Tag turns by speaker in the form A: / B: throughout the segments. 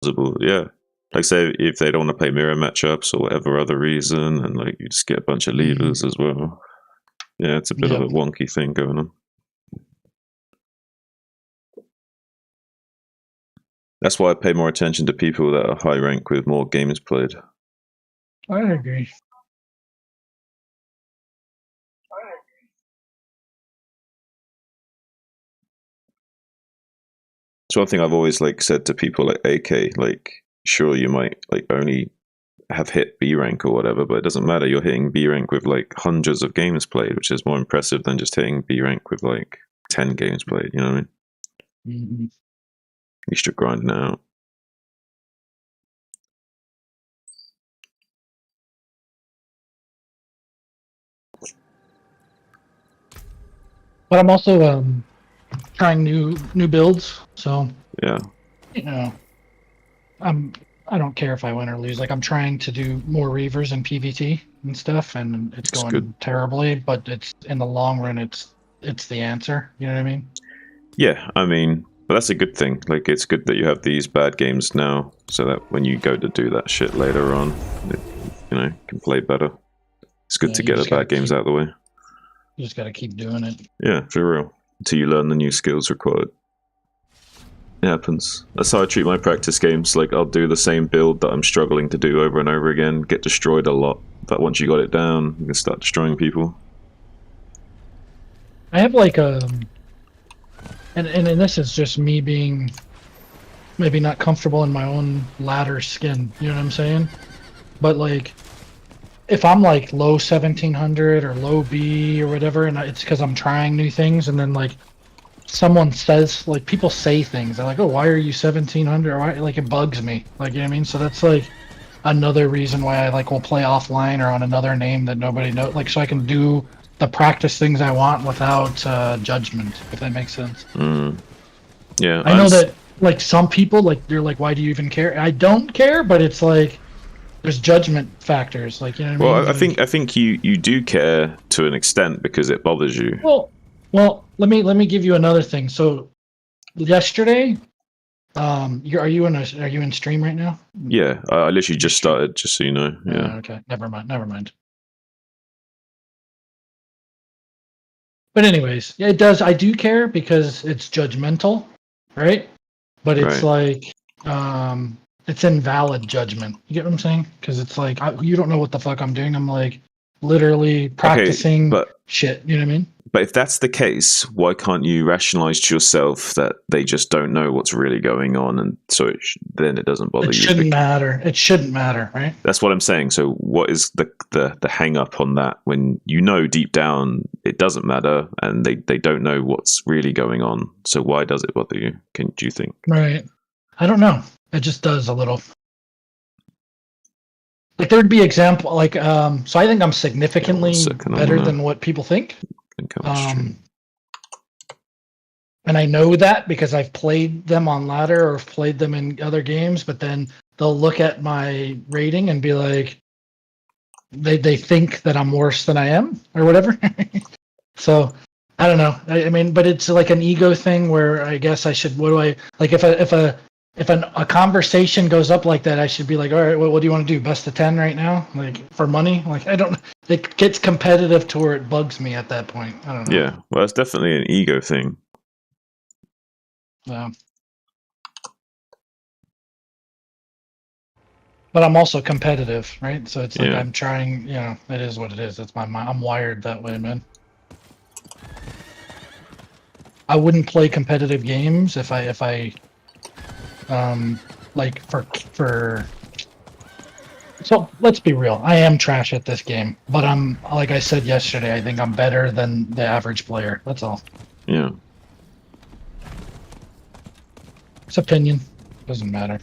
A: possible, yeah. Like say if they don't want to play mirror matchups or whatever other reason, and like you just get a bunch of leaders as well. Yeah, it's a bit of a wonky thing going on. That's why I pay more attention to people that are high rank with more games played.
B: I agree.
A: It's one thing I've always like said to people like AK, like sure you might like only have hit B rank or whatever, but it doesn't matter. You're hitting B rank with like hundreds of games played, which is more impressive than just hitting B rank with like 10 games played. You know what I mean? You should grind it out.
B: But I'm also trying new builds, so
A: yeah,
B: you know, I don't care if I win or lose. Like I'm trying to do more Reavers and PvT and stuff, and it's going good. Terribly. But it's in the long run, it's the answer. You know what I mean?
A: Yeah, I mean, but that's a good thing. Like it's good that you have these bad games now, so that when you go to do that shit later on, it, you know, can play better. It's good to get the bad games out of the way.
B: You just got to keep doing it.
A: Yeah, for real. Until you learn the new skills required. It happens. That's how I treat my practice games. Like, I'll do the same build that I'm struggling to do over and over again, get destroyed a lot. But once you got it down, you can start destroying people.
B: I have like a... And this is just me being maybe not comfortable in my own ladder skin, you know what I'm saying? But like, if I'm like low 1700 or low B or whatever, and it's because I'm trying new things, and then like someone says, like people say things, they're like, oh, why are you 1700? Or why? Like it bugs me, like, you know what I mean? So that's like another reason why I like will play offline or on another name that nobody knows, like so I can do the practice things I want without judgment, if that makes sense.
A: Yeah,
B: I know that like some people, like they're like, why do you even care? I don't care, but it's like there's judgment factors, like, you know what I mean?
A: Well, I think you do care to an extent because it bothers you.
B: Well, let me give you another thing. So yesterday, are you in stream right now?
A: Yeah, I literally just started, just so you know. Yeah.
B: Okay, never mind. But anyways, yeah, it does. I do care because it's judgmental, right? But it's like, it's invalid judgment. You get what I'm saying? Because it's like you don't know what the fuck I'm doing. I'm like literally practicing shit. You know what I mean?
A: But if that's the case, why can't you rationalize to yourself that they just don't know what's really going on, and so then it doesn't bother you?
B: It shouldn't matter. It shouldn't matter, right?
A: That's what I'm saying. So what is the hang up on that when you know deep down it doesn't matter and they don't know what's really going on? So why does it bother you? Do you think?
B: Right. I don't know. It just does a little. Like there'd be example like so I think I'm significantly better than what people think. And I know that because I've played them on ladder or played them in other games, but then they'll look at my rating and be like, they think that I'm worse than I am or whatever. So I don't know. I mean, but it's like an ego thing where I guess I should. What do I like? If a conversation goes up like that, I should be like, all right, what do you want to do? Best of 10 right now, like for money? Like I don't. It gets competitive to where it bugs me at that point. I don't know.
A: Yeah, well, it's definitely an ego thing.
B: Yeah. But I'm also competitive, right? So it's like I'm trying. You know, it is what it is. It's my mind. I'm wired that way, man. I wouldn't play competitive games if I like for so let's be real, I am trash at this game, but I'm, like I said yesterday, I think I'm better than the average player. That's all.
A: Yeah.
B: It's opinion. Doesn't matter.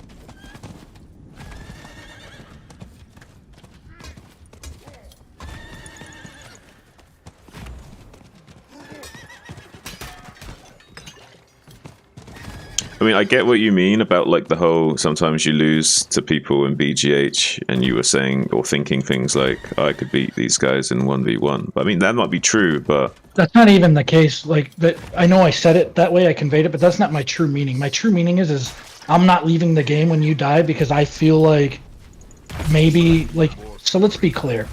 A: I mean, I get what you mean about like the whole sometimes you lose to people in BGH and you were saying or thinking things like, oh, I could beat these guys in 1v1. But I mean, that might be true, but...
B: That's not even the case. Like, that, I know I said it that way, I conveyed it, but that's not my true meaning. My true meaning is I'm not leaving the game when you die because I feel like maybe like so. Let's be clear.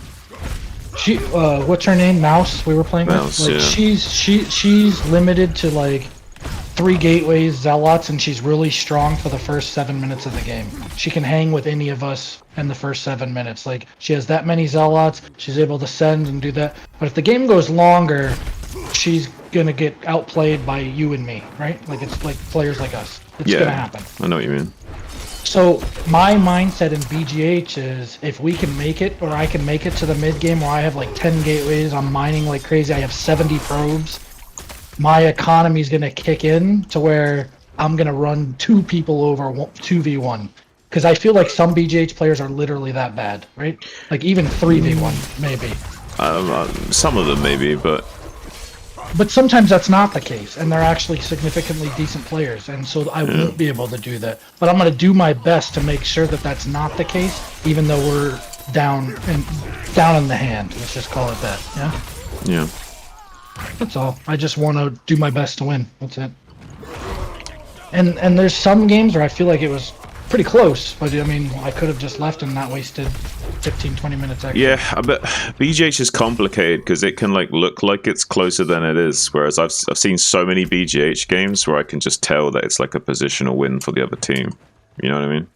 B: She, what's her name? Mouse. We were playing
A: Mouse,
B: with. Like
A: yeah.
B: she's limited to like 3 gateways, zealots, and she's really strong for the first 7 minutes of the game. She can hang with any of us in the first 7 minutes. Like she has that many zealots. She's able to send and do that. But if the game goes longer, she's gonna get outplayed by you and me, right? Like it's like players like us. It's gonna
A: Yeah,
B: happen.
A: I know what you mean.
B: So my mindset in BGH is if we can make it, or I can make it to the mid game where I have like 10 gateways, I'm mining like crazy, I have 70 probes, my economy is gonna kick in to where I'm gonna run 2 people over 2v1. Because I feel like some BGH players are literally that bad, right? Like even 3v1 maybe.
A: Some of them maybe, but
B: But sometimes that's not the case, and they're actually significantly decent players, and so I won't be able to do that. But I'm going to do my best to make sure that that's not the case, even though we're down in the hand. Let's just call it that. Yeah.
A: yeah.
B: That's all. I just want to do my best to win. That's it. And there's some games where I feel like it was pretty close, but I mean, I could have just left and not wasted 15, 20 minutes extra.
A: Yeah, but BGH is complicated because it can like look like it's closer than it is. Whereas I've seen so many BGH games where I can just tell that it's like a positional win for the other team. You know what I mean?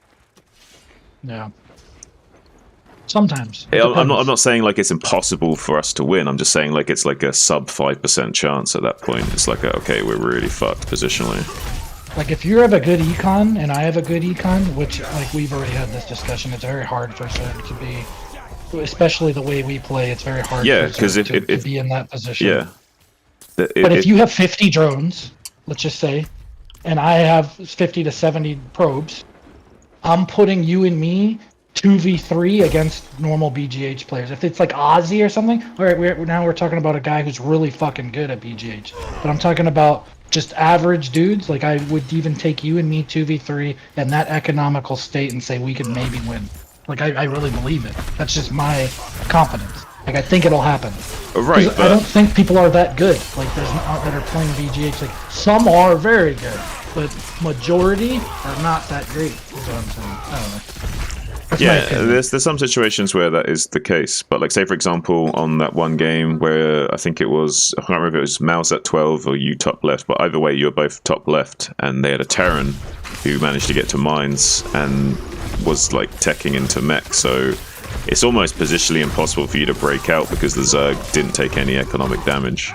B: Yeah. Sometimes.
A: I'm not saying like it's impossible for us to win. I'm just saying like it's like a sub 5% chance at that point. It's like okay, we're really fucked positionally.
B: Like if you have a good econ and I have a good econ, which like we've already had this discussion, it's very hard for Zerg to be, especially the way we play. It's very hard.
A: Yeah,
B: because
A: if
B: to be in that position.
A: Yeah.
B: But if you have 50 drones, let's just say, and I have 50 to 70 probes, I'm putting you and me 2v3 against normal BGH players. If it's like Ozzy or something, all right, we're talking about a guy who's really fucking good at BGH. But I'm talking about just average dudes. Like I would even take you and me 2v3 in that economical state and say we could maybe win. Like I really believe it. That's just my confidence. Like I think it'll happen.
A: Right, but
B: I don't think people are that good. Like there's not that are playing BGH. Like some are very good, but majority are not that great. Is what I'm saying. I don't know. That's my
A: yeah,
B: opinion.
A: there's some situations where that is the case, but like say for example on that one game where I think it was, I can't remember if it was Mouse at 12 or you top left, but either way you were both top left, and they had a Terran who managed to get to mines and was like teching into mech, so it's almost positionally impossible for you to break out because the Zerg didn't take any economic damage.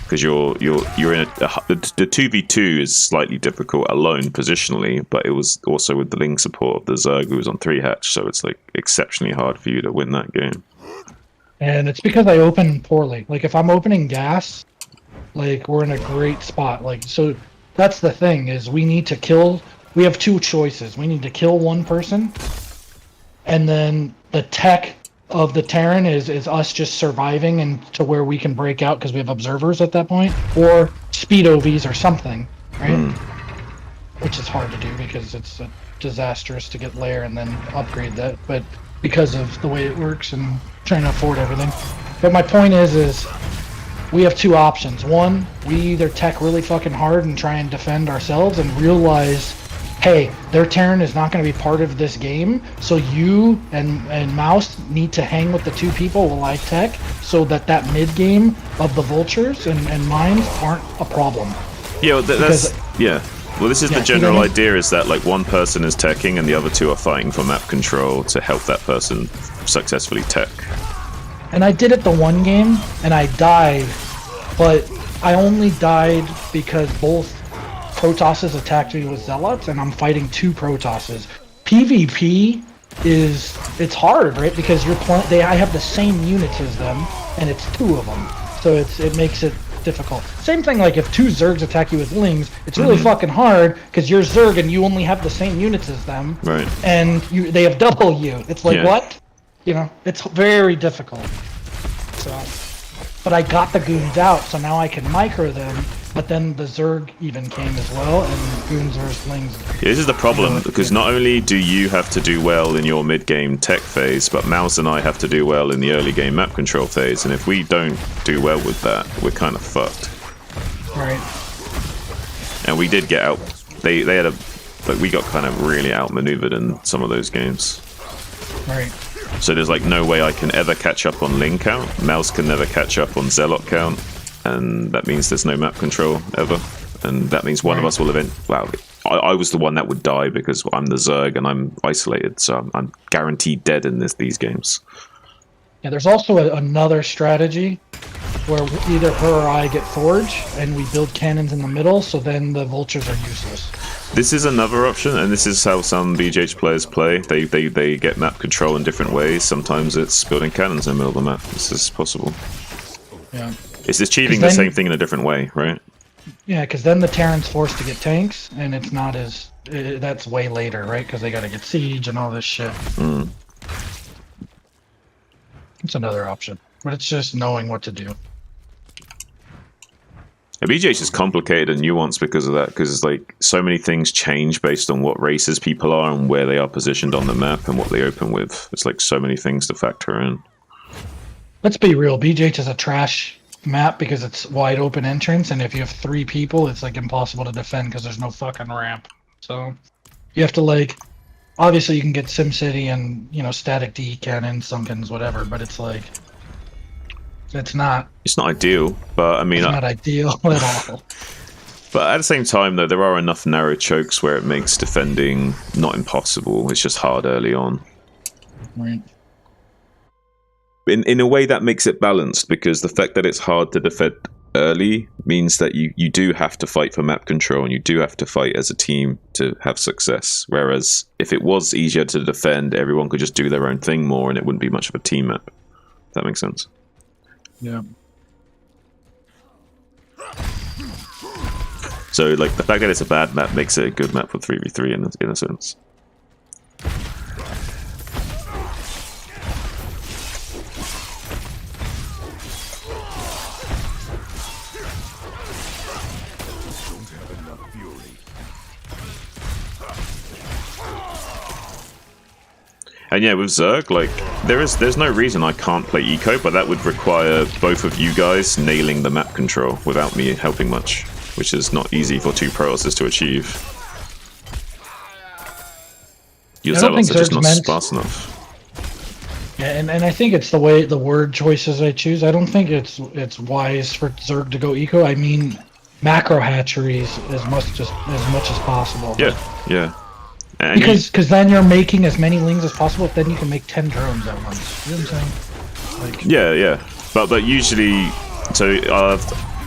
A: Because you're in the 2v2 is slightly difficult alone positionally, but it was also with the Ling support of the Zerg who was on 3 hatch, so it's like exceptionally hard for you to win that game.
B: And it's because I open poorly. Like if I'm opening gas, like we're in a great spot. Like so that's the thing is we need to kill. We have 2 choices. We need to kill one person, and then the tech of the Terran is us just surviving and to where we can break out because we have observers at that point, or speed OVs or something, right? Which is hard to do because it's disastrous to get layer and then upgrade that, but because of the way it works and trying to afford everything. But my point is we have 2 options. One, we either tech really fucking hard and try and defend ourselves and realize, hey, their Terran is not going to be part of this game, so you and Mouse need to hang with the 2 people while I tech, so that mid game of the vultures and mines aren't a problem.
A: Yeah, well, that's yeah. Well, this is the general idea: is that like one person is teching and the other 2 are fighting for map control to help that person successfully tech.
B: And I did it the one game, and I died, but I only died because both Protosses attacked me with Zealots, and I'm fighting 2 Protosses. PvP it's hard, right? Because I have the same units as them, and it's 2 of them, so it makes it difficult. Same thing like if 2 Zergs attack you with Lings, it's really fucking hard because you're Zerg and you only have the same units as them,
A: right?
B: And they have double you. It's like what? You know, it's very difficult. So, but I got the goons out, so now I can micro them. But then the Zerg even came as well, and goons versus Lings.
A: Yeah, this is the problem, because not only do you have to do well in your mid-game tech phase, but Mouse and I have to do well in the early game map control phase, and if we don't do well with that, we're kind of fucked.
B: Right.
A: And we did get out. They had a like we got kind of really outmaneuvered in some of those games.
B: Right.
A: So there's like no way I can ever catch up on Ling count. Mouse can never catch up on Zealot count, and that means there's no map control ever. And that means one of us will Wow, I was the one that would die because I'm the Zerg and I'm isolated, so I'm guaranteed dead in these games.
B: Yeah, there's also another strategy where either her or I get Forge, and we build cannons in the middle, so then the vultures are useless.
A: This is another option, and this is how some BGH players play. They get map control in different ways. Sometimes it's building cannons in the middle of the map. This is possible.
B: Yeah.
A: It's achieving the same thing in a different way, right?
B: Yeah, because then the Terran's forced to get tanks, and it's not as... that's way later, right? Because they gotta get siege and all this shit.
A: Mm.
B: It's another option. But it's just knowing what to do.
A: BGH is complicated and nuanced because of that, because it's like so many things change based on what races people are and where they are positioned on the map and what they open with. It's like so many things to factor in.
B: Let's be real, BGH is a trash map because it's wide open entrance, and if you have 3 people, it's like impossible to defend because there's no fucking ramp. So you have to like, obviously you can get SimCity and, you know, static D cannons, sunkens, whatever, but it's like, it's not
A: ideal, but I mean,
B: it's not ideal at all.
A: But at the same time, though, there are enough narrow chokes where it makes defending not impossible. It's just hard early on.
B: Right.
A: In a way, that makes it balanced, because the fact that it's hard to defend early means that you do have to fight for map control, and you do have to fight as a team to have success. Whereas if it was easier to defend, everyone could just do their own thing more, and it wouldn't be much of a team map. If that makes sense.
B: Yeah.
A: So, like, the fact that it's a bad map makes it a good map for 3v3 in a sense. And yeah, with Zerg, like, there's no reason I can't play eco, but that would require both of you guys nailing the map control without me helping much, which is not easy for 2 Protoss to achieve. Your Zealots are just not sparse enough.
B: Yeah, and I think it's the way the word choices I choose. I don't think it's wise for Zerg to go eco. I mean, macro hatcheries as much as possible.
A: Yeah, yeah. And
B: because then you're making as many lings as possible. Then you can make 10 drones at once. You know what I'm saying? Like,
A: yeah. But usually, so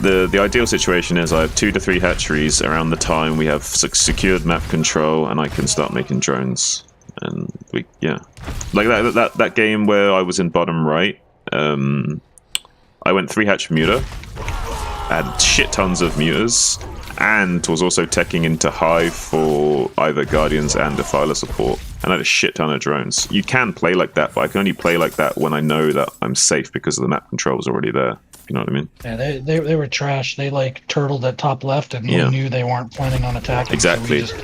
A: the ideal situation is I have 2 to 3 hatcheries around the time we have secured map control, and I can start making drones. And like that game where I was in bottom right. I went 3 hatch muter, had shit tons of muters, and was also teching into Hive for either Guardians and Defiler support, and I had a shit ton of drones. You can play like that, but I can only play like that when I know that I'm safe because the map control is already there. You know what I mean?
B: Yeah, they were trash. They like turtled at top left, and we knew they weren't planning on attacking.
A: Exactly.
B: So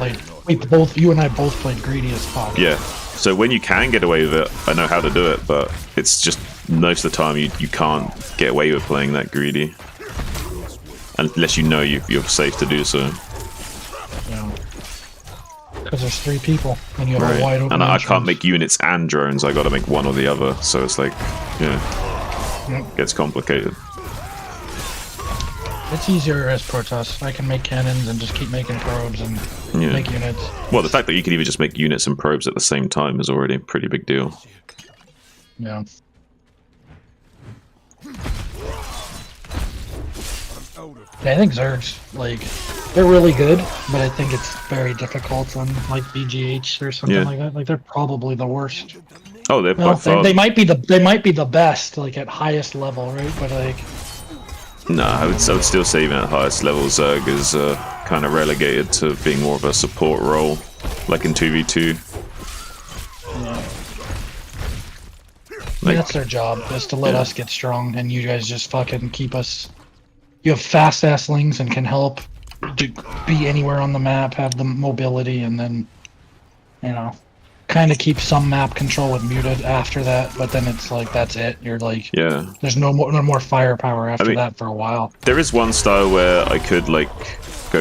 B: you and I both played greedy as fuck.
A: Yeah. So when you can get away with it, I know how to do it, but it's just most of the time you can't get away with playing that greedy. Unless you know you're safe to do so.
B: Yeah. Because there's 3 people, and you have a wide open
A: and I
B: entrance.
A: can't make units and drones, I gotta make one or the other, so it's like, it gets complicated.
B: It's easier as Protoss. I can make cannons and just keep making probes and make units.
A: Well, the fact that you can even just make units and probes at the same time is already a pretty big deal.
B: Yeah. I think Zergs, like, they're really good, but I think it's very difficult on, like, BGH or something like that. Like, they're probably the worst.
A: Oh, they're by far...
B: They might be the best, like, at highest level, right? But, like...
A: No, I would still say even at highest level, Zerg is kind of relegated to being more of a support role, like in 2v2.
B: Like, that's their job, is to let us get strong, and you guys just fucking keep us... You have fast-ass lings and can help be anywhere on the map, have the mobility, and then, you know, kind of keep some map control with muted after that, but then it's like, that's it. You're like, there's no more firepower after that for a while.
A: There is one style where I could, like,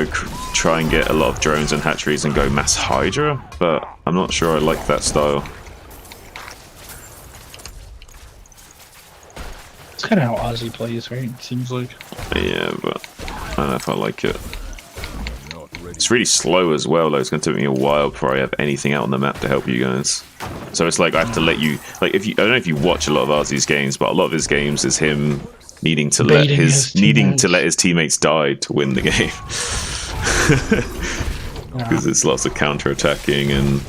A: go try and get a lot of drones and hatcheries and go mass Hydra, but I'm not sure I like that style.
B: It's kind of how Ozzy plays, right? It seems like.
A: Yeah, but I don't know if I like it. It's really slow as well, though. It's going to take me a while before I have anything out on the map to help you guys. So it's like I have to let you, like, if you, I don't know if you watch a lot of Ozzy's games, but a lot of his games is him needing to let his teammates die to win the game. Because it's lots of counter-attacking and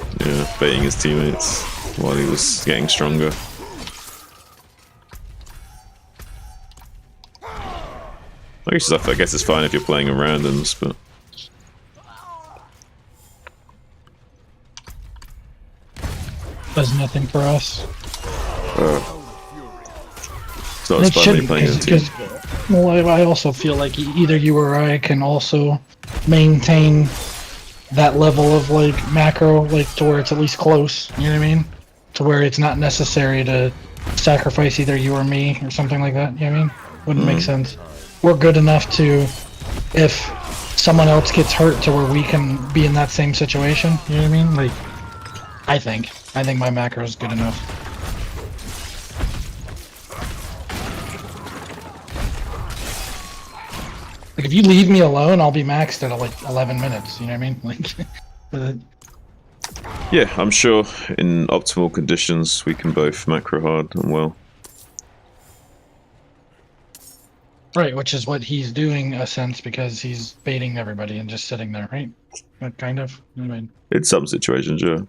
A: baiting his teammates while he was getting stronger. I guess it's fine if you're playing in randoms, but
B: does nothing for us.
A: So it's fun when you're playing in team.
B: Well, I also feel like either you or I can also maintain that level of like macro, like to where it's at least close. You know what I mean? To where it's not necessary to sacrifice either you or me or something like that. You know what I mean? Wouldn't make sense. We're good enough to, if someone else gets hurt, to where we can be in that same situation. You know what I mean? Like, I think my macro is good enough. Like, if you leave me alone, I'll be maxed at like 11 minutes. You know what I mean? Like,
A: yeah, I'm sure in optimal conditions we can both macro hard and well.
B: Right, which is what he's doing, a sense, because he's baiting everybody and just sitting there, right? Kind of. I mean,
A: in some situations, yeah.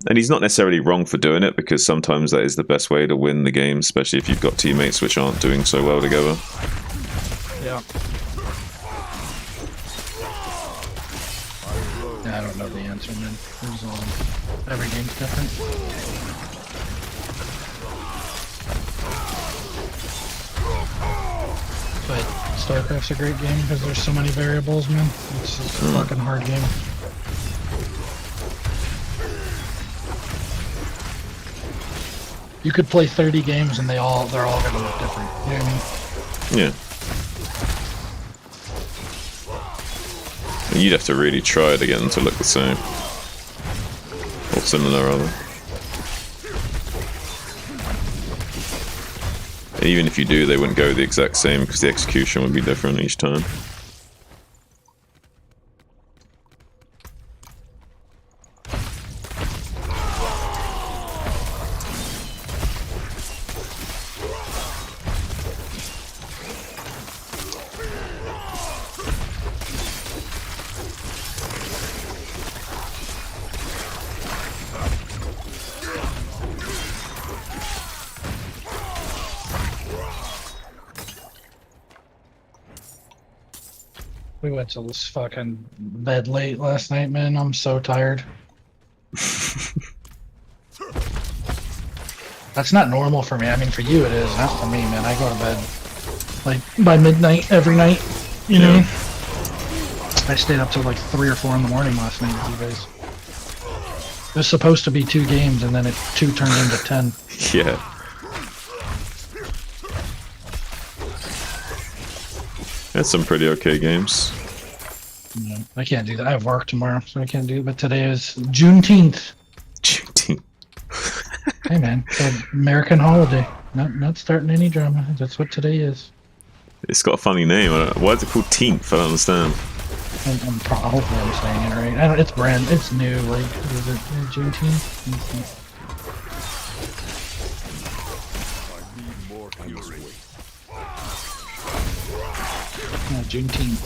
A: And he's not necessarily wrong for doing it, because sometimes that is the best way to win the game, especially if you've got teammates which aren't doing so well together.
B: Yeah. I don't know the answer, man. Every game's different. But StarCraft's a great game because there's so many variables, man. It's just a fucking hard game. You could play 30 games and they're all gonna look different. You know what I mean?
A: Yeah. You'd have to really try to get them to look the same. Or similar, rather. Even if you do, they wouldn't go the exact same because the execution would be different each time.
B: We went to this fucking bed late last night, man. I'm so tired. That's not normal for me. I mean, for you it is, not for me, man. I go to bed like by midnight every night. You know? I stayed up till like 3 or 4 in the morning last night with you guys. It was supposed to be 2 games, and then 2 turned into 10.
A: Yeah. That's some pretty okay games.
B: Yeah, I can't do that. I have work tomorrow, so I can't do it. But today is Juneteenth.
A: Juneteenth.
B: Hey, man. It's an American holiday. Not starting any drama. That's what today is.
A: It's got a funny name. Why is it called Teenth? I don't understand.
B: Hopefully I'm saying it right. It's brand. It's new. Like, is it Juneteenth? No, Juneteenth.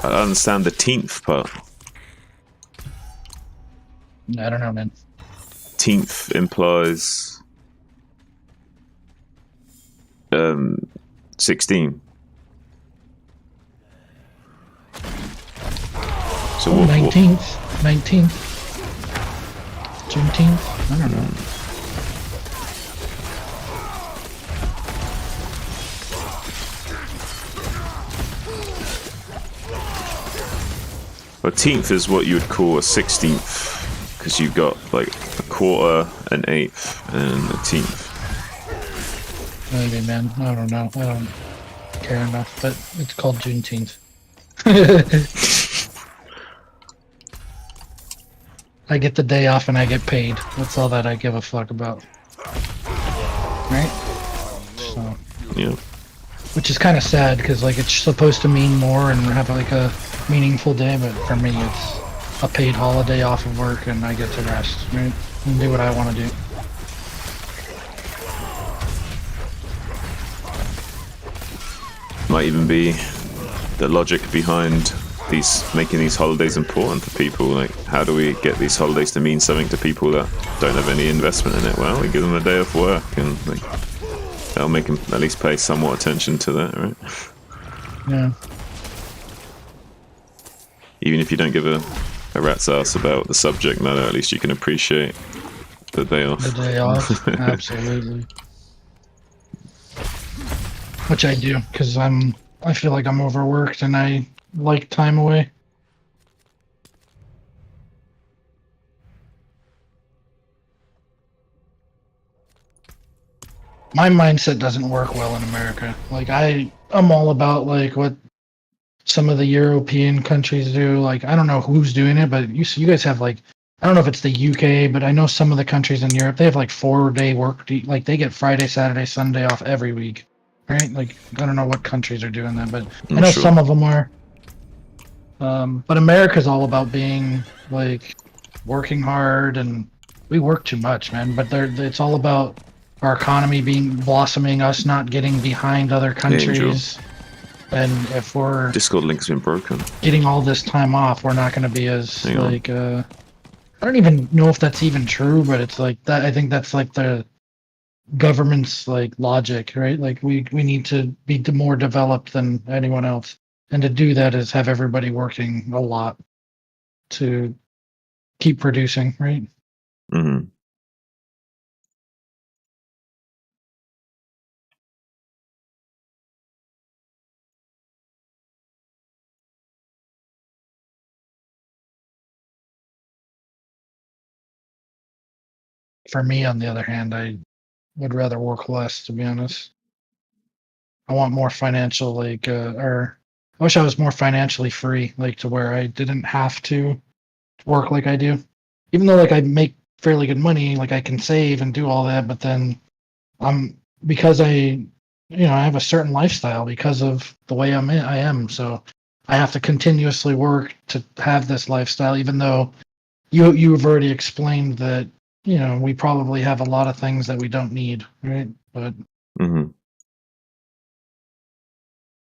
A: I don't understand the 10th part.
B: I don't know, man.
A: 10th implies 16. So
B: 19th. 19th. Juneteenth? I don't know.
A: A 10th is what you would call a 16th, because you've got like a quarter, an eighth, and a 10th.
B: Maybe, man. I don't know. I don't care enough, but it's called Juneteenth. I get the day off and I get paid. That's all that I give a fuck about. Right? So,
A: Yeah.
B: which is kind of sad because like it's supposed to mean more and have like a meaningful day, but for me it's a paid holiday off of work and I get to rest, right? And do what I want to do.
A: Might even be the logic behind making these holidays important for people. Like, how do we get these holidays to mean something to people that don't have any investment in it? Well, we give them a day off work, and like, that'll make them at least pay somewhat attention to that, right?
B: Yeah.
A: Even if you don't give a rat's ass about the subject matter, at least you can appreciate the day off.
B: The day off, absolutely. Which I do, because I feel like I'm overworked and I like time away. My mindset doesn't work well in America. Like I'm all about like what some of the European countries do. Like I don't know who's doing it, but you guys have like I don't know if it's the UK, but I know some of the countries in Europe they have like 4-day work. Like they get Friday, Saturday, Sunday off every week, right? Like I don't know what countries are doing that, but I know
A: sure.
B: some of them are. But America's all about being like working hard, and we work too much, man. But it's all about our economy being blossoming, us not getting behind other countries. And if we're
A: Discord link's been broken.
B: getting all this time off, we're not going to be as like I don't even know if that's even true, but it's like that. I think that's like the government's like logic, right? Like we need to be more developed than anyone else, and to do that is have everybody working a lot to keep producing, right?
A: Mm-hmm.
B: For me, on the other hand, I would rather work less, to be honest. I want more financial, like, or I wish I was more financially free, like to where I didn't have to work like I do. Even though, like, I make fairly good money, like I can save and do all that, but then because I have a certain lifestyle because of the way I am. So I have to continuously work to have this lifestyle, even though you've already explained that we probably have a lot of things that we don't need, right? But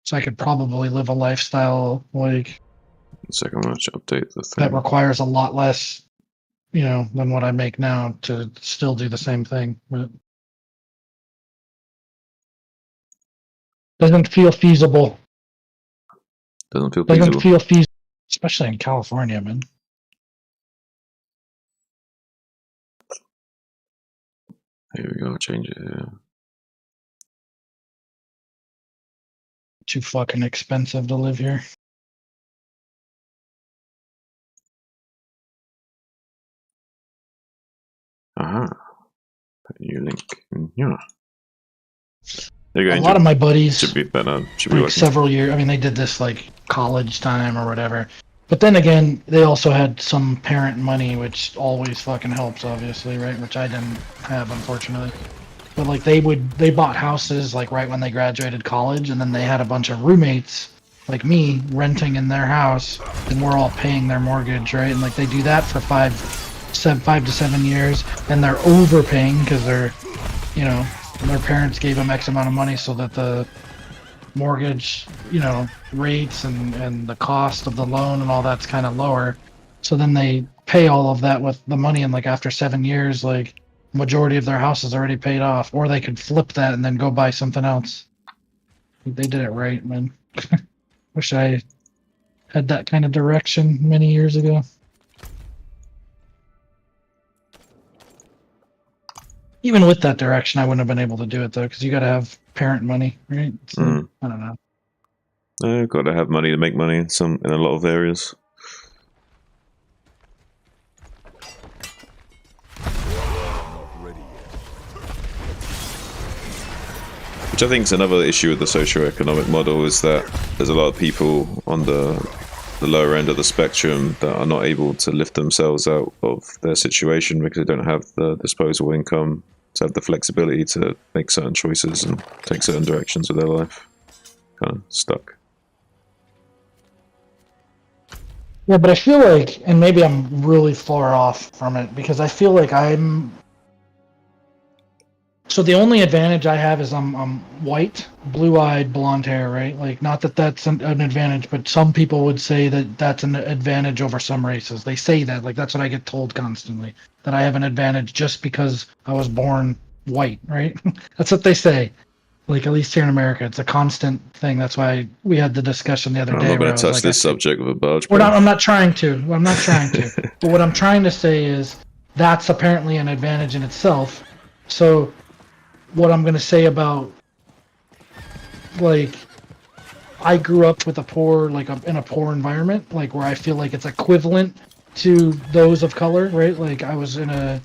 B: so I could probably live a lifestyle like
A: Second, I should update the thing.
B: that requires a lot less, than what I make now to still do the same thing. But doesn't feel feasible.
A: Doesn't feel
B: feasible, especially in California, man.
A: Here we go. Change it. Yeah.
B: Too fucking expensive to live here.
A: Aha. New link. Yeah. There you go.
B: A lot of my buddies
A: should be better. Should be
B: like
A: working.
B: several years. I mean, they did this like college time or whatever. But then again, they also had some parent money, which always fucking helps, obviously, right? Which I didn't have, unfortunately. But like they bought houses like right when they graduated college, and then they had a bunch of roommates like me renting in their house, and we're all paying their mortgage, right? And like they do that for 5 to 7 years, and they're overpaying because their parents gave them X amount of money so that the mortgage, rates and the cost of the loan and all that's kind of lower. So then they pay all of that with the money, and like after 7 years, like majority of their house is already paid off, or they could flip that and then go buy something else. They did it right, man. Wish I had that kind of direction many years ago. Even with that direction, I wouldn't have been able to do it though, because you got to have parent money, right? So I don't know.
A: Got to have money to make money in a lot of areas. Which I think is another issue with the socioeconomic model, is that there's a lot of people on the lower end of the spectrum that are not able to lift themselves out of their situation because they don't have the disposable income to have the flexibility to make certain choices and take certain directions with their life. Kind of stuck.
B: Yeah, but I feel like, and maybe I'm really far off from it, because I feel like so the only advantage I have is I'm white, blue-eyed, blonde hair, right? Like, not that that's an advantage, but some people would say that that's an advantage over some races. They say that, like, that's what I get told constantly, that I have an advantage just because I was born white, right? That's what they say. Like, at least here in America, it's a constant thing. That's why we had the discussion the other
A: I'm
B: day
A: not
B: where
A: going
B: I
A: to
B: was
A: touch
B: like,
A: this subject with a barge.
B: I'm not trying to. I'm not trying to. But what I'm trying to say is that's apparently an advantage in itself. So what I'm going to say about, like, I grew up with a poor, like, in a poor environment, like, where I feel like it's equivalent to those of color, right? Like, I was in a,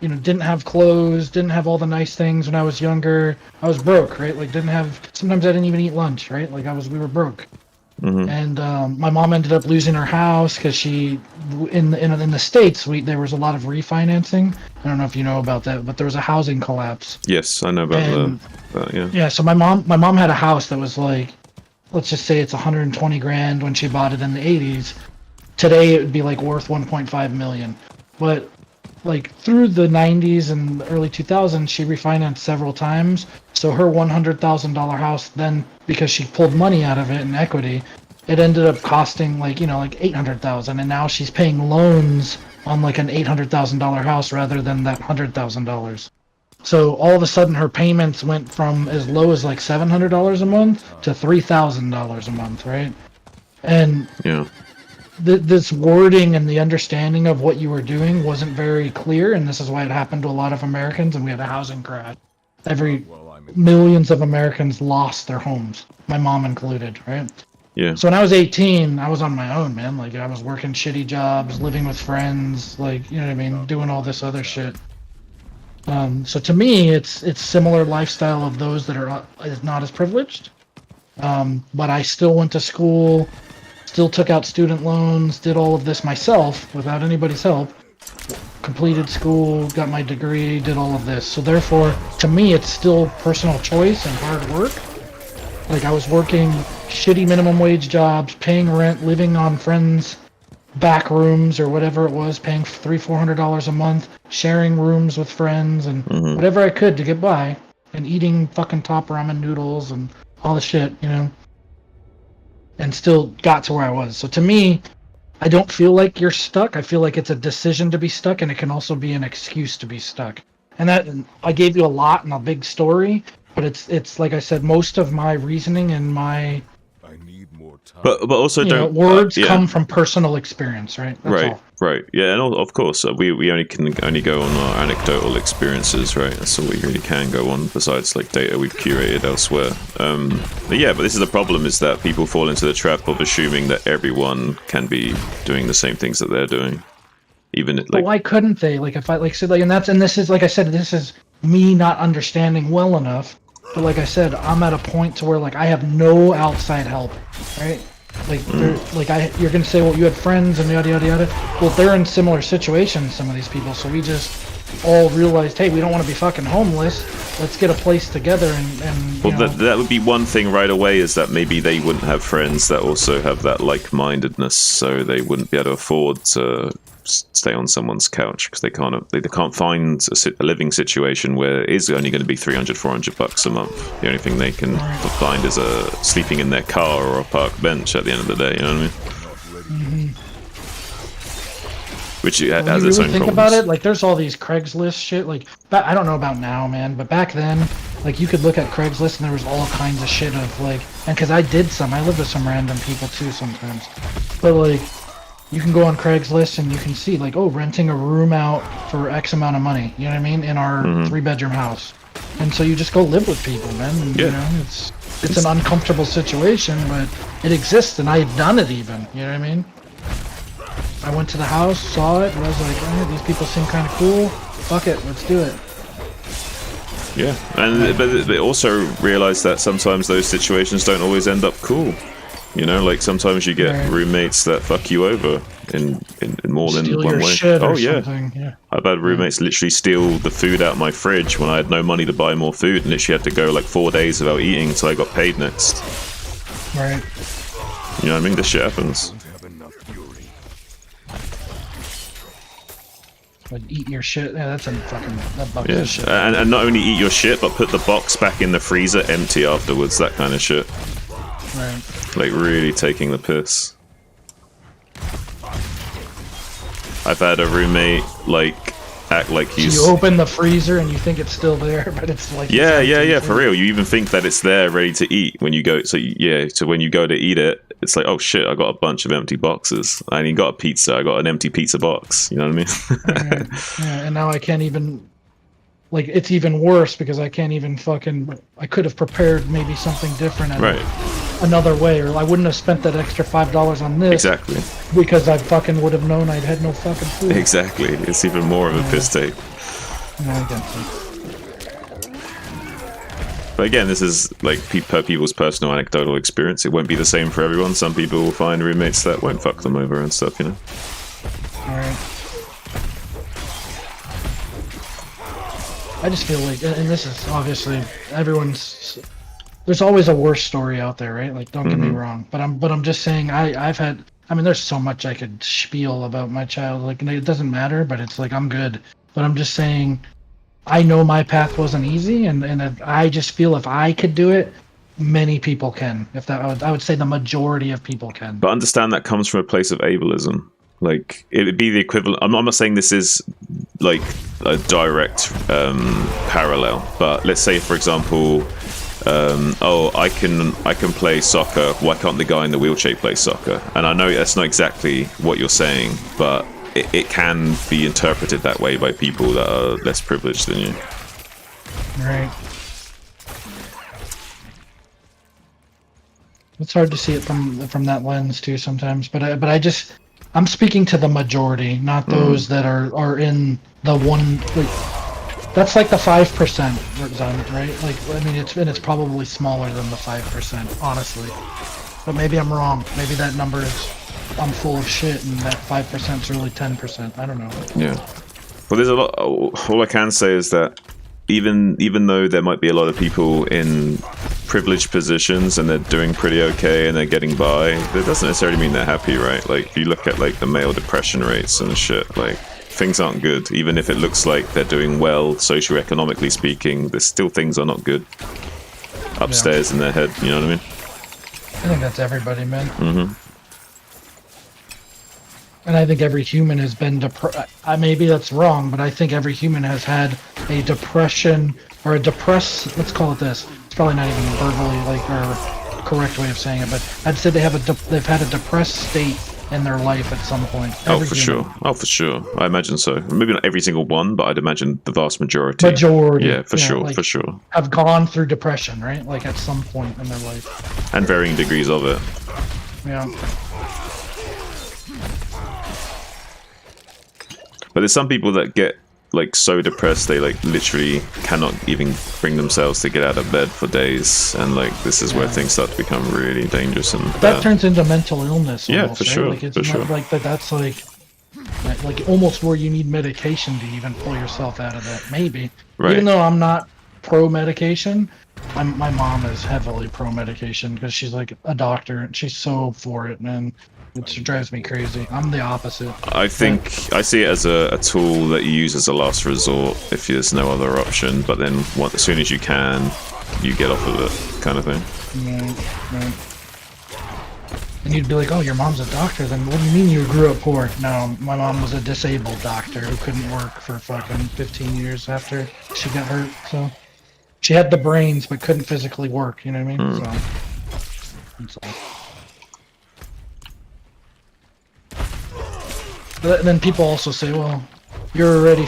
B: didn't have clothes, didn't have all the nice things when I was younger. I was broke, right? Like, sometimes I didn't even eat lunch, right? Like, we were broke.
A: Mm-hmm.
B: And my mom ended up losing her house because she, in the States, there was a lot of refinancing. I don't know if you know about that, but there was a housing collapse.
A: Yes, I know about that. Yeah.
B: Yeah. So my mom had a house that was like, let's just say it's 120 grand when she bought it in the 80s. Today it would be like worth 1.5 million. But like through the 90s and the early 2000s, she refinanced several times. So her $100,000 house then, because she pulled money out of it in equity, it ended up costing like 800,000, and now she's paying loans on like an $800,000 house rather than that $100,000. So all of a sudden her payments went from as low as like $700 a month to $3,000 a month, right? And
A: yeah.
B: This wording and the understanding of what you were doing wasn't very clear, and this is why it happened to a lot of Americans, and we had a housing crash. Millions of Americans lost their homes, my mom included, right?
A: Yeah.
B: So when I was 18, I was on my own, man. Like, I was working shitty jobs, living with friends, like, you know what I mean, doing all this other shit. So to me, it's similar lifestyle of those that are not as privileged. But I still went to school, still took out student loans, did all of this myself without anybody's help, completed school, got my degree, did all of this. So therefore, to me, it's still personal choice and hard work. Like, I was working shitty minimum wage jobs, paying rent, living on friends' back rooms or whatever it was, paying $300-400 a month, sharing rooms with friends, and whatever I could to get by, and eating fucking top ramen noodles and all the shit, and still got to where I was. So to me, I don't feel like you're stuck. I feel like it's a decision to be stuck, and it can also be an excuse to be stuck. And I gave you a lot and a big story, but it's like I said, most of my reasoning and my
A: but also
B: words come from personal experience, right? That's all.
A: Right. Yeah, and of course, we only can go on our anecdotal experiences, right? That's all we really can go on, besides like data we've curated elsewhere. But this is the problem: is that people fall into the trap of assuming that everyone can be doing the same things that they're doing, even like.
B: But why couldn't they? Like, if I this is like I said, this is me not understanding well enough. But like I said, I'm at a point to where like I have no outside help, right? Like, you're gonna say, well, you had friends and yada yada yada. Well, they're in similar situations, some of these people. So we just all realized, hey, we don't want to be fucking homeless. Let's get a place together and
A: well, that would be one thing right away, is that maybe they wouldn't have friends that also have that like-mindedness, so they wouldn't be able to afford to stay on someone's couch because they can't find a living situation where it is only going to be $300-400 a month. The only thing they can find is sleeping in their car or a park bench at the end of the day. You know what I mean? Which has its own problems. Think
B: about it, like, there's all these Craigslist shit. Like, I don't know about now, man, but back then, like, you could look at Craigslist and there was all kinds of shit of like, and because I lived with some random people too sometimes, but like, you can go on Craigslist and you can see like, oh, renting a room out for X amount of money, you know what I mean, in our 3-bedroom house. And so you just go live with people, man. And, it's an uncomfortable situation, but it exists, and I had done it even, you know what I mean? I went to the house, saw it, and I was like, these people seem kind of cool. Fuck it, let's do it.
A: Yeah, and but they also realize that sometimes those situations don't always end up cool. You know, like sometimes you get roommates that fuck you over in more than
B: Steal
A: one
B: your
A: way.
B: shit
A: Oh
B: or
A: yeah.
B: something. Yeah.
A: I've had roommates literally steal the food out of my fridge when I had no money to buy more food, and literally had to go like 4 days without eating until I got paid next.
B: Right.
A: You know what I mean? This shit happens.
B: Like eat your shit. Yeah, that's a fucking that box
A: Yeah,
B: of shit.
A: and not only eat your shit, but put the box back in the freezer empty afterwards. That kind of shit.
B: Right.
A: Like really taking the piss. I've had a roommate like act like he's.
B: So you open the freezer and you think it's still there, but it's like
A: Yeah, for real. You even think that it's there, ready to eat when you go. So yeah, so when you go to eat it, it's like, oh shit, I got a bunch of empty boxes. I ain't got a pizza. I got an empty pizza box. You know what I mean?
B: Yeah, and now I can't even. Like, it's even worse because I can't even fucking. I could have prepared maybe something different.
A: Right.
B: Another way, or I wouldn't have spent that extra $5 on this.
A: Exactly.
B: Because I fucking would have known I'd had no fucking food.
A: Exactly. It's even more of a piss take.
B: Yeah, I guess so.
A: But again, this is like per people's personal anecdotal experience. It won't be the same for everyone. Some people will find roommates that won't fuck them over and stuff, you know?
B: Alright. I just feel like, and this is obviously everyone's. There's always a worse story out there, right? Like, don't get me wrong, but I'm just saying I've had. I mean, there's so much I could spiel about my child. Like, it doesn't matter, but it's like I'm good. But I'm just saying, I know my path wasn't easy, and I just feel if I could do it, many people can. If that, I would say the majority of people can.
A: But understand that comes from a place of ableism. Like, it would be the equivalent. I'm not saying this is like a direct parallel, but let's say, for example, oh, I can play soccer. Why can't the guy in the wheelchair play soccer? And I know that's not exactly what you're saying, but it can be interpreted that way by people that are less privileged than you.
B: Right. It's hard to see it from that lens too sometimes, but I'm speaking to the majority, not those that are in the one. Like, that's like the 5%, right? Like, I mean, it's probably smaller than the 5%, honestly. But maybe I'm wrong. Maybe that number is I'm full of shit, and that 5% is really 10%. I don't know.
A: Yeah. Well, there's a lot. All I can say is that even though there might be a lot of people in privileged positions and they're doing pretty okay and they're getting by, that doesn't necessarily mean they're happy, right? Like, if you look at like the male depression rates and shit, like, things aren't good. Even if it looks like they're doing well socioeconomically speaking, there's still things are not good upstairs in their head. You know what I mean?
B: I think that's everybody, man. And I think every human has been maybe that's wrong, but I think every human has had a depression or a depressed. Let's call it this. It's probably not even verbally like or correct way of saying it, but I'd say they've had a depressed state in their life at some point.
A: Oh, for sure. Oh, for sure. I imagine so. Maybe not every single one, but I'd imagine the vast majority. Yeah, for sure,
B: like,
A: for sure.
B: Have gone through depression, right? Like at some point in their life.
A: And varying degrees of it.
B: Yeah.
A: But there's some people that get like so depressed they like literally cannot even bring themselves to get out of bed for days, and like this is where things start to become really dangerous and bad.
B: That turns into mental illness.
A: Yeah,
B: almost,
A: for
B: right?
A: sure.
B: Like it's
A: for
B: not
A: sure.
B: like that. That's like almost where you need medication to even pull yourself out of that. Maybe.
A: Right.
B: Even though I'm not pro medication, my mom is heavily pro medication because she's like a doctor and she's so for it, man. It drives me crazy. I'm the opposite.
A: I think I see it as a tool that you use as a last resort if there's no other option, but then as soon as you can, you get off of it, kind of thing.
B: Right. And you'd be like, oh, your mom's a doctor, then what do you mean you grew up poor? No, my mom was a disabled doctor who couldn't work for fucking 15 years after she got hurt, so she had the brains but couldn't physically work, you know what I mean? So that's all. But then people also say, well, you're already,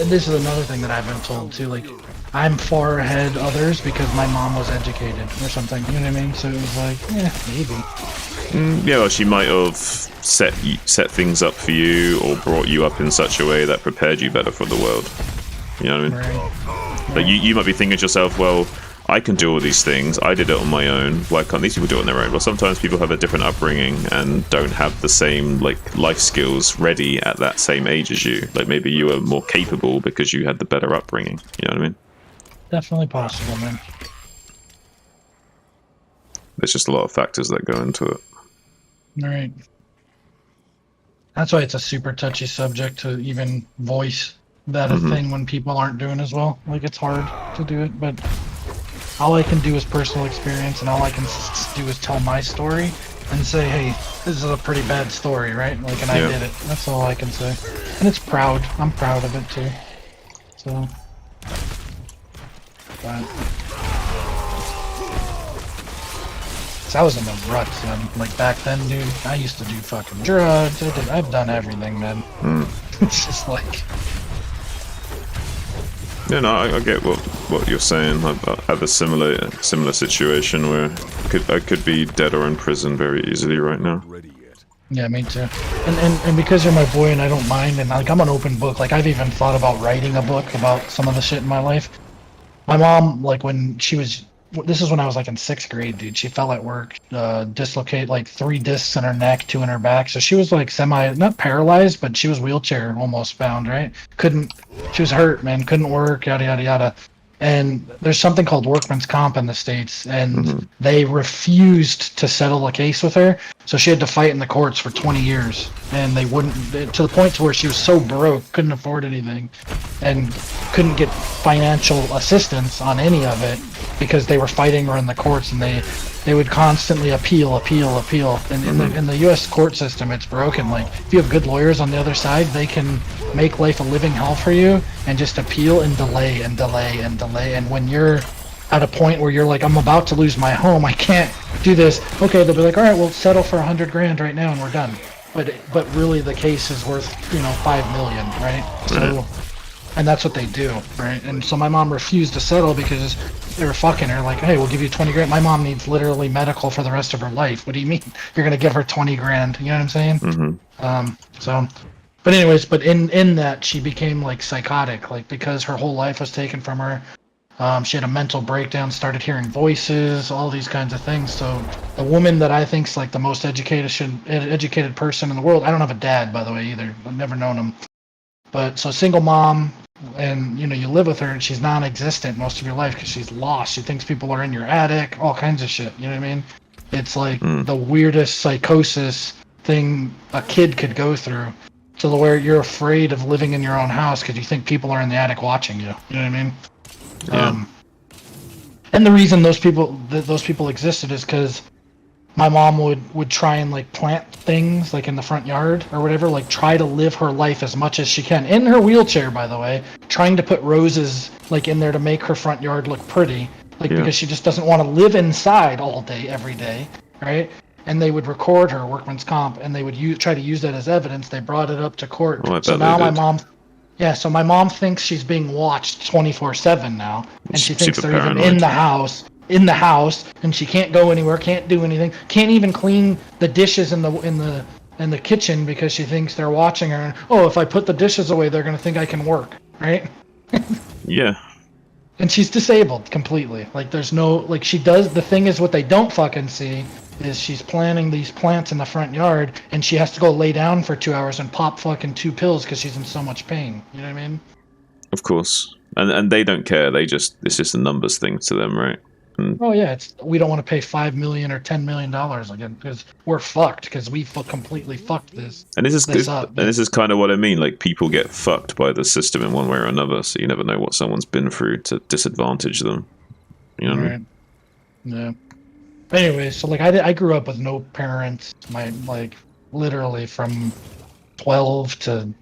B: and this is another thing that I've been told too, like, I'm far ahead others because my mom was educated or something, you know what I mean? So it was like, maybe.
A: Yeah, well, she might have set things up for you or brought you up in such a way that prepared you better for the world. You know what I mean?
B: Right.
A: Like you might be thinking to yourself, well, I can do all these things. I did it on my own. Why can't these people do it on their own? Well, sometimes people have a different upbringing and don't have the same like life skills ready at that same age as you. Like maybe you were more capable because you had the better upbringing. You know what I mean?
B: Definitely possible, man.
A: There's just a lot of factors that go into it.
B: All right. That's why it's a super touchy subject to even voice that a thing when people aren't doing as well. Like, it's hard to do it, but all I can do is personal experience, and all I can do is tell my story and say, hey, this is a pretty bad story, right? Like, and I did it. That's all I can say. And it's proud. I'm proud of it, too. So, but... I was in the ruts, man. Like back then, dude, I used to do fucking drugs. I've done everything, man. It's just like...
A: Yeah, no, I get what you're saying. I have a similar situation where I could be dead or in prison very easily right now.
B: Yeah, me too. And because you're my boy and I don't mind, and like I'm an open book. Like I've even thought about writing a book about some of the shit in my life. My mom, like when she was... This is when I was like in 6th grade, dude. She fell at work, dislocated like 3 discs in her neck, 2 in her back. So she was like not paralyzed, but she was wheelchair almost bound, right? She was hurt, man. Couldn't work, yada, yada, yada. And there's something called workman's comp in the States, and they refused to settle a case with her. So she had to fight in the courts for 20 years, and they wouldn't, to the point to where she was so broke, couldn't afford anything, and couldn't get financial assistance on any of it because they were fighting her in the courts, and they would constantly appeal. And in the U.S. court system, it's broken. Like, if you have good lawyers on the other side, they can make life a living hell for you and just appeal and delay. And when you're at a point where you're like, I'm about to lose my home, I can't do this. Okay, they'll be like, all right, we'll settle for $100 grand right now and we're done. But really, the case is worth, $5 million, right? So, and that's what they do, right? And so my mom refused to settle because they were fucking her, like, hey, we'll give you 20 grand. My mom needs literally medical for the rest of her life. What do you mean? You're gonna give her 20 grand? You know what I'm saying? But anyways, but in that she became like psychotic, like because her whole life was taken from her. She had a mental breakdown, started hearing voices, all these kinds of things. So the woman that I think's like the most educated person in the world. I don't have a dad, by the way, either. I've never known him. But so single mom, and you live with her, and she's non-existent most of your life because she's lost. She thinks people are in your attic, all kinds of shit. You know what I mean? It's like the weirdest psychosis thing a kid could go through, to the where you're afraid of living in your own house because you think people are in the attic watching you. You know what I mean?
A: Yeah.
B: And the reason those people existed is because my mom would try and like plant things like in the front yard or whatever, like try to live her life as much as she can in her wheelchair, by the way, trying to put roses like in there to make her front yard look pretty, like because she just doesn't want to live inside all day every day, right? And they would record her workman's comp, and they would try to use that as evidence. They brought it up to court.
A: Oh,
B: so now so my mom thinks she's being watched 24/7 now, and she thinks they're even in the house, and she can't go anywhere, can't do anything, can't even clean the dishes in the kitchen because she thinks they're watching her. And, oh, if I put the dishes away, they're gonna think I can work, right?
A: Yeah.
B: And she's disabled completely. Like there's no, like she does, the thing is what they don't fucking see is she's planting these plants in the front yard, and she has to go lay down for 2 hours and pop fucking 2 pills because she's in so much pain. You know what I mean?
A: Of course. And they don't care. It's just a numbers thing to them, right?
B: Oh yeah, we don't want to pay $5 million or $10 million again because we're fucked because we completely fucked this.
A: And this is kind of what I mean. Like people get fucked by the system in one way or another, so you never know what someone's been through to disadvantage them. You know what I mean?
B: Yeah. Anyway, so like I grew up with no parents. Literally from 12 to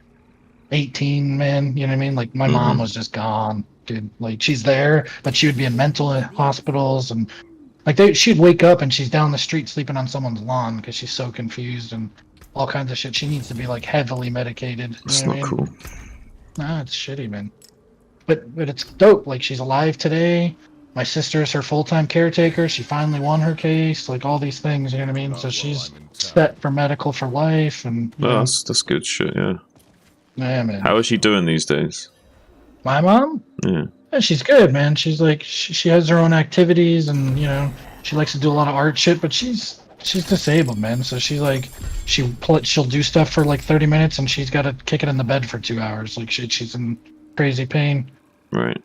B: 18, man. You know what I mean? Like my mom was just gone, dude. Like she's there, but she would be in mental hospitals, and like she'd wake up and she's down the street sleeping on someone's lawn because she's so confused and all kinds of shit. She needs to be like heavily medicated.
A: It's not cool.
B: Nah, it's shitty, man. But it's dope. Like she's alive today. My sister is her full-time caretaker. She finally won her case. Like all these things, you know what I mean? So she's set for medical for life, and
A: that's good shit. Yeah.
B: Yeah, man.
A: How is she doing these days?
B: My mom?
A: Yeah.
B: Yeah, she's good, man. She's like she has her own activities, and she likes to do a lot of art shit. But she's disabled, man. So she's like she'll do stuff for like 30 minutes, and she's got to kick it in the bed for 2 hours. Like she's in crazy pain.
A: Right.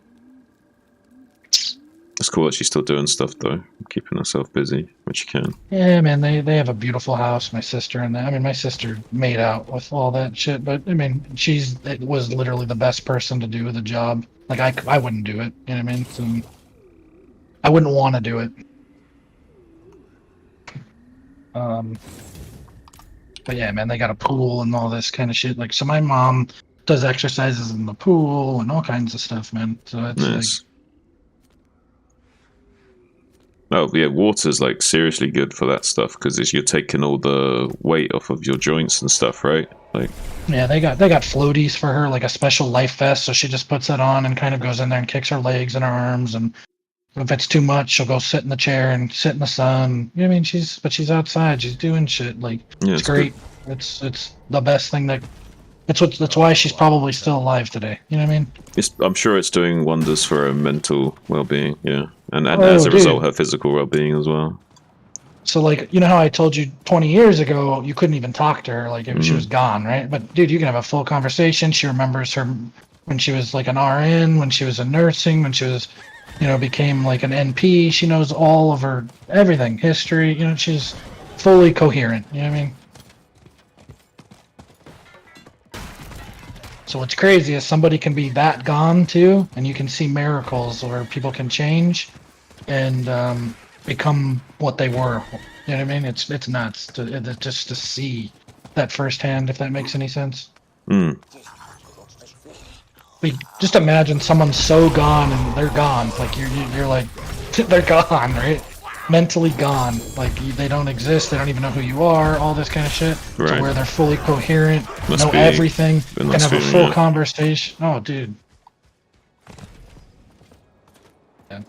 A: It's cool that she's still doing stuff though, keeping herself busy, which she can.
B: Yeah, man. They have a beautiful house. My sister and that. I mean, my sister made out with all that shit, but I mean, it was literally the best person to do the job. Like I wouldn't do it. You know what I mean? So, I wouldn't want to do it. But yeah, man, they got a pool and all this kind of shit. Like, so my mom does exercises in the pool and all kinds of stuff, man. So it's
A: Nice. Oh yeah, water's like seriously good for that stuff because you're taking all the weight off of your joints and stuff, right? Like,
B: yeah, they got floaties for her, like a special life vest. So she just puts that on and kind of goes in there and kicks her legs and her arms. And if it's too much, she'll go sit in the chair and sit in the sun. You know what I mean? She's outside. She's doing shit. Like,
A: yeah,
B: it's great.
A: Good.
B: It's the best thing that's why she's probably still alive today. You know what I mean?
A: I'm sure it's doing wonders for her mental well-being, yeah, and as a result, her physical well-being as well.
B: So, like, you know how I told you 20 years ago you couldn't even talk to her, like, she was gone, right? But, dude, you can have a full conversation. She remembers her when she was, like, an RN, when she was in nursing, when she was, became, like, an NP. She knows all of her, everything, history. She's fully coherent. You know what I mean? So what's crazy is somebody can be that gone, too, and you can see miracles where people can change and become what they were. You know what I mean? It's nuts just to see that firsthand, if that makes any sense. Just imagine someone so gone and they're gone. Like you're like they're gone, right? Mentally gone. Like they don't exist. They don't even know who you are. All this kind of shit.
A: Right.
B: To where they're fully coherent, know everything, can have a full conversation. Oh, dude. Yeah.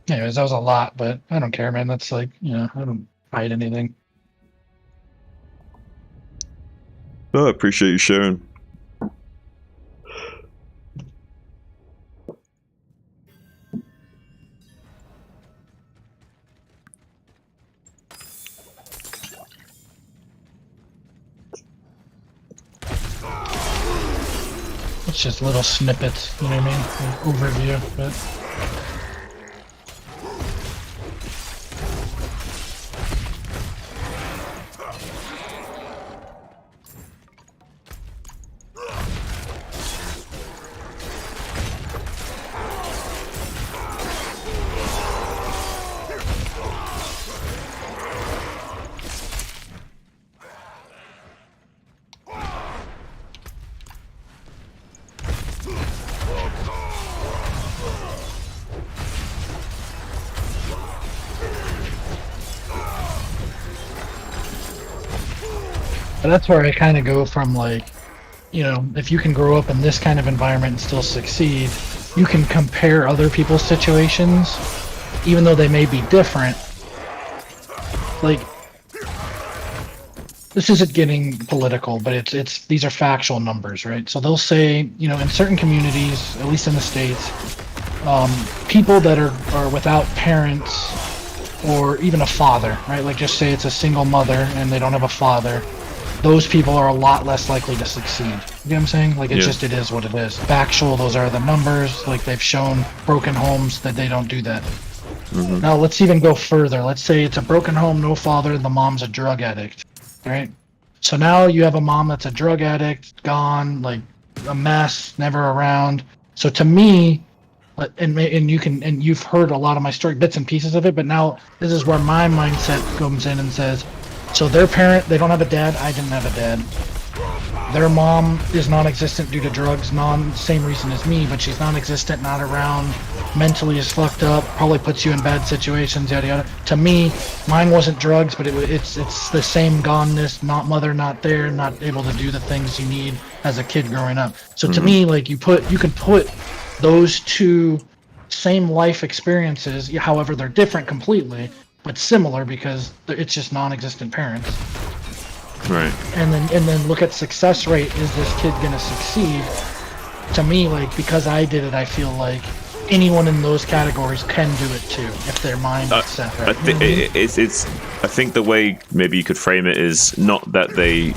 B: Anyways, that was a lot, but I don't care, man. That's like, I don't hide anything.
A: Oh, I appreciate you sharing.
B: It's just little snippets, you know what I mean? Like overview, but... But that's where I kind of go from, like, if you can grow up in this kind of environment and still succeed, you can compare other people's situations, even though they may be different. Like, this isn't getting political, but it's these are factual numbers, right? So they'll say, in certain communities, at least in the States, people that are without parents or even a father, right? Like, just say it's a single mother and they don't have a father. Those people are a lot less likely to succeed. You know what I'm saying? Like, it is what it is. Factual, those are the numbers. Like, they've shown broken homes that they don't do that. Mm-hmm. Now, let's even go further. Let's say it's a broken home, no father, the mom's a drug addict, right? So now you have a mom that's a drug addict, gone, like, a mess, never around. So to me, and you've heard a lot of my story, bits and pieces of it, but now this is where my mindset comes in and says, so their parent, they don't have a dad, I didn't have a dad. Their mom is non-existent due to drugs, same reason as me, but she's non-existent, not around, mentally is fucked up, probably puts you in bad situations, yada yada. To me, mine wasn't drugs, but it's the same goneness, not mother, not there, not able to do the things you need as a kid growing up. So to me, like, you can put those two same life experiences, however they're different completely, but similar because it's just non-existent parents.
A: Right.
B: And then look at success rate. Is this kid gonna succeed? to me, like, because I did it, I feel like anyone in those categories can do it too if their mind is set right.
A: I think the way maybe you could frame it is not that they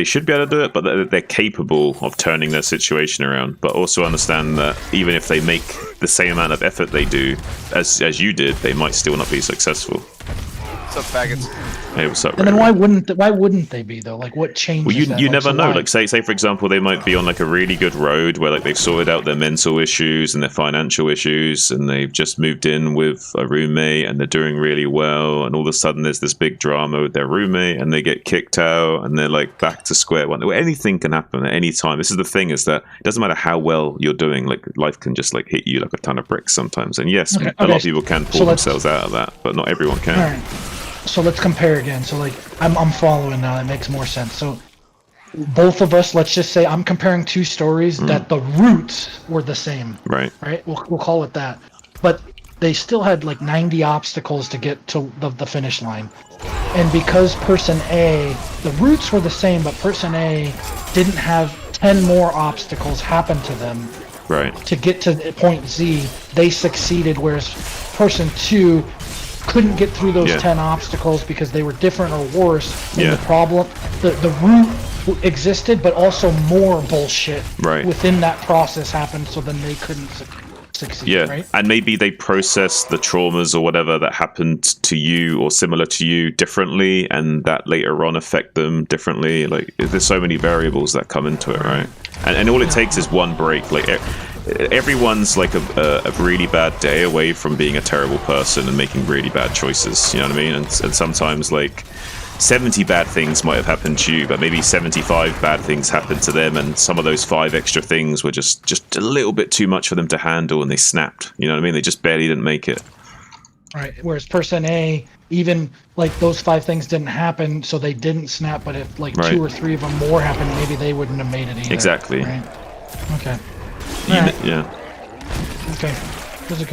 A: should be able to do it, but that they're capable of turning their situation around. But also understand that even if they make the same amount of effort they do as you did, they might still not be successful.
C: What's up, faggots?
A: Hey, what's up?
B: And then why wouldn't they be though? Like, what changes?
A: Well,
B: that?
A: you
B: Like,
A: never
B: so
A: know.
B: why?
A: Like say for example, they might be on like a really good road where like they've sorted out their mental issues and their financial issues, and they've just moved in with a roommate and they're doing really well. And all of a sudden, there's this big drama with their roommate, and they get kicked out, and they're like back to square one. Anything can happen at any time. This is the thing: is that it doesn't matter how well you're doing. Like life can just like hit you like a ton of bricks sometimes. And yes, a lot of people can pull themselves out of that, but not everyone can.
B: All right. So let's compare again. So like I'm following now. That makes more sense. So both of us, let's just say I'm comparing two stories that the roots were the same.
A: Right.
B: Right. We'll call it that. But they still had like 90 obstacles to get to the finish line. And because person A, the roots were the same, but person A didn't have 10 more obstacles happen to them.
A: Right.
B: To get to point Z, they succeeded, whereas person 2 couldn't get through those 10 obstacles because they were different or worse. And the problem, the root existed, but also more bullshit within that process happened, so then they couldn't succeed.
A: Yeah,
B: right?
A: And maybe they process the traumas or whatever that happened to you or similar to you differently, and that later on affect them differently. Like, there's so many variables that come into it, right? And all it takes is one break. Like, everyone's like a really bad day away from being a terrible person and making really bad choices. You know what I mean? And sometimes like 70 bad things might have happened to you, but maybe 75 bad things happened to them, and some of those 5 extra things were just a little bit too much for them to handle, and they snapped. You know what I mean? They just barely didn't make it.
B: Right. Whereas person A, even like those 5 things didn't happen, so they didn't snap. But if like 2 or 3 of them more happened, maybe they wouldn't have made it either.
A: Exactly.
B: Right? Okay.
A: Yeah.
B: Okay. That's a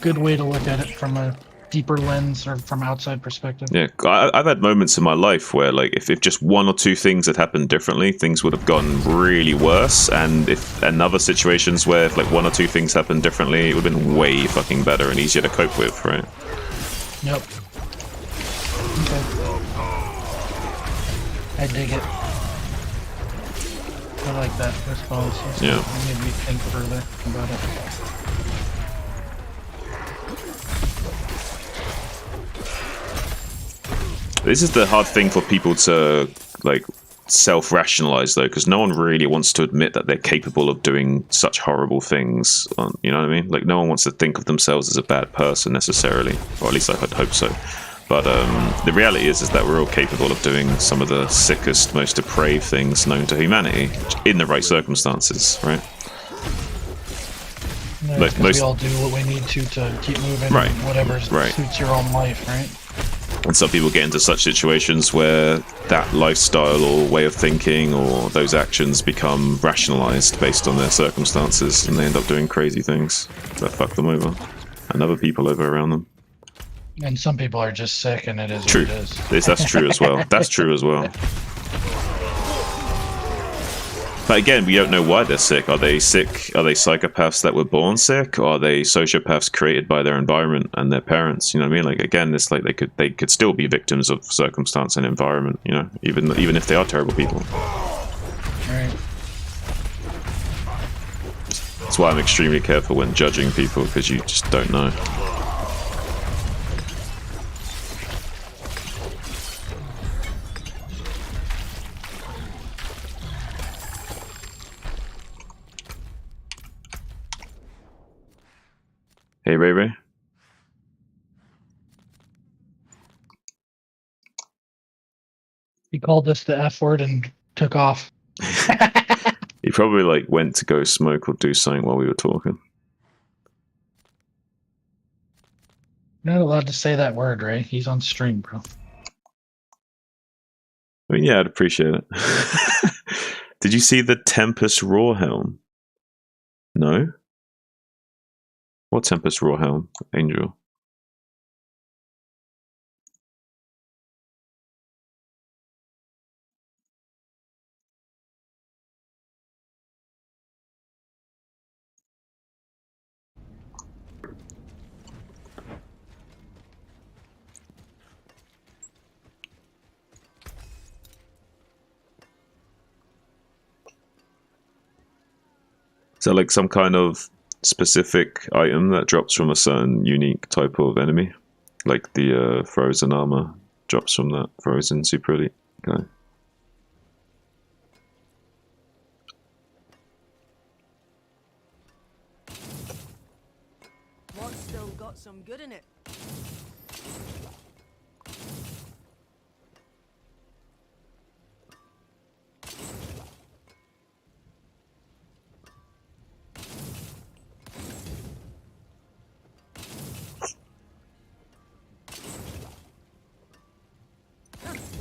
B: good way to look at it from a deeper lens or from outside perspective.
A: Yeah, I've had moments in my life where like if just 1 or 2 things had happened differently, things would have gone really worse. And if other situations where if like 1 or 2 things happened differently, it would have been way fucking better and easier to cope with, right?
B: Yep. Okay. I dig it. I like that response. It made me think further about it.
A: This is the hard thing for people to like self-rationalize though, because no one really wants to admit that they're capable of doing such horrible things. You know what I mean? Like no one wants to think of themselves as a bad person necessarily, or at least I'd hope so. But the reality is that we're all capable of doing some of the sickest, most depraved things known to humanity in the right circumstances, right?
B: Yeah, like we all do what we need to keep moving,
A: right?
B: Whatever suits your own life, right?
A: And some people get into such situations where that lifestyle or way of thinking or those actions become rationalized based on their circumstances, and they end up doing crazy things that fuck them over and other people over around them.
B: And some people are just sick, and it is
A: true.
B: what it is.
A: That's true as well. That's true as well. But again, we don't know why they're sick. Are they sick? Are they psychopaths that were born sick? Or are they sociopaths created by their environment and their parents? You know what I mean? Like again, it's like they could still be victims of circumstance and environment. You know, even if they are terrible people.
B: Right.
A: That's why I'm extremely careful when judging people, because you just don't know. Hey, Ray Ray.
B: He called us the F word and took off.
A: He probably like went to go smoke or do something while we were talking.
B: You're not allowed to say that word, Ray. He's on stream, bro.
A: I mean, yeah, I'd appreciate it. Did you see the Tempest Raw Helm? No? What Tempest Raw Helm? Angel. there like some kind of specific item that drops from a certain unique type of enemy? Like the frozen armor drops from that frozen super elite guy.
D: What's still got some good in it?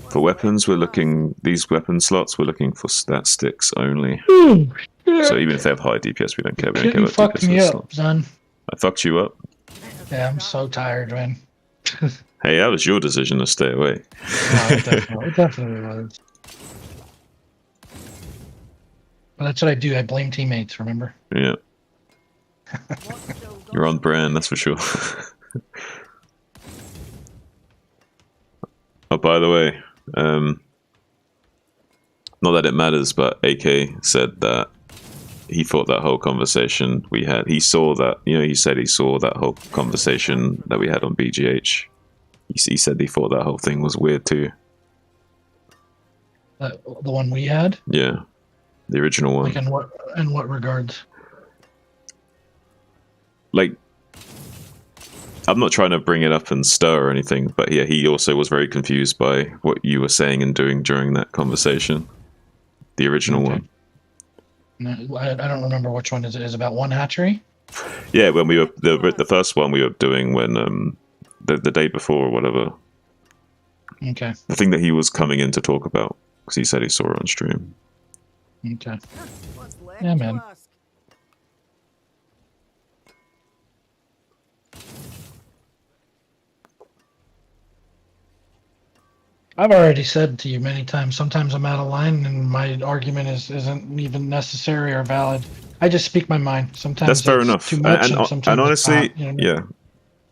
A: For weapons, we're looking, these weapon slots, we're looking for stat sticks only.
B: Ooh,
A: So even if they have high DPS, we don't care. We don't
B: shit,
A: care
B: you
A: about
B: fucked
A: DPS
B: me up,
A: slots.
B: son.
A: I fucked you up.
B: Yeah, I'm so tired, man.
A: Hey, that was your decision to stay away.
B: No, it definitely was. But that's what I do. I blame teammates, remember?
A: Yeah,
D: What's still got
A: you're on
D: some
A: brand, that's for sure. Oh, by the way, not that it matters, but AK said that he thought that whole conversation we had, he saw that, you know, he said he saw that whole conversation that we had on BGH. He said he thought that whole thing was weird too.
B: The one we had?
A: Yeah, the original one.
B: Like in what regards?
A: Like, I'm not trying to bring it up and stir or anything, but yeah, he also was very confused by what you were saying and doing during that conversation. The original
B: Okay.
A: one.
B: No, I don't remember which one is it. Is it about one hatchery?
A: Yeah, when we were the first one we were doing when the day before or whatever.
B: Okay.
A: The thing that he was coming in to talk about because he said he saw it on stream.
B: Okay.
D: What's left
B: Yeah,
D: to
B: man.
D: ask?
B: I've already said to you many times, sometimes I'm out of line and my argument isn't even necessary or valid. I just speak my mind. Sometimes
A: That's fair
B: it's
A: enough.
B: too much and, sometimes
A: and
B: it's
A: honestly,
B: not, you know what I mean?
A: yeah.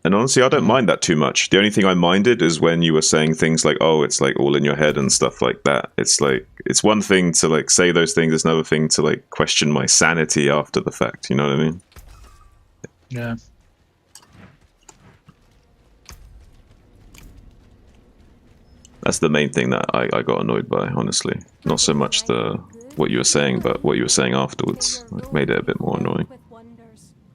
A: And honestly, I don't mind that too much. The only thing I minded is when you were saying things like, "Oh, it's like all in your head" and stuff like that. It's like it's one thing to like say those things. It's another thing to like question my sanity after the fact. You know what I mean?
B: Yeah.
A: That's the main thing that I got annoyed by. Honestly, not so much the what you were saying, but what you were saying afterwards like, made it a bit more annoying.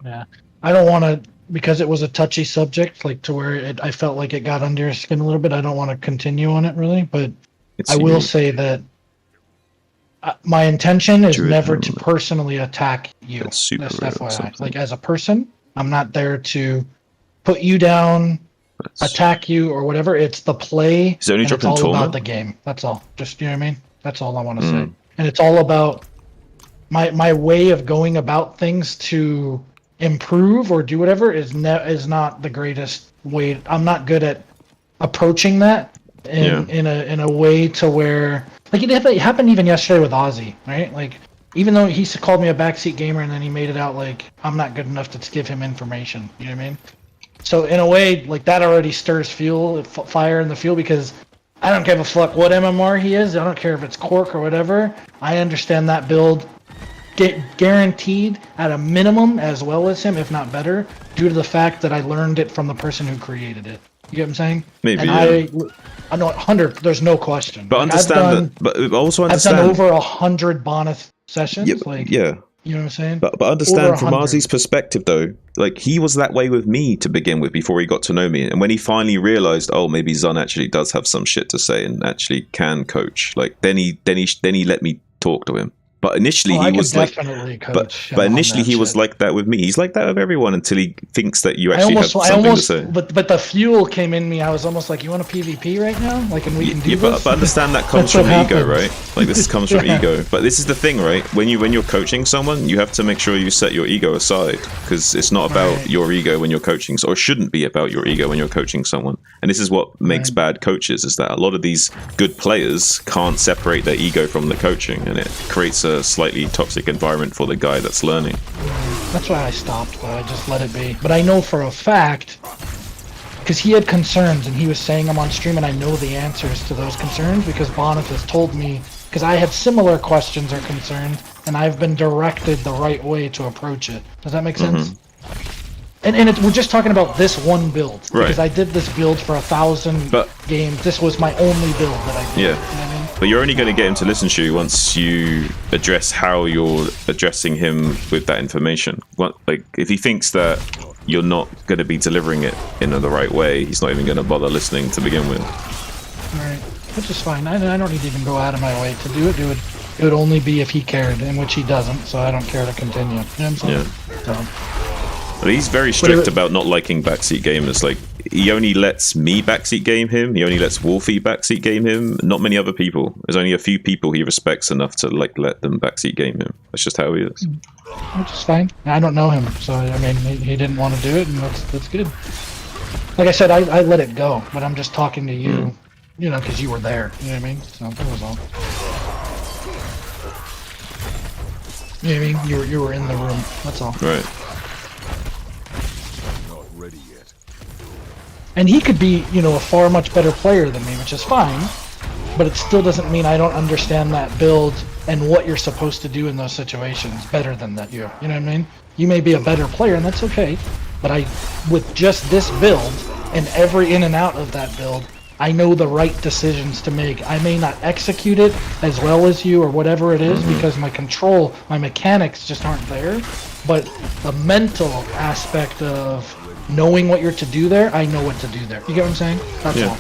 B: Yeah. I don't want to, because it was a touchy subject, like to where I felt like it got under your skin a little bit. I don't want to continue on it really, but
A: It's
B: I will
A: unique.
B: say that my intention is
A: Druid
B: never to
A: helmet.
B: personally attack you.
A: It's super
B: That's
A: rare or
B: FYI.
A: something.
B: Like as a person, I'm not there to put you down,
A: That's-
B: attack you, or whatever. It's the play,
A: Is it only
B: and it's
A: dropping
B: all
A: Torment?
B: about the game. That's all. Just, you know what I mean? That's all I want to say.
A: Mm.
B: And it's all about my way of going about things to improve or do whatever is not the greatest way. I'm not good at approaching that in a way to where, like, it happened even yesterday with Ozzy, right? Like, even though he called me a backseat gamer and then he made it out like I'm not good enough to give him information. You know what I mean? So in a way, like, that already stirs fire in the fuel, because I don't give a fuck what MMR he is. I don't care if it's Cork or whatever. I understand that build guaranteed at a minimum as well as him, if not better, due to the fact that I learned it from the person who created it. You get what I'm saying?
A: Maybe,
B: and
A: yeah.
B: I know 100. There's no question.
A: But
B: Like,
A: understand that. But also
B: I've
A: understand.
B: done over 100 Bonus sessions.
A: Yeah,
B: like,
A: yeah.
B: you know what I'm saying?
A: But
B: Over
A: understand from
B: 100.
A: Ozzy's perspective though, like he was that way with me to begin with before he got to know me, and when he finally realized, oh, maybe Zun actually does have some shit to say and actually can coach, like then he let me talk to him. But initially
B: I
A: he was like,
B: definitely coach
A: but
B: him on
A: initially
B: that
A: he was
B: shit.
A: like that with me. He's like that with everyone until he thinks that you
B: I
A: actually have something to say.
B: but the fuel came in me. I was almost like, you want a PvP right now? Like, and we can do
A: Yeah,
B: this?
A: but understand that comes
B: That's
A: from
B: what
A: ego,
B: happens.
A: right? Like this comes from
B: Yeah.
A: ego. But this is the thing, right? When you're coaching someone, you have to make sure you set your ego aside, because it's not about
B: Right.
A: your ego when you're coaching, or shouldn't be about your ego when you're coaching someone. And this is what makes
B: Right.
A: bad coaches, is that a lot of these good players can't separate their ego from the coaching, and it creates a slightly toxic environment for the guy that's learning.
B: That's why I stopped, but I just let it be. But I know for a fact, because he had concerns and he was saying them on stream, and I know the answers to those concerns because Bonif has told me because I have similar questions or concerns, and I've been directed the right way to approach it. Does that make sense? And we're just talking about this one build, because I did this build for 1,000 games. This was my only build that I did.
A: Yeah.
B: You know what I mean?
A: But you're only going to get him to listen to you once you address how you're addressing him with that information. Like, if he thinks that you're not going to be delivering it in the right way, he's not even going to bother listening to begin with.
B: Right. Which is fine. I don't need to even go out of my way to do it. It would only be if he cared, in which he doesn't, so I don't care to continue. You know what I'm saying?
A: Yeah.
B: So.
A: But he's very strict about not liking backseat gamers. Like, he only lets me backseat game him. He only lets Wolfie backseat game him. Not many other people. There's only a few people he respects enough to like let them backseat game him. That's just how he is.
B: Which is fine. I don't know him, so I mean, he didn't want to do it, and that's good. Like I said, I let it go, but I'm just talking to you, you know, because you were there. You know what I mean? So that was all. You know what I mean? You were in the room. That's all.
A: Right.
B: And he could be, you know, a far much better player than me, which is fine, but it still doesn't mean I don't understand that build and what you're supposed to do in those situations better than that you know what I mean? You may be a better player, and that's okay, but with just this build and every in and out of that build, I know the right decisions to make. I may not execute it as well as you or whatever it is because my control, my mechanics just aren't there, but the mental aspect of knowing what you're to do there, I know what to do there. You get what I'm saying? That's all.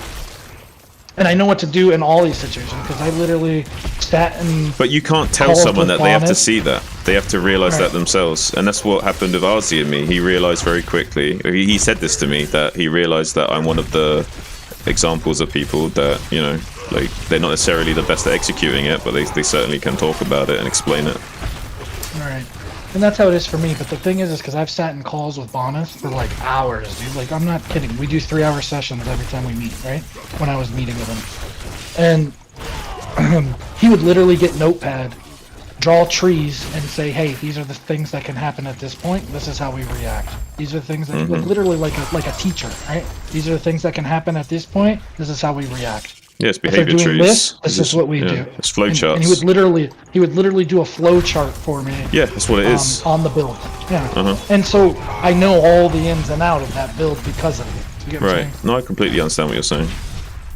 B: And I know what to do in all these situations because I literally sat and.
A: But you can't tell someone that they have to see that. They have to realize that themselves, and that's what happened with Arzi and me. He realized very quickly. He said this to me, that he realized that I'm one of the examples of people that, you know, like, they're not necessarily the best at executing it, but they certainly can talk about it and explain it.
B: Right. And that's how it is for me, but the thing is because I've sat in calls with Bonus for like hours, dude. Like, I'm not kidding. We do 3-hour sessions every time we meet, right? When I was meeting with him. And he would literally get Notepad, draw trees, and say, hey, these are the things that can happen at this point. This is how we react. These are the things that, like, literally like a teacher, right? These are the things that can happen at this point. This is how we react.
A: Yes, behavior trees.
B: This is what we do.
A: It's flow charts.
B: And he would literally do a flow chart for me.
A: Yeah, that's what it is.
B: On the build. Yeah. And so I know all the ins and out of that build because of it. You get what I'm saying?
A: No, I completely understand what you're saying.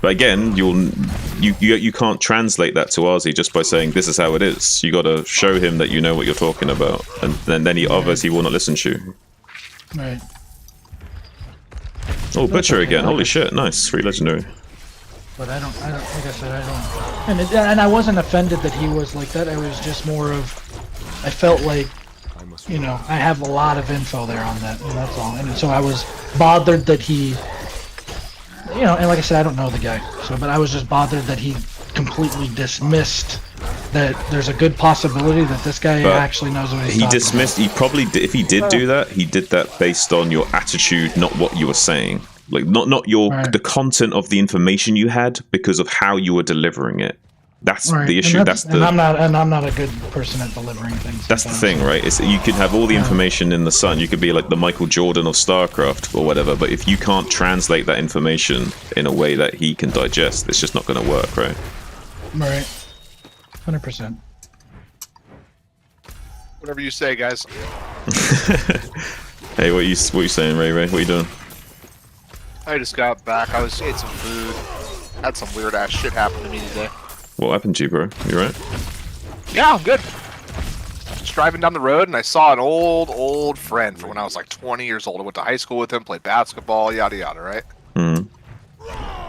A: But again, you can't translate that to Arzi just by saying this is how it is. You got to show him that you know what you're talking about, and then he obviously will not listen to you.
B: Right.
A: Oh, Butcher again! Holy shit! Nice, 3 legendary.
B: But I don't. Like I said, I don't. And I wasn't offended that he was like that. I was just more of. I felt like, you know, I have a lot of info there on that, and that's all. And so I was bothered that he, you know, and like I said, I don't know the guy. So, but I was just bothered that he completely dismissed that there's a good possibility that this guy actually knows what he's talking about.
A: He probably, if he did do that, he did that based on your attitude, not what you were saying. Like, not the content of the information you had, because of how you were delivering it. That's the issue.
B: And I'm not a good person at delivering things.
A: That's the thing, right? It's, you could have all the information in the sun. You could be like the Michael Jordan of StarCraft or whatever, but if you can't translate that information in a way that he can digest, it's just not going to work, right?
B: Right. 100%.
C: Whatever you say, guys.
A: Hey, what you saying, Ray? What are you doing?
C: I just got back. I ate some food. Had some weird ass shit happen to me today.
A: What happened to you, bro? You right?
C: Yeah, I'm good. Just driving down the road and I saw an old friend from when I was like 20 years old. I went to high school with him, played basketball, yada yada, right?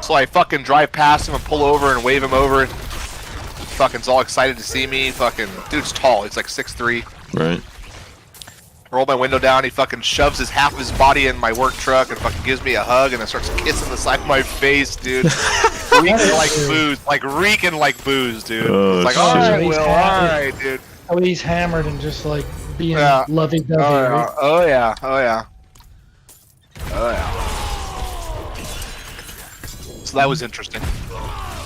C: So I fucking drive past him and pull over and wave him over. Fucking's all excited to see me. Fucking dude's tall. He's like 6'3".
A: Right.
C: Roll my window down. He fucking shoves half of his body in my work truck and fucking gives me a hug and then starts kissing the side of my face, dude. Reeking like booze, dude.
A: Oh,
C: it's like, alright, Will, alright, dude.
B: Oh, he's hammered and just like being lovey-dovey.
C: Oh yeah. So that was interesting.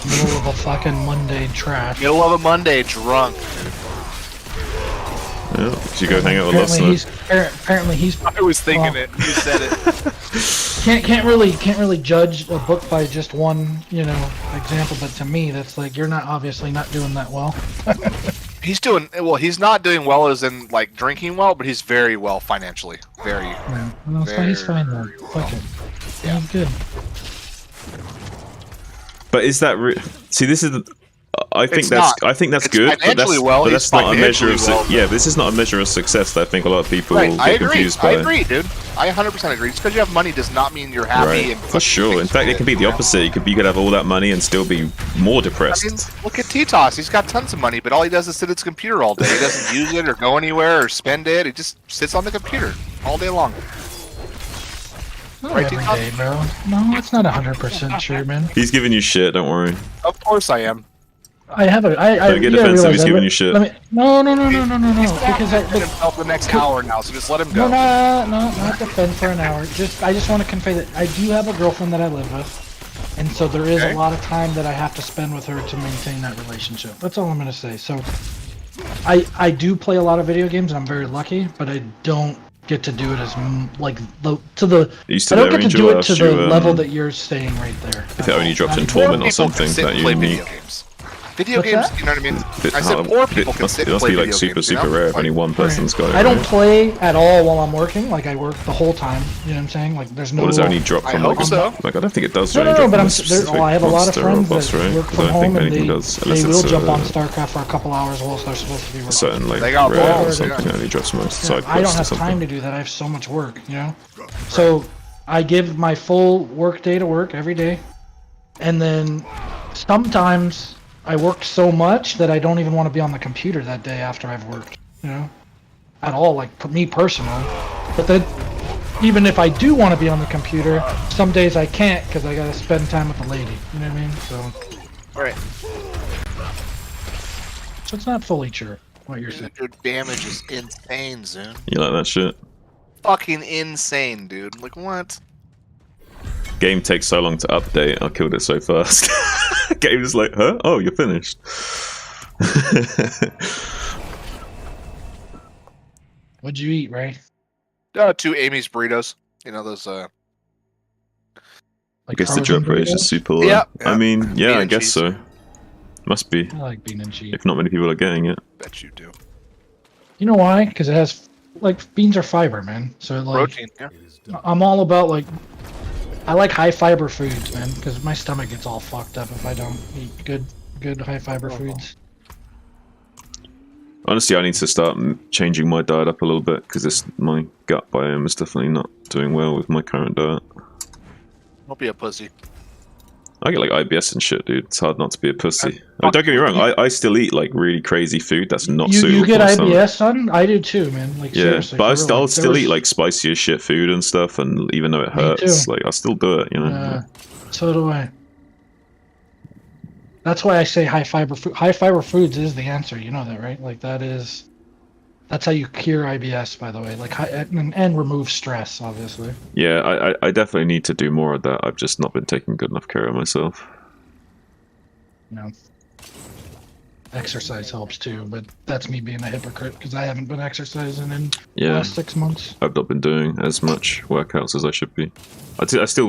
B: Middle of a fucking Monday trash.
C: Middle of a Monday, drunk.
A: Yeah, you go hang out with us.
B: Apparently he's.
C: I was thinking it. You said it.
B: Can't really judge a book by just one, example. But to me, that's like you're obviously not doing that well.
C: He's doing well. He's not doing well as in like drinking well, but he's very well financially. Very.
B: Yeah, well, he's fine then. Fuck it. Yeah, he's good.
A: But is that see? This is. I think that's good, but that's not a measure of this is not a measure of success that I think a lot of people get confused by.
C: I agree, dude. I 100% agree. Just because you have money does not mean you're happy. And
A: for sure. In fact, it can be the opposite. You could have all that money and still be more depressed.
C: I mean, look at T-Toss. He's got tons of money, but all he does is sit at his computer all day. He doesn't use it or go anywhere or spend it. He just sits on the computer all day long.
B: Not every day, bro. No, it's not 100% true, man.
A: He's giving you shit. Don't worry.
C: Of course I am.
B: I have a.
A: Don't get defensive. He's giving you shit.
B: No. Because
C: himself the next hour now, so just let him go.
B: No, not defend for an hour. I just want to convey that I do have a girlfriend that I live with, and so there is a lot of time that I have to spend with her to maintain that relationship. That's all I'm gonna say. So, I do play a lot of video games, and I'm very lucky, but I don't get to do it as I don't get to do it to the level that you're saying right there.
A: If it only drops in tournament or something that you need.
C: Video games, you know what I mean? I said poor people can sit and play video games.
A: It must be super rare if only one person's got it.
B: I don't play at all while I'm working. Like I work the whole time. You know what I'm saying? Like there's no.
A: Does it only drop from
C: I hope so.
A: Like I don't think it does.
B: No, but I have a lot of friends that work from home and they will jump on StarCraft for a couple hours whilst they're supposed to be working.
A: Certain like rare or something only drops most side quests.
B: I don't have time to do that. I have so much work, So I give my full work day to work every day, and then sometimes I work so much that I don't even want to be on the computer that day after I've worked, at all, like for me personally. But then, even if I do want to be on the computer, some days I can't because I gotta spend time with the lady. You know what I mean? So.
C: Alright.
B: So it's not fully true what you're saying.
C: Your damage is insane, Zune.
A: You like that shit?
C: Fucking insane, dude. Like what?
A: Game takes so long to update. I killed it so fast. Game is like, huh? Oh, you're finished.
B: What'd you eat, Ray?
C: 2 Amy's burritos. You know those.
A: I guess the drop rate is super low.
C: Yeah.
A: I mean, yeah, I guess so. Must be.
B: I like bean and cheese.
A: If not many people are getting it.
C: Bet you do.
B: You know why? Because it has, beans are fiber, man. So
C: protein. Yeah.
B: I'm all about I like high fiber foods, man, because my stomach gets all fucked up if I don't eat good high fiber foods.
A: Honestly, I need to start changing my diet up a little bit because my gut biome is definitely not doing well with my current diet.
C: Don't be a pussy.
A: I get IBS and shit, dude. It's hard not to be a pussy. Don't get me wrong. I still eat really crazy food that's not suitable.
B: You get IBS, son? I do too, man. Seriously,
A: but I'll still eat spicier shit food and stuff, and even though it hurts, I still do it.
B: So do I. That's why I say high fiber food. High fiber foods is the answer. You know that, right? That's how you cure IBS, by the way. And remove stress, obviously.
A: Yeah, I definitely need to do more of that. I've just not been taking good enough care of myself.
B: No. Exercise helps too, but that's me being a hypocrite because I haven't been exercising in the last 6 months.
A: I've not been doing as much workouts as I should be. I still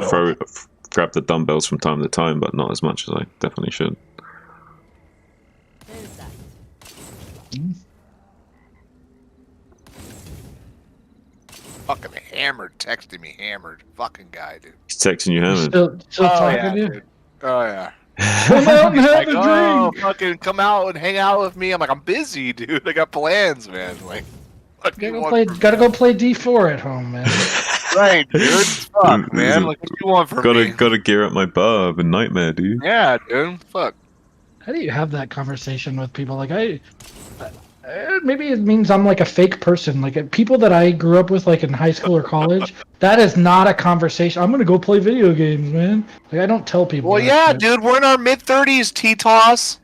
A: grab the dumbbells from time to time, but not as much as I definitely should.
D: There's that.
C: Fucking hammered, texting me hammered. Fucking guy, dude.
A: He's texting you hammered.
B: Still talking to you?
C: Dude. Oh yeah.
B: Come out and have a
C: oh,
B: drink.
C: fucking come out and hang out with me. I'm like, I'm busy, dude. I got plans, man.
B: Gotta go play D4 at home, man.
C: Right, dude. Fuck, man. What you want from me?
A: Gotta gear up my Barb and Nightmare, dude.
C: Yeah, dude. Fuck.
B: How do you have that conversation with people? Maybe it means I'm a fake person. People that I grew up with, in high school or college, that is not a conversation. I'm gonna go play video games, man. I don't tell people.
C: Well, yeah, dude. We're in our mid-30s, T-Toss.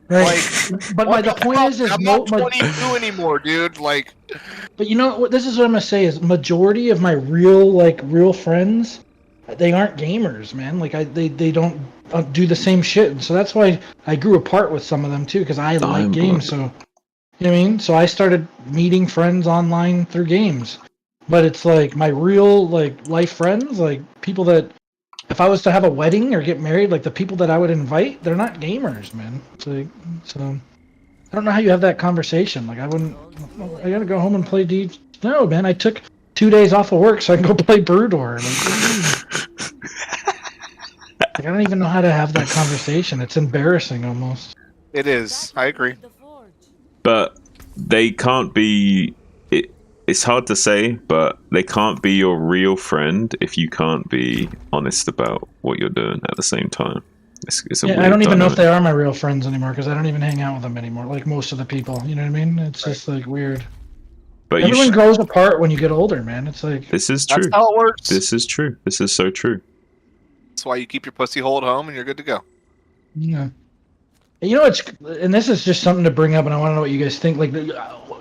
B: Right. But the point is
C: I'm not 22 anymore, dude.
B: But you know what? This is what I'm gonna say: is majority of my real friends, they aren't gamers, man. They don't do the same shit. So that's why I grew apart with some of them too, because I like games. So You know what I mean? So I started meeting friends online through games. But it's like my real like life friends, like people that if I was to have a wedding or get married, like the people that I would invite, they're not gamers, man. It's like, so I don't know how you have that conversation. Like I wouldn't. I gotta go home and play D. No, man. I took 2 days off of work so I can go play Brewdor. Like, I don't even know how to have that conversation. It's embarrassing almost.
C: It is. I agree.
D: The forge.
A: But they can't be. It's hard to say, but they can't be your real friend if you can't be honest about what you're doing at the same time. It's a
B: Yeah,
A: weird
B: I don't even know if
A: dynamic.
B: they are my real friends anymore because I don't even hang out with them anymore. Like most of the people, you know what I mean? It's just like weird.
A: But you
B: Everyone grows apart when you get older, man. It's like
A: this is true.
C: That's how it works.
A: This is true. This is so true.
C: That's why you keep your pussy hole at home and you're good to go.
B: yeah. You know, and this is just something to bring up, and I want to know what you guys think. Like,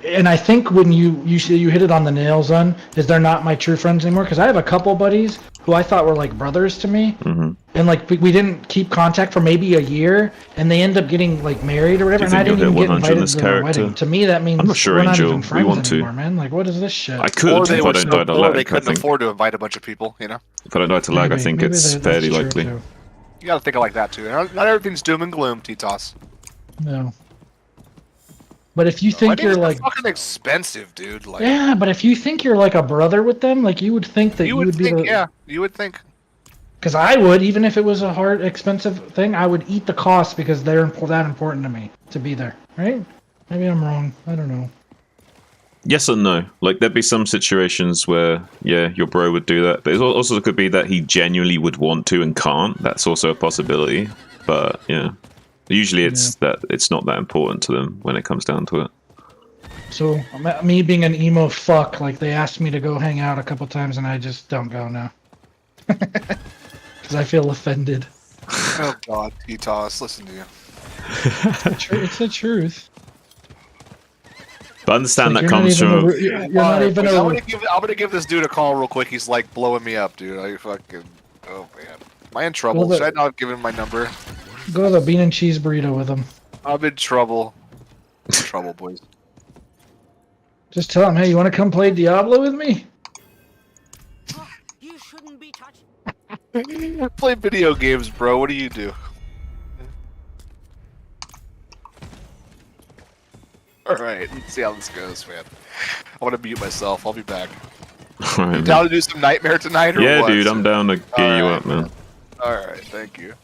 B: and I think when you hit it on the nail, son, is they're not my true friends anymore. Because I have a couple buddies who I thought were like brothers to me, and like we didn't keep contact for maybe a year, and they end up getting like married or whatever,
A: Do
B: and
A: you
B: I
A: think
B: didn't
A: you'll
B: even
A: get
B: get
A: 100 in
B: invited
A: this
B: to their
A: character?
B: wedding. To me, that means
A: I'm not sure,
B: we're not
A: Angel.
B: even
A: We
B: friends
A: want to.
B: anymore, man. Like, what is this shit?
A: I could
C: Or they
A: if
C: were
A: I don't
C: so
A: die to
C: poor
A: lag.
C: they
A: I
C: couldn't
A: think
C: afford to invite a bunch of people, you know?
A: if I don't die to lag, I think
B: Maybe
A: it's
B: that's
A: fairly
B: true,
A: likely.
B: too.
C: You gotta think of like that too. Not everything's doom and gloom, T-Toss.
B: No. But if you think you're like,
C: fucking expensive, dude. Like,
B: yeah, but if you think you're like a brother with them, like you would think that
C: you would
B: be
C: think,
B: the.
C: yeah, you would think.
B: Because I would, even if it was a hard, expensive thing, I would eat the cost because they're that important to me to be there, right? Maybe I'm wrong. I don't know.
A: Yes and no. Like there'd be some situations where, yeah, your bro would do that, but it also could be that he genuinely would want to and can't. That's also a possibility. But yeah, usually that it's not that important to them when it comes down to it.
B: So me being an emo fuck, like they asked me to go hang out a couple times, and I just don't go now because I feel offended.
C: Oh God, T-Toss, listen to you.
B: It's the truth.
A: But I understand
B: Like,
A: that comes from.
B: you're not even.
C: I'm gonna give this dude a call real quick. He's like blowing me up, dude. I fucking. Oh man, am I in trouble?
B: Well,
C: Should I not have given him my number?
B: Go to the bean and cheese burrito with him.
C: I'm in trouble. I'm in trouble, boys.
B: Just tell him, hey, you want to come play Diablo with me?
D: You shouldn't be touching.
C: Play video games, bro. What do you do? Alright, let's see how this goes, man. I want to mute myself. I'll be back.
A: Alright,
C: Down to do some Nightmare tonight, or
A: yeah,
C: what?
A: dude, I'm down to gear you up, man.
C: Alright, thank you.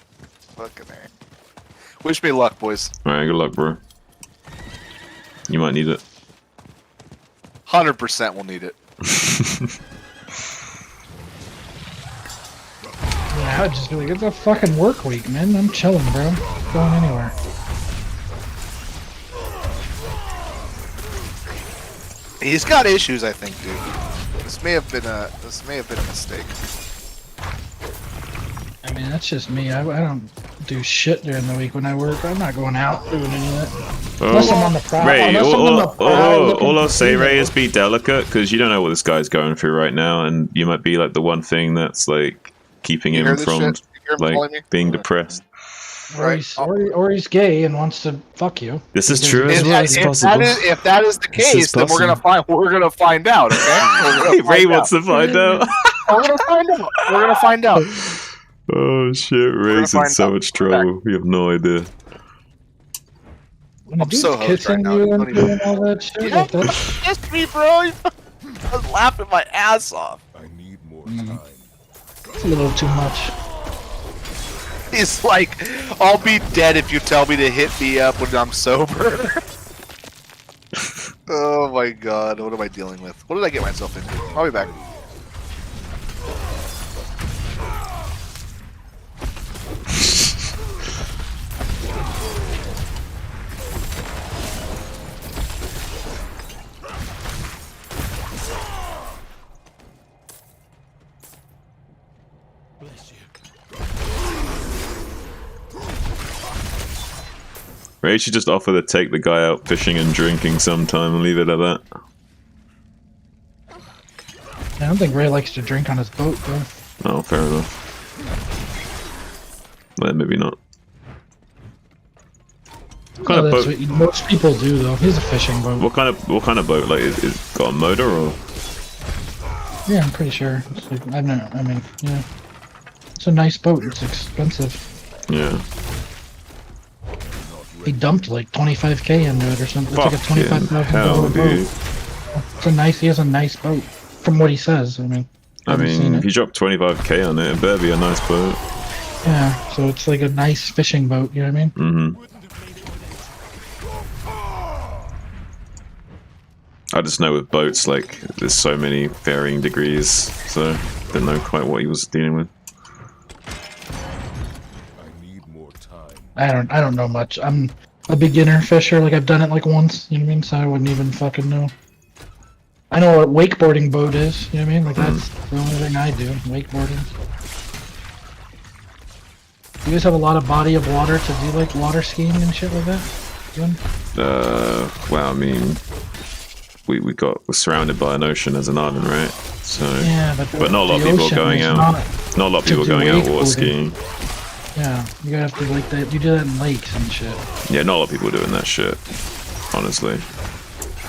C: Fucking A. Wish me luck, boys.
A: Alright, good luck, bro. You might need it.
C: 100% will need it.
B: Yeah, I'd just be like, it's a fucking work week, man. I'm chilling, bro. Not going anywhere.
C: He's got issues, I think, dude. This may have been a mistake.
B: I mean, that's just me. I don't do shit during the week when I work. I'm not going out doing any of that. Unless I'm on the prowl.
A: Ray,
B: Unless I'm on the prowl looking
A: all I'll
B: for
A: say, Ray,
B: females.
A: is be delicate, because you don't know what this guy's going through right now, and you might be like the one thing that's like keeping
C: You
A: him
C: hear this
A: from
C: shit? You hear him calling me?
A: like being depressed.
B: Or he's gay and wants to fuck you.
A: This is
B: Because
A: true as
B: he's
A: well.
B: gay.
A: It's possible.
C: If that is the
A: This is
C: case, then we're gonna find out. Okay?
A: Ray wants to find out.
C: We're gonna find out. We're gonna find out.
A: Oh shit, Ray's in
C: find
A: so
C: out.
A: much trouble. We have no idea.
B: When a
C: I'm
B: dude's
C: so hosed
B: kissing
C: right now.
B: you
C: You
B: and
C: don't even-
B: doing all that shit,
C: Yeah,
B: like that's
C: kissed me, bro. I was laughing my ass off.
E: I need more time.
B: a little too much.
C: He's like, I'll be dead if you tell me to hit me up when I'm sober. Oh my god, what am I dealing with? What did I get myself into? I'll be back.
A: Ray should just offer to take the guy out fishing and drinking sometime and leave it at that.
B: I don't think Ray likes to drink on his boat, though.
A: Oh, fair enough. Well, maybe not. What kind of
B: that's
A: boat?
B: what most people do, though. He's a fishing boat.
A: What kind of boat? Like, is got a motor or?
B: Yeah, I'm pretty sure. It's like, I don't know. I mean, yeah. It's a nice boat. It's expensive.
A: Yeah.
B: He dumped like 25k into it or something. It's like a
A: Fucking
B: $25,000
A: hell,
B: boat.
A: dude.
B: It's a nice. He has a nice boat, from what he says. I mean,
A: I
B: haven't seen
A: mean,
B: it.
A: if you drop 25k on it, it better be a nice boat.
B: Yeah, so it's like a nice fishing boat. You know what I mean?
A: Mm-hmm. I just know with boats, like, there's so many varying degrees, so I didn't know quite what he was dealing with.
B: I don't know much. I'm a beginner fisher. Like I've done it like once. You know what I mean? So I wouldn't even fucking know. I know what wakeboarding boat is. You know what I mean? Like that's the only thing I do. Wakeboarding. You guys have a lot of body of water to do like water skiing and shit like that? Jim?
A: Well, I mean, we're surrounded by an ocean as an island, right? So,
B: Yeah,
A: but not a lot of people are going out. Not a lot of people are going out water skiing.
B: Yeah, you gotta have to like that. You do that in lakes and shit.
A: Yeah, not a lot of people are doing that shit. Honestly,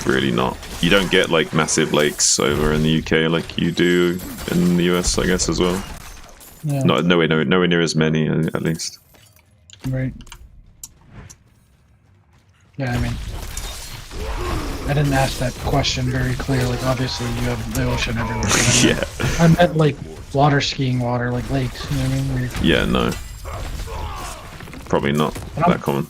A: really not. You don't get like massive lakes over in the UK like you do in the US, I guess, as well.
B: Yeah.
A: Nowhere near as many, at least.
B: Right. Yeah, I mean, I didn't ask that question very clear. Like, obviously, you have the ocean everywhere. But
A: Yeah.
B: I meant like water skiing, like lakes. You know what I mean? Like,
A: Yeah, no. Probably not that common.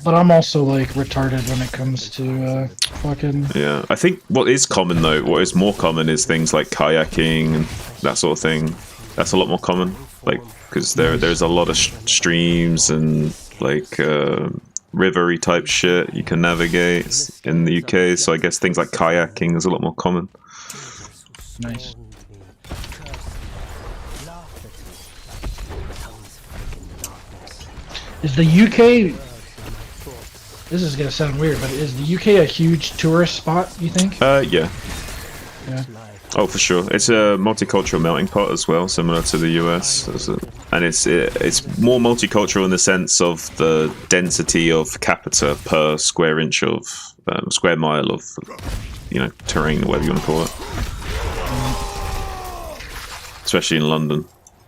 B: but I'm also like retarded when it comes to fucking.
A: Yeah, I think what is common though, what is more common is things like kayaking and that sort of thing. That's a lot more common, like because there's a lot of streams and like rivery type shit you can navigate in the UK. So I guess things like kayaking is a lot more common.
B: Nice. Is the UK? This is gonna sound weird, but is the UK a huge tourist spot? You think?
A: Yeah.
B: Yeah.
A: Oh, for sure. It's a multicultural melting pot as well, similar to the US, and it's more multicultural in the sense of the density of capita per square inch of square mile of terrain, whatever you want to call it. Especially in London.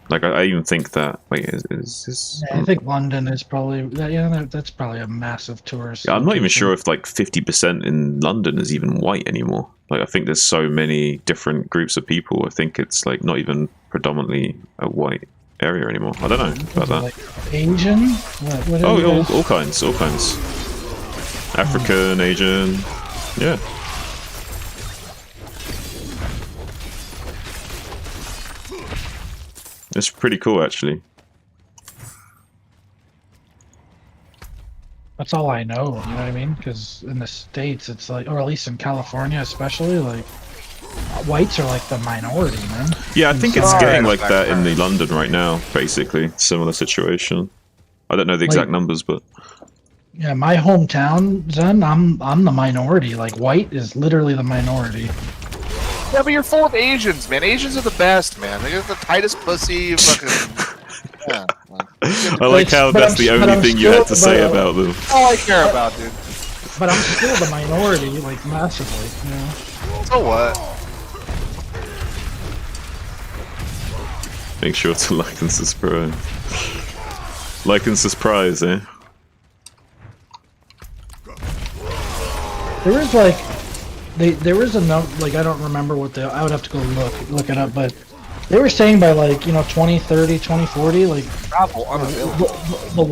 A: Like I even think that. Wait, is this?
B: Yeah, I think London is probably that's probably a massive tourist.
A: Yeah, I'm not even
B: location.
A: sure if like 50% in London is even white anymore. Like I think there's so many different groups of people. I think it's like not even predominantly a white area anymore. I don't know about that.
B: Like Asian? What
A: Oh,
B: are you guys?
A: all kinds. African, Asian, yeah. It's pretty cool, actually.
B: That's all I know. You know what I mean? Because in the States, it's like, or at least in California, especially, like whites are like the minority, man.
A: Yeah, I think it's
C: Alright,
A: getting like
C: back
A: that in
C: there.
A: the London right now, basically. Similar situation. I don't know the exact numbers, but
B: Yeah, my hometown, Zen, I'm the minority. Like white is literally the minority.
C: Yeah, but you're full of Asians, man. Asians are the best, man. They got the tightest pussy. Fucking. Yeah.
A: I like how
B: But
A: that's
B: I'm-
A: the
B: but
A: only
B: I'm
A: thing you had to
B: still-
A: say
B: but-
A: about them.
C: All I care about, dude.
B: But I'm still the minority, like massively. You know?
C: So what?
A: Make sure to like and subscribe. Like and subscribe, eh?
B: There was like, there was a number, like I don't remember what I would have to go look it up, but they were saying by like 2030, 2040, like
C: Travel unavailable.
B: the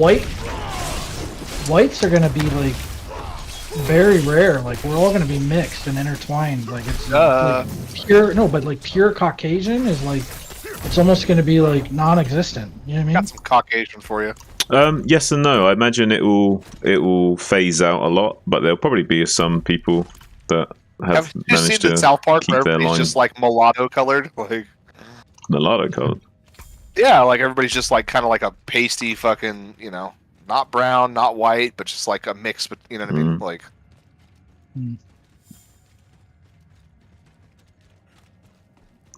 B: whites are gonna be like very rare. Like we're all gonna be mixed and intertwined. Like it's like, pure Caucasian is like it's almost gonna be like non-existent. You know what I mean?
C: Got some Caucasian for you.
A: Yes and no. I imagine it will phase out a lot, but there'll probably be some people that have
C: Have you seen
A: managed
C: the
A: to
C: South Park
A: keep
C: where
A: their
C: everybody's
A: line.
C: just like mulatto colored? Like,
A: Mulatto colored.
C: yeah, like everybody's just like kind of like a pasty fucking, not brown, not white, but just like a mix. But you know what I mean? Like,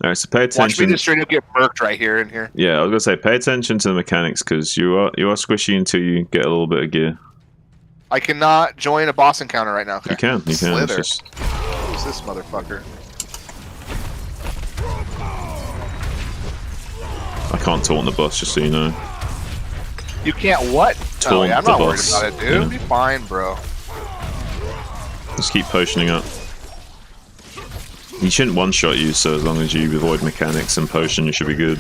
A: All right, so pay
C: watch me
A: attention.
C: just straight up get murked right here and here.
A: Yeah, I was gonna say pay attention to the mechanics because you are squishy until you get a little bit of gear.
C: I cannot join a boss encounter right now. Okay.
A: You can. It's
C: Slither.
A: just...
C: Who's this motherfucker?
A: I can't taunt the boss, just so you know.
C: You can't what?
A: Taunt
C: Oh, yeah, I'm
A: the
C: not worried
A: boss.
C: about it, dude.
A: Yeah.
C: Be fine, bro.
A: Just keep potioning up. He shouldn't one-shot you, so as long as you avoid mechanics and potion, you should be good.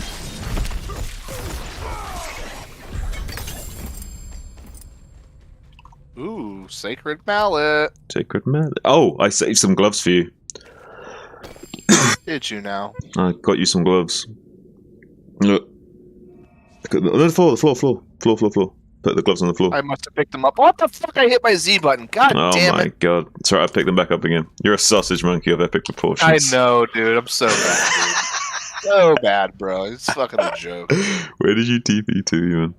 C: Ooh, Sacred Mallet.
A: Sacred Mallet. Oh, I saved some gloves for you.
C: Did you now?
A: I got you some gloves. Look. The floor. Put the gloves on the floor.
C: I must have picked them up. What the fuck? I hit my Z button. God
A: Oh
C: damn
A: my
C: it.
A: god. Sorry, I picked them back up again. You're a sausage monkey of epic
C: I
A: proportions.
C: know, dude. I'm so bad, dude. So bad, bro. It's fucking a joke.
A: Where did you TP to, even?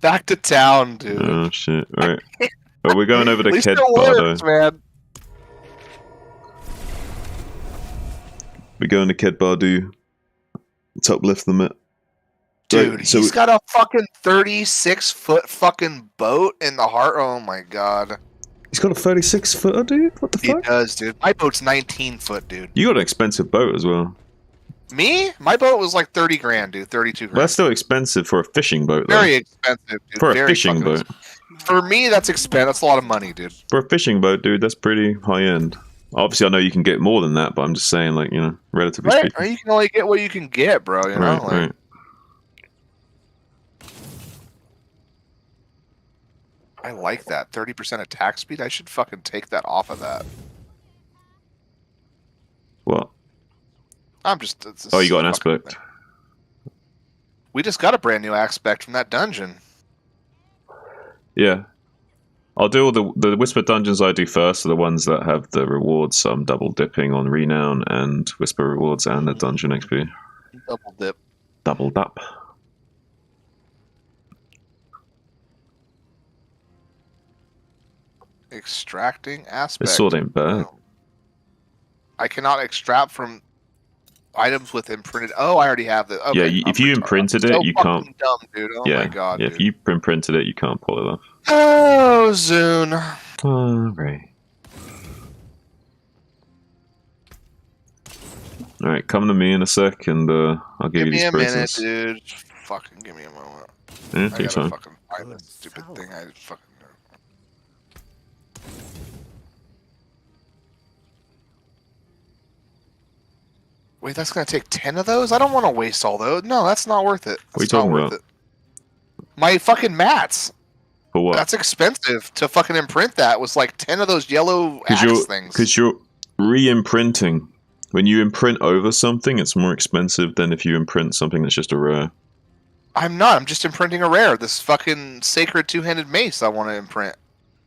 C: Back to town, dude.
A: Oh shit. Alright. Well, we're going over to
C: At least
A: Ked
C: it works,
A: Bardo.
C: man.
A: We're going to Ked Bardo. Top left of the map.
C: Dude,
A: So
C: he's got a fucking 36-foot fucking boat in the heart. Oh my god.
A: he's got a 36-footer, dude? What the
C: He
A: fuck?
C: does, dude. My boat's 19 foot, dude.
A: You got an expensive boat as well.
C: Me? My boat was like 30 grand, dude. 32
A: Well,
C: grand.
A: that's still expensive for a fishing boat, though.
C: Very expensive, dude.
A: For a
C: Very
A: fishing
C: fucking
A: boat.
C: For me, that's expensive. That's a lot of money, dude.
A: For a fishing boat, dude, that's pretty high end. Obviously, I know you can get more than that, but I'm just saying, like, you know, relatively
C: Right?
A: speaking.
C: You can only get what you can get, bro. You know,
A: Right,
C: like,
A: right.
C: I like that 30% attack speed. I should fucking take that off of that.
A: What?
C: I'm just. It's
A: Oh, you got an
C: fucking
A: aspect.
C: thing. We just got a brand new aspect from that dungeon.
A: Yeah. I'll do all the Whisper dungeons I do first are the ones that have the rewards, so I'm double dipping on Renown and Whisper rewards and the dungeon XP.
C: Double dip.
A: Double dap.
C: Extracting aspect.
A: This sword ain't bad.
C: I cannot extract from items with imprinted. Oh, I already have the. Okay,
A: Yeah, if
C: I'm
A: you
C: retarded.
A: imprinted
C: I'm
A: it,
C: so
A: you
C: fucking
A: can't.
C: Dumb, dude. Oh
A: Yeah,
C: my god.
A: yeah.
C: Dude.
A: If you imprinted it, you can't pull it off.
C: Oh, Zune.
A: Alright. Alright, come to me in a sec, and I'll give
C: Give
A: you
C: me
A: these
C: a minute,
A: prisons.
C: dude. Fucking give me a moment.
A: Yeah,
C: I
A: take your
C: gotta
A: time.
C: fucking find this stupid thing. I fucking. Wait, that's gonna take 10 of those? I don't want to waste all those. No, that's not worth it.
A: What are you
C: That's not
A: talking
C: worth
A: about?
C: it. My fucking mats.
A: For what?
C: That's expensive to fucking imprint. That was like 10 of those yellow axe things.
A: Because you're re-imprinting. When you imprint over something, it's more expensive than if you imprint something that's just a rare.
C: I'm not. I'm just imprinting a rare. This fucking sacred two-handed mace I want to imprint.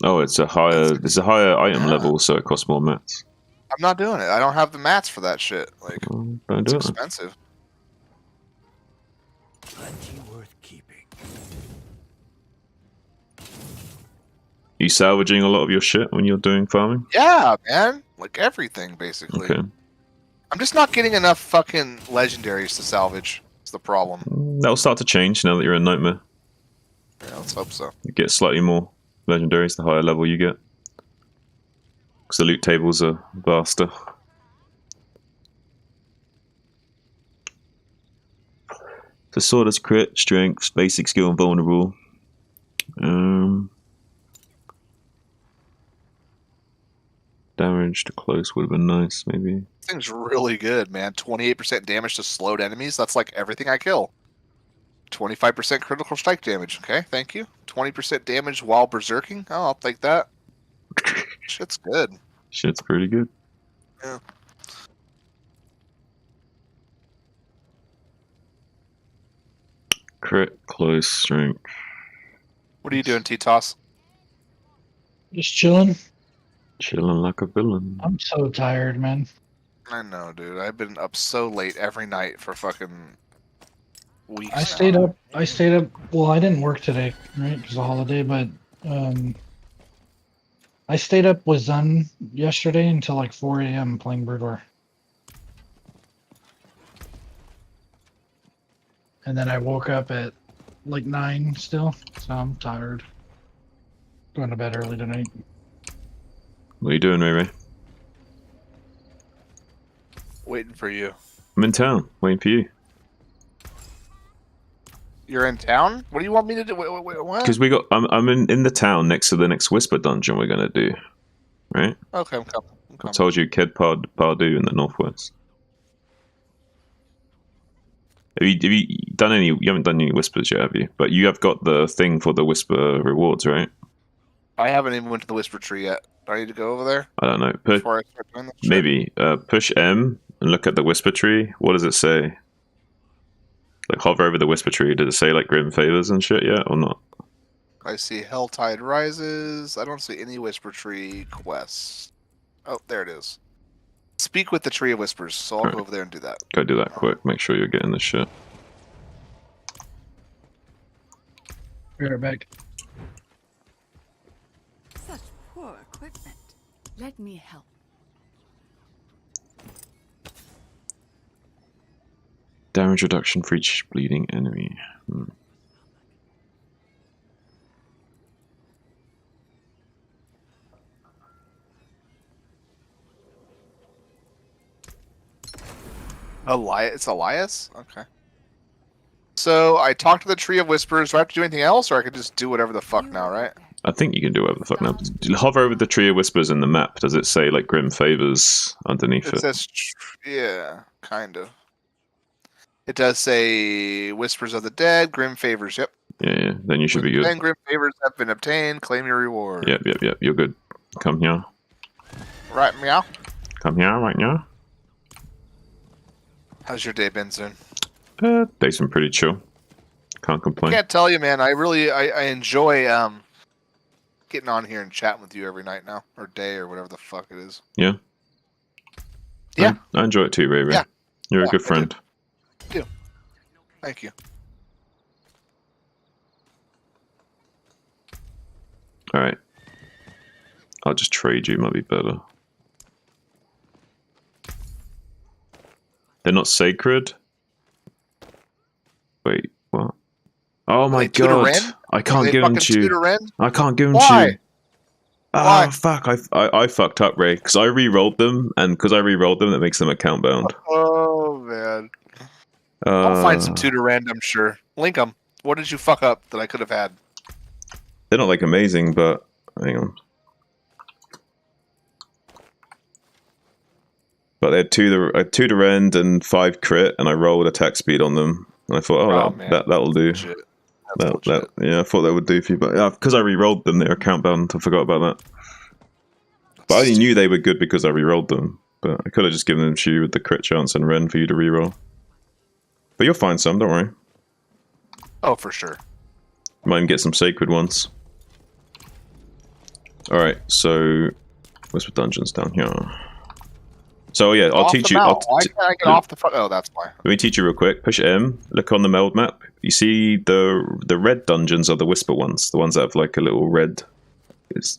A: Oh, it's a higher item level, so it costs more mats.
C: I'm not doing it. I don't have the mats for that shit. Like,
A: Don't
C: it's
A: do it.
C: expensive.
E: Plenty worth keeping.
A: You salvaging a lot of your shit when you're doing farming?
C: Yeah, man. Like everything, basically.
A: Okay.
C: I'm just not getting enough fucking legendaries to salvage. It's the problem.
A: That'll start to change now that you're a nightmare.
C: Yeah, let's hope so.
A: You get slightly more legendaries the higher level you get. Because the loot tables are vaster. So sword has crit, strength, basic skill, and vulnerable. Damage to close would have been nice, maybe.
C: This thing's really good, man. 28% damage to slowed enemies. That's like everything I kill. 25% critical strike damage. Okay, thank you. 20% damage while berserking. Oh, I'll take that. Shit's good.
A: Shit's pretty good.
C: Yeah.
A: Crit, close, strength.
C: What are you doing, T-Toss?
B: Just chilling.
A: Chilling like a villain.
B: I'm so tired, man.
C: I know, dude. I've been up so late every night for fucking weeks.
B: I
C: now.
B: stayed up. Well, I didn't work today, right? Because of the holiday, but I stayed up with Zun yesterday until like 4 a.m. playing Bird War. And then I woke up at like 9 still, so I'm tired. Going to bed early tonight.
A: What are you doing, Ray Ray?
C: Waiting for you.
A: I'm in town, waiting for you.
C: You're in town? What do you want me to do? Wait, what?
A: Because I'm in the town next to the next Whisper dungeon we're gonna do, right?
C: Okay, I'm coming.
A: I told you, Ked Pardu in the northwest. Have you done any? You haven't done any whispers yet, have you? But you have got the thing for the whisper rewards, right?
C: I haven't even went to the Whisper Tree yet. Do I need to go over there
A: I don't know.
C: before I start doing that shit?
A: Maybe push M and look at the whisper tree. What does it say? Like hover over the whisper tree. Does it say like grim favors and shit yet or not?
C: I see Helltide Rises. I don't see any Whisper Tree quests. Oh, there it is. Speak with the Tree of Whispers. So I'll go over there and do that.
A: Go do that quick. Make sure you're getting this shit.
B: Be right back.
F: Such poor equipment. Let me help.
A: Damage reduction for each bleeding enemy.
C: Elias? It's Elias? Okay. So I talked to the Tree of Whispers. Do I have to do anything else, or I could just do whatever the fuck now, right?
A: I think you can do whatever the fuck now. Hover over the tree of whispers in the map. Does it say like grim favors underneath
C: It
A: it?
C: says, yeah, kind of. It does say Whispers of the Dead, Grim Favors. Yep.
A: Yeah. Then you should be good.
C: 10 Grim Favors have been obtained. Claim your reward.
A: Yep. You're good. Come here.
C: Right, meow.
A: Come here right now.
C: How's your day been, Soon?
A: Day's been pretty chill. Can't complain.
C: Can't tell you, man. I really I enjoy getting on here and chatting with you every night now, or day, or whatever the fuck it is.
A: Yeah.
C: Yeah.
A: I enjoy it too, Ray Ray.
C: Yeah.
A: You're
C: Yeah,
A: a good
C: I
A: friend.
C: do. Thank you.
A: All right. I'll just trade you. Might be better. They're not sacred. Wait, what? Oh my
C: they two to
A: god!
C: Rend?
A: I can't
C: They
A: give them
C: fucking
A: to
C: two
A: you.
C: to Rend?
A: I can't give them
C: Why?
A: to you.
C: Why?
A: Oh fuck! I fucked up, Ray, because I re-rolled them, and because I re-rolled them, that makes them account bound.
C: Oh man. I'll find some two to Rend, I'm sure. Link them. What did you fuck up that I could have had?
A: They're not like amazing, but hang on. But they had two to Rend and 5 crit, and I rolled attack speed on them. And I thought, that'll do.
C: Legit.
A: Yeah, I thought that would do for you, but because I re-rolled them, they're account bound. I forgot about that. But I only knew they were good because I re-rolled them. But I could have just given them to you with the crit chance and Ren for you to re-roll. But you'll find some, don't worry.
C: Oh, for sure.
A: Might even get some sacred ones. Alright, so Whisper Dungeons down here. So yeah, I'll teach you.
C: Why can't I get off the front? Oh, that's why.
A: Let me teach you real quick. Push M. Look on the meld map. You see the red dungeons are the Whisper ones. The ones that have like a little red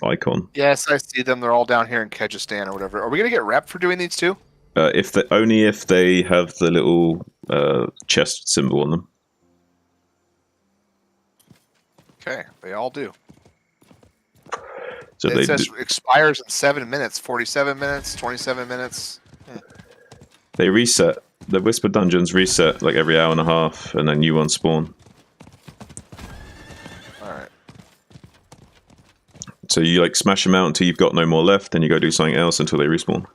A: icon.
C: Yes, I see them. They're all down here in Kyrgyzstan or whatever. Are we gonna get rep for doing these too?
A: Only if they have the little chest symbol on them.
C: Okay, they all do.
A: So
C: It says expires in 7 minutes, 47 minutes, 27 minutes.
A: They reset. The Whisper Dungeons reset like every hour and a half, and then new ones spawn.
C: Alright.
A: So you like smash them out until you've got no more left, then you go do something else until they respawn.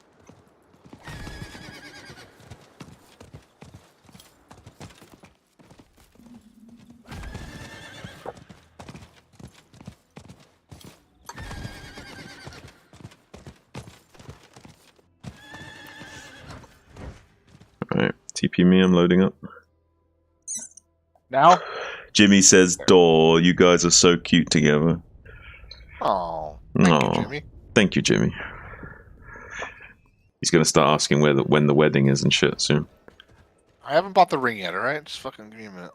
A: Alright, TP me, I'm loading up.
C: Now?
A: Jimmy says, "Door, you guys are so cute together."
C: Oh, thank you, Jimmy.
A: Thank you, Jimmy. He's gonna start asking when the wedding is and shit soon.
C: I haven't bought the ring yet, alright? Just fucking give me a minute.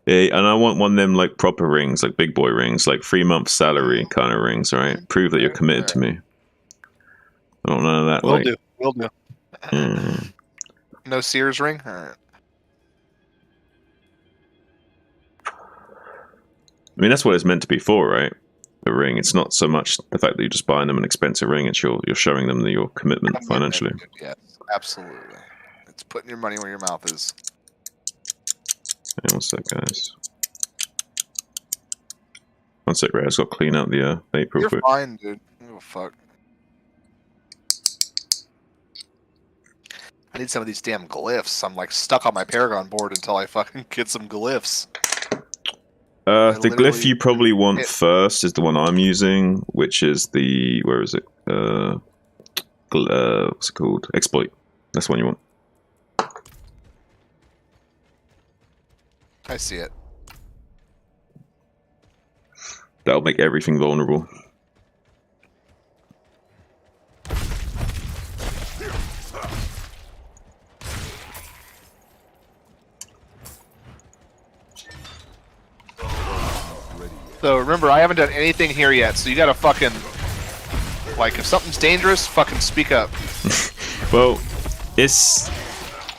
A: Yeah, and I want one of them like proper rings, like big boy rings, like 3-month salary kind of rings, alright? Prove that you're committed to me. I don't know that.
C: Will do. Will do.
A: Mm.
C: No Sears ring? Alright.
A: I mean, that's what it's meant to be for, right? a ring. It's not so much the fact that you're just buying them an expensive ring. It's you're showing them your commitment financially.
C: Yes, absolutely. It's putting your money where your mouth is.
A: Hey, one sec, guys. One sec, Ray. I've got to clean out the vape real
C: You're
A: quick.
C: fine, dude. Oh fuck. I need some of these damn glyphs. I'm like stuck on my Paragon board until I fucking get some glyphs.
A: The glyph you probably want first is the one I'm using, which is the where is it? What's it called? Exploit. That's the one you want.
C: I see it.
A: That'll make everything vulnerable.
C: So remember, I haven't done anything here yet, so you gotta fucking... Like, if something's dangerous, fucking speak up.
A: Well, it's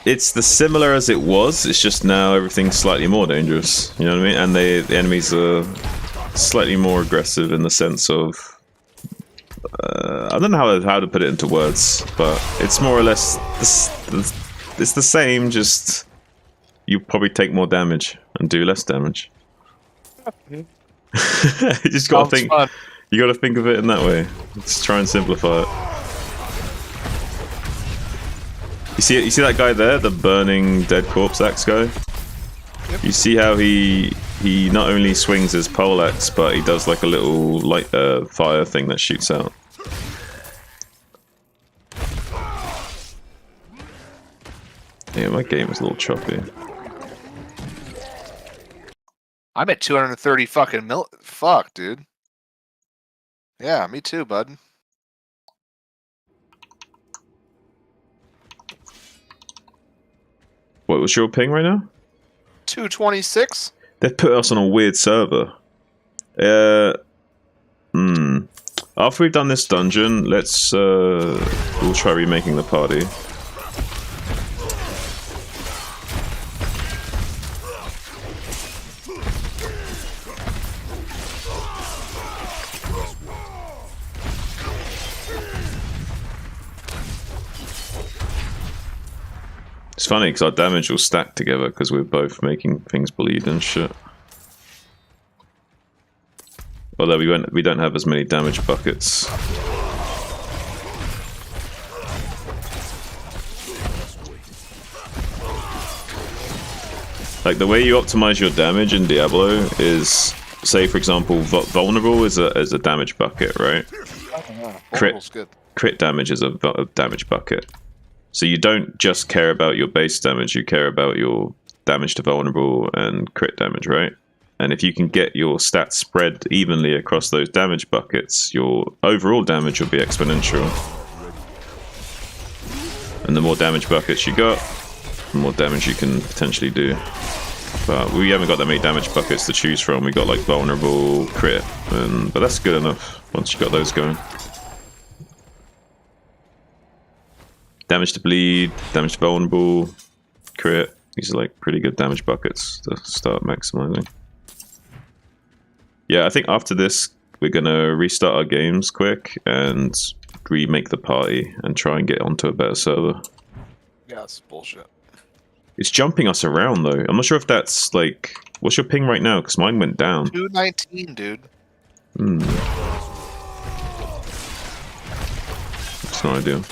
A: the similar as it was. It's just now everything's slightly more dangerous. You know what I mean? And the enemies are slightly more aggressive in the sense of... I don't know how to put it into words, but it's more or less... It's the same, just... You probably take more damage and do less damage. You just gotta think.
C: Fun.
A: You gotta think of it in that way. Let's try and simplify it. You see that guy there, the burning dead corpse axe guy?
C: Yep.
A: You see how he not only swings his pole axe, but he does like a little light fire thing that shoots out. Yeah, my game is a little choppy.
C: I'm at 230 fucking Fuck, dude. Yeah, me too, bud.
A: What was your ping right now?
C: 226?
A: They've put us on a weird server. After we've done this dungeon, let's we'll try remaking the party. It's funny because our damage will stack together because we're both making things bleed and shit. Although we don't have as many damage buckets. Like the way you optimize your damage in Diablo is, say for example, vulnerable is a damage bucket, right? Crit damage is a damage bucket. So you don't just care about your base damage, you care about your damage to vulnerable and crit damage, right? And if you can get your stats spread evenly across those damage buckets, your overall damage will be exponential. And the more damage buckets you got, the more damage you can potentially do. But we haven't got that many damage buckets to choose from. We got like vulnerable, crit, but that's good enough once you got those going. Damage to bleed, damage to vulnerable, crit. These are like pretty good damage buckets to start maximizing. Yeah, I think after this, we're gonna restart our games quick and remake the party and try and get onto a better server.
C: Yeah, it's bullshit.
A: It's jumping us around though. I'm not sure if that's like... What's your ping right now? Because mine went down.
C: 219, dude.
A: It's no idea.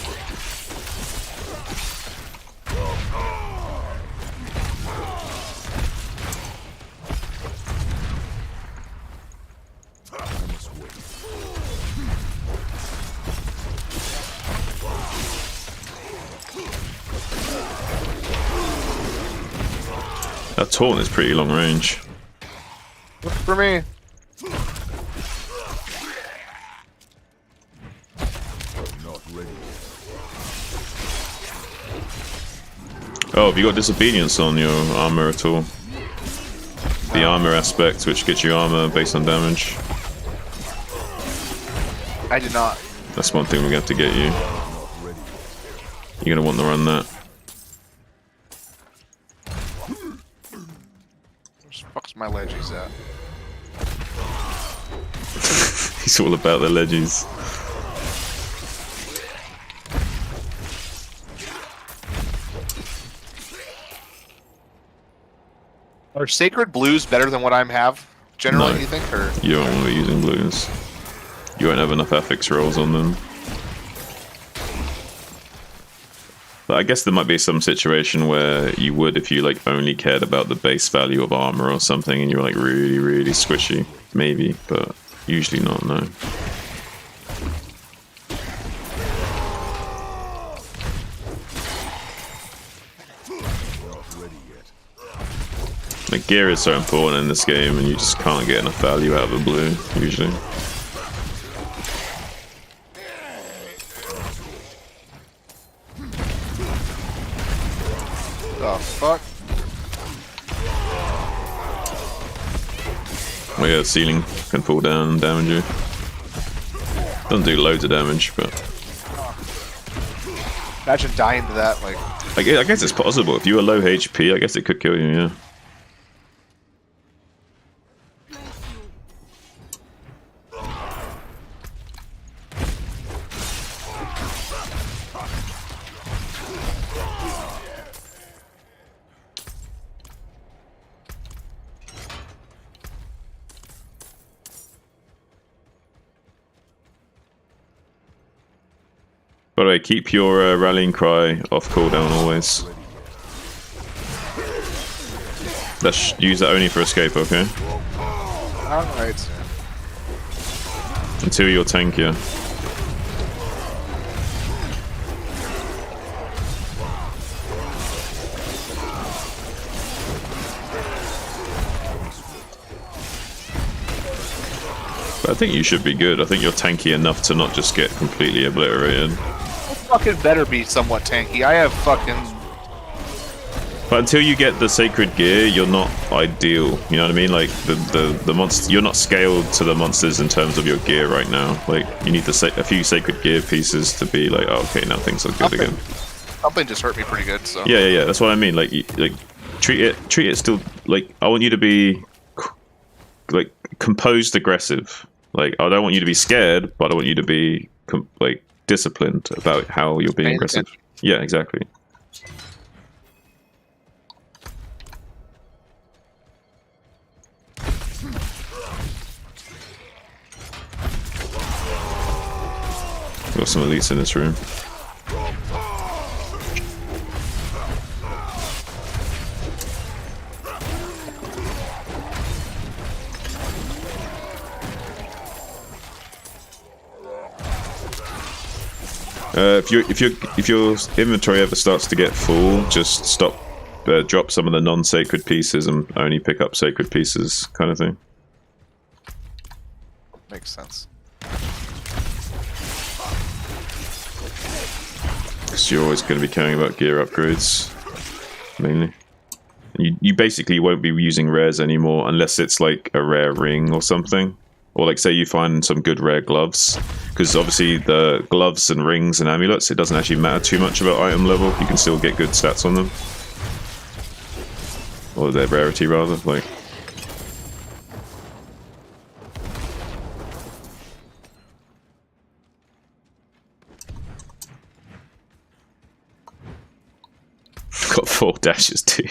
A: That taunt is pretty long range.
C: Look for me.
A: Oh, have you got disobedience on your armor at all? The armor aspect, which gets you armor based on damage.
C: I did not.
A: That's one thing we're gonna have to get you. You're gonna want to run that.
C: Where the fuck's my leggies at?
A: He's all about the leggies.
C: Are sacred blues better than what I have? Generally,
A: No.
C: you think? Or
A: You don't want to be using blues. You won't have enough affix rolls on them. But I guess there might be some situation where you would if you like only cared about the base value of armor or something and you were like really, really squishy. Maybe, but usually not, no. Like, gear is so important in this game, and you just can't get enough value out of a blue, usually.
C: the fuck?
A: Oh yeah, the ceiling can fall down and damage you. Doesn't do loads of damage, but...
C: Imagine dying to that, like...
A: I guess it's possible. If you were low HP, I guess it could kill you, yeah. By the way, keep your rallying cry off cooldown always. Use that only for escape, okay?
C: Alright.
A: Until you're tankier. But I think you should be good. I think you're tanky enough to not just get completely obliterated.
C: Fucking better be somewhat tanky. I have fucking...
A: But until you get the sacred gear, you're not ideal. You know what I mean? Like the monster, you're not scaled to the monsters in terms of your gear right now. Like you need a few sacred gear pieces to be like, oh, okay, now things are good again.
C: Something just hurt me pretty good. So
A: Yeah. That's what I mean. Like treat it still like I want you to be like composed, aggressive. Like I don't want you to be scared, but I want you to be like disciplined about how you're being aggressive. Yeah, exactly. Got some elites in this room. If your inventory ever starts to get full, just stop, drop some of the non-sacred pieces and only pick up sacred pieces, kind of thing.
C: makes sense.
A: Because you're always going to be caring about gear upgrades, mainly. You basically won't be using rares anymore unless it's like a rare ring or something. Or like say you find some good rare gloves. Because obviously the gloves and rings and amulets, it doesn't actually matter too much about item level. You can still get good stats on them. Or their rarity rather, like. Got 4 dashes too.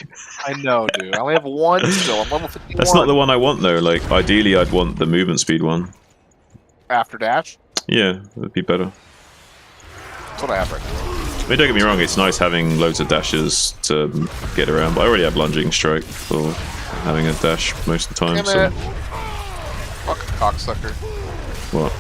C: I know, dude. I only have 1 still. I'm level 51.
A: That's not the one I want though. Like ideally I'd want the movement speed one.
C: After dash?
A: Yeah, that'd be better.
C: That's what I have right now.
A: I mean, don't get me wrong, it's nice having loads of dashes to get around, but I already have lunging strike for having a dash most of the time,
C: Damn
A: so...
C: it. Fucking cocksucker.
A: What?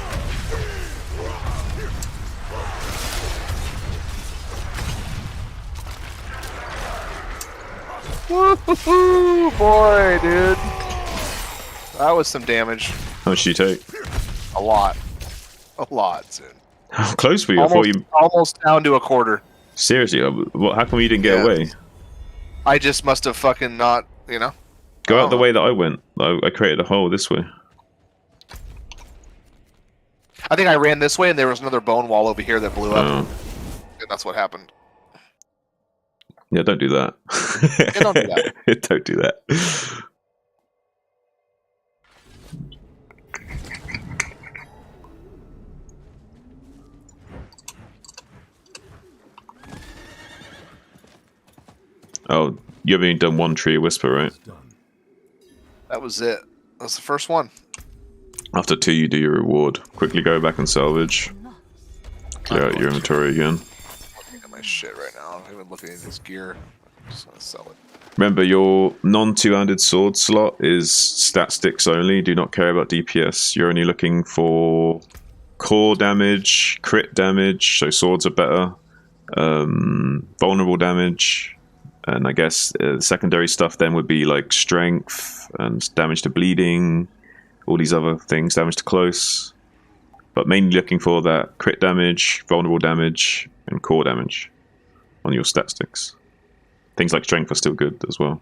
C: Woo-hoo-hoo, boy, dude. That was some damage.
A: How much did you take?
C: A lot. A lot, dude.
A: How close were you? I thought you...
C: Almost down to a quarter.
A: Seriously, how come you didn't get away?
C: I just must have fucking not, you know?
A: Go out the way that I went. I created a hole this way.
C: I think I ran this way and there was another bone wall over here that blew up.
A: Oh.
C: And that's what happened.
A: Yeah, don't do that.
C: Yeah, don't do that.
A: Don't do that. Oh, you haven't even done one Tree Whisper, right?
C: That was it. That was the first one.
A: After 2, you do your reward. Quickly go back and salvage. Clear out your inventory again.
C: I'm looking at my shit right now. I'm not even looking at his gear. I'm just gonna sell it.
A: Remember, your non-two-handed sword slot is stat sticks only. Do not care about DPS. You're only looking for core damage, crit damage, so swords are better, vulnerable damage, and I guess secondary stuff then would be like strength and damage to bleeding, all these other things, damage to close. But mainly looking for that crit damage, vulnerable damage, and core damage on your stat sticks. Things like strength are still good as well.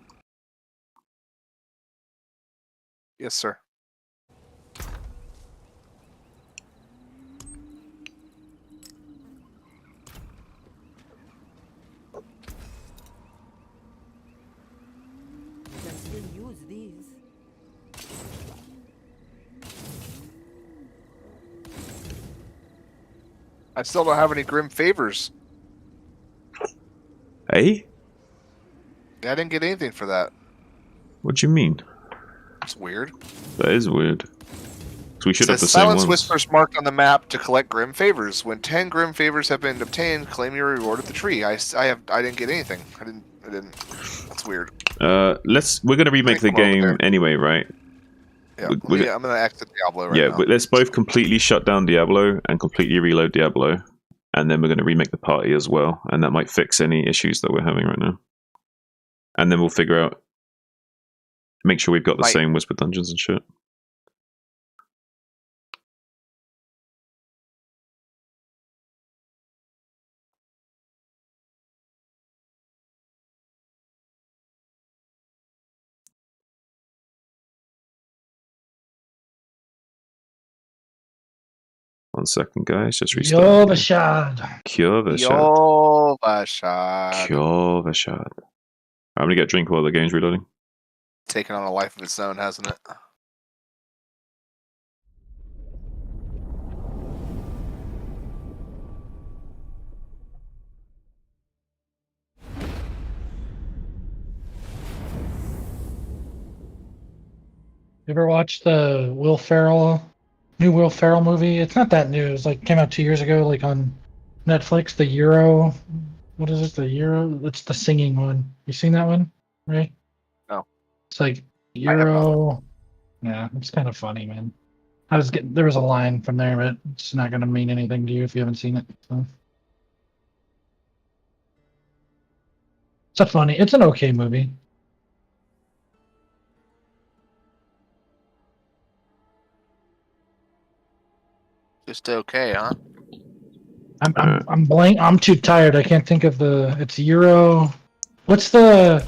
C: Yes, sir.
D: You can still use these.
C: I still don't have any Grim Favors.
A: Hey?
C: I didn't get anything for that.
A: What do you mean?
C: It's weird.
A: That is weird. So we should
C: It
A: have the
C: says
A: same
C: Silence
A: ones.
C: Whispers marked on the map to collect Grim Favors. When 10 Grim Favors have been obtained, claim your reward at the tree. I didn't get anything. I didn't. That's weird.
A: We're gonna remake the
C: come over
A: game
C: there.
A: anyway, right?
C: Yeah,
A: We're
C: I'm gonna exit Diablo right
A: Yeah,
C: now.
A: but let's both completely shut down Diablo and completely reload Diablo, and then we're gonna remake the party as well, and that might fix any issues that we're having right now. And then we'll figure out, make sure we've got the same Whisper Dungeons and shit. One second, guys. Just restart.
B: Yovashad.
A: Kyovashad.
C: Yovashad.
A: Kyovashad. I'm gonna get a drink while the game's reloading.
C: Taken on a life of its own, hasn't it?
B: You ever watched the new Will Ferrell movie? It's not that new. It's like came out 2 years ago, like on Netflix. The Euro, what is it? The Euro? It's the singing one. You seen that one, right?
C: No.
B: It's like
C: I have not.
B: Euro. Yeah, it's kind of funny, man. There was a line from there, but it's not going to mean anything to you if you haven't seen it. So. It's an okay movie.
C: Just okay, huh?
B: I'm blank. I'm too tired. I can't think of it's Euro. What's the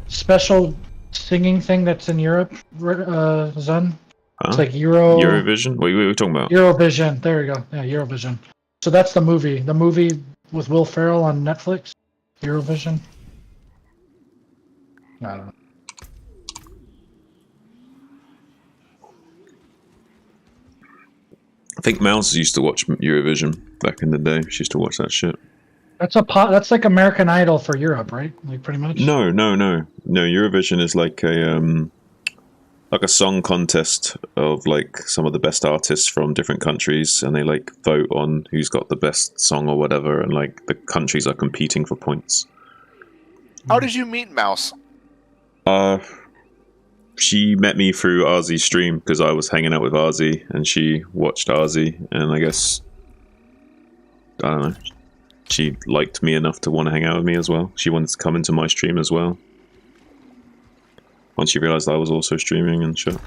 B: special singing thing that's in Europe, Zun? It's like
A: Eurovision? What were we talking about?
B: Eurovision. There you go. Yeah, Eurovision. So that's the movie. The movie with Will Ferrell on Netflix. Eurovision. I don't know.
A: I think Mouse used to watch Eurovision back in the day. She used to watch that shit.
B: That's like American Idol for Europe, right? Like pretty much.
A: No. Eurovision is like a song contest of like some of the best artists from different countries, and they like vote on who's got the best song or whatever, and like the countries are competing for points.
C: How did you meet Mouse?
A: She met me through Arzy's stream because I was hanging out with Arzy, and she watched Arzy, and I guess I don't know. She liked me enough to want to hang out with me as well. She wanted to come into my stream as well. Once she realized I was also streaming and shit.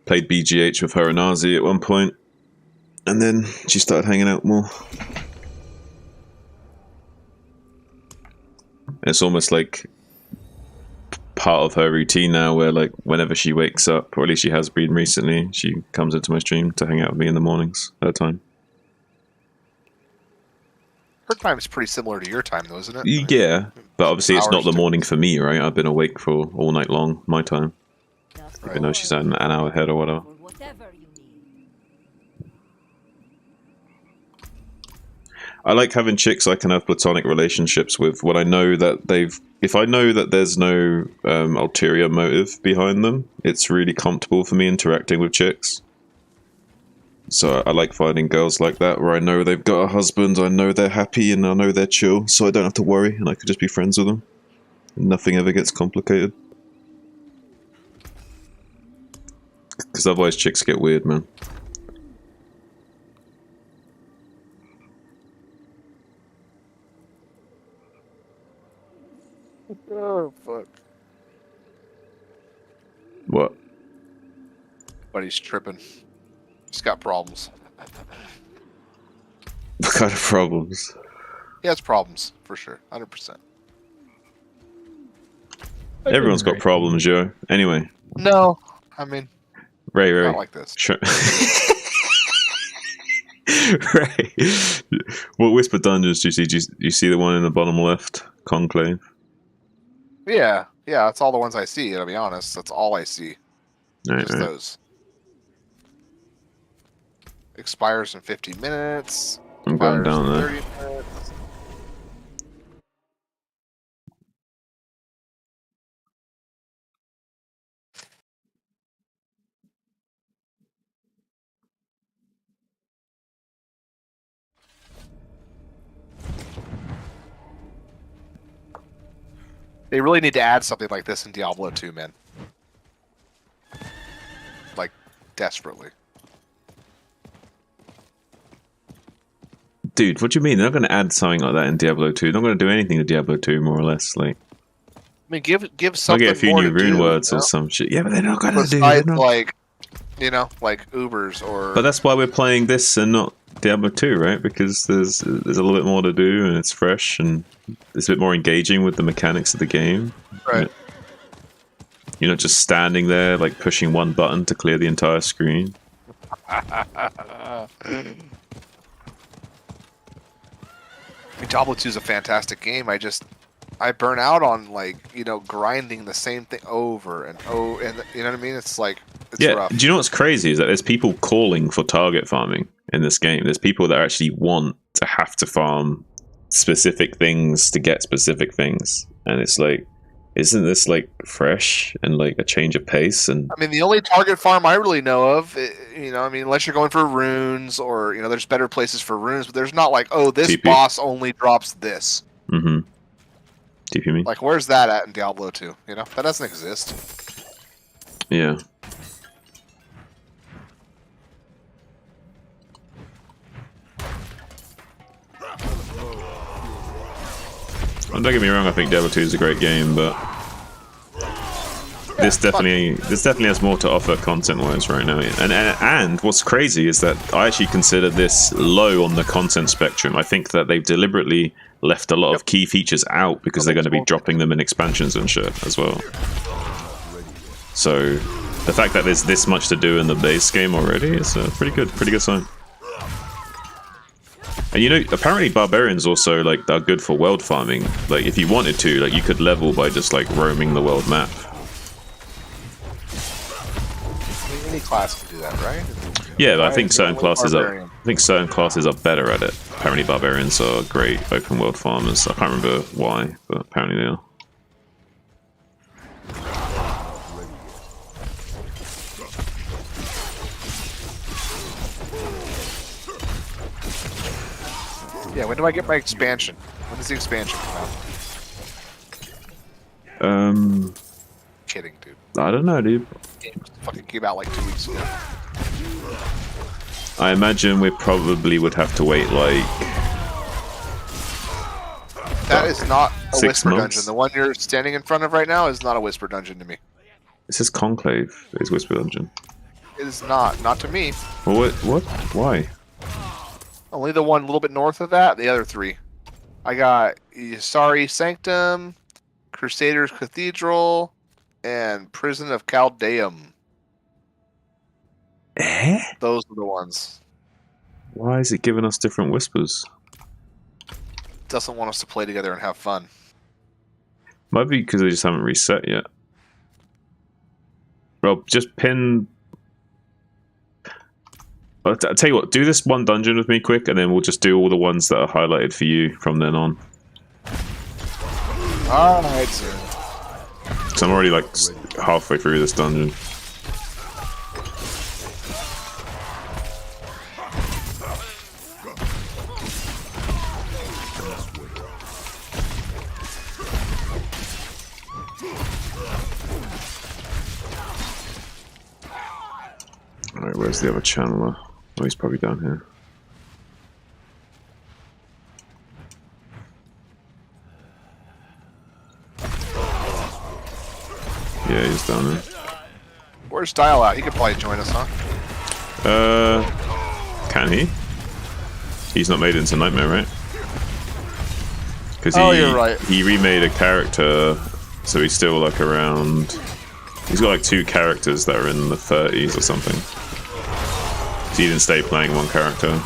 A: Played BGH with her and Arzy at one point, and then she started hanging out more. It's almost like part of her routine now, where like whenever she wakes up, or at least she has been recently, she comes into my stream to hang out with me in the mornings. Her time.
C: Her time is pretty similar to your time, though, isn't it?
A: Yeah, But obviously, it's not
C: Hours
A: the
C: to-
A: morning for me, right? I've been awake for all night long, my time.
D: The
A: Even though she's an
D: sword
A: hour ahead or whatever.
D: for whatever you need.
A: I like having chicks I can have platonic relationships with when I know that they've... If I know that there's no ulterior motive behind them, it's really comfortable for me interacting with chicks. So I like finding girls like that where I know they've got a husband, I know they're happy, and I know they're chill, so I don't have to worry, and I could just be friends with them. And nothing ever gets complicated. Because otherwise chicks get weird, man.
C: Oh fuck!
A: What?
C: But he's tripping. He's got problems.
A: What kind of problems?
C: He has problems for sure, 100%.
A: Everyone's got problems, Joe. Anyway,
C: No, I mean,
A: Ray.
C: not like this.
A: Sure. Ray, what Whisper Dungeons do you see? Do you see the one in the bottom left? Conclave?
C: Yeah, that's all the ones I see. To be honest, that's all I see.
A: Right,
C: Just those. Expires in 15 minutes.
A: I'm going
C: Expires
A: down
C: in
A: there.
C: 30 minutes. They really need to add something like this in Diablo 2, man. Like, desperately.
A: Dude, what do you mean? They're not going to add something like that in Diablo 2. They're not going to do anything to Diablo 2, more or less. Like,
C: I mean, give
A: I'll
C: something
A: get a few
C: more
A: new
C: to
A: rune
C: do,
A: words
C: you
A: or
C: know?
A: some shit. Yeah, but they're not going to do
C: Besides,
A: it.
C: like, you know, like Ubers or...
A: But that's why we're playing this and not Diablo 2, right? Because there's a little bit more to do and it's fresh and it's a bit more engaging with the mechanics of the game.
C: Right.
A: You're not just standing there, like, pushing one button to clear the entire screen.
C: I mean, Diablo 2 is a fantastic game. I burn out on, like, you know, grinding the same thing over and over, and you know what I mean? It's like, it's rough.
A: Do you know what's crazy is that there's people calling for target farming in this game. There's people that actually want to have to farm specific things to get specific things. And it's like, isn't this like fresh and like a change of pace? And
C: I mean, the only target farm I really know of, you know, I mean, unless you're going for runes or, you know, there's better places for runes, but there's not like, oh, this
A: TP.
C: boss only drops this.
A: mm-hmm. TP me?
C: Like, where's that at in Diablo 2? You know, that doesn't exist.
A: Yeah. Don't get me wrong, I think Diablo 2 is a great game, but this definitely has more to offer content-wise right now. And what's crazy is that I actually consider this low on the content spectrum. I think that they've deliberately left a lot of key features out because they're going to be dropping them in expansions and shit as well. So the fact that there's this much to do in the base game already is a pretty good sign. And you know, apparently barbarians also like are good for world farming. Like if you wanted to, like you could level by just like roaming the world map.
C: Any class can do that, right?
A: Yeah, but I think certain classes
C: Barbarian.
A: are better at it. Apparently barbarians are great open world farmers. I can't remember why, but apparently they are.
C: Yeah, when do I get my expansion? When does the expansion come out? Kidding, dude.
A: I don't know, dude.
C: Game fucking came out like 2 weeks ago.
A: I imagine we probably would have to wait like
C: That is not a
A: 6
C: whisper
A: months?
C: dungeon. The one you're standing in front of right now is not a whisper dungeon to me.
A: This is Conclave. It's Whisper Dungeon.
C: It is not. Not to me.
A: Well, what? Why?
C: Only the one a little bit north of that. The other three. I got Isari Sanctum, Crusaders Cathedral, and Prison of Caldeum.
A: Eh?
C: Those are the ones.
A: Why is it giving us different whispers?
C: Doesn't want us to play together and have fun.
A: Might be because they just haven't reset yet. Rob, just pin. I'll tell you what, do this one dungeon with me quick, and then we'll just do all the ones that are highlighted for you from then on.
C: Alright, sir.
A: So I'm already like halfway through this dungeon. Alright, where's the other channeler? Oh, he's probably down here. Yeah, he's down there.
C: Where's Dial at? He could probably join us, huh?
A: Can he? He's not made it into Nightmare, right? Because
C: you're right.
A: He remade a character, so he's still like around. He's got like 2 characters that are in the 30s or something. So he didn't stay playing one character.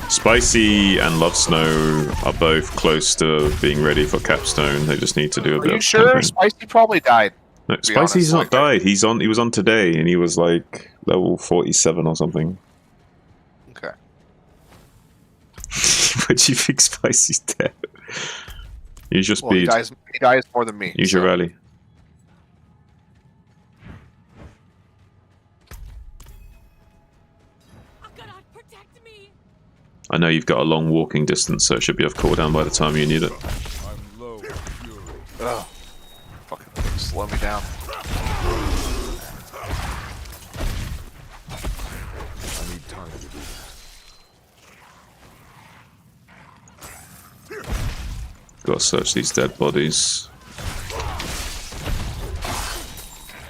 A: Spicy and Love Snow are both close to being ready for Capstone. They just need to do a bit.
C: Are you sure?
A: camping.
C: Spicy probably died.
A: No, Spicy's not died. He was on today, and he was like level 47 or something.
C: Okay.
A: But do you think Spicy's dead? Use your
C: Well,
A: speed.
C: he dies more than me.
A: Use your rally.
D: Protect me.
A: I know you've got a long walking distance, so it should be off cooldown by the time you need it.
E: I'm low on fury.
C: Oh. Fucking slow me down.
E: I need time to do that.
A: Gotta search these dead bodies.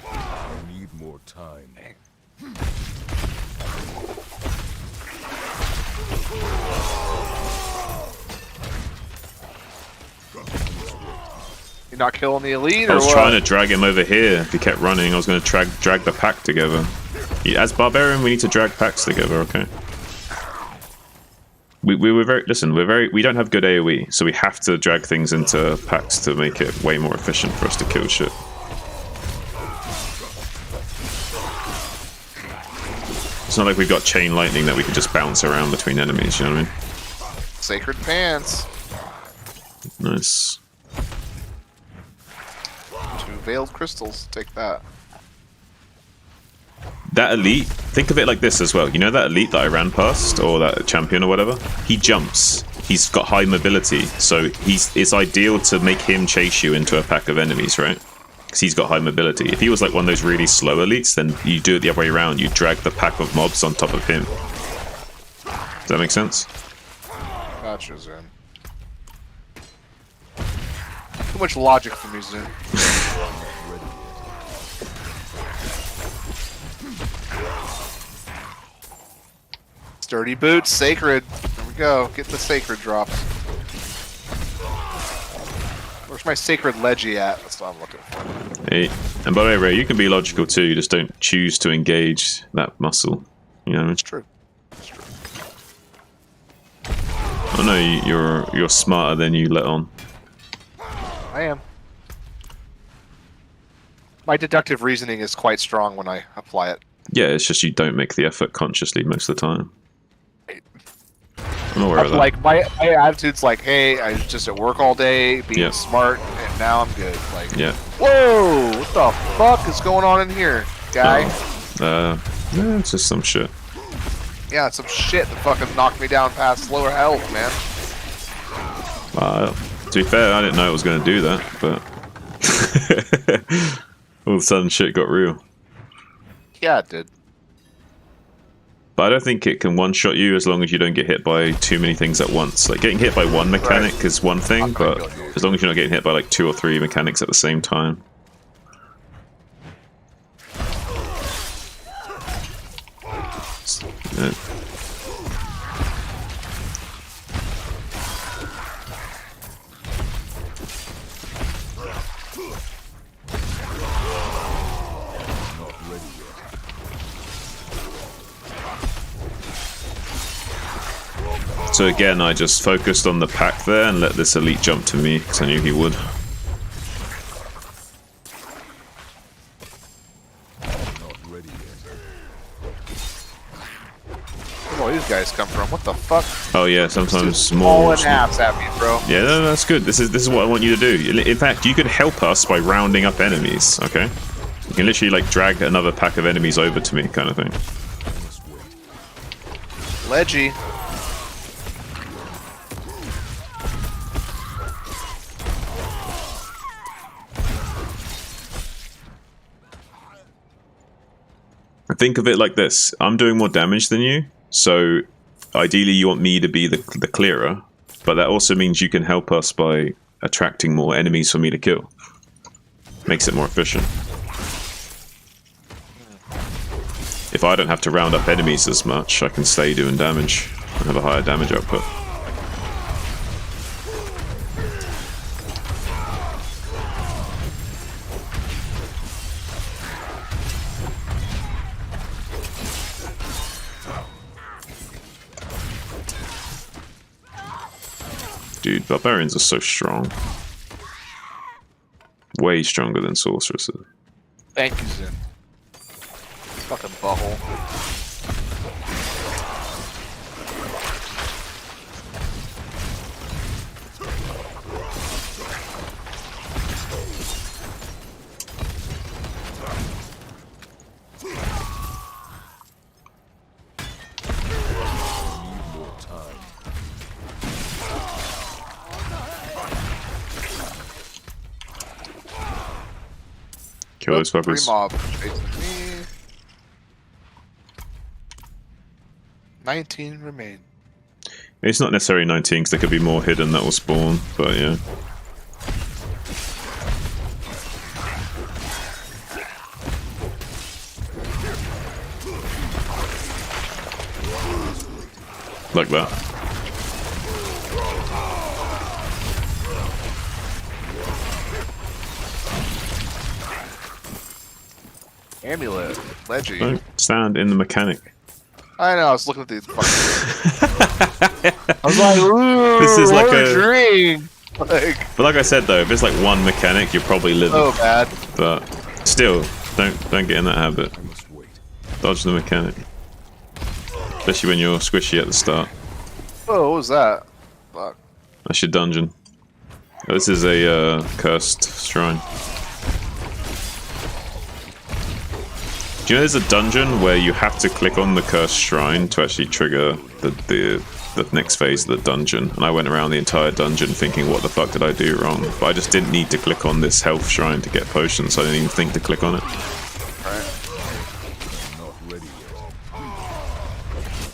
E: I need more time.
C: You're not killing the elite,
A: I
C: or
A: was
C: what?
A: trying to drag him over here. If he kept running, I was going to drag the pack together. As Barbarian, we need to drag packs together, okay? We were very... Listen, we don't have good AoE, so we have to drag things into packs to make it way more efficient for us to kill shit. It's not like we've got chain lightning that we can just bounce around between enemies, you know what I mean?
C: Sacred pants.
A: Nice.
C: 2 veiled crystals. Take that.
A: That elite, think of it like this as well. You know that elite that I ran past, or that champion or whatever? He jumps. He's got high mobility, so it's ideal to make him chase you into a pack of enemies, right? Because he's got high mobility. If he was like one of those really slow elites, then you do it the other way around. You drag the pack of mobs on top of him. Does that make sense?
C: Gotcha, Zen. Too much logic for me, Zen. Sturdy boots, sacred. There we go. Get the sacred drops. Where's my sacred leggy at? That's what I'm looking for.
A: Hey, and by the way, Ray, you can be logical too. You just don't choose to engage that muscle. You know what I mean?
C: It's true. It's true.
A: I know you're smarter than you let on.
C: I am. My deductive reasoning is quite strong when I apply it.
A: Yeah, it's just you don't make the effort consciously most of the time. I'm aware of that.
C: Like my attitude's like, hey, I was just at work all day, being
A: Yeah.
C: smart, and now I'm good. Like,
A: Yeah.
C: whoa, what the fuck is going on in here, guy?
A: Yeah, it's just some shit.
C: Yeah, it's some shit that fucking knocked me down past lower health, man.
A: To be fair, I didn't know it was going to do that, but all of a sudden shit got real.
C: Yeah, it did.
A: But I don't think it can one-shot you as long as you don't get hit by too many things at once. Like, getting hit by one mechanic is one thing,
C: I'm gonna
A: but
C: kill you.
A: as long as you're not getting hit by like 2 or 3 mechanics at the same time. Yeah. So again, I just focused on the pack there and let this elite jump to me, because I knew he would.
E: Not ready yet.
C: Where do all these guys come from? What the fuck?
A: Oh yeah, sometimes more.
C: Hauling ass at me, bro.
A: Yeah, no, that's good. This is what I want you to do. In fact, you could help us by rounding up enemies. Okay, you can literally like drag another pack of enemies over to me, kind of thing.
C: Ledgy.
A: Think of it like this: I'm doing more damage than you, so ideally you want me to be the clearer, but that also means you can help us by attracting more enemies for me to kill. Makes it more efficient. If I don't have to round up enemies as much, I can stay doing damage and have a higher damage output. Dude, barbarians are so strong. Way stronger than sorceresses.
C: Thank you, Zin. Fucking butthole.
A: Kill those
C: Three
A: fuckers.
C: mob chasing me. 19 remain.
A: It's not necessarily 19 because there could be more hidden that will spawn, but yeah. Like that.
C: Amulet. Ledgy.
A: Don't stand in the mechanic.
C: I know, I was looking at these fucking... I was like, ooh,
A: This is like a-
C: ring. Like,
A: But like I said though, if it's like one mechanic, you're probably living.
C: so bad.
A: But still, don't get in that habit.
E: I must wait.
A: Dodge the mechanic. Especially when you're squishy at the start.
C: Oh, what was that? Fuck.
A: That's your dungeon. This is a cursed shrine. Do you know there's a dungeon where you have to click on the cursed shrine to actually trigger the next phase of the dungeon? And I went around the entire dungeon thinking, what the fuck did I do wrong? But I just didn't need to click on this health shrine to get potions, so I didn't even think to click on it.
C: Right.
E: Not ready yet.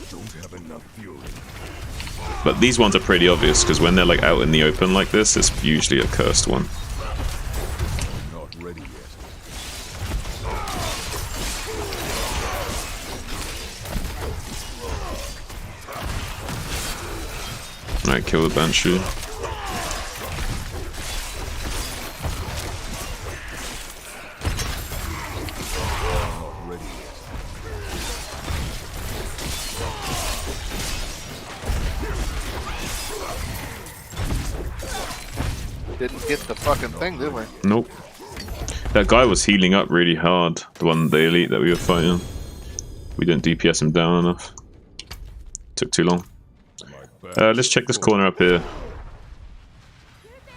E: Don't have enough fuel.
A: But these ones are pretty obvious, because when they're like out in the open like this, it's usually a cursed one.
E: Not ready yet.
A: Alright, kill the Banshee.
E: Not ready yet.
C: Didn't get the fucking thing, did we?
A: Nope. That guy was healing up really hard, the one, the elite that we were fighting. We didn't DPS him down enough. Took too long.
E: My back.
A: Let's check this corner up here.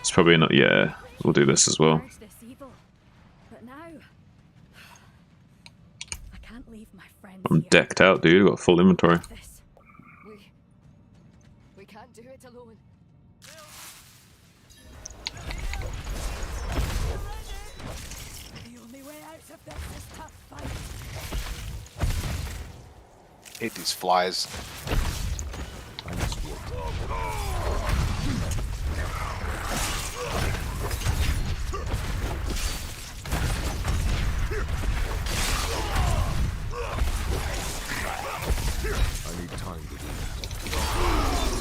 A: It's probably not. Yeah, we'll do this as well.
D: Purge this evil. But now, I can't leave my friends
A: I'm
D: here.
A: decked out, dude. Got full inventory.
D: This. We can't do it alone. The only way out of this is to fight.
C: Hate these flies.
E: I must wait. I need time to do that.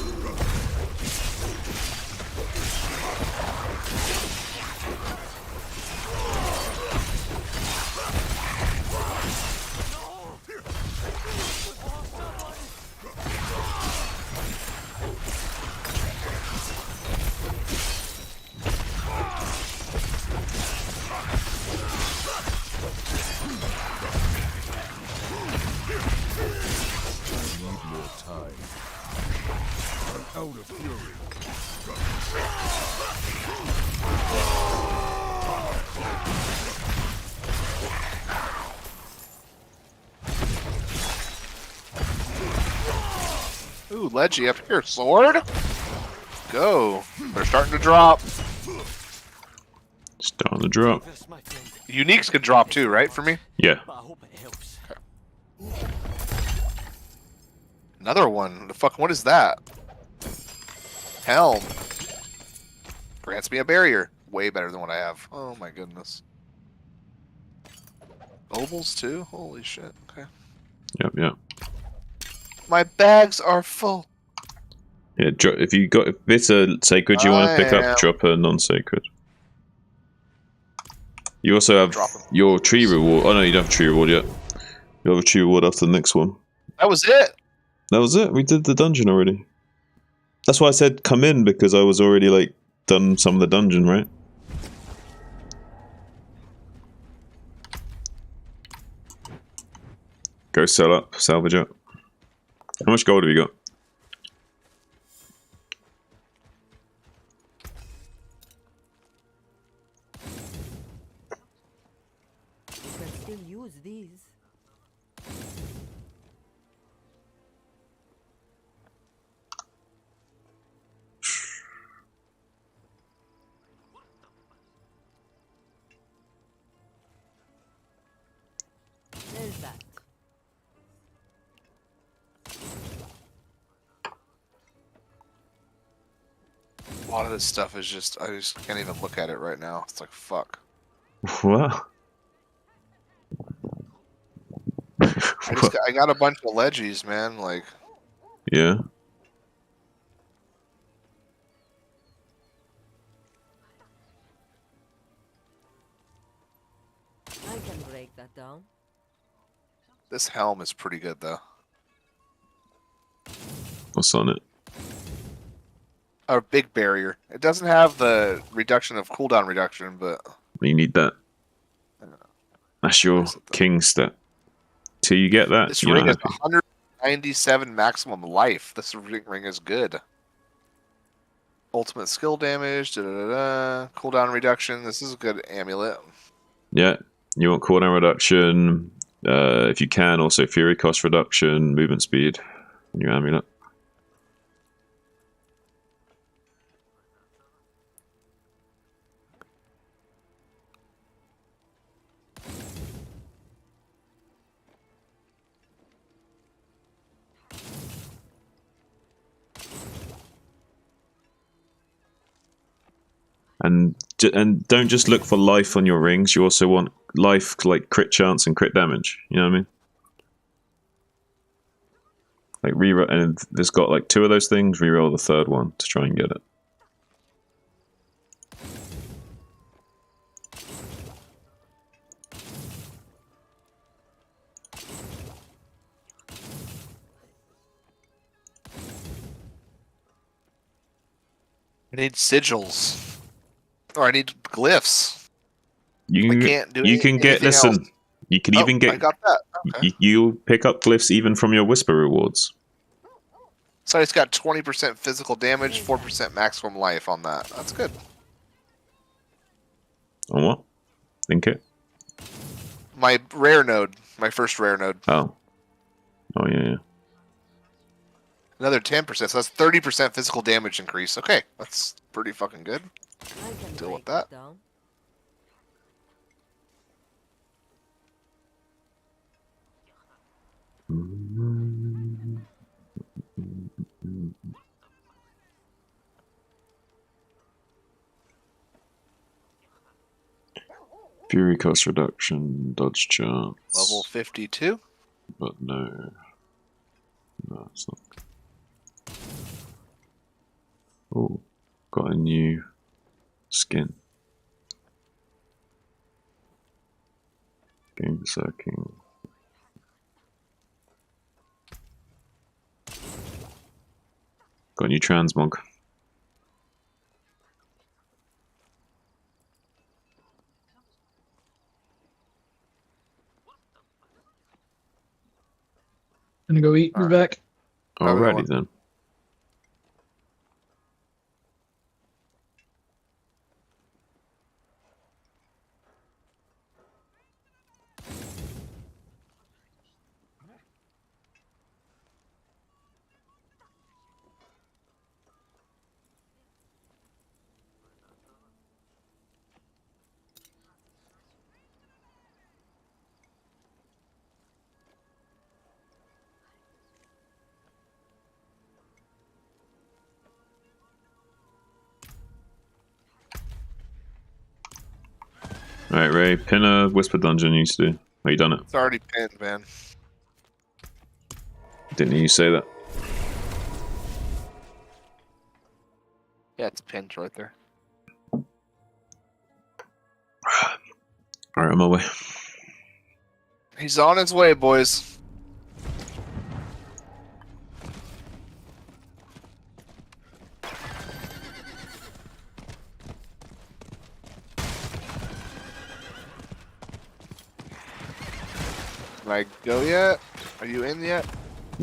E: Out of fury.
C: Ooh, Leggy up here. Sword? Go. They're starting to drop.
A: Starting to drop.
C: Uniques can drop too, right? For me?
A: Yeah.
C: Another one. The fuck, what is that? Helm. Grants me a barrier. Way better than what I have. Oh my goodness. Nobles too? Holy shit. Okay.
A: Yep, yep.
C: My bags are full.
A: Yeah, if it's a sacred you want to pick
C: I
A: up,
C: am.
A: drop a non-sacred. You also have
C: Drop 'em.
A: your tree reward. Oh no, you don't have a tree reward yet. You have a tree reward after the next one.
C: That was it.
A: That was it. We did the dungeon already. That's why I said come in, because I was already like done some of the dungeon, right? Go sell up, salvage up. How much gold have you got?
F: You can still use these. There's that.
C: A lot of this stuff is just, I just can't even look at it right now. It's like, fuck.
A: What?
C: I got a bunch of leggies, man. Like,
A: Yeah.
F: I can break that down.
C: this helm is pretty good, though.
A: What's on it?
C: A big barrier. It doesn't have the reduction of cooldown reduction, but
A: You need that. That's your king stat. Till you get that,
C: this
A: you're
C: ring
A: not
C: is
A: happy.
C: 197 maximum life. This ring is good. Ultimate skill damage, cooldown reduction. This is a good amulet.
A: Yeah. You want cooldown reduction. If you can, also fury cost reduction, movement speed, and your amulet. And don't just look for life on your rings. You also want life, like crit chance and crit damage. You know what I mean? Like reroll, and there's got like 2 of those things. Reroll the 3rd one to try and get it.
C: I need sigils. Or I need glyphs.
A: You
C: I
A: can,
C: can't do
A: you can get,
C: anything
A: listen,
C: else.
A: you can even
C: I
A: get,
C: got that. Okay.
A: you pick up glyphs even from your whisper rewards.
C: So it's got 20% physical damage, 4% maximum life on that. That's good.
A: On what? Think it?
C: My rare node. My first rare node.
A: Oh. Oh, yeah.
C: Another 10%. So that's 30% physical damage increase. Okay. That's pretty fucking good.
F: I can
C: Deal with
F: break
C: that.
F: down.
A: Fury cost reduction, dodge chance.
C: Level 52.
A: But no. No, it's not. Oh, got a new skin. Game sucking. Got a new transmog.
B: Gonna go eat. Be back.
C: Have a good
A: Alrighty
C: one.
A: then. Alright, Ray, pin a Whisper Dungeon you used to do. Oh, you done it?
C: It's already pinned, man.
A: Didn't you say that?
C: Yeah, it's pinned right there.
A: Alright, I'm on my way.
C: He's on his way, boys. Can I go yet? Are you in yet?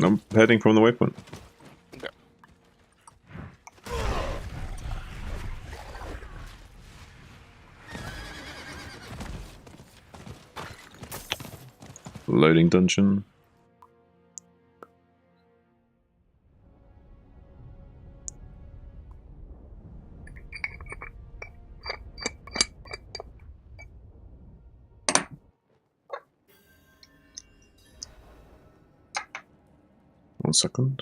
A: I'm heading from the waypoint.
C: Okay.
A: Loading dungeon. 1 second.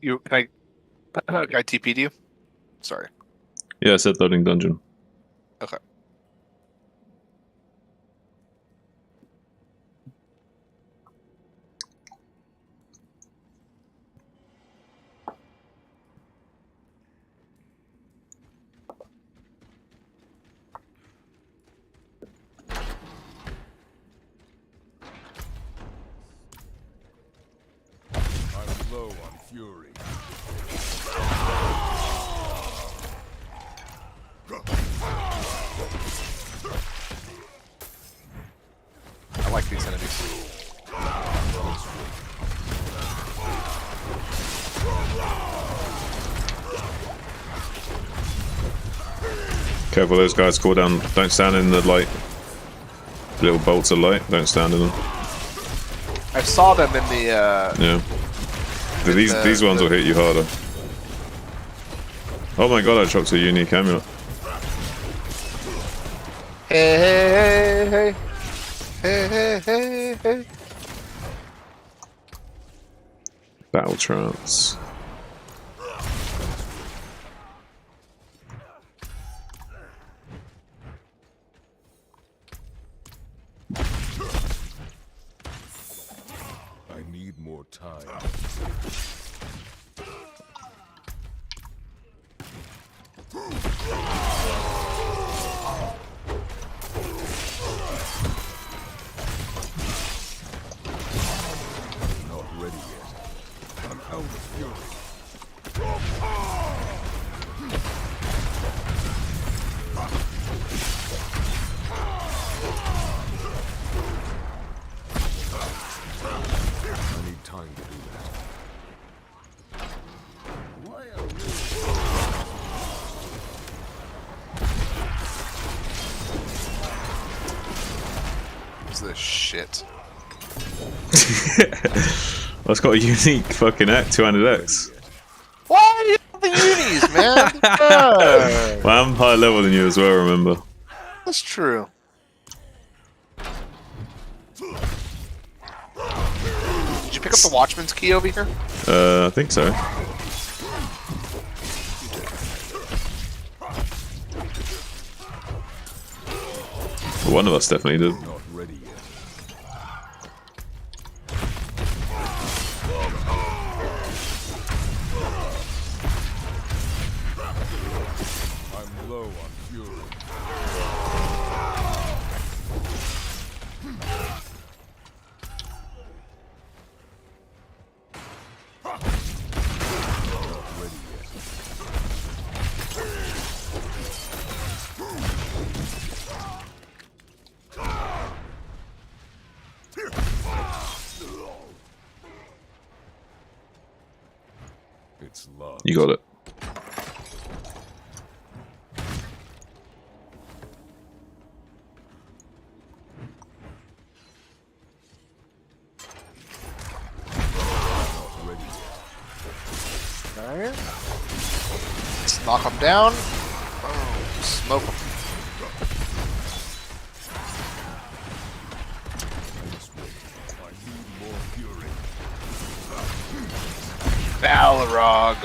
C: Can I TP'd you? Sorry.
A: Yeah, I said loading dungeon.
C: Okay.
E: I'm low on fury.
C: I like these enemies.
A: Careful, those guys call down. Don't stand in the light. Little bolts of light. Don't stand in them.
C: I saw them in the.
A: Yeah. These ones will hit you harder. Oh my god, I dropped a unique amulet.
C: Hey, hey, hey, hey, hey, hey.
A: Battle trance.
E: I need more time. Not ready yet. I'm out of fury. I need time to do that. Why are
C: What's this shit?
A: That's got a unique fucking two-handed X.
C: Why are you the unis, man? God.
A: Well, I'm higher level than you as well, remember?
C: That's true. Did you pick up the Watchman's key over here?
A: I think so. One of us definitely did.
E: not ready yet? I'm low on fury. Not ready yet. It's love.
A: You got it.
C: Alright. Let's knock them down. Boom. Smoke them. Balrog.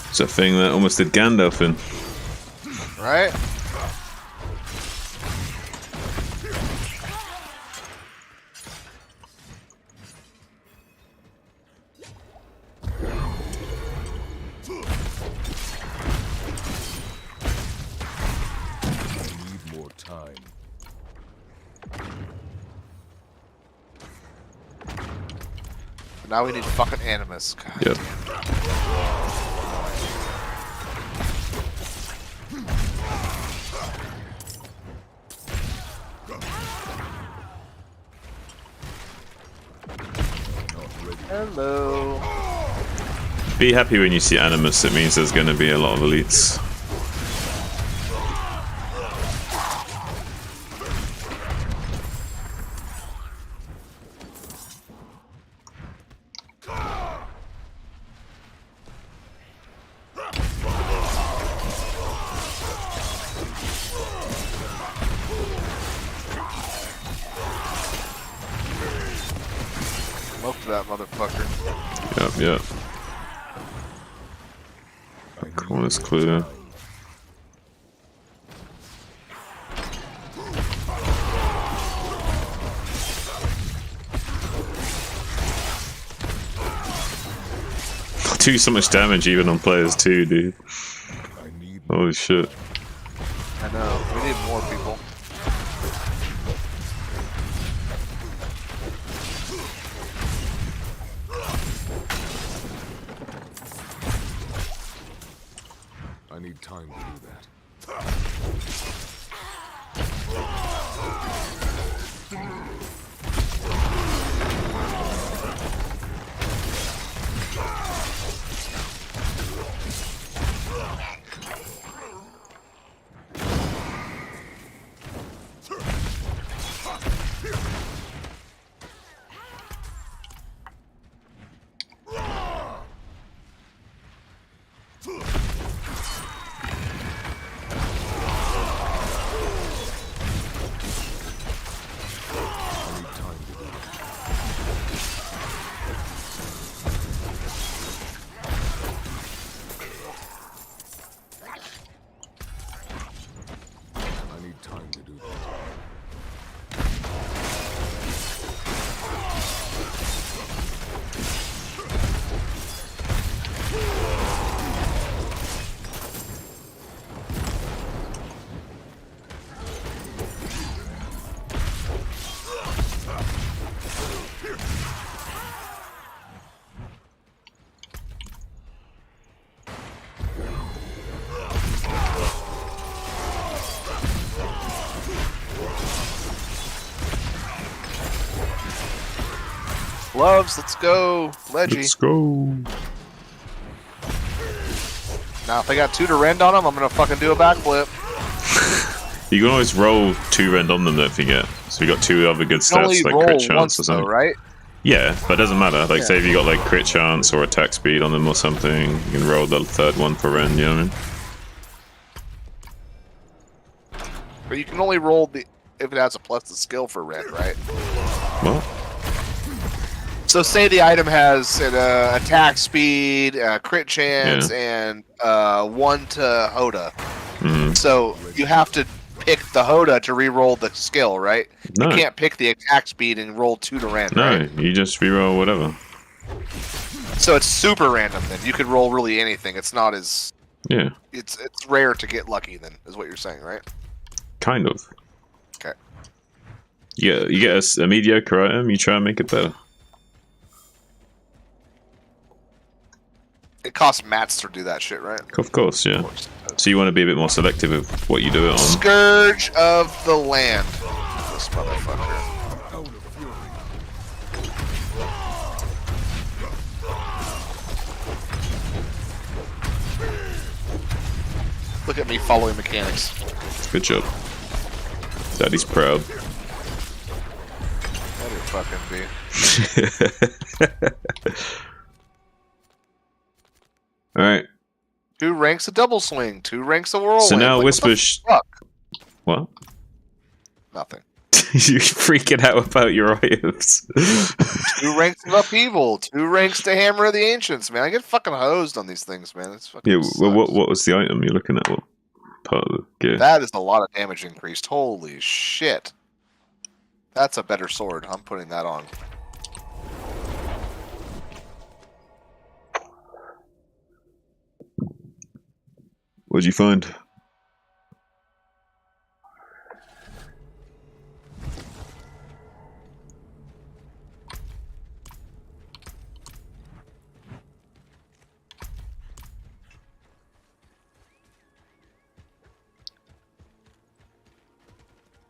A: It's a thing that almost did Gandalf in.
C: Right?
E: I need more time.
C: Now we need fucking Animus. God.
A: Yep.
C: Hello.
A: Be happy when you see Animus, it means there's going to be a lot of elites.
C: Smoked that motherfucker.
A: Yep. Corner's clear. Do so much damage even on players too, dude.
E: I need
A: Holy shit.
C: I know. We need more people.
E: I need time to do that. I need time to do that.
C: Gloves, let's go. Leggy.
A: Let's go.
C: Now, if I got 2 to Rend on them, I'm gonna fucking do a backflip.
A: You can always roll 2 Rend on them, don't forget. So we got 2 other good
C: You can only
A: stats like
C: roll
A: crit chance
C: once,
A: or something.
C: though, right?
A: Yeah, but it doesn't matter. Like,
C: Yeah.
A: say if you got like crit chance or attack speed on them or something, you can roll the 3rd one for Rend, you know what I mean?
C: But you can only roll the if it has a plus the skill for Rend, right?
A: What?
C: So say the item has an attack speed, crit chance, and 1 to Hoda.
A: Mm-hmm.
C: So you have to pick the Hoda to re-roll the skill, right?
A: No.
C: You can't pick the attack speed and roll 2 to Rend,
A: No,
C: right?
A: you just reroll whatever.
C: So it's super random then. You could roll really anything. It's not as
A: Yeah,
C: it's rare to get lucky then, is what you're saying, right?
A: kind of.
C: Okay.
A: Yeah, you get a mediocre item, you try and make it better.
C: It costs mats to do that shit, right?
A: Of course, yeah. So you want to be a bit more selective of what you do it on.
C: Scourge of the Land. This motherfucker.
E: Out of fury.
C: Look at me following mechanics.
A: Good job. Daddy's proud.
C: Better fucking be.
A: All right.
C: 2 ranks a double swing. 2 ranks a whirlwind.
A: So now
C: like,
A: Whisper. What?
C: Nothing.
A: You freaking out about your items.
C: 2 ranks of upheaval. 2 ranks to Hammer of the Ancients, man. I get fucking hosed on these things, man. It's fucking.
A: Yeah. Well,
C: sucks.
A: what was the item you're looking at? What part of the gear?
C: That is a lot of damage increased. Holy shit. That's a better sword. I'm putting that on.
A: What'd you find?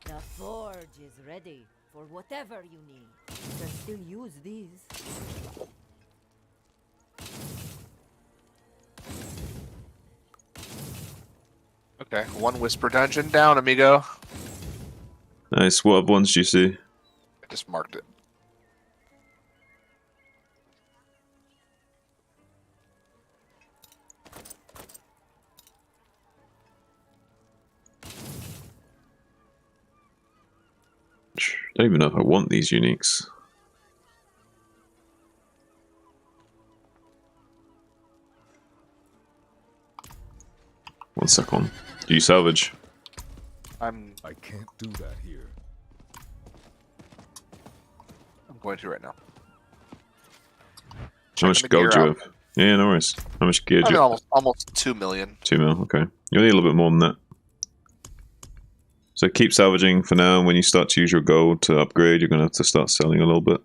D: The forge is ready for whatever you need. You can still use these.
C: Okay, 1 Whisper Dungeon down, amigo.
A: Nice. What other ones do you see?
C: I just marked it.
A: I don't even know if I want these uniques. One second. Do you salvage?
E: I can't do that here.
C: I'm going to right now.
A: How much
C: the
A: gold do
C: gear
A: you
C: out.
A: have? Yeah, no worries. How much gear do you have?
C: Almost 2 million.
A: 2 mil, okay. You'll need a little bit more than that. So keep salvaging for now, and when you start to use your gold to upgrade, you're going to have to start selling a little bit.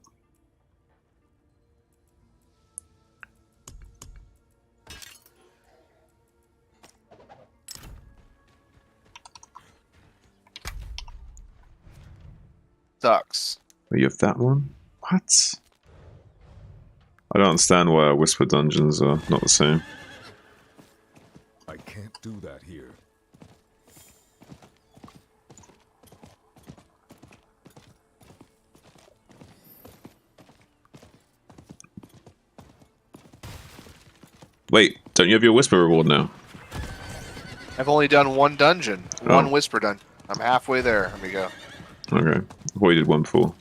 C: Sucks.
A: Oh, you have that one? What? I don't understand why Whisper Dungeons are not the same.
E: I can't do that here.
A: Wait, don't you have your Whisper reward now?
C: I've only done 1 dungeon. 1
A: Oh.
C: Whisper Dungeon. I'm halfway there. Here we go.
A: Okay. I thought you did one before.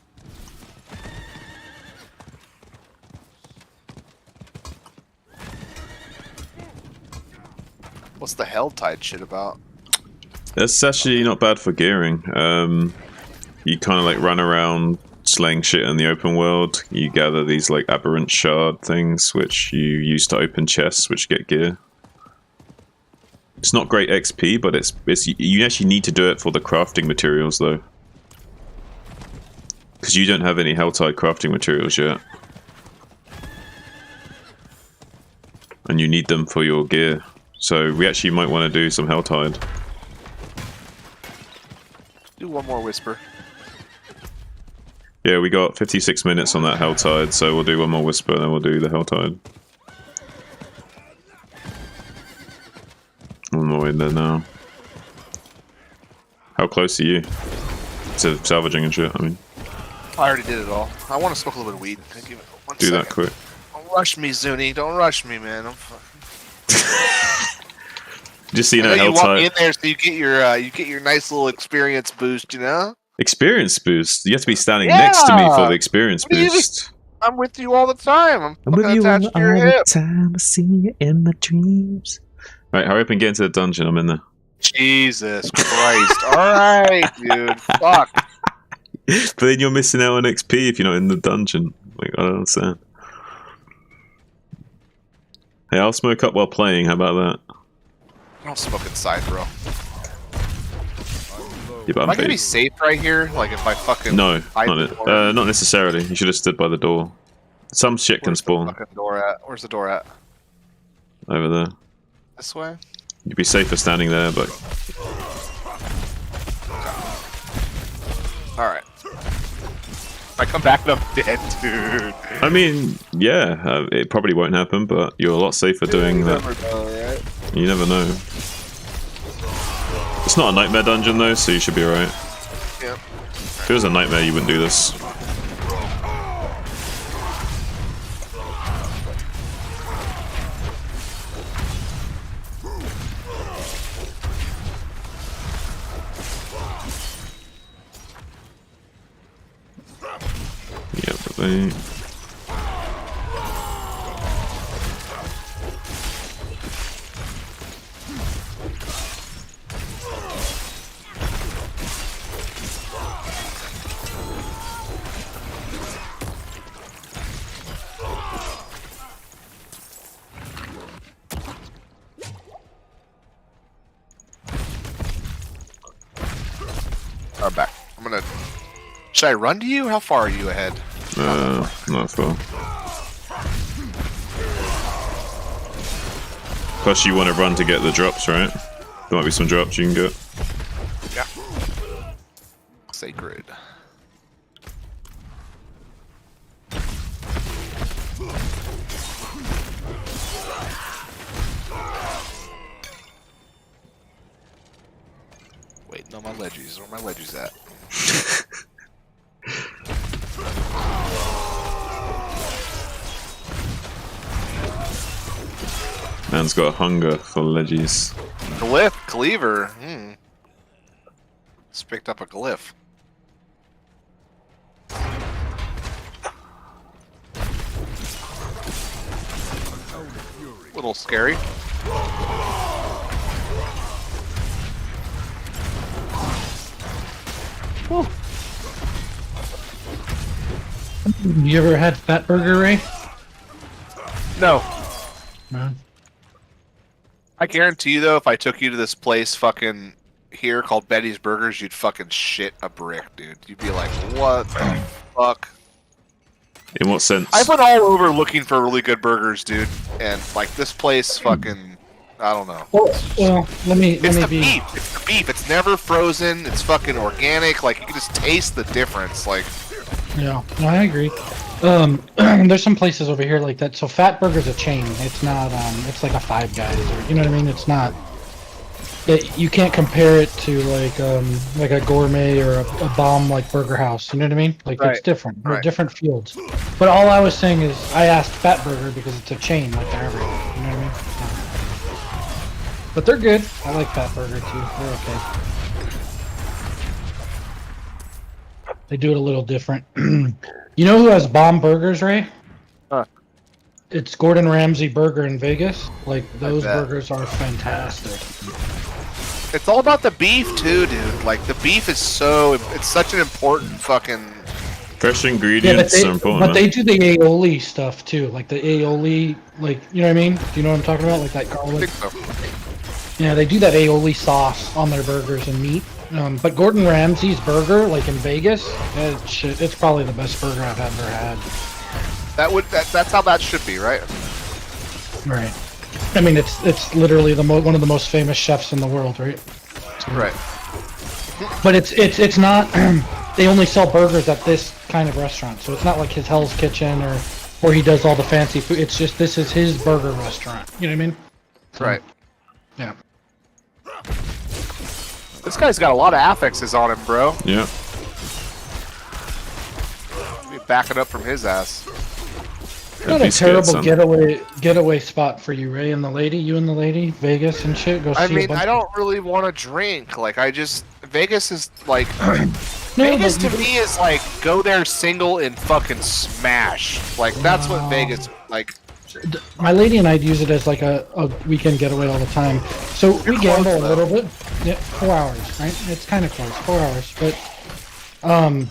C: What's the Helltide shit about?
A: That's actually not bad for gearing. You kind of like run around slaying shit in the open world. You gather these like aberrant shard things, which you use to open chests, which get gear. It's not great XP, but it's you actually need to do it for the crafting materials though, because you don't have any Helltide crafting materials yet, and you need them for your gear. So we actually might want to do some Helltide.
C: Do 1 more Whisper.
A: Yeah, we got 56 minutes on that Helltide, so we'll do 1 more Whisper, and then we'll do the Helltide. I'm more in there now. How close are you to salvaging and shit? I mean,
C: I already did it all. I want to smoke a little bit of weed. Give it 1
A: do
C: second.
A: that quick.
C: Don't rush me, Zuni. Don't rush me, man. I'm fucking...
A: Just so you know,
C: I know you want me
A: Helltide
C: in there so you get your nice little experience boost, you know?
A: experience boost. You have to be standing next to me for the experience
C: What do you mean?
A: boost.
C: I'm with you all the time. I'm
A: I'm with
C: fucking
A: you all
C: attached to your hip.
A: the time. I see you in my dreams. Right, hurry up and get into the dungeon. I'm in there.
C: Jesus Christ. Alright, dude. Fuck.
A: But then you're missing out on XP if you're not in the dungeon. Like, I don't understand. Hey, I'll smoke up while playing. How about that?
C: I don't smoke inside, bro.
A: Yeah, but
C: Am I gonna
A: I'm
C: be safe right here? Like if I fucking
A: no,
C: hide
A: not,
C: the door?
A: not necessarily. You should have stood by the door. Some shit can
C: Where's the
A: spawn
C: fucking door at? Where's the door at?
A: over there.
C: This way?
A: You'd be safer standing there, but
C: Alright. If I come back and I'm dead, dude.
A: I mean, yeah, it probably won't happen, but you're a lot safer doing that.
C: Never know, right?
A: You never know. It's not a nightmare dungeon though, so you should be alright.
C: Yeah.
A: If it was a nightmare, you wouldn't do this. 8.
C: I'm back. I'm gonna. Should I run to you? How far are you ahead?
A: Not far. Plus, you want to run to get the drops, right? There might be some drops you can get.
C: Yeah. Sacred. Waiting on my ledgies. Where my ledgies at?
A: Man's got a hunger for ledgies.
C: Glyph, cleaver. Just picked up a glyph. Little scary.
B: Whew. You ever had Fat Burger, Ray?
C: No.
B: No.
C: I guarantee you though, if I took you to this place fucking here called Betty's Burgers, you'd fucking shit a brick, dude. You'd be like, what the fuck?
A: In what sense?
C: I've been all over looking for really good burgers, dude. And like this place fucking I don't know.
B: Well, let me
C: It's the
B: be.
C: beef. It's the beef. It's never frozen. It's fucking organic. Like you can just taste the difference. Like
B: Yeah, no, I agree. There's some places over here like that. So Fat Burger's a chain. It's not. It's like a Five Guys, or you know what I mean. It's not. You can't compare it to like a gourmet or a bomb like Burger House. You know what I mean? Like
C: Right.
B: it's different. They're
C: Right.
B: different fields. But all I was saying is I asked Fat Burger because it's a chain, like they're everywhere. You know what I mean? Yeah. But they're good. I like Fat Burger too. They're okay. They do it a little different. You know who has bomb burgers, Ray?
C: Huh.
B: It's Gordon Ramsay Burger in Vegas. Like those
C: bet.
B: burgers are fantastic.
C: it's all about the beef too, dude. Like the beef is it's such an important fucking.
A: Fresh
B: Yeah,
A: ingredients are important.
B: but they do the aioli stuff too, like the aioli, like you know what I mean? Do you know what I'm talking about? Like that
C: I
B: garlic.
C: think so.
B: Yeah, they do that aioli sauce on their burgers and meat. But Gordon Ramsay's burger, like in Vegas, it's probably the best burger I've ever had.
C: That's how that should be, right?
B: Right. I mean, it's literally one of the most famous chefs in the world, right?
C: Right.
B: But it's not. They only sell burgers at this kind of restaurant, so it's not like his Hell's Kitchen or where he does all the fancy food. It's just this is his burger restaurant. You know what I mean? So,
C: Right.
B: Yeah.
C: This guy's got a lot of affixes on him, bro.
A: Yeah.
C: Be backing up from his ass.
B: Not a
A: be scared,
B: terrible
A: son.
B: getaway spot for you, Ray, and the lady. You and the lady, Vegas and shit. Go see
C: I
B: a
C: mean,
B: bunch
C: I don't really want to drink. Like, Vegas is like.
B: No,
C: Vegas
B: but
C: to me is like go there single and fucking smash. Like that's what Vegas like.
B: My lady and I'd use it as like a weekend getaway all the time. So we gamble a little bit. Yeah, 4 hours, right? It's kind of close, 4 hours. But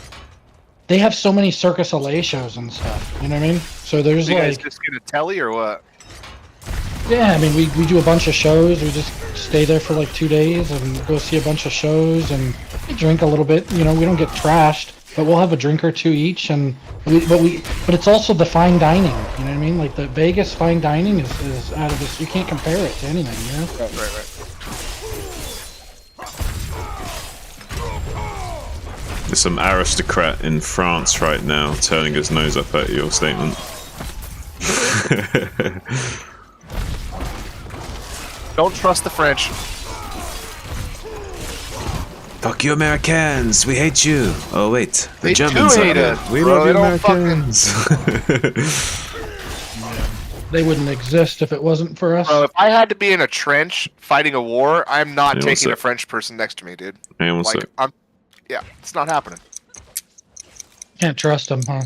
B: they have so many Circus LA shows and stuff. You know what I mean? So there's
C: You guys
B: like,
C: just get a telly or what?
B: yeah, I mean we do a bunch of shows. We just stay there for like 2 days and go see a bunch of shows and drink a little bit. You know, we don't get trashed, but we'll have a drink or two each. And but it's also the fine dining. You know what I mean? Like the Vegas fine dining is out of this. You can't compare it to anything. You know?
C: Right.
A: There's some aristocrat in France right now turning his nose up at your statement.
C: Don't trust the French.
A: Fuck you Americans, we hate you. Oh wait, the
C: They
A: Germans
C: do
A: are
C: hate
A: good.
C: us,
A: We
C: bro.
A: love
C: They
A: you
C: don't
A: Americans.
B: They wouldn't exist if it wasn't for us.
C: Bro, if I had to be in a trench fighting a war, I'm not
A: Yeah,
C: taking a
A: what's
C: French person next to me, dude.
A: Hang on one
C: Like
A: sec.
C: yeah, it's not happening.
B: Can't trust them, huh?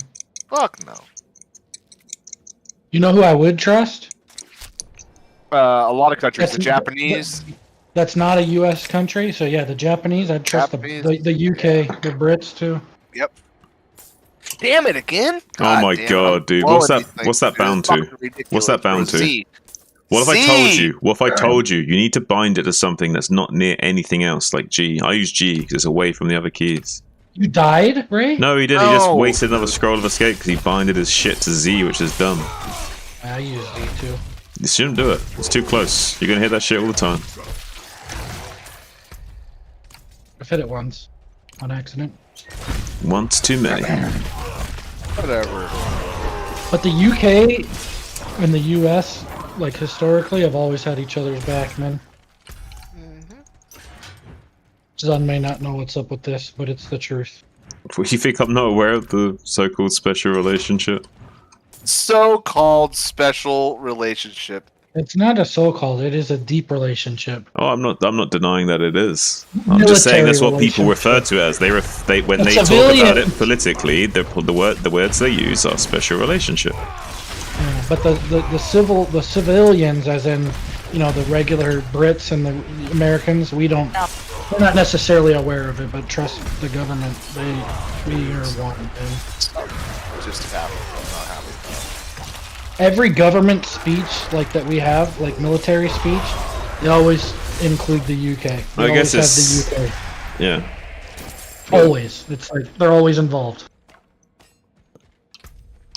C: Fuck no.
B: You know who I would trust?
C: A lot of countries. The
B: That's-
C: Japanese.
B: That's not a U.S. country, so yeah, the Japanese. I'd trust
C: Japanese,
B: the UK, the Brits too.
C: Yep. Damn it again!
A: Oh my
C: damn it,
A: god,
C: I'm
A: dude.
C: blowing
A: What's that?
C: these things,
A: What's that
C: dude.
A: bound
C: It's
A: to?
C: fucking ridiculous.
A: What's that bound to?
C: Z.
A: What if I
C: Z!
A: told you? What if I told you you need to bind it to something that's not near anything else, like G? I use G because it's away from the other keys.
B: You died, Ray?
A: No, he didn't. He just
C: No.
A: wasted another scroll of escape because he binded his shit to Z, which is dumb.
B: I use D too.
A: You shouldn't do it. It's too close. You're gonna hit that shit all the time.
B: I've hit it once, on accident.
A: Once too many.
C: Whatever.
B: But the UK and the US, like historically, have always had each other's back, man. Zun may not know what's up with this, but it's the truth.
A: Do you think I'm not aware of the so-called special relationship?
C: So-called special relationship.
B: It's not a so-called; it is a deep relationship.
A: Oh, I'm not denying that it is. I'm just saying that's what people refer to it as. When
B: A
A: they talk
B: civilian-
A: about it politically, the words they use are special relationship.
B: Yeah, but the civilians, as in, you know, the regular Brits and the Americans, we're not necessarily aware of it, but trust the government. We are one. And
C: Just happy. I'm not happy.
B: every government speech like that we have, like military speech, they always include the UK. They
A: I guess
B: always have the UK.
A: Yeah.
B: Always. It's like they're always involved.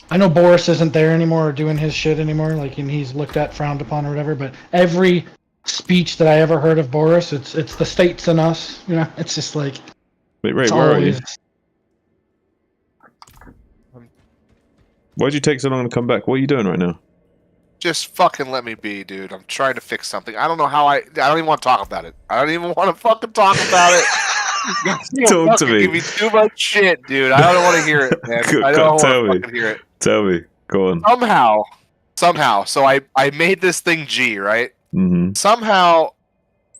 B: I know Boris isn't there anymore or doing his shit anymore, like, and he's looked at, frowned upon, or whatever. But every speech that I ever heard of Boris, it's the states and us. You know, it's just like
A: Wait, Ray,
B: it's
A: where are you?
B: always.
A: Why'd you take so long to come back? What are you doing right now?
C: Just fucking let me be, dude. I'm trying to fix something. I don't know how I don't even want to talk about it. I don't even want to fucking talk about it.
A: Talk to me.
C: Give me too much shit, dude. I don't want to hear it, man. I don't want to fucking hear it.
A: Tell me. Go on.
C: Somehow. So I made this thing G, right?
A: Mm-hmm.
C: Somehow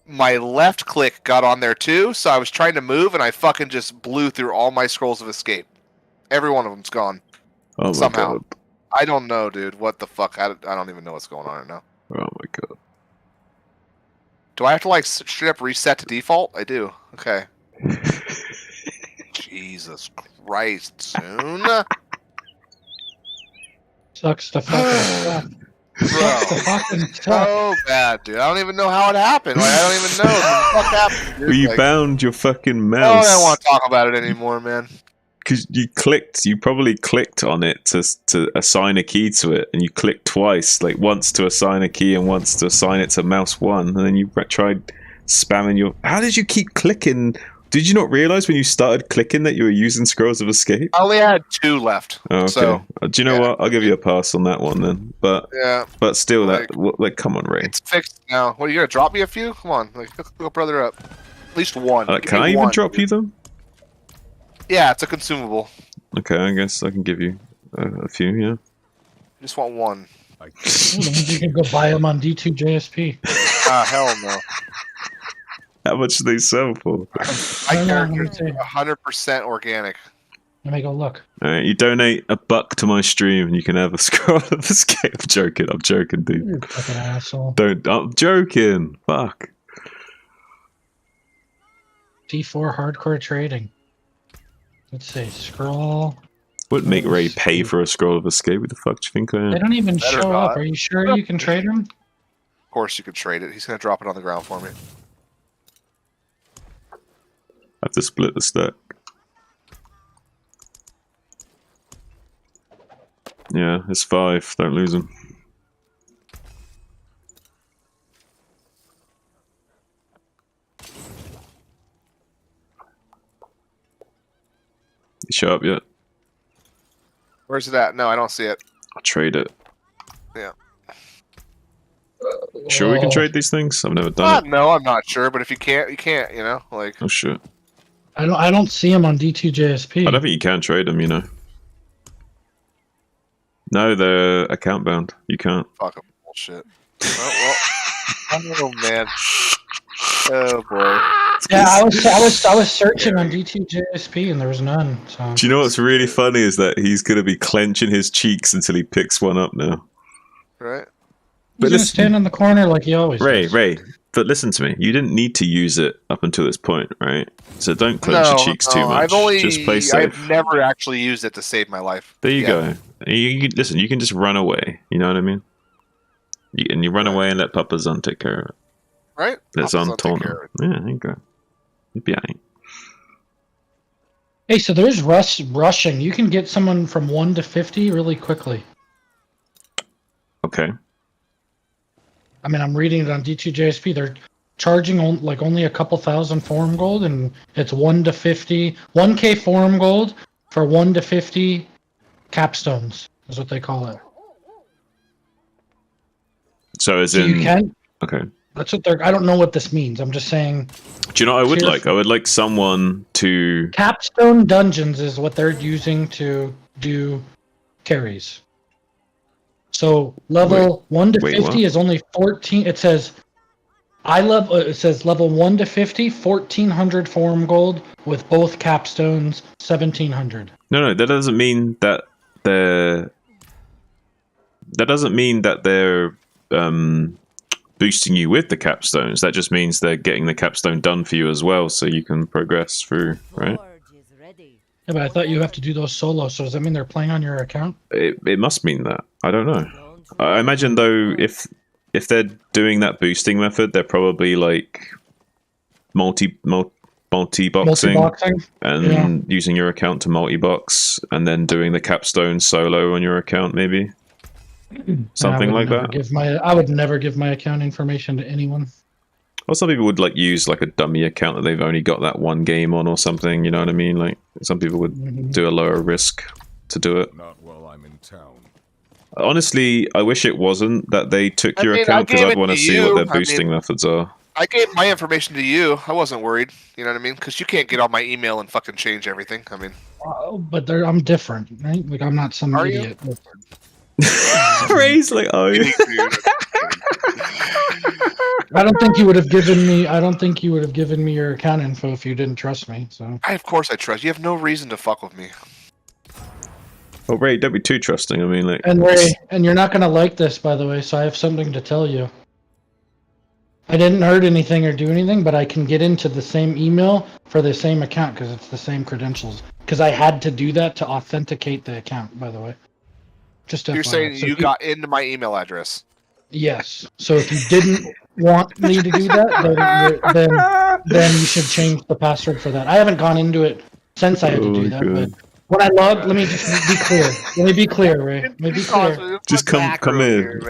C: my left click got on there too, so I was trying to move and I fucking just blew through all my scrolls of escape. Every one of them's gone.
A: Oh my
C: Somehow.
A: god.
C: I don't know, dude. What the fuck? I don't even know what's going on right now.
A: Oh my god.
C: Do I have to, like, straight up reset to default? I do. Okay. Jesus Christ, soon?
B: Sucks to fucking suck. Sucks to
C: Bro.
B: fucking suck.
C: So bad, dude. I don't even know how it happened. Like, I don't even know what the fuck happened, dude.
A: Well, you
C: Like,
A: bound your fucking
C: I
A: mouse.
C: don't want to talk about it anymore, man.
A: Because you probably clicked on it to assign a key to it, and you clicked twice, like once to assign a key and once to assign it to mouse 1, and then you tried spamming your... How did you keep clicking? Did you not realize when you started clicking that you were using scrolls of escape?
C: I only had 2 left.
A: Oh, okay.
C: So,
A: Do you know
C: yeah.
A: what? I'll give you a pass on that one then. But
C: yeah.
A: but still,
C: Like-
A: like come on, Ray.
C: It's fixed now. What, are you going to drop me a few? Come on. Like, hook a brother up. At least one. Give
A: Can
C: me
A: I even
C: one,
A: drop
C: dude.
A: you them?
C: Yeah, it's a consumable.
A: Okay, I guess I can give you a few. Yeah.
C: I just want one.
E: I
B: You can go buy them on D2 JSP.
C: Ah, hell no.
A: How much do they sell for?
C: My
B: How long
C: character's
B: would it take?
C: 100% organic.
B: Let me go look.
A: Alright, you donate $1 to my stream and you can have a scroll of escape. I'm joking, dude.
B: You fucking asshole.
A: I'm joking. Fuck.
B: D4 hardcore trading. Let's see. Scroll.
A: Wouldn't make Ray pay for a scroll of escape. What the fuck do you think I
B: They
A: am?
B: don't even
C: Better
B: show
C: not.
B: up. Are you sure you can trade them?
C: Of course you could trade it. He's going to drop it on the ground for me.
A: I have to split the stack. Yeah, it's 5. Don't lose them. You show up yet?
C: Where's it at? No, I don't see it.
A: I'll trade it.
C: Yeah.
A: Sure we can
B: Whoa.
A: trade these things? I've never done it.
C: No, I'm not sure, but if you can't, you can't, you know? Like,
A: Oh shit.
B: I don't see them on D2 JSP.
A: I don't think you can trade them, you know. No, they're account bound. You can't.
C: fuck 'em. Bullshit. Oh, well. Oh, man. Oh, boy.
B: Yeah, I was searching on D2JSP and there was none. So.
A: Do you know what's really funny is that he's gonna be clenching his cheeks until he picks one up now.
C: Right.
B: He's gonna stand in the corner like he always does.
A: Ray, but listen to me. You didn't need to use it up until this point, right? So don't clench your cheeks too much. Just play safe.
C: I've never actually used it to save my life.
A: There you go. Listen, you can just run away. You know what I mean? You run away and let Papa Zon take care of it.
C: Right?
A: Let Zon taunt him. Yeah, there you go. You'd be alright.
B: Hey, so there's rushing. You can get someone from 1 to 50 really quickly.
A: Okay.
B: I mean, I'm reading it on D2JSP. They're charging only a couple thousand forum gold, and it's 1 to 50, 1K forum gold for 1 to 50 capstones is what they call it.
A: So
B: you can.
A: Okay.
B: That's what they're. I don't know what this means. I'm just saying.
A: Do you know what I would like? I would like someone to.
B: Capstone dungeons is what they're using to do carries. So level 1 to 50
A: what?
B: is only 14. It says, it says level 1 to 50, 1400 forum gold with both capstones, 1700.
A: No, that doesn't mean that they're. That doesn't mean that they're boosting you with the capstones. That just means they're getting the capstone done for you as well, so you can progress through, right?
B: Yeah, but I thought you have to do those solo. So does that mean they're playing on your account?
A: It must mean that. I don't know. I imagine though, if they're doing that boosting method, they're probably like multi-boxing and using your account to multi-box, and then doing the capstone solo on your account, maybe something like that.
B: I would never give my account information to anyone.
A: Well, some people would like use like a dummy account that they've only got that one game on or something. You know what I mean? Like some people would do a lower risk to do it.
E: Not while I'm in town.
A: Honestly, I wish it wasn't that they took your account, because I'd want to see what their boosting methods are.
C: I gave my information to you. I wasn't worried. You know what I mean? Because you can't get on my email and fucking change everything. I mean,
B: but I'm different, right? Like I'm not some idiot.
A: Ray's like, oh.
B: I don't think you would have given me. I don't think you would have given me your account info if you didn't trust me. So.
C: Of course I trust you. Have no reason to fuck with me.
A: Well, Ray, don't be too trusting. I mean, like.
B: And Ray, and you're not gonna like this, by the way. So I have something to tell you. I didn't hurt anything or do anything, but I can get into the same email for the same account because it's the same credentials. Because I had to do that to authenticate the account, by the way. Just
C: you're saying you got into my email address.
B: Yes. So if you didn't want me to do that, then you should change the password for that. I haven't gone into it since I had to do that. But when I logged, let me just be clear. Let me be clear, Ray. Let me be clear.
A: Just come in.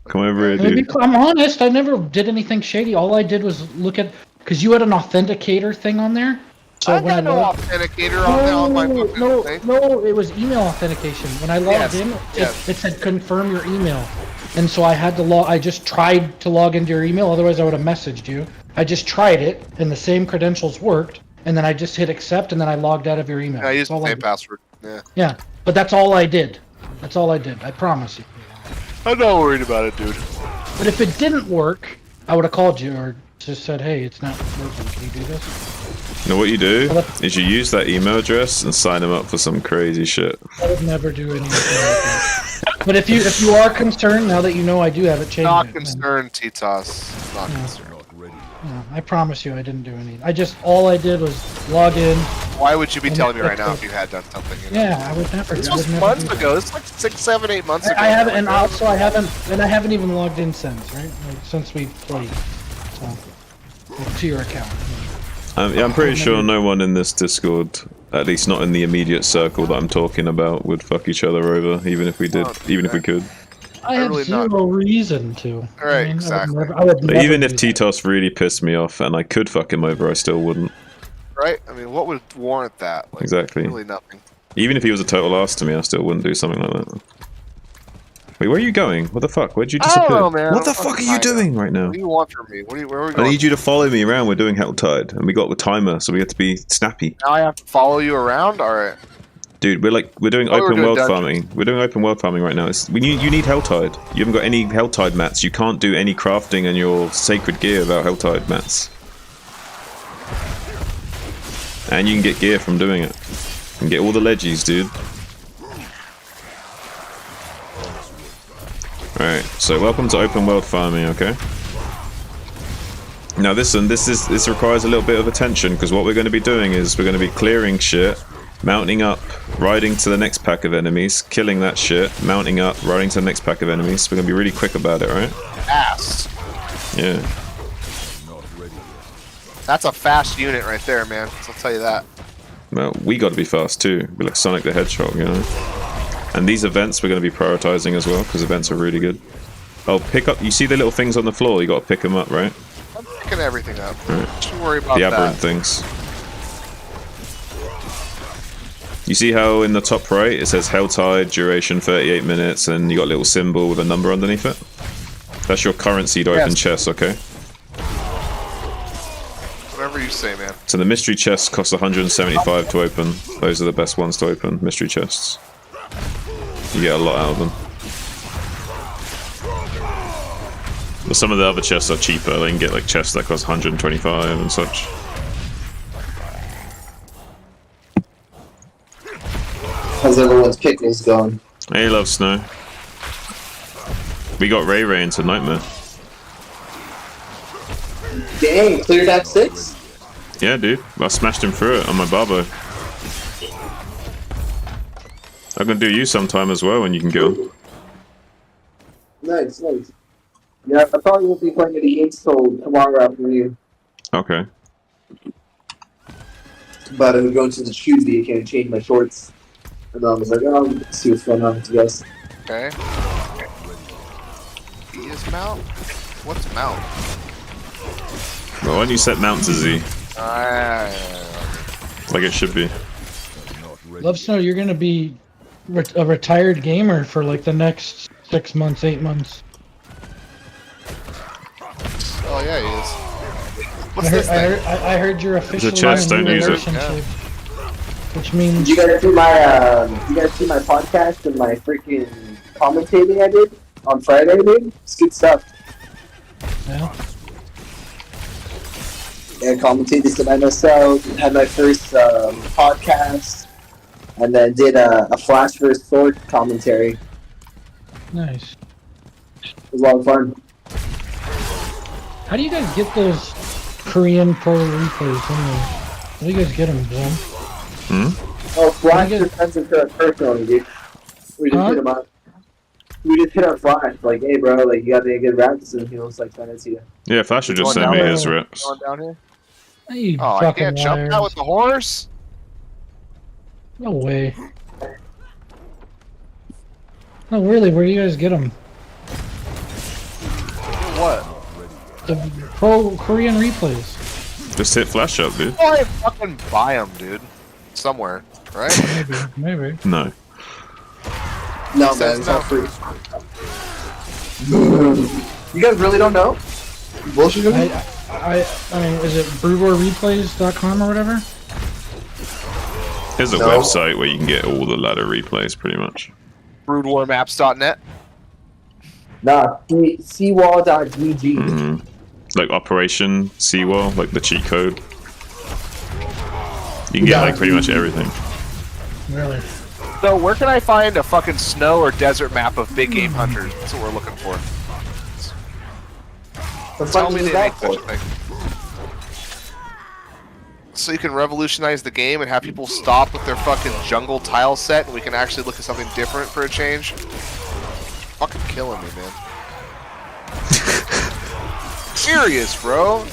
A: Come over here, dude.
B: I'm honest. I never did anything shady. All I did was look at because you had an authenticator thing on there. So
C: I got no authenticator on my thing.
B: No, it was email authentication. When I logged in, it said confirm your email. And so I had to log. I just tried to log into your email. Otherwise, I would have messaged you. I just tried it, and the same credentials worked. And then I just hit accept, and then I logged out of your email.
C: Yeah, I used the same password. Yeah.
B: Yeah, but that's all I did. That's all I did. I promise you.
C: I'm not worried about it, dude.
B: But if it didn't work, I would have called you or just said, "Hey, it's not working. Can you do this?"
A: You know what you do is you use that email address and sign them up for some crazy shit.
B: I would never do anything like that. But if you are concerned, now that you know I do have it changed.
C: Not concerned, Titas. Not concerned.
B: No, I promise you I didn't do anything. All I did was log in.
C: Why would you be telling me right now if you had done something? You know?
B: Yeah, I would never.
C: This was months ago. It's like 6, 7, 8 months ago.
B: I haven't, and also I haven't even logged in since, right? Like, since we played. So, to your account.
A: I'm pretty sure no one in this Discord, at least not in the immediate circle that I'm talking about, would fuck each other over, even if we did, even if we could.
B: I have zero reason to.
C: Right, exactly.
A: But even if Titos really pissed me off and I could fuck him over, I still wouldn't.
C: Right? I mean, what would warrant that? Like,
A: exactly.
C: Really nothing.
A: Even if he was a total ass to me, I still wouldn't do something like that. Wait, where are you going? What the fuck? Where'd you disappear?
C: I don't know, man.
A: What the fuck are you doing right now?
C: What do you want from me? Where are we going?
A: I need you to follow me around. We're doing Helltide, and we got the timer, so we have to be snappy.
C: Now I have to follow you around? Alright.
A: Dude, we're doing open world farming. We're doing open world farming right now. You need Helltide. You haven't got any Helltide mats. You can't do any crafting in your sacred gear without Helltide mats. And you can get gear from doing it. You can get all the leggies, dude. Alright, so welcome to open world farming, okay? Now listen, this requires a little bit of attention, because what we're going to be doing is we're going to be clearing shit, mounting up, riding to the next pack of enemies, killing that shit, mounting up, riding to the next pack of enemies. We're going to be really quick about it, right?
C: Fast.
A: Yeah.
C: That's a fast unit right there, man. So I'll tell you that.
A: Well, we got to be fast too. We're like Sonic the Hedgehog, you know? And these events we're going to be prioritizing as well, because events are really good. Oh, pick up, you see the little things on the floor? You got to pick them up, right?
C: I'm picking everything up.
A: Right.
C: Don't worry about
A: The aberrant
C: that.
A: things. You see how in the top right it says Hell Tide, duration 38 minutes, and you got a little symbol with a number underneath it? That's your currency to open chests, okay?
C: Whatever you say, man.
A: So the mystery chests cost 175 to open. Those are the best ones to open, mystery chests. You get a lot out of them. But some of the other chests are cheaper. They can get like chests that cost 125 and such.
G: How's everyone's pickles going?
A: Hey, love Snow. We got Ray Ray into Nightmare.
G: Dang, cleared Act 6?
A: Yeah, dude. I smashed him through it on my Barbo. I'm gonna do you sometime as well when you can go.
G: Nice, nice. Yeah, I probably won't be playing any games till tomorrow afternoon.
A: Okay.
G: But I'm going to the Tuesday again and change my shorts. And I was like, oh, let's see what's going on with you guys.
C: Okay. E is mount? What's mount?
A: Well, why don't you set mount to Z?
C: Like
A: Like it should be.
B: Love Snow, you're gonna be a retired gamer for like the next 6 months, 8 months.
C: Oh yeah, he is. What's
B: I heard,
C: this thing?
B: I heard you're officially
A: chest,
B: in a
A: don't
B: new
A: use it.
B: relationship, which means
G: Did you guys see my podcast and my freaking commentating I did on Friday, dude? It's good stuff.
B: yeah.
G: Yeah, commentated some NSL, had my first podcast, and then did a Flash vs. Sword commentary.
B: Nice.
G: It was a lot of fun.
B: How do you guys get those Korean pro replays? How do you guys get them, Jim?
G: Oh, Flash
B: Pretty good.
G: just sends it to us personally, dude. We just
B: Huh?
G: hit him up. We just hit our Flash, like, hey bro, like, you got any good raps? And he'll just like send it to you.
A: Yeah, Flash would just
C: Going
A: send me
C: down
A: his
B: there.
A: rips.
C: Going down here?
B: You
C: Oh, I
B: fucking
C: can't jump
B: liars.
C: that with the horse?
B: No way. No, really, where do you guys get them?
C: What?
B: The pro Korean replays.
A: Just hit Flash up, dude.
C: Oh, I fucking buy them, dude. Somewhere, right?
B: Maybe.
A: No.
G: No,
C: Says
G: man, it's
C: no.
G: not free. You guys really don't know? You bullshitting me?
B: I mean, is it brewwarreplays.com or whatever?
A: Here's a
G: No.
A: website where you can get all the ladder replays, pretty much.
C: Broodwarmaps.net.
G: Nah, seawall.gg.
A: Mm. Like Operation Seawall, like the cheat code. You can get like pretty much everything.
B: Really?
C: So where can I find a fucking snow or desert map of big game hunters? That's what we're looking for.
G: The
C: Tell
G: fuck
C: me
G: is
C: they
G: that
C: make such
G: for?
C: a thing. So you can revolutionize the game and have people stop with their fucking jungle tile set, and we can actually look at something different for a change. Fucking killing me, man. Serious, bro.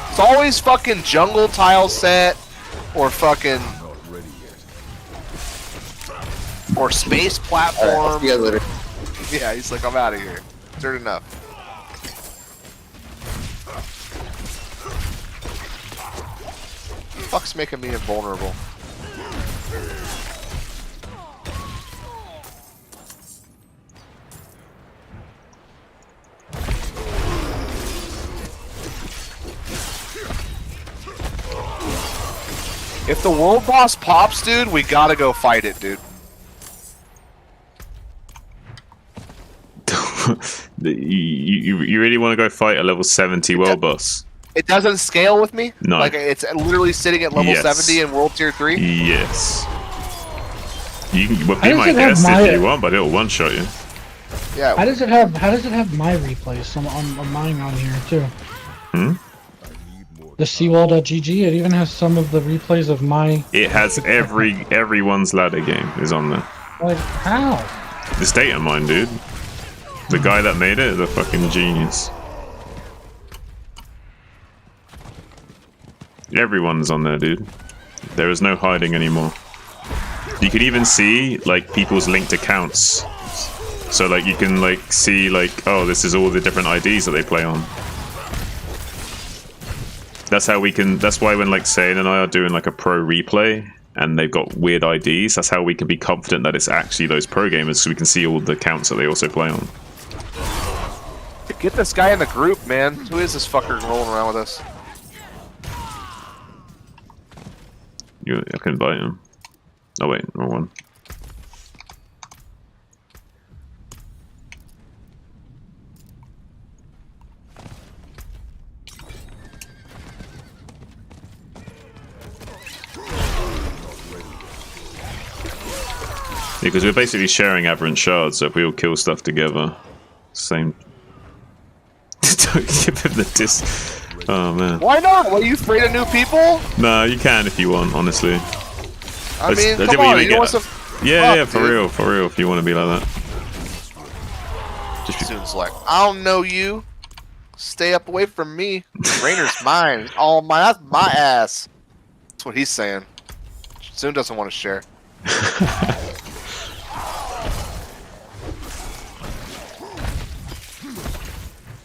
C: It's always fucking jungle tile set, or fucking, or space
G: Alright, I'll
C: platform.
G: see you guys later.
C: Yeah, he's like, I'm out of here. Third enough. Fuck's making me invulnerable. If the world boss pops, dude, we gotta go fight it, dude.
A: You really want to go fight a level 70 world boss?
C: It doesn't scale with me.
A: No.
C: Like it's literally sitting at level
A: Yes.
C: 70 in World Tier 3.
A: Yes. You can
B: How
A: be
B: does
A: my
B: it have
A: guest
B: my-
A: if you want, but it'll one shot you.
C: Yeah.
B: How does it have my replays on mine on here too?
A: Hmm?
B: The Seawall.gg, it even has some of the replays of my.
A: It has everyone's ladder game is on there.
B: Like how?
A: This data mine, dude. The guy that made it is a fucking genius. Everyone's on there, dude. There is no hiding anymore. You could even see like people's linked accounts. So like you can like see like, oh, this is all the different IDs that they play on. That's how we can. That's why when like Sane and I are doing like a pro replay and they've got weird IDs, that's how we can be confident that it's actually those pro gamers, so we can see all the accounts that they also play on.
C: Get this guy in the group, man. Who is this fucker rolling around with us?
A: I can invite him. Oh wait, wrong one. Because we're basically sharing aberrant shards, so if we all kill stuff together, same. Don't give him the diss. Oh man.
C: Why not? Are you afraid of new people?
A: No, you can if you want, honestly.
C: I mean,
A: I
C: come on, you don't want some...
A: Yeah,
C: Fuck,
A: for real, if you want to be like that.
C: Soon's like, I don't know you. Stay up away from me. Rainer's mine. Oh my, that's my ass. That's what he's saying. Soon doesn't want to share.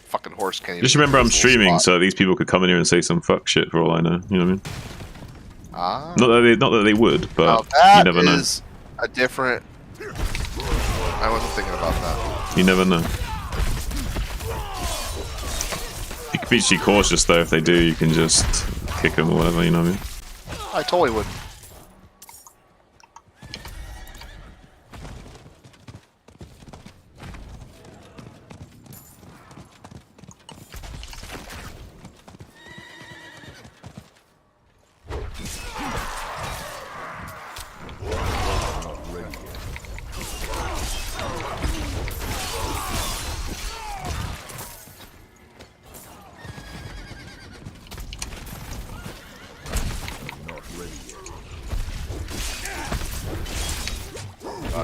C: Fucking horse can't even.
A: Just remember I'm streaming,
C: spot.
A: so these people could come in here and say some fuck shit for all I know. You know what I mean?
C: Ah.
A: Not that they would, but
C: Now that
A: you never know.
C: is a different. I wasn't thinking about that.
A: You never know. You can be actually cautious though. If they do, you can just kick them or whatever. You know what I mean?
C: I totally would.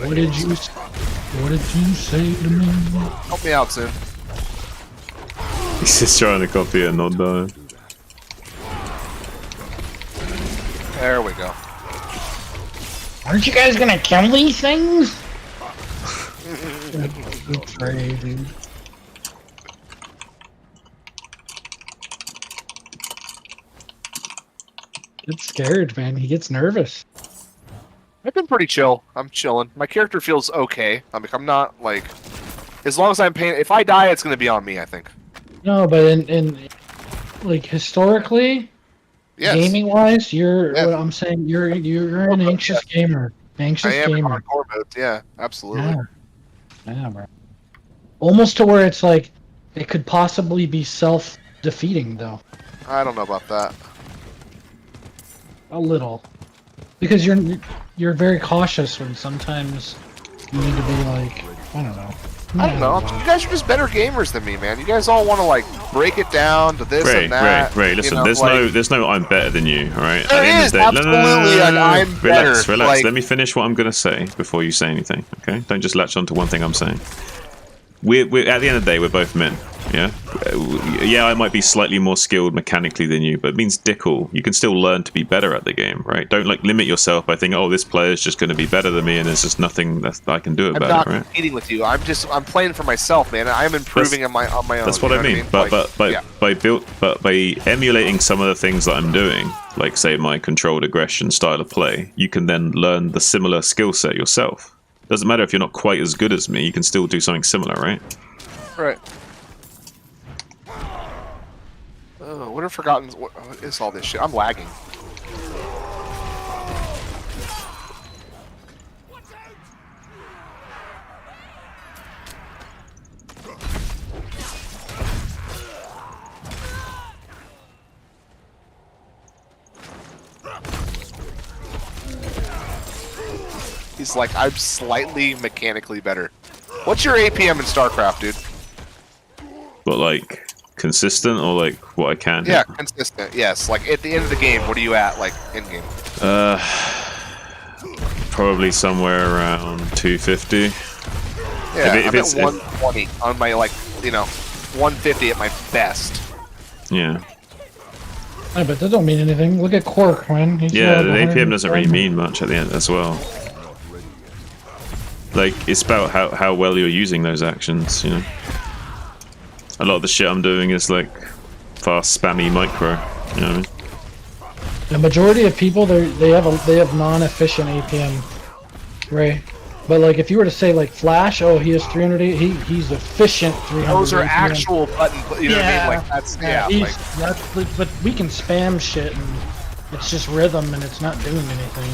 B: What did you say to me?
C: Help me out, soon.
A: He's just trying to copy it and not die.
C: There we go.
B: Aren't you guys gonna kill these things? That's crazy. Gets scared, man. He gets nervous.
C: I've been pretty chill. I'm chilling. My character feels okay. I'm not like, as long as I'm paying. If I die, it's gonna be on me. I think.
B: No, but in like historically,
C: Yes.
B: gaming wise, you're.
C: Yeah.
B: What I'm saying, you're an anxious gamer. Anxious
C: I am in
B: gamer.
C: hardcore mode. Yeah, absolutely.
B: Yeah, bro. Almost to where it's like it could possibly be self-defeating, though.
C: I don't know about that.
B: A little, because you're very cautious when sometimes you need to be like, I don't know.
C: I don't know. You guys are just better gamers than me, man. You guys all want to like break it down to this and that.
A: Ray. Listen,
C: you know,
A: there's no I'm better than you. All right.
C: There is absolutely an I'm better.
A: Relax.
C: Like,
A: Let me finish what I'm gonna say before you say anything. Okay. Don't just latch on to one thing I'm saying. We're at the end of the day, we're both men. Yeah. Yeah, I might be slightly more skilled mechanically than you, but it means dick all. You can still learn to be better at the game, right? Don't like limit yourself by thinking, oh, this player's just going to be better than me, and there's just nothing that I can do
C: I'm
A: about
C: not
A: it, right?
C: competing with you. I'm playing for myself, man. I'm improving on my own.
A: That's what I mean. By emulating some of the things that I'm doing, like say my controlled aggression style of play, you can then learn the similar skill set yourself. Doesn't matter if you're not quite as good as me, you can still do something similar, right?
C: Right. Oh, what have forgotten? What is all this shit? I'm lagging. means like I'm slightly mechanically better. What's your APM in StarCraft, dude?
A: But like consistent or like what I can hit?
C: Yeah, consistent. Yes. Like at the end of the game, what are you at? Like in game?
A: Probably somewhere around 250.
C: Yeah,
A: if
C: I'm
A: it's
C: at 120 on my 150 at my best.
A: Yeah.
B: I bet that don't mean anything. Look at Quark, man. He's
A: Yeah, the
B: got
A: APM doesn't really
B: 110.
A: mean much at the end as well. Like, it's about how well you're using those actions, you know? A lot of the shit I'm doing is like fast, spammy micro, you know what I mean?
B: The majority of people, they have non-efficient APM, right? But like, if you were to say like Flash, oh, he has 300. He's efficient 300.
C: Those are
B: APM.
C: actual button. You know what I mean? Like that's
B: but we can spam shit, and it's just rhythm, and it's not doing anything.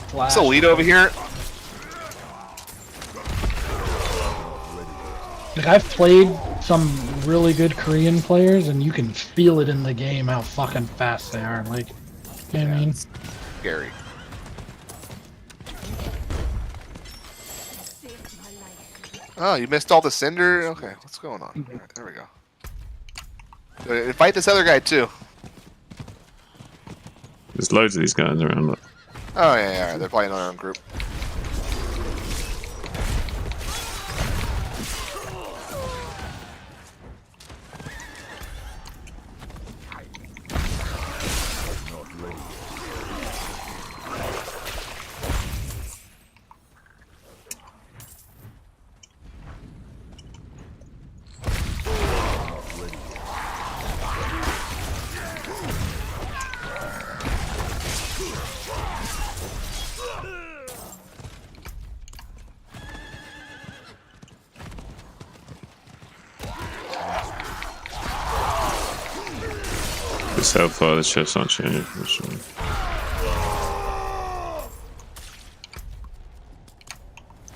B: Flash.
C: It's elite over here.
B: Like, I've played some really good Korean players, and you can feel it in the game how fucking fast they are. Like, you know what I mean?
C: Scary. Oh, you missed all the cinder? Okay, what's going on? Alright, there we go. Fight this other guy too.
A: There's loads of these guys around. Look.
C: Oh yeah, they're playing on their own group.
A: Just how far the chefs aren't changing.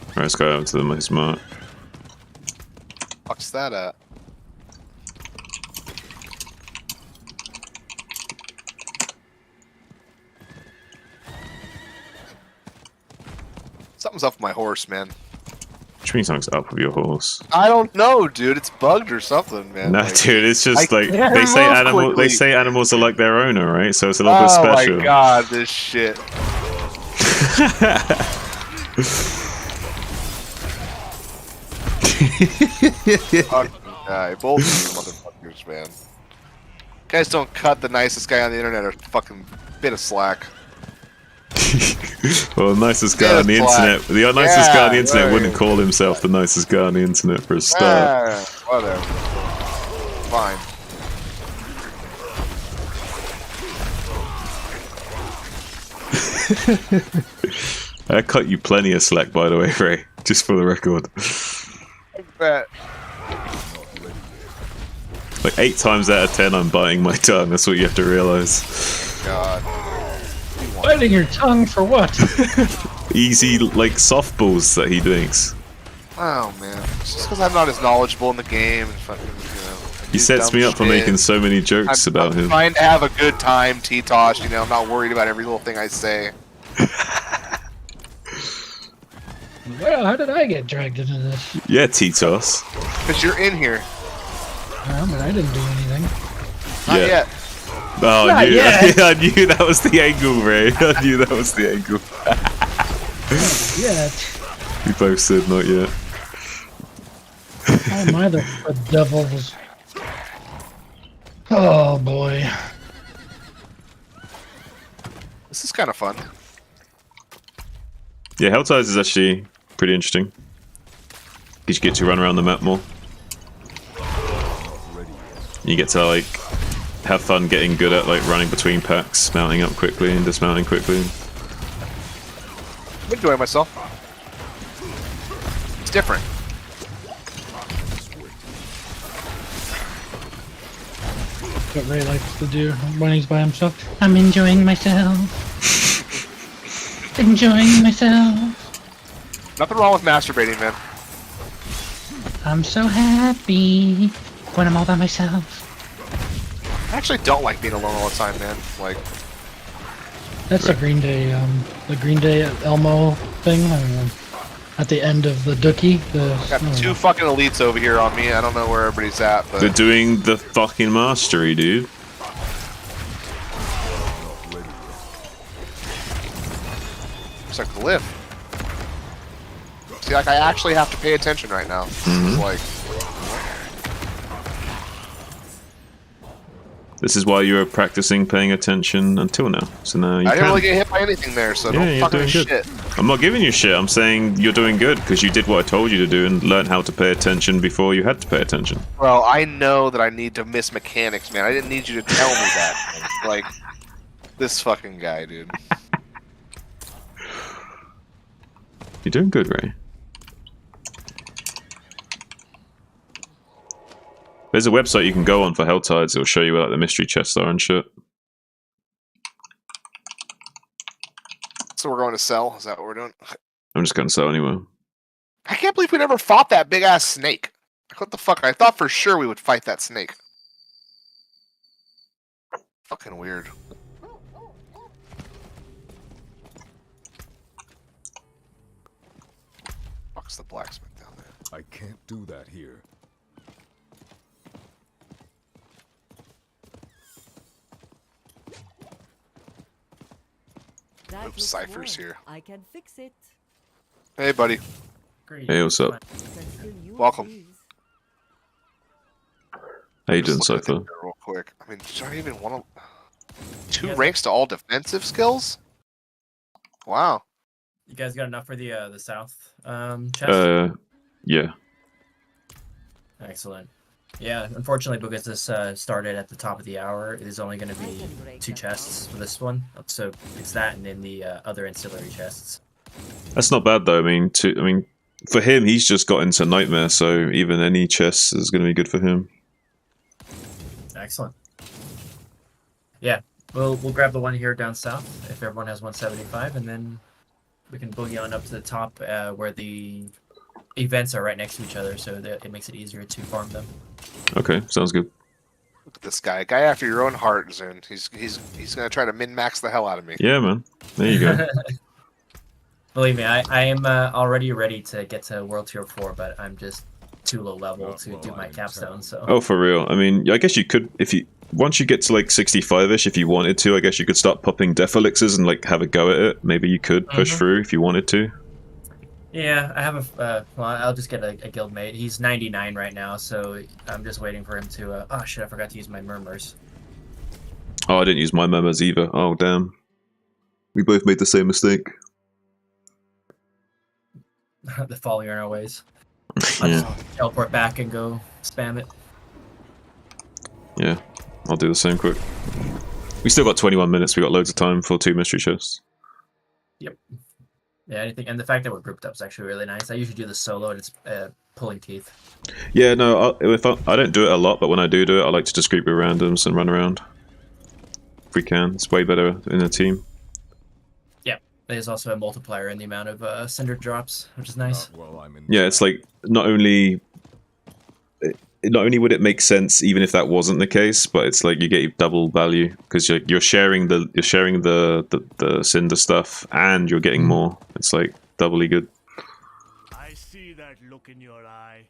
A: Alright, let's go over to the most mark.
C: Fuck's that at? Something's up with my horse, man.
A: Which means something's up with your horse.
C: I don't know, dude. It's bugged or something, man.
A: No,
C: Like,
A: dude, it's just
C: I
A: like
C: can't
A: they say
C: move quickly.
A: animals are like their owner, right? So it's a little bit
C: oh
A: special.
C: my god, this shit. Fucking guy. Both of you motherfuckers, man. Guys don't cut the nicest guy on the internet a fucking bit of slack.
A: Well, the nicest guy on the internet. The nicest guy on the internet
C: right.
A: wouldn't call himself the nicest guy on the internet for a start.
C: Whatever. Fine.
A: I cut you plenty of slack, by the way, Ray. Just for the record.
C: I bet.
A: Like 8 times out of 10, I'm biting my tongue. That's what you have to realize.
C: God.
B: Biting your tongue for what?
A: Easy, like softballs that he thinks.
C: Oh man, it's just because I'm not as knowledgeable in the game and fucking,
A: He sets me up for making so many jokes about him.
C: I'm trying to have a good time, T-Tosh, I'm not worried about every little thing I say.
B: Well, how did I get dragged into this?
A: Yeah, T-Toss.
C: Because you're in here.
B: Well, but I didn't do anything.
C: Not
A: Yeah.
C: yet.
A: Oh,
B: Not
A: I knew,
B: yet.
A: I knew that was the angle, Ray. I knew that was the angle.
B: Yeah.
A: We both said not yet.
B: How am I the devils? Oh boy.
C: This is kind of fun.
A: Yeah, Helltides is actually pretty interesting. Because you get to run around the map more. You get to like have fun getting good at like running between packs, mounting up quickly and dismounting quickly.
C: I'm enjoying myself. It's different.
B: What Ray likes to do when he's by himself. I'm enjoying myself. Enjoying myself.
C: Nothing wrong with masturbating, man.
B: I'm so happy when I'm all by myself.
C: I actually don't like being alone all the time, man. Like,
B: That's the Green Day Elmo thing. I don't know. At the end of the Dookie.
C: Got two fucking elites over here on me. I don't know where everybody's at, but
A: They're doing the fucking mastery, dude.
C: it's a glyph. See, like I actually have to pay attention right now. It's like
A: This is why you were practicing paying attention until now. So now you
C: I
A: can.
C: didn't really get hit by anything there, so don't
A: you're
C: fucking
A: doing good.
C: shit.
A: I'm not giving you shit. I'm saying you're doing good because you did what I told you to do and learned how to pay attention before you had to pay attention.
C: Well, I know that I need to miss mechanics, man. I didn't need you to tell me that. Like, this fucking guy, dude.
A: You're doing good, Ray. There's a website you can go on for Helltides. It'll show you where like, the mystery chests are and shit.
C: So we're going to sell? Is that what we're doing?
A: I'm just going to sell anyway.
C: I can't believe we never fought that big ass snake. What the fuck? I thought for sure we would fight that snake. Fucking weird. Fuck's the blacksmith down there?
E: I can't do that here.
D: That
C: Oops,
D: looks
C: Cypher's
D: well.
C: here.
D: I can fix it.
C: Hey, buddy.
H: Great.
A: Hey, what's up?
D: You can still use
C: Welcome.
D: these.
A: How you doing,
C: Just look at
A: Cypher?
C: it real quick. I mean, do I even want to... Two
H: Yeah.
C: ranks to all defensive skills? Wow.
H: You guys got enough for the south chest?
A: Yeah.
H: Excellent. Yeah, unfortunately, because this started at the top of the hour, it is only going to be 2 chests for this one. So it's that and then the other ancillary chests.
A: That's not bad though. I mean, for him, he's just got into Nightmare, so even any chest is going to be good for him.
H: Excellent. Yeah, we'll grab the one here down south if everyone has 175, and then we can boogie on up to the top where the events are right next to each other, so that it makes it easier to farm them.
A: Okay, sounds good.
C: Look at this guy. Guy after your own heart, Zune. He's going to try to min-max the hell out of me.
A: Yeah, man. There you go.
H: Believe me, I am already ready to get to World Tier 4, but I'm just too low level to do my capstone, so...
A: Oh, for real. I mean, I guess you could, once you get to like 65-ish, if you wanted to, I guess you could start popping death elixirs and like have a go at it. Maybe you could push through if you wanted to.
H: Yeah, I have a... well, I'll just get a guildmate. He's 99 right now, so I'm just waiting for him to... oh shit, I forgot to use my murmurs.
A: Oh, I didn't use my memos either. Oh, damn. We both made the same mistake.
H: The following our ways. I'll
A: Yeah.
H: just teleport back and go spam it.
A: Yeah, I'll do the same quick. We still got 21 minutes. We got loads of time for 2 mystery chests.
H: Yep. Yeah, anything, and the fact that we're grouped up is actually really nice. I usually do this solo, and it's pulling teeth.
A: Yeah, no, I don't do it a lot, but when I do it, I like to just group with randoms and run around. If we can, it's way better in a team.
H: Yeah, there's also a multiplier in the amount of cinder drops, which is nice.
A: Yeah, it's like not only would it make sense even if that wasn't the case, but it's like you get double value because you're sharing the cinder stuff and you're getting more. It's like doubly good.
I: I see that look in your eye.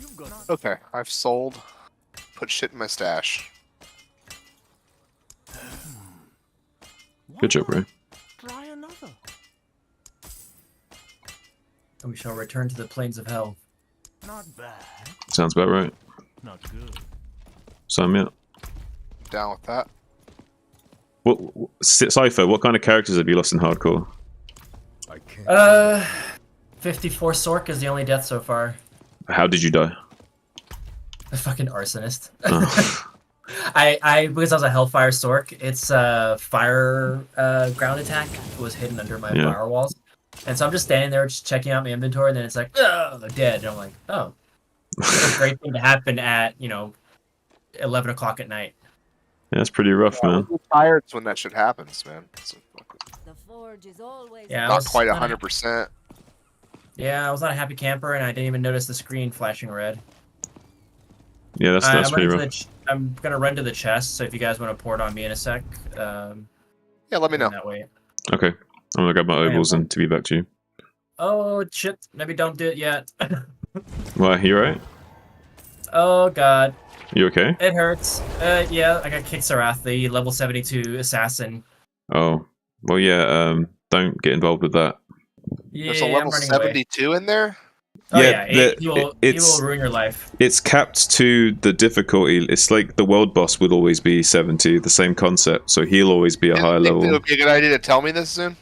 I: You've got
C: Okay, I've sold. Put shit in my stash.
A: Good job, Ray.
I: try another.
H: And we shall return to the plains of hell.
I: Not bad.
A: Sounds about right.
I: Not good.
A: Sign me up.
C: Down with that.
A: Cypher, what kind of characters have you lost in hardcore?
H: 54 Sork is the only death so far.
A: How did you die?
H: A fucking arsonist.
A: Oh.
H: Because I was a Hellfire Sork, its fire ground attack was hidden under my firewalls. And so I'm just standing there just checking out my inventory, and then it's like, oh, dead. And I'm like, oh. It's a great thing to happen at, 11 o'clock at night.
A: Yeah, that's pretty rough, man.
C: I'm tired when that shit happens, man.
D: The forge is always
C: Not quite 100%.
H: Yeah, I was not a happy camper, and I didn't even notice the screen flashing red.
A: Yeah, that's pretty rough.
H: I'm gonna run to the chest, so if you guys want to port on me in a sec,
C: Yeah, let me know.
H: that way.
A: Okay. I'm gonna grab my
H: Alright,
A: ovals
H: well.
A: and to be back to you.
H: Oh shit! Maybe don't do it yet.
A: Why, you alright?
H: Oh god,
A: You okay?
H: it hurts. Yeah, I got kicked Sarath, the level 72 assassin.
A: Oh. Well, yeah, don't get involved with that.
H: Yeah,
C: There's a
H: I'm
C: level
H: running away.
C: 72 in there?
H: Oh
A: Yeah,
H: yeah, he will ruin your life.
A: It's capped to the difficulty. It's like the world boss would always be 70, the same concept, so he'll always be a higher
C: Think
A: level.
C: it would be a good idea to tell me this soon?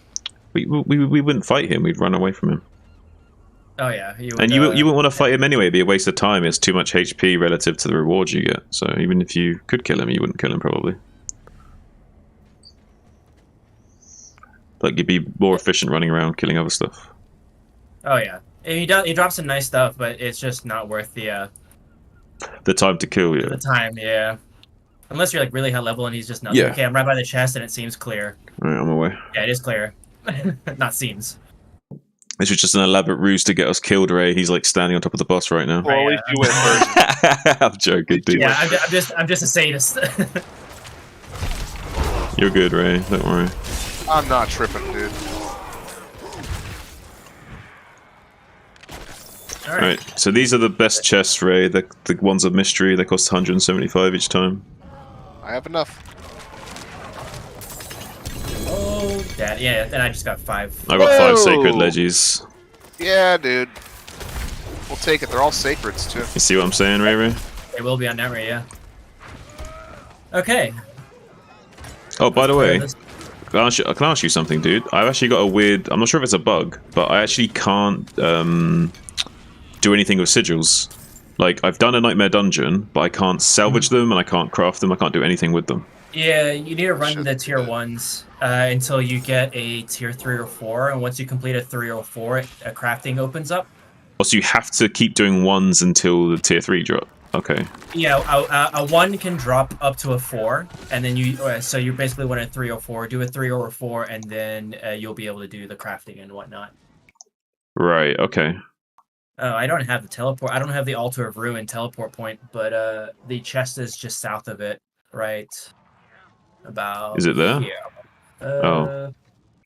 A: We wouldn't fight him, we'd run away from him.
H: Oh yeah,
A: And you wouldn't want to fight him anyway, it'd be a waste of time. It's too much HP relative to the rewards you get. So even if you could kill him, you wouldn't kill him probably. Like you'd be more efficient running around killing other stuff.
H: Oh yeah, he drops some nice stuff, but it's just not worth the
A: time to kill you.
H: the time. Yeah, unless you're like really high level and he's just nothing.
A: Yeah.
H: Okay, I'm right by the chest and it seems clear.
A: Alright, I'm away.
H: Yeah, it is clear. Not seems.
A: This was just an elaborate ruse to get us killed, Ray. He's like standing on top of the boss right now.
C: Well, at least you went first.
A: I'm joking, dude.
H: Yeah, I'm just a sadist.
A: You're good, Ray. Don't worry.
C: I'm not tripping, dude.
A: Alright, so these are the best chests, Ray. The ones of mystery. They cost 175 each time.
C: I have enough.
H: Oh, yeah, and I just got 5.
A: I got 5
C: Whoa!
A: sacred legis.
C: Yeah, dude. We'll take it. They're all sacreds, too.
A: You see what I'm saying, Ray?
H: They will be on that rate, yeah. Okay.
A: Oh, by the way,
H: This-
A: can I ask you something, dude? I've actually got a weird... I'm not sure if it's a bug, but I actually can't do anything with sigils. Like, I've done a Nightmare Dungeon, but I can't salvage them, and I can't craft them, I can't do anything with them.
H: Yeah, you need to run the tier 1s until you get a tier 3 or 4, and once you complete a 3 or 4, a crafting opens up.
A: Also, you have to keep doing 1s until the tier 3 drop. Okay.
H: Yeah, a 1 can drop up to a 4, and then so you basically want a 3 or 4, do a 3 or 4, and then you'll be able to do the crafting and whatnot.
A: Right, okay.
H: Oh, I don't have the teleport. I don't have the Altar of Ruin teleport point, but the chest is just south of it, right? About.
A: Is it there?
H: Yeah. A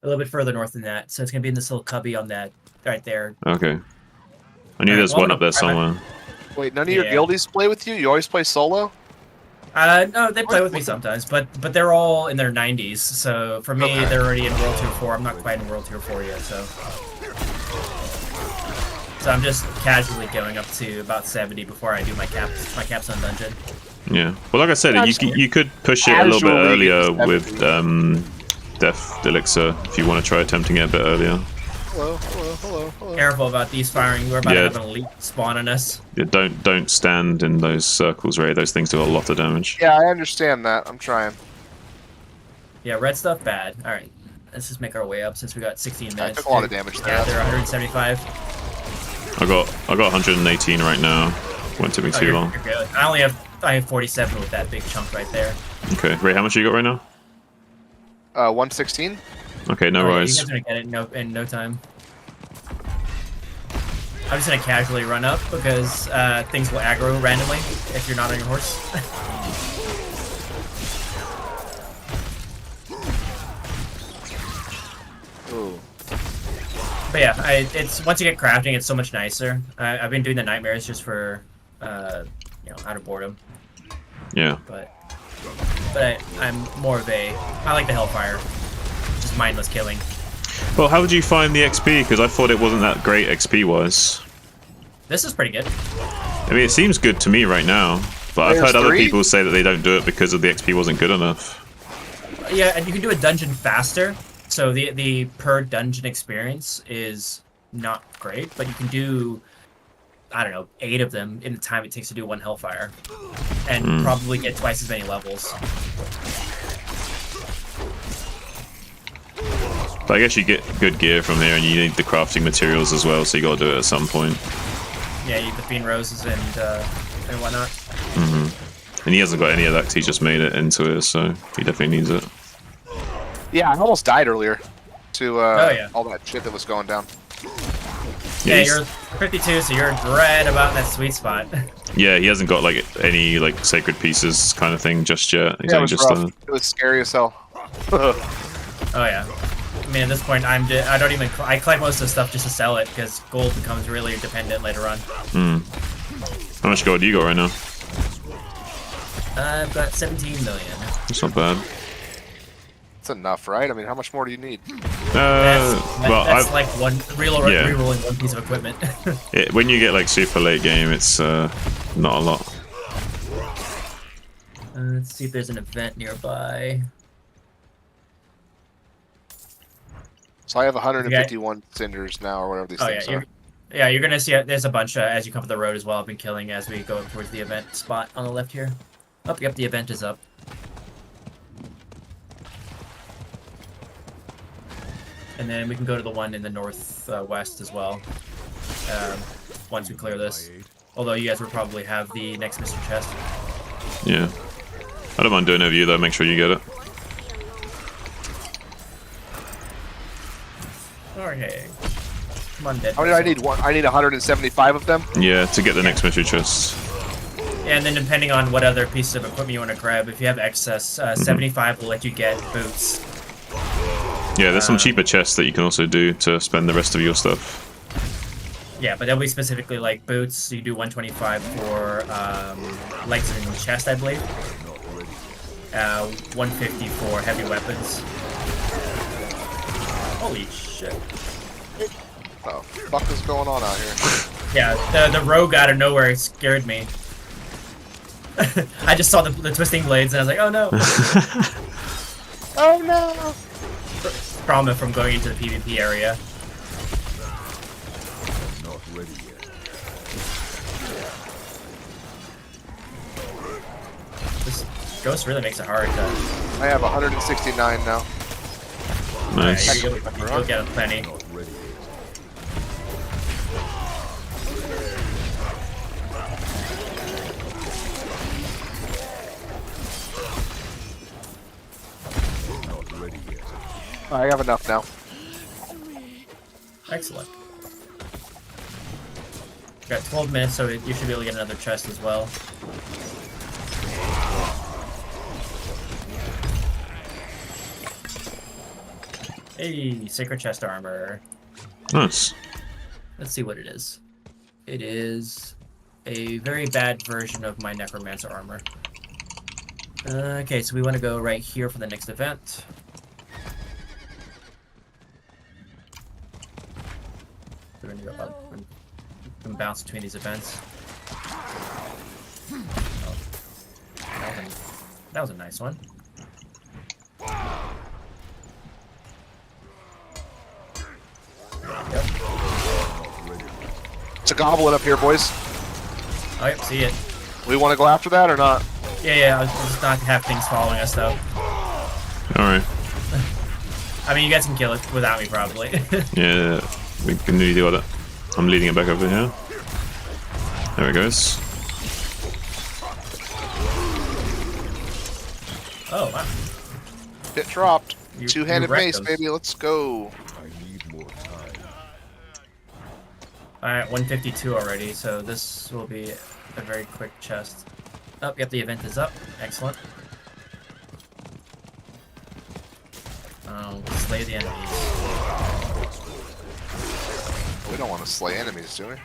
H: little bit further north than that, so it's gonna be in this little cubby on that right there.
A: Okay. I knew there's one up there somewhere.
C: Wait, none of your guildies play with you? You always play solo?
H: No, they play with me sometimes, but they're all in their 90s. So for me, they're already in World Tier 4. I'm not quite in World Tier 4 yet, so I'm just casually going up to about 70 before I do my capstone dungeon.
A: Yeah. Well, like I said, you could push it a little bit earlier with Death Elixir if you want to try attempting it a bit earlier.
C: Hello, hello, hello, hello.
H: Careful about these firing. We're about to have an elite spawn on us.
A: Yeah, don't stand in those circles, Ray. Those things do a lot of damage.
C: Yeah, I understand that. I'm trying.
H: Yeah, red stuff bad. All right, let's just make our way up since we got 16 minutes.
C: I took a lot of damage there.
H: Yeah, they're 175.
A: I got 118 right now. Won't take me too long.
H: You're good. I have 47 with that big chunk right there.
A: Okay, Ray, how much you got right now?
C: 116.
A: Okay, no
H: You
A: worries.
H: guys are gonna get it in no time. I'm just gonna casually run up because things will aggro randomly if you're not on your horse.
C: Ooh.
H: But yeah, it's once you get crafting, it's so much nicer. I've been doing the nightmares just for out of boredom.
A: Yeah.
H: But I'm more of I like the Hellfire, just mindless killing.
A: Well, how did you find the XP? Because I thought it wasn't that great XP-wise.
H: This is pretty good.
A: I mean, it seems good to me right now, but I've heard other people say that they don't do it because of the XP wasn't good enough.
H: Yeah, and you can do a dungeon faster, so the per dungeon experience is not great, but you can do, I don't know, 8 of them in the time it takes to do 1 Hellfire, and probably get twice as many levels.
A: But I guess you get good gear from here, and you need the crafting materials as well, so you gotta do it at some point.
H: Yeah, you need the Fiend Roses and whatnot.
A: And he hasn't got any of that 'cause he just made it into it, so he definitely needs it.
C: Yeah, I almost died earlier to
H: yeah.
C: all that shit that was going down.
H: Yeah,
A: he's-
H: you're 52, so you're right about that sweet spot.
A: Yeah, he hasn't got like any like sacred pieces kind of thing just yet. He's
C: Yeah, it
A: only
C: was
A: just
C: rough. It was scary as hell.
H: Oh yeah. I mean, at this point, I don't even I collect most of the stuff just to sell it because gold becomes really dependent later on.
A: How much gold do you got right now?
H: I've got 17 million.
A: That's not bad.
C: It's enough, right? I mean, how much more do you need?
H: That's like one
A: Yeah.
H: re-rolling one piece of equipment.
A: When you get like super late game, it's not a lot.
H: Let's see if there's an event nearby.
C: So I have 151 cinders now, or whatever these
H: Oh
C: things
H: yeah,
C: are.
H: you're gonna see there's a bunch as you come up the road as well. I've been killing as we go up towards the event spot on the left here. Oh, yep, the event is up. And then we can go to the one in the northwest as well. Once we clear this. Although you guys will probably have the next mystery chest.
A: Yeah. I don't mind doing it with you though, make sure you get it.
H: Okay. Come on, dead.
C: How many do I need? I need 175 of them?
A: Yeah, to get the next mystery chest.
H: Yeah, and then depending on what other pieces of equipment you want to grab, if you have excess, 75 will let you get boots.
A: Yeah, there's some cheaper chests that you can also do to spend the rest of your stuff.
H: Yeah, but they'll be specifically like boots. So you do 125 for legs and chest, I believe. 150 for heavy weapons. Holy shit.
C: What the fuck is going on out here?
H: Yeah, the rogue out of nowhere scared me. I just saw the twisting blades and I was like, oh no.
C: Oh no!
H: Trauma from going into the PvP area.
E: Not ready yet.
H: This ghost really makes it hard to...
C: I have 169 now.
A: Nice.
H: You'll get plenty.
E: Not ready yet. Not ready yet.
C: I have enough now.
H: Excellent. Got 12 minutes, so you should be able to get another chest as well. Hey, sacred chest armor.
A: Nice.
H: Let's see what it is. It is a very bad version of my necromancer armor. Okay, so we want to go right here for the next event. We're going to go up and bounce between these events. Oh. That was a nice one. Yep.
C: It's a goblin up here, boys.
H: Oh, yep, see it.
C: We want to go after that or not?
H: Yeah, I'll just not have things following us, though.
A: Alright.
H: I mean, you guys can kill it without me, probably.
A: Yeah, we can really deal with it. I'm leading it back over here. There it goes.
H: Oh, wow.
C: It dropped.
H: You
C: Two-handed
H: wrecked
C: mace,
H: those.
C: baby. Let's go.
E: I need more time.
H: Alright, 152 already, so this will be a very quick chest. Oh, yep, the event is up. Excellent. Slay the enemies.
C: We don't want to slay enemies, do we?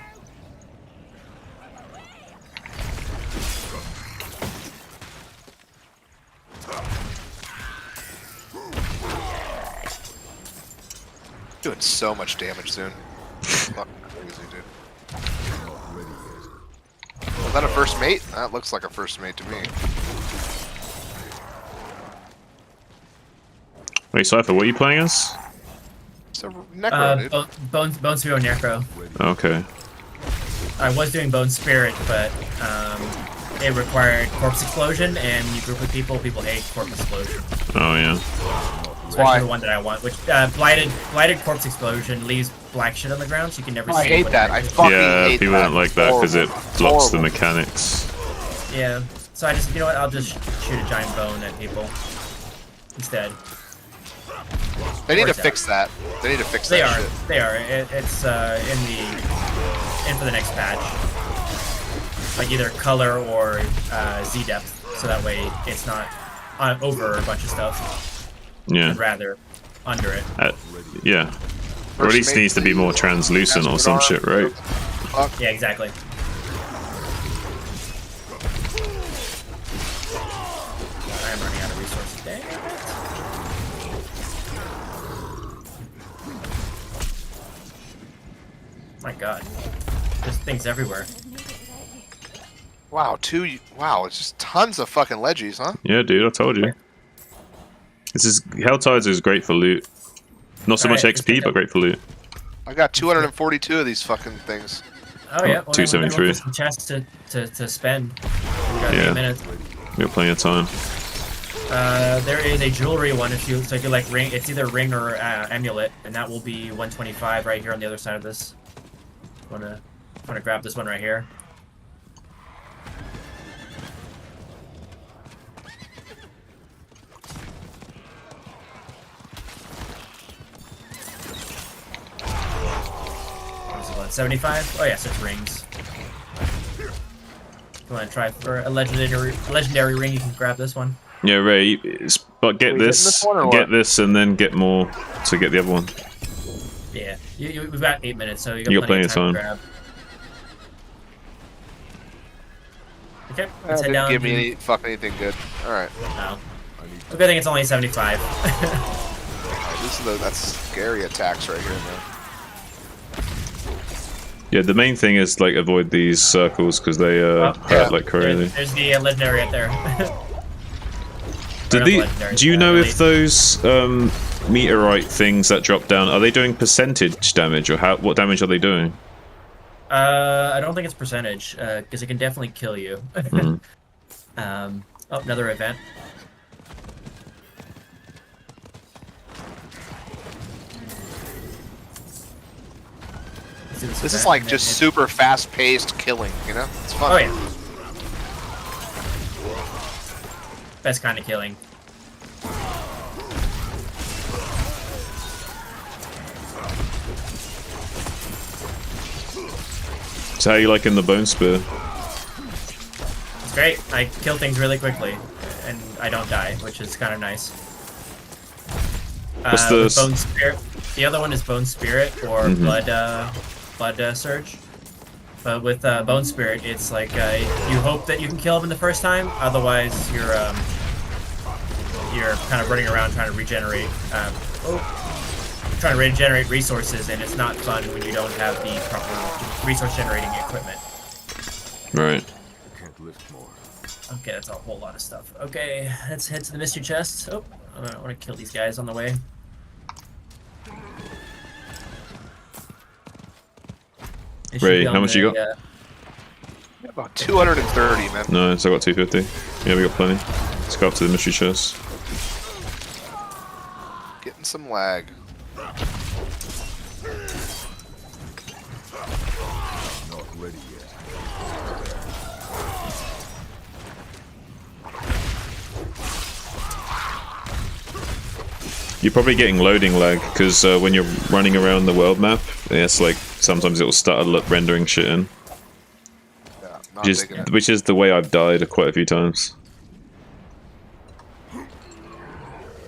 C: Doing so much damage soon. Fucking crazy, dude.
E: Not ready yet.
C: Was that a first mate? That looks like a first mate to me.
A: Wait, Cypher, what are you playing as?
C: It's a necro, dude.
H: Bone Spiro Necro.
A: Okay.
H: I was doing Bone Spirit, but it required Corpse Explosion, and you group with people hate Corpse Explosion.
A: Oh, yeah.
H: Especially
C: Why?
H: the one that I want, which blighted Corpse Explosion leaves black shit on the ground, so you can never see
C: I hate
H: what
C: that.
H: it
C: I
H: is.
C: fucking
A: Yeah,
C: hate
A: people
C: that.
A: don't like that because it
C: Horrible.
A: blocks the
C: Horrible.
A: mechanics.
H: Yeah, so I just, you know what, I'll just shoot a giant bone at people instead.
C: They need to
H: Towards
C: fix that. They need to fix
H: They
C: that
H: are.
C: shit.
H: They are. It's in for the next patch. Like either color or Z depth, so that way it's not over a bunch of stuff.
A: Yeah.
H: But rather under it.
A: Yeah. Or at least it needs to be more translucent or some shit, right?
H: Yeah, exactly. I am running out of resources. Dang it. My god. There's things everywhere.
C: Wow, wow, it's just tons of fucking leggies, huh?
A: Yeah, dude, I told you. This is Helltides is great for loot. Not so much XP, but great for loot.
C: I got 242 of these fucking things.
H: Oh yeah, well,
A: 273.
H: some chests to spend. We got 8 minutes.
A: We got plenty of time.
H: There is a jewelry one if you like ring. It's either ring or amulet, and that will be 125 right here on the other side of this. Wanna grab this one right here. What is it, 175? Oh yes, it's rings. If you want to try for a legendary ring, you can grab this one.
A: Yeah, Ray, but get this, and then get more to get the other one.
H: Yeah, we've got 8 minutes, so
A: you got plenty of time.
H: To grab. Okay,
C: That
H: let's head
C: didn't
H: down.
C: give me anything good. All right.
H: No. Good thing it's only 75.
C: That's scary attacks right here, man.
A: Yeah, the main thing is like avoid these circles because they hurt like crazy.
H: There's the legendary right there.
A: Do you know if those meteorite things that drop down are they doing percentage damage or what damage are they doing?
H: I don't think it's percentage because it can definitely kill you. Oh, another event.
C: This is like just super fast-paced killing, you know? It's fun.
H: Oh yeah. Best kind of killing.
A: So how you liking the bone spear?
H: It's great. I kill things really quickly, and I don't die, which is kind of nice.
A: What's the
H: Bone Spirit? The other one is Bone Spirit or Blood Surge. But with Bone Spirit, it's like you hope that you can kill him the first time. Otherwise, you're kind of running around trying to regenerate. Trying to regenerate resources, and it's not fun when you don't have the proper resource generating equipment.
A: Right.
E: Can't lift more.
H: Okay, that's a whole lot of stuff. Okay, let's head to the mystery chest. Oh, I want to kill these guys on the way.
A: Ray, how much you got?
C: About 230, man.
A: No, so I got 250. Yeah, we got plenty. Let's go up to the mystery chest.
C: Getting some lag.
E: Not ready yet.
A: You're probably getting loading lag because when you're running around the world map, it's like sometimes it will start rendering shit in.
C: Yeah,
A: which is the way I've died quite a few times.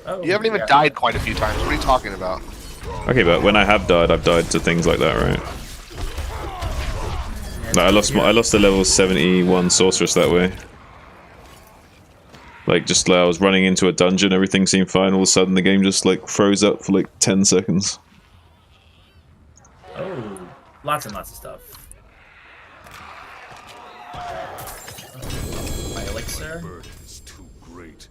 H: Oh,
C: you haven't even died quite a few times. What are you talking about?
A: Okay, but when I have died, I've died to things like that, right? Like I lost the level 71 sorceress that way. Like just like I was running into a dungeon, everything seemed fine. All of a sudden, the game just like froze up for like 10 seconds.
H: Oh, lots and lots of stuff. My elixir.
E: Burden is too great.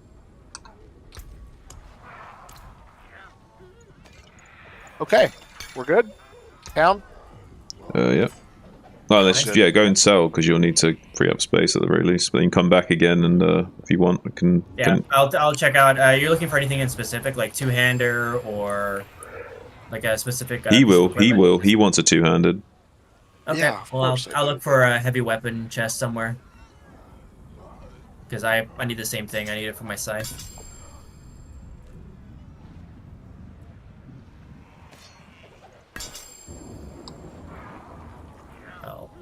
C: Okay, we're good. Town.
A: Yeah. Well, let's yeah go and sell because you'll need to free up space at the very least. But you can come back again, and if you want, I can.
H: Yeah, I'll check out. You're looking for anything in specific, like two-hander or like a specific.
A: He will. He will. He wants a two-handed.
H: Okay.
C: Yeah,
H: Well, I'll look for a heavy weapon chest somewhere. Because I need the same thing. I need it for my scythe.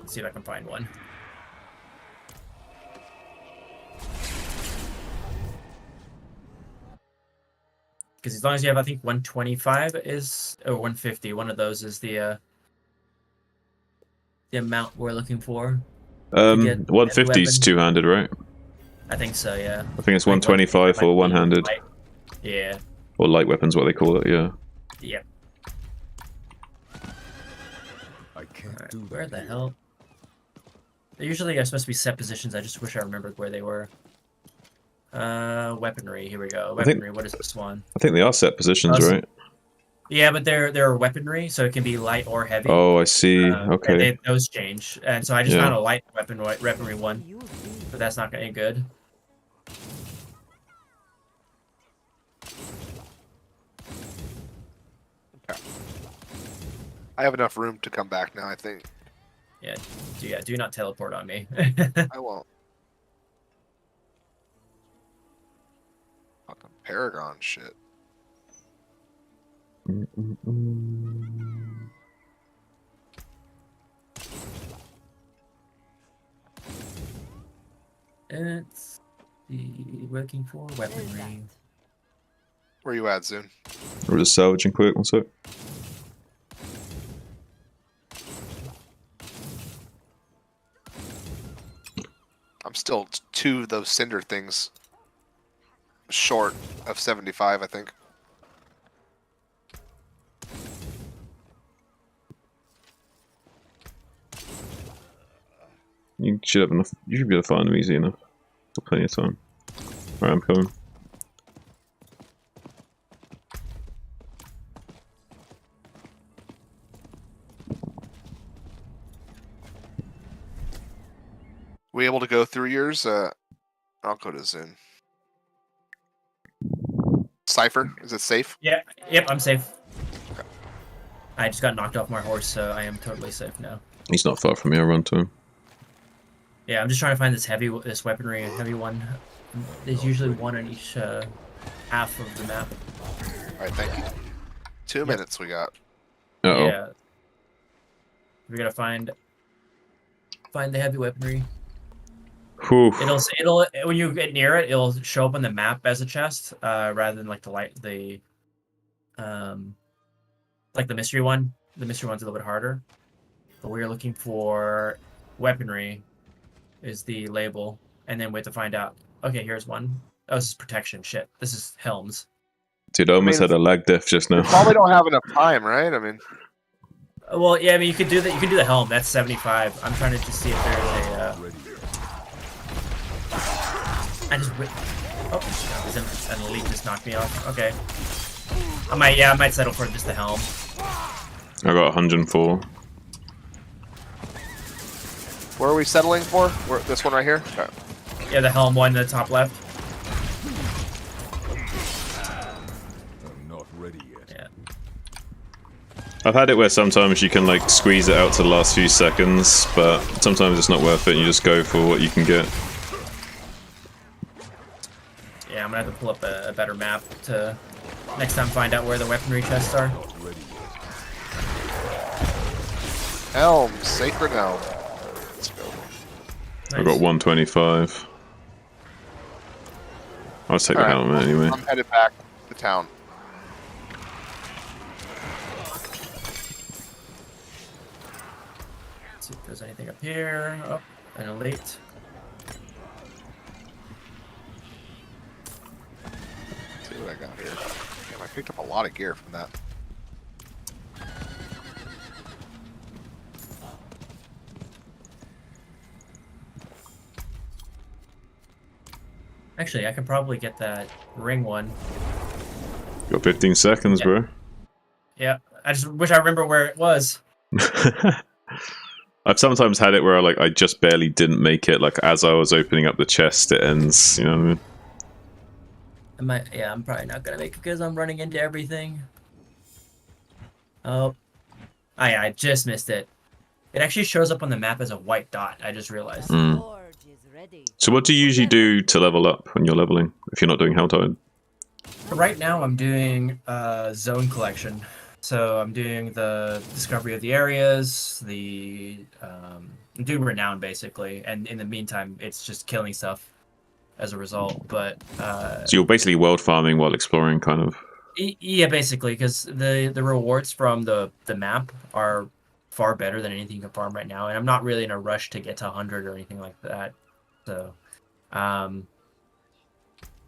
H: Let's see if I can find one. Because as long as you have, I think 125 is, or 150, one of those is the amount we're looking for.
A: 150 is two-handed, right?
H: I think so, yeah.
A: I think it's 125 for one-handed.
H: Yeah.
A: Or light weapons, what they call it, yeah.
H: Yep.
E: I can't
H: Right,
E: do
H: where
E: that
H: the
E: here.
H: hell? They usually are supposed to be set positions. I just wish I remembered where they were. Weaponry. Here we go. Weaponry. What is this one?
A: I think they are set positions, right?
H: Yeah, but they're weaponry, so it can be light or heavy.
A: Oh, I see. Okay.
H: Those change, and so I just found a light weaponry one, but that's not any good.
C: Okay. I have enough room to come back now, I think.
H: Yeah, do not teleport on me.
C: I won't. Fucking Paragon shit.
H: It's working for weaponry.
C: Where you at, Zune?
A: We're just salvaging quick, one sec.
C: I'm still 2 of those cinder things short of 75, I think.
A: You should have enough. You should be able to find them easy enough. Got plenty of time. Alright, I'm coming.
C: We able to go through yours? I'll go to Zune. Cypher, is it safe?
H: Yeah, yep, I'm safe. Okay. I just got knocked off my horse, so I am totally safe now.
A: He's not far from me. I'll run to him.
H: Yeah, I'm just trying to find this weaponry heavy one. There's usually one on each half of the map.
C: Alright, thank you. 2 minutes we got.
A: Uh-oh.
H: Yeah. We gotta find the heavy weaponry.
A: Whew.
H: It'll when you get near it, it'll show up on the map as a chest, rather than like the mystery one. The mystery one's a little bit harder. But we're looking for weaponry is the label, and then we have to find out. Okay, here's one. Oh, this is protection. Shit, this is helms.
A: Dude, I almost had a lag diff just now.
C: Probably don't have enough time, right? I mean,
H: well, yeah, I mean, you could do that. You can do the helm. That's 75. I'm trying to just see if there's a. I just oh, an elite just knocked me off. Okay, I might settle for just the helm.
A: I got 104.
C: Where are we settling for? This one right here? Okay.
H: Yeah, the helm one in the top left.
E: I'm not ready yet.
H: Yeah.
A: I've had it where sometimes you can like squeeze it out to the last few seconds, but sometimes it's not worth it and you just go for what you can get.
H: Yeah, I'm gonna have to pull up a better map to next time find out where the weaponry chests are.
C: Helm, sacred helm. Let's go.
H: Nice.
A: I got 125. I'll take the helmet anyway.
C: I'm headed back to town.
H: Let's see if there's anything up here. Oh, an elite.
C: Let's see what I got here. Damn, I picked up a lot of gear from that.
H: Actually, I can probably get that ring one.
A: Got 15 seconds, bro.
H: Yeah, I just wish I remember where it was.
A: I've sometimes had it where I just barely didn't make it. Like as I was opening up the chest, it ends. You know what I mean?
H: I'm probably not gonna make it because I'm running into everything. Oh, I just missed it. It actually shows up on the map as a white dot. I just realized.
A: So what do you usually do to level up when you're leveling if you're not doing Helltide?
H: Right now I'm doing zone collection. So I'm doing the discovery of the areas, I'm doing renown basically, and in the meantime, it's just killing stuff as a result. But
A: So you're basically world farming while exploring, kind of.
H: yeah, basically, because the rewards from the map are far better than anything you can farm right now, and I'm not really in a rush to get to 100 or anything like that. So,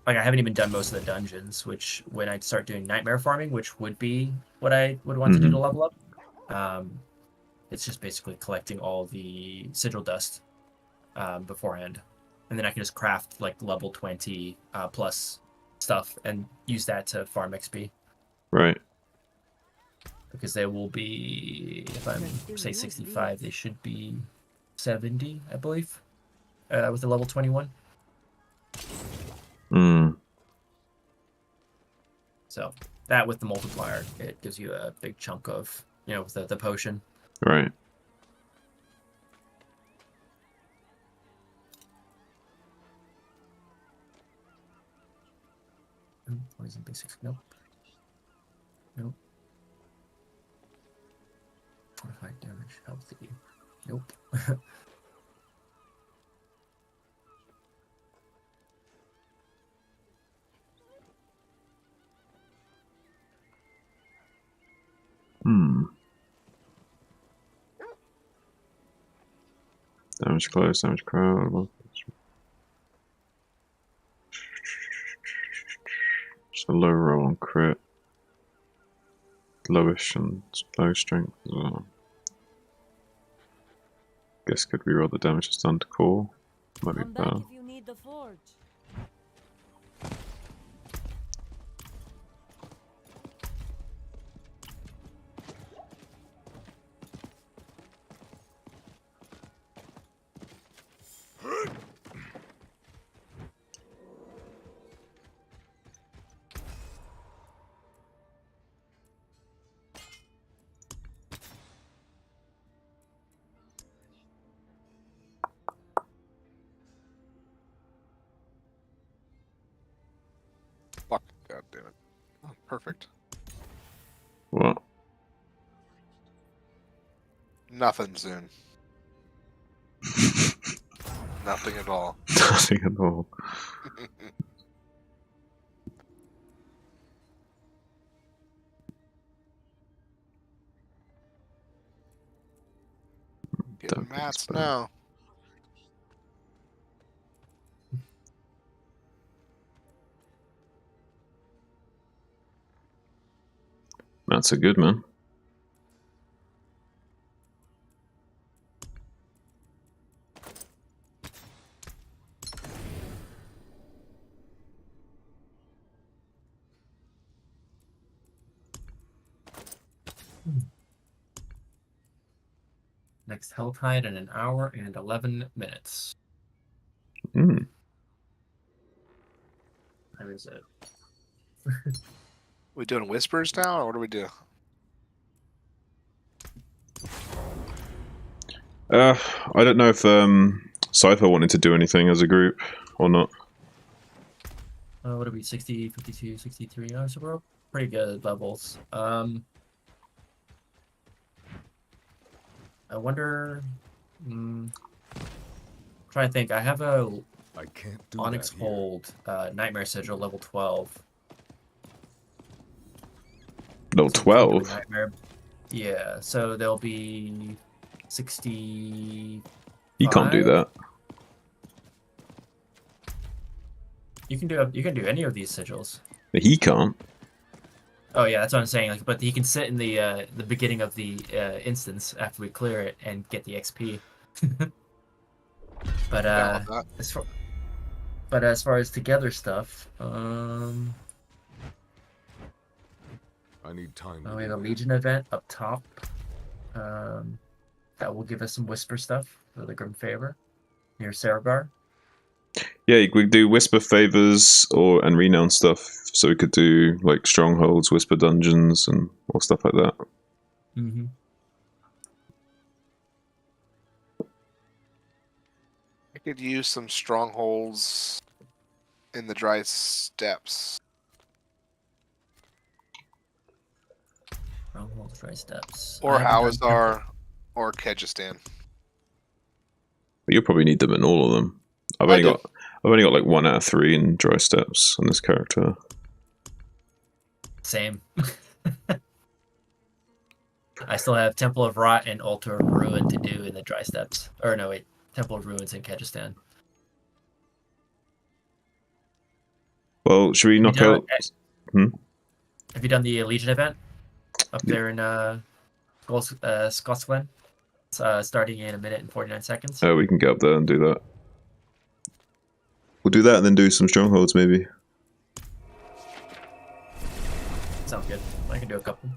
H: like I haven't even done most of the dungeons, which when I start doing nightmare farming, which would be what I would want to do to level up, it's just basically collecting all the sigil dust beforehand, and then I can just craft like level 20 plus stuff and use that to farm XP.
A: Right.
H: Because they will be, if I'm say 65, they should be 70, I believe, with the level 21. So that with the multiplier, it gives you a big chunk of, with the potion.
A: Right.
H: Poison basics. Nope. Nope. Fortified damage, healthy. Nope.
A: Damage close, damage crowd. Just a low roll on crit. Lowish and low strength as well. Guess could reroll the damage that's done to core. Might be
D: Come back
A: better.
D: if you need the forge.
C: Fuck. God damn it. Oh, perfect.
A: What?
C: Nothing, Zune. Nothing at all.
A: Nothing at all.
C: Getting
A: Don't think it's
C: mats
A: bad.
C: now.
A: That's a good man.
H: Next Hell Tide in 1 hour and 11 minutes.
A: Mm.
H: How is it?
C: We doing whispers now, or what do we do?
A: I don't know if Cypher wanted to do anything as a group or not.
H: What are we, 60, 52, 63? Oh, so we're pretty good levels. I wonder... trying to think. I have a
E: I can't do
H: Onyx
E: that here.
H: Hold Nightmare Sigil level 12.
A: Level
H: So we can do a
A: 12?
H: Nightmare. Yeah, so there'll be 60.
A: You can't do that.
H: You can do any of these sigils.
A: He can't.
H: Oh yeah, that's what I'm saying. Like, but he can sit in the beginning of the instance after we clear it and get the XP. But as far as together stuff,
E: I need time.
H: we have a Legion event up top. That will give us some whisper stuff for the Grim Favor near Saragar.
A: Yeah, we could do Whisper Favors and Renown stuff. So we could do like Strongholds, Whisper Dungeons, and all stuff like that.
H: Mm-hmm.
C: I could use some strongholds in the dry steppes.
H: Dry steps.
C: Or
H: I haven't done
C: Hawazar, or Kyrgyzstan.
A: But you'll probably need them in all of them. I've only got like 1 out of 3 in dry steps on this character.
H: Same. I still have Temple of Rot and Altar of Ruin to do in the dry steps. Or no, wait, Temple of Ruins in Kyrgyzstan.
A: Well, should we knock out?
H: Have you done the Legion event up there in Scotland? Starting in 1 minute and 49 seconds.
A: Oh, we can get up there and do that. We'll do that and then do some strongholds, maybe.
H: Sounds good. I can do a couple.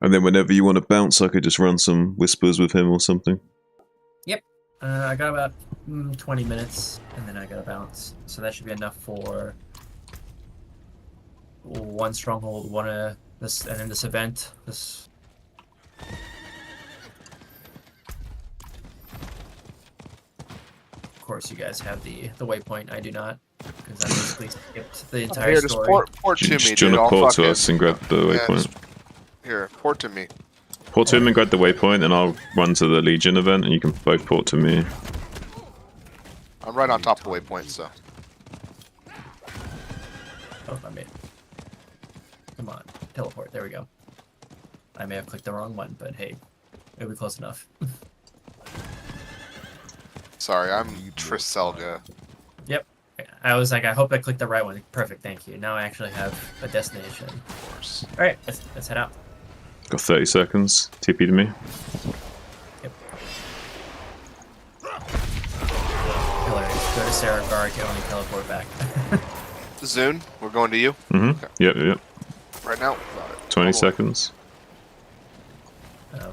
A: And then whenever you want to bounce, I could just run some whispers with him or something.
H: Yep. I got about 20 minutes, and then I got to bounce. So that should be enough for 1 stronghold, 1 this, and then this event. This. Of course, you guys have the waypoint. I do not, because I basically skipped the entire
C: Here, just
H: story.
C: port to me,
A: Just
C: dude.
A: join a
C: I'll
A: port to
C: fucking-
A: us and grab the waypoint.
C: Here, port to me.
A: Port to him and grab the waypoint, and I'll run to the Legion event, and you can both port to me.
C: I'm right on top of the waypoint, so.
H: Oh, I made. Come on, teleport. There we go. I may have clicked the wrong one, but hey, it'll be close enough.
C: Sorry, I'm Triselga.
H: Yep. I was like, I hope I clicked the right one. Perfect, thank you. Now I actually have a destination.
C: Of course.
H: All right, let's head out.
A: Got 30 seconds. TP to me.
H: Yep. Hilarious. Go to Sarah Guard to only teleport back.
C: Zune, we're going to you.
A: Mm-hmm.
C: Okay.
A: Yep.
C: Right now.
A: 20 seconds.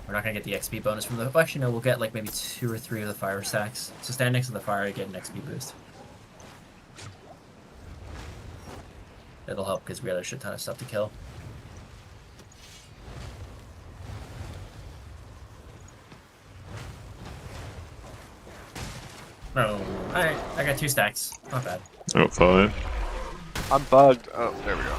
H: We're not gonna get the XP bonus from the. Well, actually, no. We'll get like maybe 2 or 3 of the fire stacks. So stand next to the fire, get an XP boost. It'll help because we got a shit ton of stuff to kill. Oh, alright. I got 2 stacks. Not bad.
A: I got 5.
C: I'm bugged. Oh, there we go.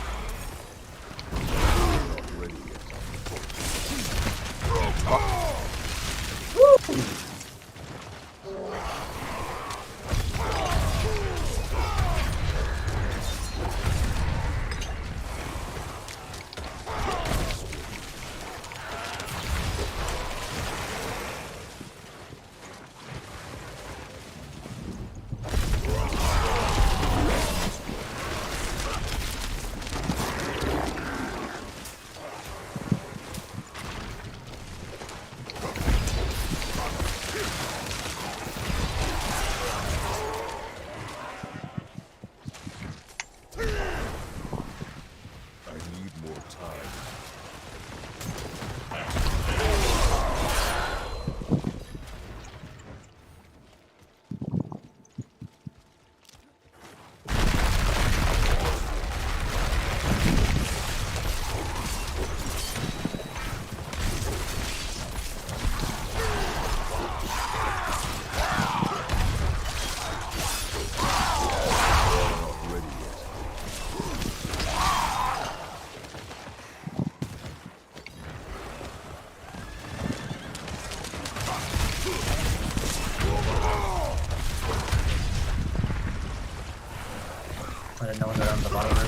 H: I didn't know when they're on the bottom room.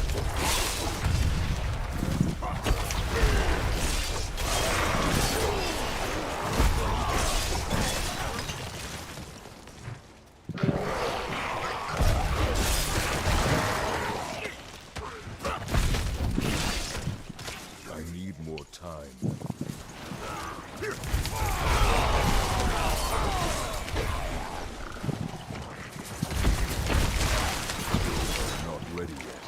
E: I need more time. Not ready yet.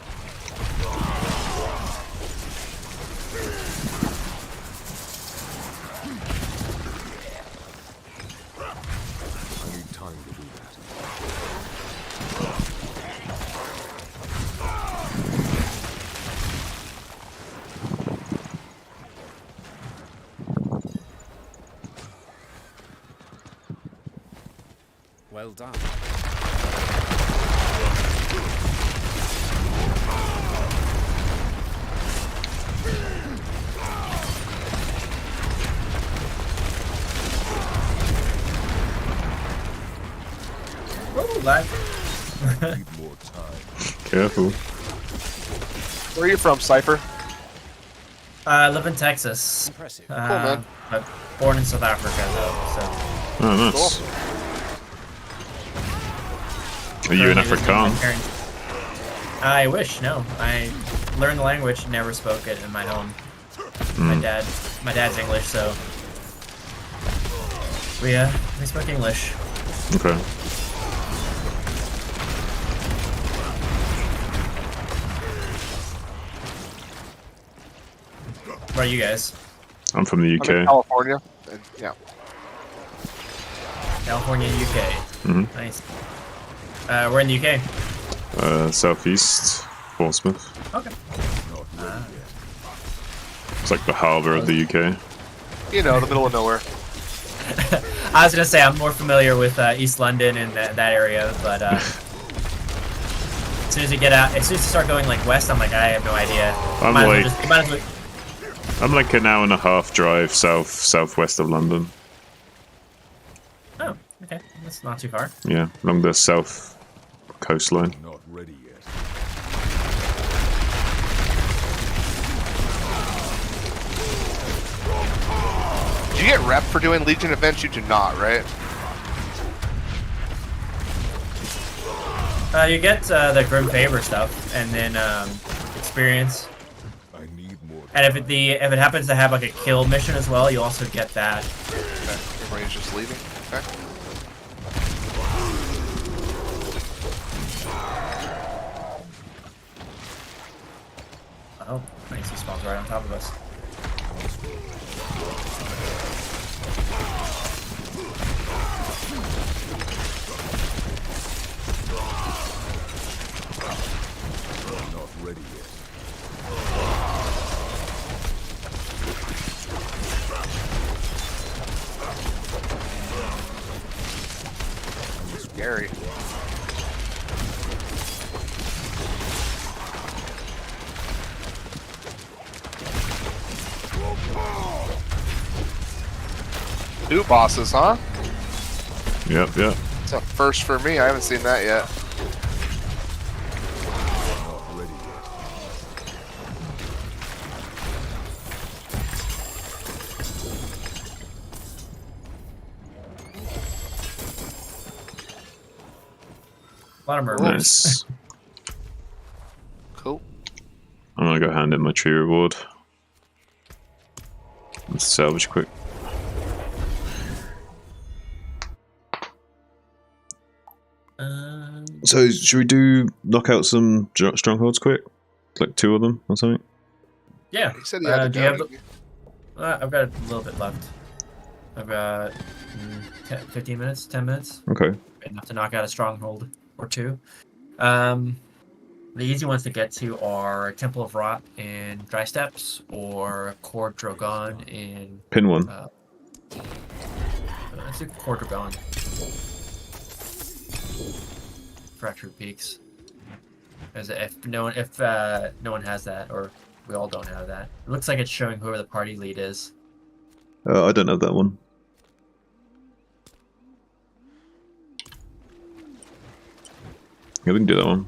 E: I need time to do that.
J: Well done.
H: lag.
E: Need more time.
A: Careful.
C: Where are you from, Cypher?
H: I live in Texas.
J: Impressive.
C: Cool, man.
H: But born in South Africa, though.
A: Oh, nice. Are you an
H: Currently visiting my
A: Afrikaan?
H: parents. I wish. No, I learned the language, never spoke it in my home. My dad's English, so we spoke English.
A: Okay.
H: Where are you guys?
A: I'm from the
C: I'm in
A: UK.
C: California. And, yeah.
H: California, UK.
A: hmm
H: Nice. We're in the UK.
A: Southeast, Portsmouth.
H: Okay.
A: It's like the harbour of the UK.
C: You know, the middle of nowhere.
H: I was gonna say I'm more familiar with East London and that area, but as soon as you get out, as soon as you start going like west, I'm like I have no idea.
A: I'm like an hour and a half drive southwest of London.
H: Oh, okay, that's not too far.
A: Yeah, along the south coastline.
E: Not ready yet.
C: Did you get rep for doing Legion events? You do not, right?
H: You get the Grim Favor stuff, and then experience.
E: I need more.
H: And if it happens to have like a kill mission as well, you also get that.
C: Okay. Everybody's just leaving. Okay.
H: Oh, nice! He spawns right on top of us.
E: Not ready yet.
C: Scary. Two bosses, huh?
A: Yep.
C: It's a first for me. I haven't seen that yet.
E: Not ready yet.
H: A lot of mermaids.
A: Nice.
C: Cool.
A: I'm gonna go hand in my tree reward. Let's salvage quick. So should we do knock out some strongholds quick? Like 2 of them or something?
H: Yeah.
C: He said he had to
H: do you
C: go.
H: have I've got a little bit left. I've got 15 minutes, 10 minutes.
A: Okay.
H: Enough to knock out a stronghold or 2. The easy ones to get to are Temple of Rot in Dry Steppes or Cord Drogon in...
A: Pin one.
H: Let's do Cord Drogon. Fractured Peaks. As if no one has that, or we all don't have that. It looks like it's showing whoever the party lead is.
A: I don't have that one. Yeah, we can do that one.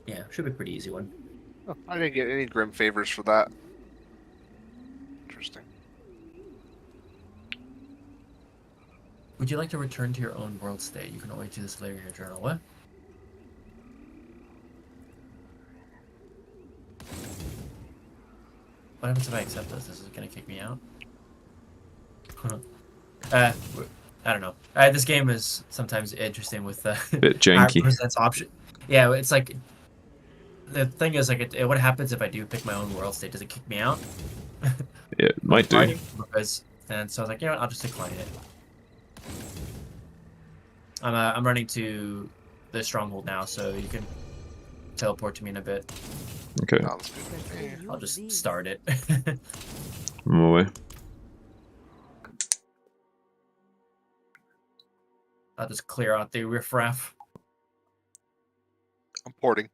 H: Yeah, should be a pretty easy one.
C: Oh, I didn't get any Grim Favors for that. Interesting.
H: Would you like to return to your own world state? You can always do this later in your journal. What? What happens if I accept this? This is gonna kick me out? I don't know. This game is sometimes interesting with
A: Bit janky.
H: presents option. Yeah, it's like the thing is like, what happens if I do pick my own world state? Does it kick me out?
A: It might do.
H: And so I was like, you know what? I'll just decline it. I'm running to the stronghold now, so you can teleport to me in a bit.
A: Okay.
C: Sounds good.
H: I'll just start it.
A: I'm away.
H: I'll just clear out the riffraff.
C: I'm porting.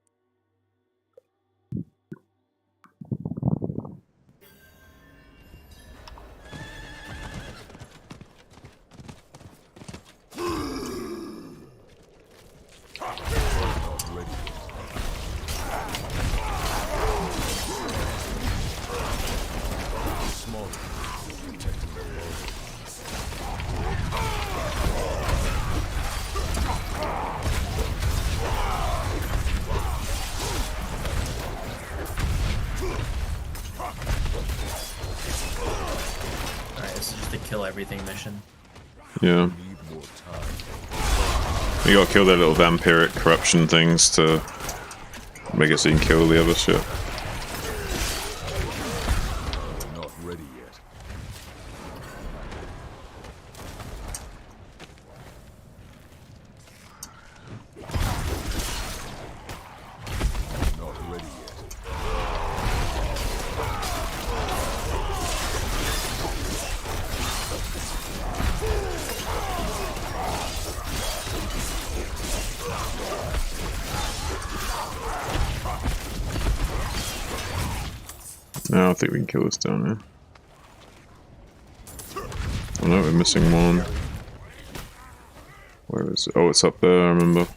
H: everything mission.
A: Yeah.
E: Need more time.
A: You gotta kill their little vampiric corruption things to make it so you can kill the other shit.
E: I'm not ready yet. I'm not ready yet.
A: No, I don't think we can kill this down here. Oh no, we're missing one. Where is it? Oh, it's up there, I remember.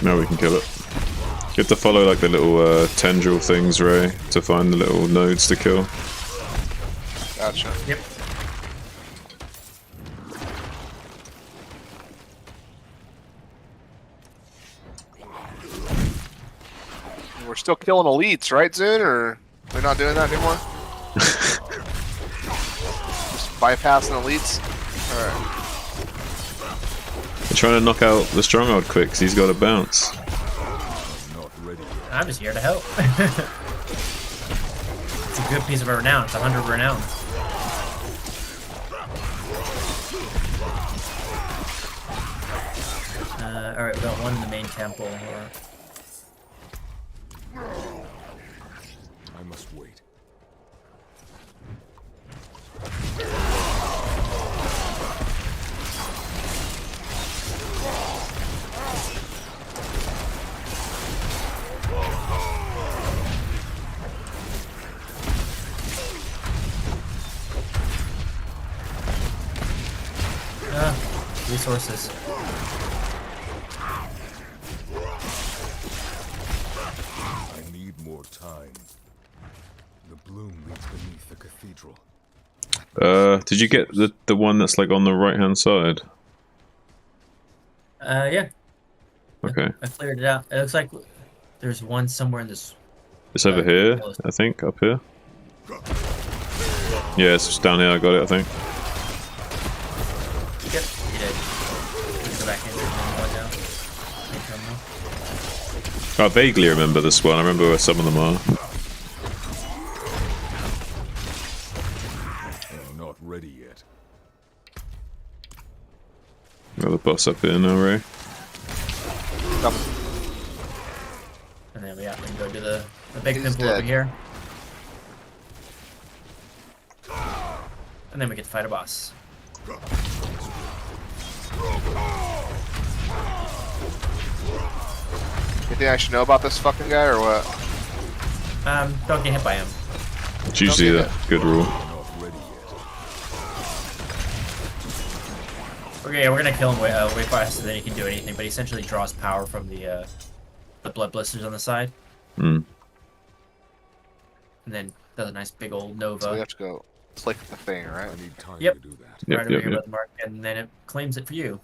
A: Now we can kill it. You have to follow like the little tendril things, Ray, to find the little nodes to kill.
C: Gotcha.
H: Yep.
C: We're still killing elites, right, Zune? Or we're not doing that anymore? Just bypassing elites? Alright.
A: They're trying to knock out the stronghold quick because he's got a bounce.
E: I'm not ready yet.
H: I'm just here to help. It's a good piece of renown. It's 100 renown. Alright, we got one in the main temple.
E: I must wait.
H: Resources.
E: I need more time. The bloom leads beneath the cathedral.
A: Did you get the one that's like on the right hand side?
H: Yeah.
A: Okay.
H: I cleared it out. It looks like there's one somewhere in this.
A: It's over here, I think, up here. Yeah, it's just down here, I got it, I think.
H: Yep, you did. Go back in and go down.
A: I vaguely remember this one, I remember where some of them are.
E: I'm not ready yet.
A: Got the boss up here now, Ray.
H: And then we can go to the big
C: He's
H: temple
C: dead.
H: over here. And then we get to fight a boss.
C: Anything I should know about this fucking guy or what?
H: Don't get hit by him.
A: It's usually the good rule.
E: I'm not ready yet.
H: Okay, we're gonna kill him way faster than he can do anything, but he essentially draws power from the blood blisters on the side.
A: Hmm.
H: And then does a nice big old nova.
C: So we have to go click the thing, right?
E: I need time
H: Yep.
E: to do that.
A: Yep,
H: right over
A: yep,
H: here
A: yep.
H: by the mark, and then it claims it for you.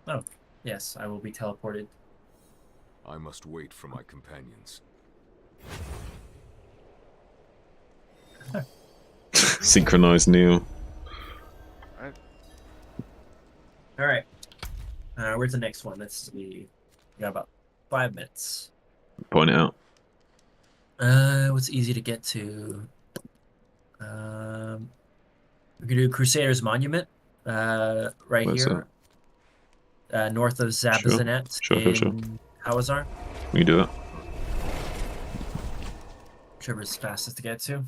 H: Oh, yes, I will be teleported.
E: I must wait for my companions.
A: Synchronized Neil.
H: Alright. Where's the next one? Let's see. We got about 5 minutes.
A: Point it out.
H: What's easy to get to? We can do Crusader's Monument. Right
A: Where's
H: here. North of Zabazanet
A: Sure.
H: in Hawazar.
A: We can do that.
H: Whichever's fastest to get to.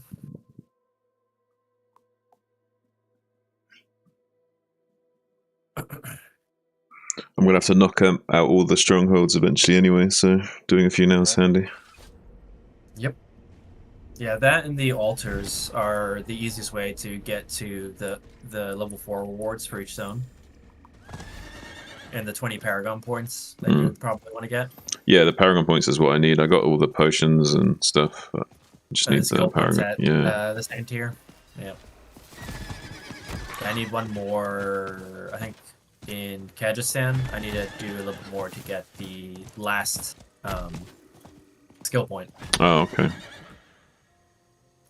A: I'm gonna have to knock out all the strongholds eventually anyway, so doing a few now is handy.
H: Yep. Yeah, that and the altars are the easiest way to get to the level 4 rewards for each zone. And the 20 Paragon points that you would probably want to get.
A: Yeah, the Paragon points is what I need. I got all the potions and stuff, but I just need the
H: skill points
A: Paragon.
H: at
A: Yeah.
H: the second tier. Yep. I need one more, I think, in Kyrgyzstan. I need to do a little bit more to get the last skill point.
A: Oh, okay.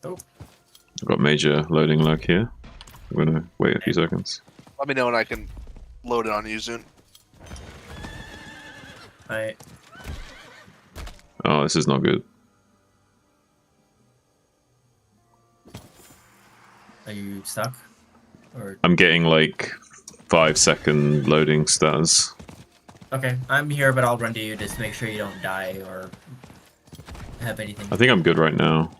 H: Oh.
A: I've got major loading lag here. I'm gonna wait a few seconds.
C: Let me know when I can load it on you, Zune.
H: I.
A: Oh, this is not good.
H: Are you stuck? Or
A: I'm getting like 5-second loading status.
H: okay, I'm here, but I'll run to you just to make sure you don't die or have anything.
A: I think I'm good right now.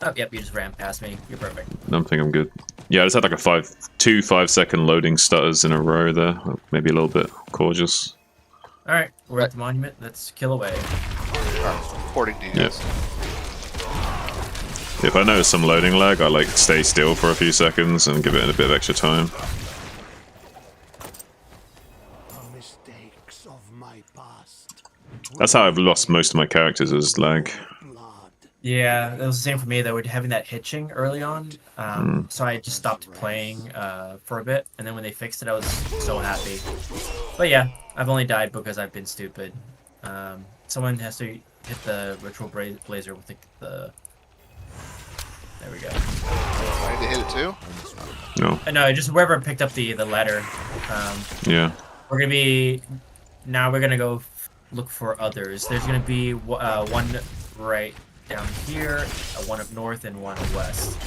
H: Oh, yep, you just ran past me. You're perfect.
A: I don't think I'm good. Yeah, I just had like a 2 5-second loading stutters in a row there. Maybe a little bit cautious.
H: Alright, we're at the monument. Let's kill away.
C: Reporting to you guys.
A: If I notice some loading lag, I like stay still for a few seconds and give it a bit of extra time.
I: The mistakes of my past.
A: That's how I've lost most of my characters, is lag.
H: Yeah, it was the same for me though. We're having that hitching early on, so I just stopped playing for a bit, and then when they fixed it, I was so happy. But yeah, I've only died because I've been stupid. Someone has to hit the ritual blazer with the. There we go.
C: I need to hit it too.
A: No.
H: No, just whoever picked up the ladder.
A: Yeah.
H: We're gonna be now. We're gonna go look for others. There's gonna be one right down here, one up north, and one west.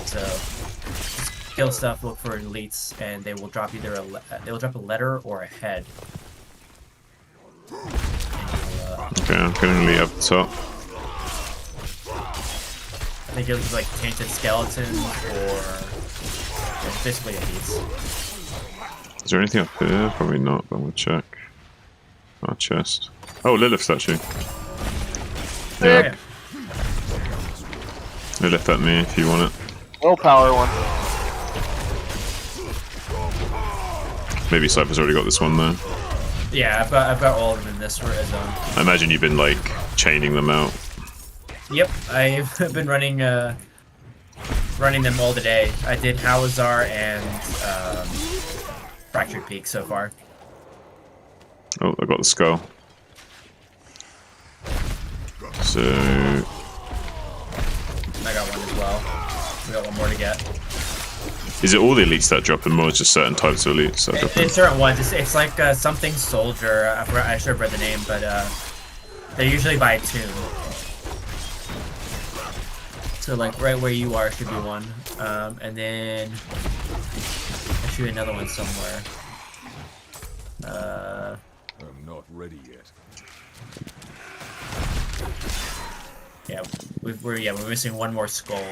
H: So just kill stuff, look for elites, and they will drop either they will drop a letter or a head.
A: Okay, I'm gonna leave up top.
H: I think it was like tainted skeletons or basically elites.
A: Is there anything up here? Probably not, but I'm gonna check. Our chest. Oh, Lilith statue. Yeah. Lilith at me if you want it.
C: Willpower one.
A: Maybe Cypher's already got this one though.
H: Yeah, I've got all of them in this zone.
A: I imagine you've been like chaining them out.
H: Yep, I've been running them all today. I did Hawazar and Fractured Peak so far.
A: Oh, I got the skull. So
H: I got one as well. We got one more to get.
A: is it all the elites that drop them, or just certain types of elites that drop them?
H: It's certain ones. It's like something soldier. I should have read the name, but they're usually by tune. So like right where you are should be one, and then there should be another one somewhere.
E: I'm not ready yet.
H: Yeah, we're missing one more skull.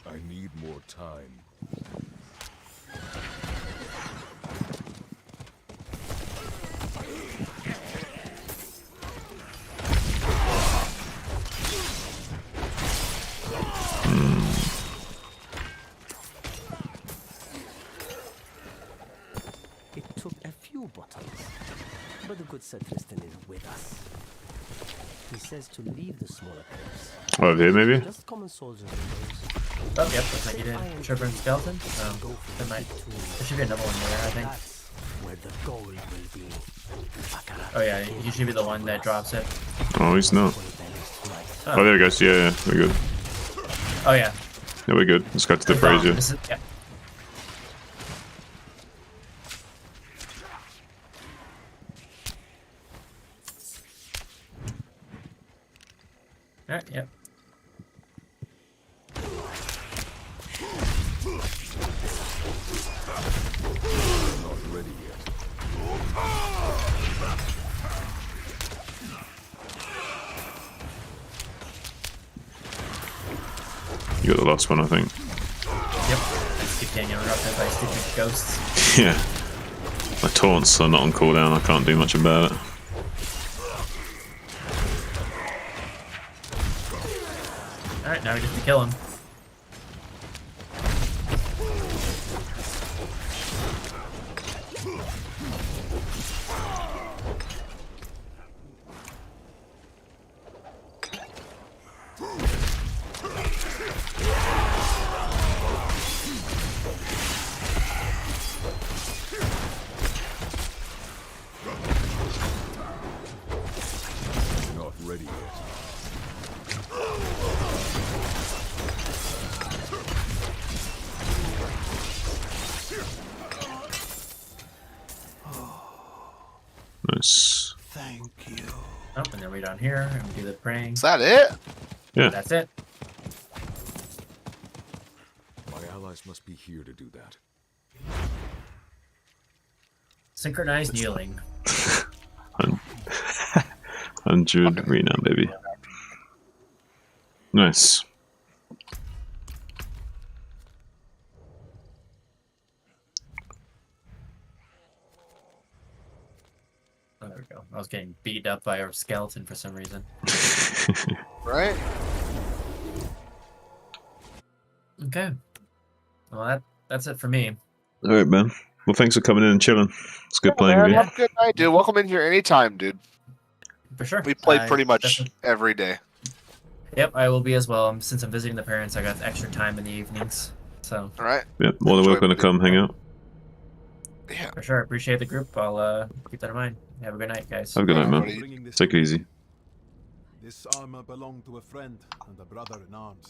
E: I need more time.
K: It took a few bottles, but the good Sir Tristan is with us. He says to leave the smaller players.
A: Oh, over here maybe?
K: Just common soldiers.
H: Oh, yep, looks like you did. Trevor and Skeleton. There should be another one there, I think.
K: That's where the gold will be.
H: Oh yeah, he should be the one that drops it.
A: Oh, he's not. Oh, there we go. Yeah, we're good.
H: Oh yeah.
A: Yeah, we're good. Let's go to the brazier.
H: Yeah. Alright, yep.
E: Not ready yet.
A: You got the last one, I think.
H: Yep. I just keep getting interrupted by stupid ghosts.
A: Yeah. My taunts are not on cooldown. I can't do much about it.
H: Alright, now we get to kill him. Oh, and then we're down here, and we do the praying.
C: Is that it?
A: Yeah.
H: That's it.
E: My allies must be here to do that.
H: Synchronized kneeling.
A: 100 renown, baby. Nice.
H: Oh, there we go. I was getting beat up by a skeleton for some reason.
C: Right?
H: Okay. Well, that's it for me.
A: All right, man. Well, thanks for coming in and chilling. It's good playing with you.
C: Have a good night, dude. Welcome in here anytime, dude.
H: For sure.
C: We play
H: I
C: pretty much
H: definitely-
C: every day.
H: Yep, I will be as well. Since I'm visiting the parents, I got extra time in the evenings. So.
C: All right.
A: Yeah, more than welcome to come hang out.
C: Yeah.
H: For sure. Appreciate the group. I'll keep that in mind. Have a good night, guys.
A: Have a good night, man.
E: Bringing this
A: Take it easy.
E: This armor belonged to a friend and a brother in arms.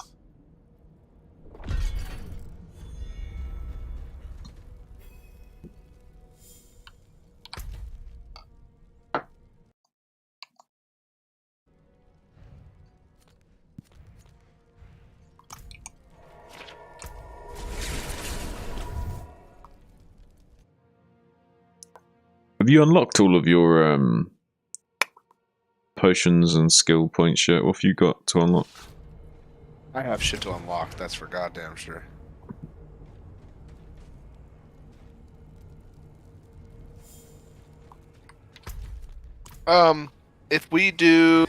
A: Have you unlocked all of your potions and skill points yet? What have you got to unlock?
C: I have shit to unlock. That's for goddamn sure. If we do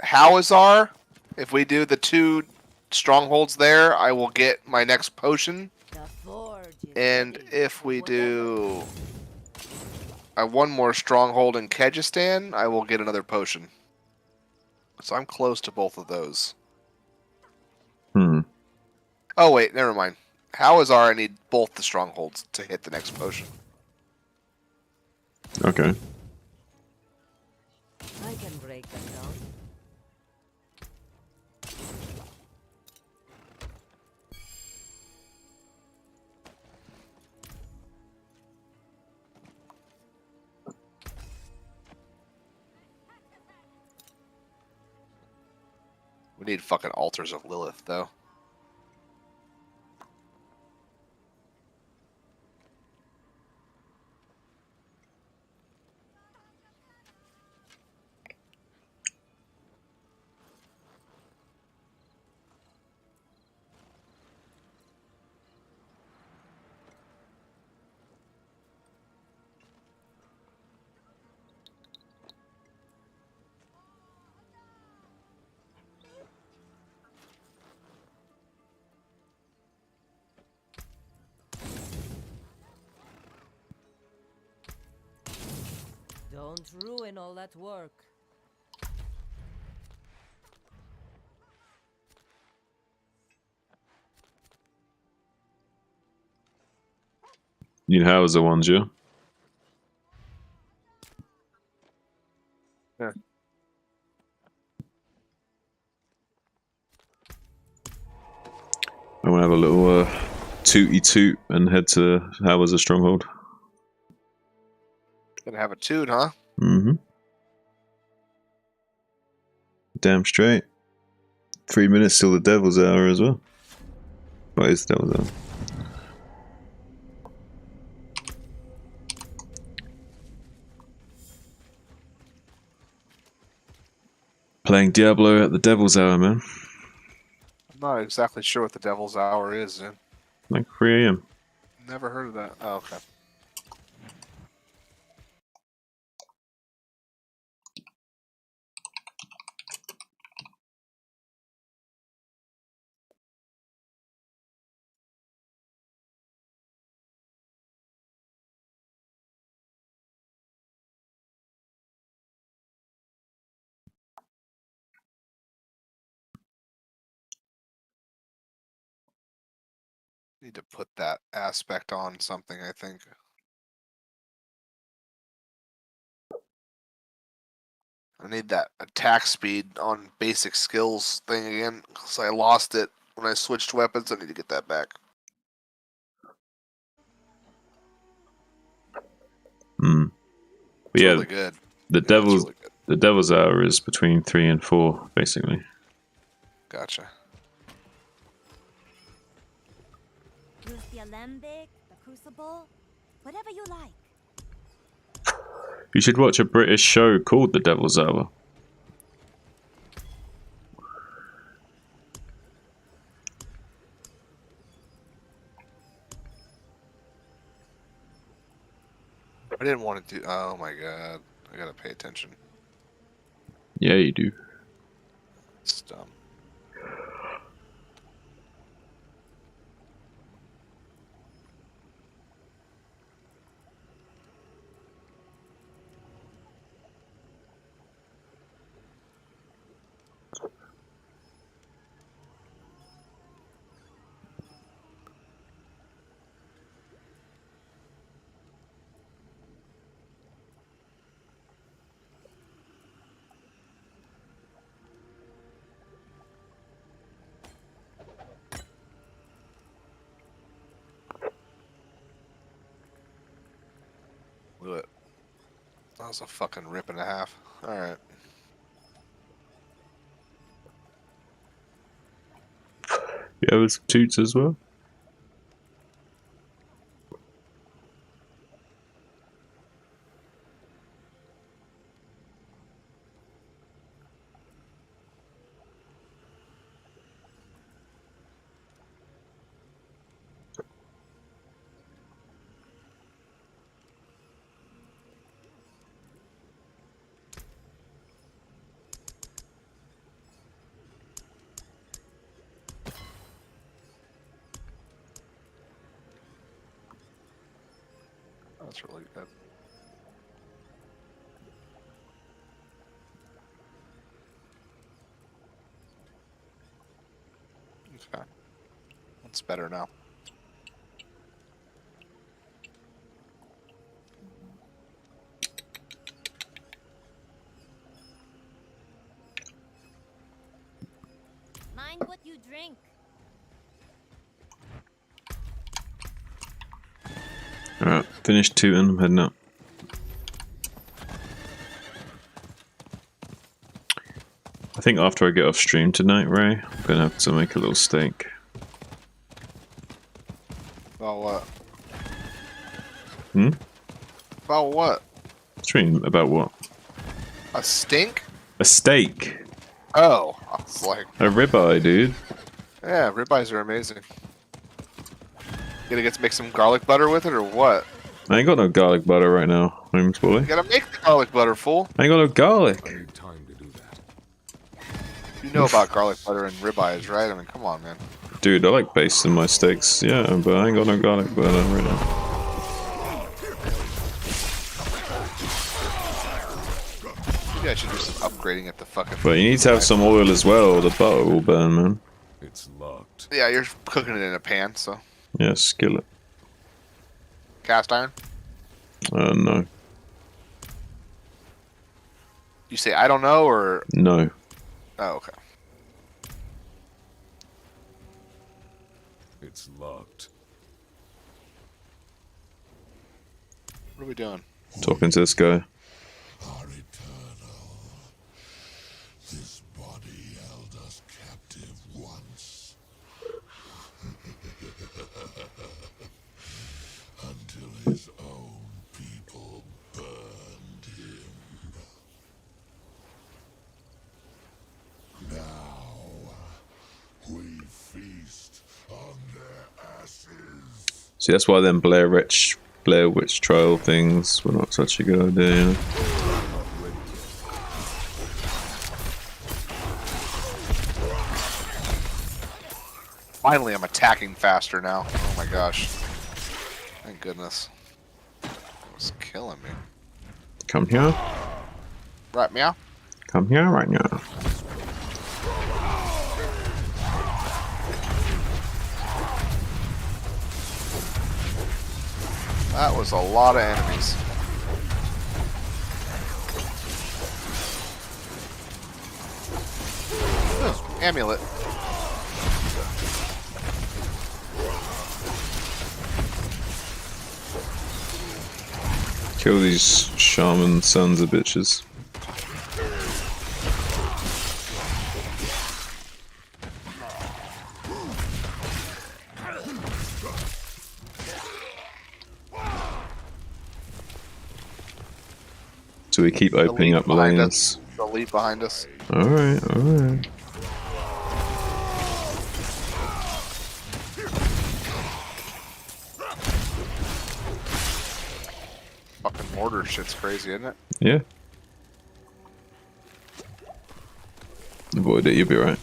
C: Howazar, if we do the 2 strongholds there, I will get my next potion.
D: The forge is
C: And
D: ready
C: if
D: for
C: we
D: whatever.
C: do one more stronghold in Kyrgyzstan, I will get another potion. So I'm close to both of those.
A: Hmm.
C: Oh wait, never mind. Howazar, I need both the strongholds to hit the next potion.
A: Okay.
D: I can break them down.
C: We need fucking altars of Lilith, though.
D: Don't ruin all that work.
A: You know, the ones, yeah?
C: Yeah.
A: I want to have a little tooty toot and head to Howard's a stronghold.
C: Gonna have a toot, huh?
A: Mm-hmm. Damn straight. 3 minutes till the Devil's Hour as well. What is Devil's Hour? Playing Diablo at the Devil's Hour, man.
C: I'm not exactly sure what the Devil's Hour is, dude.
A: Like 3 AM.
C: Never heard of that. Oh, okay. Need to put that aspect on something, I think. I need that attack speed on basic skills thing again, because I lost it when I switched weapons. I need to get that back.
A: Hmm. But
C: It's
A: yeah,
C: really good.
A: The
C: that's
A: devil's
C: really good.
A: the devil's hour is between 3 and 4, basically.
C: Gotcha.
D: Use the alembic, the crucible, whatever you like.
A: You should watch a British show called The Devil's Hour.
C: I didn't want to do. Oh my god, I gotta pay attention.
A: Yeah, you do.
C: It's dumb. Blew it. That was a fucking rip and a half. Alright.
A: You have some toots as well?
C: That's really good. Okay. That's better now.
D: Mind what you drink.
A: Alright, finished tooting, I'm heading up. I think after I get off stream tonight, Ray, I'm gonna have to make a little steak.
C: About what?
A: Hmm?
C: About what?
A: Stream about what?
C: A stink?
A: A steak!
C: Oh, I was like,
A: A ribeye, dude.
C: yeah, ribeyes are amazing. Gonna get to make some garlic butter with it or what?
A: I ain't got no garlic butter right now, Holmes boy.
C: You gotta make the garlic butter, fool.
A: I ain't got no garlic.
E: I need time to do that.
C: You know about garlic butter and ribeyes, right? I mean, come on, man.
A: Dude, I like basting my steaks, yeah, but I ain't got no garlic butter right now.
C: Maybe I should do some upgrading at the fucking.
A: But you need to have some oil as well, or the butter will burn, man.
E: It's locked.
C: Yeah, you're cooking it in a pan, so.
A: Yeah, skillet.
C: Cast iron?
A: No.
C: You say I don't know, or.
A: No.
C: Oh, okay.
E: It's locked.
C: What are we doing?
A: Talking to this guy.
L: Are eternal. This body held us captive once. Until his own people burned him. Now we feast on their ashes.
A: See, that's why them Blair Witch trial things were not such a good idea, you know?
C: Finally, I'm attacking faster now. Oh my gosh. Thank goodness. It was killing me.
A: Come here.
C: Right, meow?
A: Come here right now.
C: That was a lot of enemies. Amulet.
A: Kill these shaman sons of bitches. So we keep opening up lanes.
C: The lead behind us.
A: Alright, alright.
C: Fucking mortar shit's crazy, isn't it?
A: Yeah. Avoid it, you'll be right.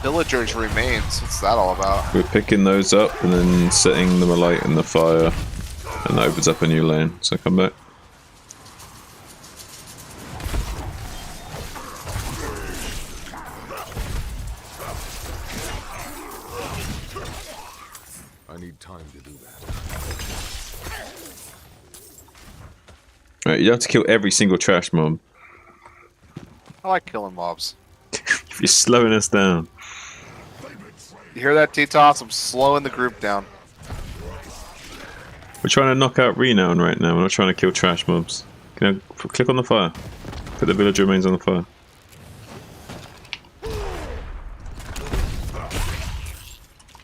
C: Villagers remains. What's that all about?
A: We're picking those up and then setting them alight in the fire, and that opens up a new lane. So come back.
E: I need time to do that.
A: Right, you have to kill every single trash mob.
C: I like killing mobs.
A: You're slowing us down.
C: You hear that, T-Toss? I'm slowing the group down.
A: We're trying to knock out Renown right now. We're not trying to kill trash mobs. Can I click on the fire? Put the village remains on the fire.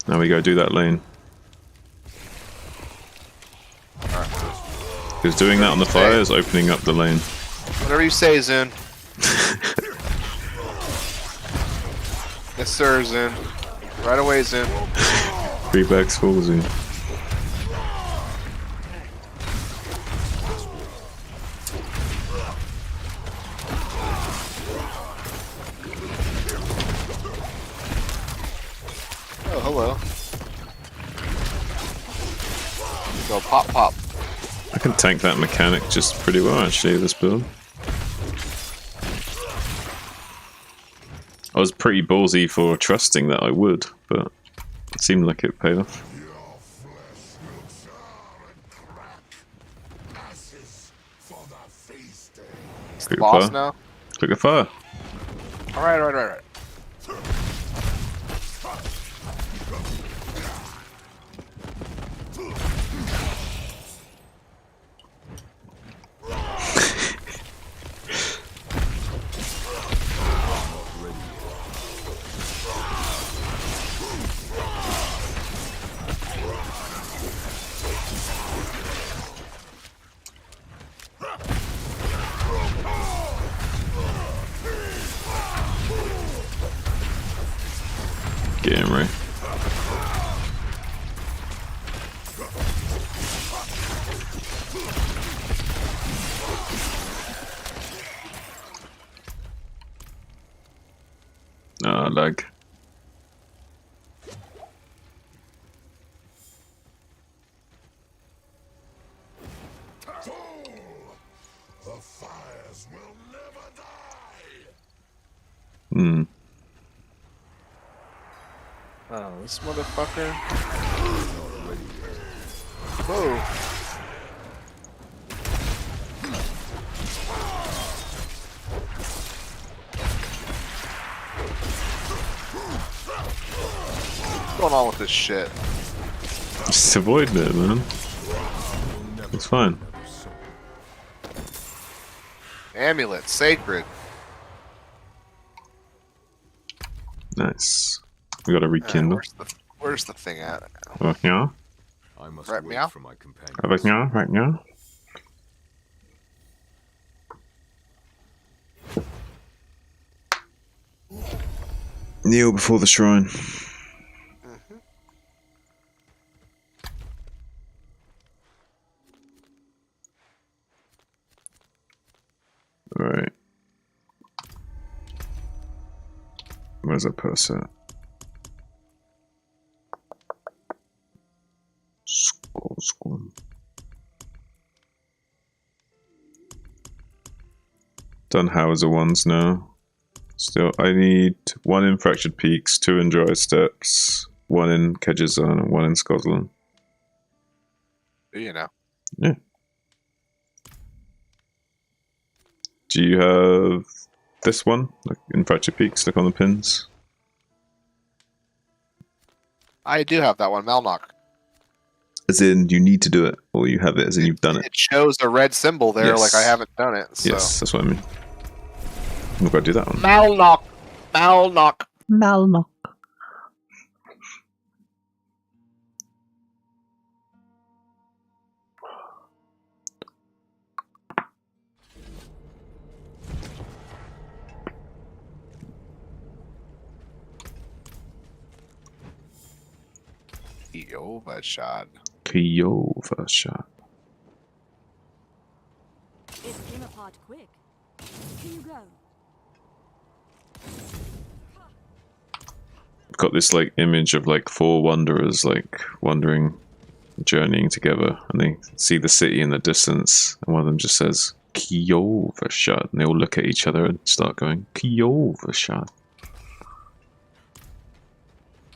A: Now we go do that lane. Because doing that on the fire is opening up the lane.
C: Whatever you say, Zune. Yes, sir, Zune. Right away, Zune.
A: 3 bags full, Zune.
C: Oh, hello. Go pop, pop.
A: I can tank that mechanic just pretty well, actually, this build. I was pretty ballsy for trusting that I would, but it seemed like it paid off.
C: It's the boss now?
A: Click the fire.
C: Alright.
A: Get him, Ray. Ah, lag.
L: The fires will never die.
A: Hmm.
C: Oh, this motherfucker. Whoa. What's going on with this shit?
A: Just avoiding it, man. It's fine.
C: Amulet, sacred.
A: Nice. We gotta rekindle.
C: Where's the thing at?
A: Right now.
E: I must
C: Right,
E: wait
C: meow?
E: for my companions.
A: Right now. Right now. Kneel before the shrine. Alright. Where's that person? Skull. Done Howser ones now. Still, I need 1 in Fractured Peaks, 2 in Dry Steps, 1 in Kedgerzone, and 1 in Scotland.
C: You know.
A: Yeah. Do you have this one? Like in Fracture Peaks, look on the pins.
C: I do have that one, Malnock.
A: As in, you need to do it, or you have it as in you've done it.
C: It shows a red symbol there,
A: Yes.
C: like I haven't done it. So.
A: Yes, that's what I mean. We've got to do that one.
C: Malnock. Malnock.
A: Malnock.
C: Kiyova shot.
A: Kiyova shot.
D: It came apart quick. Here you go.
A: Got this like image of like 4 wanderers like wandering, journeying together, and they see the city in the distance, and one of them just says Kiyova shot, and they all look at each other and start going Kiyova shot.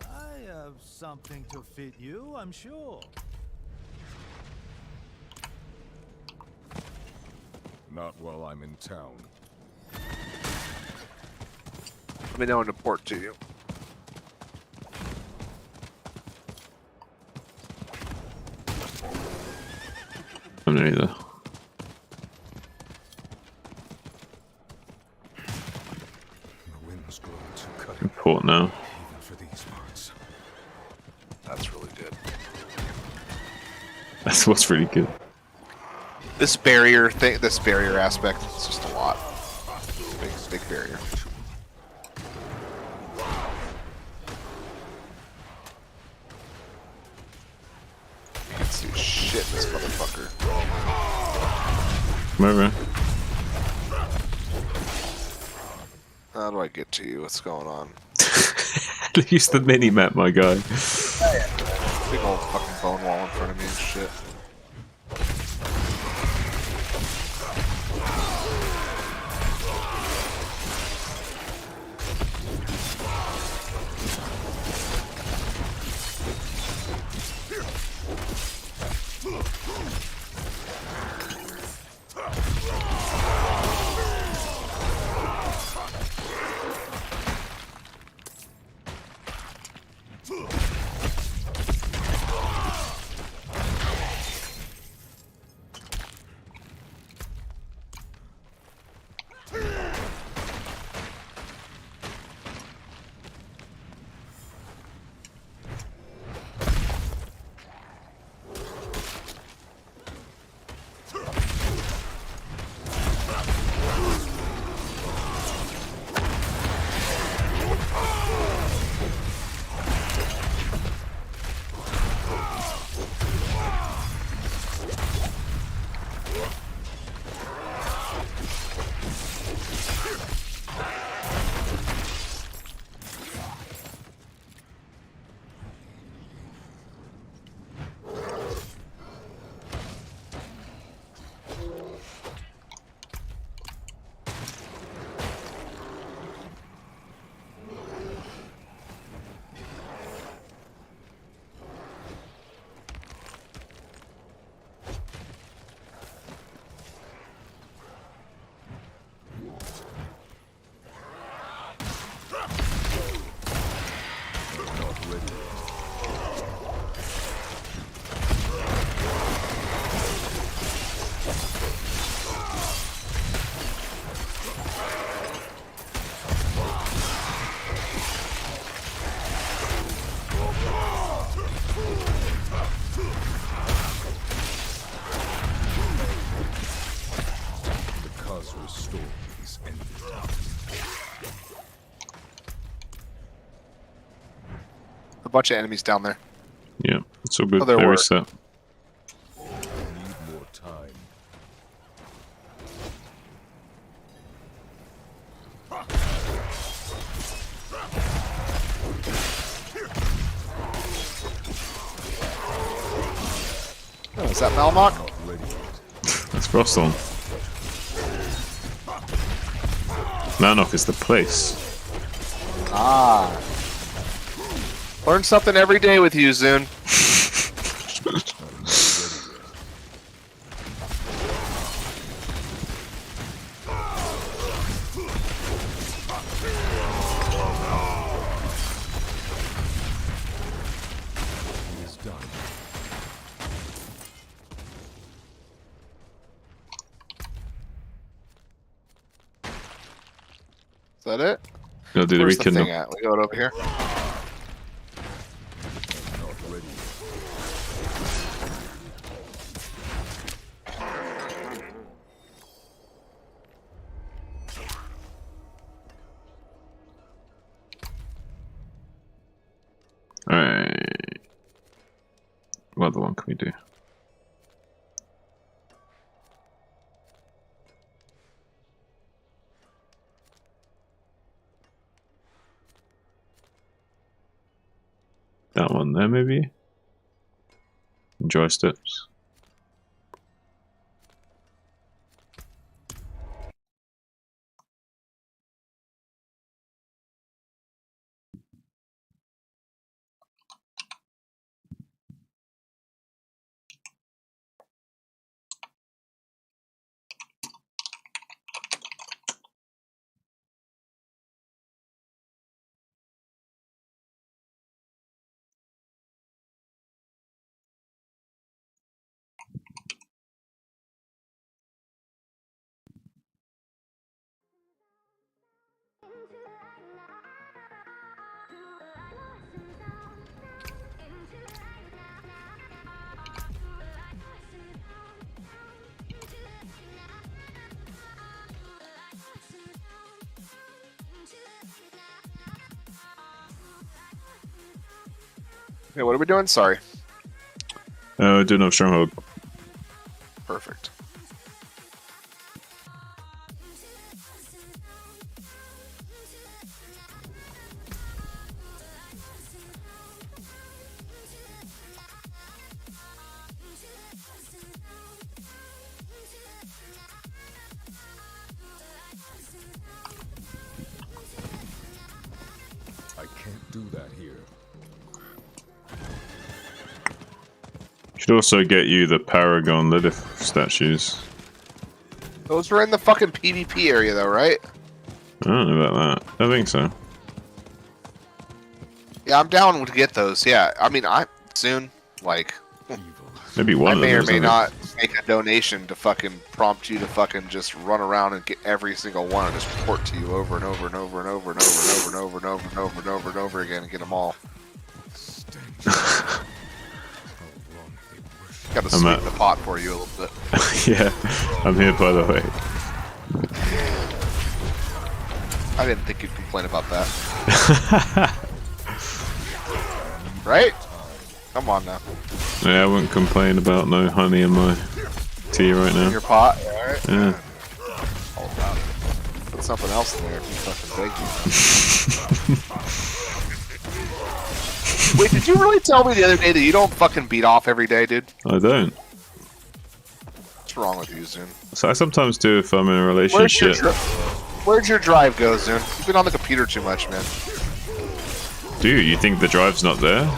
I: I have something to fit you, I'm sure.
E: Not while I'm in town.
C: Let me know when to port to you.
A: I'm not either.
E: The wind's growing too cutting.
A: Import now.
E: Even for these parts.
C: That's really good.
A: That's what's really good.
C: This barrier thing, this barrier aspect, it's just a lot. Big barrier. Can't see shit in this motherfucker.
A: Come over.
C: How do I get to you? What's going on?
A: Use the mini map, my guy.
C: Big old fucking bone wall in front of me and shit. A bunch of enemies down there.
A: Yeah, it's all good.
C: Oh, there
A: Very
C: were.
A: set.
E: Need more time.
C: Oh, is that Malmock?
A: That's Frosthorn. Malnock is the place.
C: Ah. Learn something every day with you, Zune.
E: done.
C: Is that it?
A: Gotta do the
C: Where's the
A: rekindle.
C: thing at? We got it over here.
E: Not ready.
A: Alright. What other one can we do? That one there, maybe? Enjoy steps.
C: Okay, what are we doing? Sorry.
A: Do no stronghold.
C: Perfect.
E: I can't do that here.
A: Should also get you the Paragon Lilith statues.
C: Those are in the fucking PvP area, though, right?
A: I don't know about that. I think so.
C: Yeah, I'm down to get those. Yeah, I mean, I soon, like,
A: Maybe one
C: I
A: of
C: may
A: them
C: or
A: is,
C: may
A: I
C: not make a donation to fucking prompt you to fucking just run around and get every single one and just report to you over and over and over and over and over and over and over and over and over and over again and get them all. Got to sweeten the pot for you a little bit.
A: Yeah, I'm here by the way.
C: I didn't think you'd complain about that. Right? Come on now.
A: Yeah, I wouldn't complain about no honey in my tea right now.
C: In your pot? Alright.
A: Yeah.
C: All about it. Put something else in there if you fucking beg you. Wait, did you really tell me the other day that you don't fucking beat off every day, dude?
A: I don't.
C: What's wrong with you, Zune?
A: So I sometimes do if I'm in a relationship.
C: Where'd your drive go, Zune? You've been on the computer too much, man.
A: Dude, you think the drive's not there?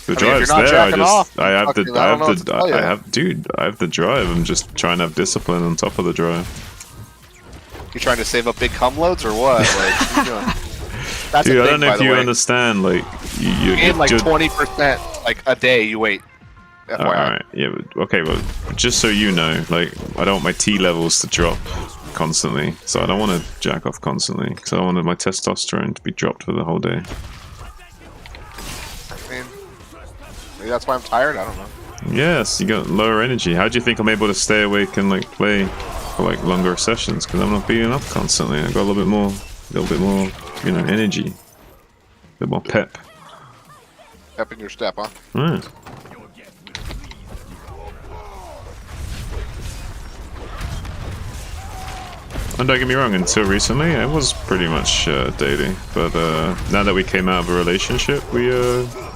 A: The
C: I mean,
A: drive's
C: if you're not
A: there.
C: jacking off,
A: I have
C: fucking, I don't know what to tell you.
A: I have the drive. I'm just trying to have discipline on top of the drive.
C: You trying to save up big cum loads or what? Like, what are you doing? That's
A: Dude,
C: a
A: I
C: thing,
A: don't know
C: by
A: if
C: the
A: you
C: way.
A: understand. Like, you
C: gain like 20% like a day. You wait. FYI.
A: Alright, yeah, but, okay, well, just so you know, like, I don't want my T levels to drop constantly, so I don't want to jack off constantly, because I wanted my testosterone to be dropped for the whole day.
C: I mean, maybe that's why I'm tired. I don't know.
A: Yes, you got lower energy. How do you think I'm able to stay awake and, like, play for, like, longer sessions? Because I'm not beating up constantly. I got a little bit more, you know, energy. A bit more pep.
C: Pep in your step, huh?
A: Yeah. And don't get me wrong, until recently, it was pretty much daily. But now that we came out of a relationship, we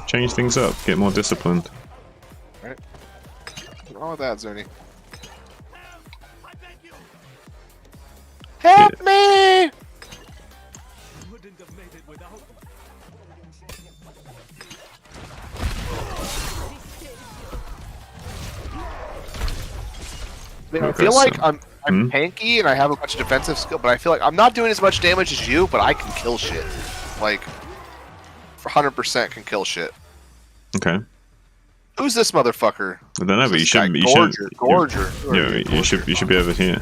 A: changed things up, get more disciplined.
C: Right. What's wrong with that, Zuni? Help me! I mean, I feel like I'm tanky and I have a bunch of defensive skill, but I feel like I'm not doing as much damage as you, but I can kill shit. Like, 100% can kill shit.
A: Okay.
C: Who's this motherfucker?
A: I don't know, but you shouldn't. You shouldn't.
C: Gorger.
A: Yeah, you should. You should be over here.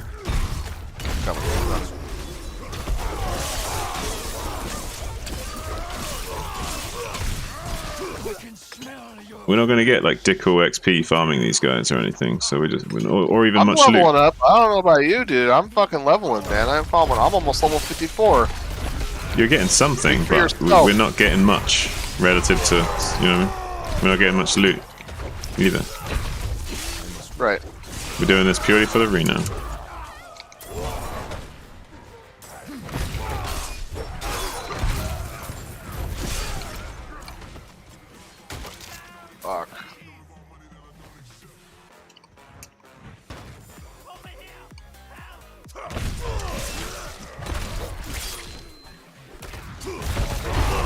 A: We're not going to get like dick or XP farming these guys or anything, so or even
C: I'm
A: much
C: leveling
A: loot.
C: up. I don't know about you, dude. I'm fucking leveling, man. I'm almost level 54.
A: You're getting something, but we're not getting much relative to, you know, we're not getting much loot either.
C: Right.
A: We're doing this purely for the renown.
C: Fuck.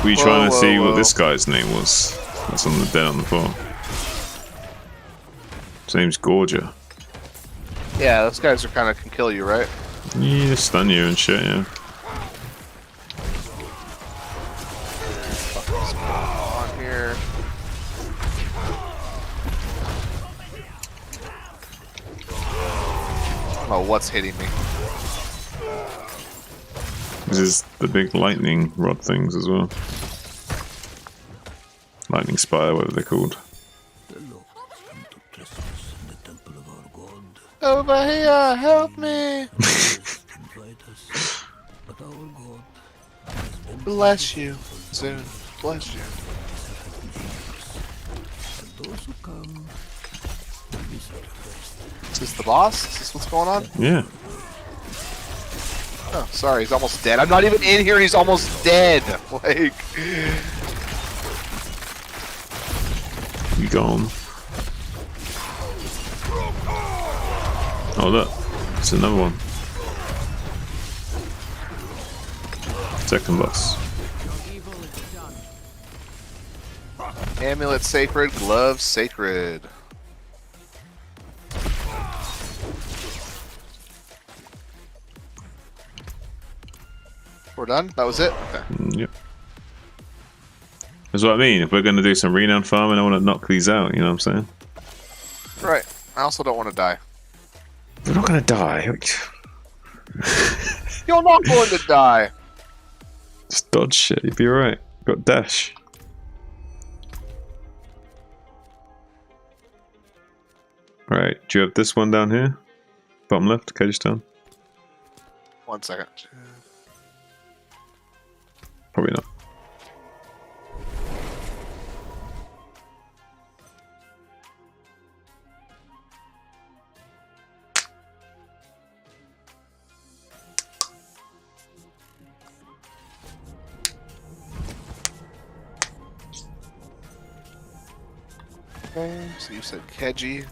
A: We trying to see what this guy's name was. That's on the dead on the floor. His name's Gorger.
C: Yeah, those guys are kind of can kill you, right?
A: Yeah, they stun you and shit, yeah.
C: What's on here? I don't know what's hitting me.
A: This is the big lightning rod things as well. Lightning spire, whatever they're called.
C: Over here, help me! Bless you, soon. Bless you. Is this the boss? Is this what's going on?
A: Yeah.
C: Oh, sorry, he's almost dead. I'm not even in here and he's almost dead. Like...
A: You gone. Oh look, it's another one. Second boss.
C: Amulet sacred, gloves sacred. We're done? That was it? Okay.
A: Yep. That's what I mean. If we're going to do some renown farming, I want to knock these out, you know what I'm saying?
C: Right. I also don't want to die.
A: We're not going to die.
C: You're not going to die!
A: Just dodge shit, you'll be alright. Got dash. Right, do you have this one down here? Bottom left, cage down?
C: 1 second.
A: Probably not.
C: Okay, so you said Keji.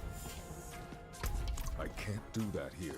E: I can't do that here.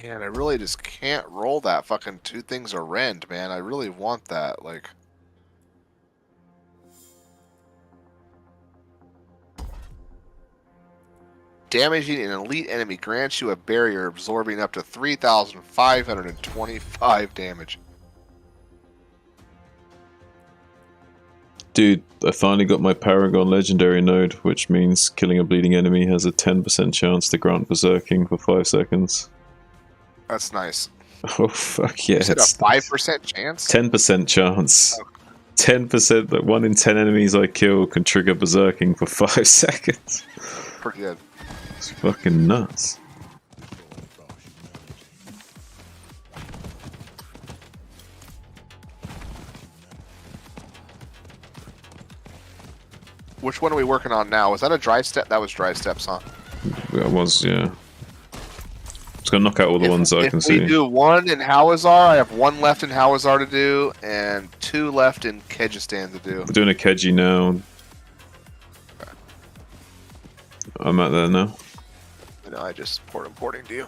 C: Man, I really just can't roll that fucking 2 things of Rend, man. I really want that, like... Damaging an elite enemy grants you a barrier absorbing up to 3,525 damage.
A: Dude, I finally got my Paragon Legendary node, which means killing a bleeding enemy has a 10% chance to grant berserking for 5 seconds.
C: That's nice.
A: Oh fuck yeah!
C: You said a 5% chance?
A: 10% chance.
C: Okay.
A: 10% that 1 in 10 enemies I kill can trigger berserking for 5 seconds.
C: Pretty good.
A: It's fucking nuts.
C: Which one are we working on now? Was that a dry step? That was dry steps, huh?
A: That was, yeah. Just gonna knock out all the ones I can see.
C: If we do 1 in Hawazar, I have 1 left in Hawazar to do, and 2 left in Kyrgyzstan to do.
A: We're doing a Keji now.
C: Okay.
A: I'm at there now.
C: You know, I just importing to you.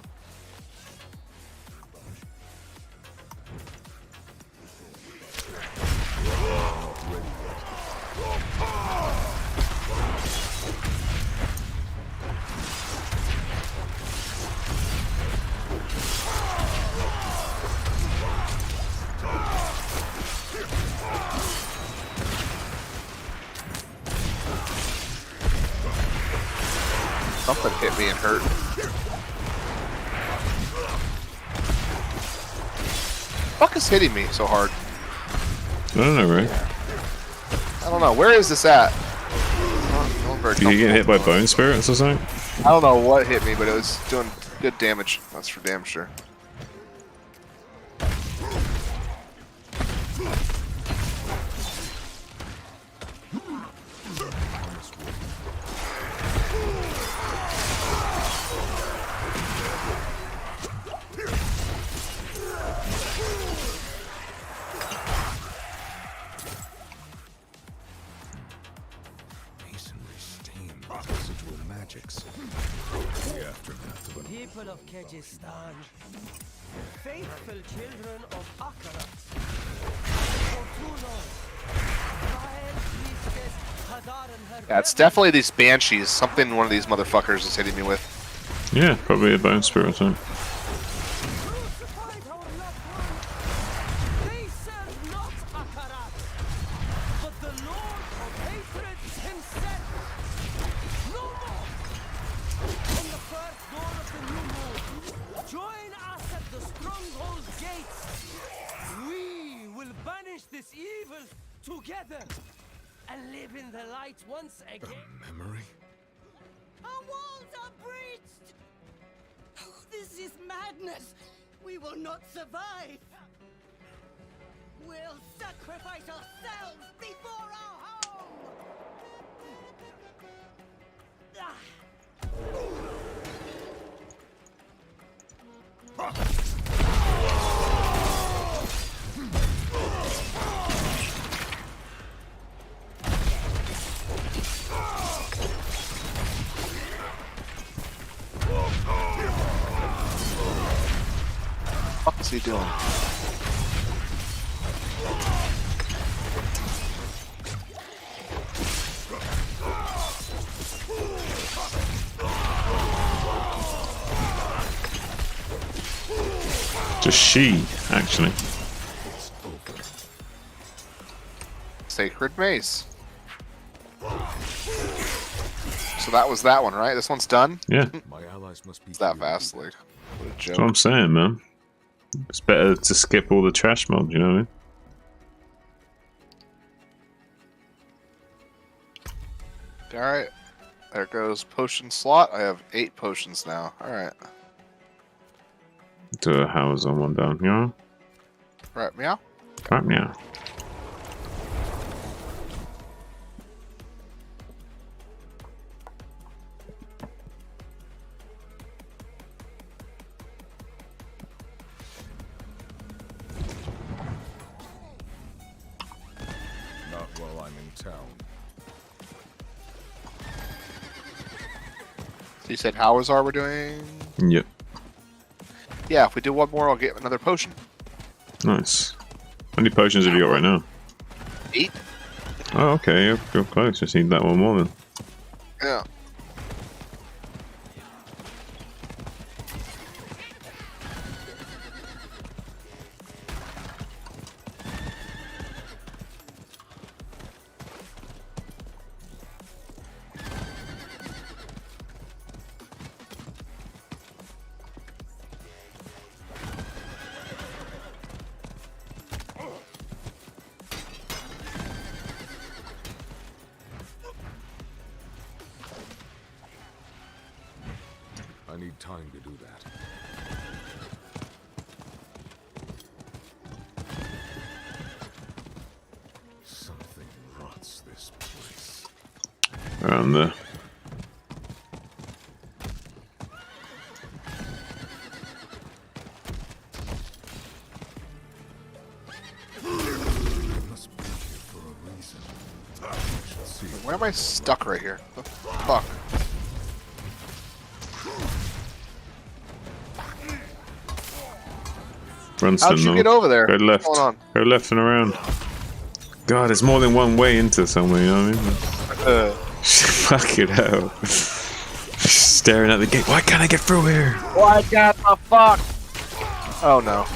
C: Something hit me and hurt. Fuck is hitting me so hard?
A: I don't know, Ray.
C: I don't know. Where is this at?
A: Did you get hit by bone spirits or something?
C: I don't know what hit me, but it was doing good damage. That's for damn sure.
K: People of Kyrgyzstan, faithful children of Akarat, for too long,
C: Yeah, it's definitely these banshees. Something one of these motherfuckers is hitting me with.
A: Yeah, probably a bone spirit or something.
K: they serve not Akarat, but the Lord of hatred himself. No more! On the first dawn of the new moon, join us at the stronghold gates. We will banish this evil together and live in the light once again.
E: A memory?
D: Our walls are breached! Oh, this is madness! We will not survive! We'll sacrifice ourselves before our home! Ah.
C: What is he doing?
A: Just she, actually.
C: Sacred Mace. So that was that one, right? This one's done?
A: Yeah.
E: My allies must be
C: It's that fast, like, what a joke.
A: That's what I'm saying, man. It's better to skip all the trash mobs, you know what I mean?
C: Alright. There goes potion slot. I have 8 potions now. Alright.
A: Do a house on one down here.
C: Right, meow?
A: Right now.
E: not while I'm in town.
C: So you said Hawazar we're doing?
A: Yep.
C: Yeah, if we do one more, I'll get another potion.
A: Nice. How many potions have you got right now?
C: 8?
A: Oh, okay. You're close. Just need that one more then.
C: Yeah.
E: I need time to do that. Something rots this place.
A: Around there.
C: Why am I stuck right here? What the fuck?
A: Runs
C: How'd
A: to
C: you
A: north.
C: get over there?
A: Go left.
C: What's going on?
A: Go left and around. God, there's more than one way into somewhere, you know what I mean? Fucking hell. Staring at the gate. Why can't I get through here?
C: Why got the fuck? Oh no.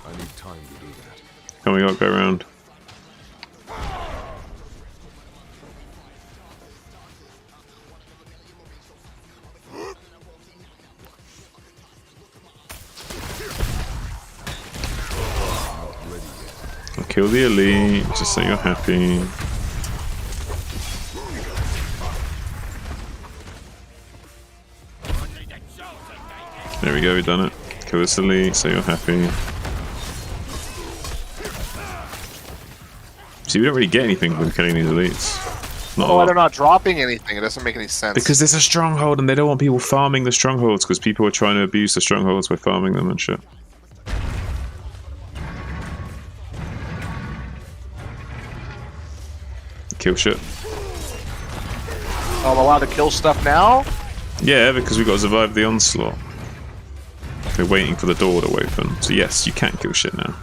E: I need time to do that.
A: Come on, go around. I'll kill the elite, just so you're happy. There we go, we've done it. Kill this elite, so you're happy. See, we don't really get anything from killing these elites. Not a
C: Oh,
A: lot.
C: they're not dropping anything. It doesn't make any sense.
A: Because there's a stronghold and they don't want people farming the strongholds because people are trying to abuse the strongholds by farming them and shit. Kill shit.
C: Oh, I'm allowed to kill stuff now?
A: Yeah, because we've got to survive the onslaught. We're waiting for the door to open. So yes, you can kill shit now.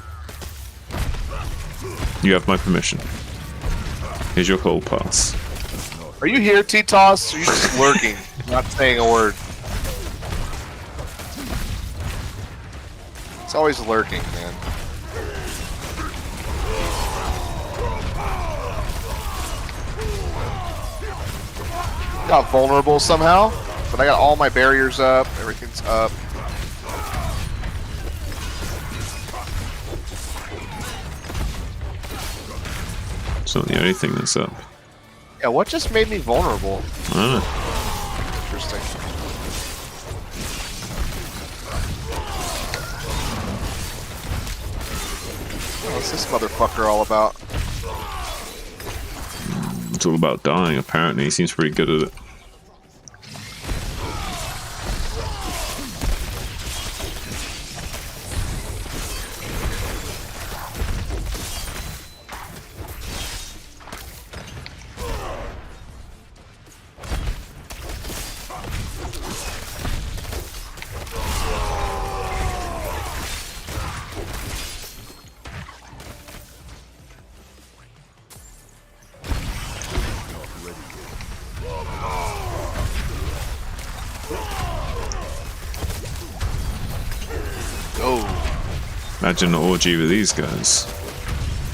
A: You have my permission. Here's your whole pass.
C: Are you here, T-Toss? Or are you just lurking? Not saying a word. It's always lurking, man. Got vulnerable somehow, but I got all my barriers up. Everything's up.
A: It's not the only thing that's up.
C: Yeah, what just made me vulnerable?
A: I don't know.
C: Interesting. What's this motherfucker all about?
A: It's all about dying, apparently. He seems pretty good at it. Imagine an orgy with these guys.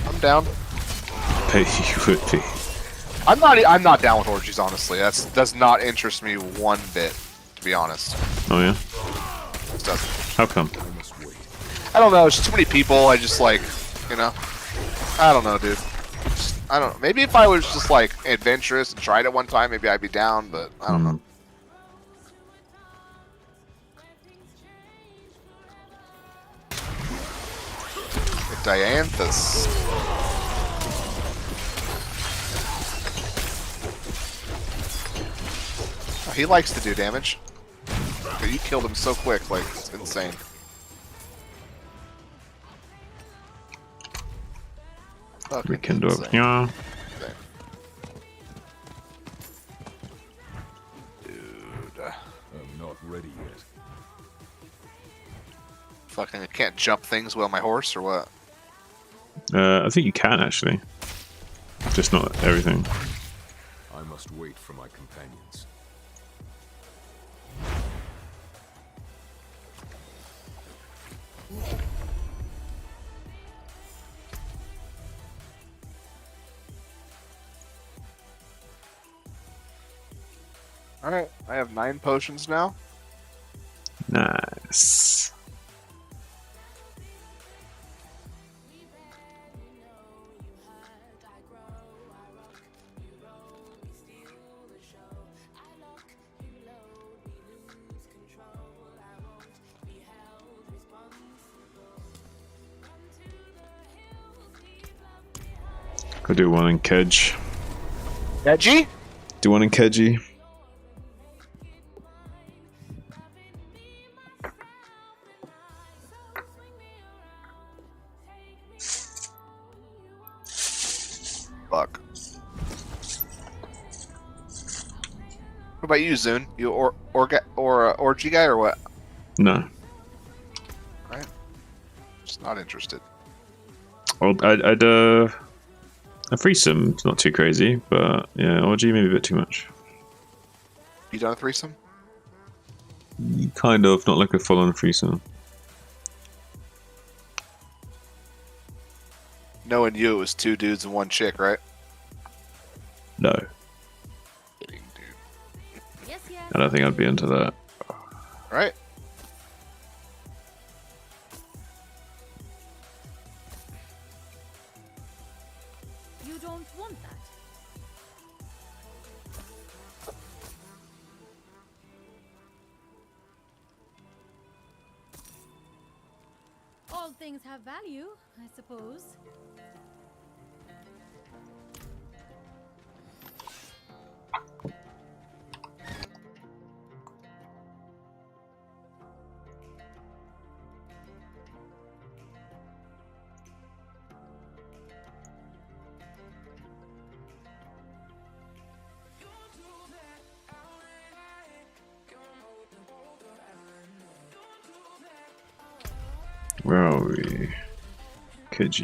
C: I'm down.
A: Bet you would be.
C: I'm not down with orgies, honestly. That does not interest me one bit, to be honest.
A: Oh yeah?
C: It doesn't.
A: How come?
C: I don't know. There's too many people. I just like, you know. I don't know, dude. I don't know. Maybe if I was just like adventurous and tried it one time, maybe I'd be down. But I don't know. Dianthus. Oh, he likes to do damage. But you killed him so quick, like, it's insane.
A: Rekindle. Yeah.
C: Dude.
E: I'm not ready yet.
C: Fucking, I can't jump things with my horse, or what?
A: I think you can actually. Just not everything.
E: I must wait for my companions.
C: Alright, I have 9 potions now.
A: Nice. Go do one in Kedge.
C: Veggie?
A: Do one in Kedge.
C: Fuck. What about you, Zune? You orgy guy or what?
A: No.
C: Right. Just not interested.
A: I'd a threesome. It's not too crazy, but yeah, orgy maybe a bit too much.
C: You done a threesome?
A: Kind of, not like a full-on threesome.
C: Knowing you, it was 2 dudes and 1 chick, right?
A: No,
C: Kidding, dude.
D: Yes, yes.
A: I don't think I'd be into that.
C: Right?
D: You don't want that. All things have value, I suppose.
A: Where are we? Kedge.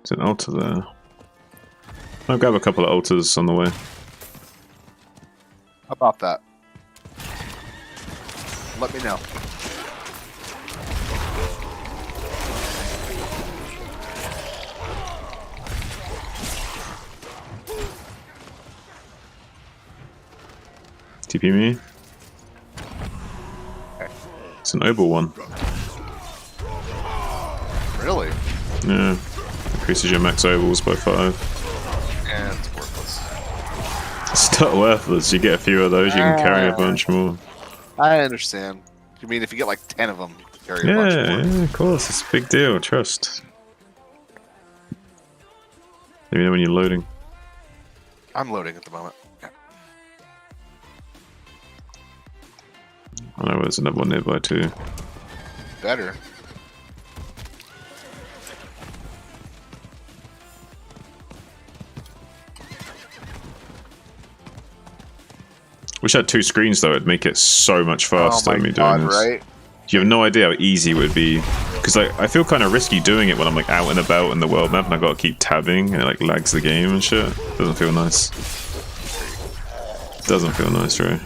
A: There's an altar there. I'll grab a couple of altars on the way.
C: How about that? Let me know.
A: TP me. It's an oval one.
C: Really?
A: Yeah. Increases your max ovals by 5.
C: And it's worthless.
A: It's not worthless. You get a few of those, you can carry a bunch more.
C: I understand. You mean if you get like 10 of them, you can carry a bunch more?
A: Yeah, of course. It's a big deal. Trust. Let me know when you're loading.
C: I'm loading at the moment. Yeah.
A: I know there's another one nearby too.
C: Better.
A: Wish I had 2 screens though, it'd make it so much faster than me doing this.
C: Right?
A: You have no idea how easy it would be. Because I feel kind of risky doing it when I'm like out and about in the world map and I've got to keep tabbing and it like lags the game and shit. Doesn't feel nice. Doesn't feel nice, right?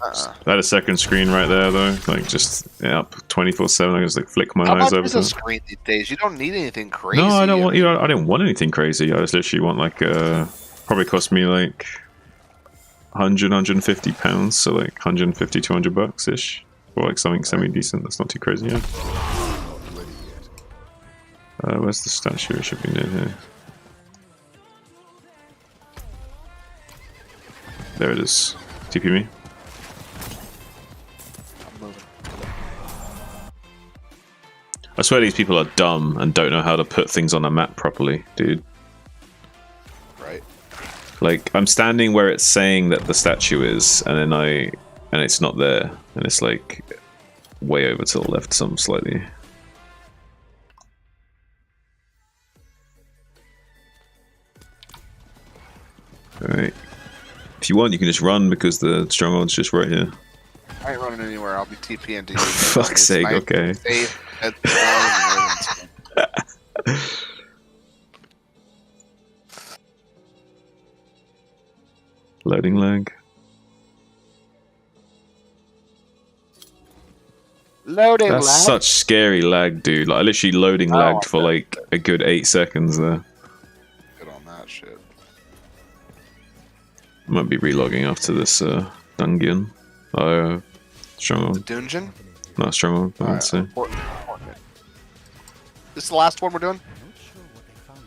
A: I had a second screen right there though, like just up 24/7. I can just like flick my eyes over
C: How much is a screen these days? You don't need anything crazy.
A: No, I don't want. You know, I didn't want anything crazy. I just literally want like probably cost me like 150 pounds, so like 150, 200 bucks ish, or like something semi decent. That's not too crazy. Yeah. Where's the statue? It should be near here. There it is. TP me. I swear these people are dumb and don't know how to put things on a map properly, dude.
C: Right.
A: Like, I'm standing where it's saying that the statue is, and then and it's not there. And it's like way over to the left some slightly. Alright. If you want, you can just run because the stronghold's just right here.
C: I ain't running anywhere. I'll be TPing to you.
A: For fuck's sake, okay. Loading lag.
C: Loading
A: That's
C: lag?
A: such scary lag, dude. Like, I literally loading lagged for like a good 8 seconds there.
C: Good on that shit.
A: Might be relogging after this dungeon. Stronghold.
C: Dungeon?
A: Not Stronghold, I would say.
C: This is the last one we're doing?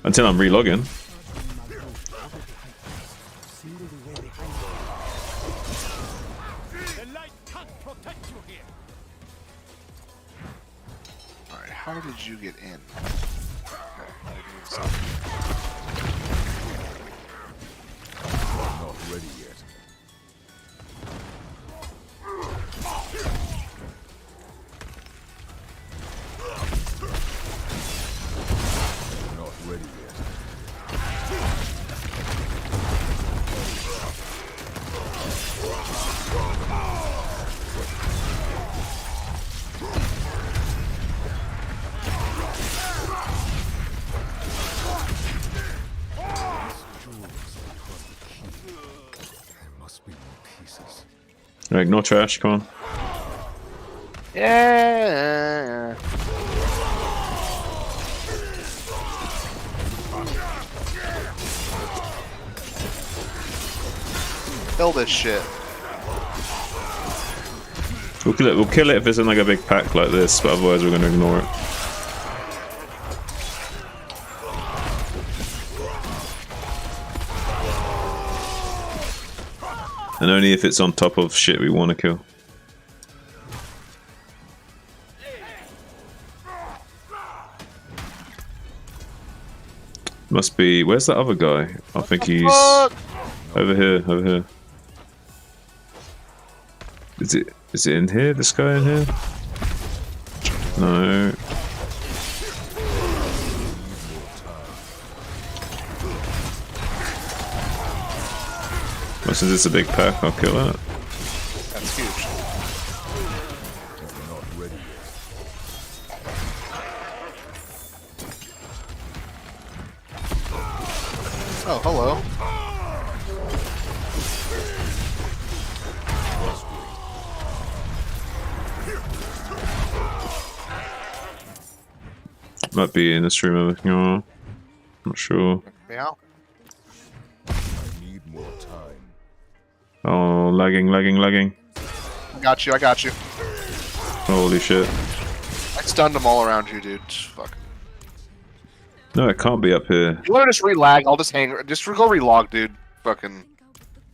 A: Until I'm relogging.
C: Alright, how did you get in?
E: Not ready yet. Not ready yet.
A: Alright, no trash, come on.
C: Yeah. Kill this shit.
A: We'll kill it if it's in like a big pack like this, but otherwise we're gonna ignore it. And only if it's on top of shit we want to kill. Must be... Where's that other guy? I think he's... Over here, over here. Is it in here? This guy in here? No. Well, since it's a big pack, I'll kill that.
C: That's huge. Oh, hello.
A: Might be in this room over here. Not sure.
C: Yeah.
E: I need more time.
A: Oh, lagging.
C: I got you.
A: Holy shit.
C: I stunned them all around you, dude. Fuck.
A: No, it can't be up here.
C: You wanna just re-lag? I'll just hang. Just go re-log, dude. Fucking.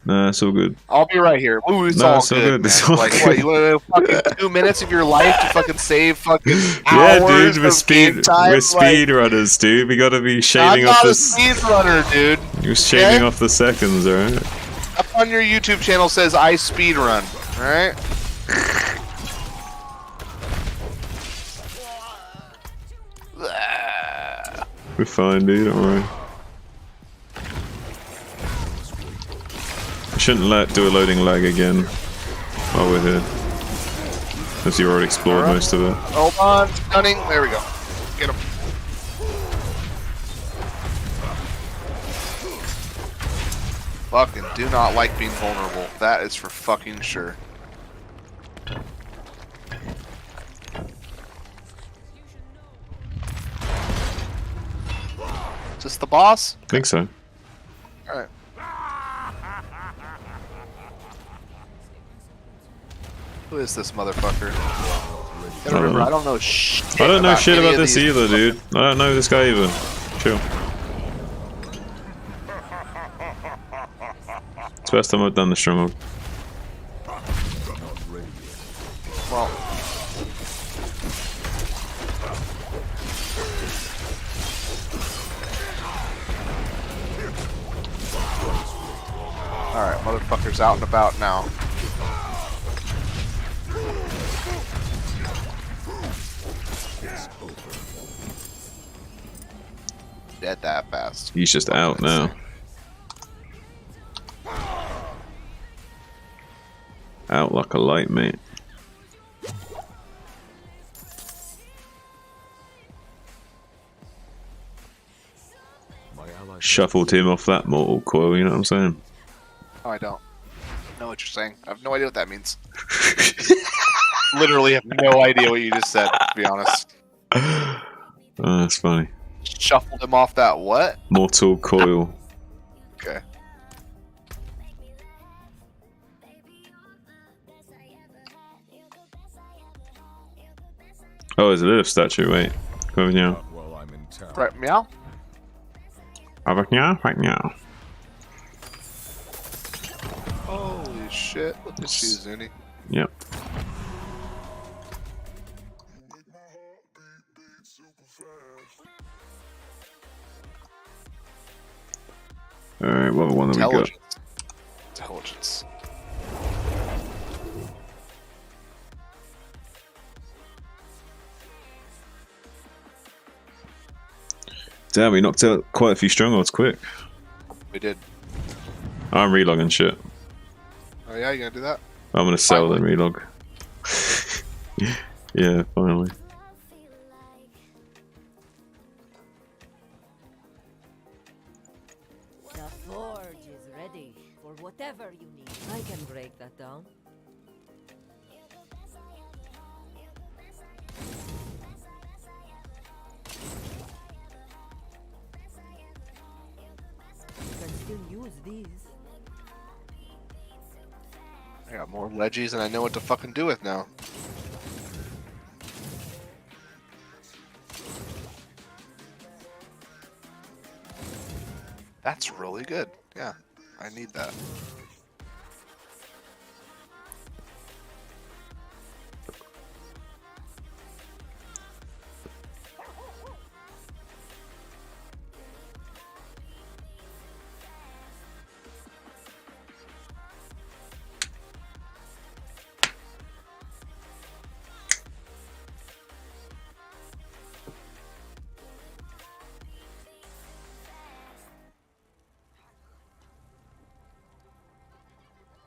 A: Nah, it's all good.
C: I'll be right here. Ooh, it's
A: No,
C: all
A: it's all
C: good.
A: good. It's
C: Man.
A: all
C: Like,
A: good.
C: what? You want fucking 2 minutes of your life to fucking save fucking
A: Yeah,
C: hours
A: dude, we're
C: of game time?
A: we're speedrunners, dude. We gotta be
C: I'm
A: shaving
C: not
A: off
C: a
A: this.
C: speedrunner, dude.
A: You're shaving off the seconds, alright?
C: Up on your YouTube channel says I speedrun. Alright?
A: We're fine, dude. Don't worry. I shouldn't do a loading lag again while we're here. As you already explored most of it.
C: Hold on, stunning. There we go. Get him. Fucking do not like being vulnerable. That is for fucking sure. Is this the boss?
A: I think so.
C: Alright. Who is this motherfucker? Gotta remember, I don't know shit.
A: I don't know shit
C: any
A: about
C: of
A: this
C: these
A: either, dude. I don't know this guy either. Chill. It's the first time I've done the stronghold.
C: Well. Alright, motherfucker's out and about now. Dead that fast.
A: He's just out now. Out like a light, mate. Shuffled him off that mortal coil, you know what I'm saying?
C: Oh, I don't know what you're saying. I have no idea what that means. Literally have no idea what you just said, to be honest.
A: Oh, that's funny.
C: Shuffled him off that what?
A: Mortal coil.
C: Okay.
A: Oh, is it a statue? Wait. Go over now.
E: Not while I'm in town.
C: Right, meow.
A: Over now, right now.
C: Holy shit! Look at you, Zuni.
A: Yep. Alright, what one have we got?
C: Intelligence.
A: Damn, we knocked out quite a few strongholds quick.
C: We did.
A: I'm relogging shit.
C: Oh yeah, you gonna do that?
A: I'm gonna sell and relog. Yeah, finally.
D: The forge is ready for whatever you need. I can break that down. You can still use these.
C: I got more leggies and I know what to fucking do with now. That's really good. Yeah, I need that.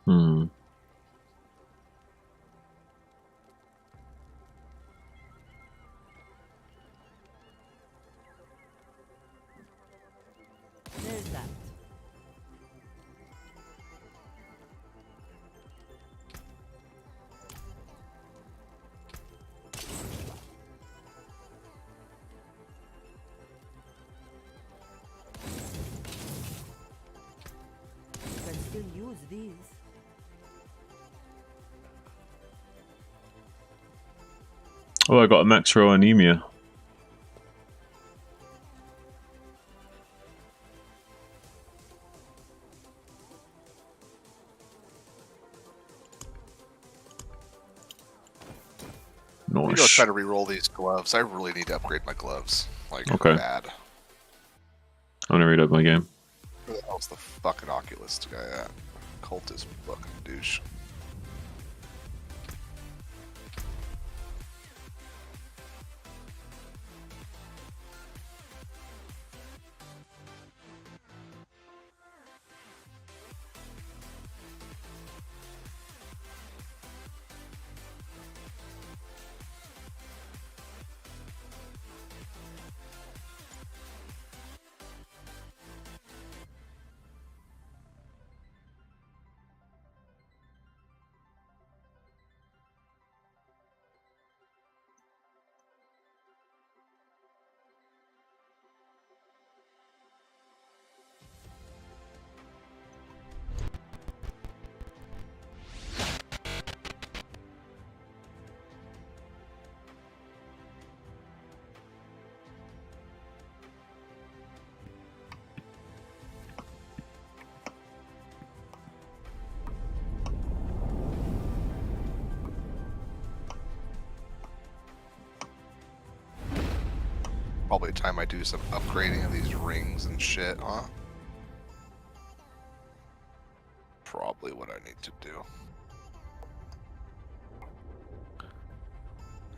A: Hmm.
D: There's that. You can still use these.
A: Oh, I got a max row anemia.
C: I'm gonna go
A: Nice.
C: try to re-roll these gloves. I really need to upgrade my gloves. Like,
A: Okay.
C: bad.
A: I'm gonna read up my game.
C: Where the hell's the fucking Oculist guy at? Cultist fucking douche. Probably time I do some upgrading of these rings and shit, huh? Probably what I need to do.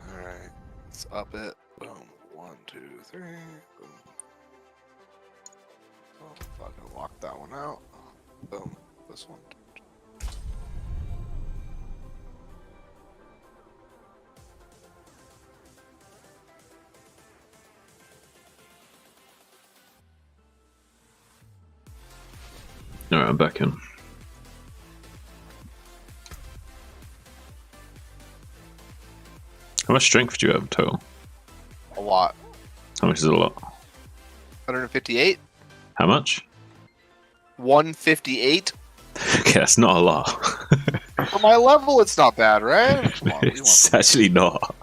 C: Alright, let's up it. Boom. 1, 2, 3. Boom. Oh, fucking lock that one out. Boom. This one.
A: Alright, I'm back in. How much strength do you have total?
C: A lot.
A: How much is a lot?
C: 158?
A: How much?
C: 158?
A: Okay, that's not a lot.
C: For my level, it's not bad, right? Come on,
A: It's actually not.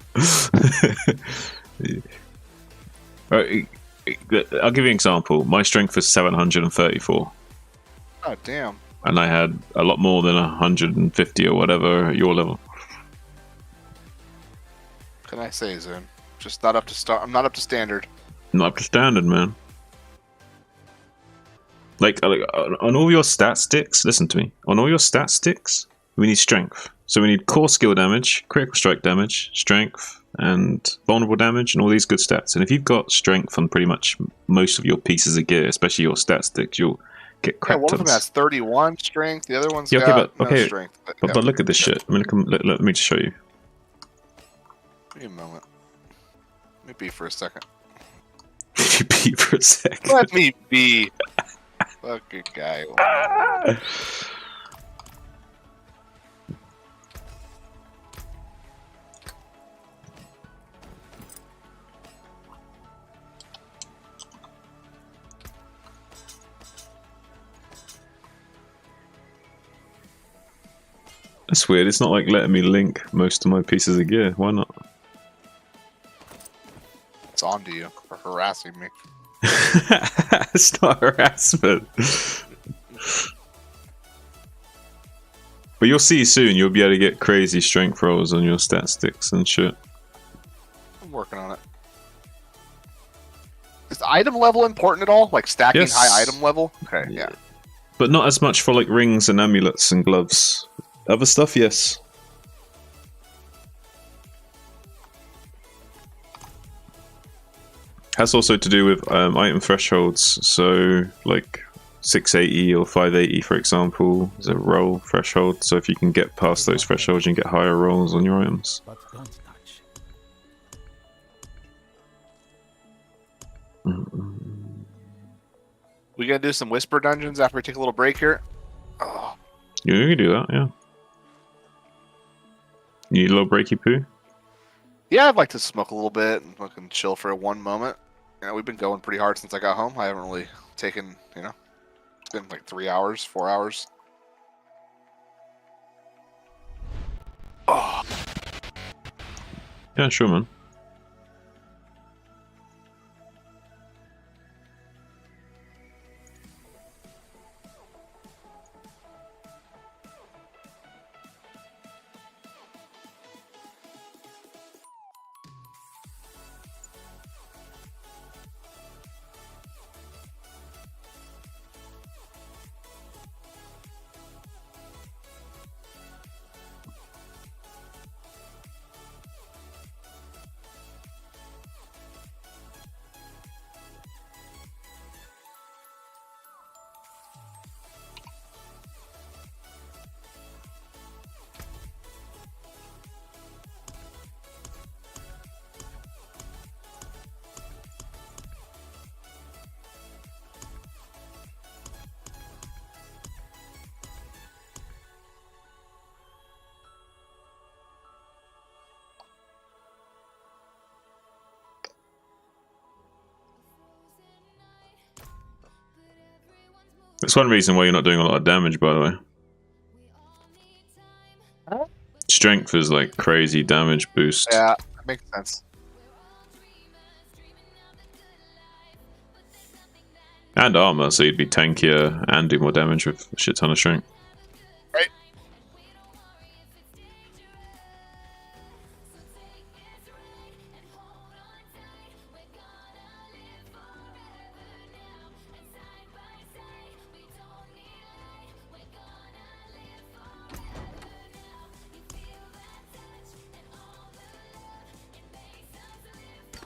A: I'll give you an example. My strength was 734.
C: Oh damn!
A: And I had a lot more than 150 or whatever at your level.
C: Can I say, Zune? Just not up to start. I'm not up to standard.
A: Not up to standard, man. Like on all your stat sticks, listen to me. On all your stat sticks, we need strength. So we need core skill damage, critical strike damage, strength, and vulnerable damage, and all these good stats. And if you've got strength on pretty much most of your pieces of gear, especially your stat sticks, you'll get crap
C: one
A: tons.
C: of them has 31 strength. The other one's
A: Yeah,
C: got no strength.
A: But look at this shit. Let me just show you.
C: Give me a moment. Let me be for a second.
A: You be for a second.
C: Let me be. Fucking guy.
A: That's weird. It's not like letting me link most of my pieces of gear. Why not?
C: It's on to you for harassing me.
A: It's not harassment. But you'll see soon. You'll be able to get crazy strength rolls on your stat sticks and shit.
C: I'm working on it. Is the item level important at all? Like stacking
A: Yes.
C: high item level? Okay, yeah.
A: But not as much for like rings and amulets and gloves. Other stuff, yes. Has also to do with item thresholds. So, like 680 or 580, for example, is a roll threshold. So, if you can get past those thresholds, you can get higher rolls on your items.
I: But don't touch.
C: We gonna do some whisper dungeons after we take a little break here? Oh.
A: Yeah, you can do that, yeah. You need a little breaky poo?
C: Yeah, I'd like to smoke a little bit and fucking chill for one moment. You know, we've been going pretty hard since I got home. I haven't really taken, it's been like 3 hours, 4 hours. Oh.
A: Yeah, sure, man. That's one reason why you're not doing a lot of damage, by the way. Strength is like crazy damage boost.
C: Yeah, that makes sense.
A: And armor, so you'd be tankier and do more damage with a shit ton of strength.
C: Right.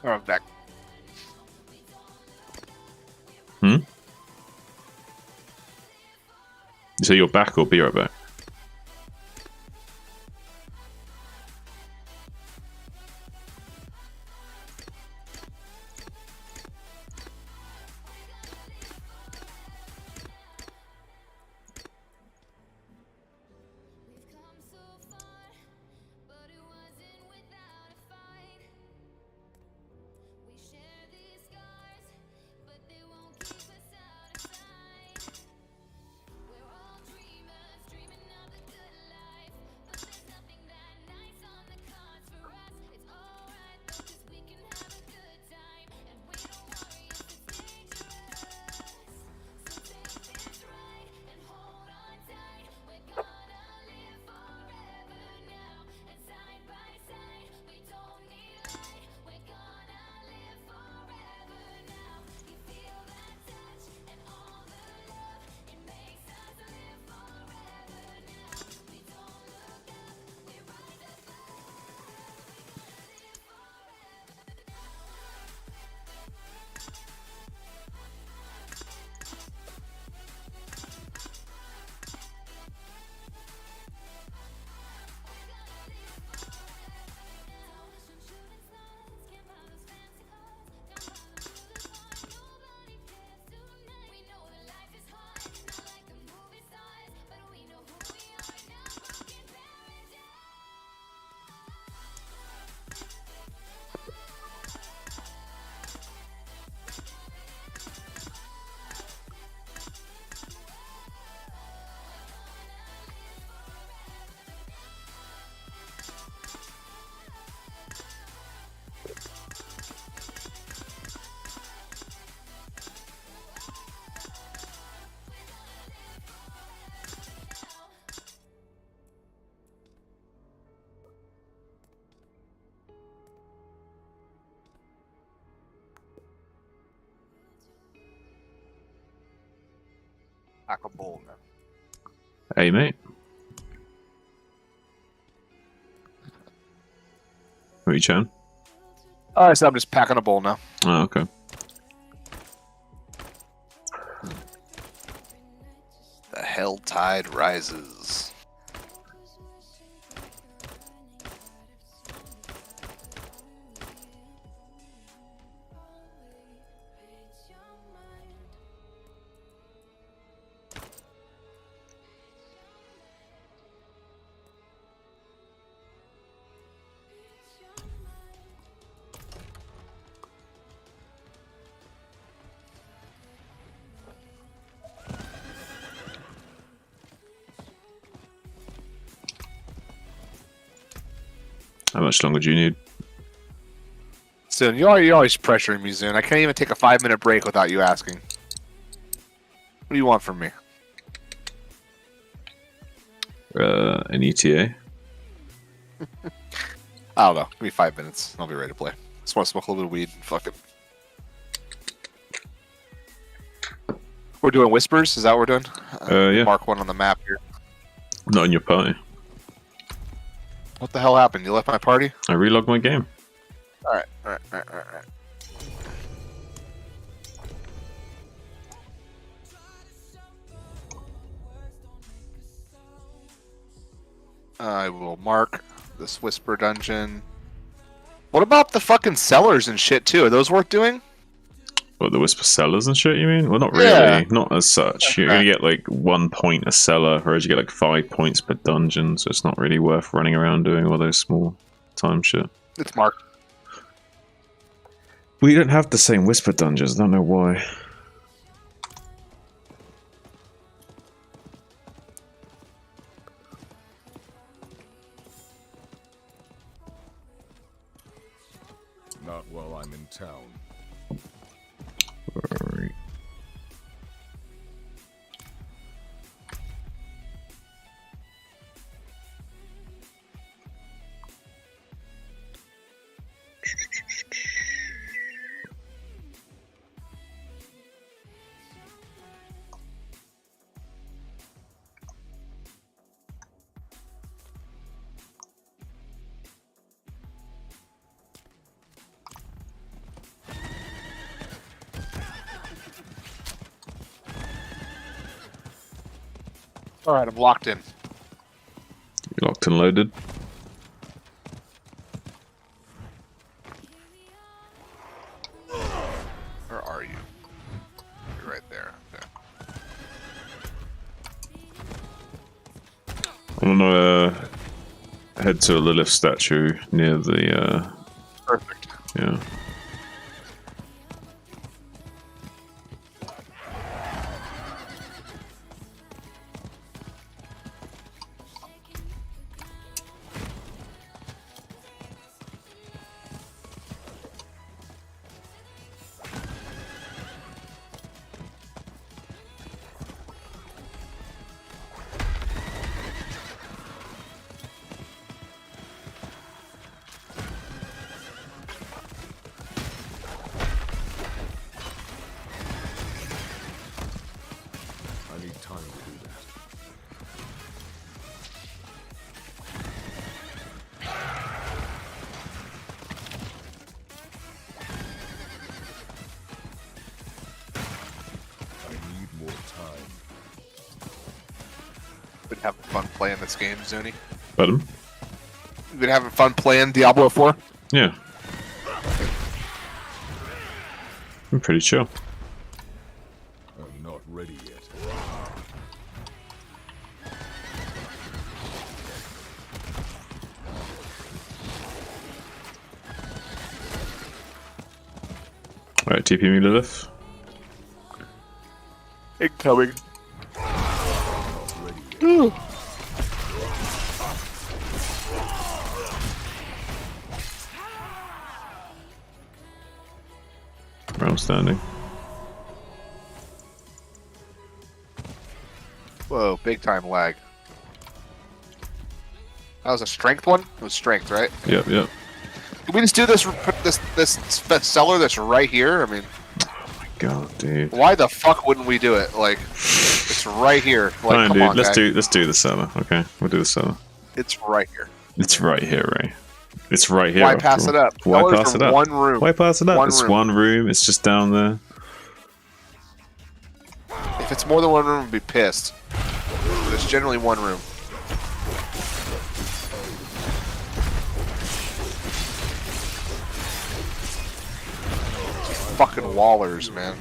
C: Oh, I'm back.
A: You say you're back or be right back?
C: pack a bowl now.
A: Hey, mate. What are you chatting?
C: I said I'm just packing a bowl now.
A: Oh, okay.
C: The hell tide rises.
A: How much longer do you need?
C: Soon, you're always pressuring me, Zune. I can't even take a 5-minute break without you asking. What do you want from me?
A: An ETA?
C: I don't know. Give me 5 minutes. I'll be ready to play. Just want to smoke a little bit of weed and fuck it. We're doing whispers? Is that what we're doing?
A: Yeah.
C: Mark one on the map here.
A: Not in your party.
C: What the hell happened? You left my party?
A: I relogged my game.
C: Alright. I will mark this whisper dungeon. What about the fucking cellars and shit too? Are those worth doing?
A: What, the whisper sellers and shit, you mean? Well, not really.
C: Yeah.
A: Not as such. You're going to get like 1 point a cellar, whereas you get like 5 points per dungeon, so it's not really worth running around doing all those small time shit.
C: It's marked.
A: We don't have the same whisper dungeons, I don't know why.
E: Not while I'm in town.
A: Right.
C: Alright, I'm locked in.
A: You locked and loaded?
C: Where are you? You're right there.
A: I'm gonna head to a Lilith statue near the
C: Perfect.
A: yeah.
E: I need time to do that. I need more time.
C: Been having fun playing this game, Zuni.
A: Pardon?
C: You been having fun playing Diablo 4?
A: Yeah. I'm pretty chill.
E: I'm not ready yet.
A: Alright, TP me Lilith.
C: Incoming.
A: Where I'm standing.
C: Whoa, big time lag. That was a strength one? It was strength, right?
A: Yep.
C: Can we just do this cellar that's right here? I mean,
A: God, dude.
C: why the fuck wouldn't we do it? Like, it's It's right here. Like,
A: Fine,
C: come
A: dude.
C: on,
A: Let's
C: guy.
A: do the cellar. Okay, we'll do the cellar.
C: It's right here.
A: It's right here, Ray. It's right here.
C: Why
A: after
C: pass
A: all.
C: it up?
A: Why
C: Cellars
A: pass
C: are
A: it up?
C: one room.
A: Why pass it up?
C: One
A: It's
C: room.
A: one room. It's just down there.
C: If it's more than one room, I'd be pissed. But it's generally one room. Fucking wallers, man.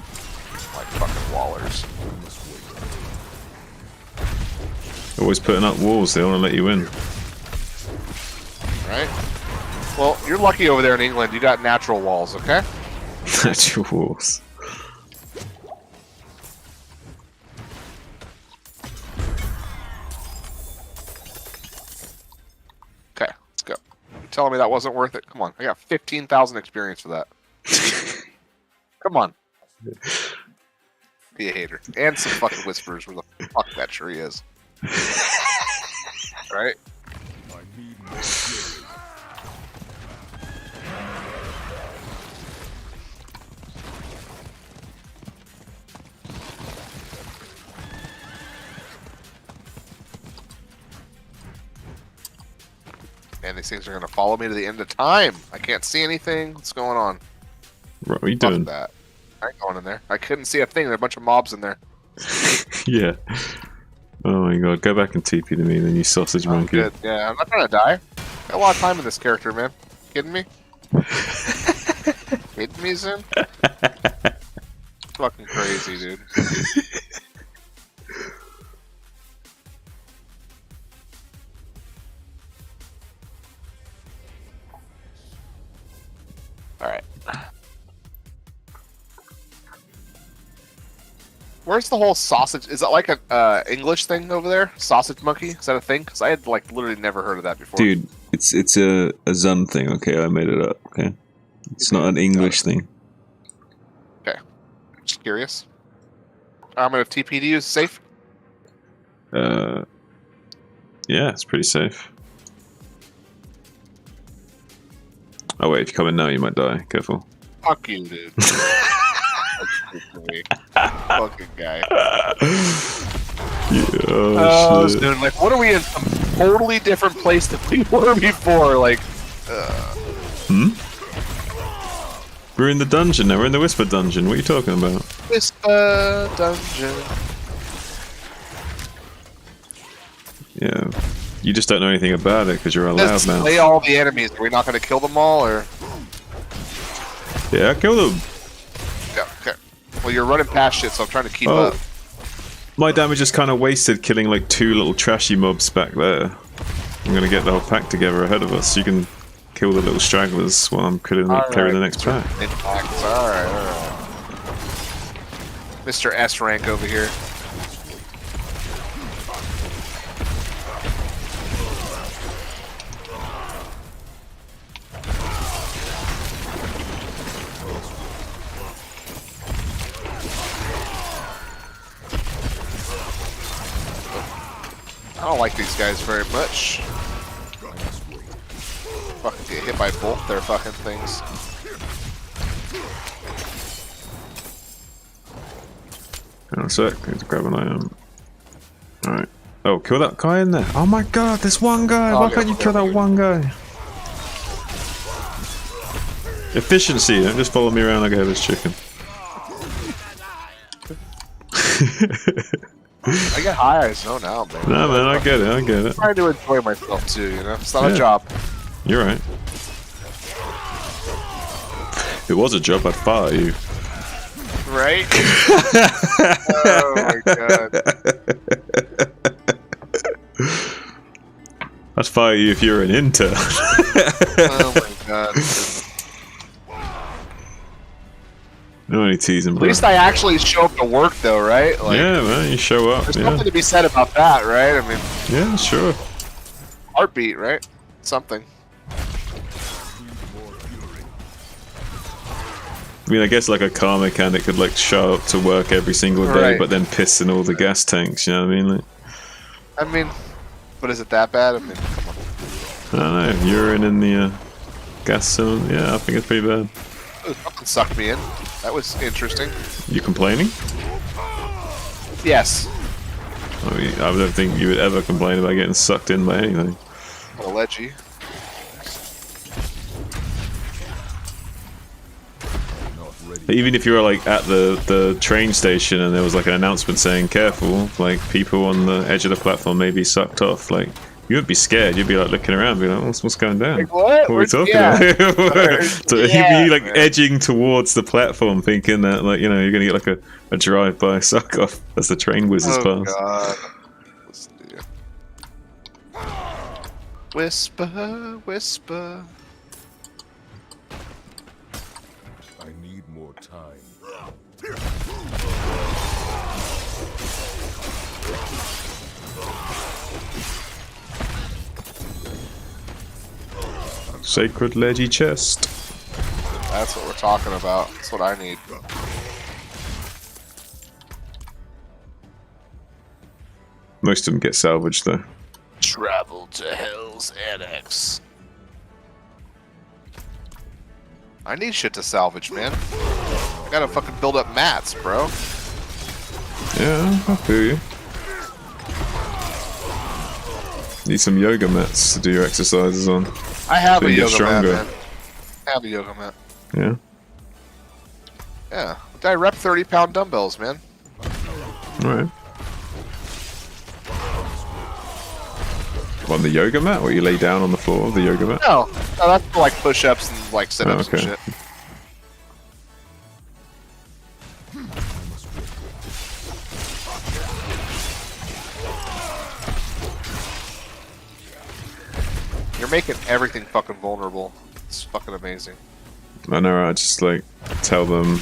C: Like fucking wallers.
A: Always putting up walls. They want to let you in.
C: Right? Well, you're lucky over there in England. You got natural walls, okay?
A: Natural walls.
C: Okay, let's go. You're telling me that wasn't worth it? Come on. I got 15,000 experience for that. Come on. Be a hater. And some fucking whispers where the fuck that tree is. Right?
E: I need more fury.
C: And these things are gonna follow me to the end of time. I can't see anything. What's going on?
A: What are you
C: Fuck
A: doing?
C: that. I ain't going in there. I couldn't see a thing. There are a bunch of mobs in there.
A: Yeah. Oh my god. Go back and TP to me, then you sausage
C: I'm
A: monkey.
C: good. Yeah, I'm not gonna die. Got a lot of time in this character, man. Kidding me? Kidding me, Zen? Fucking crazy, dude. Alright. Where's the whole sausage? Is that like a English thing over there? Sausage monkey? Is that a thing? Because I had like literally never heard of that before.
A: Dude, it's a Zun thing, okay? I made it up, okay? It's not an English thing.
C: Okay. Just curious. I'm gonna TP to you. Is it safe?
A: Yeah, it's pretty safe. Oh wait, if you come in now, you might die. Careful.
C: Fuck you, dude. Fucking guy.
A: Yeah, oh, shit.
C: Dude, like, what are we in some totally different place than we were before? Like,
A: We're in the dungeon now. We're in the Whisper dungeon. What are you talking about?
C: Whisper dungeon.
A: Yeah. You just don't know anything about it because you're a
C: Let's
A: loudmouth.
C: slay all the enemies. Are we not going to kill them all, or?
A: Yeah, kill them.
C: Yeah. Okay. Well, you're running past shit, so I'm trying to keep
A: Oh.
C: up.
A: My damage is kind of wasted killing like 2 little trashy mobs back there. I'm gonna get the whole pack together ahead of us. So you can kill the little stragglers while I'm clearing the next pack.
C: Alright. Mr. S rank over here. I don't like these guys very much. Fucking get hit by both their fucking things.
A: Hang on a sec, I need to grab an item. Alright. Oh, kill that guy in there. Oh my god, there's one guy! Why can't you kill that one guy? Efficiency, don't just follow me around like a headless chicken.
C: I get high as no now, man.
A: No man, I get it.
C: I'm trying to enjoy myself too, you know? It's not a job.
A: You're right. If it was a job, I'd fire you.
C: Right? Oh my god.
A: I'd fire you if you're an intern.
C: Oh my god.
A: No any teasing, bro.
C: At least I actually show up to work though, right? Like,
A: yeah, man, you show up.
C: there's
A: Yeah.
C: something to be said about that, right? I mean,
A: Yeah, sure.
C: heartbeat, right? Something.
A: I mean, I guess like a car mechanic could like show up to work every single day,
C: Right.
A: but then piss in all the gas tanks. You know what I mean? Like,
C: I mean, but is it that bad? I mean, come on.
A: I don't know. Urine in the gas cylinder. Yeah, I think it's pretty bad.
C: Ooh, something sucked me in. That was interesting.
A: You complaining?
C: Yes.
A: I mean, I don't think you would ever complain about getting sucked in by anything.
C: A ledgy.
A: Even if you were like at the train station and there was like an announcement saying careful, like people on the edge of the platform may be sucked off, like you wouldn't be scared, you'd be like looking around, be like, what's going down?
C: Like, what?
A: What are we talking about? So you'd be like edging towards the platform thinking that like, you know, you're gonna get like a drive-by suck off as the train whizzes past.
C: God. Whisper, whisper.
E: I need more time.
A: Sacred ledgy chest.
C: That's what we're talking about. That's what I need.
A: Most of them get salvaged though.
C: Travel to Hell's Annex. I need shit to salvage, man. I gotta fucking build up mats, bro.
A: Yeah, I feel you. Need some yoga mats to do your exercises on.
C: I have
A: so
C: a
A: you get
C: yoga mat,
A: stronger.
C: man. I have a yoga mat.
A: Yeah.
C: Yeah. I rep 30-pound dumbbells, man.
A: Alright. On the yoga mat, or you lay down on the floor of the yoga mat?
C: No, that's for like push-ups and like sit-ups and shit. You're making everything fucking vulnerable. It's fucking amazing.
A: I know, I just like tell them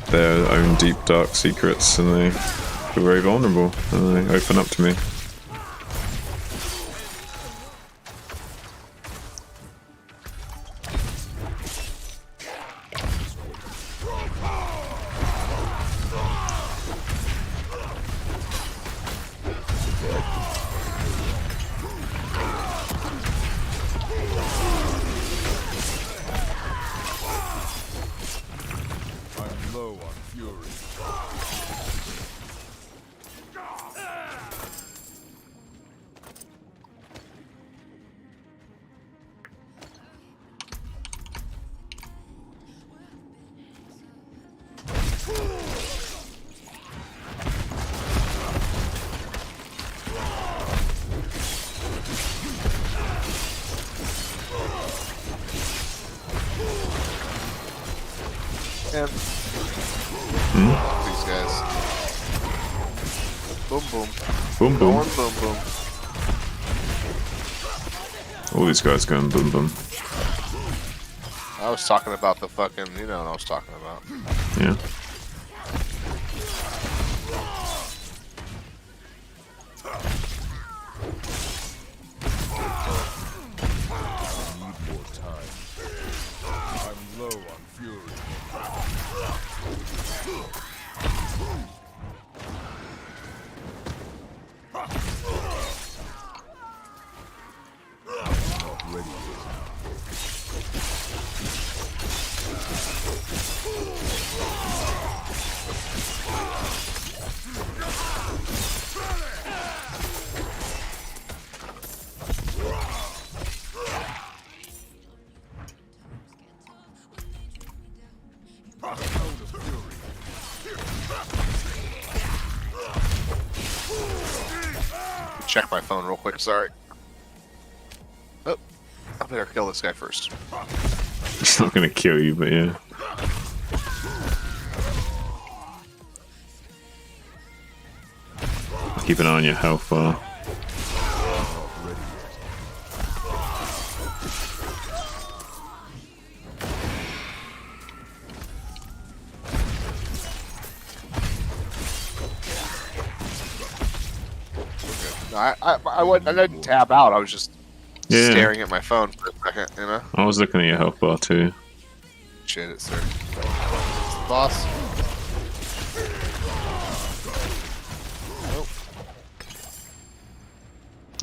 A: their own deep dark secrets and they feel very vulnerable and they open up to me.
E: I'm low on fury.
C: Man. These guys. Boom, boom.
A: Boom, boom.
C: Going boom, boom.
A: All these guys going boom, boom.
C: I was talking about the fucking, you know what I was talking about.
A: Yeah.
E: I need more time. I'm low on fury. Not ready yet.
C: Check my phone real quick, sorry. Oh, I better kill this guy first.
A: It's not gonna kill you, but yeah. Keep an eye on your health bar.
C: No, I didn't tab out, I was just
A: Yeah.
C: staring at my phone for a second, you know?
A: I was looking at your health bar too.
C: Shit, it's there. It's the boss. Nope.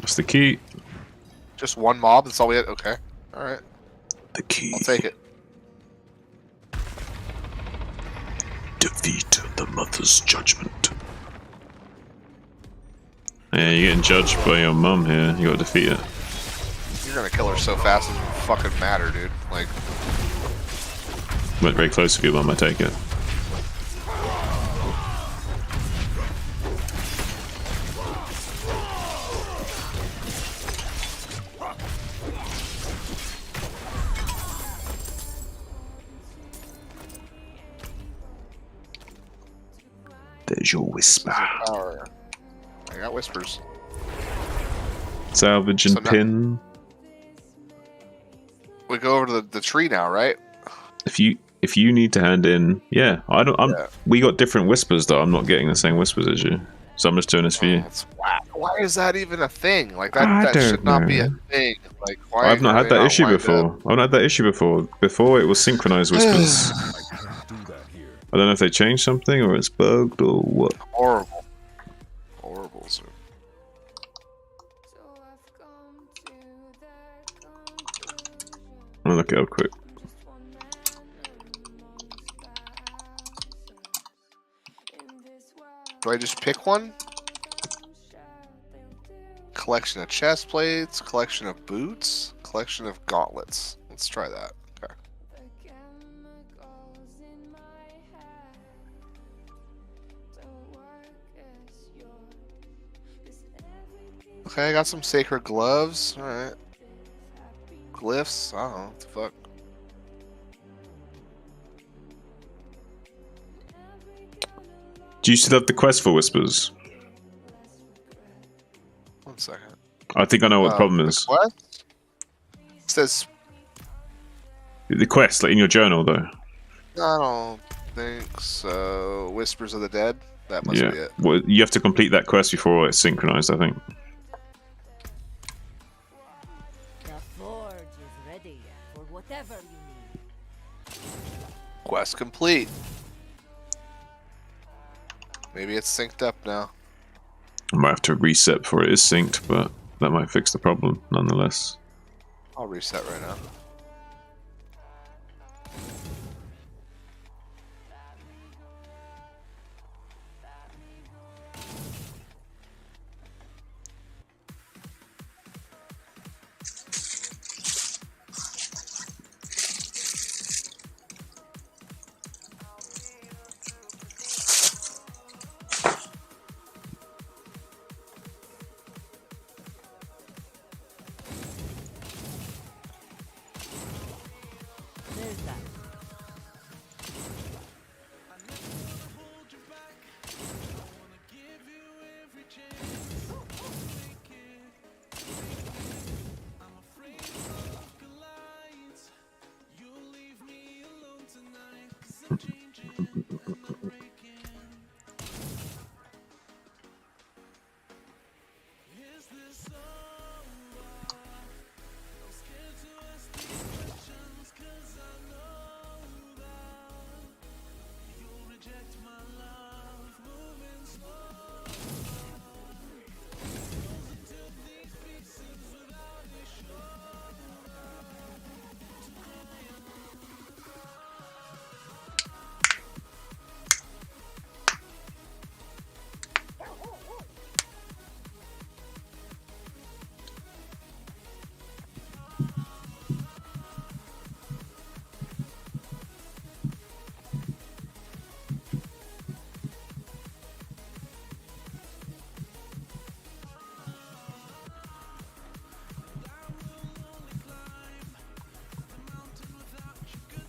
A: That's the key.
C: Just one mob, that's all we had? Okay. Alright.
A: The key.
C: I'll take it.
A: Defeat the Mother's Judgment. Yeah, you're getting judged by your mum here. You gotta defeat it.
C: You're gonna kill her so fast it doesn't fucking matter, dude. Like,
A: Went very close with your mum, I take it. There's your whisper.
C: power. I got whispers.
A: Salvage and
C: So now-
A: pin.
C: We go over to the tree now, right?
A: If you need to hand in, yeah, I don't.
C: Yeah.
A: We got different whispers though. I'm not getting the same whispers as you, so I'm just doing this for you.
C: That's whack. Why is that even a thing? Like that,
A: I
C: that
A: don't
C: should not be a
A: know.
C: thing. Like why?
A: I've not
C: are
A: had
C: they
A: that
C: not
A: issue
C: lined
A: before.
C: up?
A: I've not had that issue before. Before it was synchronized whispers.
E: I can't do that here.
A: I don't know if they changed something or it's bugged or what.
C: Horrible. Horrible, sir.
A: I'll look it up quick.
C: Do I just pick one? Collection of chest plates, collection of boots, collection of gauntlets. Let's try that. Okay. Okay, I got some sacred gloves. Alright. Glyphs. I don't know. What the fuck?
A: Do you still have the quest for whispers?
C: 1 second.
A: I think I know what the problem is.
C: What? It says
A: The quest, like in your journal though.
C: I don't think so. Whispers of the Dead. That must be
A: Yeah.
C: it.
A: Well, you have to complete that quest before it's synchronized, I think.
D: The forge is ready for whatever you need.
C: Quest complete. Maybe it's synced up now.
A: I might have to reset before it is synced, but that might fix the problem nonetheless.
C: I'll reset right now.
D: There's that.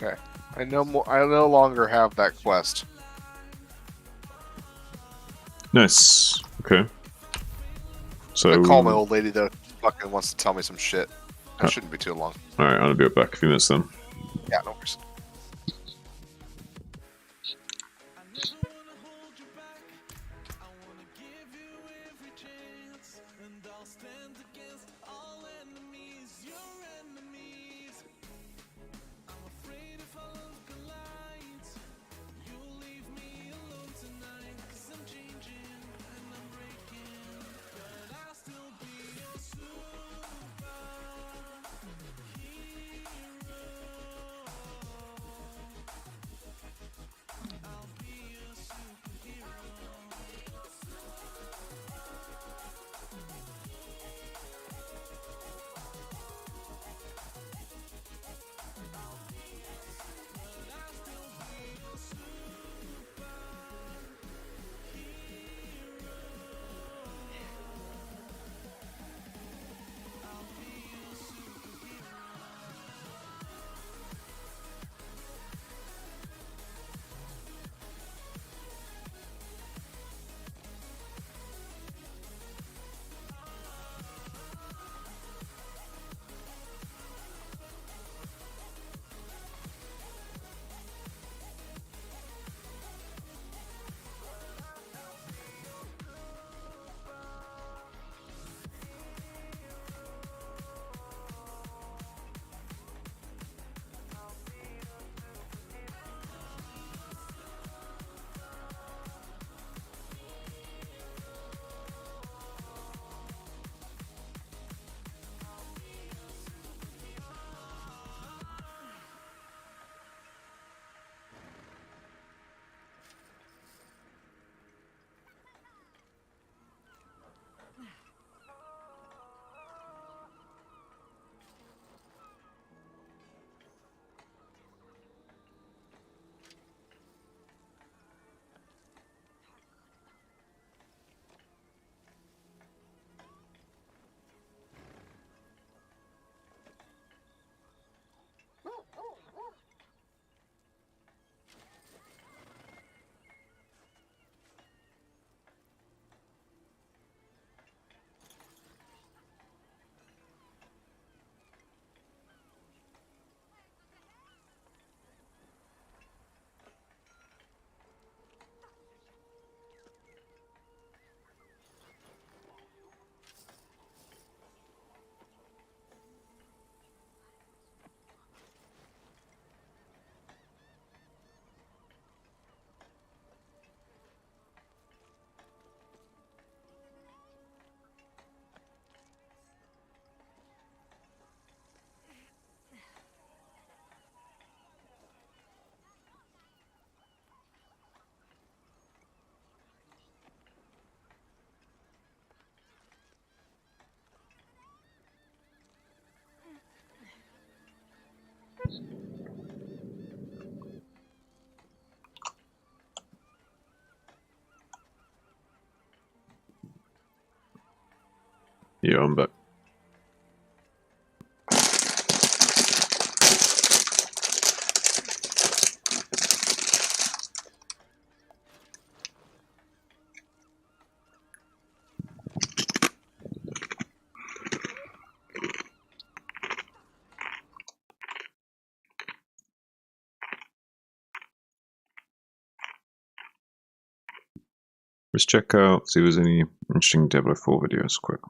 C: Okay. I no longer have that quest.
A: Nice. Okay. So
C: I call my old lady though. She fucking wants to tell me some shit. That shouldn't be too long.
A: Alright, I'll be right back. A few minutes then.
C: Yeah, no worries.
A: Yeah, I'm back. Let's check out, see if there's any interesting Diablo 4 videos quick.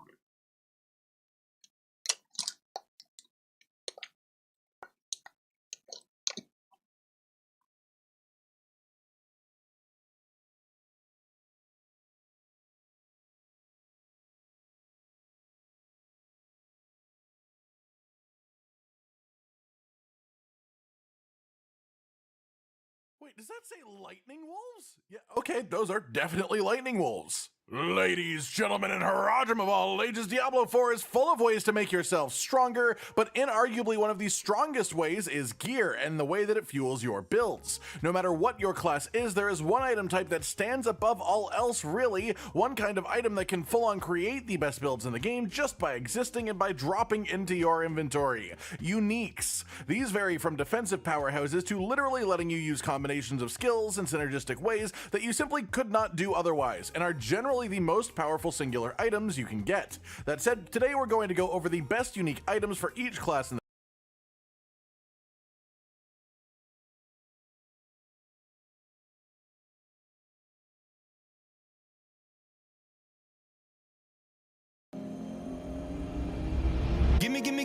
M: Wait, does that say lightning wolves? Yeah, okay, those are definitely lightning wolves. Ladies, gentlemen, and Haradrim of all ages, Diablo 4 is full of ways to make yourself stronger, but inarguably one of the strongest ways is gear and the way that it fuels your builds. No matter what your class is, there is one item type that stands above all else, really. One kind of item that can full-on create the best builds in the game just by existing and by dropping into your inventory. Uniques. These vary from defensive powerhouses to literally letting you use combinations of skills in synergistic ways that you simply could not do otherwise, and are generally the most powerful singular items you can get. That said, today we're going to go over the best unique items for each class in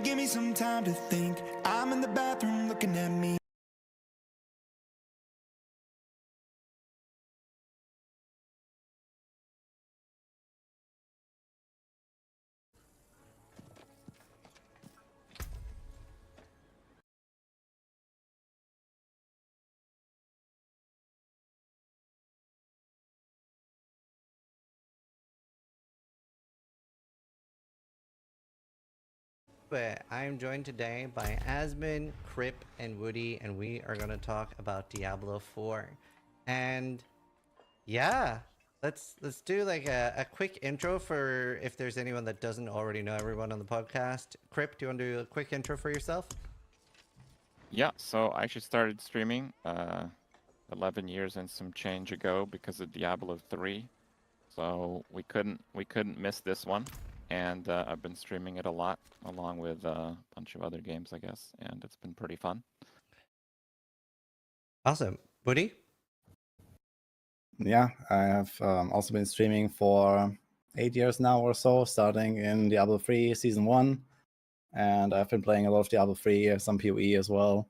N: Give me some time to think. I'm in the bathroom looking at me.
O: But I am joined today by Asmin, Crip, and Woody, and we are going to talk about Diablo 4. And yeah, let's do like a quick intro for if there's anyone that doesn't already know everyone on the podcast. Crip, do you want to do a quick intro for yourself?
P: Yeah, so I actually started streaming 11 years and some change ago because of Diablo 3. So we couldn't miss this one. And I've been streaming it a lot, along with a bunch of other games, I guess, and it's been pretty fun.
O: Awesome. Woody?
Q: Yeah, I have also been streaming for 8 years now or so, starting in Diablo 3 Season 1. And I've been playing a lot of Diablo 3, some PoE as well.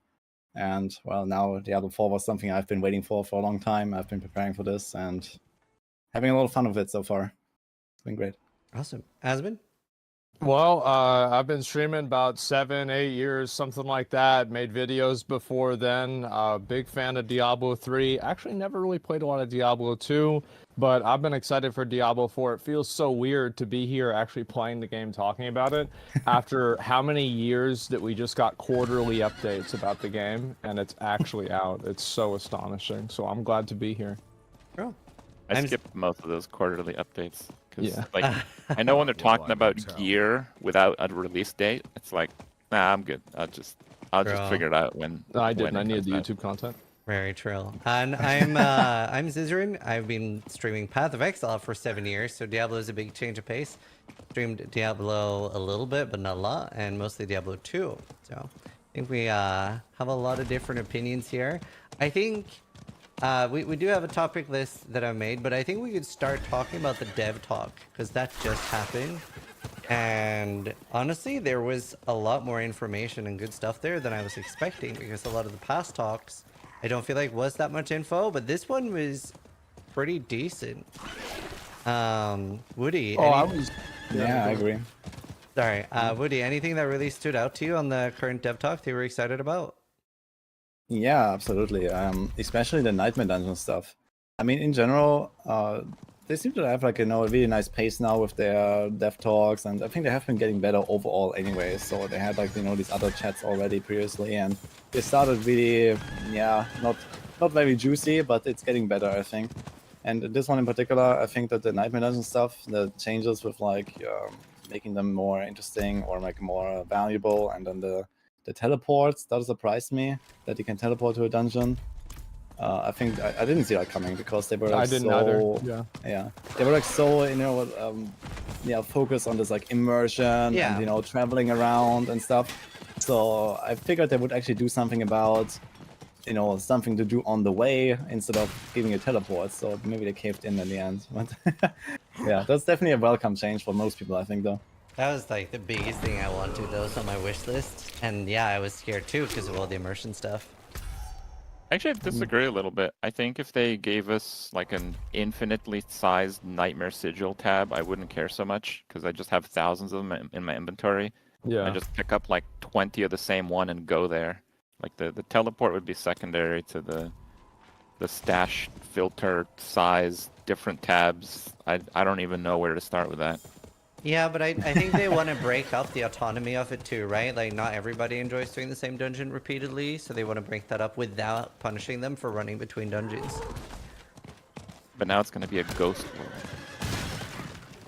Q: And, well, now Diablo 4 was something I've been waiting for a long time. I've been preparing for this and having a lot of fun with it so far. It's been great.
O: Awesome. Asmin?
R: Well, I've been streaming about 7, 8 years, something like that. Made videos before then. Big fan of Diablo 3. Actually, never really played a lot of Diablo 2, but I've been excited for Diablo 4. It feels so weird to be here actually playing the game, talking about it, after how many years that we just got quarterly updates about the game, and it's actually out. It's so astonishing. So I'm glad to be here.
O: Bro.
P: I skipped most of those quarterly updates.
R: Yeah.
P: Like, I know when they're talking about gear without a release date, it's like, nah, I'm good. I'll just figure it out when.
R: No, I didn't.
P: when
R: I
P: it
R: needed the
P: comes out.
R: YouTube content.
O: Very true. And I'm Zizarin. I've been streaming Path of Exile for 7 years, so Diablo is a big change of pace. Streamed Diablo a little bit, but not a lot, and mostly Diablo 2. So I think we have a lot of different opinions here. I think we do have a topic list that I made, but I think we could start talking about the dev talk, because that just happened. And honestly, there was a lot more information and good stuff there than I was expecting, because a lot of the past talks I don't feel like was that much info, but this one was pretty decent. Woody?
Q: Yeah, I agree.
O: Sorry, Woody, anything that really stood out to you on the current dev talk that you were excited about?
Q: Yeah, absolutely. Especially the Nightmare Dungeon stuff. I mean, in general, they seem to have like, a really nice pace now with their dev talks, and I think they have been getting better overall anyway. So they had like, these other chats already previously, and they started really, not very juicy, but it's getting better, I think. And this one in particular, I think that the Nightmare Dungeon stuff, the changes with like making them more interesting or like more valuable. And then the teleports, that surprised me that you can teleport to a dungeon. I think I didn't see that coming because they were like,
R: I didn't either. Yeah.
Q: They were like so focused on this like immersion
O: Yeah.
Q: and traveling around and stuff. So I figured they would actually do something about something to do on the way instead of giving you teleport. So maybe they caved in the end. But yeah, that's definitely a welcome change for most people, I think, though.
O: That was like the biggest thing I wanted, though, on my wish list. And yeah, I was scared too because of all the immersion stuff.
P: Actually, I disagree a little bit. I think if they gave us like an infinitely sized Nightmare Sigil tab, I wouldn't care so much because I just have thousands of them in my inventory.
R: Yeah.
P: I just pick up like 20 of the same one and go there. Like the teleport would be secondary to the stash filter size, different tabs. I don't even know where to start with that.
O: Yeah, but I think they want to break up the autonomy of it too, right? Like, not everybody enjoys doing the same dungeon repeatedly, so they want to break that up without punishing them for running between dungeons.
P: But now it's going to be a ghost world.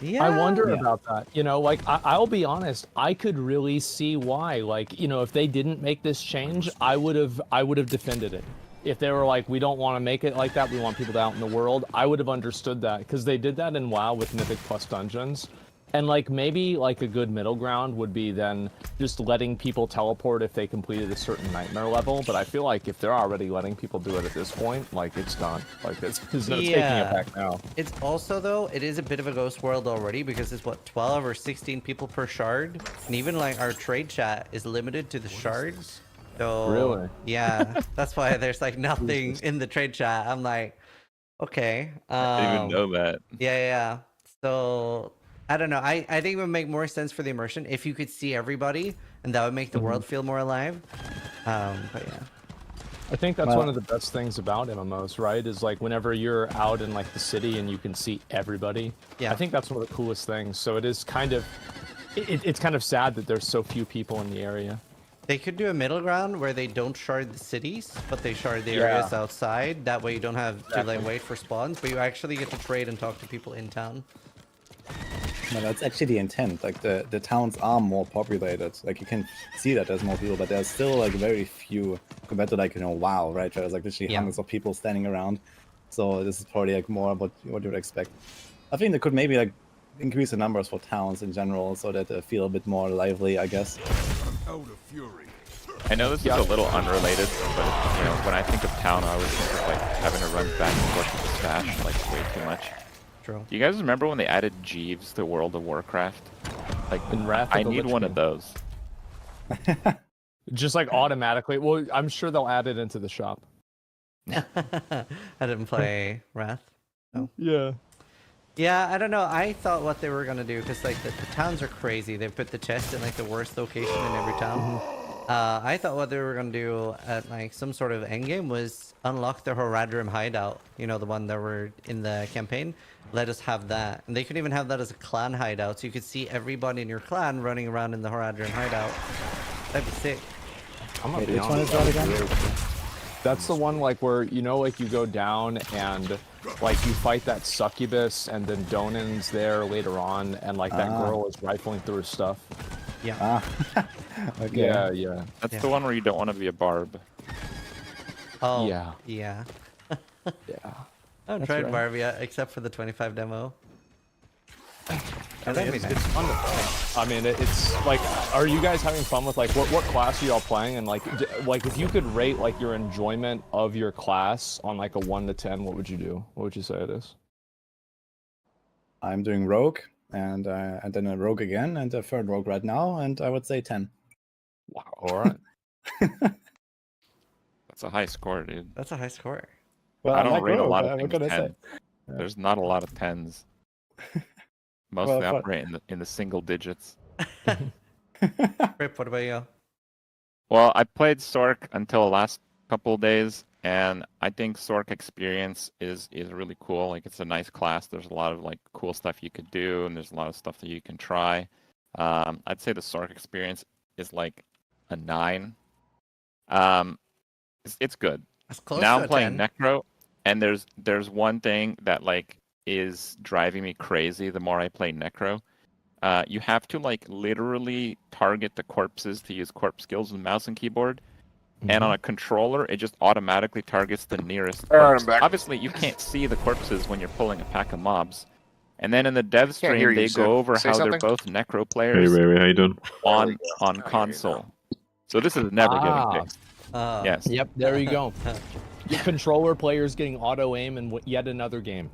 O: Yeah.
R: I wonder about that. Like, I'll be honest, I could really see why. Like, if they didn't make this change, I would have defended it. If they were like, we don't want to make it like that, we want people out in the world, I would have understood that, because they did that in WoW with Mythic Plus Dungeons. And like maybe like a good middle ground would be then just letting people teleport if they completed a certain nightmare level. But I feel like if they're already letting people do it at this point, like it's done. Like it's taking it back now.
O: It's also, though, it is a bit of a ghost world already because it's what, 12 or 16 people per shard, and even like our trade chat is limited to the shards. So
R: really,
O: yeah, that's why there's like nothing in the trade chat. I'm like, okay.
P: I didn't even know that.
O: Yeah. So I don't know. I think it would make more sense for the immersion if you could see everybody, and that would make the world feel more alive. But yeah.
R: I think that's one of the best things about MMOs, right? Is like whenever you're out in like the city and you can see everybody.
O: Yeah.
R: I think that's one of the coolest things. So it is kind of, it's kind of sad that there's so few people in the area.
O: They could do a middle ground where they don't shard the cities, but they shard the areas outside. That way you don't have to like wait for spawns, but you actually get to trade and talk to people in town.
Q: No, that's actually the intent. Like the towns are more populated. Like you can see that there's more people, but there's still like very few compared to like WoW, right? There's like literally hundreds of people standing around. So this is probably like more what you would expect. I think they could maybe like increase the numbers for towns in general so that they feel a bit more lively, I guess.
L: Out of fury.
P: I know this is a little unrelated, but when I think of town, I always think of like having to run back and forth to the stash like way too much.
O: True.
P: Do you guys remember when they added Jeeves to World of Warcraft? Like, I need one of those.
R: Just like automatically. Well, I'm sure they'll add it into the shop.
O: I didn't play Wrath. No.
R: Yeah.
O: Yeah, I don't know. I thought what they were gonna do, because like the towns are crazy. They put the chest in like the worst location in every town. I thought what they were gonna do at like some sort of endgame was unlock the Horadrim hideout. The one that were in the campaign. Let us have that, and they could even have that as a clan hideout, so you could see everybody in your clan running around in the Horadrim hideout. That'd be sick.
R: I'm gonna be honest. That's the one like where like you go down and like you fight that succubus, and then Donan's there later on, and like that girl is rifling through his stuff.
O: Yeah.
Q: Okay.
R: Yeah.
P: That's the one where you don't want to be a Barb.
O: Oh.
R: Yeah.
O: Yeah.
R: Yeah.
O: I haven't tried Barb yet, except for the 25 demo.
R: It's fun to play. I mean, it's like, are you guys having fun with like what class are y'all playing? And like if you could rate like your enjoyment of your class on like a 1 to 10, what would you do? What would you say it is?
Q: I'm doing Rogue, and then a Rogue again, and a third Rogue right now, and I would say 10.
R: Wow. All right.
P: That's a high score, dude.
O: That's a high score.
Q: Well,
P: I don't
Q: like
P: rate
Q: Rogue,
P: a lot of
Q: what
P: things
Q: can I
P: 10.
Q: say?
P: There's not a lot of 10s. Mostly operate in the single digits.
O: Rip, what about you?
P: Well, I played Sork until the last couple of days, and I think Sork experience is really cool. Like, it's a nice class. There's a lot of like cool stuff you could do, and there's a lot of stuff that you can try. I'd say the Sork experience is like a 9. It's good.
O: That's close
P: now
O: to
P: I'm playing
O: 10.
P: Necro, and there's one thing that like is driving me crazy the more I play Necro, you have to like literally target the corpses to use corpse skills with mouse and keyboard. And on a controller, it just automatically targets the nearest corpse. Obviously, you can't see the corpses when you're pulling a pack of mobs. And then in the dev
C: Can't hear
P: stream,
C: you,
P: they
C: Sid.
P: go over
C: Say
P: how
C: something?
P: they're both necro
A: Hey,
P: players
A: Ray, how you doing?
P: on console. So this is never getting fixed. Yes.
R: Yep, there you go. Your controller players getting auto aim in yet another game.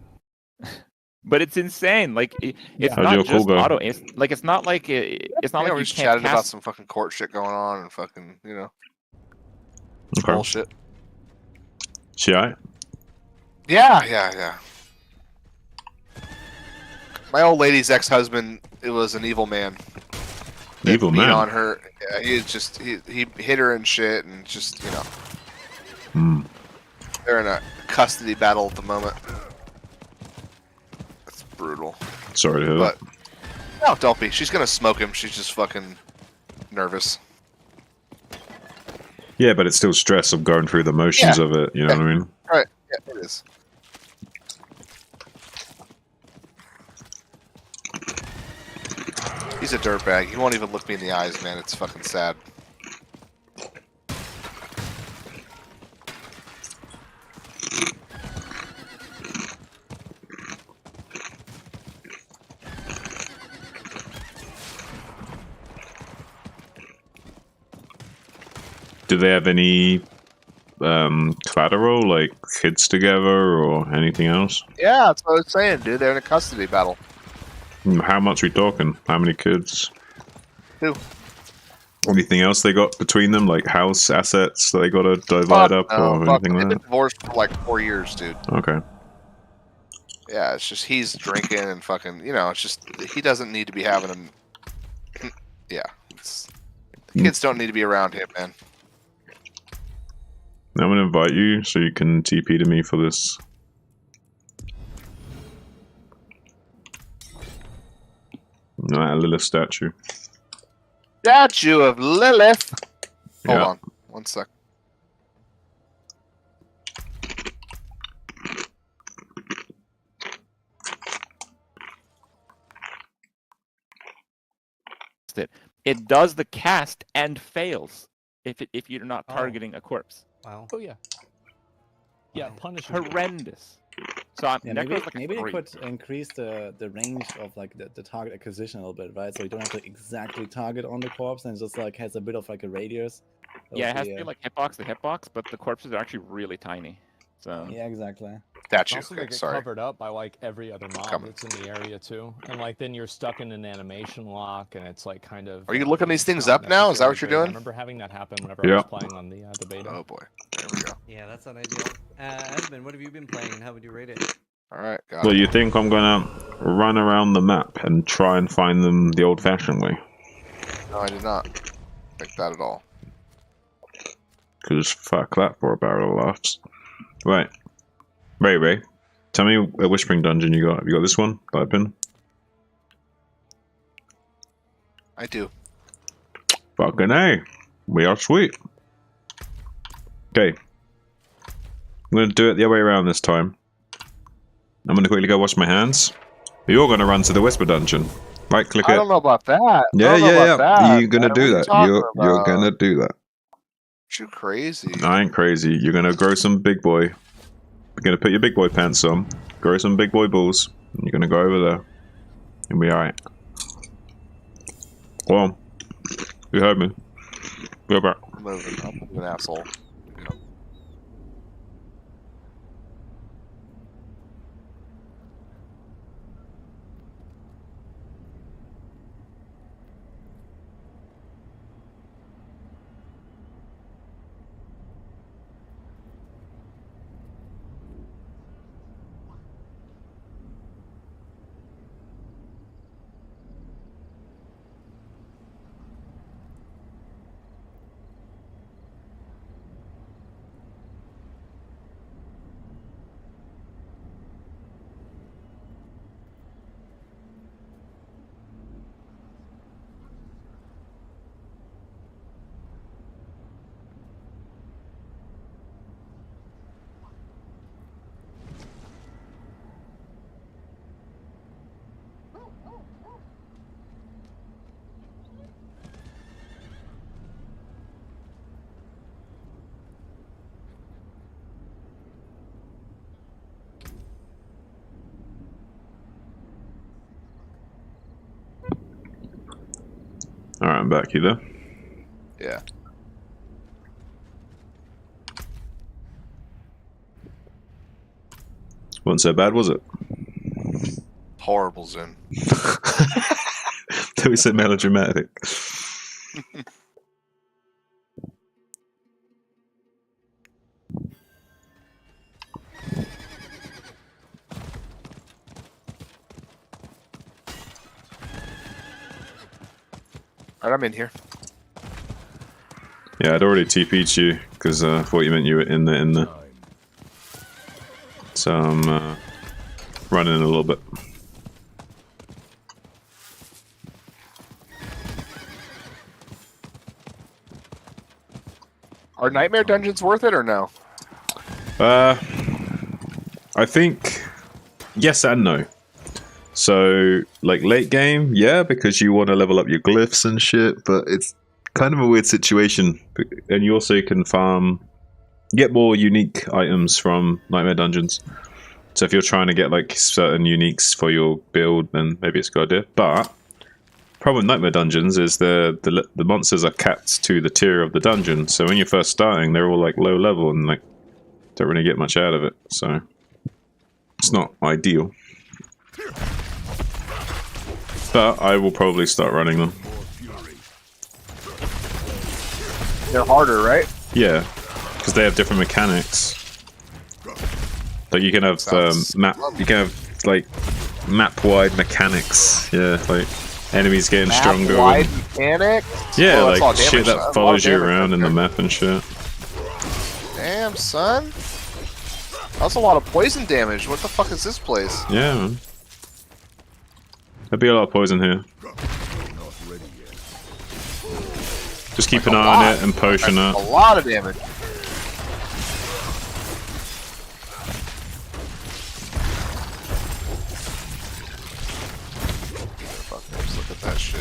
P: But it's insane. Like it's
A: How's
P: not
A: your
P: just
A: call go?
P: auto. It's not like it's not
C: Yeah,
P: like
C: we
P: you
C: just
P: can't
C: chatted about
P: cast.
C: some fucking court shit going on and fucking, you know,
A: Okay.
C: bullshit.
A: She alright?
C: Yeah. My old lady's ex-husband, it was an evil man.
A: Evil
C: beat
A: man?
C: on her. Yeah, he hit her and shit, and just, you know. They're in a custody battle at the moment. It's brutal.
A: Sorry to hear
C: But
A: that.
C: no, don't be. She's gonna smoke him. She's just fucking nervous.
A: Yeah, but it's still stress of going through the motions of it, you know what I mean?
C: Right. Yeah, it is. He's a dirtbag. He won't even look me in the eyes, man. It's fucking sad.
A: Do they have any collateral, like kids together or anything else?
C: Yeah, that's what I was saying, dude. They're in a custody battle.
A: How much we talking? How many kids?
C: 2.
A: Anything else they got between them, like house assets that they got to divide up or
C: Fuck.
A: anything
C: They've
A: like
C: been
A: that?
C: divorced for like 4 years, dude.
A: Okay.
C: Yeah, it's just he's drinking and fucking, you know, it's just he doesn't need to be having him. Yeah, the kids don't need to be around him, man.
A: I'm gonna invite you so you can TP to me for this. That Lilith statue.
C: Statue of Lilith. Hold
A: Yeah.
C: on, 1 sec.
P: It does the cast and fails if you're not targeting a corpse.
O: Wow.
R: Oh yeah. Yeah, punish.
P: Horrendous. So I'm
Q: Yeah, maybe they could increase the range of like the target acquisition a little bit, right? So you don't have to exactly target on the corpse, and it just like has a bit of like a radius.
P: Yeah, it has to be like hitbox to hitbox, but the corpses are actually really tiny. So
Q: Yeah, exactly.
C: Statue.
R: Also,
C: Okay,
R: they get
C: sorry.
R: covered up by like every other mob
C: Coming.
R: that's in the area too, and like then you're stuck in an animation lock, and it's like kind of.
C: Are you looking these things
R: not
C: up now? Is that what you're
R: necessarily great. I
C: doing?
R: remember having that happen whenever I
A: Yeah.
R: was playing on the beta.
C: Oh boy. There we go.
O: Yeah, that's not ideal. Esmond, what have you been playing and how would you rate it?
C: All right. Got
A: Well,
C: it.
A: you think I'm gonna run around the map and try and find them the old-fashioned way?
C: No, I did not think that at all.
A: Because fuck that for a barrel of laughs. Right. Ray, tell me a whispering dungeon you got. Have you got this one? Open?
C: I do.
A: Fucking A. We are sweet. Okay. I'm gonna do it the other way around this time. I'm gonna quickly go wash my hands. You're gonna run to the whisper dungeon. Right click it.
C: I don't know about that.
A: Yeah.
C: That,
A: You're gonna
C: man.
A: do
C: What are
A: that.
C: you talking
A: You're
C: about?
A: gonna do that.
C: You crazy.
A: I ain't crazy. You're gonna grow some big boy. You're gonna put your big boy pants on, grow some big boy balls, and you're gonna go over there. You'll be alright. Well, you heard me. Go back.
C: I'm moving. I'm an asshole.
A: Alright, I'm back. You there?
C: Yeah.
A: Wasn't so bad, was it?
C: Horrible, Zin.
A: That was so melodramatic.
C: Alright, I'm in here.
A: Yeah, I'd already TP'd you because I thought you meant you were in there. So I'm running a little bit.
C: Are Nightmare Dungeons worth it or no?
A: I think yes and no. So, like late game, yeah, because you want to level up your glyphs and shit, but it's kind of a weird situation. And you also can get more unique items from Nightmare Dungeons. So if you're trying to get like certain uniques for your build, then maybe it's a good idea. But problem with Nightmare Dungeons is the monsters are capped to the tier of the dungeon. So when you're first starting, they're all like low level and like don't really get much out of it. So it's not ideal. But I will probably start running them.
C: They're harder, right?
A: Yeah, because they have different mechanics. Like you can have map-wide mechanics. Yeah, like enemies getting stronger.
C: Map-wide mechanics?
A: Yeah,
C: well,
A: like shit that follows you around in the map and shit.
C: Damn, son. That's a lot of poison damage. What the fuck is this place?
A: Yeah, man. There'll be a lot of poison here. Just keep an eye on it and potion it.
C: A lot of damage. Fuckers, look at that shit.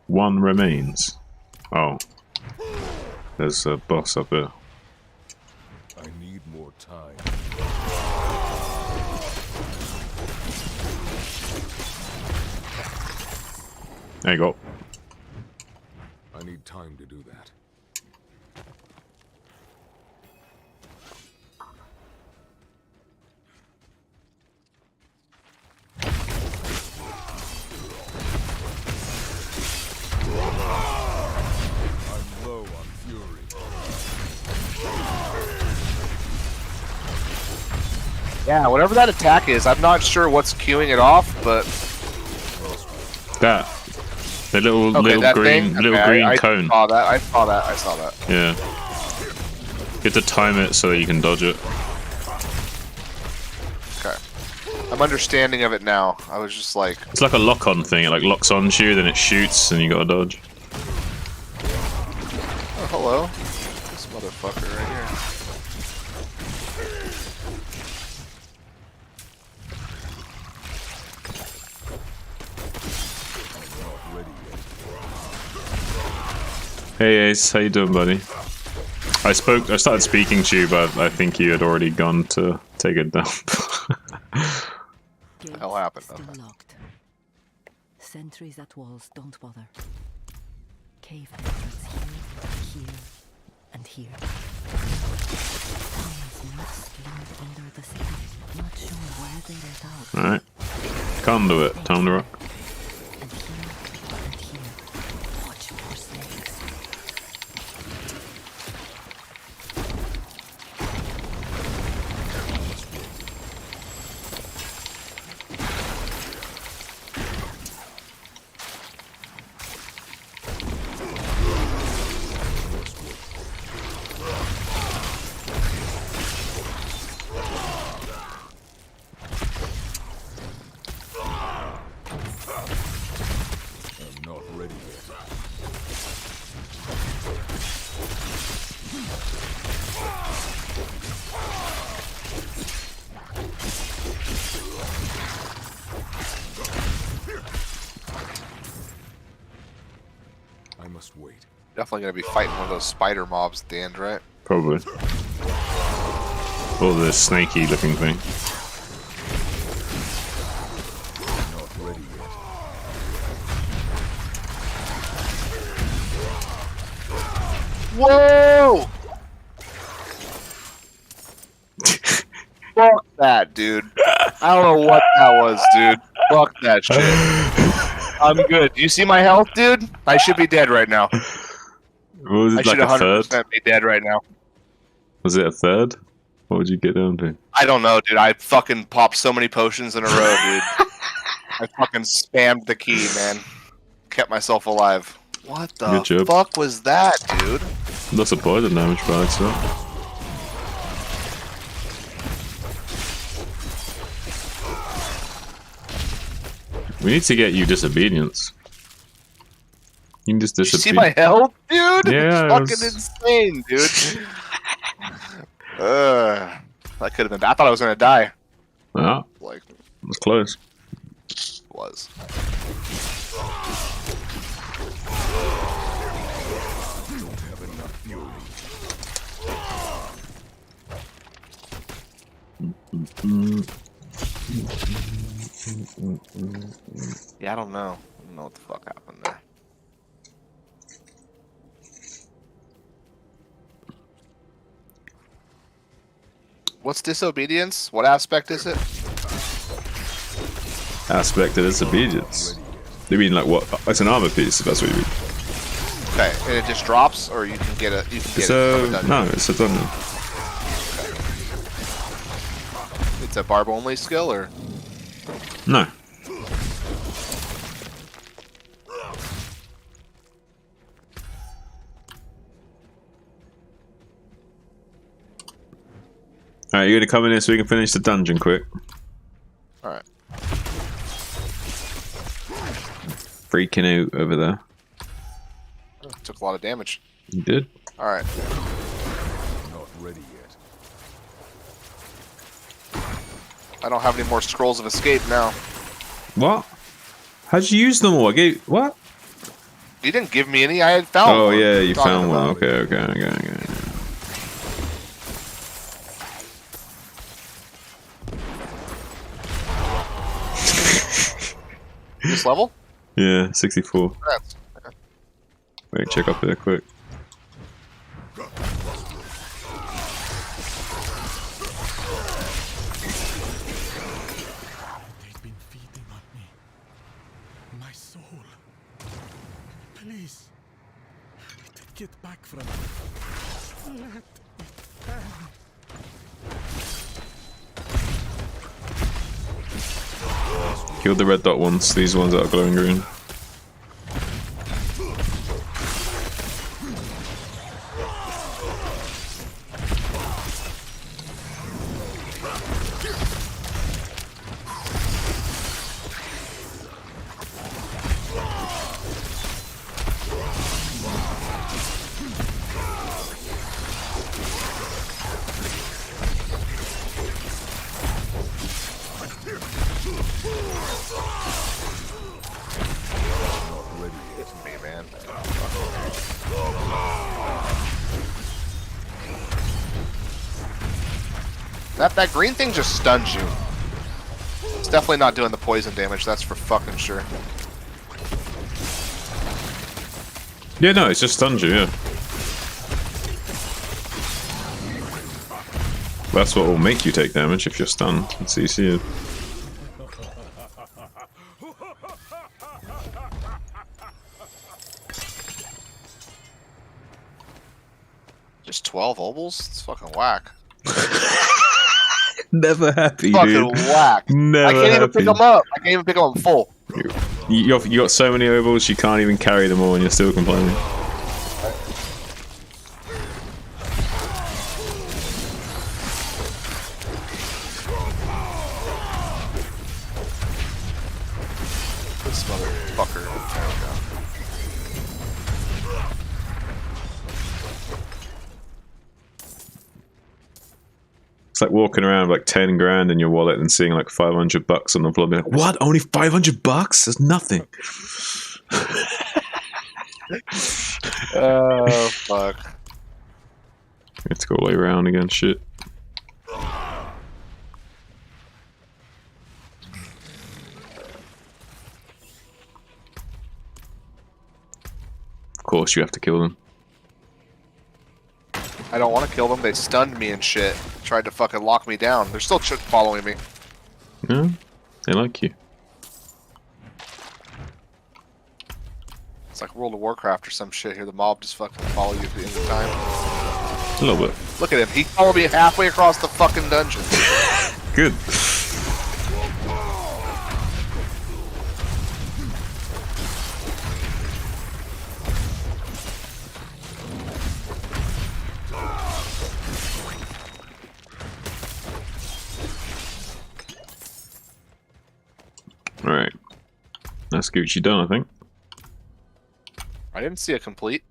A: One remains. Oh. There's a boss up there.
E: I need more time.
A: There you go.
E: I need time to do that. I'm low on fury.
C: Yeah, whatever that attack is, I'm not sure what's queuing it off, but
A: That. The little
C: that
A: green
C: thing? I
A: cone.
C: I saw that.
A: Yeah. You have to time it so that you can dodge it.
C: Okay. I'm understanding of it now. I was just like...
A: It's like a lock-on thing. It like locks onto you, then it shoots, and you gotta dodge.
C: Oh, hello. This motherfucker right here.
A: Hey Ace, how you doing, buddy? I started speaking to you, but I think you had already gone to take a dump.
C: What the hell happened?
S: Still locked. Sentries at walls don't bother. Cave entrance here, and here. Tunnels must lead under the city. Not sure where they let out.
A: Alright. Conduit, time to rock.
S: And here. Watch for snakes.
E: I must wait.
C: Definitely gonna be fighting one of those spider mobs at the end, right?
A: Probably. Or the snaky looking thing.
E: Not ready yet.
C: Whoa! Fuck that, dude. I don't know what that was, dude. Fuck that shit. I'm good. Do you see my health, dude? I should be dead right now.
A: Was
C: I
A: it
C: should
A: like a
C: 100%
A: third?
C: be dead right now.
A: Was it a third? What would you get down to?
C: I don't know, dude. I fucking popped so many potions in a row, dude. I fucking spammed the key, man. Kept myself alive. What the
A: Good job.
C: fuck was that, dude?
A: Lots of poison damage by itself. We need to get you disobedience. You can just
C: You see
A: disobedient.
C: my health, dude?
A: Yeah,
C: It's fucking insane, dude. That could have been. I thought I was gonna die.
A: Ah,
C: Like,
A: it was close.
C: was.
E: Don't have enough fury.
C: Yeah, I don't know. I don't know what the fuck happened there. What's disobedience? What aspect is it?
A: Aspect of disobedience. You mean like what? It's an armor piece. If that's what you mean.
C: Okay, and it just drops, or you can get it. You can get
A: It's
C: it from a dungeon.
A: no, it's a dungeon.
C: It's a barb only skill, or
A: No. Alright, you're gonna come in here so we can finish the dungeon quick.
C: Alright.
A: Freaking out over there.
C: Took a lot of damage.
A: You did?
C: Alright.
E: Not ready yet.
C: I don't have any more scrolls of escape now.
A: What? How'd you use them all? I gave what?
C: You didn't give me any. I had found one.
A: Oh yeah, you
C: Talking
A: found one.
C: about-
A: Okay.
C: This level?
A: Yeah, 64.
C: Congrats.
A: Wait, check up there quick.
I: They've been feeding on me. My soul. Please. Take it back from me. Let it end.
A: Kill the red dot ones. These ones that are glowing green.
C: It's me, man. That green thing just stuns you. It's definitely not doing the poison damage, that's for fucking sure.
A: Yeah, no, it's just stuns you, yeah. That's what will make you take damage if you're stunned. So you see it.
C: Just 12 obols? It's fucking whack.
A: Never happy,
C: Fucking
A: dude.
C: whack.
A: Never
C: I can't even pick
A: happy.
C: them up. I can't even pick them up full.
A: You got so many ovals, you can't even carry them all, and you're still complaining.
C: This motherfucker. There we go.
A: It's like walking around with like 10 grand in your wallet and seeing like $500 on the floor. Be like, what? Only $500? That's nothing.
C: Oh fuck!
A: Let's go way around again. Shit. Of course, you have to kill them.
C: I don't want to kill them. They stunned me and shit. Tried to fucking lock me down. They're still following me.
A: Yeah, they like you.
C: It's like World of Warcraft or some shit here. The mob just fucking follow you at the end of time.
A: A little bit.
C: Look at him. He followed me halfway across the fucking dungeon.
A: Good. Alright. That's Gucci done, I think.
C: I didn't see a complete.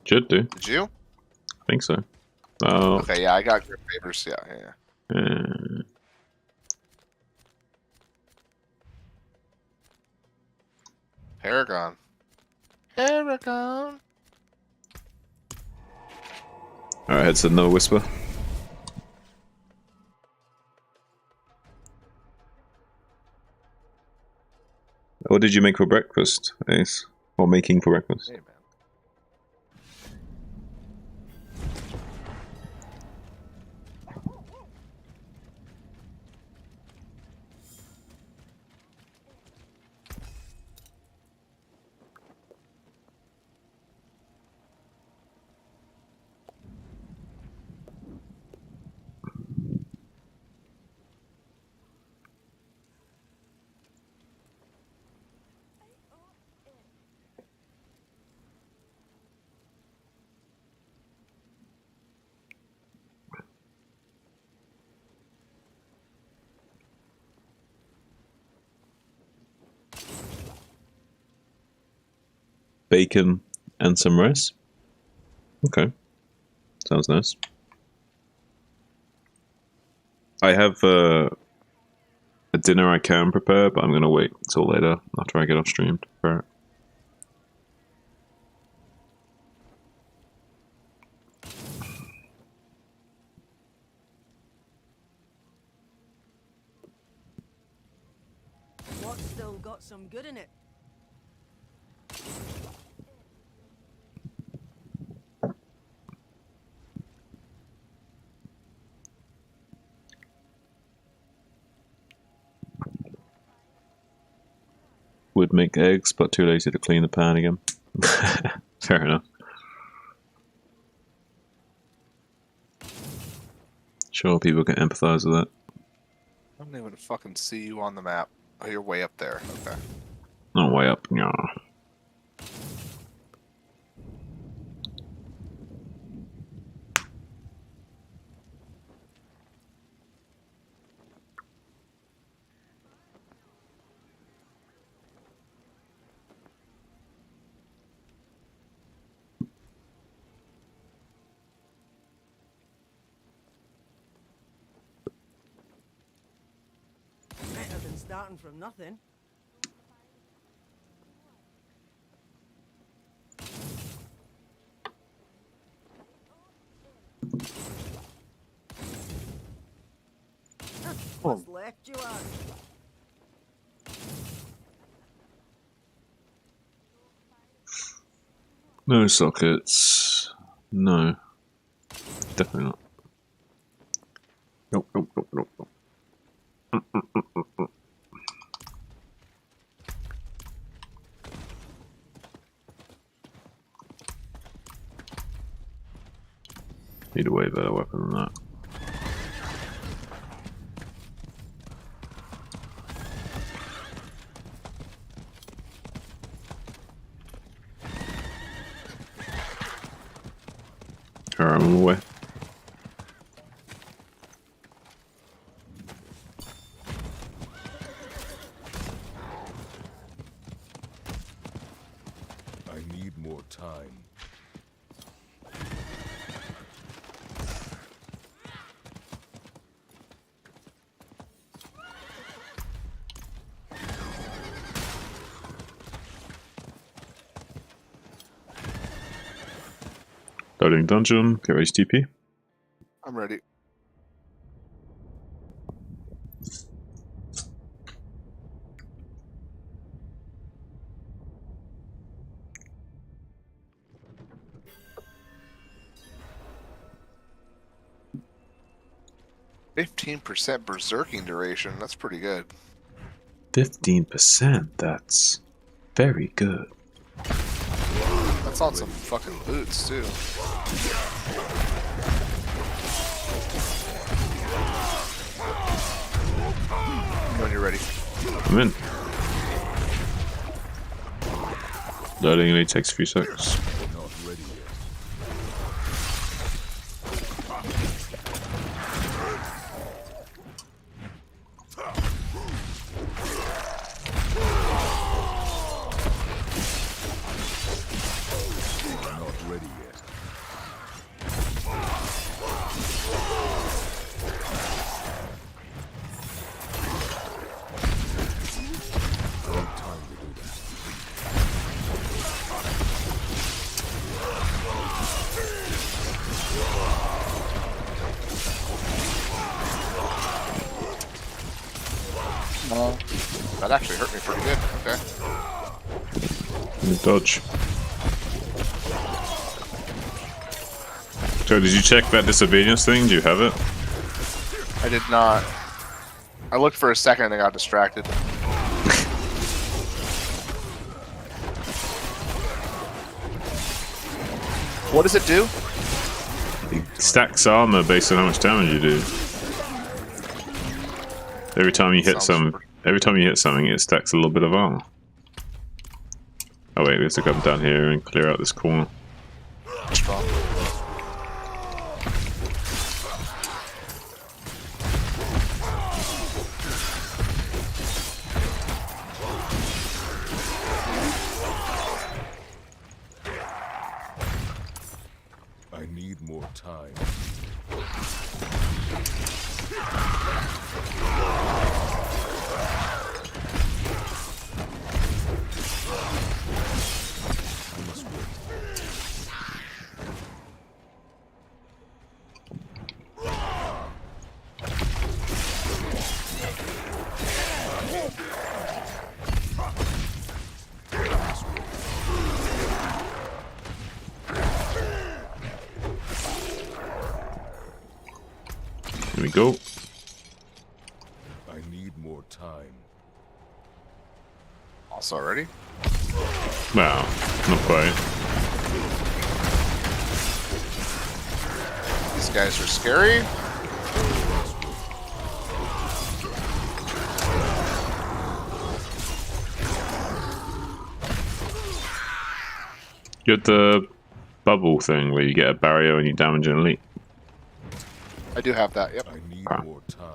A: Should do.
C: Did you?
A: I think so. Oh.
C: Okay, yeah, I got your papers. Yeah, yeah. Paragon. Paragon.
A: Alright, head to no whisper. What did you make for breakfast, Ace? Or making for breakfast?
C: Hey, man.
A: Bacon and some rice. Okay. Sounds nice. I have a dinner I can prepare, but I'm going to wait until later after I get off stream to prepare it.
D: What's still got some good in it?
A: Would make eggs, but too lazy to clean the pan again. Fair enough. Sure, people can empathize with that.
C: I don't even fucking see you on the map. Oh, you're way up there. Okay.
A: Not way up, yeah.
D: Better than starting from nothing. What's left you on?
A: No sockets. No. Definitely not. Nope, nope, nope, nope, nope. Need a way better weapon than that. Alright, I'm on the way.
E: I need more time.
A: Loading dungeon. Get ready to TP.
C: I'm ready. %15 berserking duration. That's pretty good.
A: 15%. That's very good.
C: That's on some fucking boots too. When you're ready.
A: I'm in. Loading only takes a few seconds.
E: Not ready yet. Not ready yet. Wrong time to do that.
C: No. That actually hurt me pretty good. Okay.
A: Dodge. So did you check that disobedience thing? Do you have it?
C: I did not. I looked for a second and I got distracted. What does it do?
A: It stacks armor based on how much damage you do. Every time you hit something, it stacks a little bit of armor. Oh wait, we have to come down here and clear out this corner.
C: Strong.
E: I need more time. I must wait.
A: Here we go.
E: I need more time.
C: Also ready?
A: Wow, not quite.
C: These guys are scary.
A: You got the bubble thing where you get a barrier and you damage an elite.
C: I do have that, yep.
E: I need more time.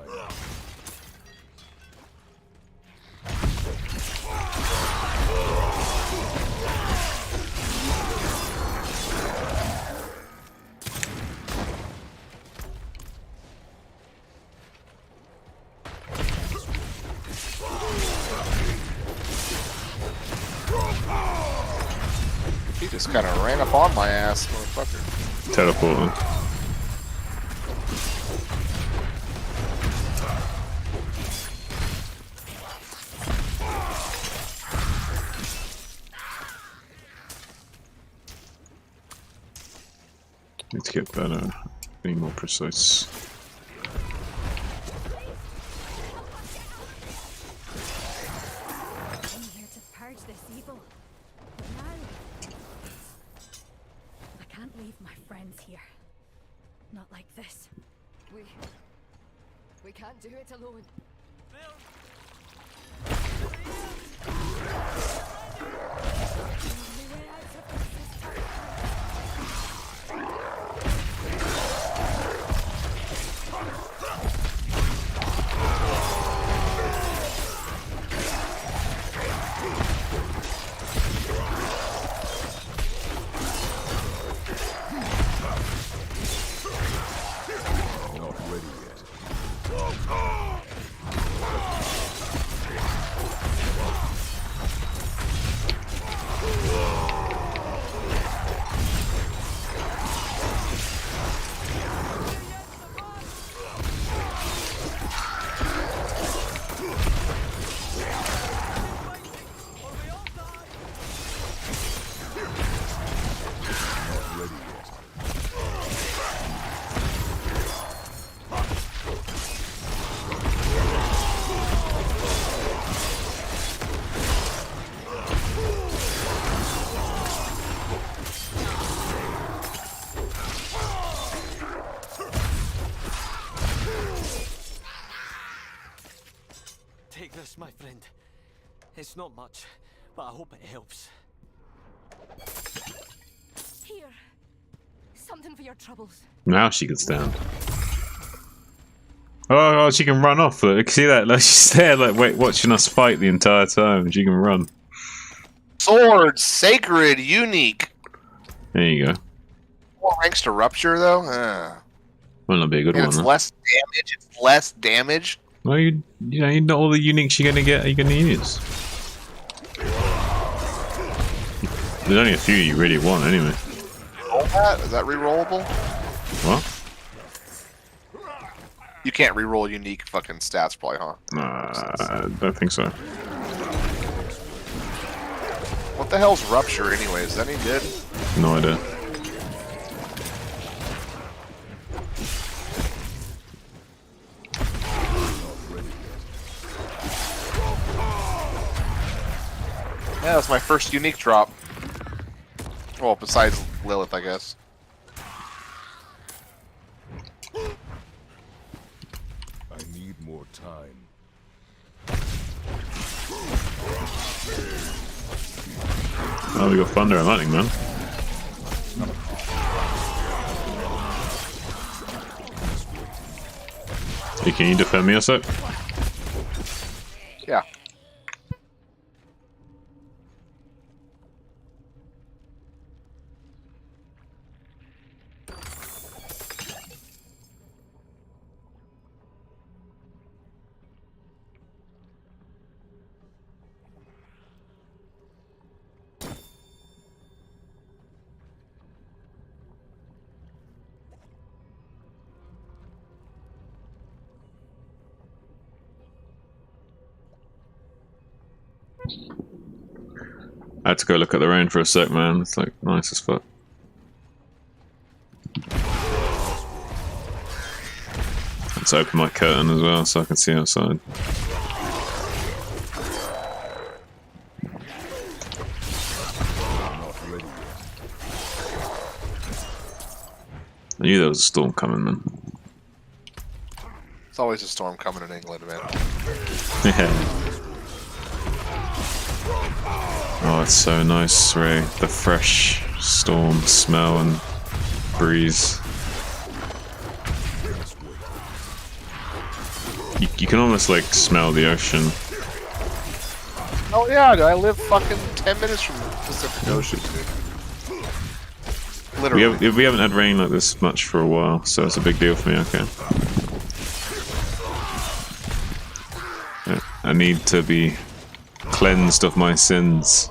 C: He just kind of ran up on my ass, motherfucker.
A: Teleporting. Need to get better, being more precise.
F: I'm here to purge this evil. But now, I can't leave my friends here. Not like this.
S: We can't do it alone.
E: Not ready yet.
K: my friend. It's not much, but I hope it helps.
F: Here. Something for your troubles.
A: Now she can stand. Oh, she can run off. Look, see that? Like she's there, like wait, watching us fight the entire time. She can run.
C: Sword, sacred, unique.
A: There you go.
C: 4 ranks to rupture though.
A: Will not be a good
C: And
A: one.
C: it's
A: Huh?
C: less damage. It's less damage.
A: Well, you know all the uniques you're gonna get. Are you gonna use? There's only a few you really want, anyway.
C: Roll that? Is that rerollable?
A: What?
C: You can't reroll unique fucking stats, probably, huh?
A: I don't think so.
C: What the hell's rupture, anyway? Is that any good?
A: No idea.
C: Yeah, that's my first unique drop. Well, besides Lilith, I guess.
E: I need more time.
A: Oh, we got thunder and lightning, man. Hey, can you defend me a sec?
C: Yeah.
A: I had to go look at the rain for a sec, man. It's like nice as fuck. Let's open my curtain as well so I can see outside. I knew there was a storm coming, man.
C: It's always a storm coming in England, man.
A: Yeah. Oh, it's so nice, Ray. The fresh storm smell and breeze. You can almost like smell the ocean.
C: Oh yeah, I live fucking 10 minutes from the Pacific Ocean, dude. Literally.
A: We haven't had rain like this much for a while, so it's a big deal for me, okay? I need to be cleansed of my sins.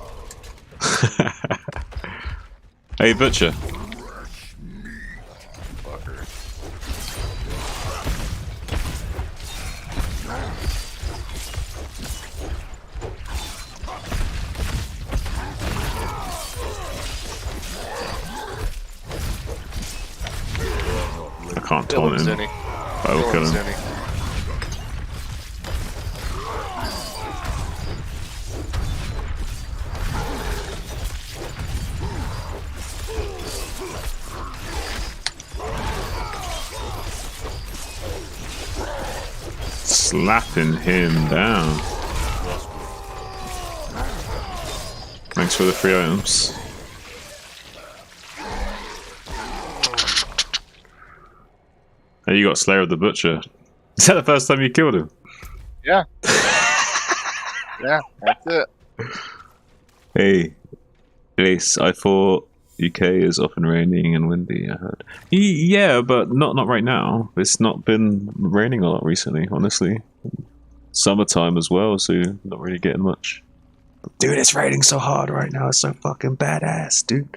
A: Hey, Butcher. I can't taunt him. I will kill him. Slapping him down. Thanks for the free items. Hey, you got Slayer of the Butcher. Is that the first time you killed him?
C: Yeah. Yeah, that's it.
A: Hey, Ace, I thought UK is often raining and windy, I heard. Yeah, but not right now. It's not been raining a lot recently, honestly. Summertime as well, so you're not really getting much. Dude, it's raining so hard right now. It's so fucking badass, dude.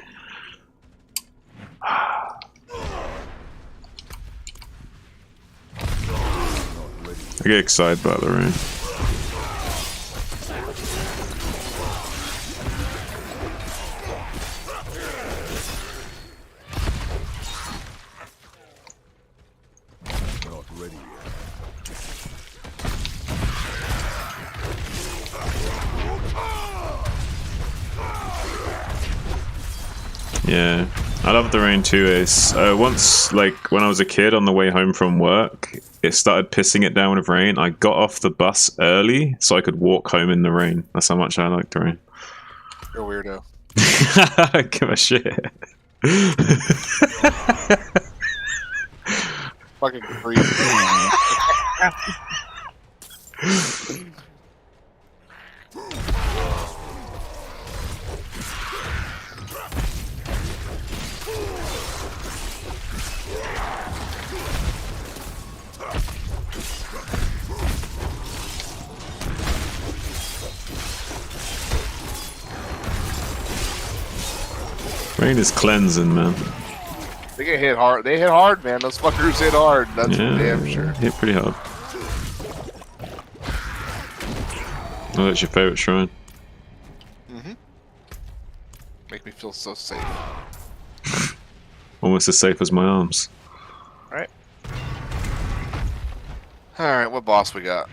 A: I get excited about the rain.
E: Not ready
A: Yeah. I love the rain too, Ace. Once, like, when I was a kid on the way home from work, it started pissing it down with rain. I got off the bus early so I could walk home in the rain. That's how much I like the rain.
C: You're a weirdo.
A: Give a shit.
C: Fucking freezing.
A: Rain is cleansing, man.
C: They get hit hard. They hit hard, man. Those fuckers hit hard. That's for
A: Yeah,
C: damn sure.
A: hit pretty hard. Oh, that's your favorite shrine.
C: Make me feel so safe.
A: Almost as safe as my arms.
C: Alright. Alright, what boss we got?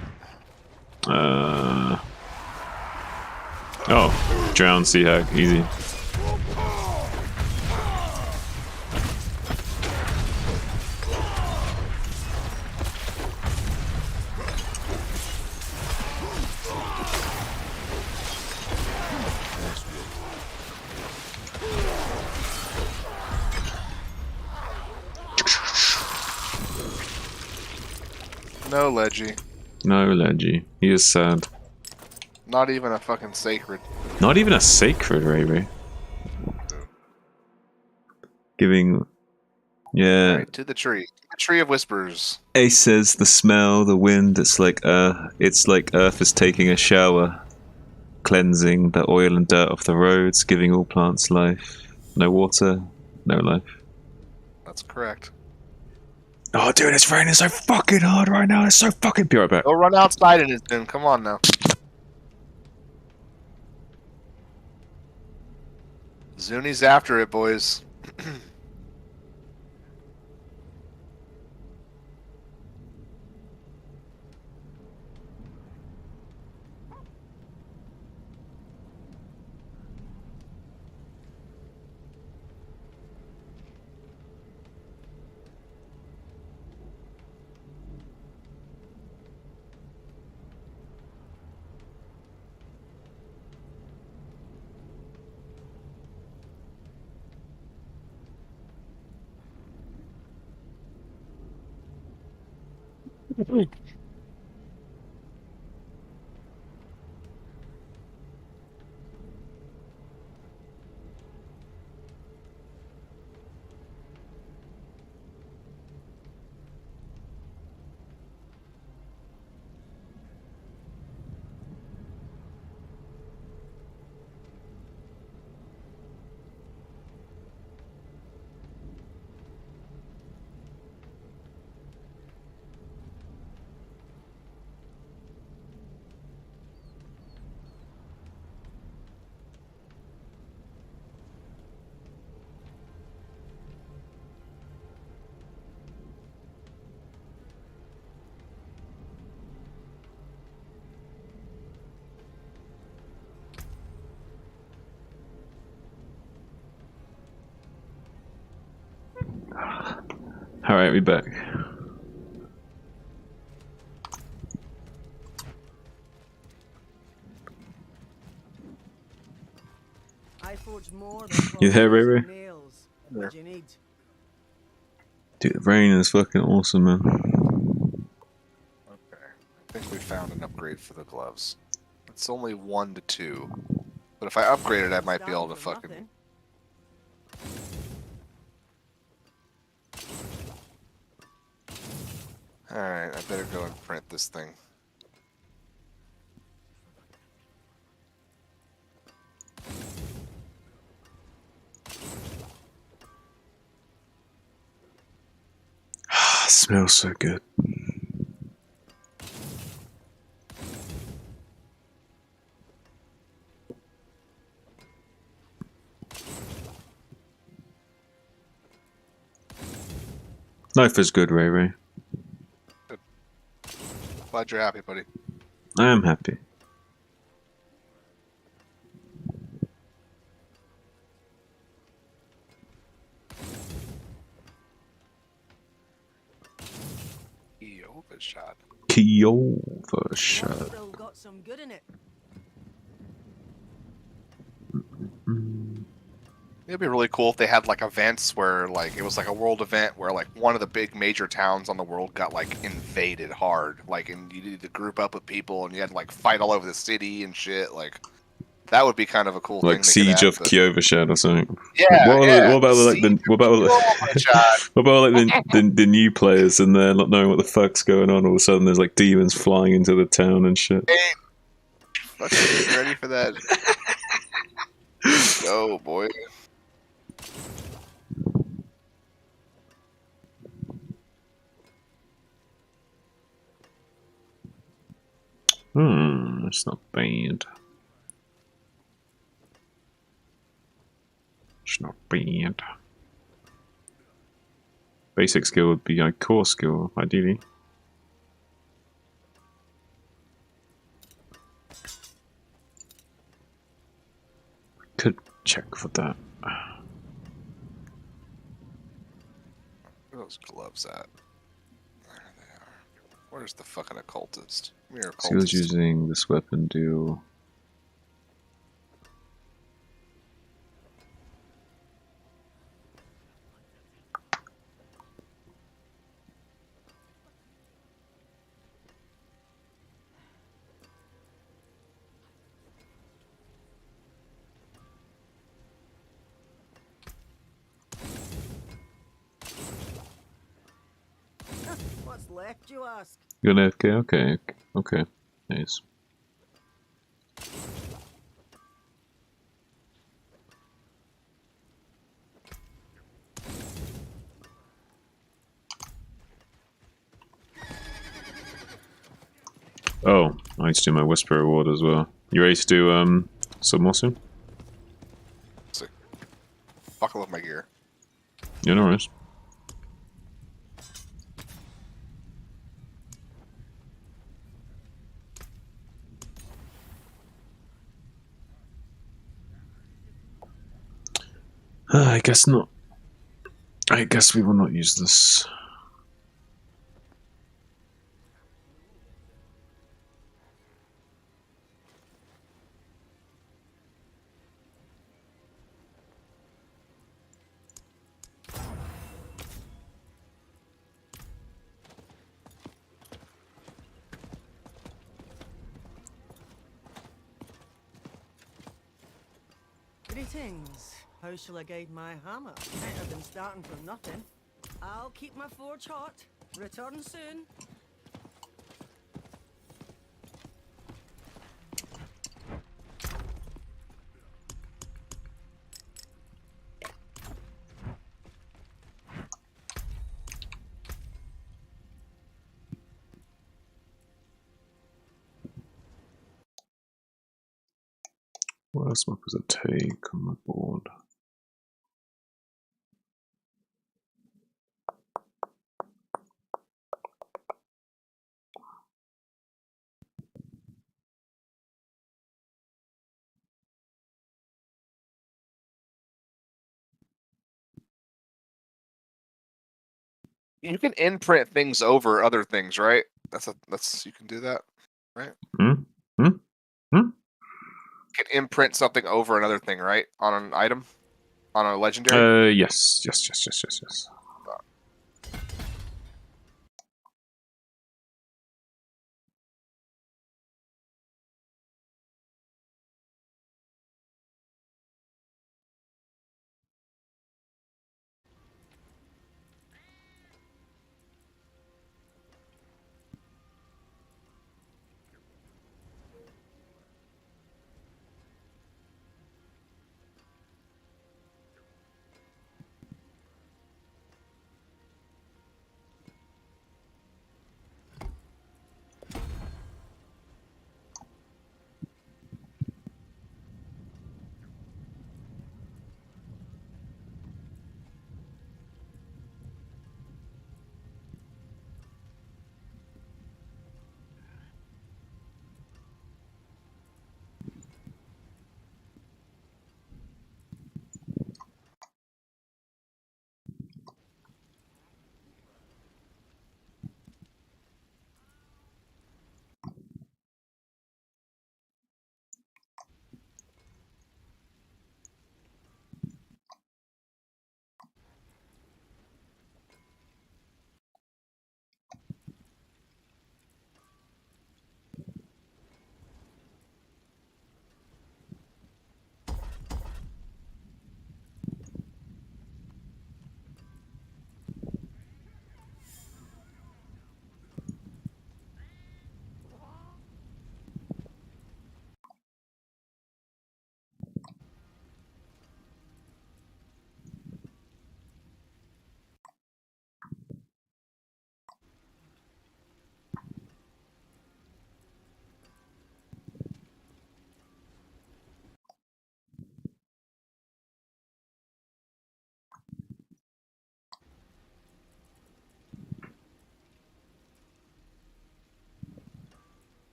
A: Oh, drown sea hag, easy.
C: No Leggy.
A: No, Leggy. He is sad.
C: Not even a fucking sacred.
A: Not even a sacred, Ray. Giving... Yeah.
C: Alright, to the tree. The tree of whispers.
A: Ace says the smell, the wind, it's like Earth is taking a shower. Cleansing the oil and dirt off the roads, giving all plants life. No water, no life.
C: That's correct.
A: Oh, dude, it's raining so fucking hard right now. It's so fucking... Be right back.
C: Go run outside in it, then. Come on now. Zuni's after it, boys.
A: Alright, we back.
D: I forged more than
A: You there, Ray?
D: nails. What do you need?
A: Dude, the rain is fucking awesome, man.
C: Okay. I think we found an upgrade for the gloves. It's only 1 to 2. But if I upgrade it, I might be able to fucking... Alright, I better go and print this thing.
A: Smells so good. Life is good, Ray.
C: Glad you're happy, buddy.
A: I am happy.
C: shot.
A: Kyover shot.
D: Still got some good in it.
C: It'd be really cool if they had like events where like it was like a world event where like one of the big major towns on the world got like invaded hard, like, and you needed to group up with people and you had to like fight all over the city and shit. Like that would be kind of a cool
A: Like
C: thing they
A: Siege
C: could
A: of
C: add. But
A: Kyovashad or something.
C: yeah,
A: What about like the the new players and they're not knowing what the fuck's going on? All of a sudden, there's like demons flying into the town and shit.
C: Hey, fucking ready for that? Go, boy.
A: That's not bad. It's not bad. Basic skill would be like core skill, ideally. Could check for that.
C: Where are those gloves at? There they are. Where's the fucking occultist? Come here,
A: Skills
C: occultist.
A: using this weapon do.
D: What's left, you ask?
A: You're an AFK? Okay. Nice. Oh, I need to do my Whisper reward as well. You ready to do some more soon?
C: Sick. Buckle up my gear.
A: Yeah, no worries. I guess not. I guess we will not use this.
D: Greetings. How shall I guide my hammer? Might have been starting from nothing. I'll keep my forge hot. Return soon.
A: What else does it take on my board?
C: You can imprint things over other things, right? That's you can do that, right? You can imprint something over another thing, right? On an item, on a legendary.
A: Yes.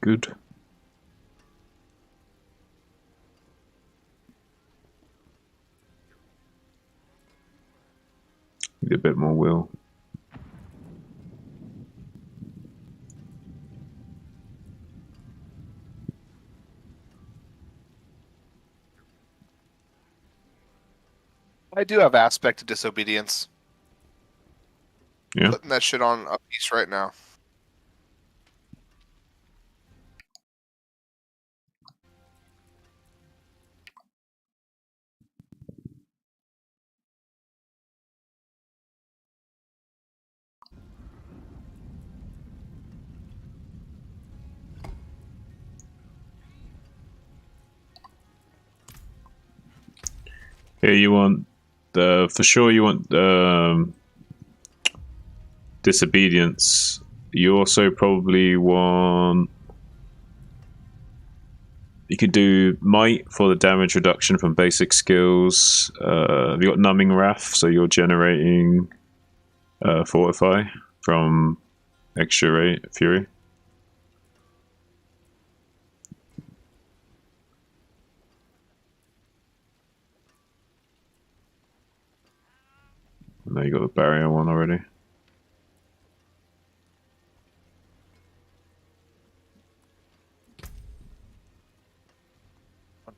A: good. Need a bit more will.
C: I do have aspect of disobedience.
A: Yeah.
C: Putting that shit on a piece right now.
A: Yeah, you want for sure. You want disobedience. You also probably want. You could do might for the damage reduction from basic skills. You got numbing wrath, so you're generating fortify from extra rate fury. Now you got the barrier one already.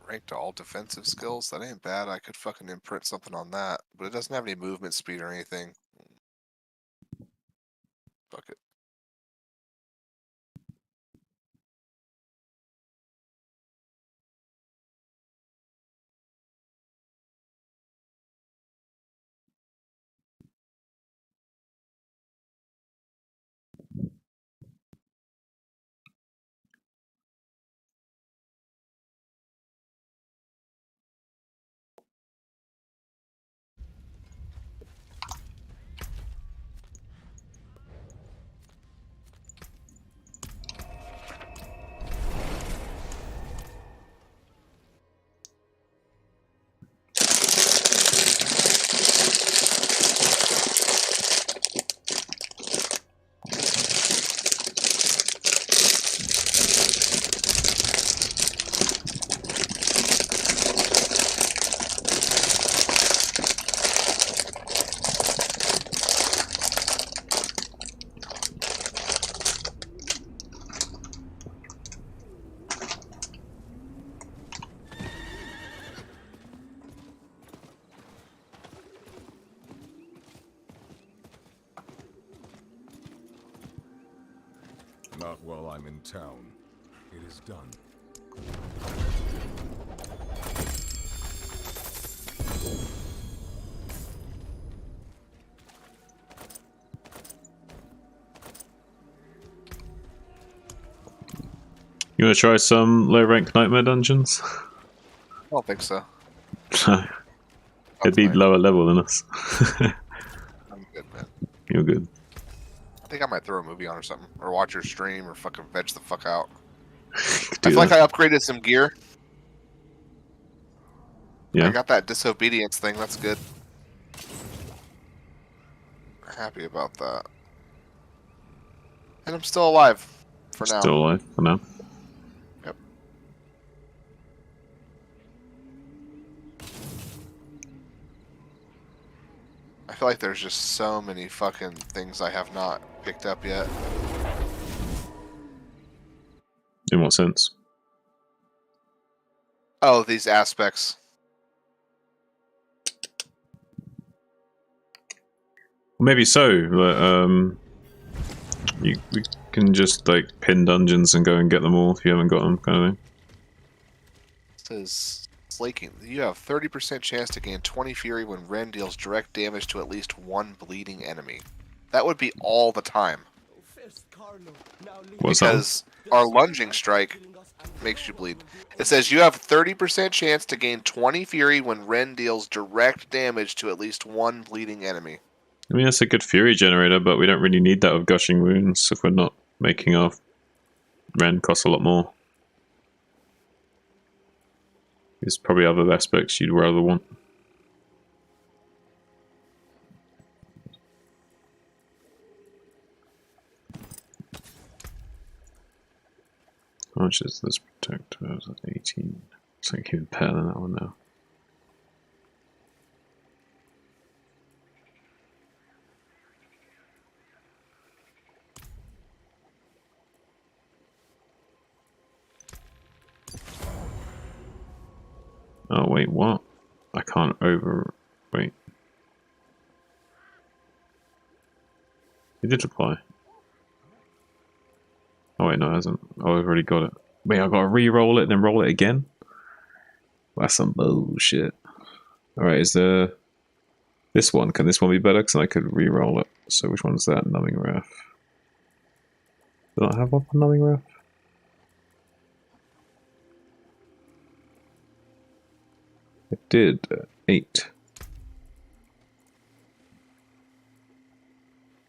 C: Ranked to all defensive skills. That ain't bad. I could fucking imprint something on that, but it doesn't have any movement speed or anything. Fuck it.
E: Not while I'm in town. It is done.
A: You want to try some low rank nightmare dungeons?
C: I don't think so.
A: It'd be lower level than us.
C: I'm good, man.
A: You're good.
C: I think I might throw a movie on or something, or watch your stream, or fucking veg the fuck out. I
A: Do
C: feel like
A: that.
C: I upgraded some gear.
A: Yeah.
C: I got that disobedience thing. That's good. Happy about that. And I'm still alive for now.
A: Still alive for now.
C: Yep. I feel like there's just so many fucking things I have not picked up yet.
A: In what sense?
C: Oh, these aspects.
A: Maybe so, but we can just like pin dungeons and go and get them all if you haven't got them, kind of thing.
C: It says slaking. You have 30% chance to gain 20 fury when Rend deals direct damage to at least one bleeding enemy. That would be all the time.
A: What's that?
C: Because our lunging strike makes you bleed. It says you have 30% chance to gain 20 fury when Rend deals direct damage to at least one bleeding enemy.
A: I mean, that's a good fury generator, but we don't really need that with gushing wounds if we're not making our Rend cost a lot more. There's probably other aspects you'd rather want. How much is this protector? 18. It's like even better than that one now. Oh wait, what? I can't wait. It did apply. Oh wait, no it hasn't. Oh, I've already got it. Wait, I gotta re-roll it and then roll it again? That's some bullshit. Alright, is there... This one, can this one be better? Because I could re-roll it. So which one's that? Numbing Wrath. Do I have one for Numbing Wrath? It did. 8.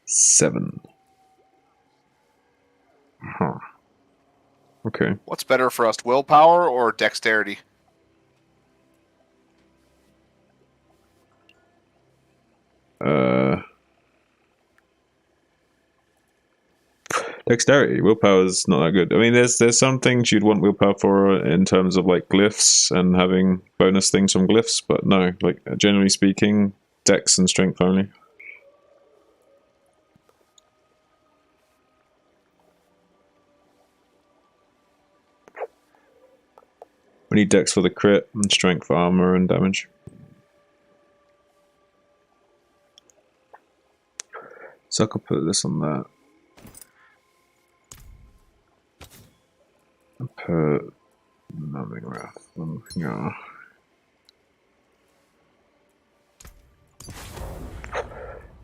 A: 7. Huh. Okay.
C: What's better for us, willpower or dexterity?
A: Dexterity. Willpower's not that good. I mean, there's some things you'd want willpower for in terms of like glyphs and having bonus things from glyphs, but no, like generally speaking, dex and strength only. We need dex for the crit and strength for armor and damage. So I could put this on that. Put Numbing Wrath on yeah.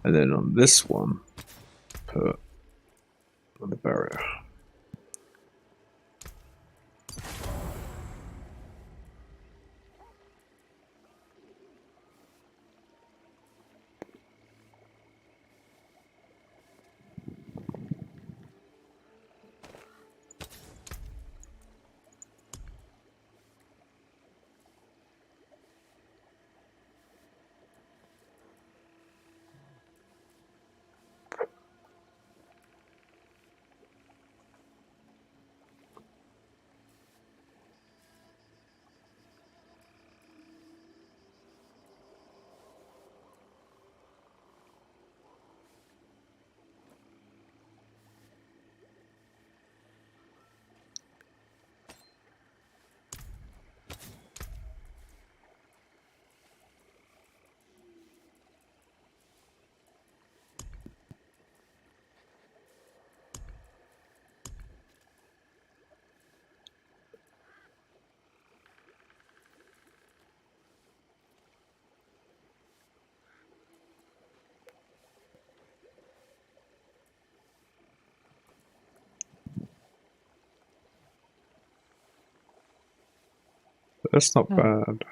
A: And then on this one, put the barrier. That's not bad.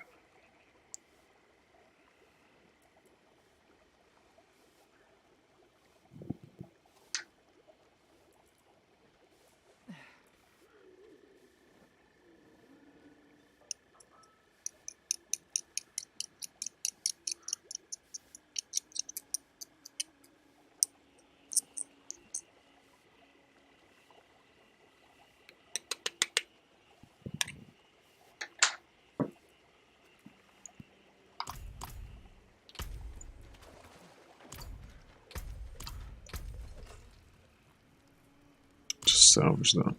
A: Just salvage that.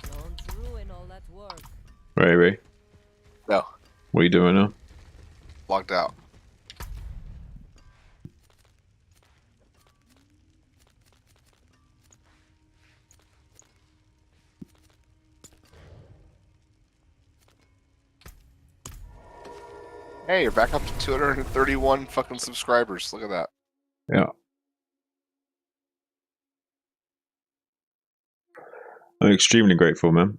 D: Don't ruin all that work.
A: Ray.
C: No.
A: What are you doing now?
C: Logged out. Hey, you're back up to 231 fucking subscribers. Look at that.
A: Yeah. I'm extremely grateful, man.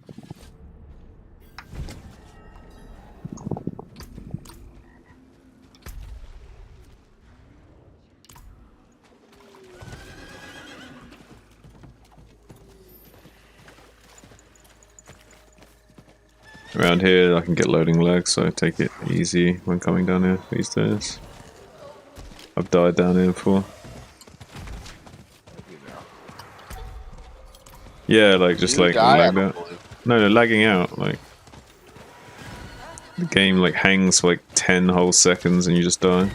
A: Around here, I can get loading lags, so I take it easy when coming down here these days. I've died down here before. Yeah, like just
C: You
A: like
C: die? I
A: lagged
C: don't
A: out.
C: believe.
A: No, lagging out. Like the game like hangs for like 10 whole seconds and you just die.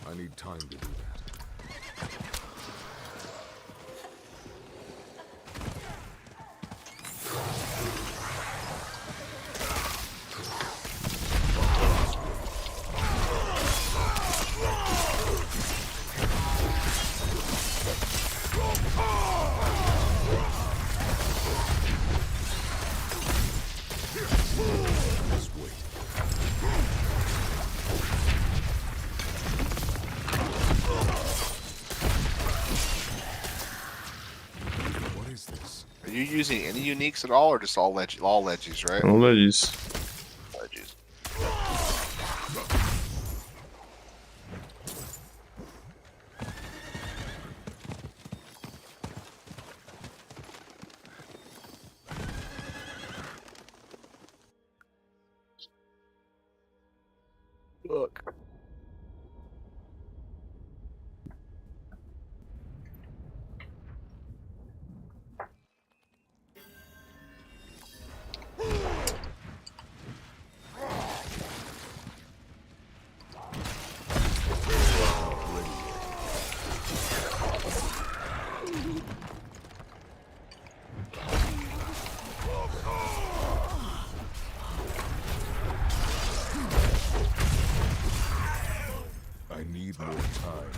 E: I need time to do that.
C: Are you using any uniques at all, or just all leggies, right?
A: All leggies.
C: Leggies. Look.
E: I need more time.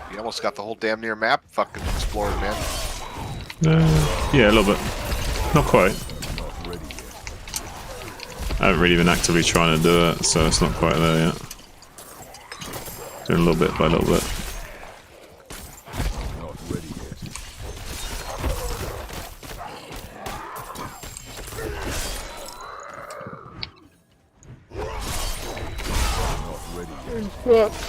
C: You almost got the whole damn near map fucking explored, man.
A: Yeah, a little bit. Not quite. I haven't really been actively trying to do it, so it's not quite there yet. Doing a little bit by a little bit.
E: Not ready yet. Not ready yet.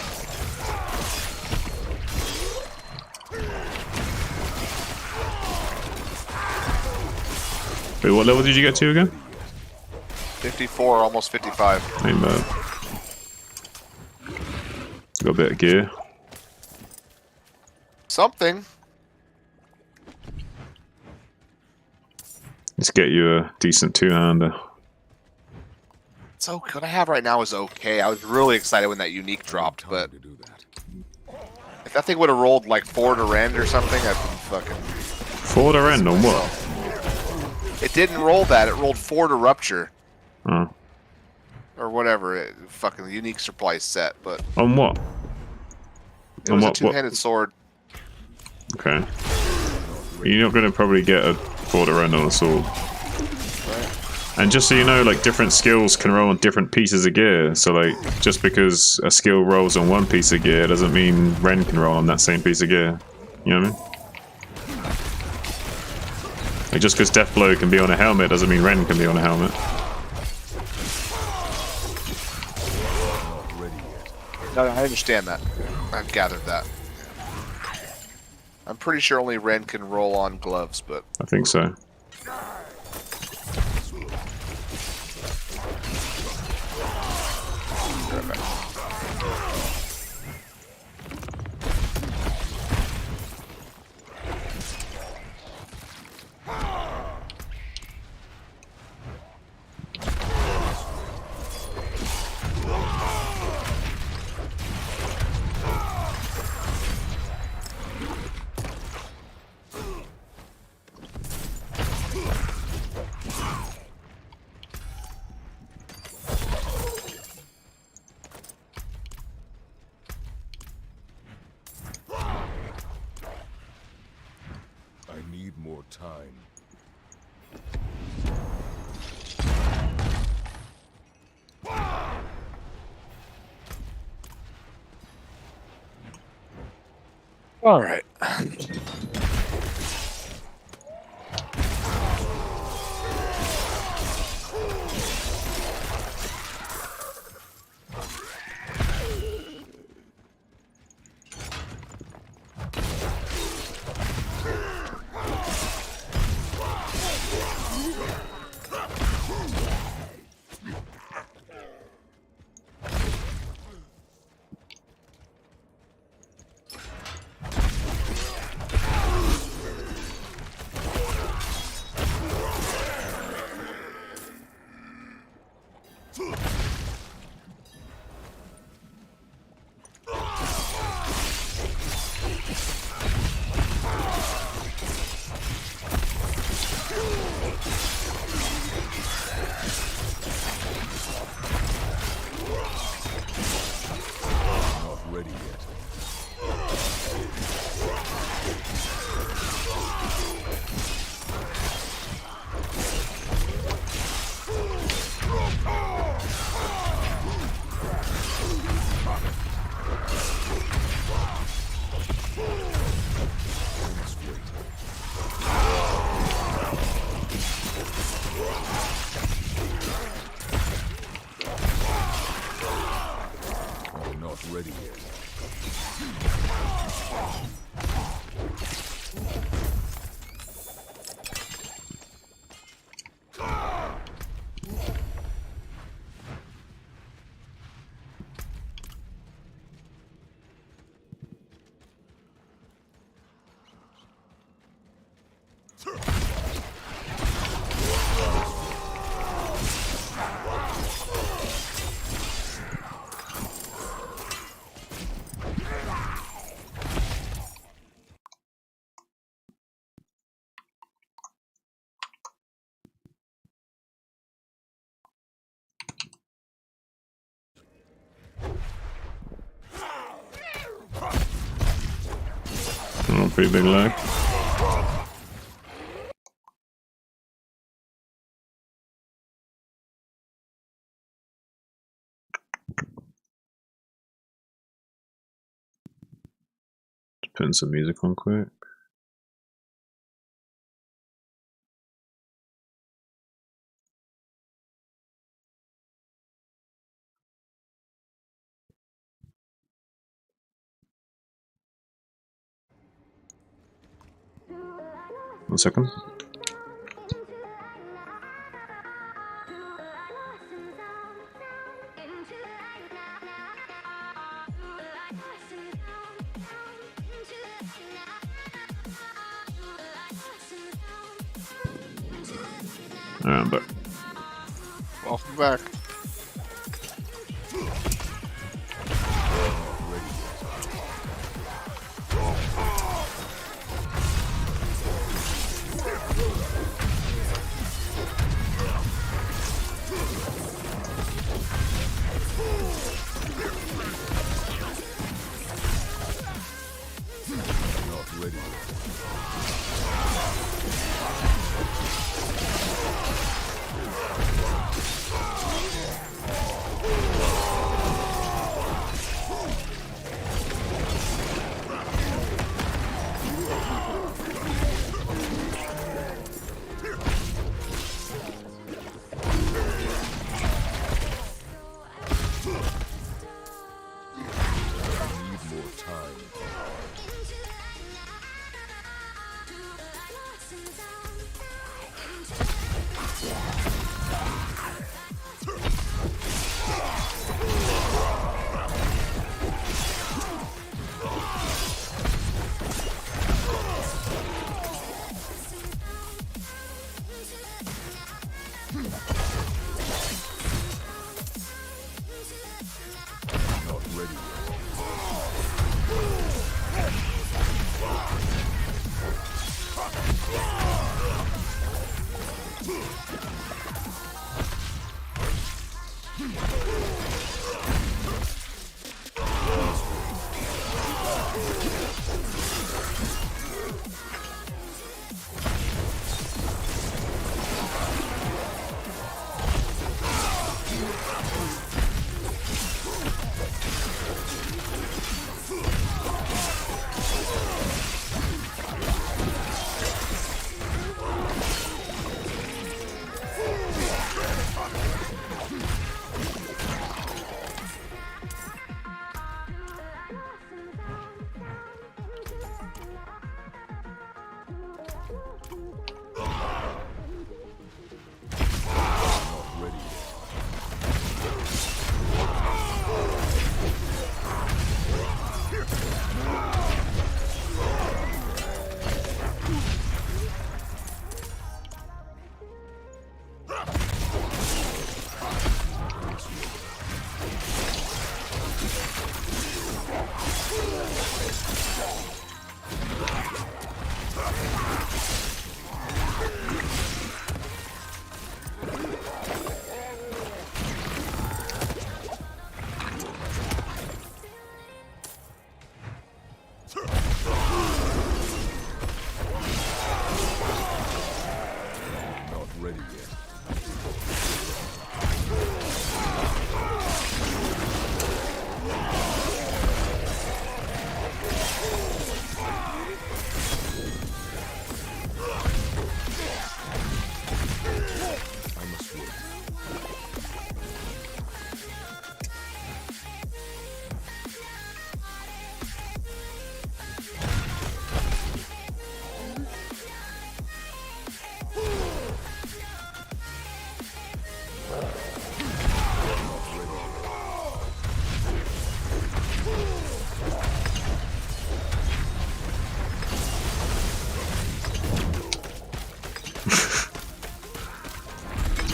A: Wait, what level did you get to again?
C: 54, almost 55.
A: Ain't bad. Got a bit of gear.
C: Something.
A: Let's get you a decent two-hander.
C: So what I have right now is okay. I was really excited when that unique dropped, but if that thing would have rolled like 4 to Rend or something, I'd been fucking.
A: 4 to Rend on what?
C: It didn't roll that. It rolled 4 to Rupture.
A: Oh.
C: Or whatever. Fucking the unique supply set, but.
A: On what?
C: It
A: on
C: was
A: what,
C: a two-handed sword.
A: Okay. You're not going to probably get a 4 to Rend on a sword. And just so you know, like, different skills can roll on different pieces of gear. So, like, just because a skill rolls on one piece of gear doesn't mean Rend can roll on that same piece of gear. You know what I mean? Like, just because Death Blow can be on a helmet doesn't mean Rend can be on a helmet.
C: No, I understand that. I've gathered that. I'm pretty sure only Rend can roll on gloves, but...
A: I think so.
E: I need more time.
C: All right.
A: on pretty big lag. Just putting some music on quick. One second. Alright, I'm back.
C: Welcome back.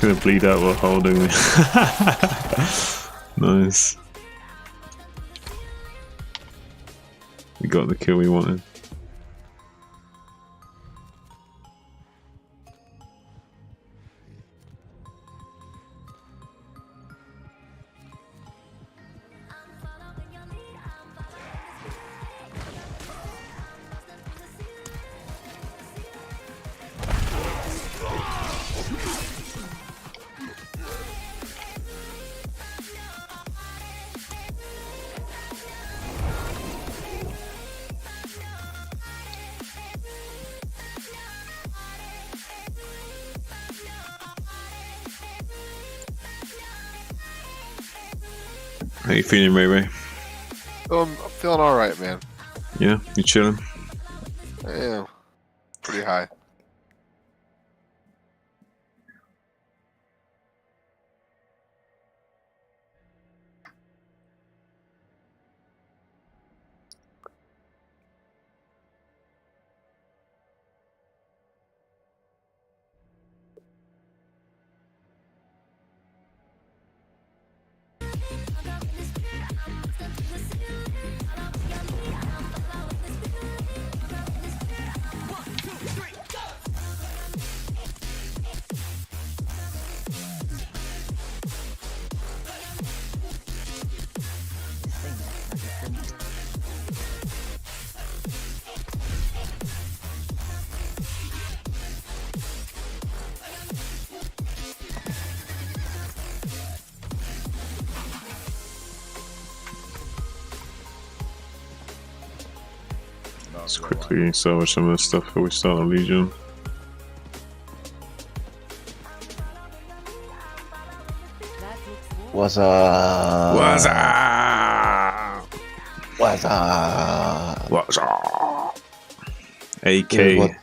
A: Gonna bleed out while holding me. Nice. We got the kill we wanted. How you feeling, Ray Ray?
C: I'm feeling all right, man.
A: Yeah, you chilling?
C: I am pretty high.
A: Let's quickly salvage some of the stuff before we start a Legion.
T: What's up?
A: What's up?
T: What's up?
A: What's up? AK.
T: Dude,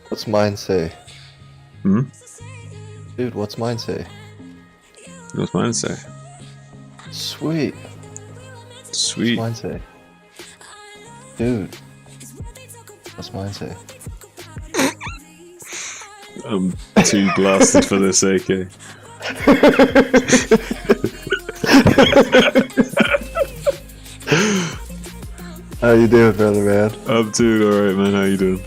T: what's mine say?
A: Hmm?
T: Dude, what's mine say?
A: What's mine say?
T: Sweet.
A: Sweet.
T: What's mine say? Dude. What's mine say?
A: I'm too blasted for this AK.
T: How you doing, brother, man?
A: I'm doing alright, man. How you doing?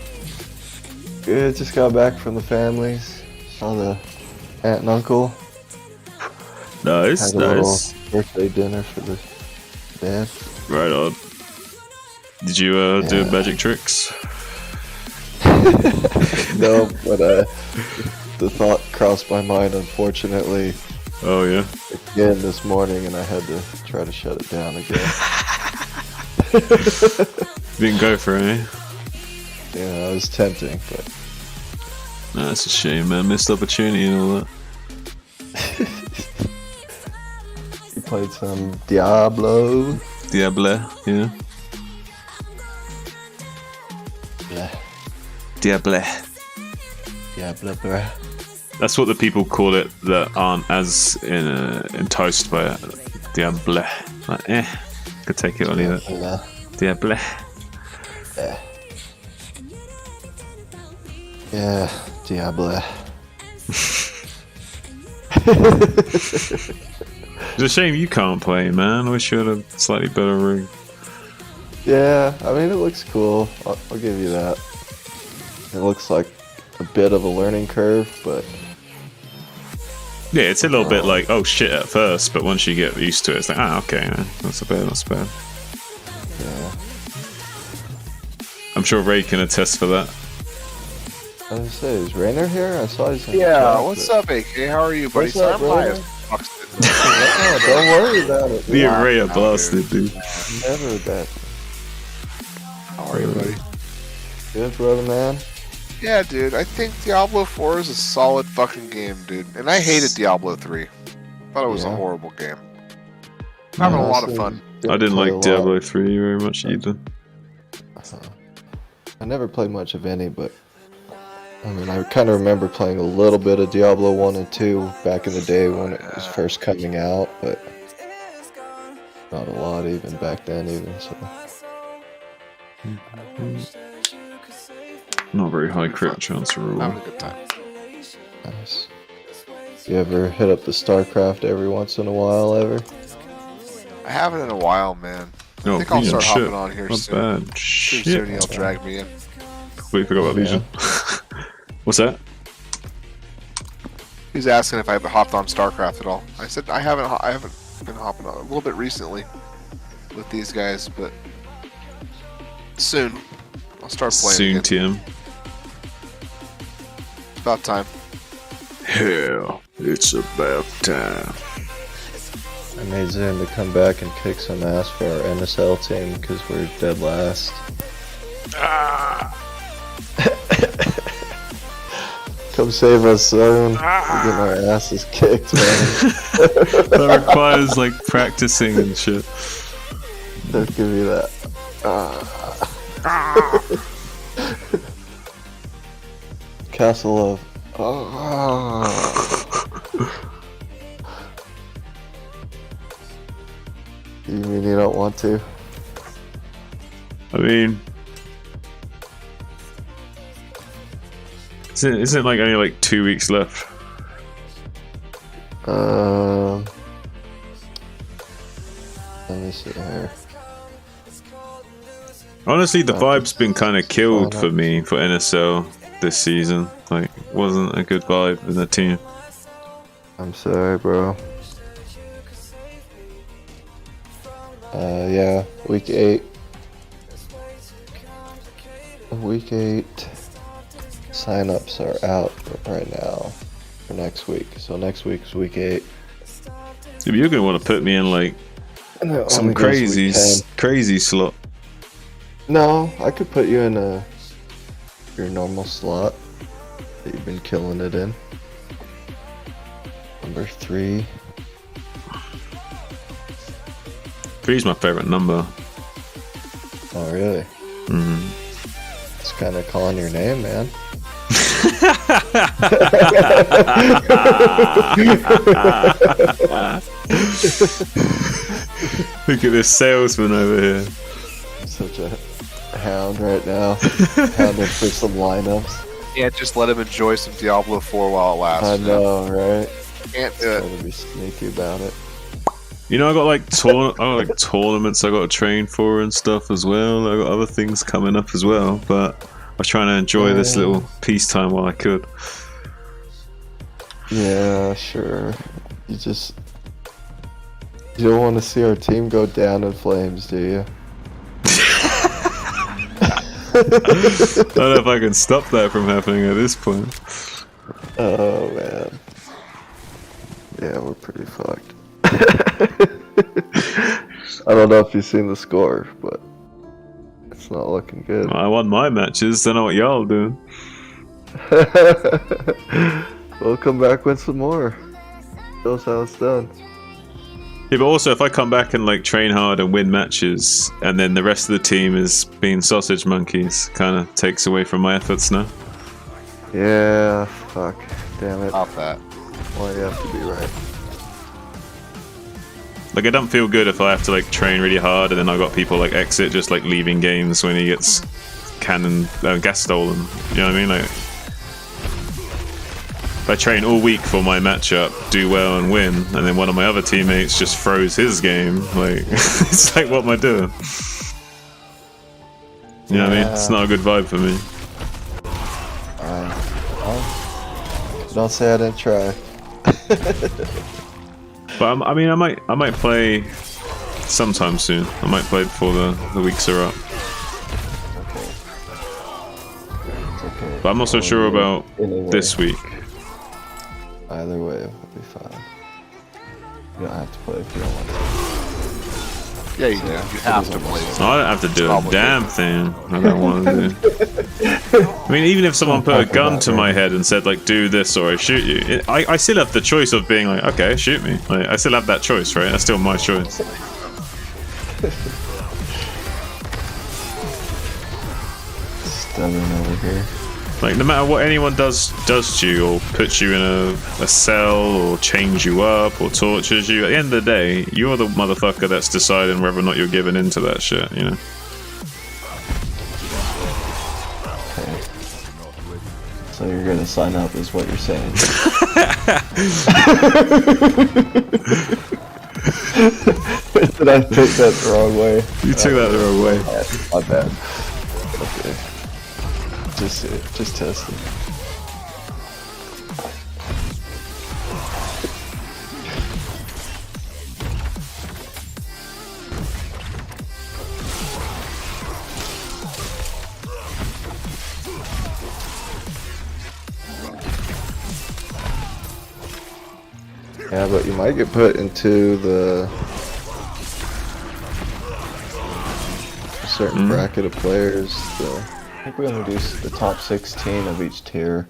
T: Good, just got back from the families. Saw the aunt and uncle.
A: Nice,
T: Had a little
A: nice.
T: birthday dinner for the dad.
A: Right on. Did you do magic tricks?
T: No, but the thought crossed my mind, unfortunately.
A: Oh, yeah?
T: Again this morning, and I had to try to shut it down again.
A: Didn't go for it, eh?
T: Yeah, it was tempting, but...
A: Nah, that's a shame, man. Missed opportunity and all that.
T: You played some Diablo.
A: Diablo, yeah. Diablo.
T: Diablo, bruh.
A: That's what the people call it that aren't as enticed by it. Diablo. Like, could take it or leave it. Diablo.
T: Yeah. Yeah, Diablo.
A: It's a shame you can't play, man. I wish you had a slightly better rig.
T: Yeah, I mean, it looks cool. I'll give you that. It looks like a bit of a learning curve, but...
A: Yeah, it's a little bit like, oh shit at first, but once you get used to it, it's like, okay, man. Not so bad, not so bad.
T: Yeah.
A: I'm sure Ray can attest for that.
T: I was gonna say, is Rainer here? I saw he's in the
C: Yeah,
T: chat,
C: what's
T: but-
C: up, AK? How are you, buddy?
T: What's up,
C: Sorry, I'm high
T: brother?
C: as fuck.
T: Oh, don't worry about it.
A: Me
T: dude.
A: and Ray are blasted, dude.
T: Never that.
C: How are you, buddy?
T: Good, brother, man.
C: Yeah, dude. I think Diablo 4 is a solid fucking game, dude. And I hated Diablo 3. Thought it was a
T: Yeah.
C: horrible game. Having a lot of fun.
A: I didn't
T: play a
A: like
T: lot.
A: Diablo 3 very much either.
T: I never played much of any, but I mean, I kind of remember playing a little bit of Diablo 1 and 2 back in the day when it was first coming out, but not a lot even back then even, so.
A: Not very high crit chance to roll.
C: Having a good time.
T: Nice. You ever hit up the StarCraft every once in a while, ever?
C: I haven't in a while, man. I
A: Oh,
C: think I'll
A: Legion,
C: start
A: shit.
C: hopping on here
A: Not
C: soon.
A: bad.
C: Pretty
A: Shit.
C: soon he'll drag me in.
A: Completely forgot about Legion. What's that?
C: He's asking if I've hopped on StarCraft at all. I said I haven't been hopping on a little bit recently with these guys, but soon I'll start playing
A: Soon,
C: again.
A: TM.
C: It's about time.
A: Hell, it's about time.
T: I made Zen to come back and kick some ass for our NSL team because we're dead last. Come save us, soon. We're getting our asses kicked, man.
A: That requires like practicing and shit.
T: Don't give me that. Castle of. You mean you don't want to?
A: I mean, isn't like only like 2 weeks left?
T: Let me see here.
A: Honestly, the vibe's been kind of killed for me for NSL this season. Like, wasn't a good vibe in the team.
T: I'm sorry, bro. Yeah, week 8. Week 8 sign-ups are out right now for next week. So next week's week 8.
A: If you're gonna want to put me in like some crazy slot.
T: No, I could put you in your normal slot that you've been killing it in. Number 3.
A: 3's my favorite number.
T: Oh, really?
A: Mm-hmm.
T: It's kind of calling your name, man.
A: Look at this salesman over here.
T: Such a hound right now. Hounded for some lineups.
C: Can't just let him enjoy some Diablo 4 while it lasts.
T: I know, right?
C: Can't do it.
T: Trying to be sneaky about it.
A: You know, I got like tournaments I got to train for and stuff as well. I got other things coming up as well, but I was trying to enjoy this little peacetime while I could.
T: Yeah, sure. You don't want to see our team go down in flames, do you?
A: I don't know if I can stop that from happening at this point.
T: Oh man. Yeah, we're pretty fucked. I don't know if you've seen the score, but it's not looking good.
A: I won my matches, don't know what y'all doing.
T: We'll come back with some more. Show us how it's done.
A: Yeah, but also if I come back and like train hard and win matches, and then the rest of the team is being sausage monkeys, kind of takes away from my efforts now.
T: Yeah, fuck. Damn it.
C: Off that.
T: Well, you have to be right.
A: Like, I don't feel good if I have to like train really hard and then I got people like exit just like leaving games when he gets gas stolen. You know what I mean? Like, if I train all week for my matchup, do well and win, and then one of my other teammates just throws his game, like, it's like, what am I doing? You know what I mean? It's not a good vibe for me.
T: Well, don't say I didn't try.
A: But I mean, I might play sometime soon. I might play before the weeks are up.
T: Okay.
A: But I'm not so sure about this week.
T: Either way, it'll be fine. You don't have to play if you don't want to.
C: Yeah, you do. You have to play.
A: No, I don't have to do a damn thing. I don't want to do. I mean, even if someone put a gun to my head and said, like, do this or I shoot you, I still have the choice of being like, okay, shoot me. Like, I still have that choice, right? That's still my choice.
T: Stubborn over here.
A: Like, no matter what anyone does to you, or puts you in a cell, or chains you up, or tortures you, at the end of the day, you're the motherfucker that's deciding whether or not you're giving into that shit, you know?
T: Okay. So you're gonna sign up, is what you're saying. Did I take that the wrong way?
A: You took that the wrong way.
T: My bad. Okay. Just testing. Yeah, but you might get put into a certain bracket of players. I think we only do the top 16 of each tier.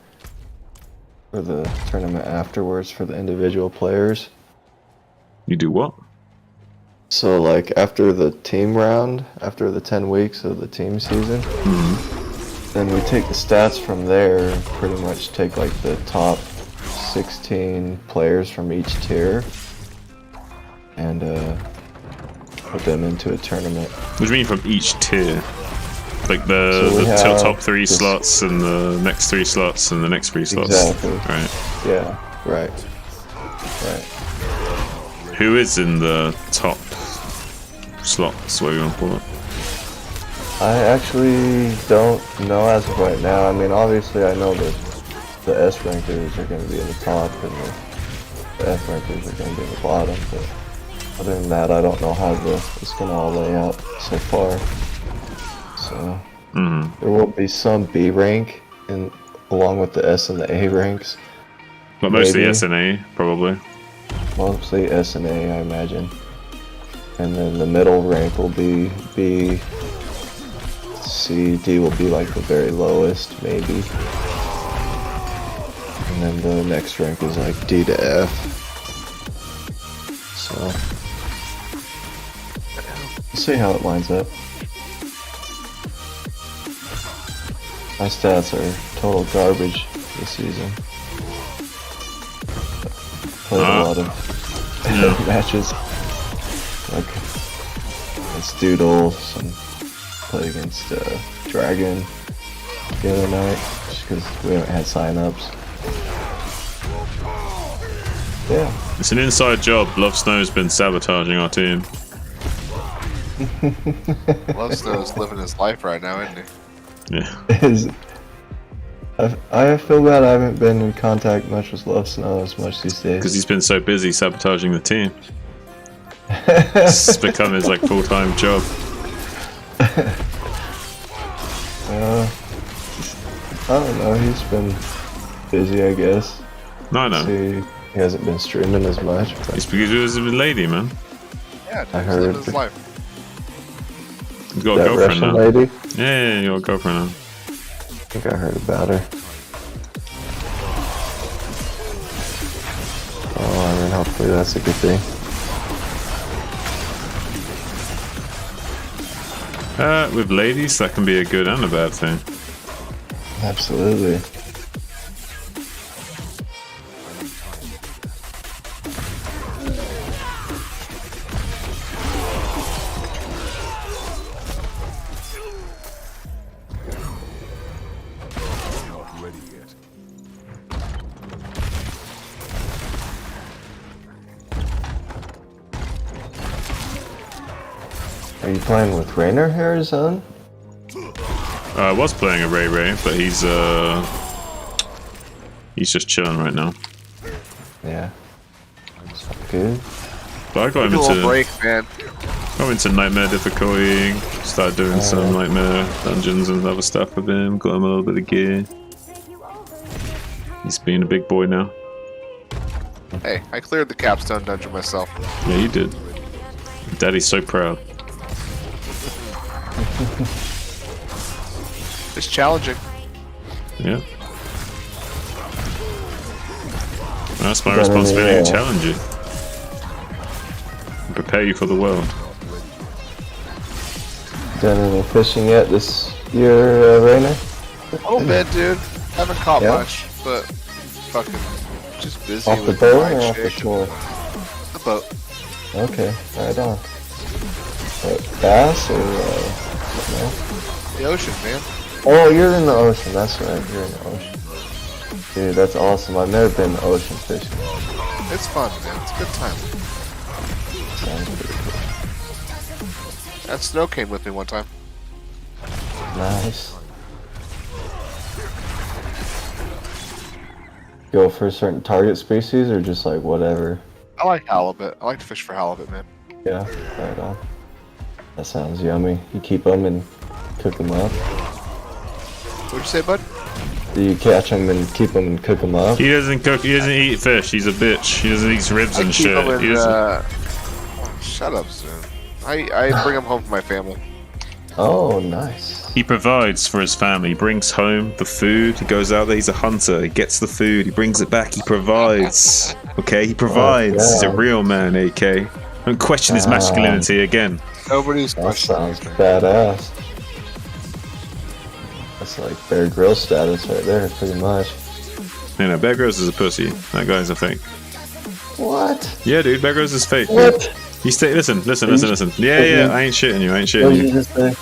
T: for the tournament afterwards for the individual players.
A: You do what?
T: So like after the team round, after the 10 weeks of the team season, then we take the stats from there, and pretty much take like the top 16 players from each tier and put them into a tournament.
A: What do you mean from each tier? Like
T: So we
A: the
T: have
A: top 3
T: this-
A: slots and the next 3 slots and the next 3 slots.
T: Exactly.
A: Right.
T: Yeah, right. Right.
A: Who is in the top slots? What are you going to call it?
T: I actually don't know as of right now. I mean, obviously I know that the S rankers are going to be in the top and the F rankers are going to be in the bottom, but other than that, I don't know how it's going to all lay out so far. So there will be some B rank in along with the S and the A ranks.
A: But mostly
T: Maybe.
A: S and A, probably.
T: Mostly S and A, I imagine. And then the middle rank will be B, C, D will be like the very lowest, maybe. And then the next rank is like D to F. So, we'll see how it lines up. My stats are total garbage this season. Played a lot of matches. Like, against Doodles and played against Dragon the other night, just because we haven't had sign-ups. Yeah.
A: It's an inside job. Love Snow's been sabotaging our team.
C: Love Snow's living his life right now, isn't he?
A: Yeah.
T: I feel bad I haven't been in contact much with Love Snow as much these days.
A: Because he's been so busy sabotaging the team. It's become his like full-time job.
T: I don't know, he's been busy, I guess.
A: No, I know.
T: See, he hasn't been streaming as much. But
A: It's because he was a lady, man.
C: Yeah, dude,
T: I
C: he's
T: heard
C: living his life.
A: He's got a
T: that
A: girlfriend
T: Russian
A: now.
T: lady.
A: Yeah, you got a girlfriend now.
T: I think I heard about her. Oh, I mean, hopefully that's a good thing.
A: With ladies, that can be a good and a bad thing.
T: Absolutely.
E: Not ready yet.
T: Are you playing with Raynor here, son?
A: I was playing a Ray Ray, but he's just chilling right now.
T: Yeah. Good.
A: But I got him
C: Take a little
A: into
C: break, man.
A: got into nightmare difficulty. Started doing some nightmare dungeons and other stuff with him. Got him a little bit of gear. He's being a big boy now.
C: Hey, I cleared the capstone dungeon myself.
A: Yeah, you did. Daddy's so proud.
C: It's challenging.
A: Yeah. That's my responsibility to challenge you. And prepare you for the world.
T: Done any fishing yet this year, Raynor?
C: A little bit, dude. Haven't caught
T: Yeah?
C: much, but fucking just busy
T: Off the
C: with
T: boat
C: mic
T: or off the
C: shit.
T: shore?
C: The boat.
T: Okay, right on. Bass or no?
C: The ocean, man.
T: Oh, you're in the ocean. That's right. You're in the ocean. Dude, that's awesome. I've never been ocean fishing.
C: It's fun, man. It's a good time.
T: Sounds pretty cool.
C: That snow came with me one time.
T: Nice. Go for a certain target species or just like whatever?
C: I like halibut. I like to fish for halibut, man.
T: Yeah, right on. That sounds yummy. You keep them and cook them up.
C: What'd you say, bud?
T: Do you catch them and keep them and cook them up?
A: He doesn't cook. He doesn't eat fish. He's a bitch. He doesn't eat ribs
C: I
A: and
C: keep
A: shit.
C: them
A: He
C: in,
A: doesn't.
C: Shut up, soon. I bring them home to my family.
T: Oh, nice.
A: He provides for his family. He brings home the food. He goes out there. He's a hunter. He gets the food. He brings it back. He provides. Okay, he provides. He's a real man, AK. Don't question his masculinity again.
C: Nobody's
T: That sounds badass. That's like Bear Grylls status right there, pretty much.
A: You know, Bear Grylls is a pussy. That guy's a fake.
T: What?
A: Yeah, dude, Bear Grylls is fake.
T: What?
A: He listen. Yeah, I ain't shitting you.
T: What did you just say?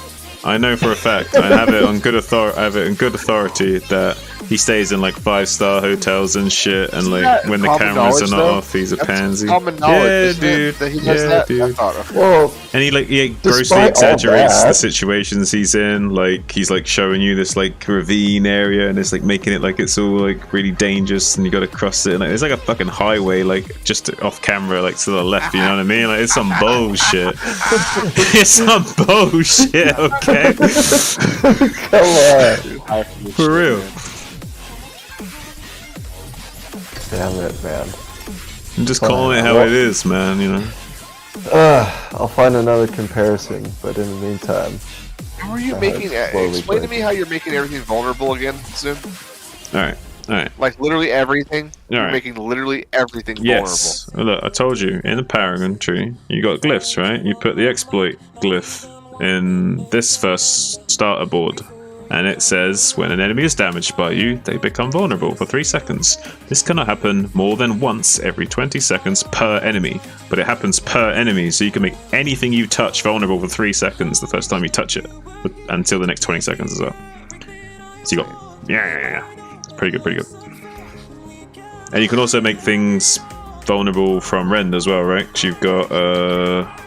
A: I know for a fact. I have it on good authority that he stays in like 5-star hotels and shit, and like when the cameras are not off, he's a pansy.
C: Common knowledge,
A: yeah, dude.
C: That he does that?
A: Dude.
T: Well,
A: and he grossly exaggerates the situations he's in. Like he's like showing you this like ravine area, and it's like making it like it's all like really dangerous, and you got to cross it. And like, it's like a fucking highway, like just off camera, like to the left. You know what I mean? Like it's some bullshit. It's some bullshit. Okay.
T: Come on.
A: For real.
T: Damn it, man.
A: I'm just calling it how it is, man, you know.
T: I'll find another comparison, but in the meantime...
C: How are you making... Explain to me how you're making everything vulnerable again, soon.
A: Alright.
C: Like, literally everything? You're
A: Alright.
C: making literally everything
A: Yes. Look, I told you, in the Paragon tree, you got glyphs, right? You put the exploit glyph in this first starter board, and it says when an enemy is damaged by you, they become vulnerable for 3 seconds. This cannot happen more than once every 20 seconds per enemy, but it happens per enemy, so you can make anything you touch vulnerable for 3 seconds the first time you touch it, until the next 20 seconds is up. So you got yeah. It's pretty good. And you can also make things vulnerable from Rend as well, right? Because you've got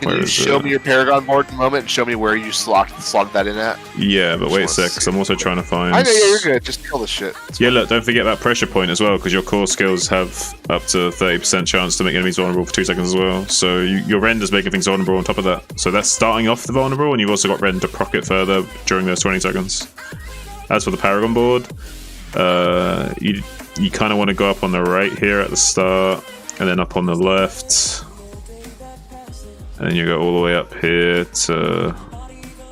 C: Can you show me your Paragon board in a moment and show me where you slot that in at?
A: Yeah, but wait a sec, because I'm also trying to find...
C: I know, yeah, you're good. Just kill the shit.
A: Yeah, look, don't forget about pressure point as well, because your core skills have up to 30% chance to make enemies vulnerable for 2 seconds as well. So your Rend is making things vulnerable on top of that. So that's starting off the vulnerable, and you've also got Rend to proc it further during those 20 seconds. As for the Paragon board, you kind of want to go up on the right here at the start, and then up on the left, and then you go all the way up here to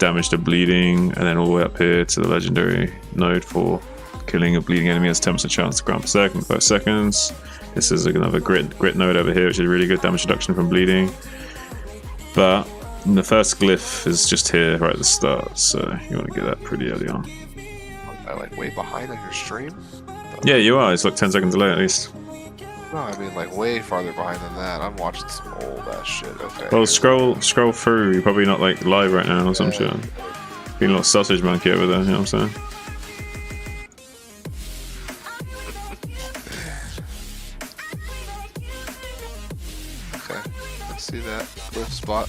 A: damage the bleeding, and then all the way up here to the legendary node for killing a bleeding enemy has 10% chance to ground per second, 5 seconds. This is another grit node over here, which is really good damage reduction from bleeding. But the first glyph is just here right at the start, so you want to get that pretty early on.
C: Am I like way behind on your stream?
A: Yeah, you are. It's like 10 seconds late at least.
C: No, I mean like way farther behind than that. I'm watching some old ass shit. Okay.
A: Well, scroll through. You're probably not like live right now or some shit. Being a little sausage monkey over there. You know what I'm saying?
C: Okay, let's see that glyph spot.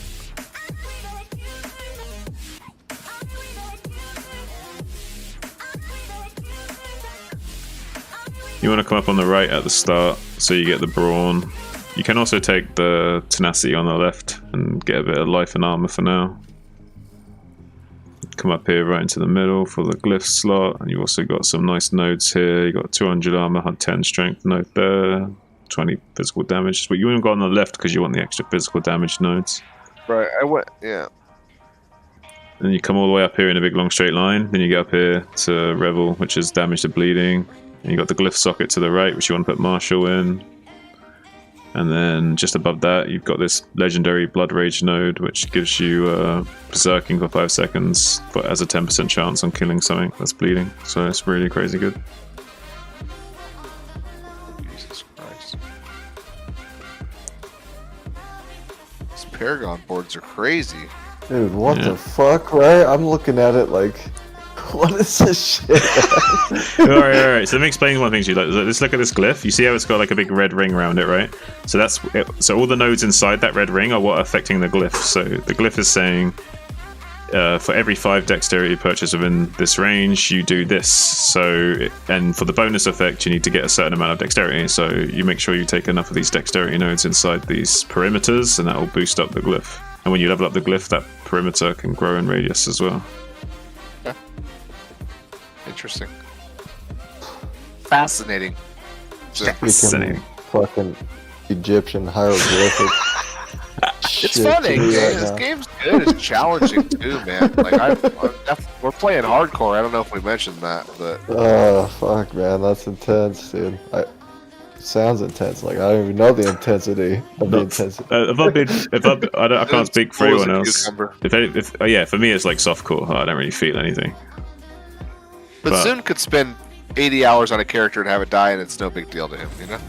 A: You want to come up on the right at the start, so you get the brawn. You can also take the tenacity on the left and get a bit of life and armor for now. Come up here right into the middle for the glyph slot, and you also got some nice nodes here. You got 200 armor, 10 strength node there, 20 physical damage. But you haven't got on the left because you want the extra physical damage nodes.
C: Right, yeah.
A: Then you come all the way up here in a big long straight line. Then you get up here to Revel, which is damage to bleeding. And you got the glyph socket to the right, which you want to put Marshall in. And then just above that, you've got this legendary Blood Rage node, which gives you berserking for 5 seconds, but has a 10% chance on killing something that's bleeding. So it's really crazy good.
C: Jesus Christ. These Paragon boards are crazy.
T: Dude, what the fuck, right? I'm looking at it like... What is this shit?
A: Alright. So let me explain one thing to you. Let's look at this glyph. You see how it's got like a big red ring around it, right? So that's it. So all the nodes inside that red ring are what are affecting the glyph. So the glyph is saying for every 5 dexterity purchase within this range, you do this. So and for the bonus effect, you need to get a certain amount of dexterity. So you make sure you take enough of these dexterity nodes inside these perimeters, and that will boost up the glyph. And when you level up the glyph, that perimeter can grow in radius as well.
C: Interesting. Fascinating.
T: Fascinating. Fucking Egyptian hieroglyphics.
C: It's funny. This game's good. It's challenging too, man. Like we're playing hardcore. I don't know if we mentioned that, but
T: Oh fuck, man, that's intense, dude. Sounds intense. Like I don't even know the intensity of the intensity.
A: I can't speak for anyone else. Yeah, for me it's like softcore. I don't really feel anything.
C: But Soon could spend 80 hours on a character and have it die, and it's no big deal to him, you know.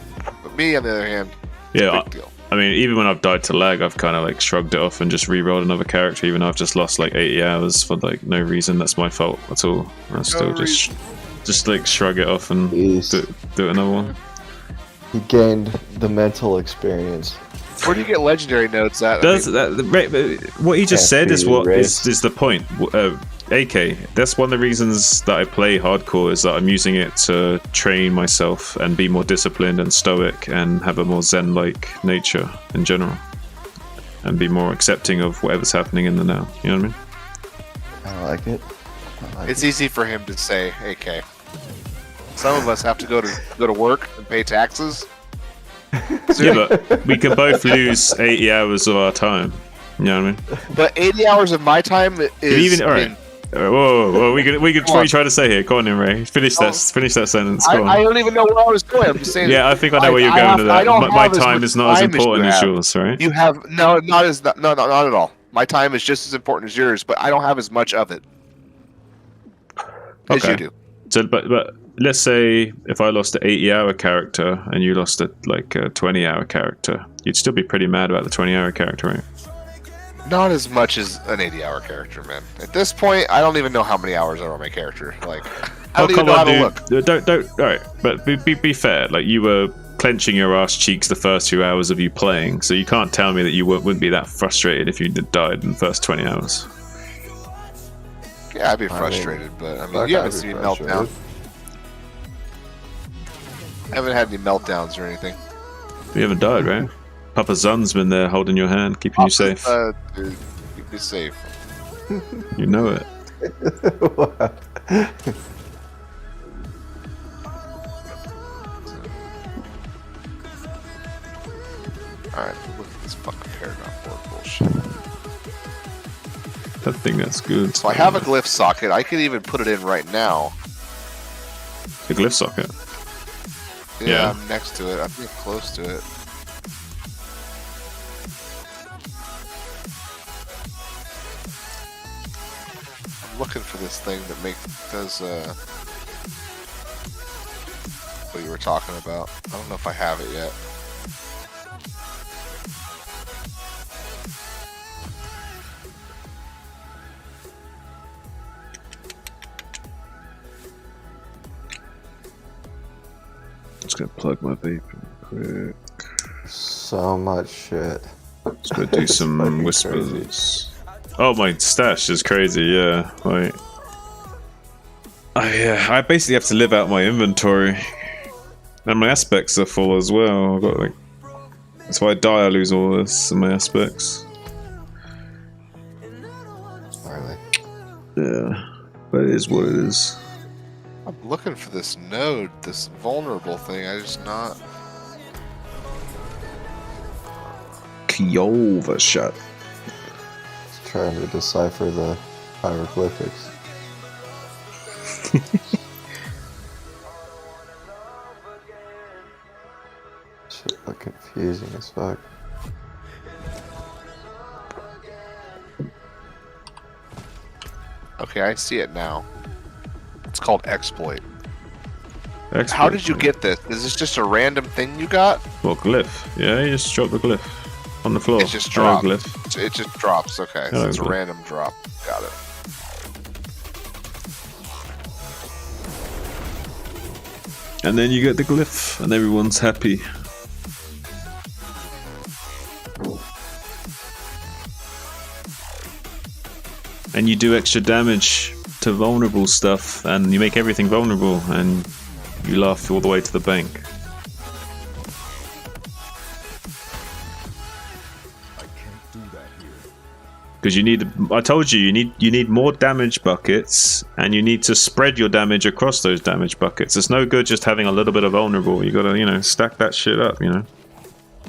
C: But me, on the other hand, it's a big deal.
A: I mean, even when I've died to lag, I've kind of like shrugged it off and just re-rolled another character, even though I've just lost like 80 hours for like no reason. That's my fault at all. I still just like shrug it off and do another one.
T: He gained the mental experience.
C: Where do you get legendary notes at?
A: What he just said is is the point. AK, that's one of the reasons that I play hardcore, is that I'm using it to train myself and be more disciplined and stoic and have a more zen-like nature in general, and be more accepting of whatever's happening in the now. You know what I mean?
T: I like it.
C: It's easy for him to say, AK. Some of us have to go to work and pay taxes.
A: Yeah, but we can both lose 80 hours of our time. You know what I mean?
C: But 80 hours of my time is
A: alright. Whoa! We could. What are you trying to say here? Go on, then, Ray. Finish that sentence. Go on.
C: I don't even know where I was going. I'm just saying.
A: Yeah, I think I know where you're going with that. My time is not as important as yours, right?
C: You have not at all. My time is just as important as yours, but I don't have as much of it as you do.
A: So, but let's say if I lost an 80-hour character and you lost a 20-hour character, you'd still be pretty mad about the 20-hour character, right?
C: Not as much as an 80-hour character, man. At this point, I don't even know how many hours are on my character. Like, I don't even know how to look.
A: Don't. All right, but be fair. Like, you were clenching your ass cheeks the first 2 hours of you playing, so you can't tell me that you wouldn't be that frustrated if you died in the first 20 hours.
C: Yeah, I'd be frustrated, but I mean, you haven't seen me meltdown. I haven't had any meltdowns or anything.
A: You haven't died, right? Papa Zun's been there holding your hand, keeping you safe.
C: Dude, keep you safe.
A: You know it.
C: Alright, look at this fucking paragraph board bullshit.
A: That thing, that's good.
C: So I have a glyph socket. I could even put it in right now.
A: The glyph socket?
C: Yeah, I'm next to it. I'm getting close to it. I'm looking for this thing that does what you were talking about. I don't know if I have it yet.
A: Just gonna plug my vape real quick.
T: So much shit.
A: Just gonna do some whispers. Crazy. Oh, my stash is crazy. Yeah, like I basically have to live out my inventory, and my aspects are full as well. I've got that's why I die. I lose all this in my aspects. Yeah, but it is what it is.
C: I'm looking for this node, this vulnerable thing. I just not.
A: Kyova shot.
T: Trying to decipher the hieroglyphics. Shit look confusing as fuck.
C: Okay, I see it now. It's called exploit.
A: How
C: did you get this? Is this just a random thing you got?
A: Well, glyph. Yeah, you just drop the glyph on the floor.
C: It just drops.
A: Glyph.
C: It just drops. Okay, so it's a random drop. Got it.
A: And then you get the glyph, and everyone's happy. And you do extra damage to vulnerable stuff, and you make everything vulnerable, and you laugh all the way to the bank. Because you need, I told you, you need more damage buckets, and you need to spread your damage across those damage buckets. It's no good just having a little bit of vulnerable. You gotta, stack that shit up,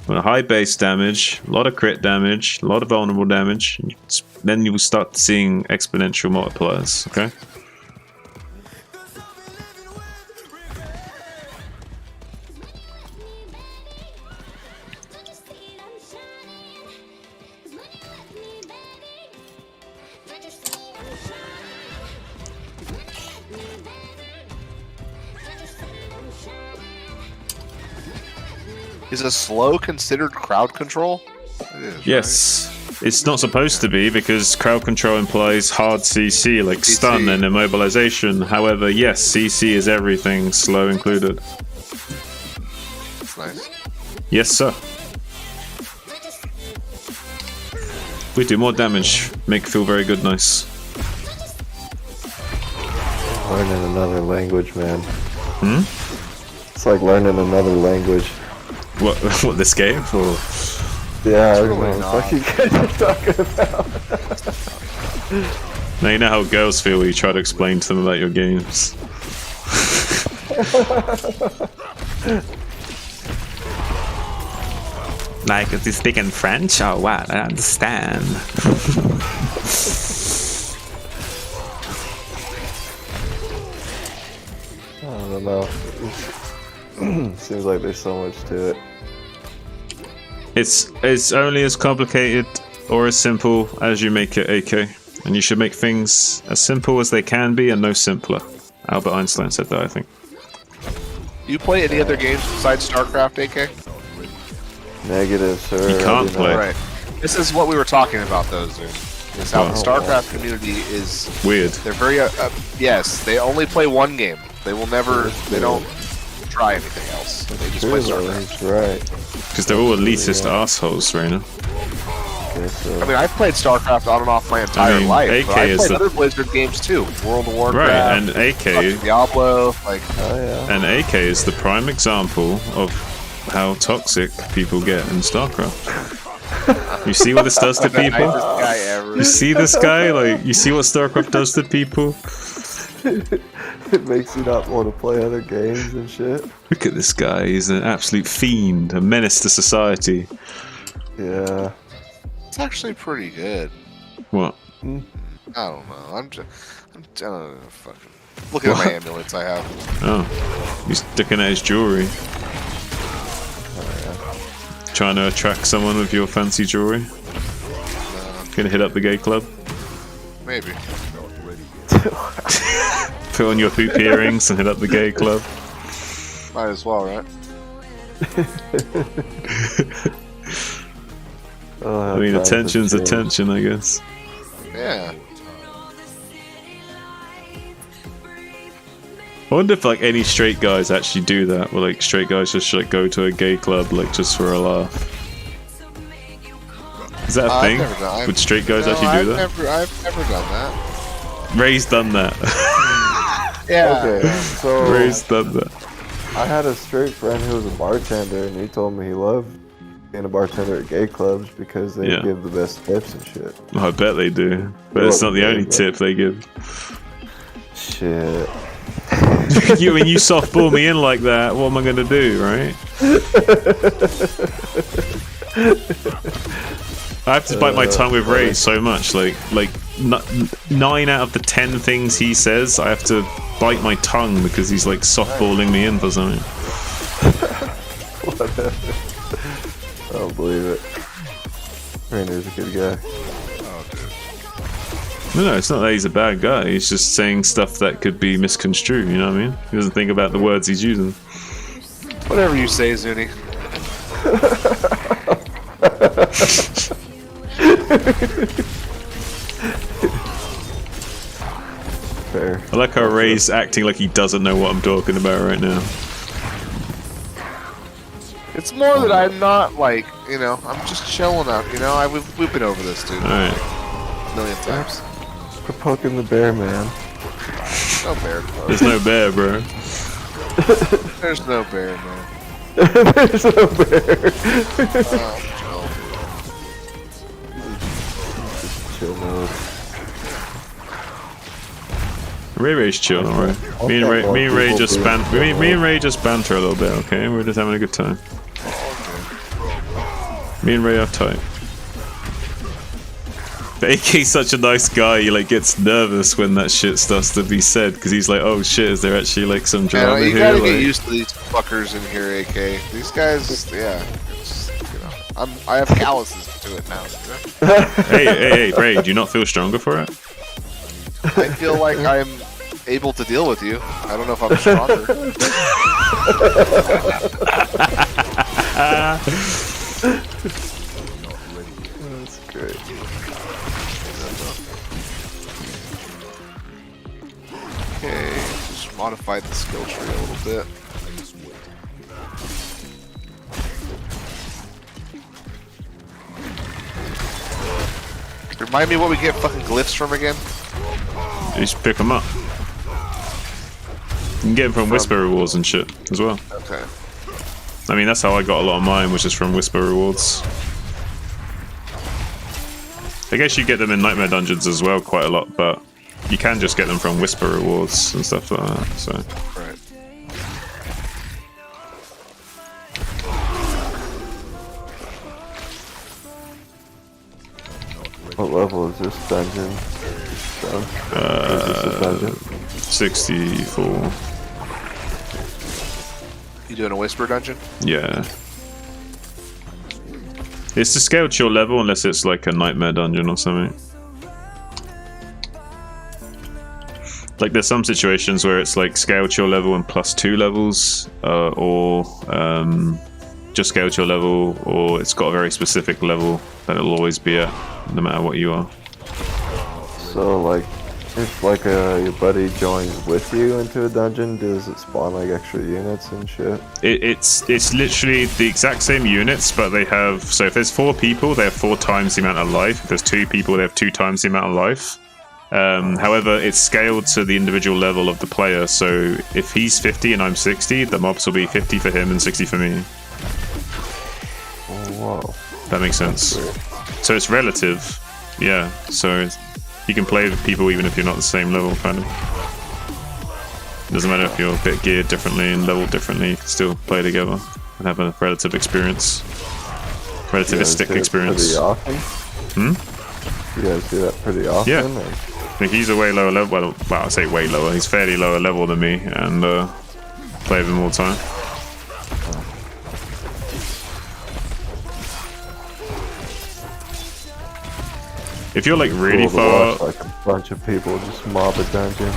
A: High base damage, a lot of crit damage, a lot of vulnerable damage. Then you will start seeing exponential multipliers, okay?
C: Is a slow considered crowd control? It is,
A: Yes. Right? It's not supposed to be because crowd control implies hard CC, like stun and immobilization. However, yes, CC is everything, slow included.
C: That's nice.
A: Yes, sir. We do more damage, make feel very good, nice.
T: Learning another language, man.
A: Hmm?
T: It's like learning another language.
A: What this game? Or...
T: Yeah, I don't know what the fuck you guys are talking about.
A: Now you know how girls feel when you try to explain to them about your games. Like, is he speaking French or what? I don't understand.
T: I don't know. Seems like there's so much to it.
A: It's only as complicated or as simple as you make it, AK. And you should make things as simple as they can be and no simpler. Albert Einstein said that, I think.
C: Do you play any other games besides StarCraft, AK?
T: Negative, sir.
A: You can't play.
C: Right. This is what we were talking about, though, Zoom. Is how the StarCraft community is
A: weird.
C: They're very yes. They only play one game. They will never. They don't try anything else. They just play StarCraft.
T: Right.
A: Because they're all elitist assholes, Raina.
C: I mean, I've played StarCraft on and off my entire life.
A: AK
C: but I
A: is
C: played
A: the...
C: other Blizzard games too. World of Warcraft,
A: right? And AK,
C: Diablo, like.
A: And AK is the prime example of how toxic people get in StarCraft. You see what this does to people? You see this guy? Like, you see what StarCraft does to people?
T: It makes you not want to play other games and shit.
A: Look at this guy. He's an absolute fiend, a menace to society.
T: Yeah.
C: It's actually pretty good.
A: What?
C: I don't know. I'm fucking looking at my amulets I have.
A: Oh, he's sticking at his jewelry. Trying to attract someone with your fancy jewelry. Gonna hit up the gay club.
C: Maybe.
A: Put on your hoop earrings and hit up the gay club.
C: Might as well, right?
A: I mean, attention's attention, I guess.
C: Yeah.
A: I wonder if like any straight guys actually do that, or like straight guys just like go to a gay club like just for a laugh. Is that a thing? Would straight guys actually do that?
C: I've never done that.
A: Ray's done that.
C: Yeah.
T: Okay, so
A: Ray's done that.
T: I had a straight friend who was a bartender, and he told me he loved being a bartender at gay clubs because they give the best tips and shit.
A: I bet they do, but it's not the only tip they give.
T: Shit.
A: When you softball me in like that, what am I gonna do, right? I have to bite my tongue with Ray so much, like 9 out of the 10 things he says, I have to bite my tongue because he's like softballing me in for something.
T: Whatever. I don't believe it. Rainer's a good guy.
A: No, it's not that he's a bad guy. He's just saying stuff that could be misconstrued. You know what I mean? He doesn't think about the words he's using.
C: Whatever you say, Zuni.
T: Fair.
A: I like how Ray's acting like he doesn't know what I'm talking about right now.
C: It's more that I'm not like, I'm just chilling out. We've been over this, dude.
A: All right.
C: A million times.
T: We're poking the bear, man.
C: No bear.
A: There's no bear, bro.
C: There's no bear, man.
T: There's no bear. Chill mode.
A: Ray's chilling, alright. Me and Ray just banter a little bit, okay? We're just having a good time. Me and Ray are tight. But AK's such a nice guy, he like gets nervous when that shit starts to be said, because he's like, oh shit, is there actually like some drama
C: you
A: here?
C: gotta
A: like...
C: get used to these fuckers in here, AK. These guys, yeah. It's, you know, I have calluses to it now.
A: hey, Ray, do you not feel stronger for it?
C: I feel like I'm able to deal with you. I don't know if I'm stronger.
T: That's great.
C: Okay, just modify the skill tree a little bit. Remind me what we get fucking glyphs from again?
A: You just pick them up. You can get them from Whisper rewards and shit as well.
C: Okay.
A: I mean, that's how I got a lot of mine, which is from Whisper rewards. I guess you get them in Nightmare dungeons as well quite a lot, but you can just get them from Whisper rewards and stuff like that, so...
C: Right.
T: What level is this dungeon? Is this a dungeon?
A: 64.
C: You doing a Whisper dungeon?
A: Yeah. It's to scale to your level unless it's like a Nightmare dungeon or something. Like there's some situations where it's like scale to your level and +2 levels, or just scale to your level, or it's got a very specific level that it'll always be at, no matter what you are.
T: So like, if like your buddy joins with you into a dungeon, does it spawn like extra units and shit?
A: It's literally the exact same units, but they have, so if there's 4 people, they have 4 times the amount of life. If there's 2 people, they have 2 times the amount of life. However, it's scaled to the individual level of the player, so if he's 50 and I'm 60, the mobs will be 50 for him and 60 for me.
T: Whoa.
A: That makes sense. So it's relative, yeah, so you can play with people even if you're not the same level, kind of. It doesn't matter if you're a bit geared differently and leveled differently, you can still play together and have a relative experience. Relativistic experience.
T: Pretty often?
A: Hmm?
T: You guys do that pretty often?
A: Yeah.
T: Or?
A: I think he's a way lower level, well, I say way lower, he's fairly lower level than me, and play with him all the time. If you're like really
T: Cool to
A: far...
T: watch, like a bunch of people just mob a dungeon.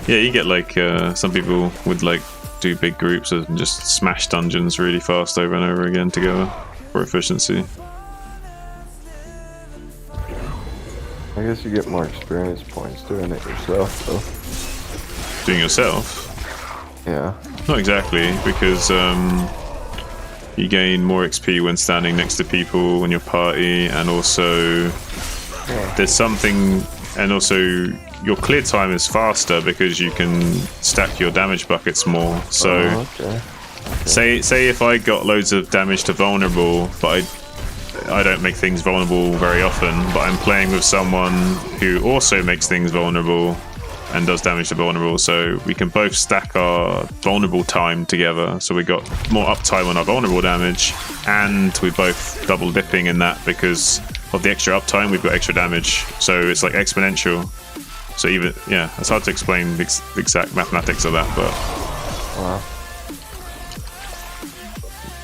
A: Yeah, you get like, some people would like do big groups and just smash dungeons really fast over and over again together for efficiency.
T: I guess you get more experience points doing it yourself, though.
A: Doing yourself?
T: Yeah.
A: Not exactly, because you gain more XP when standing next to people in your party, and also there's something, and also your clear time is faster because you can stack your damage buckets more. So, say if I got loads of damage to vulnerable, but I don't make things vulnerable very often, but I'm playing with someone who also makes things vulnerable and does damage to vulnerable, so we can both stack our vulnerable time together, so we got more uptime on our vulnerable damage, and we both double dipping in that because of the extra uptime, we've got extra damage, so it's like exponential. So even, yeah, it's hard to explain the exact mathematics of that, but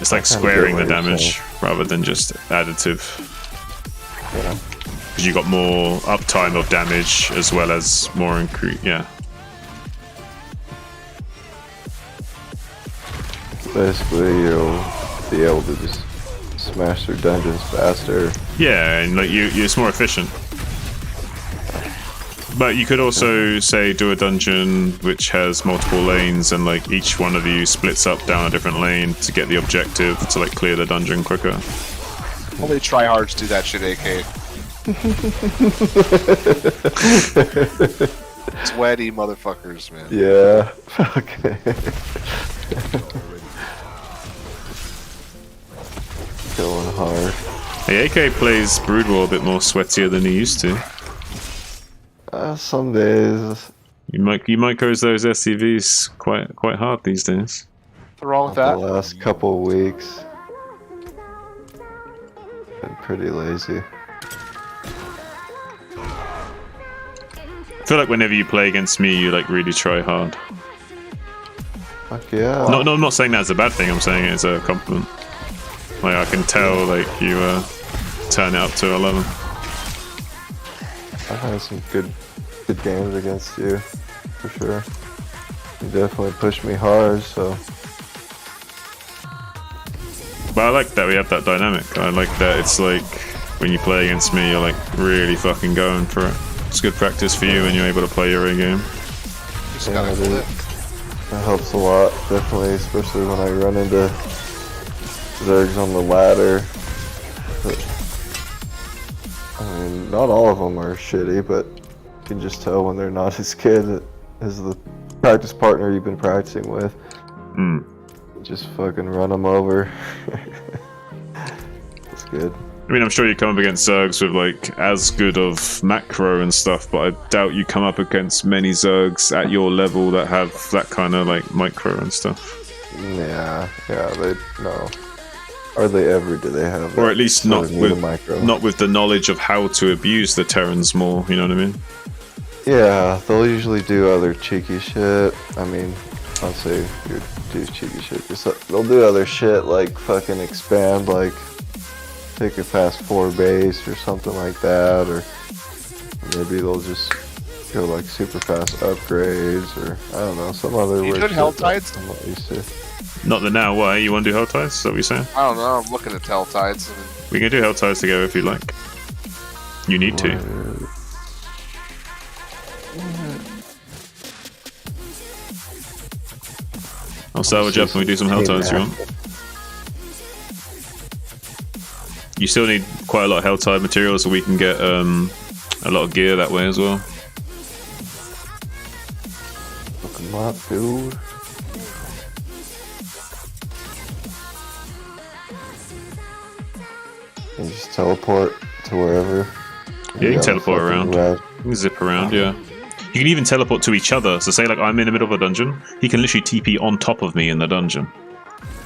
A: it's like squaring the damage rather than just additive.
T: Yeah.
A: Because you got more uptime of damage as well as more yeah.
T: Basically, you'll be able to just smash through dungeons faster.
A: Yeah, and like it's more efficient. But you could also say do a dungeon which has multiple lanes, and like each one of you splits up down a different lane to get the objective to like clear the dungeon quicker.
C: Only tryhards do that shit, AK. Sweaty motherfuckers, man.
T: Yeah. Okay. Going hard.
A: Hey, AK plays Brood War a bit more sweatier than he used to.
T: Some days.
A: You might close those SCVs quite hard these days.
C: What's wrong with
T: The
C: that?
T: last couple of weeks. pretty lazy.
A: I feel like whenever you play against me, you like really try hard.
T: Fuck yeah.
A: No, I'm not saying that as a bad thing. I'm saying it as a compliment. Like I can tell, like you turn it up to 11.
T: I've had some good games against you, for sure. You definitely pushed me hard, so.
A: But I like that we have that dynamic. I like that it's like when you play against me, you're like really fucking going for it. It's good practice for you when you're able to play your A game.
T: Yeah, dude. That helps a lot, definitely, especially when I run into Zergs on the ladder. But, I mean, not all of them are shitty, but you can just tell when they're not as good as the practice partner you've been practicing with. Just fucking run them over. That's good.
A: I mean, I'm sure you come up against Zergs with like as good of macro and stuff, but I doubt you come up against many Zergs at your level that have that kind of like micro and stuff.
T: Yeah, they no. Hardly ever do they have that.
A: Or at least not with
T: micro.
A: not with the knowledge of how to abuse the Terrans more, you know what I mean?
T: Yeah, they'll usually do other cheeky shit. I mean, I'll say you do cheeky shit. They'll do other shit like fucking expand, like take it past 4 base or something like that, or maybe they'll just go like super fast upgrades, or I don't know, some other
C: You
T: weird
C: doing
T: shit
C: Hell
T: that
C: Tides?
T: I'm not used to.
A: Not the now, why? You want to do Hell Tides? Is that what you're saying?
C: I don't know. I'm looking at Hell Tides.
A: We can do Hell Tides together if you'd like. You need to. I'll salvage up and we do some Hell Tides, you want? You still need quite a lot of Hell Tide materials, so we can get a lot of gear that way as well.
T: Look 'em up, dude. And just teleport to wherever.
A: Yeah, you can teleport around.
T: Red.
A: You can zip around, yeah. You can even teleport to each other. So say like I'm in the middle of a dungeon, he can literally TP on top of me in the dungeon.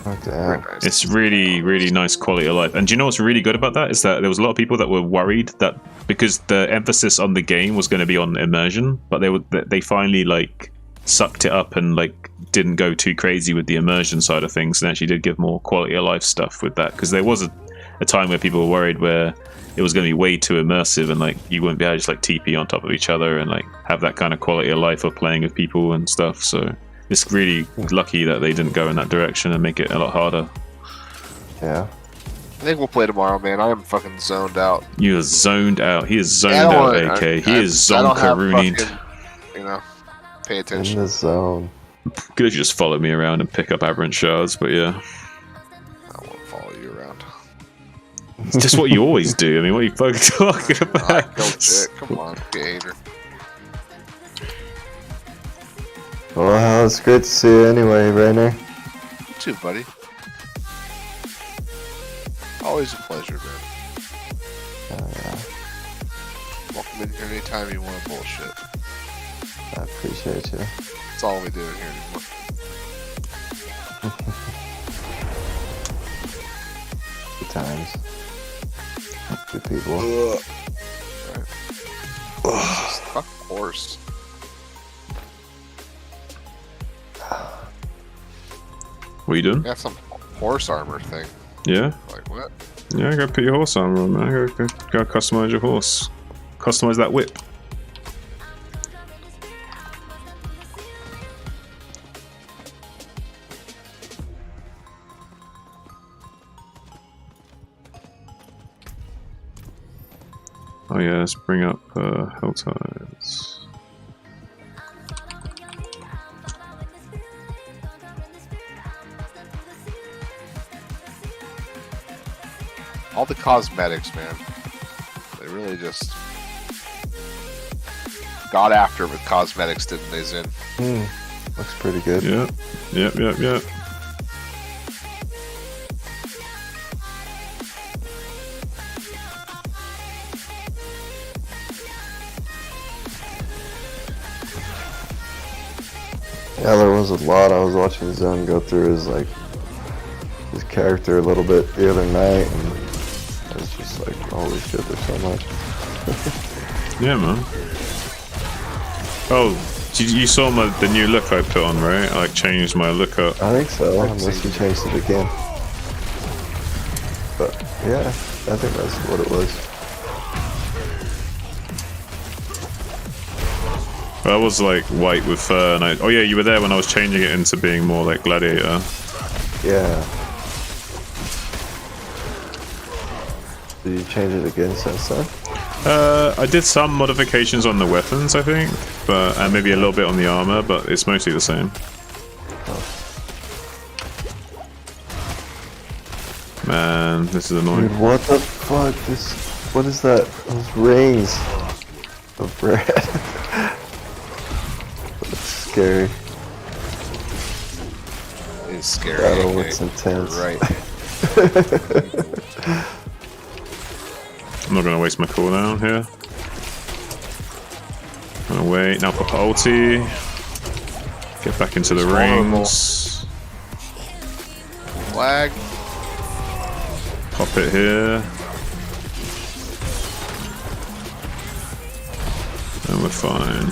T: Oh, damn.
A: It's really, really nice quality of life. And do you know what's really good about that? Is that there was a lot of people that were worried that because the emphasis on the game was going to be on immersion, but they finally like sucked it up and like didn't go too crazy with the immersion side of things, and actually did give more quality of life stuff with that. Because there was a time where people were worried where it was going to be way too immersive and like you wouldn't be able to just like TP on top of each other and like have that kind of quality of life of playing with people and stuff. So it's really lucky that they didn't go in that direction and make it a lot harder.
T: Yeah.
C: I think we'll play tomorrow, man. I am fucking zoned out.
A: You are zoned out. He is zoned out, AK. He is zonkarooниed.
C: You know, pay attention.
T: In the zone.
A: Could have just followed me around and pick up aberrant shards, but yeah.
C: I won't follow you around.
A: It's just what you always do. I mean, what are you fucking talking about?
C: Come on, behavior.
T: Well, it's great to see you anyway, Rainer.
C: You too, buddy. Always a pleasure, man. Welcome in here anytime you want to bullshit.
T: I appreciate you.
C: That's all we do in here anymore.
T: Good times. Good people.
C: Right. Fuck horse.
A: What are you doing?
C: Got some horse armor thing.
A: Yeah?
C: Like what?
A: Yeah, I gotta put your horse armor on, man. Gotta customize your horse. Customize that whip. Oh yeah, let's bring up Hell Tides.
C: All the cosmetics, man. They really just got after it with cosmetics, didn't they, Zin?
T: Looks pretty good.
A: Yep.
T: Yeah, there was a lot. I was watching Zen go through his character a little bit the other night, and it was just It's like, holy shit, there's so much.
A: Yeah, man. Oh, you saw the new look I put on, right? I like changed my look up.
T: I think so, unless you changed it again. But yeah, I think that's what it was.
A: I was like white with fur, and oh yeah, you were there when I was changing it into being more like gladiator.
T: Yeah. Did you change it again since then?
A: I did some modifications on the weapons, I think, but and maybe a little bit on the armor, but it's mostly the same. Man, this is annoying.
T: Dude, what the fuck? What is that? Those rings of bread. That's scary.
C: It's scary.
T: Battle looks intense.
C: Right.
A: I'm not gonna waste my cooldown here. I'm gonna wait. Now pop ulti. Get back into the rings.
C: Flag.
A: Pop it here. And we're fine.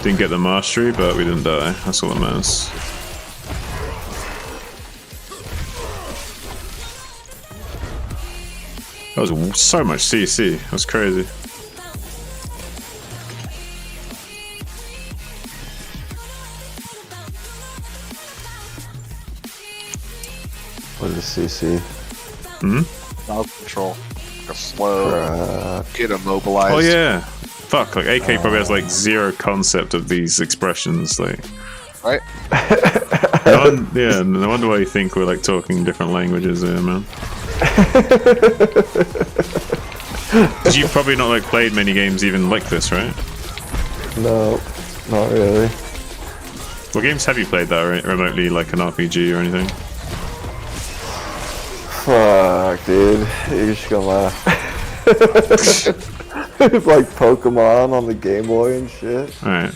A: Didn't get the mastery, but we didn't die. That's all that matters. That was so much CC. That's crazy.
T: What is CC?
A: Hmm?
C: Crowd control. Like a slow. Get immobilized.
A: Oh yeah. Fuck, like AK probably has like zero concept of these expressions, like.
C: Right?
A: No wonder why you think we're like talking different languages here, man. Because you've probably not like played many games even like this, right?
T: No, not really.
A: What games have you played that are remotely like an RPG or anything?
T: Fuck, dude. You're just gonna laugh. It's like Pokemon on the Game Boy and shit.
A: Alright.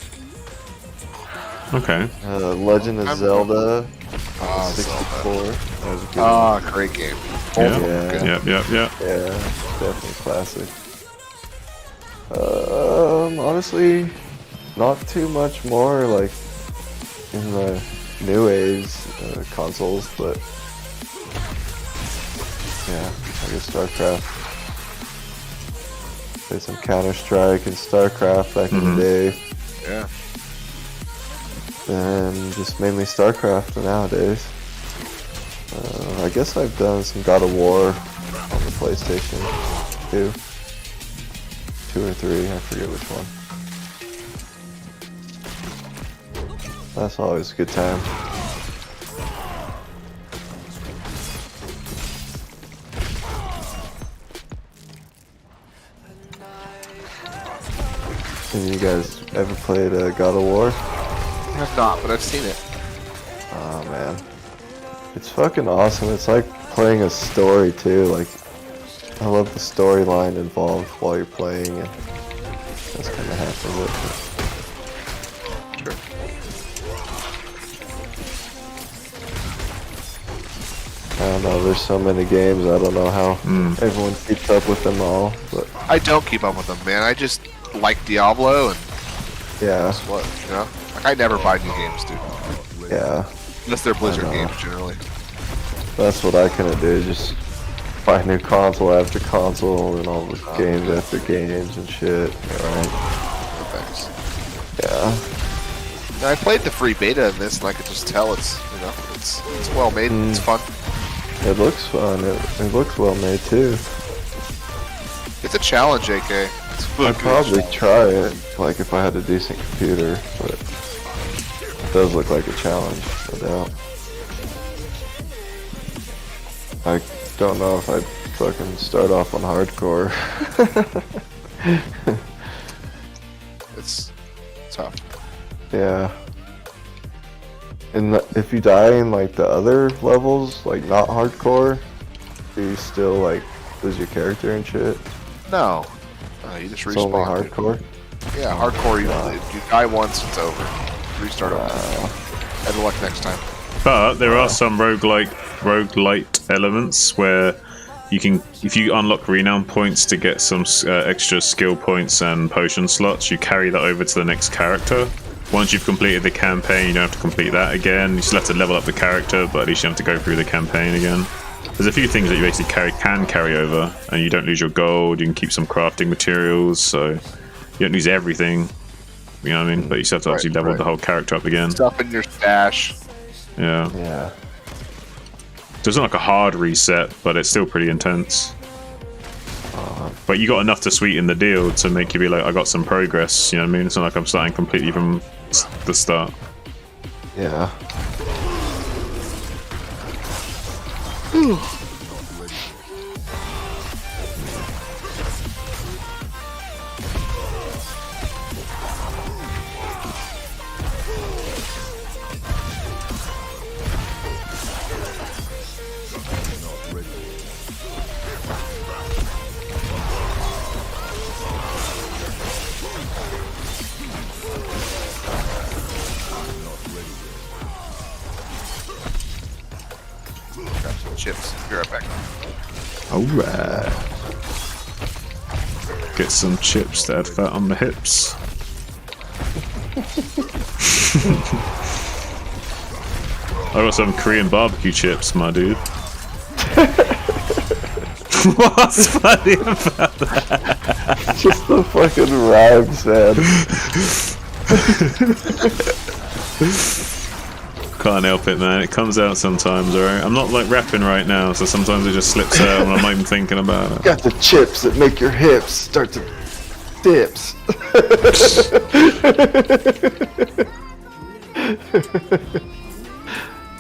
A: Okay.
T: Legend of Zelda. 64. That was a good one.
C: Great game.
T: Yeah.
A: Yep.
T: Yeah, definitely classic. Honestly, not too much more like in the new age consoles, but yeah, I guess StarCraft. Played some Counter-Strike and StarCraft back in the day.
C: Yeah.
T: And just mainly StarCraft nowadays. I guess I've done some God of War on the PlayStation 2. 2 or 3, I forget which one. That's always a good time. Have you guys ever played God of War?
C: I have not, but I've seen it.
T: Oh man. It's fucking awesome. It's like playing a story too. Like, I love the storyline involved while you're playing, and that's kind of half of it.
C: Sure.
T: I don't know, there's so many games, I don't know how everyone keeps up with them all, but
C: I don't keep up with them, man. I just like Diablo, and
T: yeah.
C: That's what, you know? Like, I never buy new games, dude.
T: Yeah.
C: Unless they're Blizzard games, generally.
T: That's what I kind of do, just buy new console after console and all the games after games and shit. Alright.
C: Thanks.
T: Yeah.
C: Now, I played the free beta in this, and I could just tell it's well made. It's fun.
T: It looks fun. It looks well made too.
C: It's a challenge, AK.
T: I'd probably try it, like if I had a decent computer, but it does look like a challenge, no doubt. I don't know if I'd fucking start off on hardcore.
C: It's tough.
T: Yeah. And if you die in like the other levels, like not hardcore, do you still like lose your character and shit?
C: No. You just
T: It's only
C: respawn.
T: hardcore?
C: Yeah, hardcore, you die once, it's over. Restart over. Better luck next time.
A: But there are some roguelike roguelite elements where you can, if you unlock renown points to get some extra skill points and potion slots, you carry that over to the next character. Once you've completed the campaign, you don't have to complete that again. You still have to level up the character, but at least you have to go through the campaign again. There's a few things that you basically can carry over, and you don't lose your gold. You can keep some crafting materials, so you don't lose everything. You know what I mean? But you still have to obviously level the whole character up again.
C: Stuff in your stash.
A: Yeah.
T: Yeah.
A: So it's not like a hard reset, but it's still pretty intense. But you got enough to sweeten the deal to make you be like, I got some progress. You know what I mean? It's not like I'm starting completely from the start.
T: Yeah.
C: Grab some chips. Be right back.
A: Alright. Get some chips to add fat on the hips. I got some Korean barbecue chips, my dude. What's funny about that?
T: Just the fucking rhymes, man.
A: Can't help it, man. It comes out sometimes, alright? I'm not like rapping right now, so sometimes it just slips out and I'm not even thinking about it.
T: Got the chips that make your hips start to dips.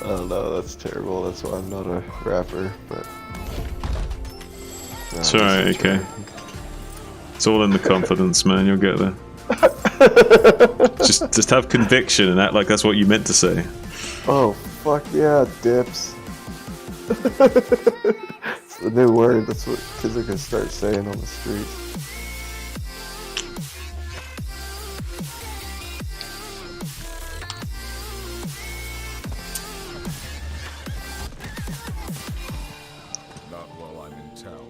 T: Oh no, that's terrible. That's why I'm not a rapper, but... No,
A: It's alright, okay. It's all in the confidence, man. You'll get there. just have conviction and act like that's what you meant to say.
T: Oh, fuck yeah, dips. It's the new word. That's what kids are gonna start saying on the streets.
E: Not while I'm in town.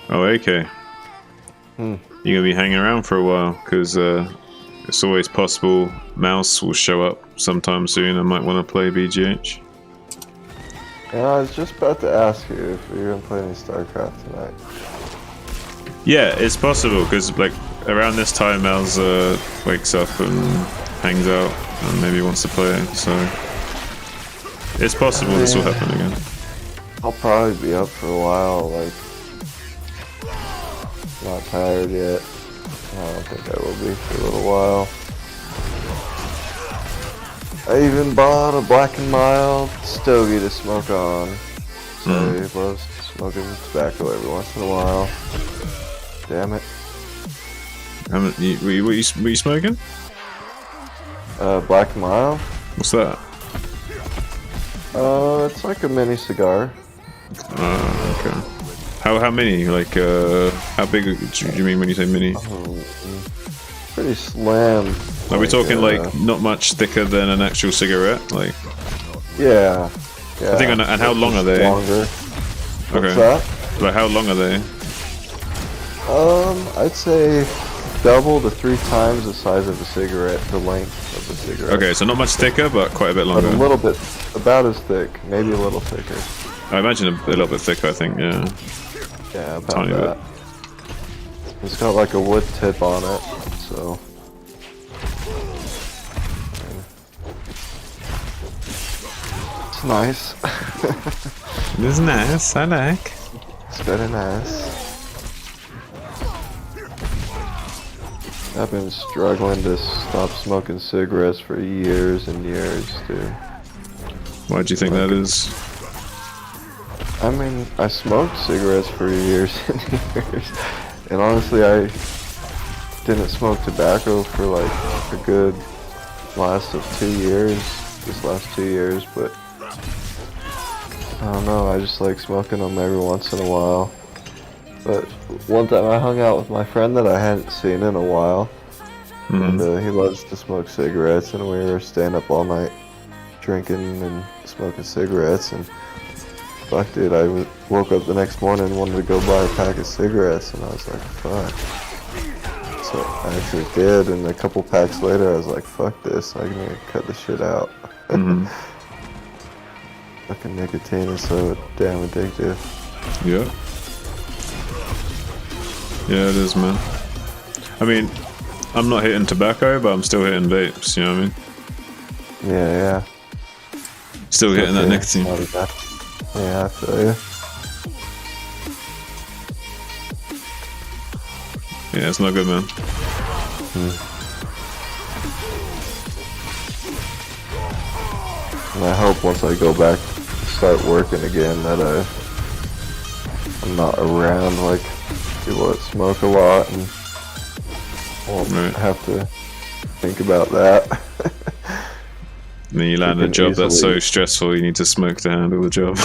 A: Oh, okay. You're gonna be hanging around for a while, because it's always possible Mouse will show up sometime soon. I might want to play BGH.
T: Yeah, I was just about to ask you if you're gonna play any StarCraft tonight.
A: Yeah, it's possible, because like around this time Mouse wakes up and hangs out and maybe wants to play, so it's possible this will happen again.
T: I'll probably be up for a while, like, not tired yet. I don't think I will be for a little while. I even bought a Black and Mild stogie to smoke on. So I love smoking tobacco every once in a while. Damn it.
A: What you smoking?
T: Black and Mild.
A: What's that?
T: It's like a mini cigar.
A: Okay. How many? Like, how big do you mean when you say mini?
T: Pretty slim.
A: Are we talking like not much thicker than an actual cigarette? Like.
T: Yeah. Yeah.
A: I think. And how long are they?
T: Longer.
A: Okay.
T: What's that?
A: Like, how long are they?
T: I'd say double to 3 times the size of a cigarette, the length of the cigarette.
A: Okay, so not much thicker, but quite a bit longer.
T: But a little bit, about as thick, maybe a little thicker.
A: I imagine a little bit thicker, I think, yeah.
T: Yeah, about
A: Tiny
T: that. It's got like a wood tip on it, so... It's nice.
A: It's nice, I like.
T: It's very nice. I've been struggling to stop smoking cigarettes for years and years, dude.
A: Why do you think that is?
T: I mean, I smoked cigarettes for years and years, and honestly, I didn't smoke tobacco for like a good last of 2 years, this last 2 years, but I don't know, I just like smoking them every once in a while. But one time I hung out with my friend that I hadn't seen in a while, and he loves to smoke cigarettes, and we were staying up all night drinking and smoking cigarettes, and fuck, dude, I woke up the next morning and wanted to go buy a pack of cigarettes, and I was like, fuck. So I actually did, and a couple packs later, I was like, fuck this, I need to cut this shit out. Fucking nicotine is so damn addictive.
A: Yeah. Yeah, it is, man. I mean, I'm not hitting tobacco, but I'm still hitting vapes, you know what I mean?
T: Yeah.
A: Still getting that nicotine.
T: Yeah, I feel you.
A: Yeah, it's not good, man.
T: And I hope once I go back, start working again, that I'm not around like people that smoke a lot and won't have to think about that.
A: And then you land a job that's so stressful you need to smoke to handle the job.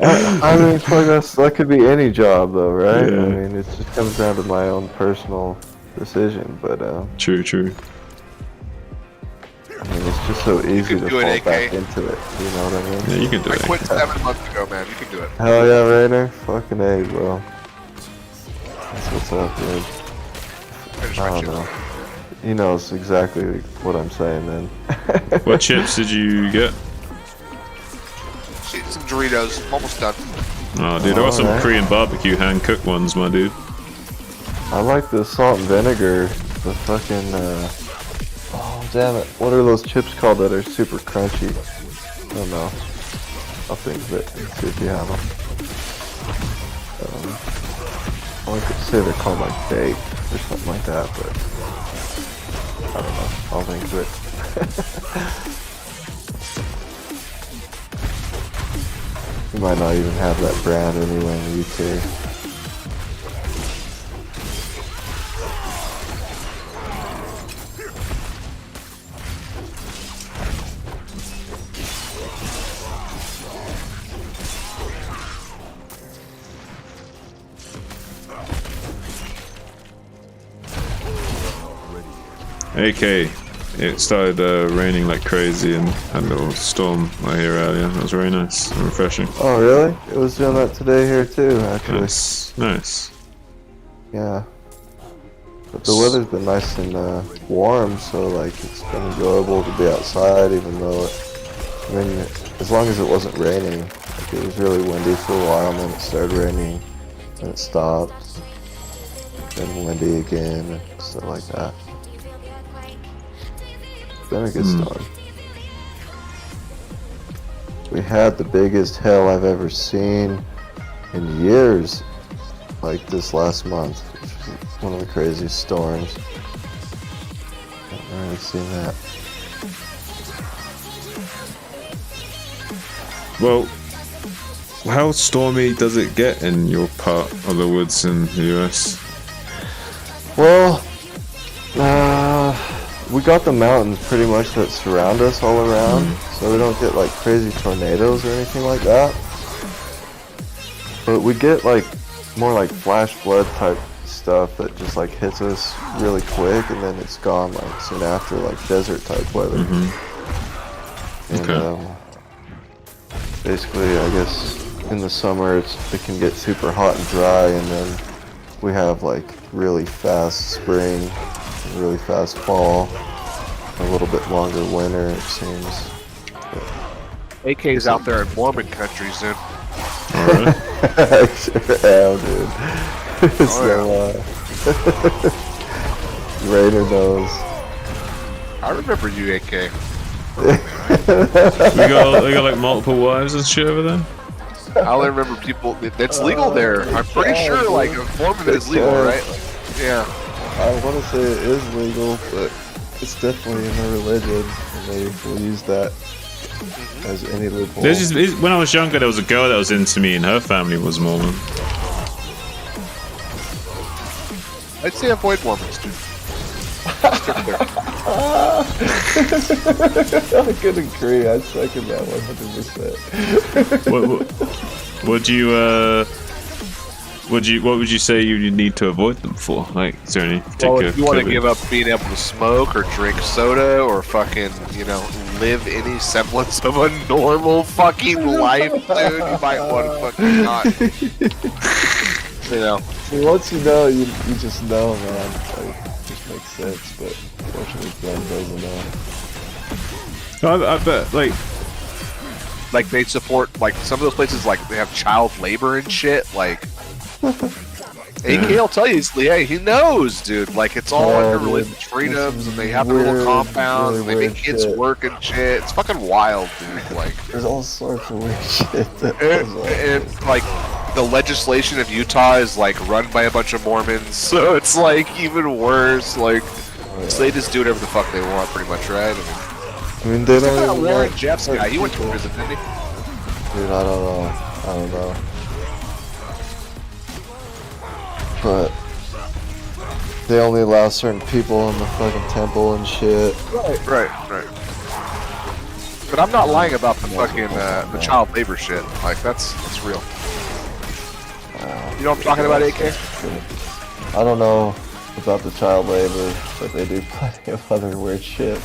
T: I mean, fuck, that could be any job though, right?
A: Yeah.
T: I mean, it just comes down to my own personal decision, but
A: True.
T: I mean, it's just so easy to fall back into it, you know what I mean?
A: Yeah, you can do it.
C: I quit 7 months ago, man. You can do it.
T: Hell yeah, Rainer. Fucking A, bro. That's what's up, dude. I don't know. He knows exactly what I'm saying, then.
A: What chips did you get?
C: Some Doritos. I'm almost done.
A: Oh, dude, I got some Korean barbecue hand-cooked ones, my dude.
T: I like the salt and vinegar. The fucking, oh, damn it. What are those chips called that are super crunchy? I don't know. I'll think of it and see if you have them. I like to say they're called like baked or something like that, but I don't know. I'll think of it. You might not even have that brand anywhere in the UK.
A: AK, it started raining like crazy and had a little storm I hear earlier. That was very nice and refreshing.
T: Oh really? It was doing that today here too, actually.
A: Nice.
T: Yeah. But the weather's been nice and warm, so like it's been enjoyable to be outside, even though I mean, as long as it wasn't raining. Like, it was really windy for a while, and then it started raining, and it stopped, then windy again, and stuff like that. Been a good storm. We had the biggest hail I've ever seen in years, like this last month, which was one of the craziest storms. I've never seen that.
A: Well, how stormy does it get in your part of the woods in the US?
T: Well, we got the mountains pretty much that surround us all around, so we don't get like crazy tornadoes or anything like that. But we get like more like flash flood type stuff that just like hits us really quick and then it's gone like soon after, like desert type weather. And basically, I guess in the summer it can get super hot and dry, and then we have like really fast spring, really fast fall, a little bit longer winter it seems.
C: AK's out there in Mormon country soon.
T: I sure am, dude. Raider knows.
C: I remember you, AK.
A: They got like multiple wives and shit over there?
C: I only remember people. It's legal there. I'm pretty sure, like, Mormon is legal, right? Yeah.
T: I want to say it is legal, but it's definitely in their religion, and they will use that as any loophole.
A: When I was younger, there was a girl that was into me, and her family was Mormon.
C: I'd say avoid Mormons, dude.
T: I could agree. I'd second that 100%.
A: What do you What would you say you need to avoid them for? Like, is there any particular?
C: Well, if you want to
A: COVID?
C: give up being able to smoke or drink soda or fucking, live any semblance of a normal fucking life, dude, you might want to fucking not.
T: Once you know, you just know, man. Like, it just makes sense, but unfortunately, Glenn doesn't know.
A: I bet,
C: like they support, like some of those places, like they have child labor and shit, like. AK will tell you, he knows, dude. Like, it's all under religious freedoms, and they have their little compounds, and they make kids work and shit. It's fucking wild, dude. Like,
T: there's all sorts of weird shit.
C: And like, the legislation of Utah is like run by a bunch of Mormons, so it's like even worse. Like, so they just do whatever the fuck they want, pretty much, right?
T: I mean, they don't
C: That
T: even
C: Warren
T: like
C: Jeffs guy, he went to prison, didn't he?
T: Dude, I don't know. But they only allow certain people in the fucking temple and shit.
C: Right. But I'm not lying about the fucking the child labor shit. Like that's real. You know what I'm talking about, AK?
T: I don't know about the child labor, but they do plenty of other weird shit.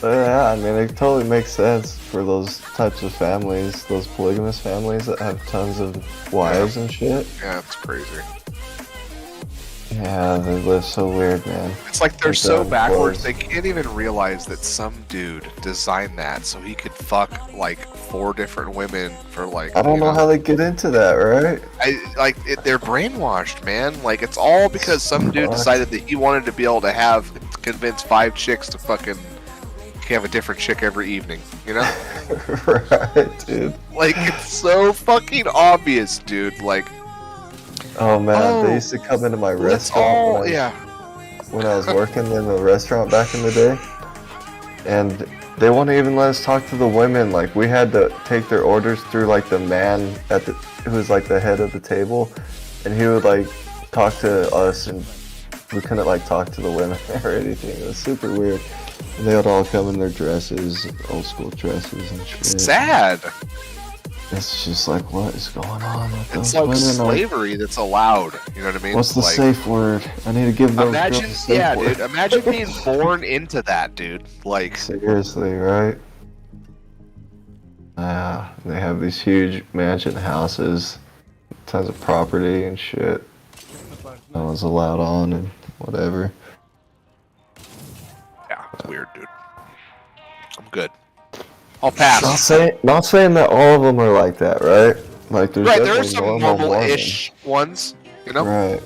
T: Yeah, I mean, it totally makes sense for those types of families, those polygamous families that have tons of wives and shit.
C: Yeah, it's crazy.
T: Yeah, they live so weird, man.
C: It's like they're so backwards, they can't even realize that some dude designed that so he could fuck like 4 different women for like.
T: I don't know how they get into that, right?
C: They're brainwashed, man. Like it's all because some dude decided that he wanted to be able to convince 5 chicks to fucking have a different chick every evening,
T: Right, dude.
C: Like it's so fucking obvious, dude. Like.
T: Oh man, they used to come into my restaurant when I was working in the restaurant back in the day, and they wouldn't even let us talk to the women. Like we had to take their orders through like the man who was like the head of the table, and he would like talk to us, and we couldn't like talk to the women or anything. It was super weird. And they would all come in their dresses, old school dresses and shit.
C: Sad.
T: It's just like, what is going on with those
C: It's like
T: women?
C: slavery that's allowed. You know what I mean?
T: What's the
C: like,
T: safe word? I need to give those
C: imagine,
T: girls a safe word.
C: dude. Imagine being born into that, dude. Like
T: seriously, right? They have these huge mansion houses, tons of property and shit. No one's allowed on and whatever.
C: Yeah, it's weird, dude. I'm good. I'll pass.
T: Not saying that all of them are like that, right? Like there's
C: right, there are
T: definitely
C: some normal-ish ones,
T: Right.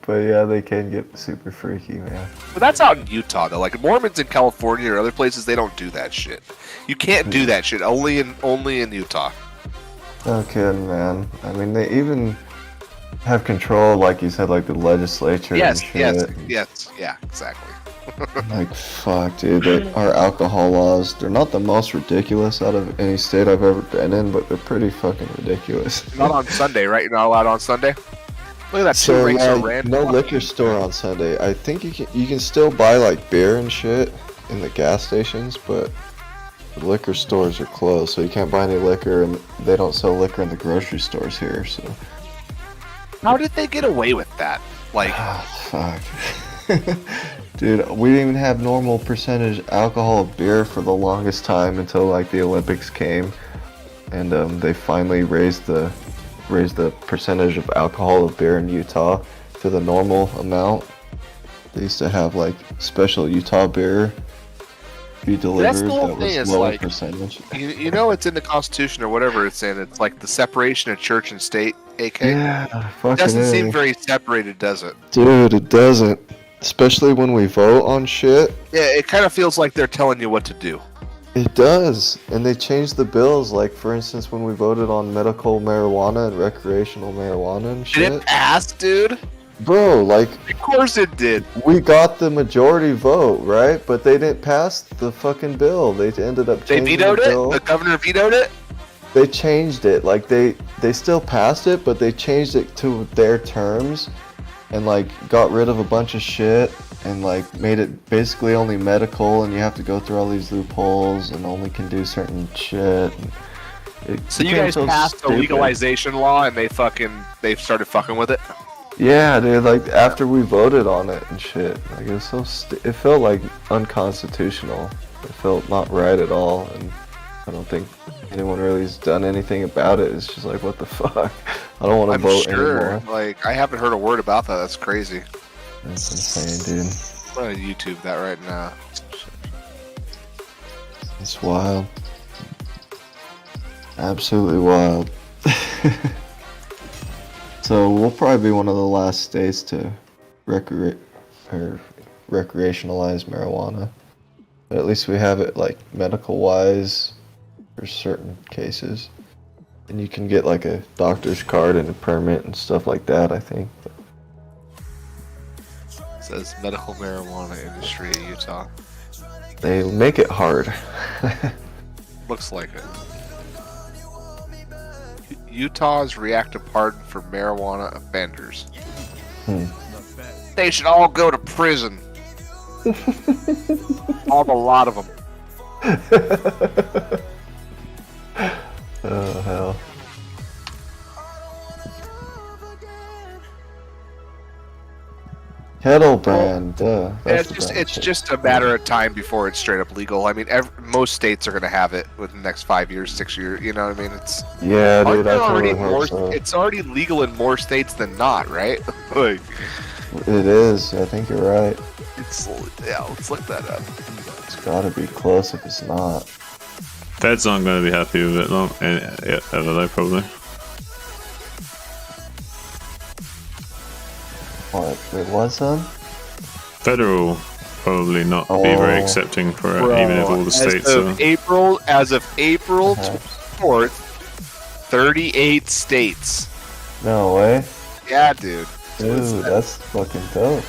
T: But yeah, they can get super freaky, man.
C: But that's out in Utah, though. Like Mormons in California or other places, they don't do that shit. You can't do that shit. Only in Utah.
T: No kidding, man. I mean, they even have control, like you said, like the legislature.
C: Yes,
T: and shit.
C: yes, yeah, exactly.
T: Like, fuck, dude. Our alcohol laws, they're not the most ridiculous out of any state I've ever been in, but they're pretty fucking ridiculous.
C: Not on Sunday, right? You're not allowed on Sunday? Look at that, 2 rings of Rend.
T: No liquor store on Sunday. I think you can still buy, like, beer and shit in the gas stations, but the liquor stores are closed, so you can't buy any liquor, and they don't sell liquor in the grocery stores here, so...
C: How did they get away with that? Like...
T: fuck. Dude, we didn't even have normal percentage alcohol of beer for the longest time until like the Olympics came, and they finally raised the percentage of alcohol of beer in Utah to the normal amount. They used to have like special Utah beer be delivered.
C: That's the whole
T: that
C: thing.
T: was
C: Is
T: lower
C: like
T: percentage.
C: you know it's in the Constitution or whatever it's in. It's like the separation of church and state. AK.
T: Yeah, fucking
C: doesn't
T: A.
C: seem very separated, does it?
T: Dude, it doesn't. Especially when we vote on shit.
C: Yeah, it kind of feels like they're telling you what to do.
T: It does. And they changed the bills, like for instance when we voted on medical marijuana and recreational marijuana and shit.
C: Did it pass, dude?
T: Bro, like...
C: Of course it did.
T: We got the majority vote, right? But they didn't pass the fucking bill. They ended up changing
C: They vetoed
T: the bill.
C: it? The governor vetoed it?
T: They changed it. Like, they still passed it, but they changed it to their terms. and like got rid of a bunch of shit and like made it basically only medical, and you have to go through all these loopholes and only can do certain shit.
C: So you guys passed the legalization law and they started fucking with it?
T: Yeah, dude, like after we voted on it and shit, like it was so it felt like unconstitutional. It felt not right at all, and I don't think anyone really has done anything about it. It's just like, what the fuck? I don't want to vote anymore.
C: Like, I haven't heard a word about that. That's crazy.
T: That's insane, dude.
C: I'm gonna YouTube that right now.
T: It's wild. Absolutely wild. So we'll probably be one of the last states to recreationalize marijuana. But at least we have it like medical wise for certain cases. And you can get like a doctor's card and a permit and stuff like that, I think.
C: It says medical marijuana industry in Utah.
T: They make it hard.
C: Looks like it. Utah's reactive pardon for marijuana offenders. They should all go to prison. A lot of them.
T: Oh hell. Kettle brand, duh.
C: It's just a matter of time before it's straight up legal. I mean, most states are going to have it within the next 5 years, 6 years. You know what I mean? It's
T: yeah, dude. I totally hope so.
C: It's already legal in more states than not, right? Like,
T: it is. I think you're right.
C: Let's look that up.
T: It's got to be close if it's not.
A: Feds aren't going to be happy with it long, ever though, probably.
T: What? It was some?
A: Federal probably not be very accepting for it, even if all the states are.
C: As of April 4th, 38 states.
T: No way.
C: Yeah, dude.
T: Dude, that's fucking dope.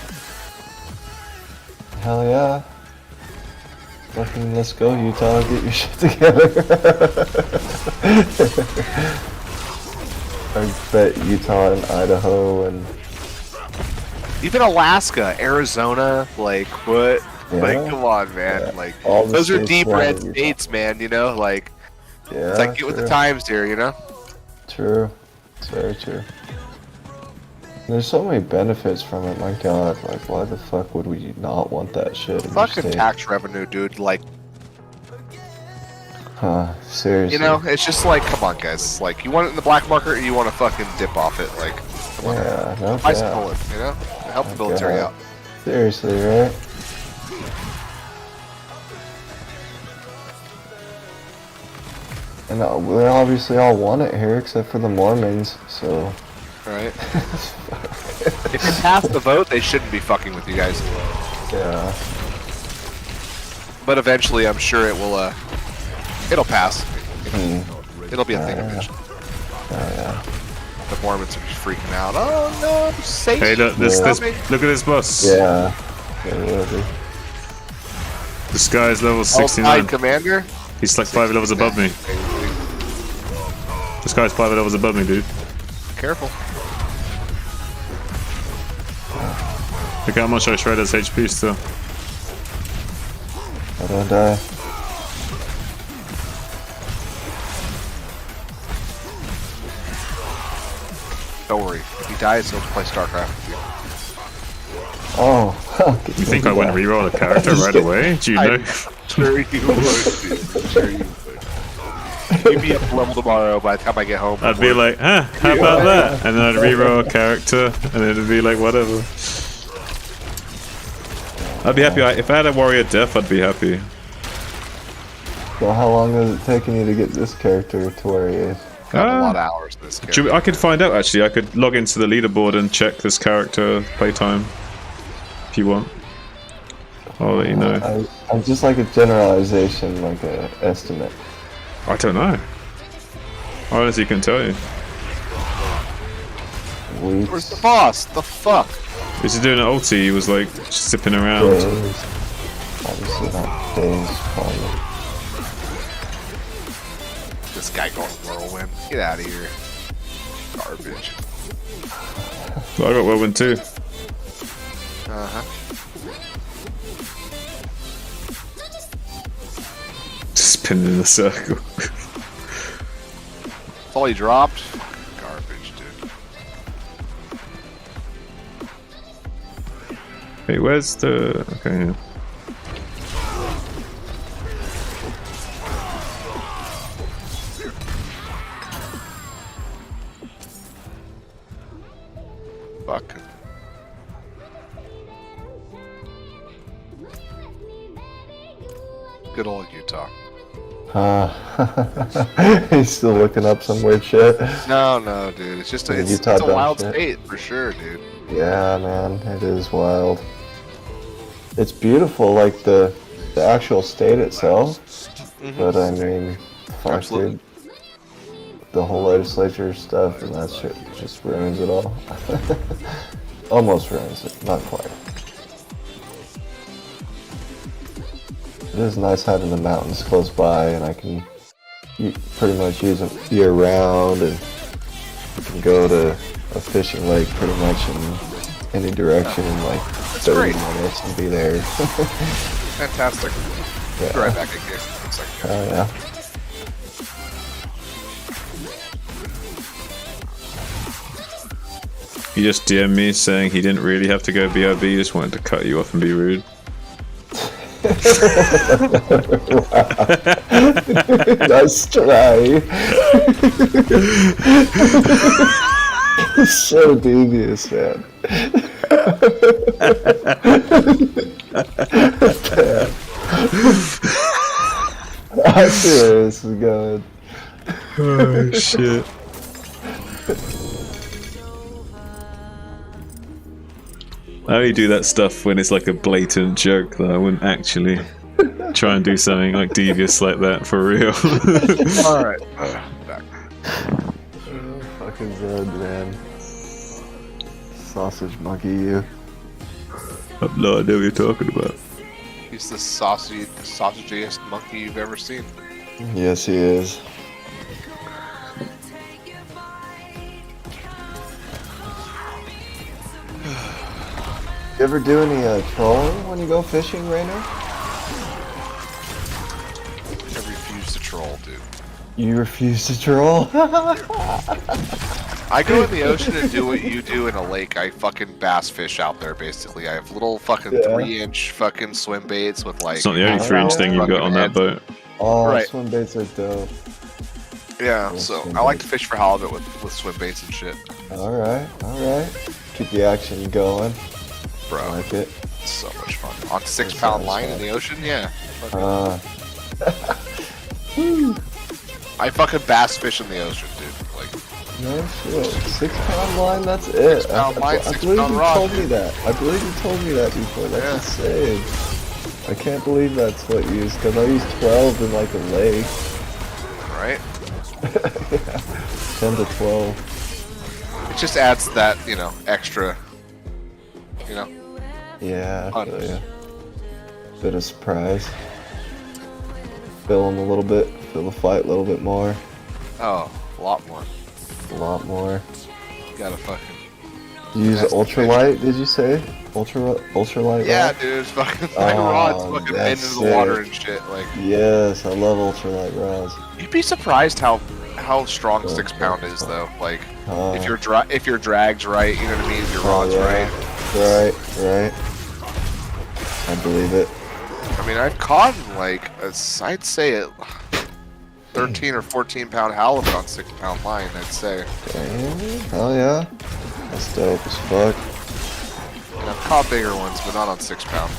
T: Hell yeah. Fucking let's go, Utah, get your shit together. I bet Utah and Idaho and
C: even Alaska, Arizona, like what?
T: Yeah.
C: Like, come on, man. Yeah. Like,
T: all
C: those are deep red states, man. You know, like,
T: yeah,
C: it's like get with the times here, you know.
T: True, it's very true. There's so many benefits from it. My God, like, why the fuck would we not want that shit?
C: Fucking tax revenue, dude. Like,
T: seriously.
C: You know, it's just like, come on, guys. Like, you want it in the black market, or you want to fucking dip off it? Like, come on.
T: Yeah, no
C: I
T: doubt.
C: support it, you know. Help the military out.
T: Seriously, right? And we obviously all want it here, except for the Mormons. So.
C: Right. If it passed the vote, they shouldn't be fucking with you guys.
T: Yeah.
C: But eventually, I'm sure it will. It'll pass. It'll be a thing eventually.
T: Yeah.
C: The Mormons are just freaking out. Oh no, Satan!
A: Hey, look, look at this boss.
T: Yeah. It will be.
A: This guy's level 69.
C: Commander?
A: He's like 5 levels above me. This guy's 5 levels above me, dude.
C: Careful.
A: Look how much I shred his HP still.
T: I don't die.
C: Don't worry. If he dies, he'll play StarCraft with you.
T: Oh.
A: You think I wouldn't reroll a character right away? Do you know?
C: I'm sure you would, dude. I'm sure you would. You'd be up level tomorrow by the time I get home.
A: I'd be like, how about that? And then I'd reroll a character, and it'd be like, whatever. I'd be happy. If I had a warrior death, I'd be happy.
T: So how long has it taken you to get this character to where he is?
C: Got a lot of hours in this character.
A: I could find out, actually. I could log into the leaderboard and check this character playtime. If you want. I'll let you know.
T: I'm just like a generalization, like a estimate.
A: I don't know. I honestly can tell you.
C: Where's the boss? The fuck?
A: He was doing an ulti, he was like zipping around.
T: Days. Obviously not days, probably.
C: This guy going whirlwind. Get out of here. Garbage.
A: Well, I got whirlwind too.
C: Uh-huh.
A: Spinning in a circle.
C: That's all he dropped? Garbage, dude.
A: Wait, where's the... Okay, yeah.
C: Fuck. Good old Utah.
T: He's still looking up some weird shit.
C: No, dude. It's just it's
T: Utah
C: a
T: dumb
C: wild
T: shit.
C: state for sure, dude.
T: Yeah, man, it is wild. It's beautiful, like the actual state itself, but I mean, fuck,
C: Absolutely.
T: dude. The whole legislature stuff and that shit just ruins it all. Almost ruins it, not quite. It is nice having the mountains close by, and I can pretty much use them year round, and you can go to a fishing lake pretty much in any direction in like 30 minutes and be there.
C: Fantastic.
T: Yeah.
C: Be right back again. It's like,
T: Oh yeah.
A: He just DM'd me saying he didn't really have to go BRB, he just wanted to cut you off and be rude.
T: Nice try. So devious, man. I see where this is going.
A: Oh shit. I only do that stuff when it's like a blatant joke, though. I wouldn't actually try and do something like devious like that for real.
C: Alright. Back.
T: Fucking Zed, man. Sausage monkey, you.
A: I have no idea what you're talking about.
C: He's the sausagiest monkey you've ever seen.
T: Yes, he is. You ever do any trolling when you go fishing, Rainer?
C: I refuse to troll, dude.
T: You refuse to troll?
C: I go in the ocean and do what you do in a lake. I fucking bass fish out there, basically. I have little fucking 3-inch fucking swim baits with like...
A: It's not the only 3-inch thing you've got on that boat.
T: Oh,
C: Right.
T: swim baits are dope.
C: Yeah, so I like to fish for halibut with swim baits and shit.
T: Alright, alright. Keep the action going.
C: Bro,
T: I like it.
C: It's so much fun. On 6-pound line in the ocean, yeah. I fucking bass fish in the ocean, dude. Like,
T: no shit. 6-pound line, that's it.
C: 6-pound line,
T: I believe
C: 6-pound
T: you
C: rod.
T: told me that. I believe you told me that before. That's insane. I can't believe that's what you use, because I use 12 in like a lake.
C: Right?
T: Yeah. 10 to 12.
C: It just adds that, you know, extra, you know.
T: Yeah, I feel ya. Bit of surprise. Feel them a little bit. Feel the fight a little bit more.
C: Oh, a lot more.
T: A lot more.
C: You gotta fucking...
T: You use ultralight, did you say? Ultralight
C: Yeah,
T: rod?
C: dude, it's fucking my rod's fucking
T: that's
C: into the water
T: sick.
C: and shit. Like,
T: Yes, I love ultralight rods.
C: you'd be surprised how strong 6-pound is, though. Like, if your drag's right, you know what I mean. If your rod's right.
T: Right. I believe it.
C: I mean, I've caught like I'd say it 13 or 14-pound halibut on 6-pound line. I'd say.
T: Damn. Hell yeah. That's dope as fuck.
C: And I've caught bigger ones, but not on 6-pound.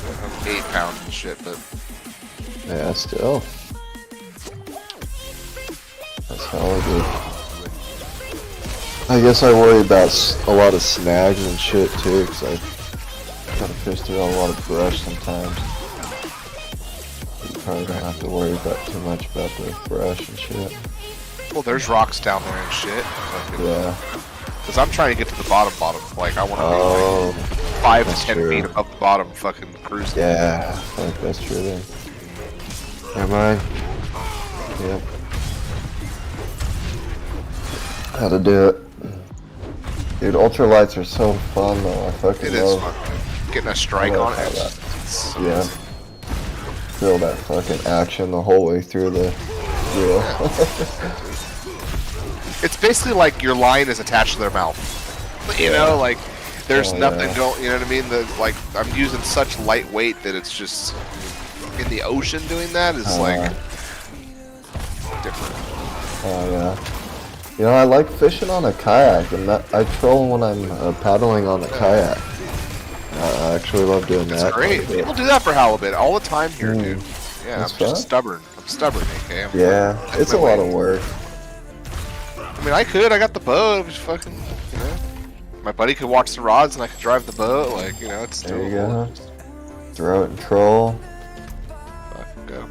C: 8-pound and shit. But
T: Yeah, still. That's hella good. I guess I worry about a lot of snags and shit too, because I gotta fish through a lot of brush sometimes. You probably don't have to worry about too much about the brush and shit.
C: well, there's rocks down there and shit.
T: Yeah.
C: Because I'm trying to get to the bottom. Like I want to be like 5 to 10 feet above the bottom, fucking cruising.
T: Yeah, like that's true then. Never mind. Yep. How to do it. Dude, ultralights are so fun though. I fucking
C: It
T: love.
C: is fun. getting a strike on it.
T: Yeah. Feel that fucking action the whole way through the reel.
C: It's basically like your line is attached to their mouth. You know, like there's nothing going. You know what I mean? Like I'm using such light weight that it's just in the ocean doing that is like different.
T: Oh yeah. You know, I like fishing on a kayak, and I troll when I'm paddling on a kayak. I actually love doing that.
C: It's great. People do that for halibut all the time here, dude. Yeah,
T: That's
C: I'm just
T: fun.
C: stubborn. I'm stubborn, AK.
T: It's a lot of work.
C: I mean, I got the boat. It was fucking, you know. My buddy could watch the rods and I could drive the boat. Like, you know, it's
T: There you
C: doable.
T: go. Throw it and troll.
C: Fucking go.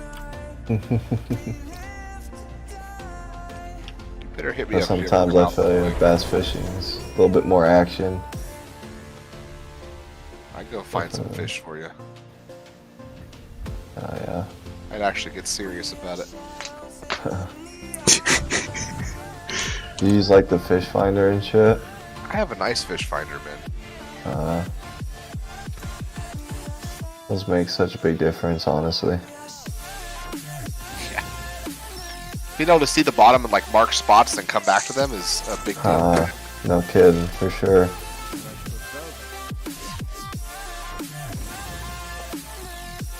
C: You better hit me up.
T: Sometimes I feel like bass fishing is a little bit more action.
C: I'd go find some fish for you.
T: Oh yeah.
C: I'd actually get serious about it.
T: Do you use like the fish finder and shit?
C: I have a nice fish finder, man.
T: Those make such a big difference, honestly.
C: Being able to see the bottom and like mark spots and come back to them is a big deal.
T: No kidding, for sure.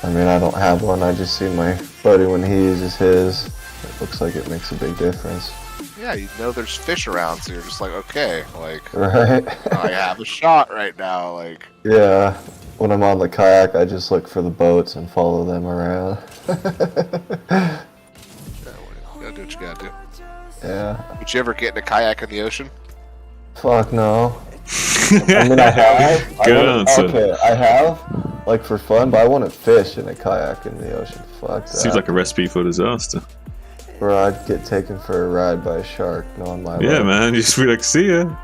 T: I mean, I don't have one, I just see my buddy when he uses his. It looks like it makes a big difference.
C: Yeah, you know there's fish around, so you're just like, okay, like,
T: Right?
C: I have a shot right now, like.
T: Yeah, when I'm on the kayak, I just look for the boats and follow them around.
C: You gotta do what you gotta do.
T: Yeah.
C: Would you ever get in a kayak in the ocean?
T: Fuck no. I mean, I have. Okay, I have, like for fun, but I wouldn't fish in a kayak in the ocean. Fuck that.
A: Seems like a recipe for disaster.
T: Bro, I'd get taken for a ride by a shark, knowing my
A: Yeah,
T: luck.
A: man, you just be like, see ya.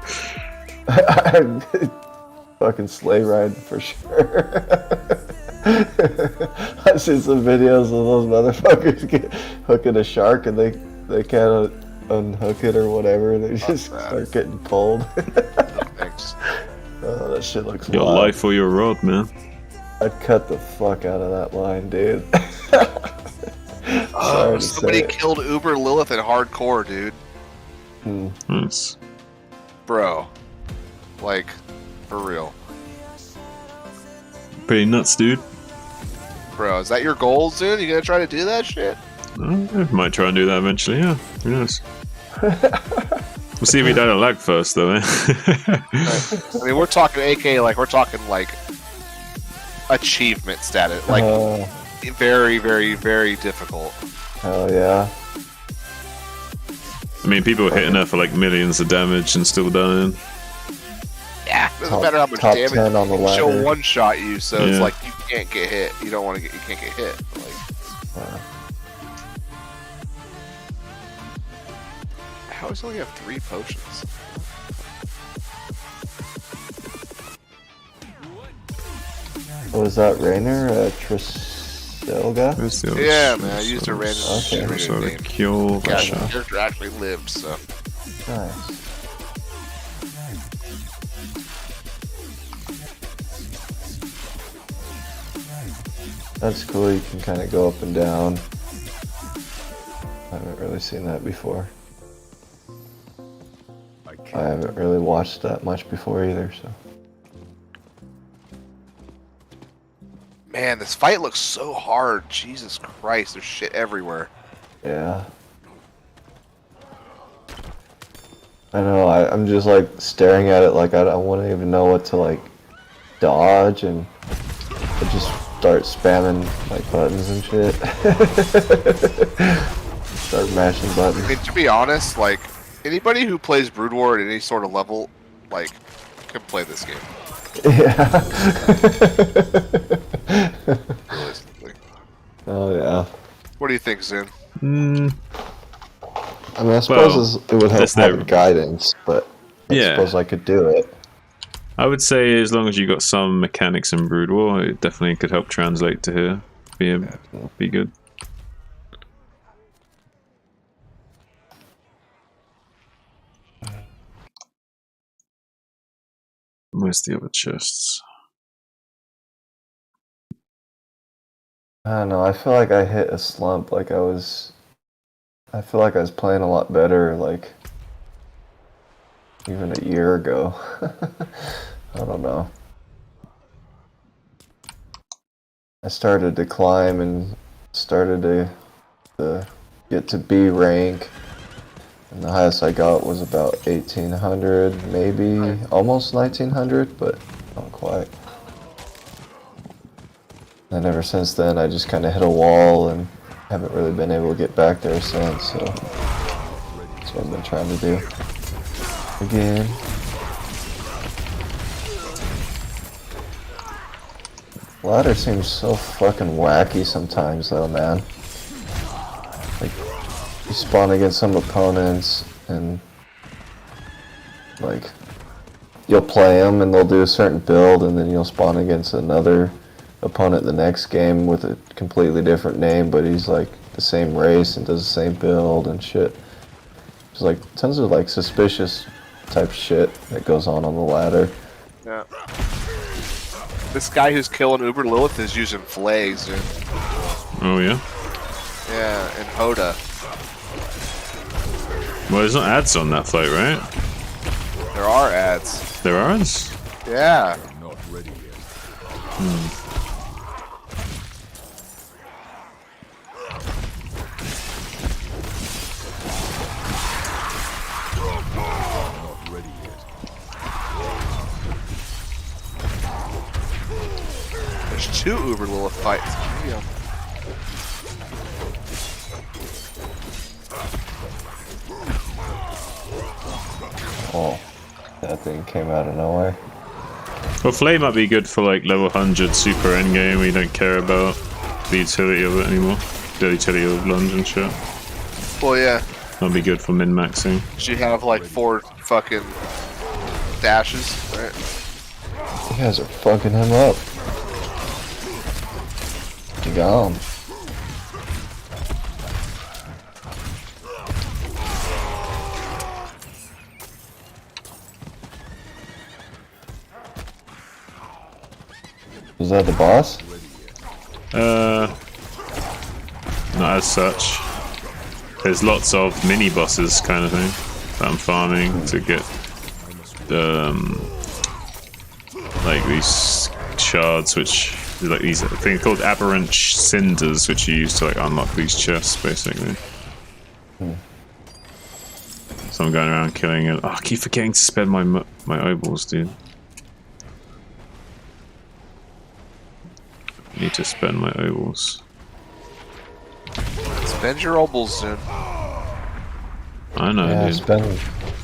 T: Fucking sleigh ride for sure. I've seen some videos of those motherfuckers hooking a shark and they can't unhook it or whatever. They just start getting pulled.
C: Thanks.
T: Oh, that shit looks
A: Your
T: wild.
A: life or your rod, man.
T: I'd cut the fuck out of that line, dude.
C: Oh, somebody killed Uber Lilith in hardcore, dude.
A: Nice.
C: Bro. Like, for real.
A: Pretty nuts, dude.
C: Bro, is that your goal, dude? You gonna try to do that shit?
A: I might try and do that eventually, yeah. Who knows? We'll see if he died of lag first, though, eh?
C: I mean, we're talking AK, like, we're talking, like, achievement status. Like, very, very, very difficult.
T: Hell yeah.
A: I mean, people are hitting her for like millions of damage and still dying.
C: Yeah, doesn't matter how much
T: top
C: damage.
T: 10 on the
C: She'll
T: ladder.
C: one-shot you, so it's
A: Yeah.
C: like you can't get hit. You don't want to get. You can't get hit. Like, how does he only have 3 potions?
T: What was that, Rainer? Triselga?
C: Yeah, man, I used a random
T: Okay.
C: generated name.
A: Kill
C: Yeah,
A: Russia.
C: the character actually lived, so.
T: Nice. That's cool, you can kind of go up and down. I haven't really seen that before. I haven't really watched that much before either, so.
C: Man, this fight looks so hard. Jesus Christ, there's shit everywhere.
T: Yeah. I know, I'm just like staring at it like I wouldn't even know what to like dodge, and I just start spamming like buttons and shit. Start mashing buttons.
C: I mean, to be honest, like, anybody who plays Brood War at any sort of level, like, can play this game.
T: Yeah.
C: Realistically.
T: Oh yeah.
C: What do you think, Zin?
T: I mean, I suppose it would help
A: that's their-
T: having guidance, but I
A: Yeah.
T: suppose I could do it.
A: I would say as long as you got some mechanics in Brood War, it definitely could help translate to here. Be good. Where's the other chests?
T: I don't know. I feel like I hit a slump. I feel like I was playing a lot better, like, even a year ago. I don't know. I started to climb and started to get to B rank. And the highest I got was about 1800, maybe almost 1900, but not quite. And ever since then, I just kind of hit a wall and haven't really been able to get back there since, so that's what I've been trying to do. Again. Ladder seems so fucking wacky sometimes though, man. Like, you spawn against some opponents and, like, you'll play them and they'll do a certain build, and then you'll spawn against another opponent the next game with a completely different name, but he's like the same race and does the same build and shit. There's like tons of like suspicious type shit that goes on the ladder.
C: Yeah. This guy who's killing Uber Lilith is using flags, dude.
A: Oh yeah?
C: Yeah, and Hoda.
A: Well, there's not ads on that fight, right?
C: There are ads.
A: There are ads?
C: Yeah.
E: Not ready yet. Not ready yet.
C: There's 2 Uber Lilith fights. Damn.
T: Oh, that thing came out of nowhere.
A: Well, Flame might be good for like level 100 super endgame where you don't care about the utility of it anymore. The utility of lunge and shit.
C: Well, yeah.
A: That'd be good for min-maxing.
C: You have like 4 fucking dashes, right?
T: You guys are fucking him up. You got him. Was that the boss?
A: Not as such. There's lots of mini bosses kind of thing that I'm farming to get like these shards, which is like these things called aberrant cinders, which you use to like unlock these chests basically. So I'm going around killing it. Oh, I keep forgetting to spend my obols, dude. I need to spend my obols.
C: Spend your obols soon.
A: I know,
T: yeah,
A: dude.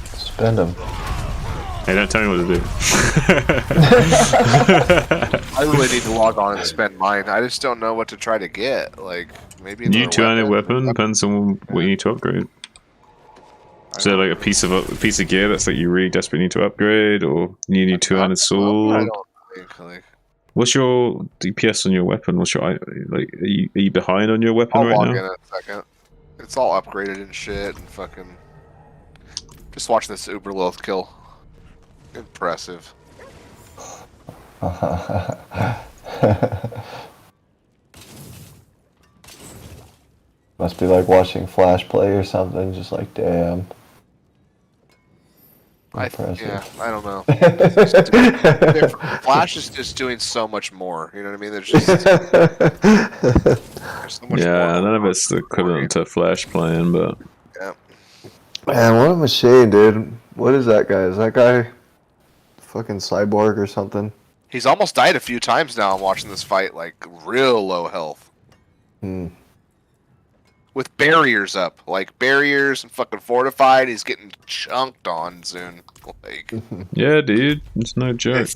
T: Spend them.
A: Hey, don't tell me what to do.
C: I really need to log on and spend mine. I just don't know what to try to get. Like, maybe
A: New two-handed weapon depends on what you need to upgrade. Is there like a piece of gear that's like you really desperately need to upgrade, or you need two-handed sword?
C: I don't think, like...
A: What's your DPS on your weapon? What's your like? Are you behind on your weapon
C: I'll
A: right
C: log
A: now?
C: in a second. It's all upgraded and shit, and fucking... Just watch this Uber Lilith kill. Impressive.
T: Must be like watching Flash play or something, just like, damn. Impressive.
C: I don't know. Flash is just doing so much more. You know what I mean? There's just there's so much
A: Yeah,
C: more.
A: none of it's the equivalent to Flash playing, but
C: Yeah.
T: Man, what a machine, dude. What is that guy? Is that guy fucking cyborg or something?
C: He's almost died a few times now. I'm watching this fight, like real low health. With barriers up, like barriers and fucking fortified. He's getting chunked on soon. Like,
A: yeah, dude, it's no joke.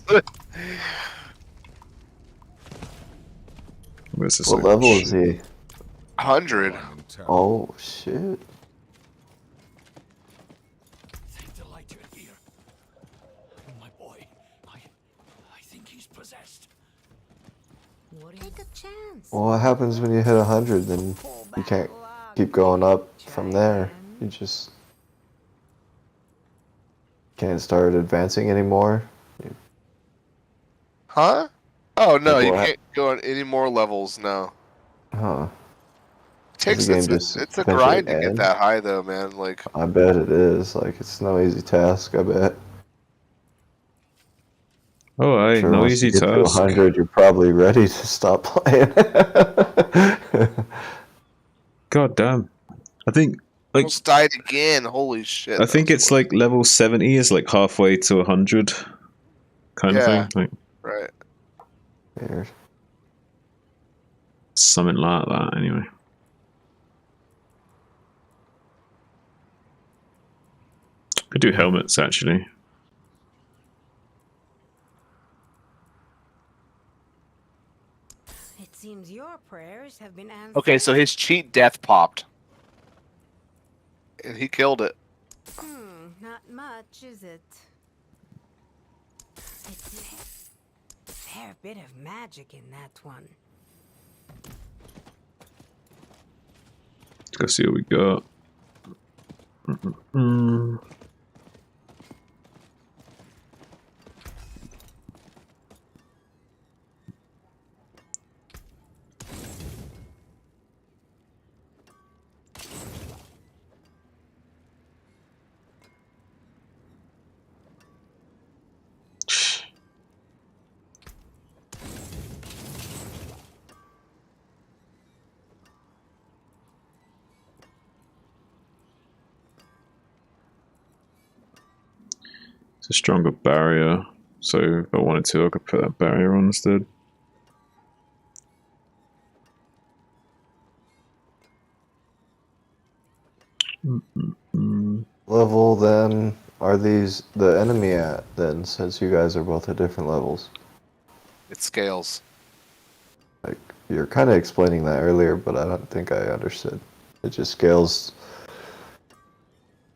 A: Where's this
T: What level is he?
C: 100.
T: Oh shit.
F: Take a chance.
T: Well, what happens when you hit 100? Then you can't keep going up from there. You just can't start advancing anymore.
C: Huh? Oh no,
T: Like
C: you
T: what?
C: can't go on any more levels now.
T: Huh.
C: Takes
T: The game just
C: it's a
T: eventually
C: grind to get
T: ends?
C: that high though, man. Like
T: I bet it is. Like, it's no easy task, I bet.
A: Oh,
T: I'm
A: hey,
T: sure
A: no
T: once you
A: easy
T: get to
A: task.
T: 100, you're probably ready to stop playing.
A: God damn. I think like
C: almost died again. Holy shit.
A: I think it's like level 70 is like halfway to 100 kind of
C: Yeah.
A: thing. Like
C: Right.
T: Weird.
A: something like that anyway. Could do helmets actually.
D: It seems your prayers have been answered.
C: Okay, so his cheat death popped. And he killed it.
D: Not much, is it? It's a fair bit of magic in that one.
A: Let's go see what we got. It's a stronger barrier, so if I wanted to, I could put that barrier on instead.
T: Level then are these the enemy at then, since you guys are both at different levels?
C: It scales.
T: Like, you're kind of explaining that earlier, but I don't think I understood. It just scales.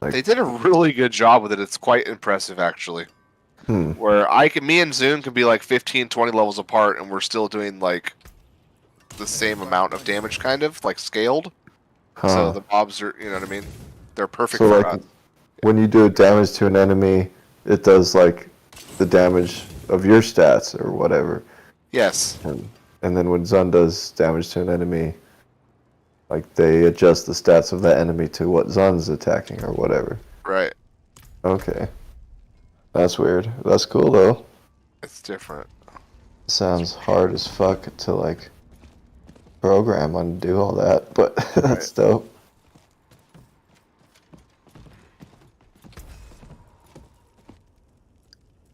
T: Like,
C: They did a really good job with it. It's quite impressive, actually. Where me and Zune can be like 15, 20 levels apart, and we're still doing like the same amount of damage, kind of like scaled. So the mobs are, you know what I mean? They're perfect
T: so
C: for
T: like,
C: us.
T: when you do damage to an enemy, it does like the damage of your stats or whatever.
C: Yes.
T: And then when Zun does damage to an enemy, like they adjust the stats of that enemy to what Zun's attacking or whatever.
C: Right.
T: Okay. That's weird. That's cool though.
C: It's different.
T: Sounds hard as fuck to like program and do all that, but that's dope.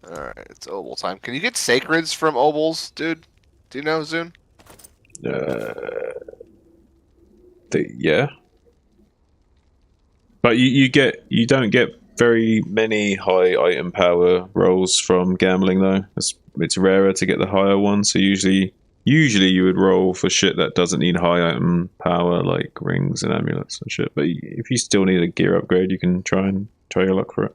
C: Alright, it's Obel time. Can you get Sacreds from Obels, dude? Do you know, Zune?
A: Yeah. But you don't get very many high item power rolls from gambling though. It's rarer to get the higher one, so usually you would roll for shit that doesn't need high item power like rings and amulets and shit. But if you still need a gear upgrade, you can try your luck for it.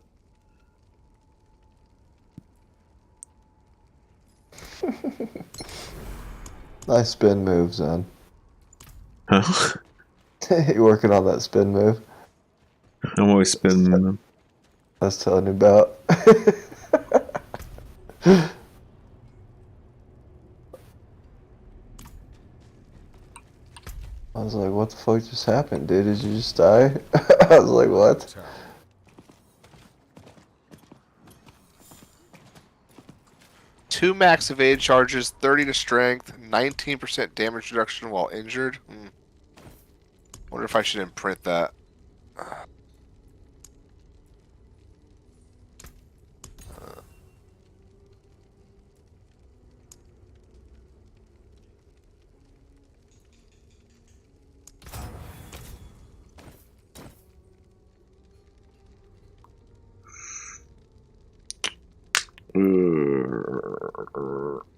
T: Nice spin move, Zun.
A: Huh?
T: You working on that spin move?
A: I'm always spinning them.
T: I was telling you about. I was like, what the fuck just happened, dude? Did you just die? I was like, what?
C: Two max evade charges, 30 to strength, 19% damage reduction while injured. Wonder if I should imprint that.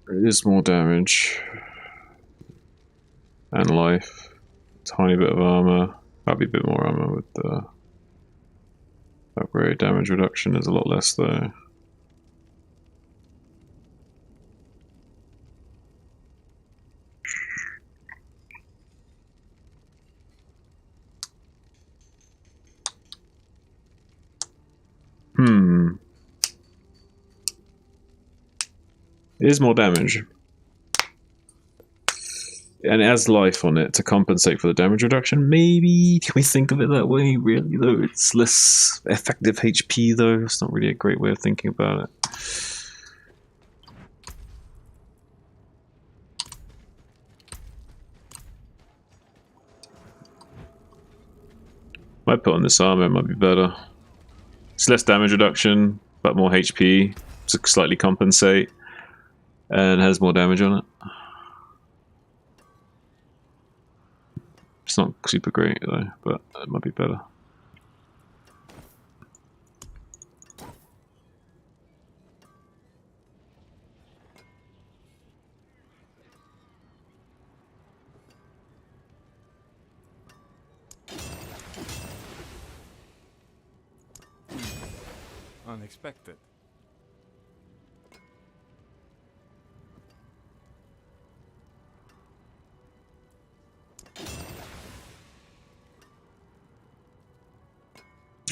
A: It is more damage and life. Tiny bit of armor. That'd be a bit more armor with the upgrade. Damage reduction is a lot less though. It is more damage. and it has life on it to compensate for the damage reduction. Maybe can we think of it that way? Really, though, it's less effective HP. Though it's not really a great way of thinking about it. Might put on this armor. It might be better. It's less damage reduction, but more HP to slightly compensate, and has more damage on it. It's not super great though, but it might be better.
I: Unexpected.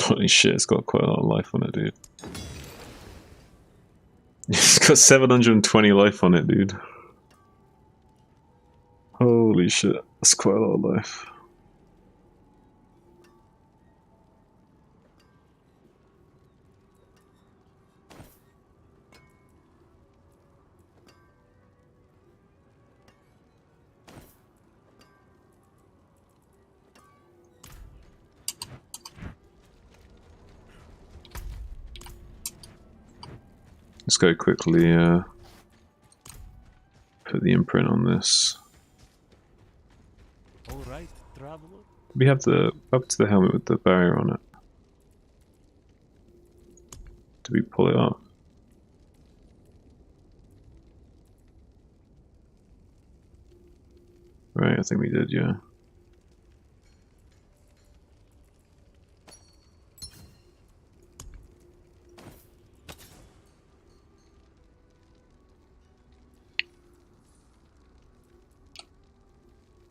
A: Holy shit, it's got quite a lot of life on it, dude. It's got 720 life on it, dude. Holy shit, that's quite a lot of life. Let's go quickly put the imprint on this.
I: Alright, traveler.
A: We have the up to the helmet with the barrier on it. Do we pull it off? Right, I think we did, yeah.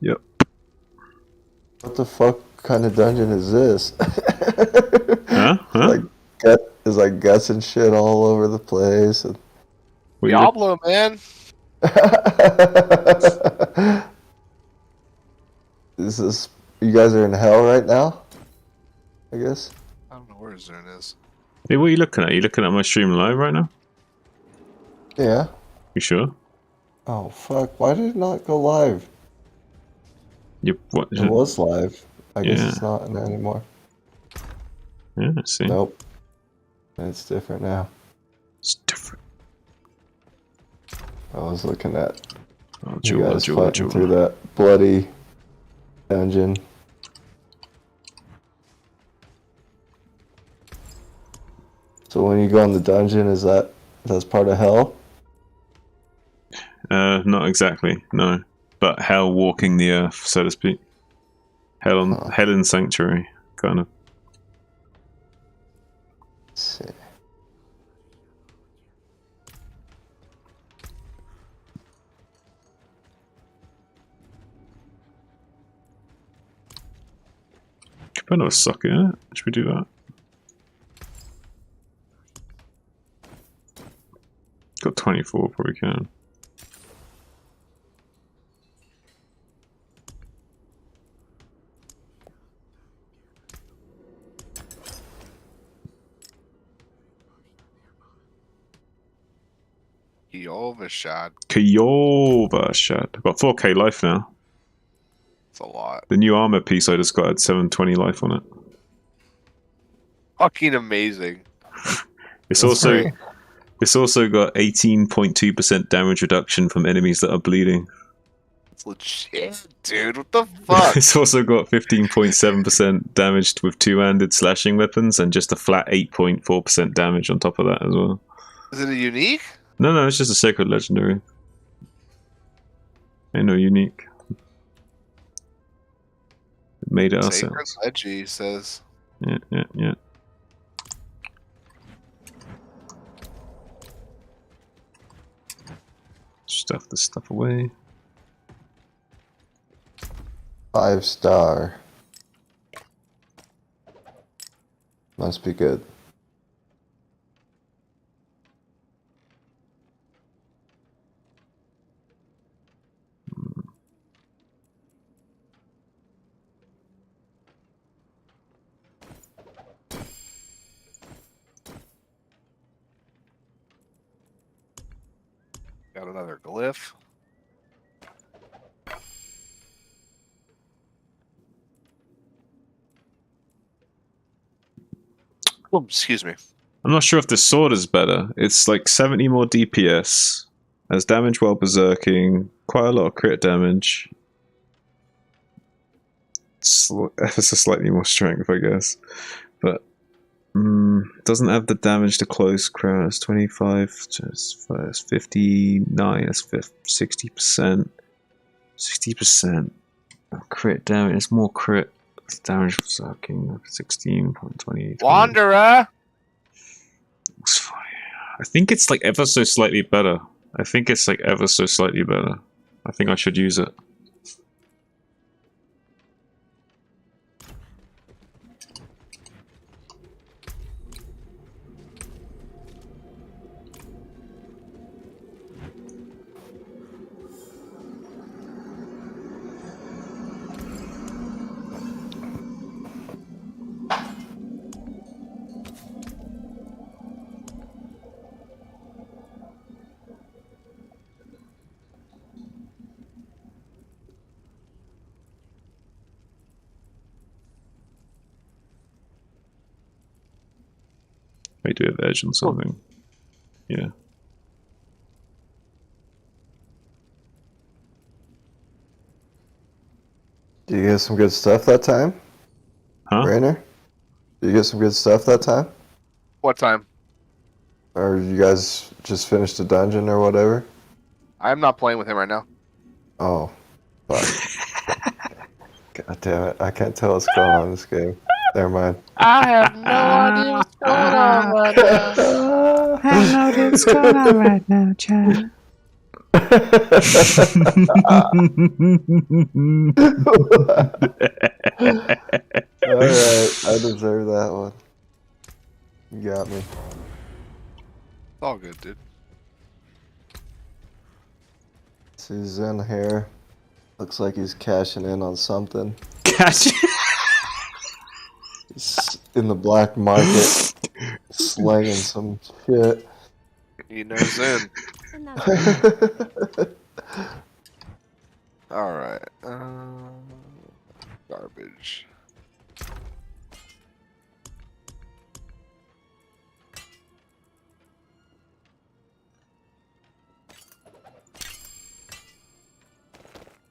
A: Yep.
T: What the fuck kind of dungeon is this?
A: Huh?
T: There's like guts and shit all over the place. And...
C: Diablo, man.
T: Is this? You guys are in hell right now? I guess.
C: I don't know where Zern is.
A: Hey, what are you looking at? Are you looking at my stream live right now?
T: Yeah.
A: You sure?
T: Oh fuck! Why did it not go live?
A: What?
T: It was live. I guess
A: Yeah.
T: it's not anymore.
A: Yeah, I see.
T: Nope. It's different now.
A: It's different.
T: I was looking at you
A: Jewel,
T: guys fighting through that bloody dungeon. So when you go in the dungeon, that's part of hell?
A: Not exactly, no. But hell walking the earth, so to speak. Hell in Sanctuary, kind of.
T: Let's see.
A: Could put another socket in it. Should we do that? Got 24, probably can.
C: Kyovashad.
A: Kyovashad. I've got 4k life now.
C: That's a lot.
A: The new armor piece I just got had 720 life on it.
C: Fucking amazing.
A: It's
C: That's
A: also
C: great.
A: it's also got 18.2% damage reduction from enemies that are bleeding.
C: It's legit, dude. What the fuck?
A: It's also got 15.7% damage with two-handed slashing weapons and just a flat 8.4% damage on top of that as well.
C: Is it a unique?
A: No, it's just a sacred legendary. Ain't no unique. Made it
C: Sacred
A: ourselves.
C: Leggy says.
A: Yeah. Stuff this stuff away.
T: 5-star. Must be good.
C: Got another glyph. Oh, excuse me.
A: I'm not sure if the sword is better. It's like 70 more DPS, has damage while berserking, quite a lot of crit damage. It's a slightly more strength, I guess, but doesn't have the damage to close crowd. It's 25, just 59. That's 60%. 60% crit damage. It's more crit damage berserking. 16.20.
C: Wanderer.
A: Looks fine. I think it's like ever so slightly better. I think it's like ever so slightly better. I think I should use it. I do have edge on something. Yeah.
T: Do you get some good stuff that time?
A: Huh?
T: Rainer? Did you get some good stuff that time?
C: What time?
T: Or you guys just finished a dungeon or whatever?
C: I'm not playing with him right now.
T: Oh, fuck. God damn it. I can't tell what's going on in this game. Never mind.
C: I have no idea what's going on right now.
U: I have no idea what's going on right now, Chad.
T: Alright, I deserve that one. You got me.
C: It's all good, dude.
T: See Zen here. Looks like he's cashing in on something.
A: Cashing?
T: He's in the black market, slanging some shit.
C: He knows in. Alright. Garbage.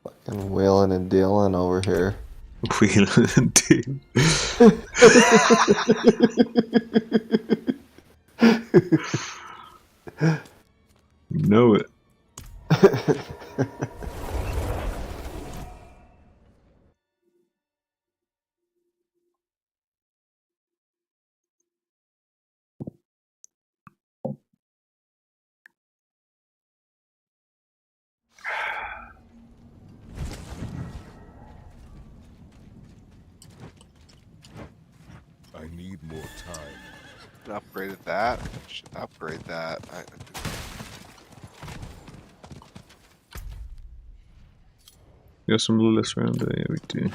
T: Fucking wheeling and dealing over here.
A: Wheeling and dealing. Know it.
E: I need more time.
C: Upgraded that. Should upgrade that.
A: Got some Liliths around there, yeah we do.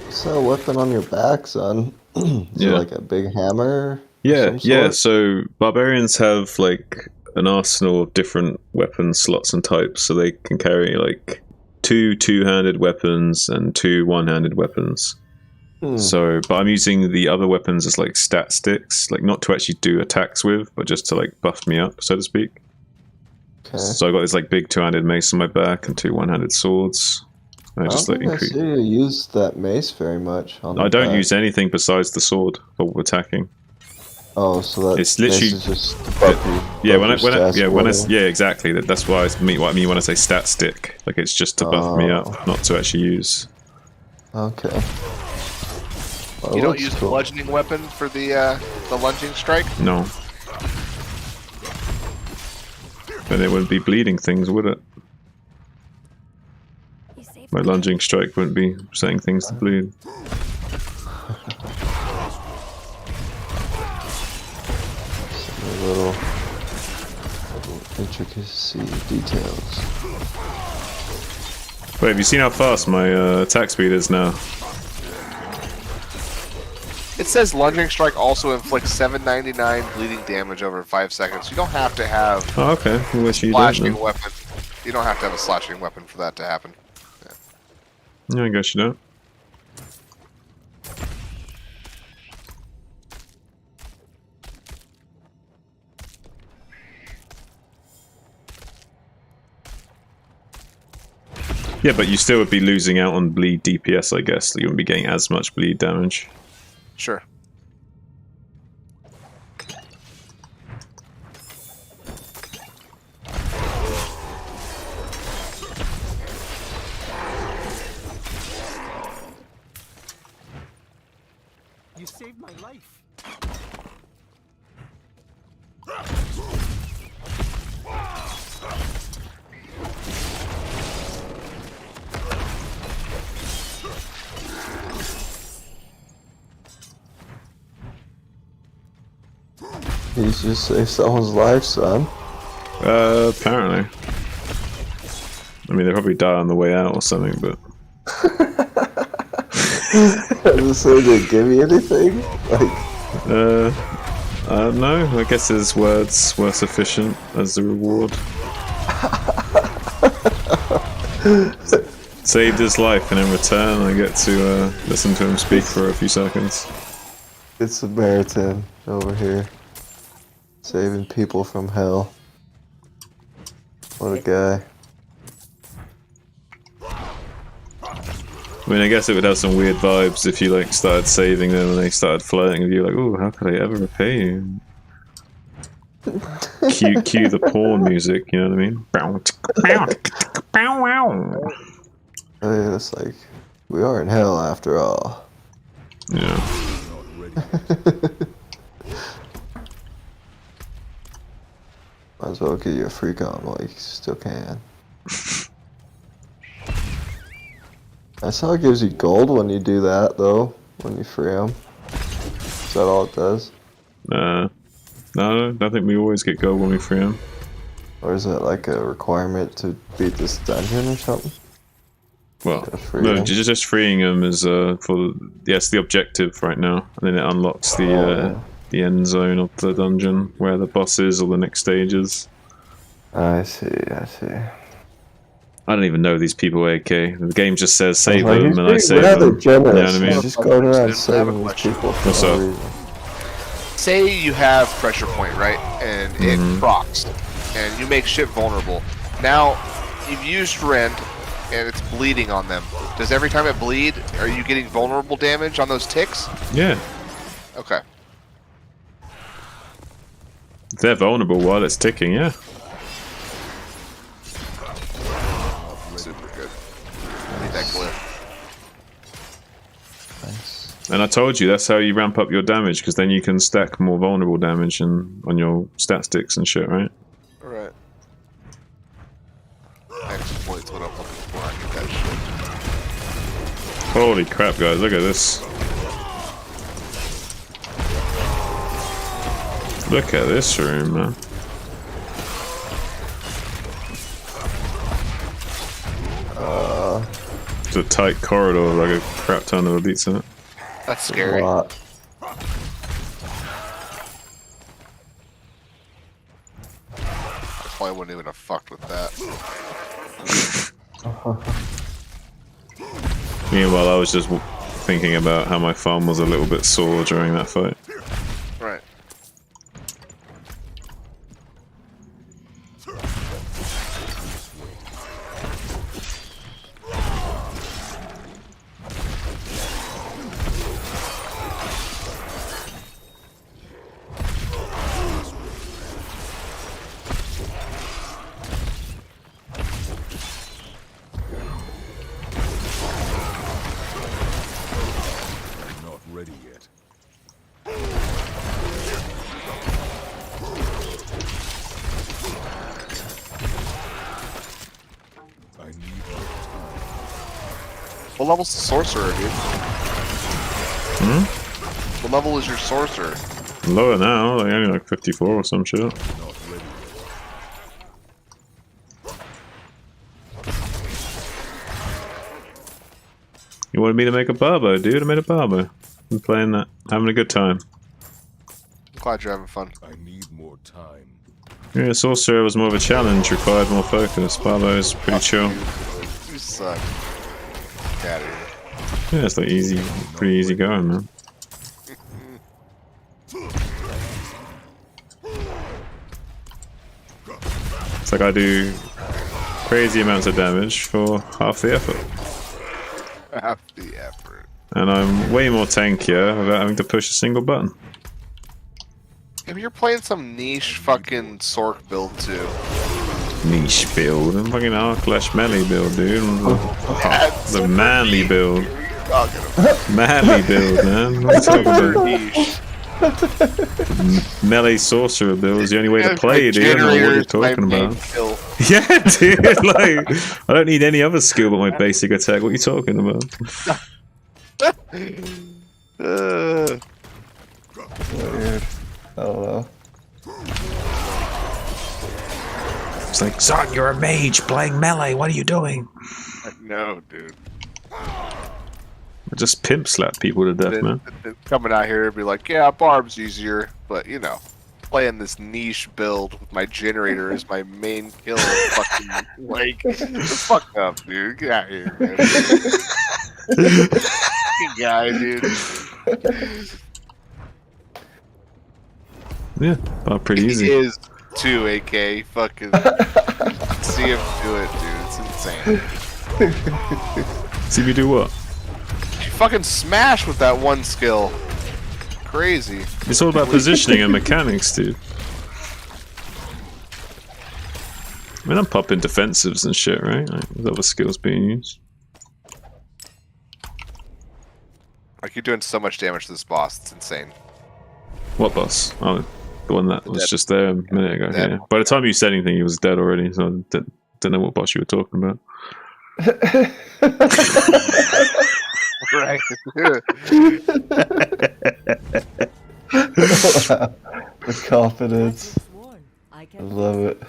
T: What's that weapon on your back, son? Is it like a big hammer?
A: Yeah, yeah, so barbarians have like an arsenal of different weapon slots and types, so they can carry like 2 two-handed weapons and 2 one-handed weapons. So, but I'm using the other weapons as like stat sticks, like not to actually do attacks with, but just to like buff me up, so to speak.
T: Okay.
A: So I got this like big two-handed mace on my back and 2 one-handed swords. I just like
T: I see you use that mace very much. On
A: I don't
T: back.
A: use anything besides the sword for attacking.
T: Oh, so that
A: it's literally
T: mace is just buff you,
A: yeah.
T: buff your
A: Yeah, exactly. That's why I mean what I mean when I say stat stick. Like it's just to buff me up, not to actually use.
T: Okay. Well,
C: You don't use bludgeoning weapon for the lunging strike?
A: No. Then it wouldn't be bleeding things, would it? My lunging strike wouldn't be setting things to bleed.
T: Little intricacy details.
A: Wait, have you seen how fast my attack speed is now?
C: It says lunging strike also inflicts 799 bleeding damage over 5 seconds. You don't have to have
A: Oh, okay. I wish you did.
C: slashing weapon. You don't have to have a slashing weapon for that to happen.
A: Yeah, I guess you don't. Yeah, but you still would be losing out on bleed DPS, I guess. You wouldn't be getting as much bleed damage.
C: Sure.
K: You saved my life.
T: You just saved someone's life, son.
A: Apparently. I mean, they probably die on the way out or something, but...
T: So did they give you anything? Like...
A: I don't know. I guess his words were sufficient as the reward. Saved his life, and in return I get to listen to him speak for a few seconds.
T: It's Samaritan over here. Saving people from hell. What a guy.
A: I mean, I guess it would have some weird vibes if you like started saving them and they started flirting with you, like, "Oh, how could I ever repay you?" Cue the porn music, you know what I mean?
T: Yeah, it's like, we are in hell after all.
A: Yeah.
T: Might as well get you a free con while you still can. I saw it gives you gold when you do that, though, when you free them. Is that all it does?
A: No, I think we always get gold when we free him.
T: Or is it like a requirement to beat this dungeon or something?
A: Well, no, just freeing him is the objective right now, and then it unlocks the end zone of the dungeon where the boss is or the next stages.
T: I see.
A: I don't even know these people, AK. The game just says save
T: like,
A: them, and I save
T: rather
A: them.
T: generous.
A: You know what I mean?
T: Just going around saving these people for
A: What's
T: no
A: up?
T: reason.
C: Say you have pressure point, right? And it procs, and you make shit vulnerable. Now, you've used Rend, and it's bleeding on them. Does every time it bleed, are you getting vulnerable damage on those ticks?
A: Yeah.
C: Okay.
A: If they're vulnerable while it's ticking, yeah.
C: Super good. I need that glyph.
A: And I told you that's how you ramp up your damage, because then you can stack more vulnerable damage on your stat sticks and shit, right?
C: Alright. Exploit's what I'm looking for. I get that shit.
A: Holy crap, guys, look at this. Look at this room, man. It's a tight corridor with like a crap ton of elites in it.
C: That's scary.
T: A lot.
C: I probably wouldn't even have fucked with that.
A: Meanwhile, I was just thinking about how my thumb was a little bit sore during that fight.
C: Right.
E: Not ready yet. I need more time.
C: What level's the sorcerer, dude? What level is your sorcerer?
A: Lower now, like only like 54 or some shit.
E: Not ready yet.
A: You wanted me to make a Barbo, dude? I made a Barbo. Been playing that, having a good time.
C: I'm glad you're having fun.
E: I need more time.
A: Yeah, Sorcerer was more of a challenge, required more focus. Barlo's pretty chill.
C: You suck. Get out of here.
A: Yeah, it's like easy, pretty easy going, man. It's like I do crazy amounts of damage for half the effort.
C: Half the effort.
A: And I'm way more tankier without having to push a single button.
C: If you're playing some niche fucking Sork build too.
A: Niche build? I'm fucking Arclash melee build, dude. The manly build. Manly build, man. What are you talking about? Melee sorcerer build is the only way to play, dude. I don't know what you're talking about. Yeah, dude. Like, I don't need any other skill but my basic attack. What are you talking about?
T: Weird. I don't know.
A: It's like, son, you're a mage playing melee. What are you doing?
C: No, dude.
A: I just pimp slap people to death, man.
C: Coming out here and be like, yeah, Barb's easier, but you know, playing this niche build with my generator as my main kill. Fucking like, fuck up, dude. Get out of here, man. Fucking guy, dude.
A: Yeah, pretty easy.
C: He is too, AK. Fucking see him do it, dude. It's insane.
A: See me do what?
C: You fucking smash with that one skill. Crazy.
A: It's all about positioning and mechanics, dude. I mean, I'm popping defensives and shit, right? Like, there's other skills being used.
C: Like, you're doing so much damage to this boss. It's insane.
A: What boss? Oh, the one that was just there a minute ago. Yeah. By the time you said anything, he was dead already, so I didn't know what boss you were talking about.
C: Right.
T: The confidence. I love it.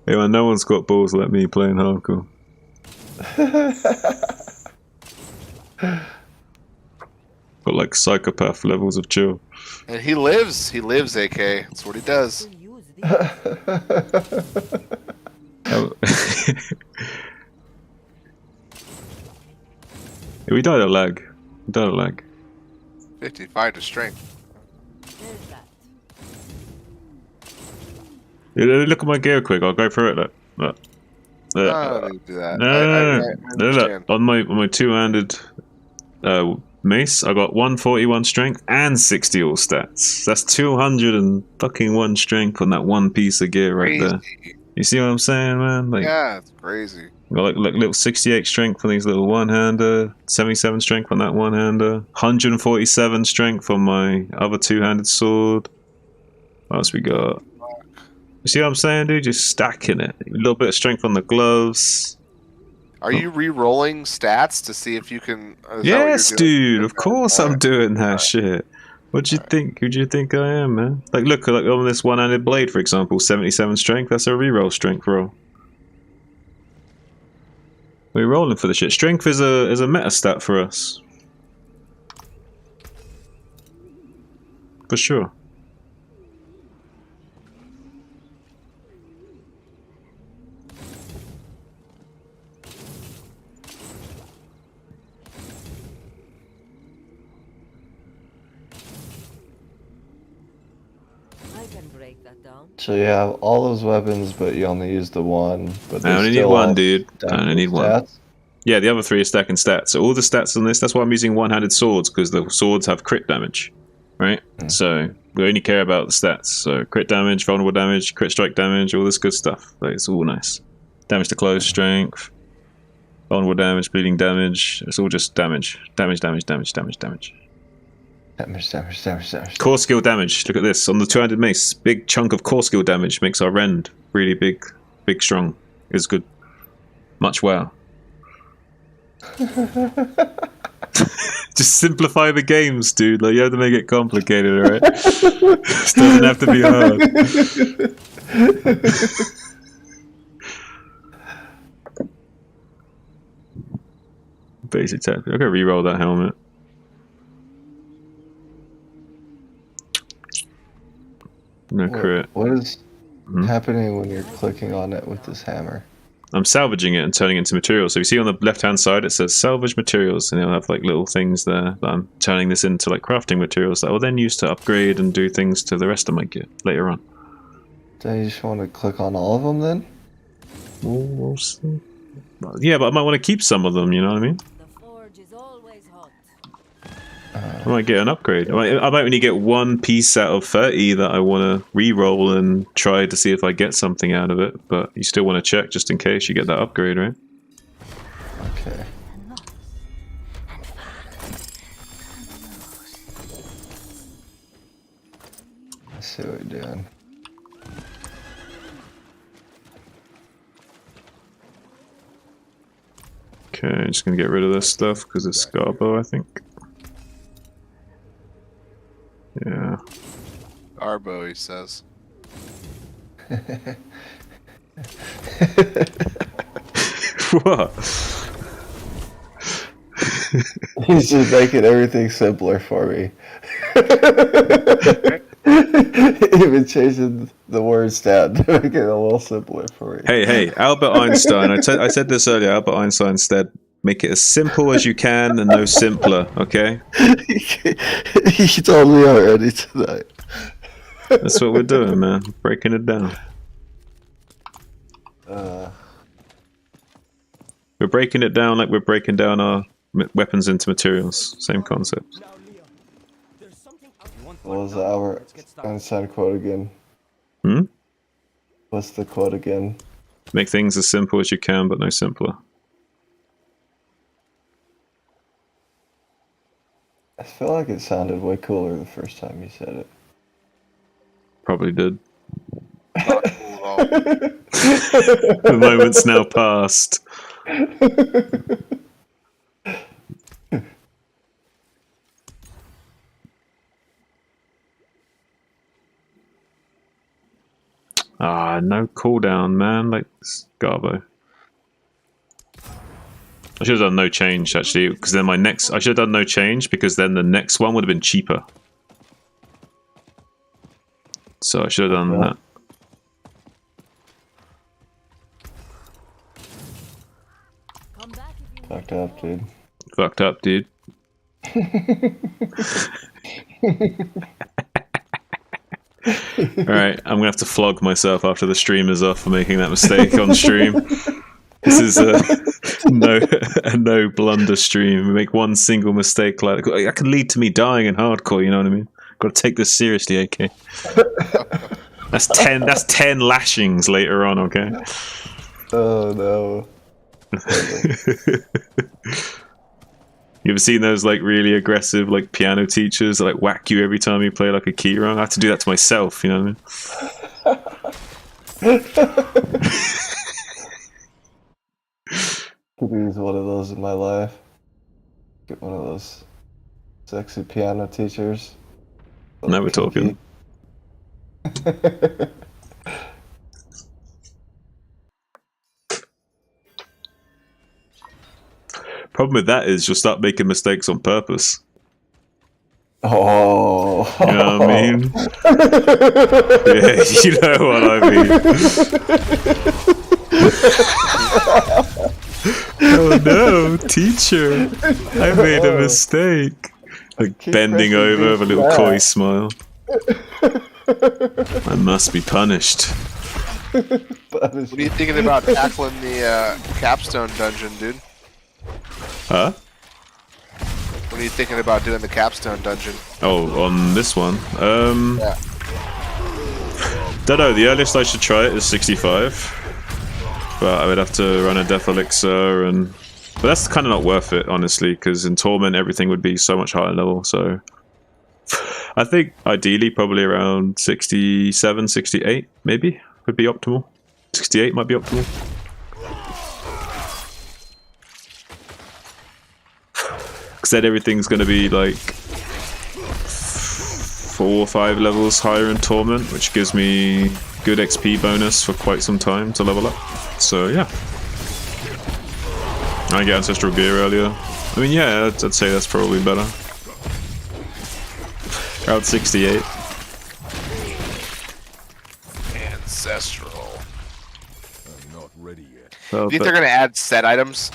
A: Hey man, no one's got balls like me playing hardcore. Got like psychopath levels of chill.
C: And he lives, AK. That's what he does.
A: Yeah, we died of lag.
C: 55 to strength.
A: Yeah, look at my gear quick, I'll go through it. Look.
C: No, do that.
A: No, look. On my two-handed mace, I got 141 strength and 60 all stats. That's 201 strength on that one piece of gear right there. You see what I'm saying, man? Like,
C: yeah, it's crazy.
A: I got like little 68 strength on these little one-hander, 77 strength on that one-hander, 147 strength on my other two-handed sword. What else we got? You see what I'm saying, dude? Just stacking it. A little bit of strength on the gloves.
C: Are you re-rolling stats to see if you can...
A: Yes, dude. Of course I'm doing that shit. What do you think? Who do you think I am, man? Like, look, like on this one-handed blade, for example, 77 strength. That's a re-roll strength roll. We're rolling for the shit. Strength is a meta stat for us. For sure.
T: So you have all those weapons, but you only use the one. But
A: I only need one, dude. I only need one. Yeah, the other three are stacking stats. So all the stats on this, that's why I'm using one-handed swords, because the swords have crit damage, right? So we only care about the stats. So crit damage, vulnerable damage, crit strike damage, all this good stuff. Like, it's all nice. Damage to close, strength, vulnerable damage, bleeding damage. It's all just damage. Damage. Core skill damage. Look at this. On the two-handed mace, big chunk of core skill damage makes our Rend really big, strong. It's good. Much wow. Just simplify the games, dude. Like, you have to make it complicated, alright? This doesn't have to be hard. Basic tactic. I gotta re-roll that helmet. No crit.
T: What is happening when you're clicking on it with this hammer?
A: I'm salvaging it and turning it into materials. So you see on the left-hand side, it says salvage materials, and it'll have like little things there that I'm turning this into like crafting materials that I will then use to upgrade and do things to the rest of my gear later on.
T: Do you just want to click on all of them then?
A: Yeah, but I might want to keep some of them, you know what I mean? I might get an upgrade. I might only get one piece out of 30 that I want to re-roll and try to see if I get something out of it, but you still want to check just in case you get that upgrade, right?
T: Okay. Let's see what we're doing.
A: Okay, I'm just going to get rid of this stuff because it's Garbo, I think. Yeah.
C: Arbo, he says.
A: What?
T: He's just making everything simpler for me. Even changing the words down to make it a little simpler for me.
A: Hey, Albert Einstein. I said this earlier. Albert Einstein said, make it as simple as you can and no simpler, okay?
T: He told me already tonight.
A: That's what we're doing, man. Breaking it down. We're breaking it down like we're breaking down our weapons into materials. Same concept.
T: What was the Albert Einstein quote again? What's the quote again?
A: Make things as simple as you can, but no simpler.
T: I feel like it sounded way cooler the first time you said it.
A: Probably did. Not cool at all. The moment's now past. Ah, no cooldown, man. Like Garbo. I should have done no change actually, because then I should have done no change because then the next one would have been cheaper. So I should have done that.
T: Fucked up, dude.
A: Fucked up, dude. Alright, I'm gonna have to flog myself after the stream is off for making that mistake on stream. This is a no blunder stream. We make one single mistake like that could lead to me dying in hardcore, you know what I mean? Gotta take this seriously, AK. That's 10 lashings later on, okay?
T: Oh no.
A: You ever seen those like really aggressive like piano teachers that like whack you every time you play like a key wrong? I have to do that to myself, you know what I mean?
T: Could use one of those in my life. Get one of those sexy piano teachers.
A: Now we're talking. Problem with that is you'll start making mistakes on purpose.
T: Oh.
A: You know what I mean? Yeah, you know what I mean. Oh no, teacher! I made a mistake. Like bending over with a little coy smile. I must be punished.
C: What are you thinking about tackling the capstone dungeon, dude?
A: Huh?
C: What are you thinking about doing the capstone dungeon?
A: Oh, on this one?
C: Yeah.
A: Don't know, the earliest I should try it is 65. But I would have to run a death elixir and... But that's kind of not worth it, honestly, because in Torment everything would be so much higher level, so... I think, ideally, probably around 67, 68, maybe, would be optimal. 68 might be optimal. Because then everything's going to be, like, 4 or 5 levels higher in Torment, which gives me good XP bonus for quite some time to level up. So, yeah. I get Ancestral Gear earlier. I mean, yeah, I'd say that's probably better. Around 68.
C: Ancestral.
E: I'm not ready yet.
C: Do you think they're gonna add set items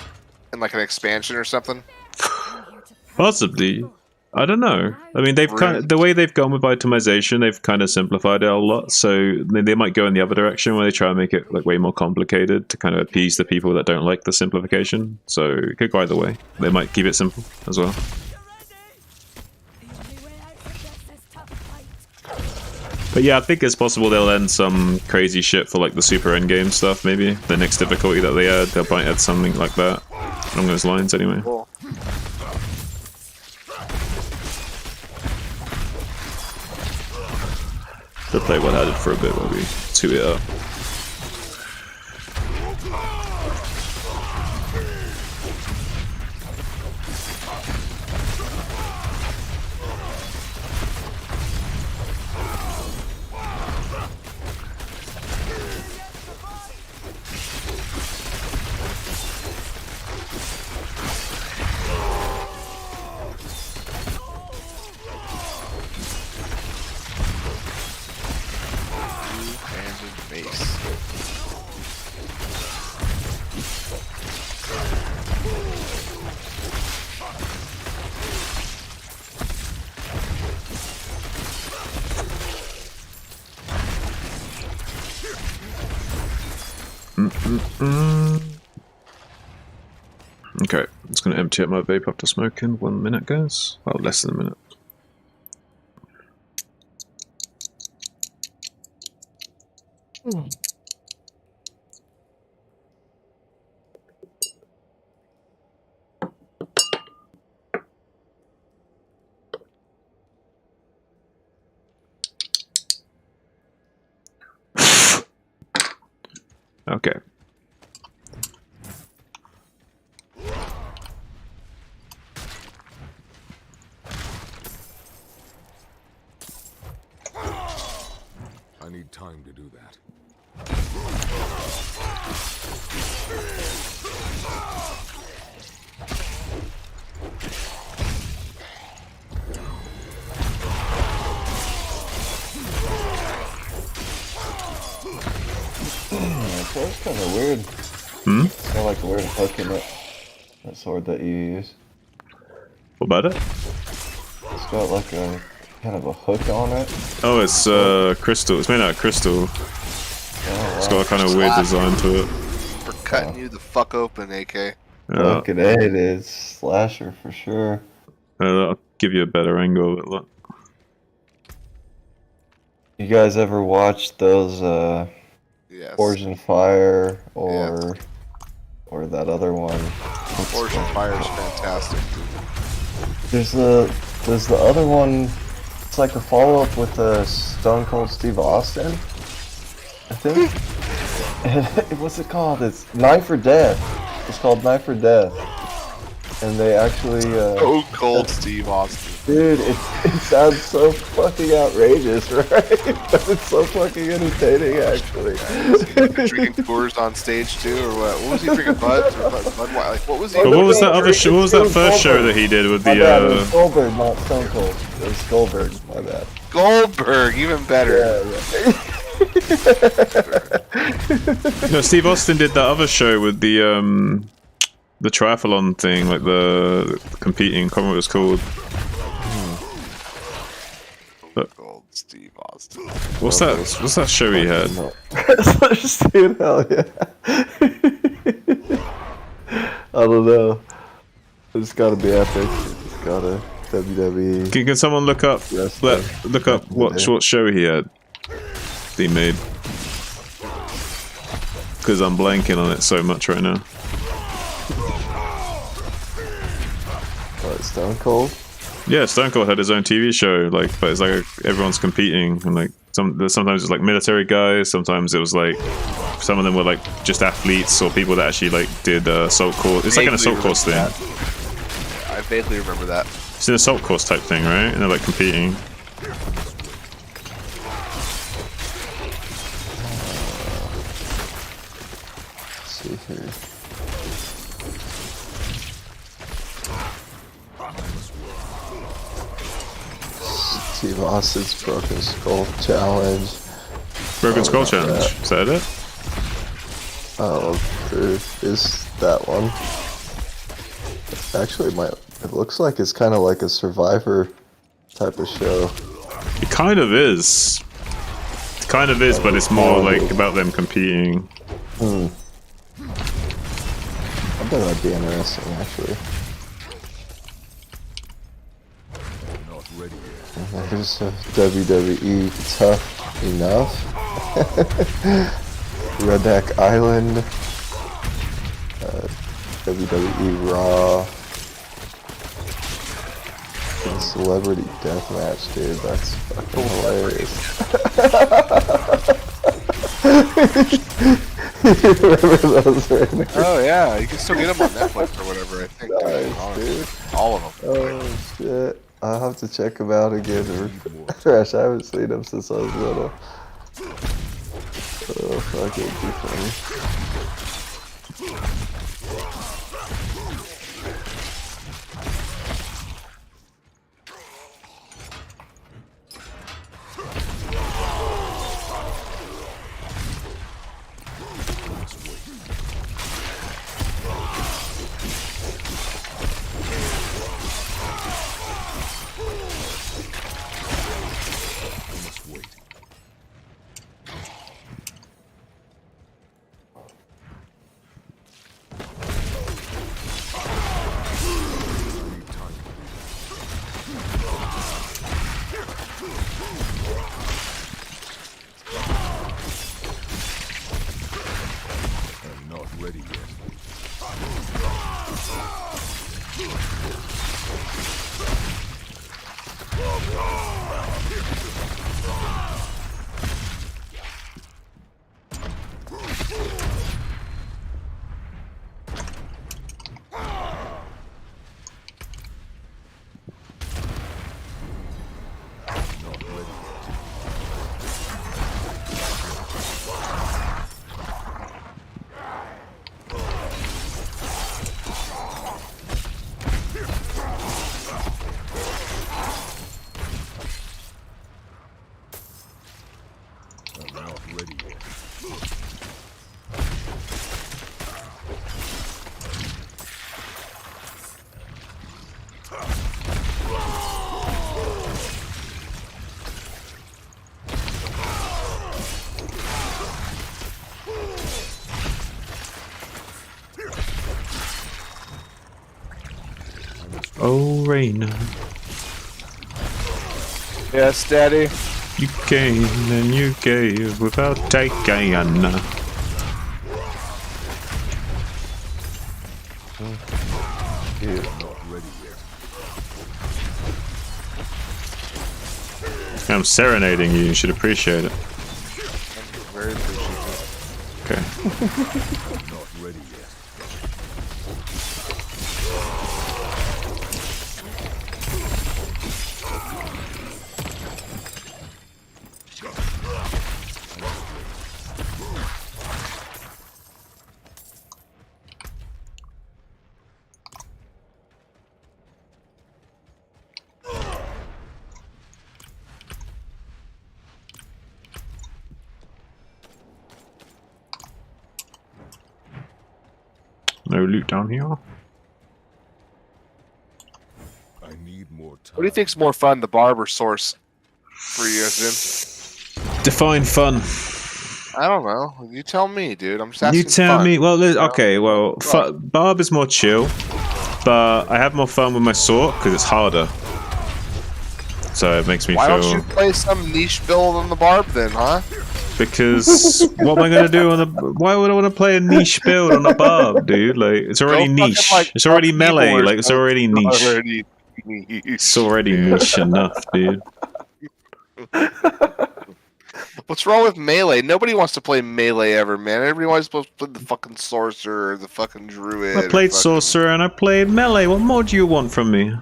C: in like an expansion or something?
A: Possibly. I don't know. I mean, they've kind of, the way they've gone with itemization, they've kind of simplified it a lot. So they might go in the other direction where they try and make it like way more complicated to kind of appease the people that don't like the simplification. So it could go either way. They might keep it simple as well. But yeah, I think it's possible they'll end some crazy shit for like the super endgame stuff. Maybe the next difficulty that they add, they'll probably add something like that along those lines anyway.
C: Cool.
A: They'll play what I did for a bit while we 2 it up. Okay, I'm just going to empty out my vape after smoking. 1 minute, guys. Well, less than a minute. Okay.
E: I need time to do that.
T: That's kind of weird.
A: Hmm?
T: It's kind of like a weird hook in it. That sword that you use.
A: What about it?
T: It's got like a kind of a hook on it.
A: Oh, it's crystal. It's made out of crystal.
T: Oh,
A: it's got a kind of weird design to it.
C: For cutting you the fuck open, AK.
A: Yeah.
T: Fucking A, it is. Slasher for sure.
A: I'll give you a better angle of it, look.
T: You guys ever watch those
C: Yes.
T: Forge and Fire or that other one?
C: Forge and Fire is fantastic.
T: There's the other one. It's like a follow up with Stone Cold Steve Austin, I think. What's it called? It's Knife for Death. It's called Knife for Death, and they actually.
C: Stone Cold Steve Austin.
T: Dude, it sounds so fucking outrageous, right? But it's so fucking entertaining, actually.
C: Drinking Coors on stage too, or what? What was he drinking? Bud? Like, what was he?
A: But what was that other? What was that first show that he did with the?
T: Bad, it was Goldberg, not Stone Cold. It was Goldberg. My bad.
C: Goldberg, even better.
T: Yeah.
A: No, Steve Austin did that other show with the triathlon thing, like the competing. I can't remember what it was called.
C: Gold Steve Austin.
A: What's that show he had?
T: Dude, hell yeah. I don't know. It's gotta be epic. It's gotta WWE.
A: Can someone look up? Look up what show he had. He made. Because I'm blanking on it so much right now.
T: What, Stone Cold?
A: Yeah, Stone Cold had his own TV show, like, but it's like everyone's competing, and like sometimes it's like military guys, sometimes it was like some of them were like just athletes or people that actually like did assault course. It's like an assault course thing.
C: I vaguely remember that.
A: It's an assault course type thing, right? And they're like competing.
T: Let's see here. Steve Austin's Broken Skull Challenge.
A: Broken
T: Oh,
A: Skull
T: not
A: Challenge.
T: that.
A: Is that it?
T: Oh, there is that one. Actually, it looks like it's kind of like a Survivor type of show.
A: It kind of is. It kind of is, but it's more like about them competing.
T: I bet that'd be interesting, actually.
E: Not ready yet.
T: And there's a WWE Tough Enough. Redneck Island. WWE Raw. And Celebrity Deathmatch, dude. That's fucking hilarious. You remember those, right?
C: Oh yeah, you can still get them on Netflix or whatever. I think.
T: Nice, dude.
C: All of them.
T: Oh shit! I'll have to check them out again to refresh. I haven't seen them since I was little. Oh fuck, it'd be funny.
E: I'm not ready yet.
A: Oh, Raina.
C: Yes, Daddy.
A: You came and you gave without taking. I'm serenading you. You should appreciate it.
C: Very appreciative.
A: Okay.
E: Not ready yet.
A: No loot down here.
E: I need more time.
C: What do you think's more fun, the Barb or Source for you, Zim?
A: Define fun.
C: I don't know. You tell me, dude. I'm just asking.
A: You tell
C: fun.
A: me. Well, okay. Well,
C: Right.
A: Barb is more chill, but I have more fun with my sword because it's harder. So it makes me
C: Why
A: feel.
C: don't you play some niche build on the Barb then, huh?
A: Because what am I gonna do on the? Why would I want to play a niche build on a Barb, dude? Like it's already
C: Go fucking,
A: niche.
C: like,
A: It's already
C: Upheaval
A: melee.
C: or
A: Like it's
C: something.
A: already niche.
C: Already niche.
A: It's already niche enough, dude.
C: What's wrong with melee? Nobody wants to play melee ever, man. Everybody wants to play the fucking sorcerer or the fucking druid.
A: I played
C: or fucking...
A: sorcerer and I played melee. What more do you want from me?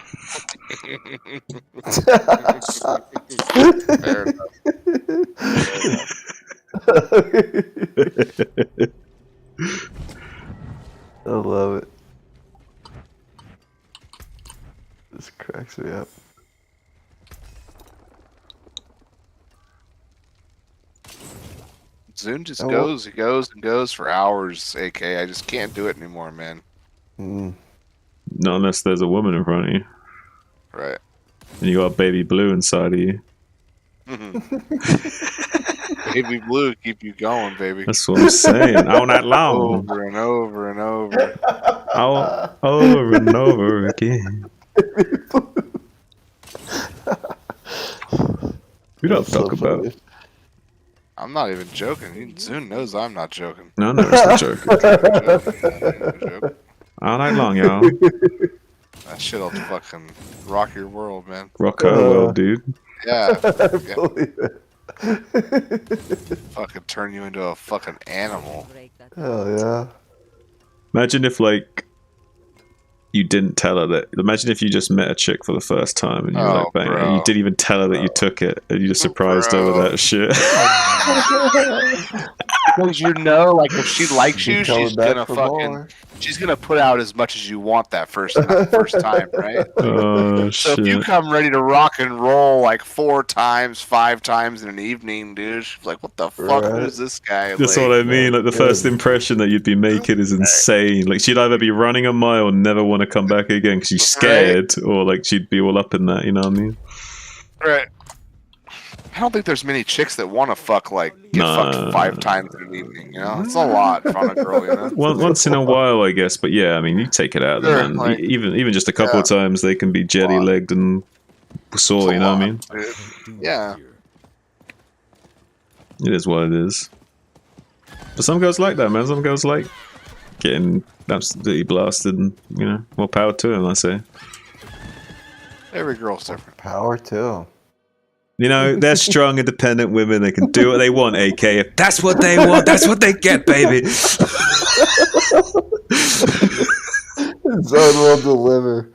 C: Fair enough.
T: I love it. This cracks me up.
C: Zune just goes, he goes and goes for hours, AK. I just can't do it anymore, man.
A: Not unless there's a woman in front of you.
C: Right.
A: And you got baby blue inside of you.
C: Baby blue, keep you going, baby.
A: That's what I'm saying. All night long.
C: Over and over and over.
A: Over and over again. We don't talk about it.
C: I'm not even joking. Zune knows I'm not joking.
A: No, it's not joking. All night long, y'all.
C: That shit'll fucking rock your world, man.
A: Rock our world, dude.
C: Yeah.
T: Believe it.
C: Fucking turn you into a fucking animal.
T: Hell yeah.
A: Imagine if, like, you didn't tell her that. Imagine if you just met a chick for the first time and you were like, bang, and you didn't even tell her that you took it, and you just surprised her with that shit.
C: Because you know, like, if she likes you, she's gonna fucking, she's gonna put out as much as you want that first time, right?
A: Oh,
C: So
A: shit.
C: if you come ready to rock and roll like 4 times, 5 times in an evening, dude, she's like, what the fuck? Who's this guy?
A: That's
C: like,
A: what I mean. Like, the first impression that you'd be making is insane. Like, she'd either be running a mile and never want to come back again because she's scared, or like she'd be all up in that. You know what I mean?
C: Right. I don't think there's many chicks that want to fuck get fucked 5 times in an evening. You know, it's a lot on a girl. You know,
A: Once in a while, I guess. But yeah, I mean, you take it out of them,
C: Sure,
A: man.
C: like-
A: Even just a couple of times, they can be jelly legged and sore. You know what I mean?
C: Yeah.
A: It is what it is. But some girls like that, man. Some girls like getting absolutely blasted, and you know, more power to them, I say.
C: Every girl's different.
T: Power too.
A: You know, they're strong, independent women. They can do what they want, AK. If that's what they want, that's what they get, baby.
T: Zone will deliver.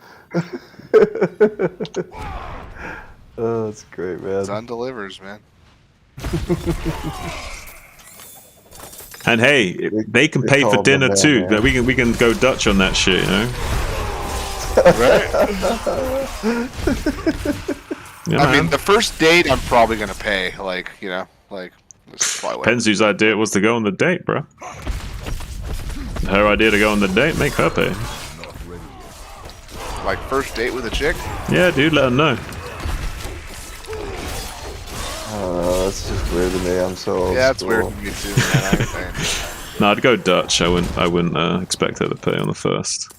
T: Oh, that's great, man.
C: Zone delivers, man.
A: And hey, they can pay for dinner too. Like, we can go Dutch on that shit, you know. Yeah,
C: I mean,
A: man.
C: the first date, I'm probably gonna pay. Like, you know, like. This is probably what
A: Depends whose idea it was to go on the date, bro. Her idea to go on the date, make her pay.
C: Like first date with a chick.
A: Yeah, dude, let them know.
T: That's just weird to me. I'm so old
C: Yeah, that's
T: school.
C: weird to me too, man.
A: No, I'd go Dutch. I wouldn't expect her to pay on the first.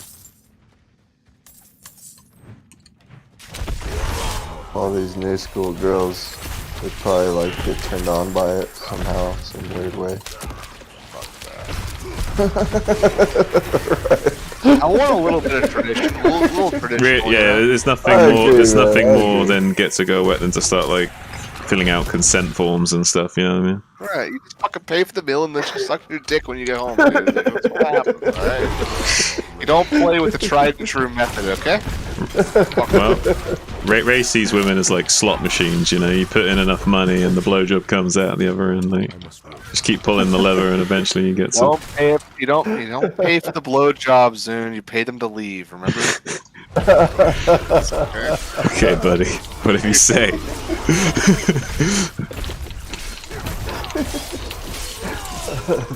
T: All these new school girls would probably like get turned on by it somehow, some weird way.
C: I want a little bit of tradition. A little tradition.
A: Yeah, there's nothing more. There's nothing more than get to go wet than to start like filling out consent forms and stuff. You know what I mean?
C: Right, you just fucking pay for the meal and then just suck your dick when you get home, dude. That's what happens, alright? You don't play with the tried and true method, okay?
A: Well, Ray sees women as like slot machines. You know, you put in enough money and the blowjob comes out the other end. Like, just keep pulling the lever and eventually you get some.
C: You don't pay for the blowjob, Zune. You pay them to leave. Remember?
A: Okay, buddy. Whatever you say.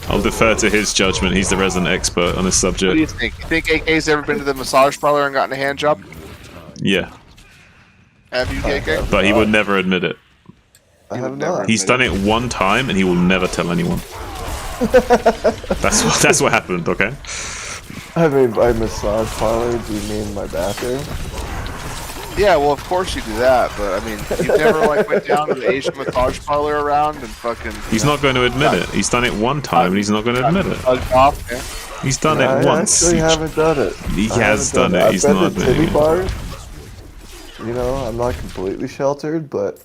A: I'll defer to his judgment. He's the resident expert on this
C: What do
A: subject.
C: you think? You think AK's ever been to the massage parlor and gotten a hand job?
A: Yeah,
C: Have you, AK?
A: but he would never admit it.
T: I have not.
A: He's done it one time and he will never tell anyone. That's what happened. Okay.
T: I mean, by massage parlor, do you mean my bathroom?
C: Yeah, well, of course you do that, but I mean, you never like went down to the Asian massage parlor around and fucking.
A: He's not going to admit it. He's done it one time and he's not going to admit it.
C: Off, yeah.
A: He's done
T: I
A: it once.
T: actually haven't done it.
A: He
T: I
A: has
T: haven't
A: done it. He's
T: I've
A: not
T: been to titty
A: admitting it.
T: bars. You know, I'm not completely sheltered, but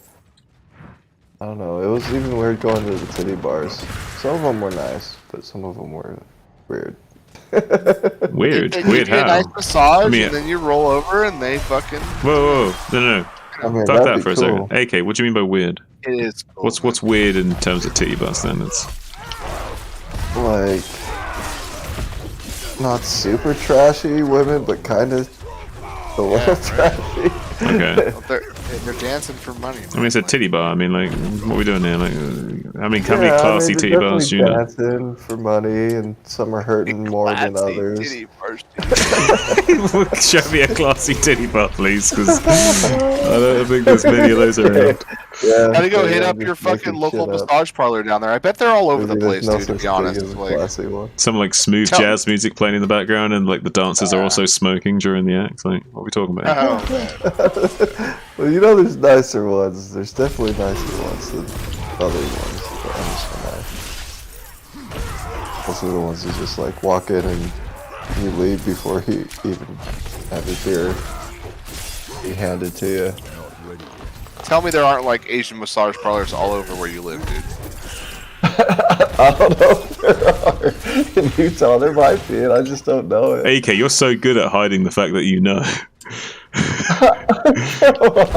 T: I don't know. It was even weird going to the titty bars. Some of them were nice, but some of them were weird.
A: Weird.
C: They
A: Weird
C: give you a
A: how?
C: nice massage,
A: I mean,
C: and then you roll over, and they fucking.
A: Whoa. No.
T: I mean,
A: Fuck
T: that'd
A: that
T: be
A: for a
T: cool.
A: second. AK, what do you mean by weird?
C: It is. Cool,
A: What's weird in terms of titty bar standards?
T: Like, not super trashy women, but kind of a little trashy.
A: Okay.
C: They're dancing for money.
A: I mean, it's a titty bar. I mean, like, what are we doing here? Like, how many
T: Yeah,
A: classy titty
T: they're
A: bars do you know?
T: dancing for money, and some are hurting more than others.
C: Titty bars.
A: Show me a classy titty bar, please, because I don't think there's many of those around.
T: Yeah,
C: Gotta go
T: yeah,
C: hit
T: I'm
C: up
T: just
C: your fucking
T: making
C: local
T: shit up.
C: massage parlor down there. I bet they're all over the
T: There's
C: place,
T: no
C: dude. To
T: such
C: be honest,
T: thing as a
C: like
T: classy one.
A: Some like smooth jazz music playing in the background, and like the dancers are also smoking during the act. Like, what are we talking about?
C: oh man.
T: Well, you know, there's nicer ones. There's definitely nicer ones than other ones. But I'm just gonna. Those are the ones who just like walk in and you leave before you even have your beer be handed to you.
C: Tell me there aren't like Asian massage parlors all over where you live, dude.
T: I don't know if there are. In Utah, there might be, and I just don't know it.
A: AK, you're so good at hiding the fact that you know.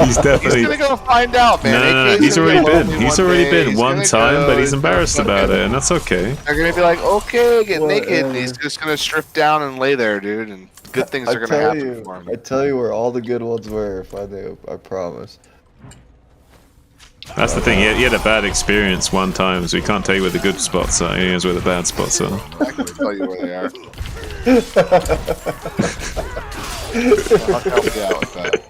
A: He's definitely.
C: He's gonna go find out, man.
A: No. He's already been. He's already been one time, but he's embarrassed about it, and that's okay.
C: They're gonna be like, okay, get naked, and he's just gonna strip down and lay there, dude, and good things are gonna happen for him.
T: I tell you where all the good ones were if I knew. I promise.
A: That's the thing. He had a bad experience one time, so he can't tell you where the good spots are. He knows where the bad spots are.
C: I can tell you where they are. I'll help you out with that.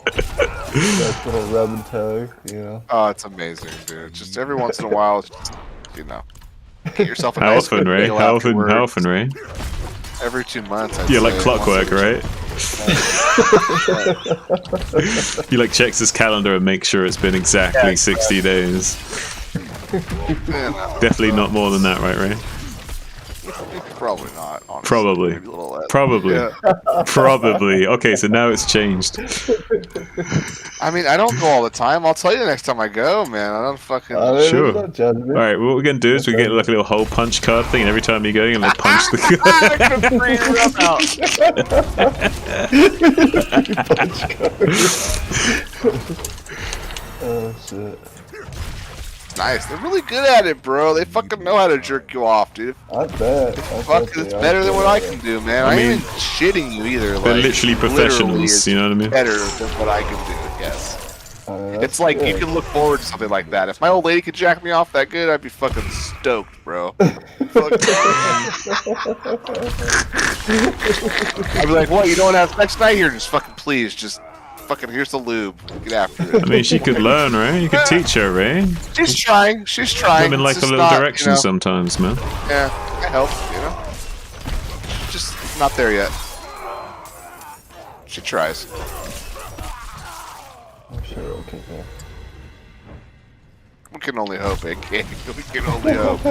T: Nice little rub and tug, you know.
C: Oh, it's amazing, dude. Just every once in a while, just, you know, get yourself a
A: How
C: nice
A: often, Ray?
C: meal
A: How often,
C: afterwards.
A: Ray?
C: Every 2 months. I'd
A: Yeah, like
C: say,
A: clockwork,
C: once
A: right? He like checks his calendar and makes sure it's been exactly 60 days. Definitely not more than that, right, Ray?
C: Probably not. Honestly.
A: Probably.
C: Maybe a little less.
A: Probably.
C: Yeah.
A: Probably. Okay, so now it's changed.
C: I mean, I don't go all the time. I'll tell you the next time I go, man. I don't fucking.
A: Sure. Alright, what we're gonna do is we get like a little hole punch card thing, and every time you go, you're gonna like, punch the
T: Oh shit.
C: Nice. They're really good at it, bro. They fucking know how to jerk you off, dude.
T: I bet.
C: Fuck, it's better than what I can do, man. I ain't even shitting you either.
A: They're
C: like,
A: literally professionals,
C: it's
A: you know what I mean?
C: Better than what I can do, yes.
T: That's
C: It's like you
T: good.
C: can look forward to something like that. If my old lady could jack me off that good, I'd be fucking stoked, bro. I'd be like, what? You don't want to have sex tonight? Here, just fucking please, just fucking here's the lube. Get after it.
A: I mean, she could learn, right? You could teach her, right?
C: She's trying. She's trying.
A: Women like
C: It's
A: a
C: just
A: little
C: not,
A: direction
C: you know,
A: sometimes, man.
C: Yeah, I help, you know. Just not there yet. She tries.
T: I'm sure it'll kick in.
C: We can only hope, AK. We can only hope.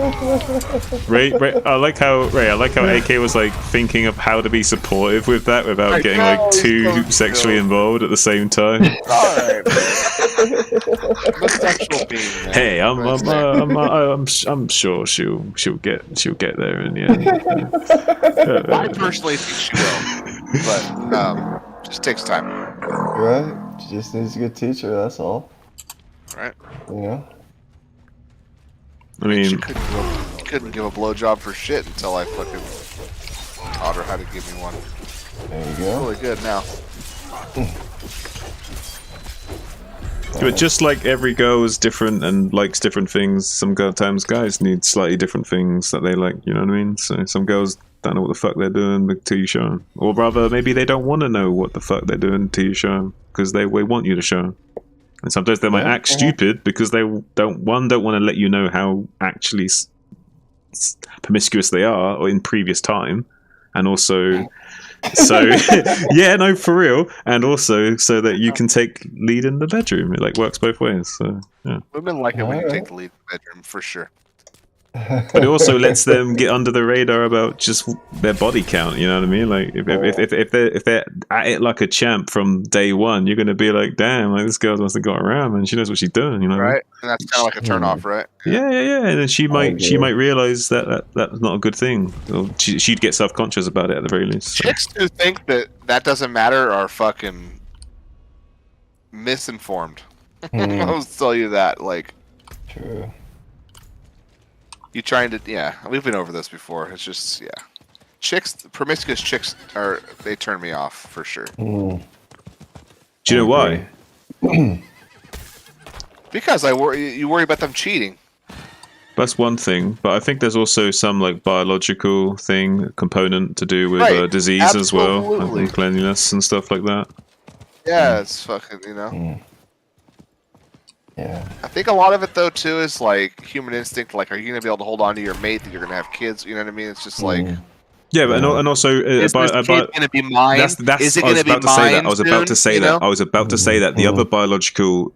A: Ray, I like how AK was like thinking of how to be supportive with that without getting like too sexually involved at the same time.
C: Alright. Sexual being, man.
A: Hey, I'm sure she'll get there in the end.
C: I personally think she will, but just takes time.
T: Right? She just needs a good teacher, that's all.
C: Right?
T: You know?
A: I mean,
C: She couldn't give a blowjob for shit until I fucking taught her how to give me one.
T: There you go.
C: Really good now.
A: but just like every girl is different and likes different things, sometimes guys need slightly different things that they like, you know what I mean? So some girls don't know what the fuck they're doing until you show them. Or rather, maybe they don't want to know what the fuck they're doing until you show them, because they want you to show them. And sometimes they might act stupid because they don't want to let you know how actually promiscuous they are or in previous time. And also, so, yeah, no, for real. And also so that you can take lead in the bedroom. It like works both ways. So, yeah.
C: Women like it when you take the lead in the bedroom, for sure.
A: But it also lets them get under the radar about just their body count. You know what I mean? Like if they're at it like a champ from day one, you're gonna be like, damn, like this girl must have got around, and she knows what she's doing. You know,
C: Right? And that's kind of like a turnoff, right?
A: Yeah. And then she might realize that that's not a good thing. Or she'd get self-conscious about it at the very least. So.
C: Chicks who think that doesn't matter are fucking misinformed. I'll tell you that. Like,
T: true.
C: You trying to, yeah, we've been over this before. It's just, yeah. Promiscuous chicks they turn me off for sure.
A: Do you know why?
C: Because you worry about them cheating.
A: That's one thing, but I think there's also some like biological component to do with disease as well, and uncleanliness and stuff like that.
C: Yeah, it's fucking,
T: Yeah.
C: I think a lot of it though too is like human instinct. Like, are you gonna be able to hold on to your mate that you're gonna have kids? You know what I mean? It's just like.
A: Yeah, but and also
C: is this kid gonna be mine?
A: That's
C: is it
A: I was
C: gonna be
A: about to say
C: mine
A: that. I was about to say
C: soon,
A: that. I was about to say that. The other biological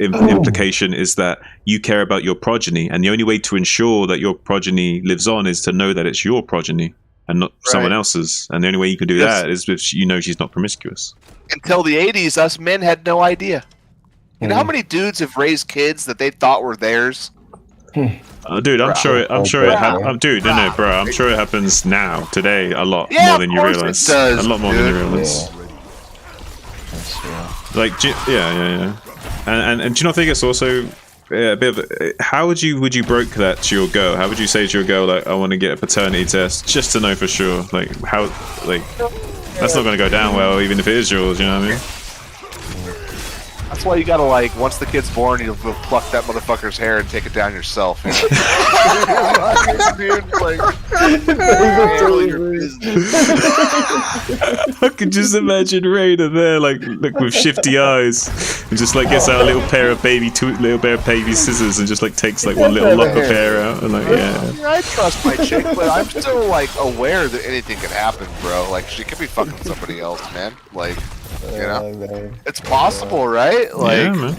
A: implication is that you care about your progeny, and the only way to ensure that your progeny lives on is to know that it's your progeny and not someone else's. And the only way you can do that is if you know she's not promiscuous.
C: Until the 80s, us men had no idea. You know how many dudes have raised kids that they thought were theirs?
A: Dude, I'm sure it dude, no, bro. I'm sure it happens now, today, a lot more than you realize. A lot more than you realize. Like, yeah. And do you not think it's also a bit of how would you broke that to your girl? How would you say to your girl, like, I want to get a paternity test just to know for sure? Like, how, like, that's not going to go down well, even if it is yours. You know what I mean?
C: That's why you gotta, like, once the kid's born, you'll pluck that motherfucker's hair and take it down yourself. You know? Dude, like,
A: I could just imagine Raina there, like with shifty eyes, and just like gets out a little pair of baby scissors and just like takes like one little lock of hair out and like
C: I trust my chick, but I'm still like aware that anything can happen, bro. Like, she could be fucking somebody else, man. Like. You know, it's possible, right? Like,
A: man.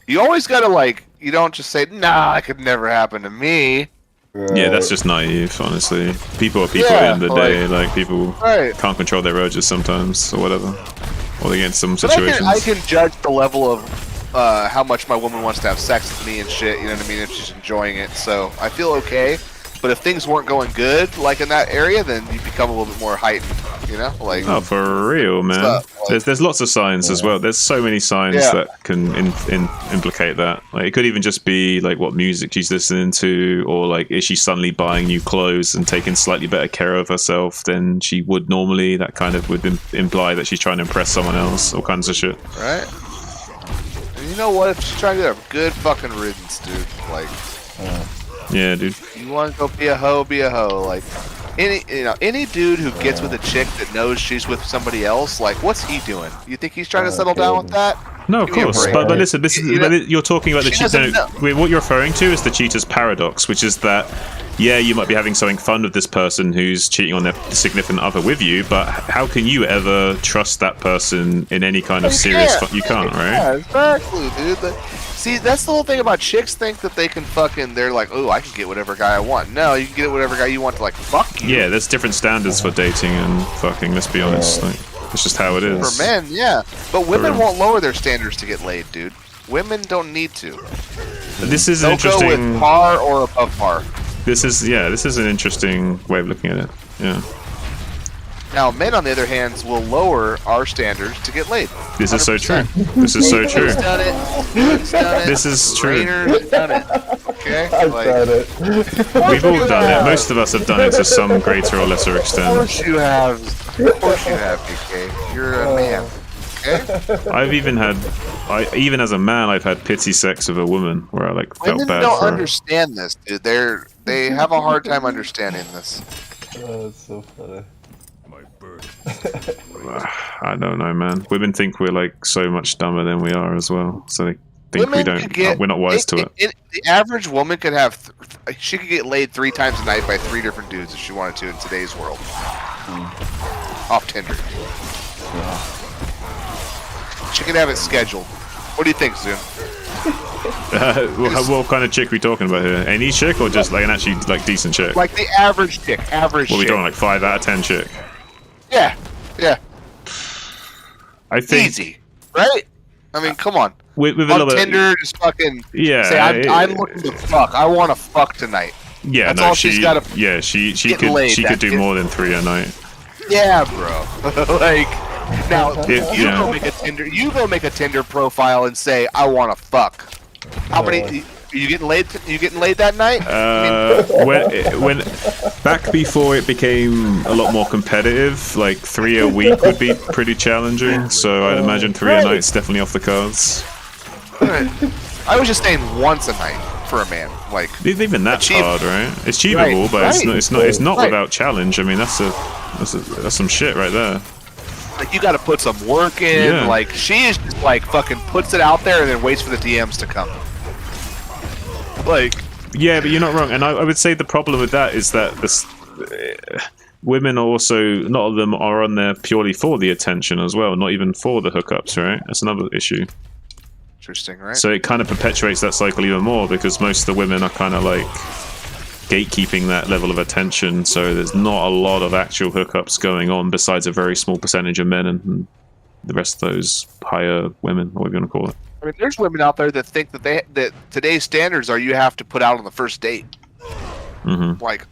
C: You always gotta like, you don't just say, "Nah, that could never happen to me."
A: Yeah, that's just naive, honestly. People are people at the end of the day. Like, people can't control their urges sometimes, or whatever, or they get in some situations.
C: I can judge the level of how much my woman wants to have sex with me and shit. You know what I mean? If she's enjoying it, so I feel okay. But if things weren't going good, like in that area, then you become a little bit more heightened, you know? Like,
A: oh, for real, man. There's lots of signs as well. There's so many signs that can implicate that. Like, it could even just be like what music she's listening to, or like is she suddenly buying new clothes and taking slightly better care of herself than she would normally. That kind of would imply that she's trying to impress someone else. All kinds of shit.
C: Right. And you know what? If she's trying to get a good fucking riddance, dude. Like.
A: Yeah, dude.
C: You want to go be a hoe, be a hoe. Like, any dude who gets with a chick that knows she's with somebody else, like, what's he doing? You think he's trying to settle down with that?
A: No, of course. But listen, you're talking about the cheater. What you're referring to is the cheater's paradox, which is that, yeah, you might be having something fun with this person who's cheating on their significant other with you, but how can you ever trust that person in any kind of serious fun? You can't, right?
C: Yeah, exactly, dude. See, that's the whole thing about chicks think that they can fucking, they're like, oh, I can get whatever guy I want. No, you can get whatever guy you want to, like, fuck you.
A: Yeah, there's different standards for dating and fucking, let's be honest. Like, it's just how it is.
C: For men, yeah. But women won't lower their standards to get laid, dude. Women don't need to.
A: This is
C: They'll
A: interesting.
C: go with par or above par.
A: This is an interesting way of looking at it. Yeah.
C: Now, men, on the other hand, will lower our standards to get laid.
A: This is so true. This is so true.
C: Done it. Done it.
A: This is true.
C: Rainer's done it. Okay?
Q: I've done it.
A: We've all done it. Most of us have done it to some greater or lesser extent.
C: Of course you have. Of course you have, BK. You're a man. Okay?
A: I've even had, even as a man, I've had pity sex with a woman where I like felt
C: Women
A: bad
C: don't
A: for her.
C: understand this, dude. They have a hard time understanding this.
Q: Oh, that's so funny.
A: I don't know, man. Women think we're like so much dumber than we are as well, so they think we're not wise to it.
C: The average woman could have, she could get laid 3 times a night by 3 different dudes if she wanted to in today's world. Off Tinder. She could have it scheduled. What do you think, Zoom?
A: What kind of chick are we talking about here? Any chick or just like an actually like decent chick?
C: Like the average chick. Average
A: What are we
C: chick.
A: doing, like 5 out of 10 chick?
C: Yeah. Yeah.
A: I think
C: easy, right? I mean, come on.
A: With a
C: on
A: little bit,
C: Tinder, just fucking say, I'm looking to fuck. I want to fuck tonight.
A: Yeah,
C: that's
A: no,
C: all she's got to.
A: Yeah, she
C: laid,
A: could do more than 3 a night.
C: Yeah, bro. Like now, go make a Tinder. You go make a Tinder profile and say, I want to fuck. How many? You getting laid? You getting laid that night?
A: When back before it became a lot more competitive, like 3 a week would be pretty challenging. So I'd imagine 3 a night's definitely off the cards.
C: I was just saying once a night for a man. Like
A: even that's hard, right? It's achievable, but it's not without challenge. I mean, that's some shit right there.
C: Like you got to put some work in.
A: Yeah.
C: Like she is just like fucking puts it out there and then waits for the DMs to come. Like
A: yeah, but you're not wrong. And I would say the problem with that is that women are also, not all of them are on there purely for the attention as well, not even for the hookups, right? That's another issue.
C: Interesting, right?
A: So it kind of perpetuates that cycle even more because most of the women are kind of like gatekeeping that level of attention. So there's not a lot of actual hookups going on besides a very small percentage of men and the rest of those higher women, or whatever you want to call it.
C: I mean, there's women out there that think that today's standards are you have to put out on the first date.
A: Mm-hmm.
C: Like,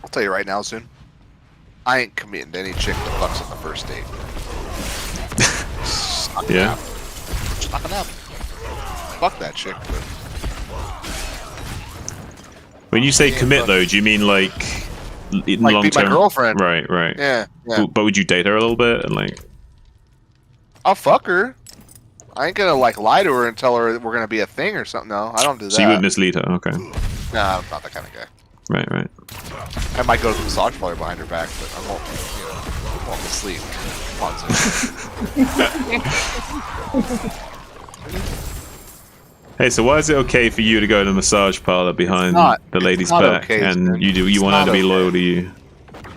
C: I'll tell you right now, soon. I ain't committing to any chick that fucks on the first date.
A: Yeah.
C: It's not gonna happen. Fuck that chick. But...
A: When you say commit, though, do you mean like in
C: like
A: long
C: be
A: term?
C: my girlfriend.
A: Right, right.
C: Yeah, yeah.
A: But would you date her a little bit and like?
C: I'll fuck her. I ain't gonna like lie to her and tell her we're gonna be a thing or something. No, I don't do that.
A: So you wouldn't mislead her, okay?
C: Nah, I'm not that kind of guy.
A: Right, right.
C: I might go to the massage parlor behind her back, but I won't. Won't mislead.
A: Hey, so why is it okay for you to go to the massage parlor behind the lady's back,
C: okay,
A: and you want her to be loyal to you?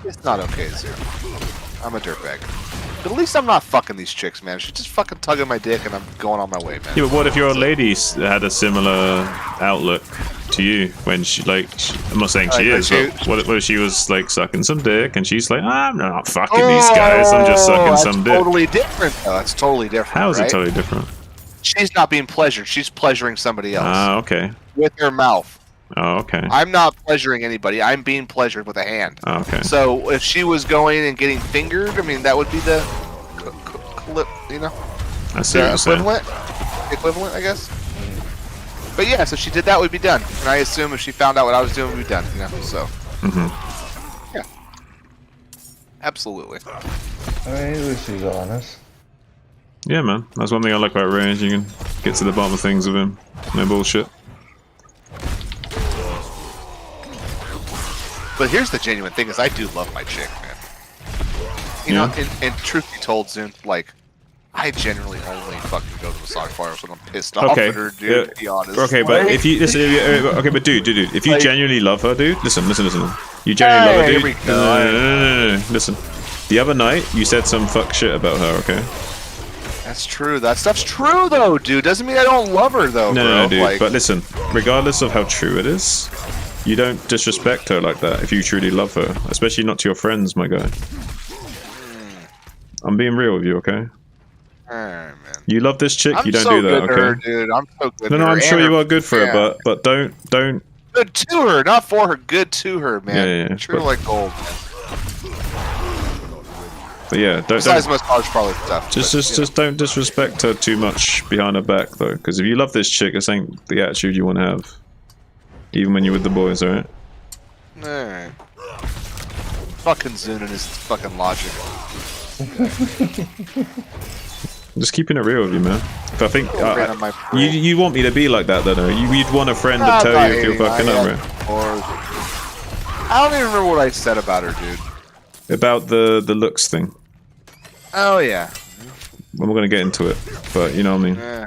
C: It's not okay, Zero. I'm a dirtbag. But at least I'm not fucking these chicks, man. She's just fucking tugging my dick and I'm going on my way, man.
A: Yeah, but what if your old lady had a similar outlook to you when she, like, I'm not saying she is, but what if she was, like, sucking some dick and she's like, I'm not fucking these guys, I'm just sucking some dick.
C: That's totally different, though. That's totally different,
A: How is
C: right?
A: it totally different?
C: She's not being pleasured. She's pleasuring somebody else.
A: Ah, okay.
C: With her mouth.
A: Oh, okay.
C: I'm not pleasuring anybody. I'm being pleasured with a hand.
A: Oh, okay.
C: So if she was going and getting fingered, I mean, that would be the, you know,
A: I see what you're saying.
C: equivalent, I guess. But yeah, so she did that, we'd be done. And I assume if she found out what I was doing, we'd be done. You know, so. Yeah. Absolutely.
T: I mean, at least he's honest.
A: Yeah, man. That's one thing I like about Rend. You can get to the bottom of things with him. No bullshit.
C: But here's the genuine thing: is I do love my chick, man. You know, and truth be told, Zune, like, I generally only fucking go to the massage parlors when I'm pissed off at her, dude. To be honest.
A: Okay, but if you listen, okay, but dude, if you genuinely love her, dude, listen. You genuinely love her, dude.
C: Here we go.
A: No. Listen. The other night, you said some fuck shit about her, okay?
C: That's true. That stuff's true, though, dude. Doesn't mean I don't love her, though, bro.
A: No, dude.
C: Like,
A: but listen, regardless of how true it is, you don't disrespect her like that if you truly love her, especially not to your friends, my guy. I'm being real with you, okay?
C: Alright, man.
A: You love this chick,
C: I'm
A: you don't
C: so
A: do that,
C: good to
A: okay?
C: her, dude. I'm so good.
A: No,
C: to her.
A: I'm sure
C: And
A: you are good for
C: yeah.
A: her, but don't.
C: Good to her, not for her. Good to her, man.
A: Yeah,
C: True
A: but-
C: like gold, man.
A: But yeah,
C: Besides
A: don't.
C: massage parlor stuff.
A: Just don't disrespect her too much behind her back, though, because if you love this chick, this ain't the attitude you want to have, even when you're with the boys, alright?
C: Alright. Fucking Zune and his fucking logic.
A: I'm just keeping it real with you, man. If I think
C: Ran on my
A: you want me to be like that, though, you'd want a friend to tell you if you're fucking up, right?
C: I don't even remember what I said about her, dude.
A: About the looks thing.
C: Oh yeah.
A: We're gonna get into it, but you know what I mean.
C: Yeah.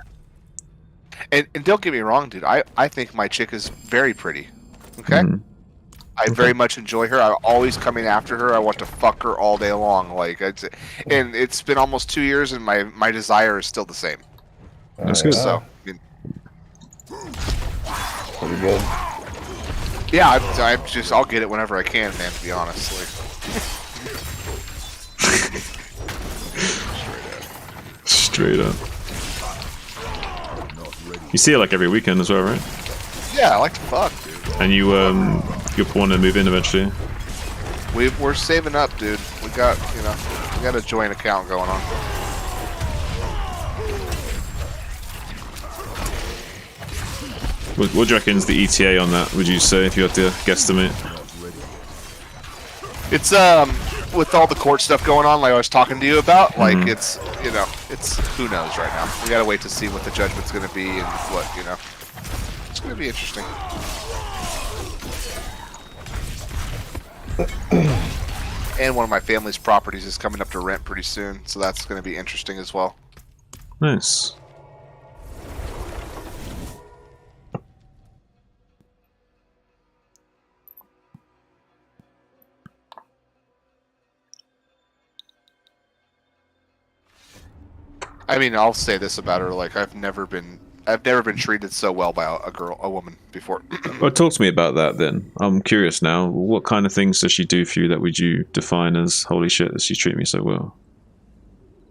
C: And don't get me wrong, dude. I think my chick is very pretty. Okay. I very much enjoy her. I'm always coming after her. I want to fuck her all day long. Like, and it's been almost 2 years, and my desire is still the same.
A: That's good.
C: So, I mean,
T: Pretty good.
C: yeah, I'll get it whenever I can, man. To be honest, like.
A: Straight up. You see her like every weekend as well, right?
C: Yeah, I like to fuck, dude.
A: And you want to move in eventually.
C: We're saving up, dude. We got a joint account going on.
A: What do you reckon's the ETA on that? Would you say if you had to guesstimate?
C: It's with all the court stuff going on, like I was talking to you about, like it's it's who knows right now. We gotta wait to see what the judgment's gonna be and what it's gonna be interesting. And one of my family's properties is coming up to rent pretty soon, so that's gonna be interesting as well.
A: Nice.
C: I mean, I'll say this about her: like I've never been treated so well by a woman before.
A: Well, talk to me about that then. I'm curious now. What kind of things does she do for you that would you define as holy shit that she's treating me so well?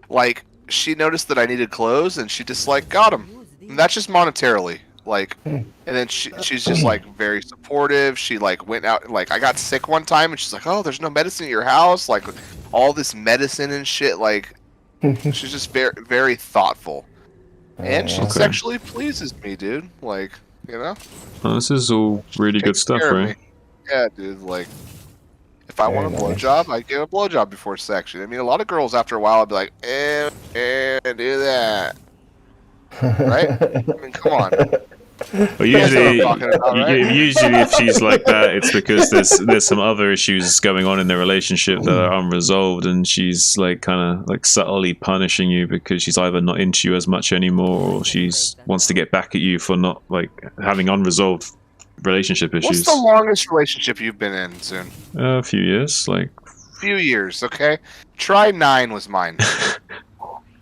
C: Like she noticed that I needed clothes, and she just like got them. And that's just monetarily. Like, and then she's just like very supportive. She like went out. Like I got sick one time, and she's like, "Oh, there's no medicine at your house." Like all this medicine and shit. Like she's just very very thoughtful. And she sexually pleases me, dude. Like,
A: Oh, this is all really good stuff, right?
C: Yeah, dude. Like, if I want a blowjob, I give a blowjob before sex. I mean, a lot of girls after a while, I'd be like, do that. Right? I mean, come on.
A: Well, usually if she's like that, it's because there's some other issues going on in their relationship that are unresolved, and she's like kind of like subtly punishing you because she's either not into you as much anymore, or she's wants to get back at you for not like having unresolved relationship issues.
C: What's the longest relationship you've been in, Soon?
A: A few years, like.
C: Few years, okay. Try 9 was mine.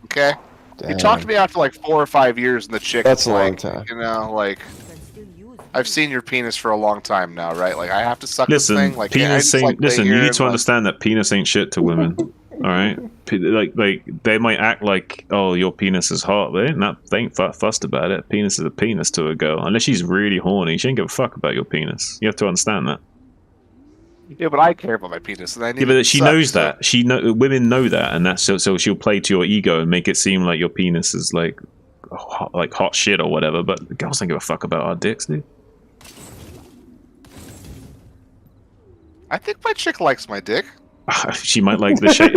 C: Okay.
T: Damn.
C: You talked to me after like 4 or 5 years, and the chick.
T: That's a long
C: like,
T: time.
C: Like I've seen your penis for a long time now, right? Like I have to suck
A: Listen,
C: this thing. Like
A: penis ain't. Listen, you need to understand that penis ain't shit to women. All right, like they might act like, oh, your penis is hot, but they ain't fussed about it. Penis is a penis to a girl, unless she's really horny. She ain't give a fuck about your penis. You have to understand that.
C: Yeah, but I care about my penis, and I need.
A: Yeah, but she knows that. Women know that, and that's so she'll play to your ego and make it seem like your penis is like hot shit or whatever. But the girls don't give a fuck about our dicks, dude.
C: I think my chick likes my dick.
A: She might like the shape.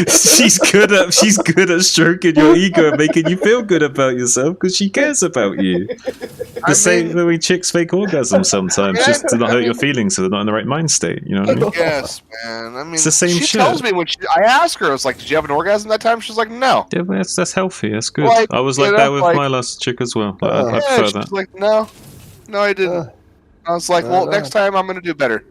A: she's good at stroking your ego and making you feel good about yourself because she cares about you. The same way chicks fake orgasms sometimes, just to not hurt your feelings, so they're not in the right mind state. You know what I mean?
C: Yes, man. I mean,
A: it's the same
C: she
A: shit.
C: tells me when I ask her, I was like, "Did you have an orgasm that time?" She's like, "No."
A: Yeah, but that's healthy. That's good.
C: Like,
A: I was like that with my last chick as well. Like, I prefer
C: she's
A: that.
C: like, "No, I didn't." I was like, "Well, next time I'm gonna do better."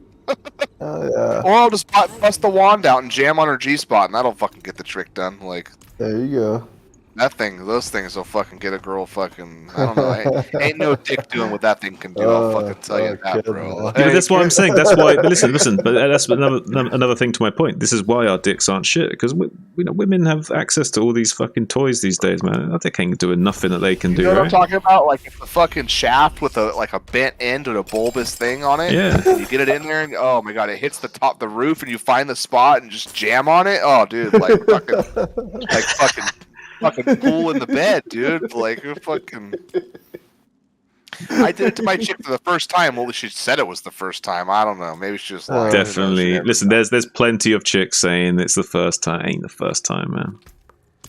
T: Yeah.
C: Or I'll just bust the wand out and jam on her G-spot, and that'll fucking get the trick done. Like,
T: there you go.
C: Those things will fucking get a girl fucking. I don't know. Ain't no dick doing what that thing can do. I'll fucking tell you that, bro.
A: Yeah, but that's what I'm saying. That's why. But listen. But that's another thing to my point. This is why our dicks aren't shit, because women have access to all these fucking toys these days, man. Our dick ain't doing nothing that they can do.
C: You know what
A: right?
C: I'm talking about? Like if the fucking shaft with a bent end and a bulbous thing on it.
A: Yeah.
C: And you get it in there, and oh my god, it hits the roof, and you find the spot and just jam on it. Oh, dude, like fucking pool in the bed, dude. Like fucking. I did it to my chick for the first time. Well, she said it was the first time. I don't know. Maybe she was lying.
A: Definitely. Listen, there's plenty of chicks saying it's the first time. Ain't the first time, man.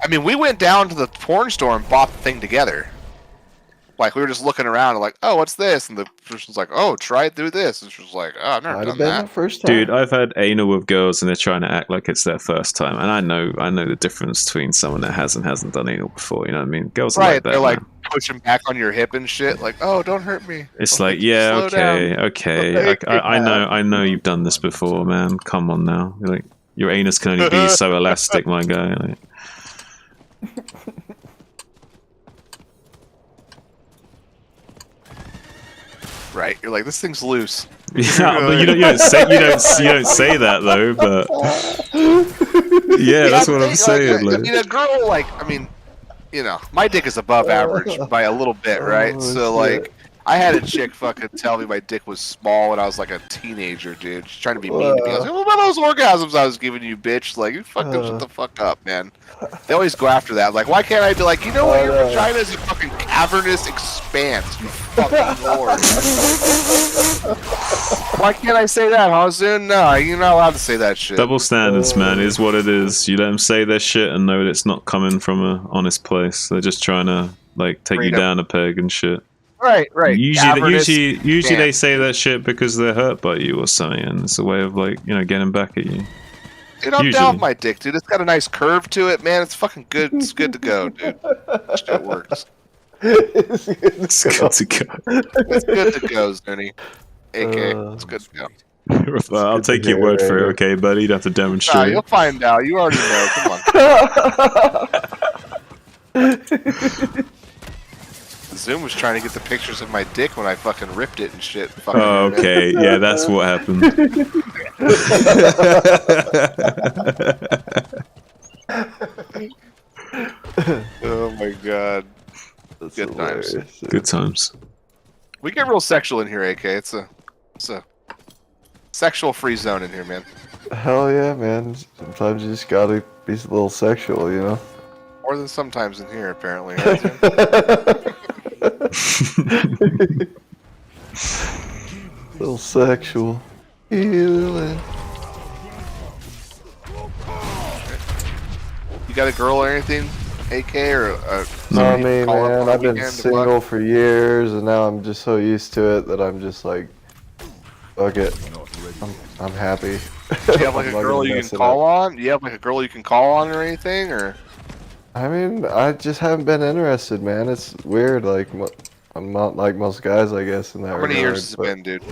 C: I mean, we went down to the porn store and bought the thing together. Like, we were just looking around and like, oh, what's this? And the person's like, oh, try it through this. And she was like, oh, I've never done that.
T: First time.
A: Dude, I've had anal with girls and they're trying to act like it's their first time. And I know the difference between someone that hasn't done anal before. You know what I mean? Girls are like that.
C: They're like
A: man.
C: pushing back on your hip and shit. Like, oh, don't hurt me.
A: It's like, yeah, okay. I know you've done this before, man. Come on now. Like, your anus can only be so elastic, my guy. Like.
C: Right, you're like, this thing's loose.
A: Yeah, but you don't say that though. But yeah, that's what I'm saying.
C: I mean, a girl my dick is above average by a little bit, right? So like, I had a chick fucking tell me my dick was small when I was like a teenager, dude. She's trying to be mean to me. I was like, what about those orgasms I was giving you, bitch? Like, you fucking shut the fuck up, man. They always go after that. Like, why can't I be like, you know what? Your vagina is a fucking cavernous expanse, you fucking lord. Why can't I say that, huh, Zune? No, you're not allowed to say that shit.
A: Double standards, man, is what it is. You let them say their shit and know that it's not coming from an honest place. They're just trying to like take you down a peg and shit.
C: Right.
A: Usually they say that shit because they're hurt by you or something, and it's a way of like, you know, getting back at you.
C: Dude, I'm down with my dick, dude. It's got a nice curve to it, man. It's fucking good. It's good to go, dude. Shit works.
A: It's good to go.
C: It's good to go, Zuni. AK, it's good to go.
A: Well, I'll take your word for it, okay, buddy? You'd have to demonstrate.
C: Nah, you'll find out. You already know. Come on. Zoom was trying to get the pictures of my dick when I fucking ripped it and shit. Fucking
A: oh, okay. Yeah, that's what happened.
C: Oh my god.
T: That's
C: good
T: hilarious.
C: times.
A: Good times.
C: We get real sexual in here, AK. It's a sexual free zone in here, man.
T: Hell yeah, man. Sometimes you just gotta be a little sexual, you know?
C: More than sometimes in here, apparently.
T: Little sexual. Healing.
C: You got a girl or anything, AK, or
T: Not me, man. I've been single for years, and now I'm just so used to it that I'm just like, fuck it. I'm happy.
C: Do you have like a girl you can call on? Do you have like a girl you can call on or anything, or?
T: I mean, I just haven't been interested, man. It's weird. Like, I'm not like most guys, I guess, in that regard.
C: How many years has it been, dude?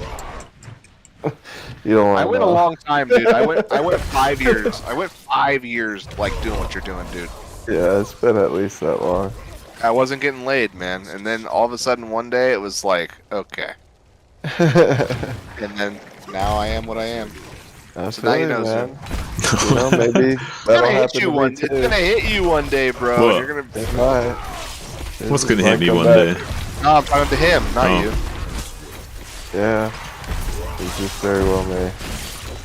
T: You don't want
C: I
T: to
C: went
T: know.
C: a long time, dude. I went 5 years. I went 5 years, like doing what you're doing, dude.
T: Yeah, it's been at least that long.
C: I wasn't getting laid, man, and then all of a sudden one day it was like, okay. And then now I am what I am. So now you know,
T: man.
C: Zoom.
T: You know, maybe that'll happen to me
C: It's
T: too.
C: gonna hit you one day, bro.
A: What?
C: You're gonna.
T: It might.
A: What's
T: It
A: gonna
T: might
A: hit me
T: come
A: one
T: back.
A: day?
C: No, I'm talking to him, not you.
T: Yeah. It's just very well made.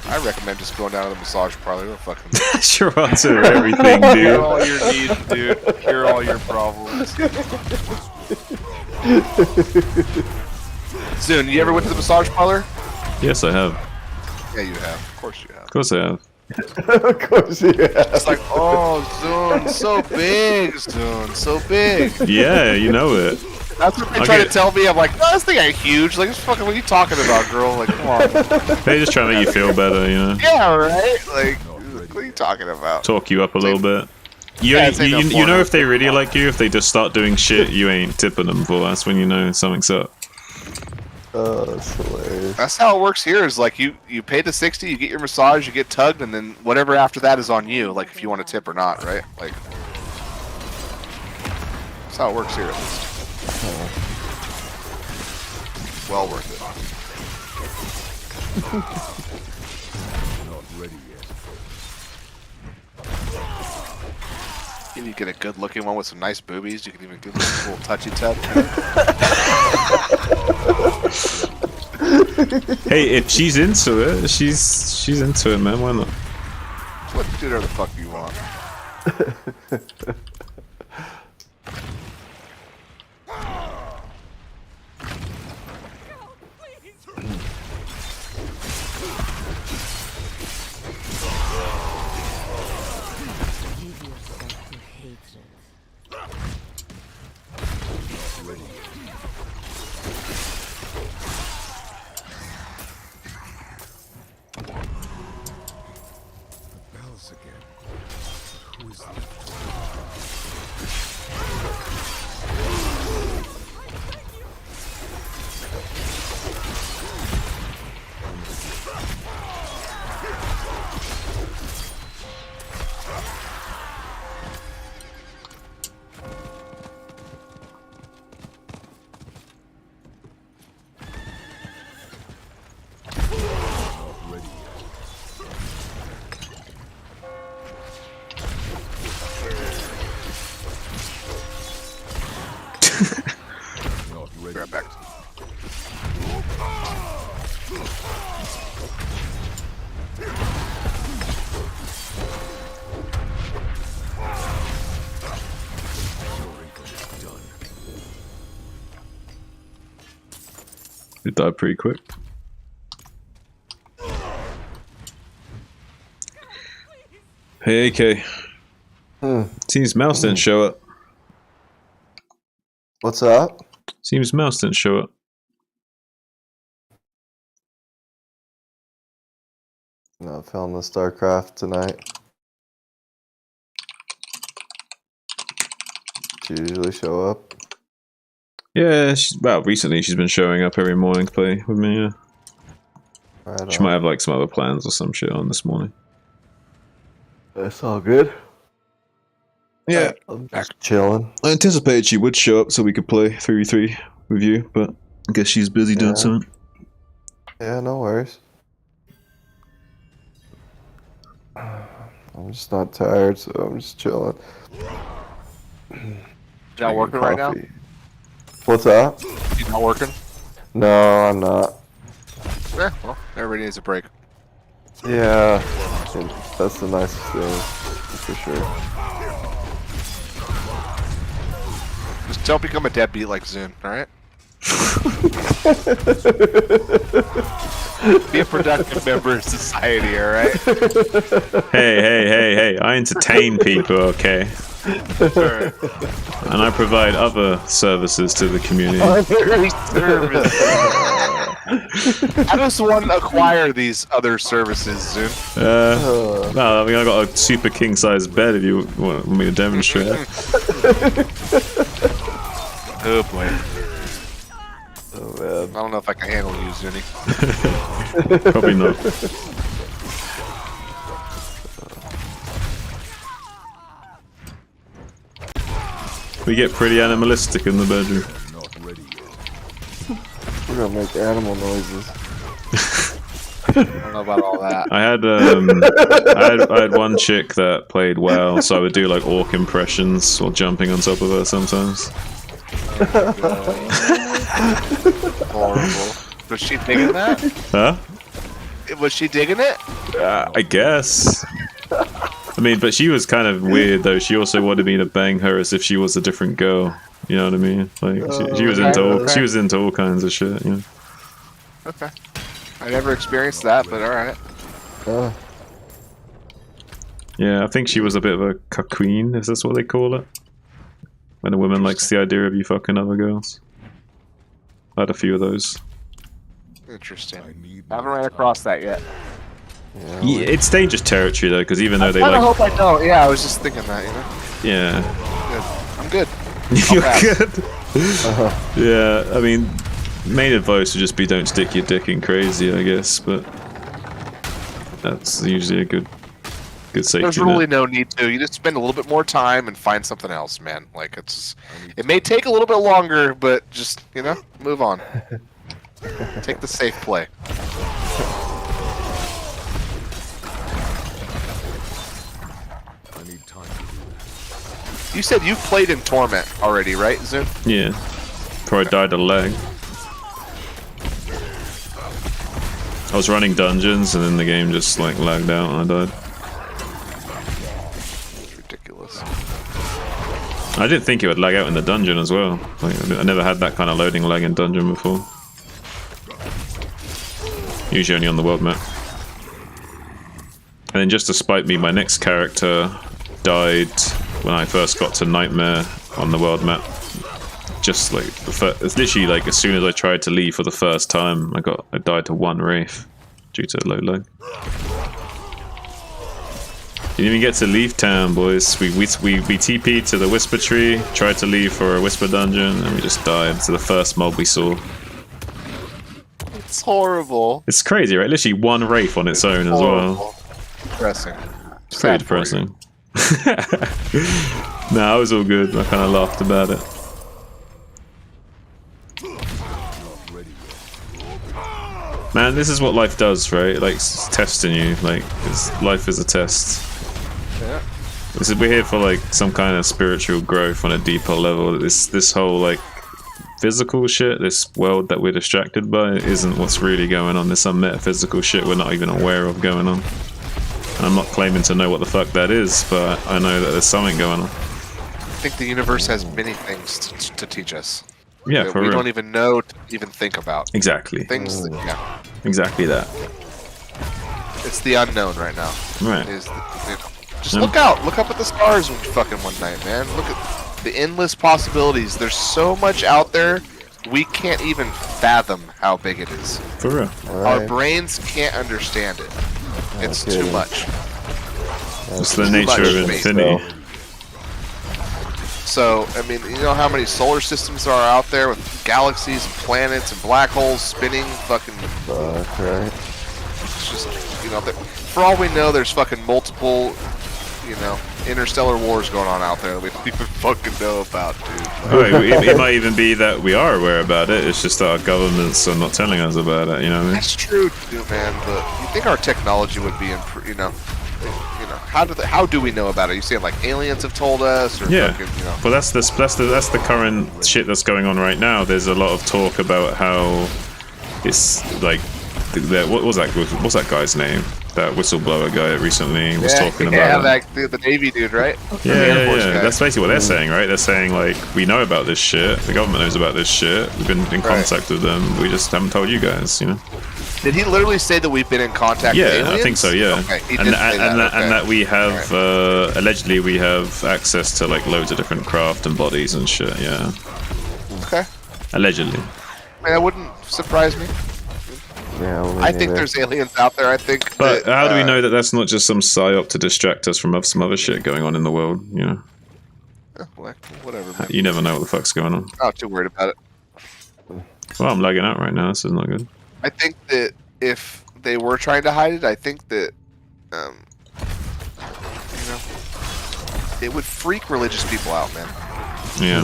C: I recommend just going down to the massage parlor. Don't fucking.
A: Sure, I'll do everything, dude.
C: Cure all your needs, dude. Cure all your problems. Zune, you ever went to the massage parlor?
A: Yes, I have.
C: Yeah, you have. Of course you have.
A: Of course I have.
T: Of course you have.
C: It's like, oh, Zune, so big, Zune, so big.
A: Yeah, you know it.
C: That's what they try to tell me. I'm like, no, this thing ain't huge. Like, fucking, what are you talking about, girl? Like, come on.
A: They just try to make you feel better, you know?
C: Yeah, right? Like, what are you talking about?
A: Talk you up a little bit. You,
C: Yeah,
A: ain't,
C: it's ain't no
A: you know
C: porno.
A: if they really like you, if they just start doing shit you ain't tipping them for, that's when you know something's up.
T: Oh, that's hilarious.
C: That's how it works here. Is like you pay the $60, you get your massage, you get tugged, and then whatever after that is on you. Like if you want to tip or not, right? Like that's how it works here. At least. Well worth
E: Not ready yet.
C: it. You get a good-looking one with some nice boobies. You can even do a little touchy tug.
A: Hey, if she's into it, she's into it, man. Why not?
C: What do whatever the fuck you want.
S: Give yourself to hatred.
E: Ready. The bells again. Who is left?
A: It died pretty quick. Hey, AK. Seems Mouse didn't show up.
T: What's that?
A: Seems Mouse didn't show up.
T: Not feeling the StarCraft tonight. She usually show up.
A: Yeah, well, recently she's been showing up every morning to play with me, yeah.
T: Right
A: She might have like some other plans or some shit on this morning.
T: That's all good.
A: Yeah.
T: I'm just chilling.
A: I anticipated she would show up so we could play 3v3 with you, but I guess she's busy doing something.
T: Yeah, no worries. I'm just not tired, so I'm just chilling.
C: You not working right now?
T: What's that?
C: You not working?
T: No, I'm not.
C: Yeah, well, everybody needs a break.
T: Yeah, that's the nicest thing, for sure.
C: Just don't become a deadbeat like Zune, alright? Be a productive member of society, alright?
A: Hey, I entertain people, okay? And I provide other services to the community.
C: Other services. How does one acquire these other services, Zune?
A: Well, I mean, I got a super king-size bed if you want me to demonstrate.
C: Oh boy.
T: Oh man.
C: I don't know if I can handle you, Zuni.
A: Probably not. We get pretty animalistic in the bedroom.
T: We're gonna make animal noises.
C: I don't know about all that.
A: I had one chick that played well, so I would do like orc impressions while jumping on top of her sometimes.
C: Horrible. Was she digging that?
A: Huh?
C: Was she digging it?
A: I guess. I mean, but she was kind of weird though. She also wanted me to bang her as if she was a different girl. You know what I mean? Like she was into all kinds of shit. You know?
C: Okay. I never experienced that, but alright.
A: Yeah, I think she was a bit of a queen. Is this what they call it? When a woman likes the idea of you fucking other girls. I had a few of those.
C: Interesting. I haven't ran across that yet.
A: Yeah, it's dangerous territory though, because even though they
C: I
A: like.
C: hope I don't. Yeah, I was just thinking that, you know?
A: Yeah.
C: Good. I'm good.
A: You're good. Yeah, I mean, main advice would just be don't stick your dick in crazy, I guess, but that's usually a good safety
C: There's really no need to. You just spend a little bit more time and find something else, man. Like it may take a little bit longer, but just move on. Take the safe play.
E: I need time to do that.
C: You said you've played in Torment already, right, Zune?
A: Yeah. Before I died of lag. I was running dungeons and then the game just like lagged out and I died.
C: Ridiculous.
A: I didn't think it would lag out in the dungeon as well. Like, I never had that kind of loading lag in dungeon before. Usually only on the world map. And then just to spite me, my next character died when I first got to Nightmare on the world map. Just like it's literally like as soon as I tried to leave for the first time, I died to one Wraith due to low lag. Didn't even get to leave town, boys. We TP'd to the Whisper Tree, tried to leave for a Whisper Dungeon, and we just died to the first mob we saw.
C: It's horrible.
A: It's crazy, right? Literally one Wraith on its own as well.
C: Depressing.
A: It's pretty depressing. Nah, it was all good. I kind of laughed about it. Man, this is what life does, right? Like, it's testing you. Like, life is a test.
C: Yeah.
A: We're here for like some kind of spiritual growth on a deeper level. This whole like physical shit, this world that we're distracted by, isn't what's really going on. There's some metaphysical shit we're not even aware of going on. And I'm not claiming to know what the fuck that is, but I know that there's something going on.
C: I think the universe has many things to teach us.
A: Yeah,
C: that
A: for
C: we
A: real.
C: don't even know to even think about.
A: Exactly.
C: Things that, yeah.
A: Exactly that.
C: It's the unknown right now.
A: Right.
C: Just look out. Look up at the stars fucking one night, man. Look at the endless possibilities. There's so much out there. We can't even fathom how big it is.
A: For real.
C: Our brains can't understand it. It's too much.
A: It's the nature of infinity.
C: So, I mean, you know how many solar systems are out there with galaxies and planets and black holes spinning fucking...
T: right.
C: It's just, you know, for all we know, there's fucking multiple, you know, interstellar wars going on out there that we don't even fucking know about, dude.
A: It might even be that we are aware about it. It's just that our governments are not telling us about it. You know what I mean?
C: That's true, too, man. But you think our technology would be, you know, how do we know about it? You saying like aliens have told us, or
A: yeah?
C: Fucking, you know?
A: Well, that's the current shit that's going on right now. There's a lot of talk about how it's like, what was that? What's that guy's name? That whistleblower guy that recently was talking about.
C: Yeah, the Navy dude, right?
A: Yeah. That's basically what they're saying, right? They're saying like, we know about this shit. The government knows about this shit. We've been in contact with them. We just haven't told you guys, you know.
C: Did he literally say that we've been in contact with aliens?
A: Yeah, I think so, yeah.
C: Okay, he
A: and,
C: did
A: and,
C: say that.
A: and that we have, allegedly we have access to like loads of different craft and bodies and shit, yeah.
C: Okay.
A: Allegedly.
C: I mean, that wouldn't surprise me.
T: Yeah,
C: I think there's aliens out there. I think.
A: But
C: that,
A: how do we know that that's not just some psyop to distract us from some other shit going on in the world, you know?
C: Whatever, man.
A: You never know what the fuck's going on.
C: Not too worried about it.
A: Well, I'm lagging out right now, this is not good.
C: I think that if they were trying to hide it, I think that, you know, it would freak religious people out, man.
A: Yeah.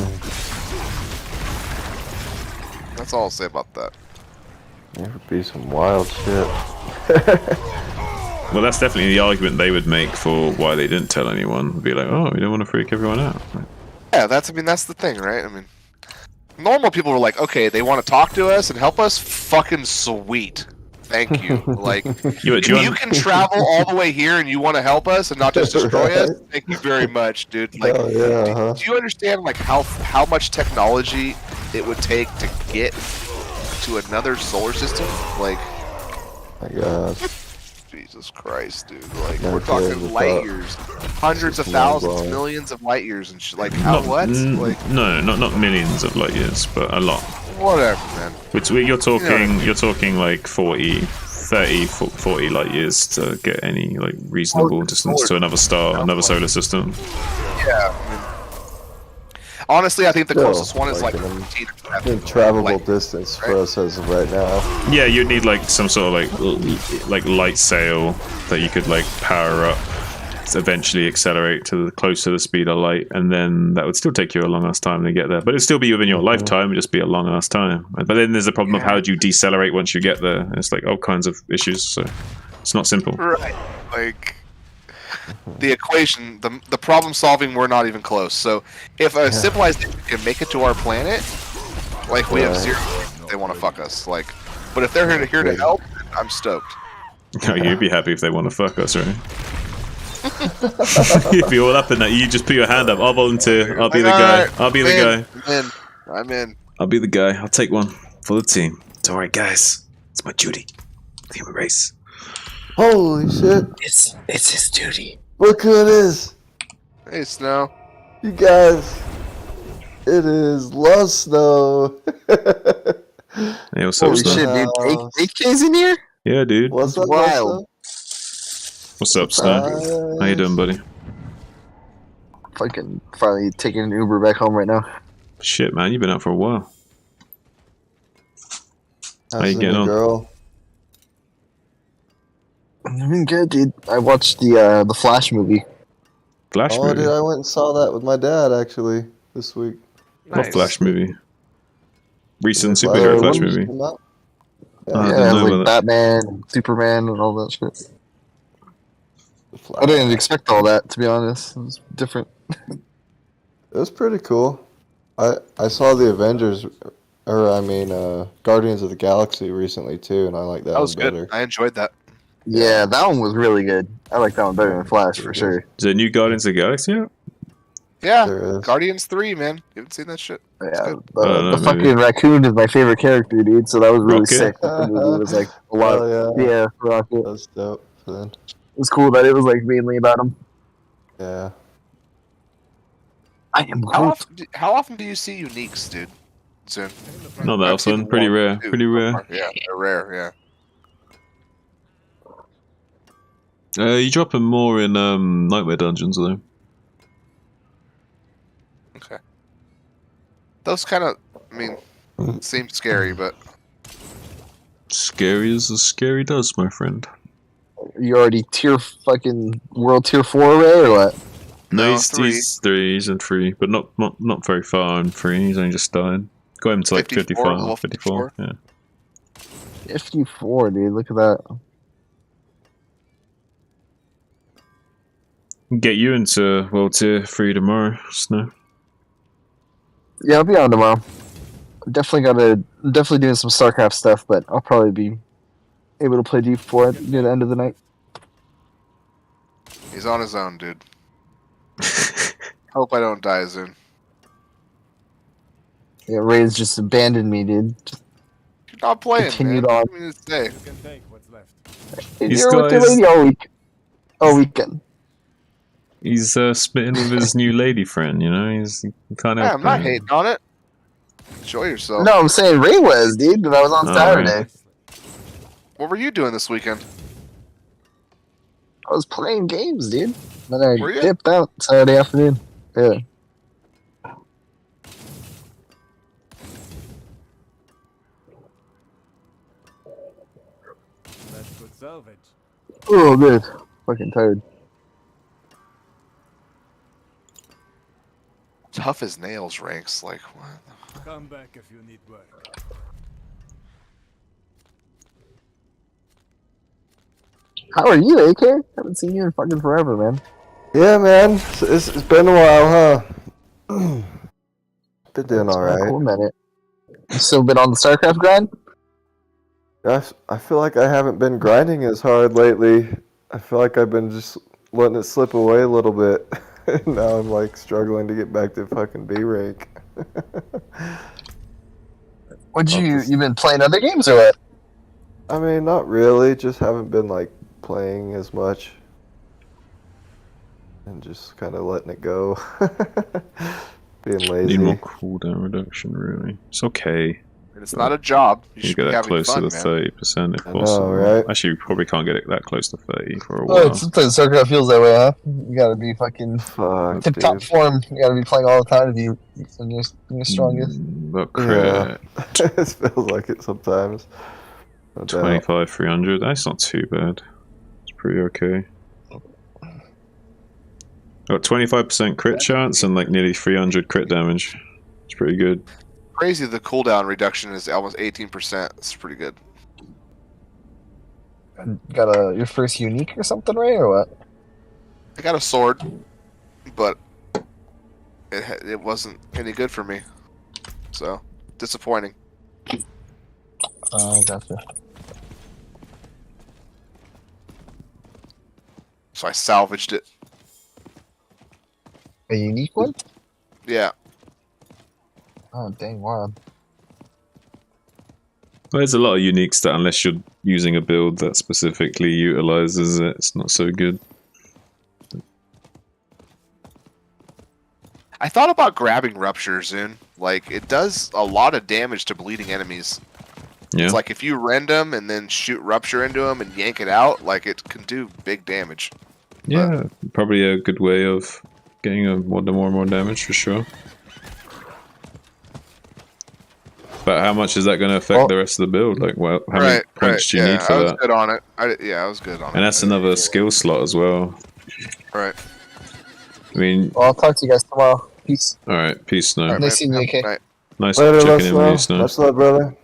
C: That's all I'll say about that.
T: There would be some wild shit.
A: Well, that's definitely the argument they would make for why they didn't tell anyone. Would be like, oh, we don't want to freak everyone out.
C: Yeah, that's the thing, right? I mean, normal people were like, okay, they want to talk to us and help us? Fucking sweet. Thank you. Like, you can travel all the way here and you want to help us and not just destroy us? Thank you very much, dude. Like, do you understand like how much technology it would take to get to another solar system? Like,
T: my God.
C: Jesus Christ, dude. Like, we're talking light years. Hundreds of thousands, millions of light years and shit. Like, how, what? Like,
A: no, not millions of light years, but a lot.
C: Whatever, man.
A: You're talking like 40 light years to get any like reasonable distance to another star, another solar system.
C: Yeah, I mean, honestly, I think the closest one is like
T: travelable distance for us as of right now.
A: Yeah, you'd need like some sort of like light sail that you could like power up to eventually accelerate to close to the speed of light, and then that would still take you a long ass time to get there. But it'd still be within your lifetime, it'd just be a long ass time. But then there's the problem of how do you decelerate once you get there. It's like all kinds of issues, so it's not simple.
C: Right. Like the equation, the problem solving, we're not even close. So if a civilization can make it to our planet, like we have zero, they want to fuck us. Like, but if they're here to help, I'm stoked.
A: No, you'd be happy if they want to fuck us, right? If you're all up in that, you just put your hand up. I'll volunteer. I'll be the guy. I'll be the guy.
C: I'm in.
A: I'll be the guy. I'll take one for the team. It's alright, guys. It's my duty. The human race.
T: Holy shit.
G: It's his duty.
T: Look who it is.
C: Hey, Snow.
T: You guys. It is Love Snow.
A: Hey, what's up,
G: Holy
A: Snow?
G: shit, dude. AK's in here?
A: Yeah, dude.
T: What's up,
G: wild?
A: What's up, Snow? How you doing, buddy?
G: Fucking finally taking an Uber back home right now.
A: Shit, man, you've been out for a while. How you
T: How's
A: getting on?
T: Girl?
G: I'm doing good, dude. I watched the Flash movie.
A: Flash movie?
T: Dude, I went and saw that with my dad actually this week.
A: What Flash movie? Recent superhero Flash movie.
G: Yeah, like Batman, and Superman, and all that shit. I didn't expect all that, to be honest. It was different.
T: It was pretty cool. I saw the Avengers, Guardians of the Galaxy recently too, and I like that.
C: That was
T: one better.
C: good. I enjoyed that.
G: Yeah, that one was really good. I like that one better than Flash for sure.
A: Is there new Guardians of the Galaxy out?
C: Yeah, Guardians 3, man. You haven't seen that shit?
G: Yeah, the fucking raccoon is my favorite character, dude. So that was really sick. That the movie was like a lot. Yeah, Rocket.
T: That's dope. Then.
G: It was cool that it was like mainly about him.
T: Yeah.
G: I am Groot.
C: How often do you see uniques, dude? Soon.
A: Not that often. Pretty rare. Pretty rare.
C: Yeah, they're rare.
A: Yeah. You drop them more in Nightmare Dungeons though.
C: Okay. Those kind of, I mean, seem scary, but
A: scary as a scary does, my friend.
G: You already world tier 4 Ray or what?
A: No, he's 3. He's in 3, but not very far in 3. He's only just starting. Got him to like 54. 54. Yeah.
G: 54, dude. Look at that.
A: Get you into world tier 3 tomorrow, Snow.
G: Yeah, I'll be on tomorrow. Definitely doing some StarCraft stuff, but I'll probably be able to play D4 near the end of the night.
C: he's on his own, dude. Hope I don't die soon.
G: Yeah, Ray's just abandoned me, dude.
C: You're not playing,
G: Continued
C: man.
G: on.
C: What do you mean to say?
I: You can take what's left.
G: You're with your lady all week. All weekend.
A: He's spitting with his new lady friend, you know? He can't help
C: I'm not hating on it. Enjoy yourself.
G: No, I'm saying Ray was, dude, but I was on Saturday.
A: Right.
C: What were you doing this weekend?
G: I was playing games, dude. Then I
C: Were you?
G: dipped out Saturday afternoon. Yeah.
I: That's good salvage.
G: Oh, good. Fucking tired.
C: Tough as nails ranks, like what?
I: Come back if you need work.
G: How are you, AK? Haven't seen you in fucking forever, man.
T: Yeah, man. It's been a while, huh? Been doing alright.
G: Cool minute. You still been on the StarCraft grind?
T: I feel like I haven't been grinding as hard lately. I feel like I've been just letting it slip away a little bit. Now I'm like struggling to get back to fucking B rank.
G: You been playing other games or what?
T: I mean, not really. Just haven't been like playing as much. And just kind of letting it go. Being lazy.
A: Need more cooldown reduction, really. It's okay.
C: It's not a job. You should
A: get
C: be
A: that
C: having
A: closer
C: fun,
A: to
C: man.
A: 30% if
T: I know,
A: possible.
T: right?
A: Actually, you probably can't get it that close to 30 for a while.
G: Oh, sometimes StarCraft feels that way, huh? You gotta be fucking tip-top form. You gotta be playing all the time to be when you're strongest.
A: But
T: Yeah.
A: crit,
T: It feels like it sometimes. No doubt.
A: 25, 300. That's not too bad. It's pretty okay. Got 25% crit chance and like nearly 300 crit damage. It's pretty good.
C: Crazy, the cooldown reduction is almost 18%. It's pretty good.
G: Got your first unique or something, Ray, or what?
C: I got a sword, but it wasn't any good for me. So, disappointing.
G: Oh, gotcha.
C: So I salvaged it.
G: A unique one?
C: Yeah.
G: Oh, dang, wild.
A: Well, there's a lot of uniques that unless you're using a build that specifically utilizes it, it's not so good.
C: I thought about grabbing Rupture, Zune. Like, it does a lot of damage to bleeding enemies.
A: Yeah.
C: It's like if you rend them and then shoot Rupture into them and yank it out, like, it can do big damage.
A: Yeah, probably a good way of getting more and more damage for sure. But how much is that going to affect the rest of the build? Like, well, how many points do you need for
C: I was
A: that?
C: good on it. I was good on it.
A: And that's another skill slot as well.
C: Right.
A: I mean,
G: Well, I'll talk to you guys tomorrow. Peace.
A: all right, peace, Snow.
G: Nice seeing you, AK.
A: Nice
T: Later,
A: checking in with you, Snow.
T: Much love, brother.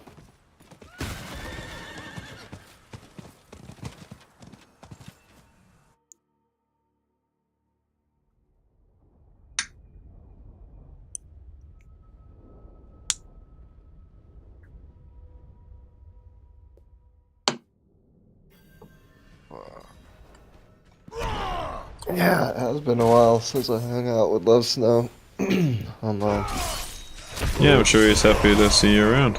T: Yeah, it has been a while since I hung out with Love Snow online.
A: Yeah, I'm sure he's happy to see you around.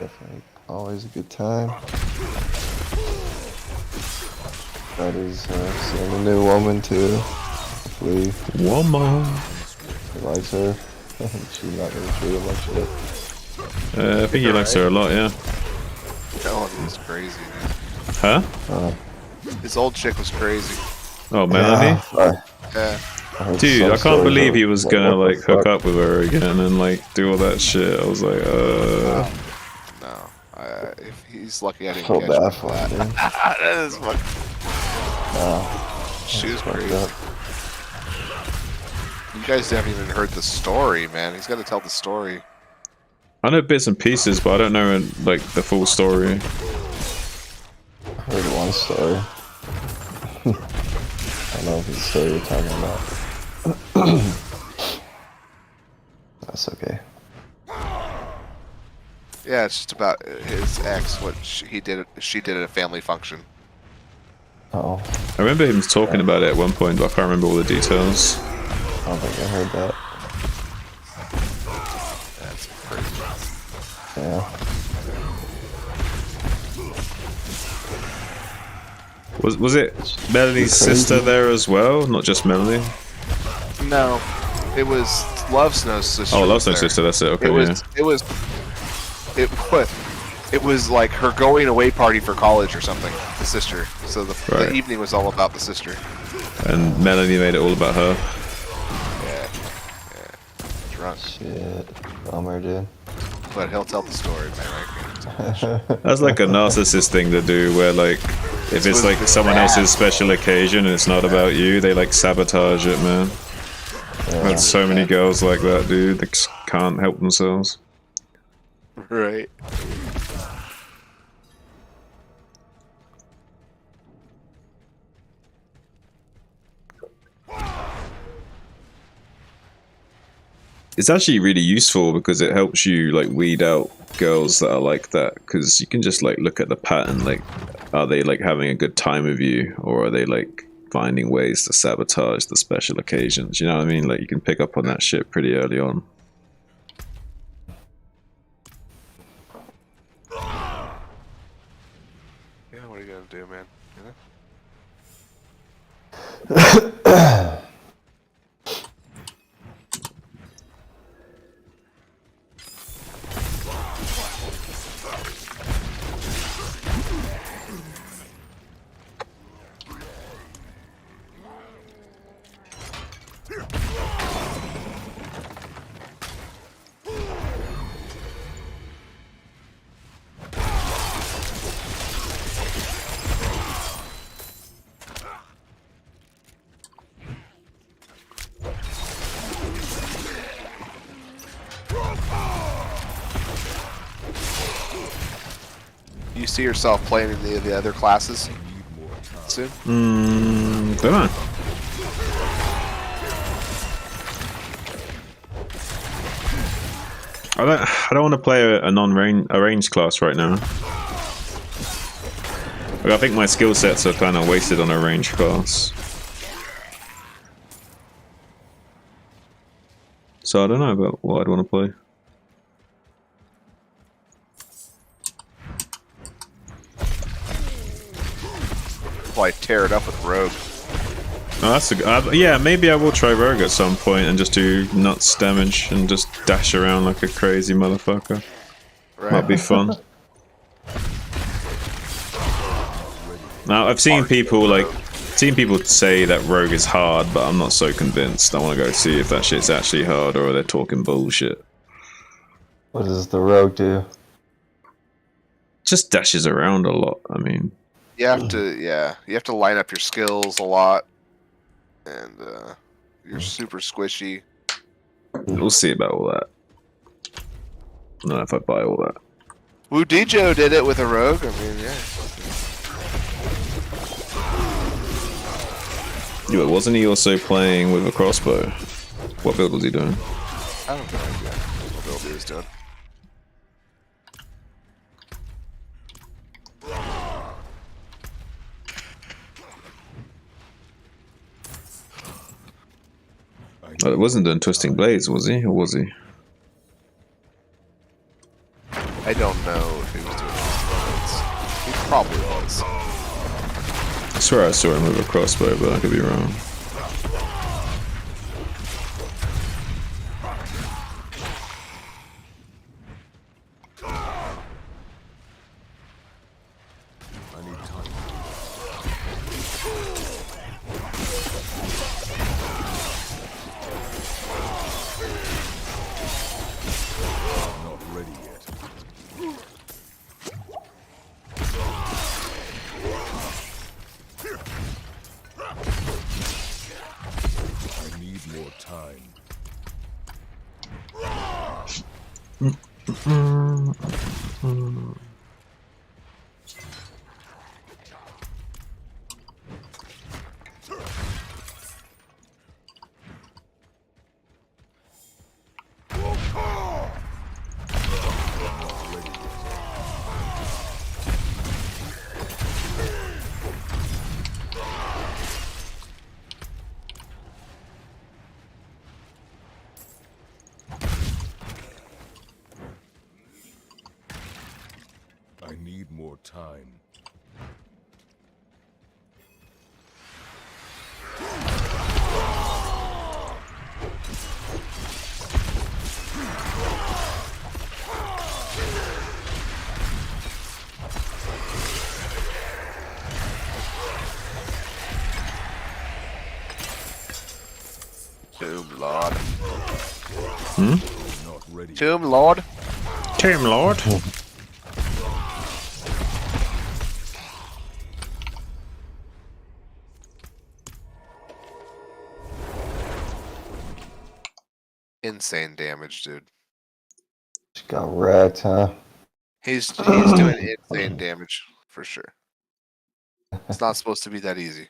T: Definitely always a good time. That is seeing a new woman too. Hopefully,
A: woman.
T: He likes her. She's not really treat him like shit.
A: I think he likes her a lot, yeah.
C: That one was crazy, man.
A: Huh?
C: His old chick was crazy.
A: Oh, Melanie?
C: Yeah.
A: Dude, I can't believe he was gonna like hook up with her again and like do all that shit. I was like,
C: No. If he's lucky I didn't
T: Felt
C: catch
T: bad
C: him
T: for
C: for
T: him,
C: that.
T: dude.
C: That is fucking... She was
T: fucked
C: crazy.
T: up.
C: You guys haven't even heard the story, man. He's got to tell the story.
A: I know bits and pieces, but I don't know like the full story.
T: I heard one story. I don't know if it's the story you're talking about. That's okay.
C: Yeah, it's just about his ex. What she did at a family function.
T: Oh.
A: I remember him talking about it at one point, but I can't remember all the details.
T: I don't think I heard that.
C: That's crazy.
T: Yeah.
A: Was it Melanie's sister there as well? Not just Melanie?
C: No, it was Love Snow's sister.
A: Oh, Love Snow's sister, that's it, okay,
C: It was like her going away party for college or something, the sister. So the evening was all about the sister.
A: And Melanie made it all about her.
C: Yeah. Drunk.
T: Shit. Bummer, dude.
C: But he'll tell the story, man. I can't tell that shit.
A: That's like a narcissist thing to do, where like, if it's like someone else's special occasion and it's not about you, they like sabotage it, man. I've had so many girls like that, dude. They just can't help themselves.
C: Right.
A: It's actually really useful because it helps you like weed out girls that are like that, because you can just like look at the pattern, like are they like having a good time with you, or are they like finding ways to sabotage the special occasions, you know what I mean? Like you can pick up on that shit pretty early on.
C: Yeah, what are you gonna do, man? You see yourself playing in the other classes soon?
A: Don't know. I don't want to play a ranged class right now. Like, I think my skill sets are kind of wasted on a ranged class. So I don't know about what I'd want to play.
C: Probably tear it up with Rogue.
A: Oh, that's yeah, maybe I will try Rogue at some point and just do nuts damage and just dash around like a crazy motherfucker.
C: Right.
A: Might be fun. Now I've seen people say that Rogue is hard, but I'm not so convinced. I want to go see if that shit's actually hard or they're talking bullshit.
T: What does the Rogue do?
A: Just dashes around a lot. I mean,
C: You have to line up your skills a lot, and you're super squishy.
A: We'll see about all that. I don't know if I buy all that.
C: Wudijo did it with a Rogue. I mean, yeah.
A: Yeah, but wasn't he also playing with a crossbow? What build was he doing?
C: I don't know what build he was doing.
A: Well, it wasn't doing Twisting Blades, was he? Or was he?
C: I don't know if he was doing Twisting Blades. He probably was.
A: I swear I saw him with a crossbow, but I could be wrong.
E: I need more time.
C: Tomb Lord.
A: Hmm?
C: Tomb Lord.
A: Tomb Lord.
C: Insane damage, dude.
T: Just got wrecked, huh?
C: He's doing insane damage for sure. It's not supposed to be that easy.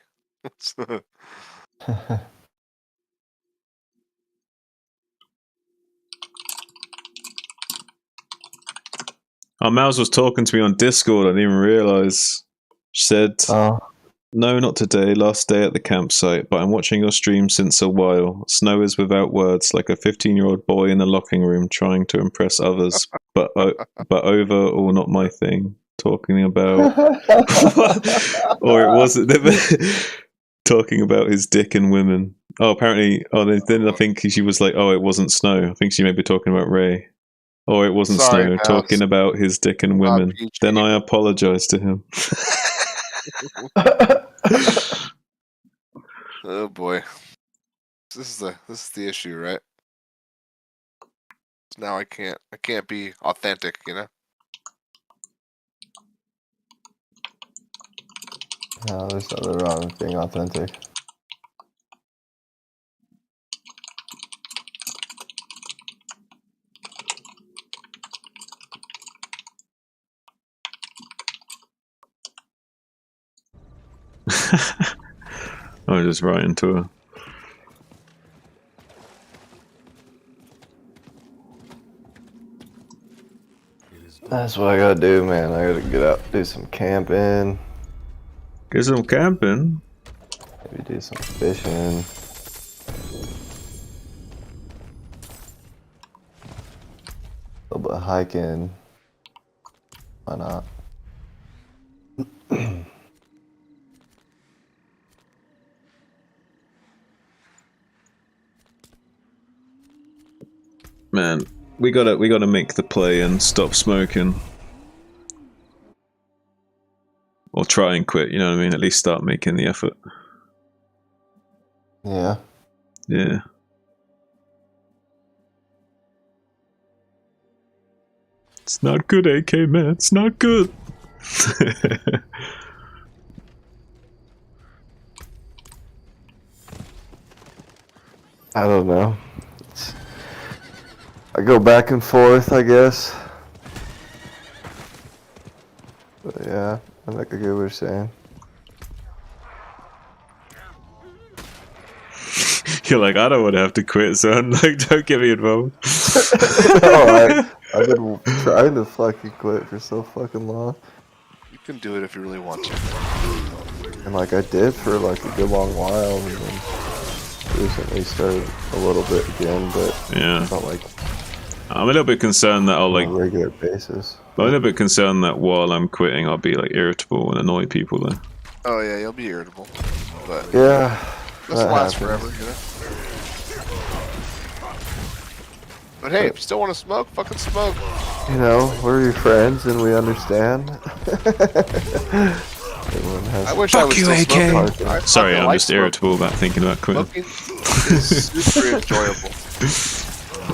A: Oh, Mouse was talking to me on Discord. I didn't even realize. She said, "No, not today. Last day at the campsite. But I'm watching your stream since a while. Snow is without words, like a 15-year-old boy in a locking room trying to impress others. But over or not my thing. Talking about, or it wasn't. Talking about his dick and women. Oh, apparently. Oh, then I think she was like, oh, it wasn't Snow. I think she may be talking about Ray. Oh, it wasn't
C: Sorry,
A: Snow.
C: Mouse.
A: Talking about his dick and women. Then I apologize to him."
C: Oh boy, this is the issue, right? Now I can't be authentic, you know.
T: No, there's nothing wrong with being authentic.
A: I just right into her.
T: That's what I gotta do, man. I gotta get out, do some camping.
A: Get some camping?
T: Maybe do some fishing. A little bit of hiking. Why not?
A: Man, we gotta make the play and stop smoking. Or try and quit, you know what I mean? At least start making the effort.
T: Yeah.
A: Yeah. It's not good, AK man. It's not good.
T: I don't know. I go back and forth, I guess. But yeah, I think I get what you're saying.
A: You're like, I don't want to have to quit, son. Like, don't get me involved.
T: No, I've been trying to fucking quit for so fucking long.
C: You can do it if you really want to.
T: And like I did for like a good long while, and then recently started a little bit again, but
A: yeah,
T: not like
A: I'm a little bit concerned that I'll like
T: on a regular basis.
A: I'm a little bit concerned that while I'm quitting, I'll be like irritable and annoy people. Then.
C: Oh yeah, you'll be irritable. But
T: Yeah,
C: doesn't
T: that
C: last
T: happens.
C: forever, you know. But hey, if you still want to smoke, fucking smoke.
T: You know, we're your friends and we understand. Everyone has
C: I wish I was still smoking. I
A: Sorry,
C: fucking
A: I'm
C: like
A: just
C: smoking.
A: irritable about thinking about quitting.
C: Smoking is super enjoyable.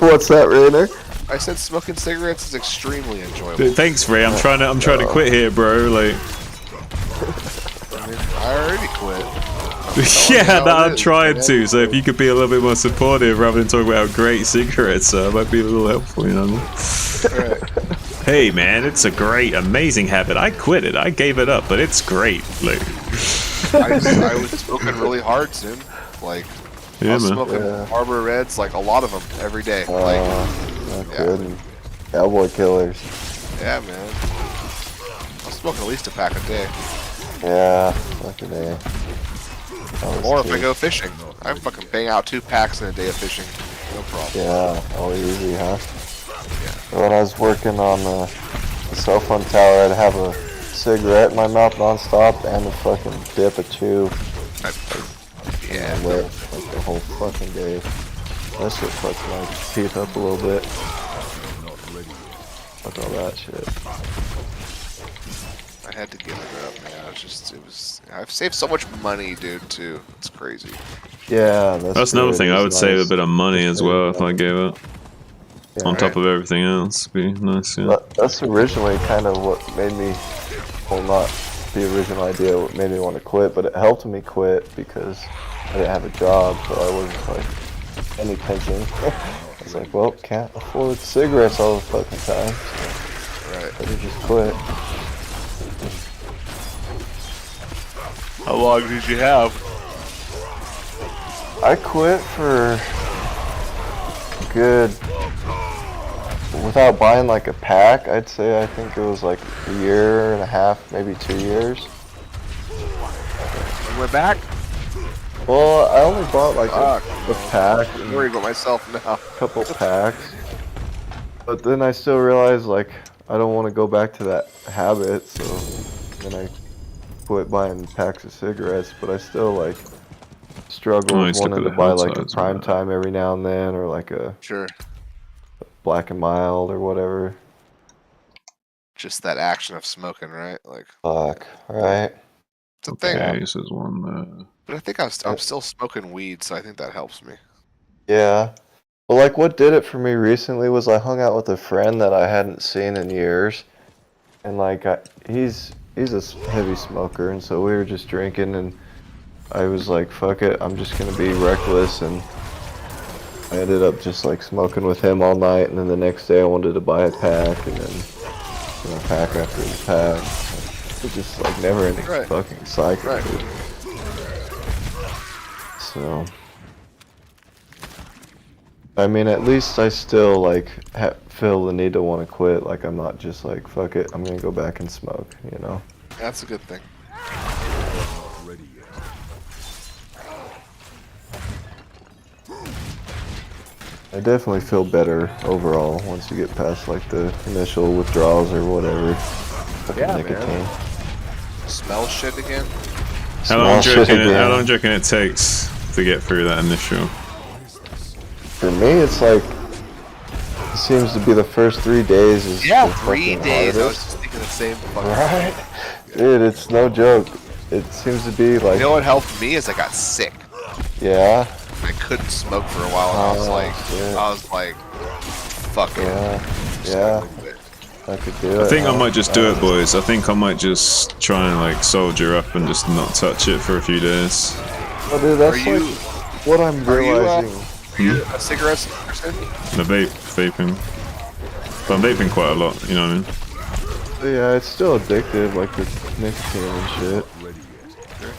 T: What's that, Rainer?
C: I said smoking cigarettes is extremely enjoyable.
A: Thanks, Ray. I'm trying to quit here, bro. Like,
C: I mean, I already quit.
A: yeah, no, I'm trying to. So if you could be a little bit more supportive rather than talking about how great cigarettes are, might be a little helpful, you know what I mean?
C: Right.
A: Hey, man, it's a great, amazing habit. I quit it. I gave it up, but it's great. Like,
C: I was smoking really hard soon. Like,
A: yeah,
C: I was
A: man.
C: smoking Marlboro Reds, like a lot of them every day. Like,
T: Not good. And cowboy killers.
C: yeah, man. I was smoking at least a pack a day.
T: Yeah, fucking A.
C: Or if I go fishing, I fucking bang out 2 packs in a day of fishing. No problem.
T: Yeah, all easy, huh? Yeah. When I was working on the cell phone tower, I'd have a cigarette in my mouth nonstop and a fucking dip of chew.
C: Yeah.
T: Like the whole fucking day. That shit fucks my teeth up a little bit. Fuck all that shit.
C: I had to give it up, man. I've saved so much money, dude, too. It's crazy.
T: Yeah,
A: that's another thing. I would save a bit of money as well if I gave it.
T: Yeah.
A: On top of everything else, be nice. Yeah.
T: That's originally kind of what made me, well, not the original idea, what made me want to quit, but it helped me quit because I didn't have a job, so I wasn't like any pension. I was like, well, can't afford cigarettes all the fucking time. So
C: right.
T: better just quit.
C: How long did you have?
T: I quit for good, without buying like a pack, I'd say I think it was like a year and a half, maybe 2 years.
C: You went back?
T: Well, I only bought like a pack.
C: I'm worried about myself now.
T: A couple packs. But then I still realized like I don't want to go back to that habit, so then I quit buying packs of cigarettes, but I still like struggle with wanting to buy like a prime time every now and then, or like a Black and Mild or whatever.
C: Just that action of smoking, right? Like,
T: fuck, right?
C: It's a thing.
A: Okay, this is one there.
C: But I think I'm still smoking weed, so I think that helps me.
T: Yeah. Well, like what did it for me recently was I hung out with a friend that I hadn't seen in years, and like he's a heavy smoker, and so we were just drinking, and I was like, fuck it, I'm just gonna be reckless, and I ended up just like smoking with him all night, and then the next day I wanted to buy a pack, and then pack after the pack. It's just like never ending fucking cycle. Dude. So, I mean, at least I still like feel the need to want to quit. Like I'm not just like, fuck it, I'm gonna go back and smoke, you know?
C: That's a good thing.
T: I definitely feel better overall once you get past like the initial withdrawals or whatever.
C: Yeah,
T: nicotine.
C: man. Smell shit again?
A: How long do you reckon it takes to get through that initial?
T: For me, it's like, it seems to be the first 3 days is
C: Yeah,
T: the
C: 3
T: fucking
C: days. I was
T: hardest.
C: just thinking the same fucking
T: Right? Dude, it's no joke. It seems to be like...
C: You know what helped me is I got sick.
T: Yeah?
C: I couldn't smoke for a while, and I was like, fuck it.
T: Yeah. I could do it.
A: I think I might just do it, boys. I think I might just try and like soldier up and just not touch it for a few days.
T: Oh, dude, that's like what I'm realizing.
C: A cigarette person?
A: The vaping. But I'm vaping quite a lot, you know what I mean?
T: Yeah, it's still addictive, like the nicotine and shit.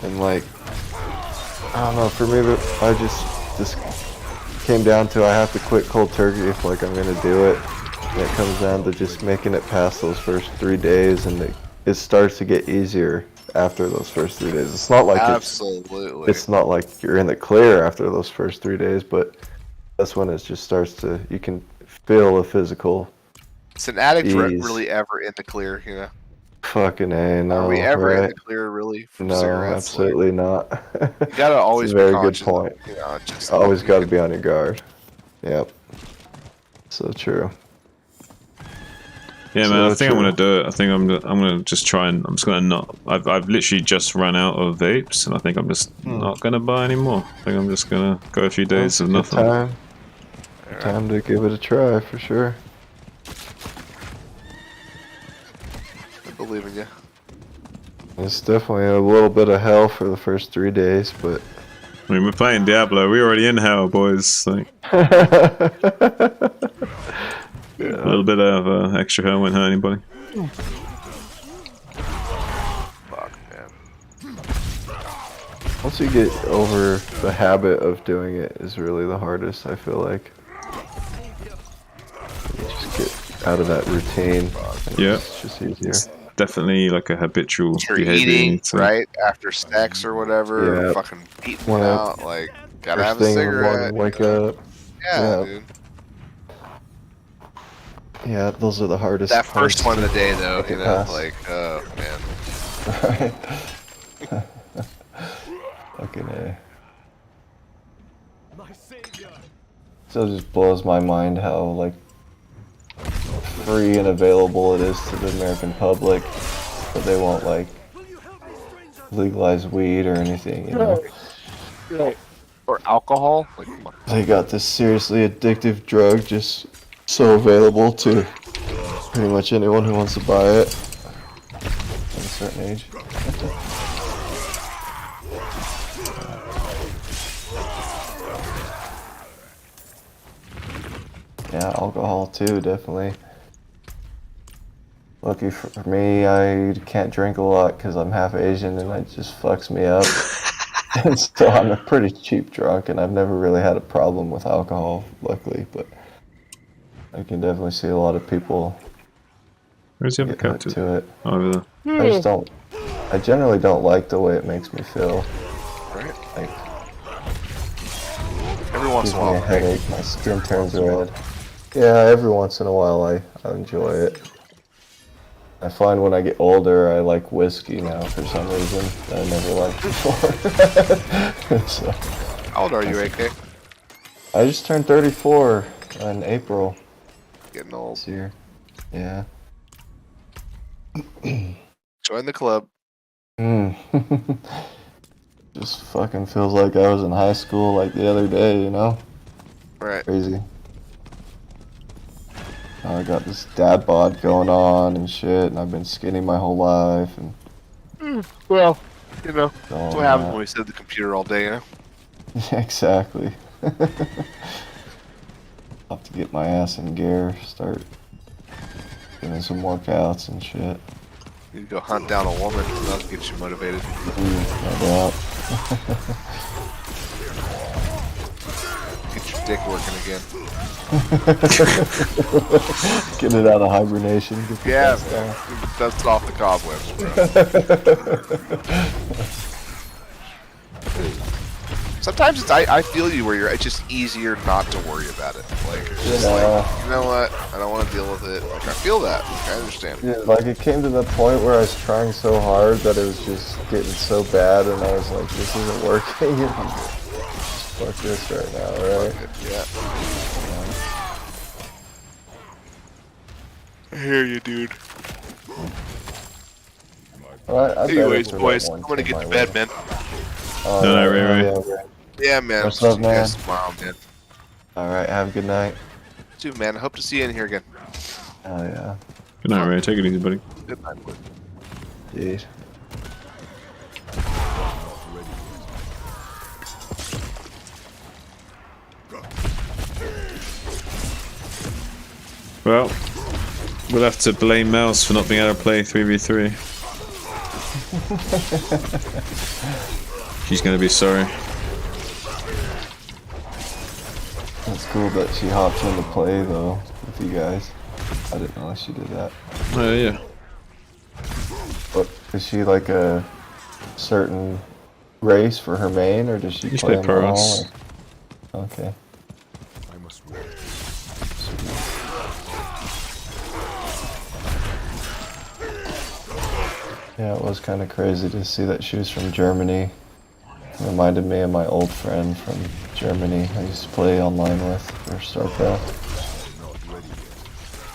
T: And like, I don't know, for me, I just came down to I have to quit cold turkey if like I'm gonna do it. And it comes down to just making it past those first 3 days, and it starts to get easier after those first 3 days. It's not like
C: Absolutely.
T: it's not like you're in the clear after those first 3 days, but that's when it just starts to. You can feel a physical.
C: It's an addict
T: ease.
C: really ever in the clear, you know?
T: Fucking A, no,
C: Are we ever in
T: right?
C: the clear really from
T: No,
C: cigarettes?
T: absolutely not.
C: You gotta always
T: it's a very
C: be
T: good
C: conscious.
T: point.
C: You know, just
T: Always got to be on your guard. Yep. So true.
A: Yeah, man. I think I'm gonna do it. I think I'm gonna just try and I'm just gonna not. I've literally just run out of vapes, and I think I'm just not gonna buy any more. I think I'm just gonna go a few days of nothing.
T: Time to give it a try for sure.
C: I believe in you.
T: It's definitely a little bit of hell for the first 3 days, but
A: I mean, we're playing Diablo. We're already in hell, boys. Like, a little bit of extra hell won't hurt anybody.
C: Fuck, man.
T: once you get over the habit of doing it is really the hardest, I feel like. You just get out of that routine.
A: Yeah.
T: It's just easier.
A: It's definitely like a habitual
C: You're
A: behavior.
C: eating, right? After sex or whatever.
T: Yeah.
C: Fucking eating out. Like, gotta have a
T: First thing in the
C: cigarette.
T: morning, wake up.
C: Yeah, dude.
T: Yeah, those are the hardest.
C: That first
T: hardest
C: one of the
T: to
C: day, though,
T: get
C: you know,
T: past.
C: like, oh, man.
T: Fucking A. So it just blows my mind how, like, free and available it is to the American public, but they won't, like, legalize weed or anything, you know?
C: Right. Or alcohol. Like, come on.
T: They got this seriously addictive drug just so available to pretty much anyone who wants to buy it at a certain age. Yeah, alcohol too, definitely. Lucky for me, I can't drink a lot because I'm half Asian and it just fucks me up. And so I'm a pretty cheap drunk and I've never really had a problem with alcohol, luckily, but I can definitely see a lot of people
A: Where's the other
T: get hooked
A: captain?
T: to it.
A: Over there.
T: I just don't, I generally don't like the way it makes me feel.
C: Right.
T: Like,
C: Every once in a
T: gives me
C: while.
T: a headache, my skin turns red. Yeah, every once in a while I enjoy it. I find when I get older I like whiskey now for some reason that I never liked before. So,
C: How old are you, AK?
T: I just turned 34 in April.
C: Getting old.
T: This year. Yeah.
C: Join the club.
T: Just fucking feels like I was in high school like the other day, you know?
C: Right.
T: Crazy. Now I got this dad bod going on and shit, and I've been skinny my whole life. And
C: Well, you know, that's
T: Oh,
C: what happens
T: yeah.
C: when we sit at the computer all day, you know?
T: Yeah, exactly. I'll have to get my ass in gear, start doing some workouts and shit.
C: You can go hunt down a woman, and that'll get you motivated.
T: No doubt.
C: Get your dick working again.
T: Get it out of hibernation. Get the
C: Yeah,
T: dust down.
C: dust off the cobwebs, bro. Sometimes it's, I feel you where it's just easier not to worry about it. Like, it's just like, you know what? I don't want to deal with it. Like, I feel that. Like, I understand.
T: Yeah, like it came to the point where I was trying so hard that it was just getting so bad, and I was like, this isn't working. Just fuck this right now, right?
C: Yeah. I hear you, dude.
T: Well, I
C: Anyways,
T: better
C: boys,
T: one
C: I'm gonna
T: came
C: get
T: my
C: to
T: way.
C: bed, man.
T: Oh,
A: No,
T: yeah,
A: Ray.
T: yeah.
C: Yeah, man.
T: What's
C: I'll
T: up,
C: see you
T: man?
C: guys tomorrow, man.
T: Alright, have a good night.
C: Too, man. I hope to see you in here again.
T: Oh, yeah.
A: Good night, Ray. Take it easy, buddy.
C: Good night, boy.
T: Dude.
A: Well, we'll have to blame Mouse for not being able to play 3v3. She's gonna be sorry.
T: It's cool that she hopped into play, though, with you guys. I didn't know she did that.
A: Oh, yeah.
T: But is she like a certain race for her main, or does she
A: You
T: play
A: play
T: them all?
A: Paras.
T: Or... Okay.
E: I must wait.
T: Yeah, it was kind of crazy to see that she was from Germany. It reminded me of my old friend from Germany I used to play online with for StarCraft.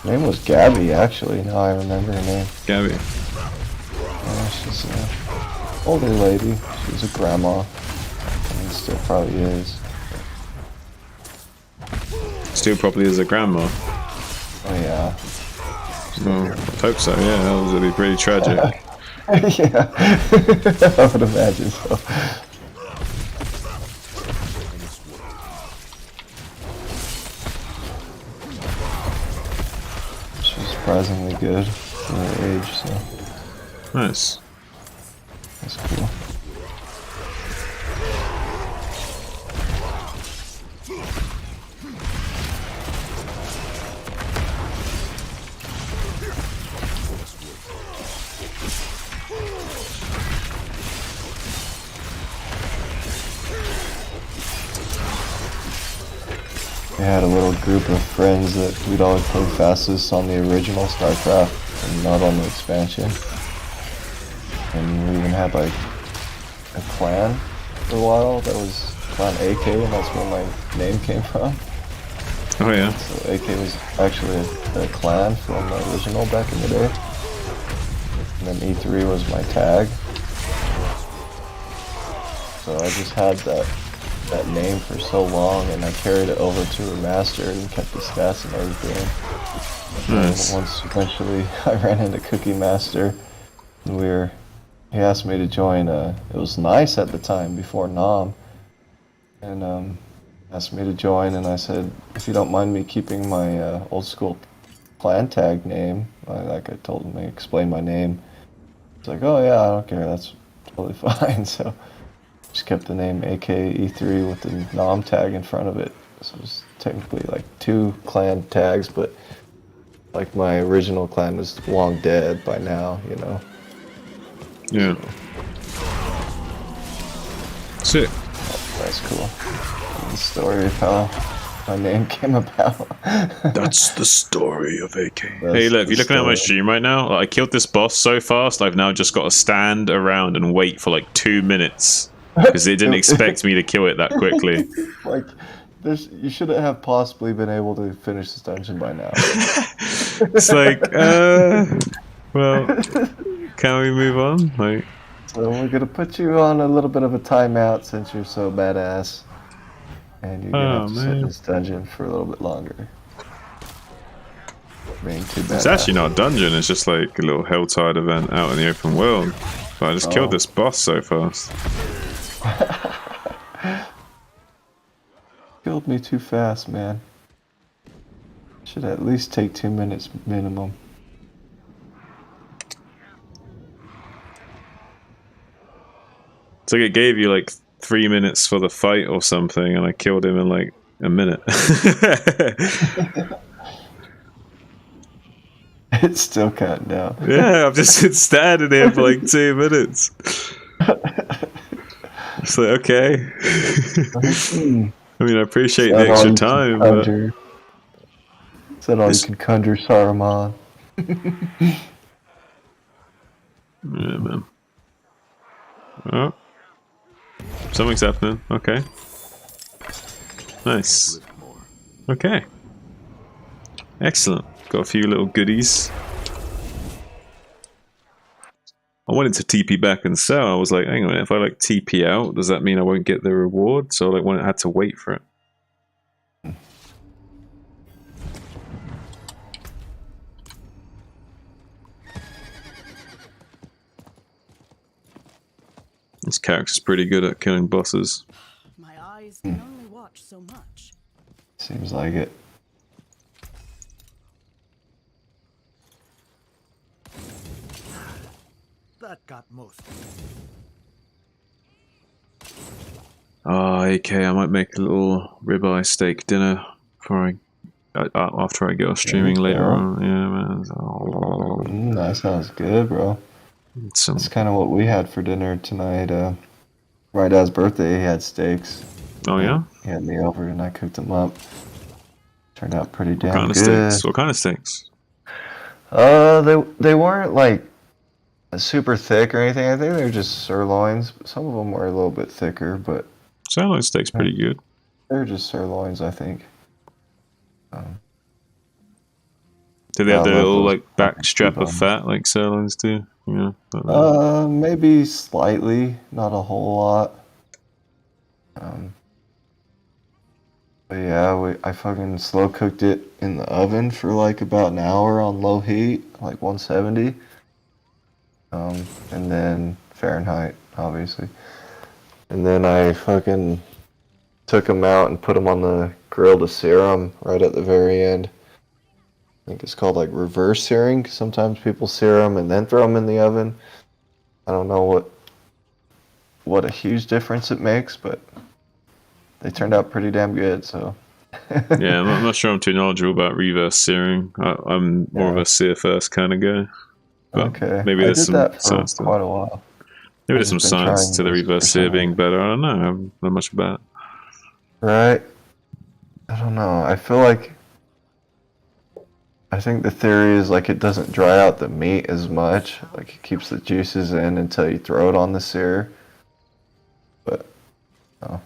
T: Her name was Gabby, actually. Now I remember her name.
A: Gabby.
T: Yeah, she's an older lady. She was a grandma. I mean, still probably is.
A: Still probably is a grandma.
T: Oh, yeah.
A: Well, I hope so, yeah. That would be pretty tragic.
T: Yeah. I would imagine so. She's surprisingly good for her age, so.
A: Nice.
T: That's cool. We had a little group of friends that we'd always play fastest on the original StarCraft and not on the expansion. And we even had like a clan for a while that was Clan AK, and that's where my name came from.
A: Oh yeah.
T: So AK was actually a clan from the original back in the day. And then E3 was my tag. So I just had that name for so long, and I carried it over to Remastered and kept the stats and everything.
A: Nice.
T: And once eventually I ran into Cookie Master, and he asked me to join, it was Nice at the time, before Nom, and asked me to join, and I said, if you don't mind me keeping my old school clan tag name, I told him, I explained my name. He's like, oh yeah, I don't care, that's totally fine. So just kept the name AKE3 with the Nom tag in front of it. So it was technically like 2 clan tags, but like my original clan was long dead by now, you know.
A: Yeah. Sick.
T: That's cool. The story of how my name came about.
A: That's the story of AK. Hey, look, if you're looking at my stream right now, like, I killed this boss so fast, I've now just got to stand around and wait for like 2 minutes. Because it didn't expect me to kill it that quickly.
T: Like, you shouldn't have possibly been able to finish this dungeon by now.
A: It's like, well, can we move on? Like,
T: so we're gonna put you on a little bit of a timeout since you're so badass, and you're gonna have to sit in this dungeon for a little bit longer. Being too badass.
A: It's actually not a dungeon. It's just like a little Helltide event out in the open world. But I just killed this boss so fast.
T: Killed me too fast, man. Should at least take 2 minutes minimum.
A: It's like it gave you like 3 minutes for the fight or something, and I killed him in like a minute.
T: It's still counting down.
A: Yeah, I've just been standing here for like 2 minutes. It's like, okay. I mean, I appreciate the extra time, but...
T: Is that all you can conjure, Saruman?
A: Yeah, man. Oh. Something's happening. Okay. Nice. Okay. Excellent. Got a few little goodies. I wanted to TP back and sell. I was like, hang on, if I like TP out, does that mean I won't get the reward? So like, when I had to wait for it. This character's pretty good at killing bosses.
D: My eyes can only watch so much.
T: Seems like it.
I: That got most.
A: Oh, AK, I might make a little ribeye steak dinner before after I get off streaming later on. Yeah, man.
T: That sounds good, bro. That's kind of what we had for dinner tonight. My dad's birthday, he had steaks.
A: Oh yeah?
T: He had me over and I cooked them up. Turned out pretty damn
A: What kind of
T: good.
A: steaks? What kind of steaks?
T: They weren't like super thick or anything. I think they were just sirloins. Some of them were a little bit thicker, but
A: Sirloin steak's pretty good.
T: they're just sirloins, I think.
A: Do they have
T: I
A: the
T: love
A: little
T: those
A: like back
T: fucking
A: strap of
T: T-bones.
A: fat like sirloins do? Yeah. Like that.
T: Maybe slightly, not a whole lot. But yeah, I fucking slow cooked it in the oven for like about an hour on low heat, like 170. And then Fahrenheit, obviously. And then I fucking took them out and put them on the grill to sear them right at the very end. I think it's called like reverse searing. Sometimes people sear them and then throw them in the oven. I don't know what a huge difference it makes, but they turned out pretty damn good. So
A: Yeah, I'm not sure I'm too knowledgeable about reverse searing. I'm more of a sear first kind of guy. But
T: okay,
A: maybe
T: I
A: there's
T: did
A: some
T: that for
A: science to
T: quite a while.
A: Maybe
T: I've
A: there's some
T: just been
A: science
T: trying
A: to the
T: this
A: reverse
T: for
A: sear
T: some
A: being better. I don't know. I don't know much about it.
T: Right? I don't know. I feel like I think the theory is like it doesn't dry out the meat as much. Like it keeps the juices in until you throw it on the sear. But oh,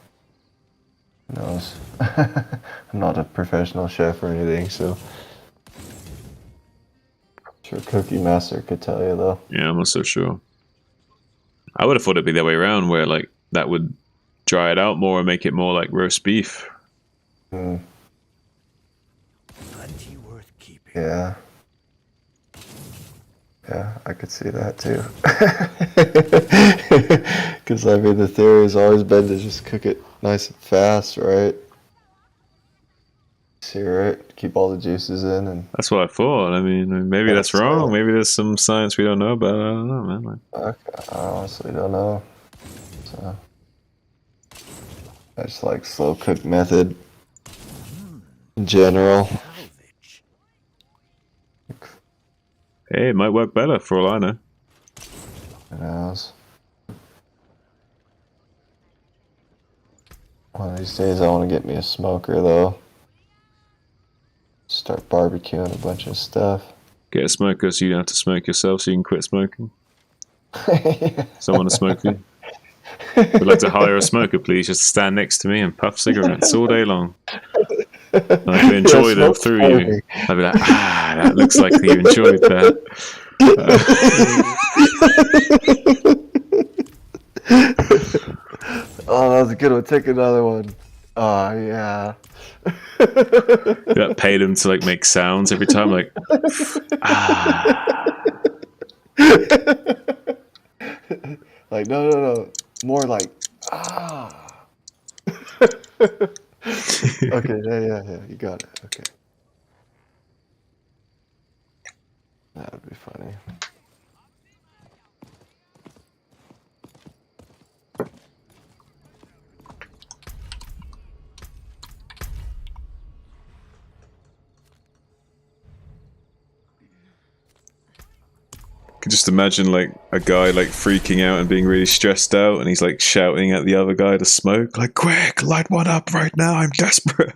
T: who knows? I'm not a professional chef or anything, so sure Cookie Master could tell you though.
A: Yeah, I'm not so sure. I would have thought it'd be the way around, where like that would dry it out more and make it more like roast beef.
T: Mm.
K: Plenty worth keeping.
T: Yeah. Yeah, I could see that too. Because I mean, the theory has always been to just cook it nice and fast, right? Sear it, keep all the juices in, and
A: That's what I thought. I mean, maybe that's wrong. Maybe there's some science we don't know about. I don't know, man. Like,
T: I honestly don't know. So I just like slow cook method in general.
A: hey, it might work better for all I know.
T: Who knows? One of these days I want to get me a smoker though. Start barbecuing a bunch of stuff.
A: Get a smoker so you don't have to smoke yourself, so you can quit smoking. Someone to smoke you. We'd like to hire a smoker, please, just to stand next to me and puff cigarettes all day long. And I can enjoy them through you. I'd be like, that looks like you enjoyed that.
T: Oh, that was a good one. Take another one. Oh, yeah.
A: Yeah, pay them to like make sounds every time, like
T: Like no. More like Okay, yeah. You got it. Okay. That would be funny.
A: I could just imagine like a guy like freaking out and being really stressed out, and he's like shouting at the other guy to smoke, like, quick, light one up right now, I'm desperate.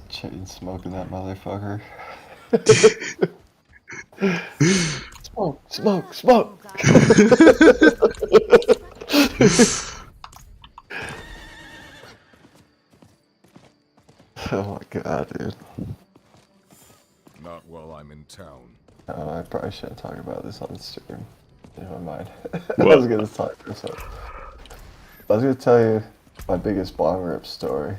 T: Chain smoking that motherfucker. Smoke. Oh my god, dude.
E: Not while I'm in town.
T: Oh, I probably shouldn't talk about this on stream. Never mind. I
A: What?
T: was gonna talk for some. I was gonna tell you my biggest bong rip story.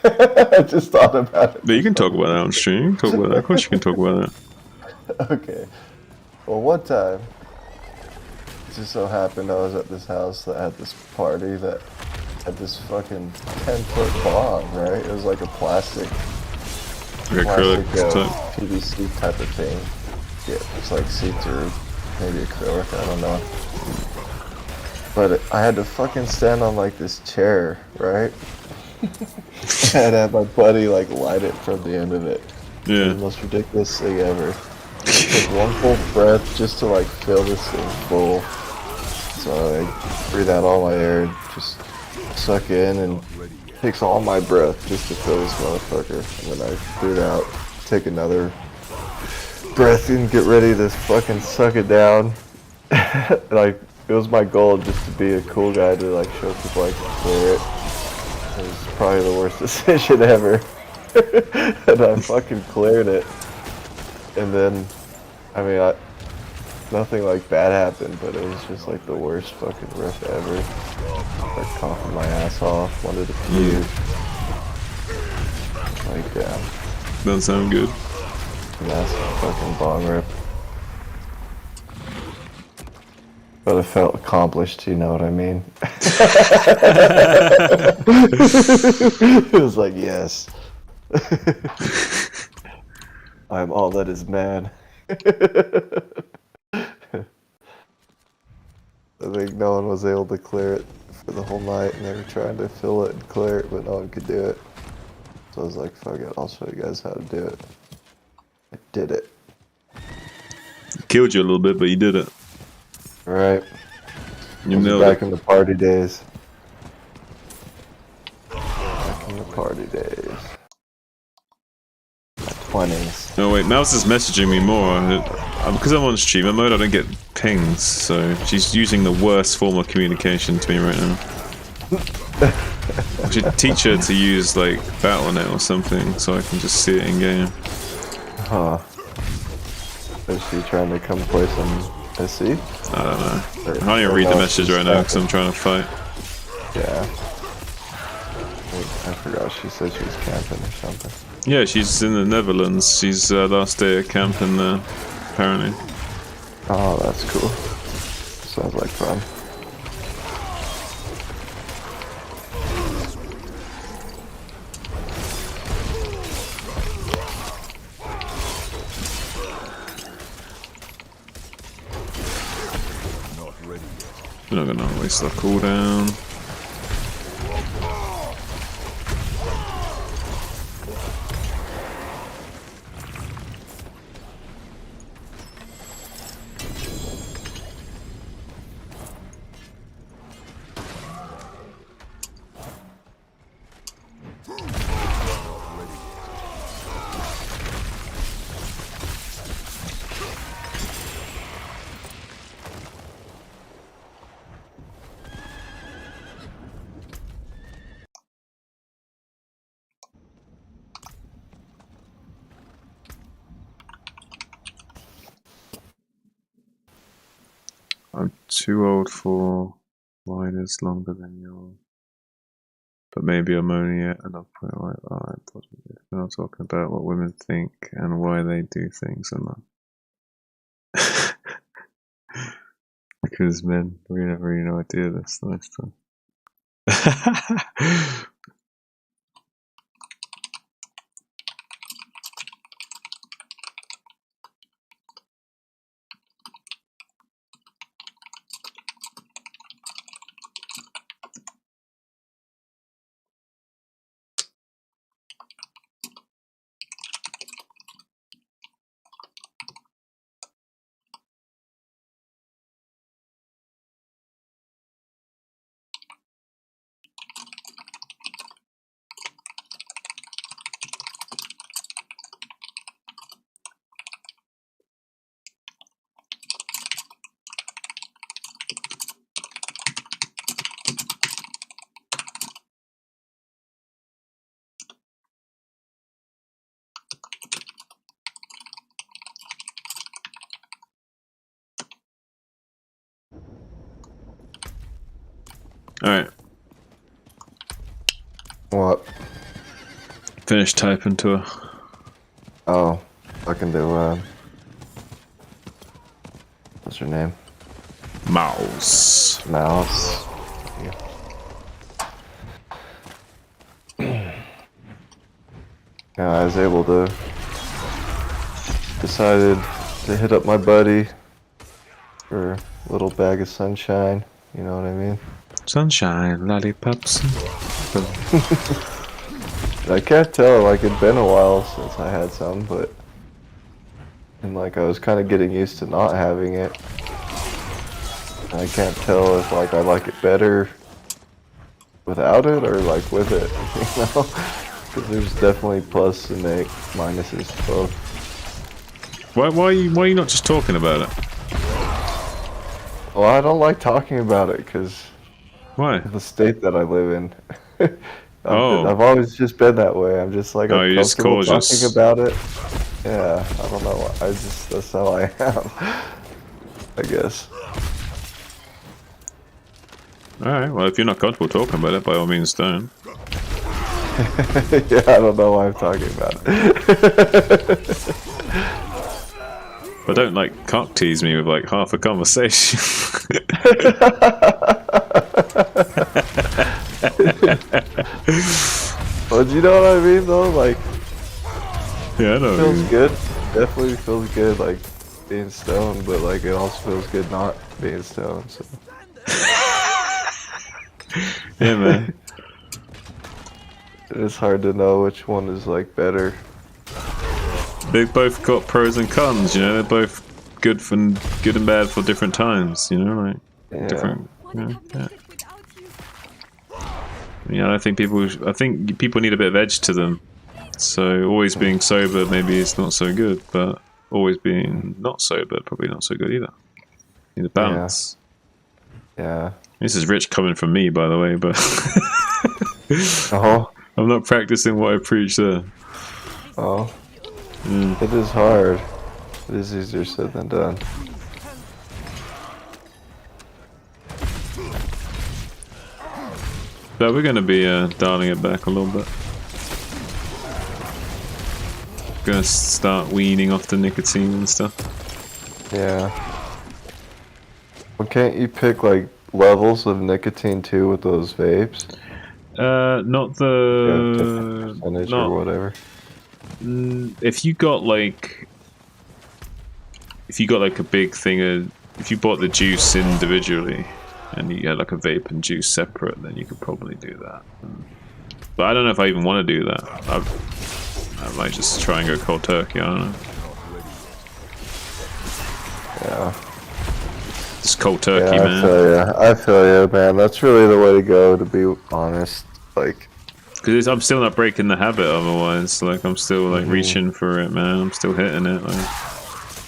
T: I just thought about it.
A: Yeah, you can talk about that on stream. You can talk about that. Of course you can talk about that.
T: Okay. Well, one time, it just so happened I was at this house that had this party that had this fucking 10-foot bong, right? It was like a plastic
A: Acrylic type.
T: PVC type of thing. Yeah, it's like see-through, maybe acrylic, I don't know. But I had to fucking stand on like this chair, right? And had my buddy like light it from the end of it.
A: Yeah.
T: It was the most ridiculous thing ever. It took one full breath just to like fill this thing full. So I breathe out all my air, just suck in, and takes all my breath just to fill this motherfucker. And then I breathe out, take another breath and get ready to fucking suck it down. Like, it was my goal just to be a cool guy to like show people I can clear it. It was probably the worst decision ever. And I fucking cleared it. And then, I mean, nothing like bad happened, but it was just like the worst fucking riff ever. Like coughing my ass off, wanted to puke. Like, yeah.
A: Doesn't sound good.
T: Massive fucking bong rip. But it felt accomplished, you know what I mean? It was like, yes. I'm all that is man. I think no one was able to clear it for the whole night, and they were trying to fill it and clear it, but no one could do it. So I was like, fuck it, I'll show you guys how to do it. I did it.
A: Killed you a little bit, but you did it.
T: Right.
A: You nailed
T: back
A: it.
T: in the party days. Back in the party days. My 20s.
A: Oh wait, Mouse is messaging me more. Because I'm on streamer mode, I don't get pings, so she's using the worst form of communication to me right now. I should teach her to use like Battle.net or something, so I can just see it in game.
T: Huh. Is she trying to come play some SC?
A: I don't know. I can't even read the message right now because I'm trying to fight.
T: Yeah. I forgot she said she was camping or something.
A: Yeah, she's in the Netherlands. She's last day of camping there, apparently.
T: Oh, that's cool. Sounds like fun.
A: We're not gonna waste our cooldown. I'm too old for mine is longer than yours. But maybe I'm only at enough point like that. We're not talking about what women think and why they do things and that. Because men, we never really know idea this nice time. Alright.
T: What?
A: Finish typing to her.
T: Oh, I can do, what's her name?
A: Mouse.
T: Mouse. Yeah, I was able to decided to hit up my buddy for a little bag of sunshine, you know what I mean?
A: Sunshine, lollipops.
T: I can't tell, like, it'd been a while since I had some, but... And, like, I was kind of getting used to not having it. I can't tell if, like, I like it better without it or, like, with it, you know? Because there's definitely plus and minuses to both.
A: Why are you not just talking about it?
T: Well, I don't like talking about it, because...
A: Why?
T: The state that I live in.
A: Oh.
T: I've always just been that way. I'm just like, I'm
A: you're just
T: comfortable
A: cautious.
T: talking about it. Yeah, I don't know. That's how I am. I guess.
A: Alright, well, if you're not comfortable talking about it, by all means don't.
T: Yeah, I don't know why I'm talking about it.
A: But don't, like, cock tease me with, like, half a conversation.
T: Well, do you know what I mean, though? Like,
A: yeah, I know.
T: It feels good. Definitely feels good, like, being stoned, but, like, it also feels good not being stoned, so.
A: Yeah, man.
T: It's hard to know which one is, like, better.
A: They've both got pros and cons, you know. They're both good and bad for different times, you know, like different. Yeah. Yeah, I think people need a bit of edge to them. So always being sober maybe it's not so good, but always being not sober probably not so good either. You need a balance.
T: Yeah.
A: This is rich coming from me, by the way, but
T: Oh.
A: I'm not practicing what I preach there.
T: Oh. It is hard. It is easier said than done.
A: But we're going to be dialing it back a little bit. Gonna start weaning off the nicotine and stuff.
T: Yeah. Well, can't you pick like levels of nicotine too with those vapes?
A: Not the
T: percentage or whatever.
A: If you got like a big thing of, if you bought the juice individually and you had like a vape and juice separate, then you could probably do that. But I don't know if I even want to do that. I might just try and go cold turkey, I don't know.
T: Yeah.
A: Just cold turkey, man.
T: I feel you, man. That's really the way to go, to be honest. Like,
A: because I'm still not breaking the habit otherwise. Like, I'm still like reaching for it, man. I'm still hitting it. Like,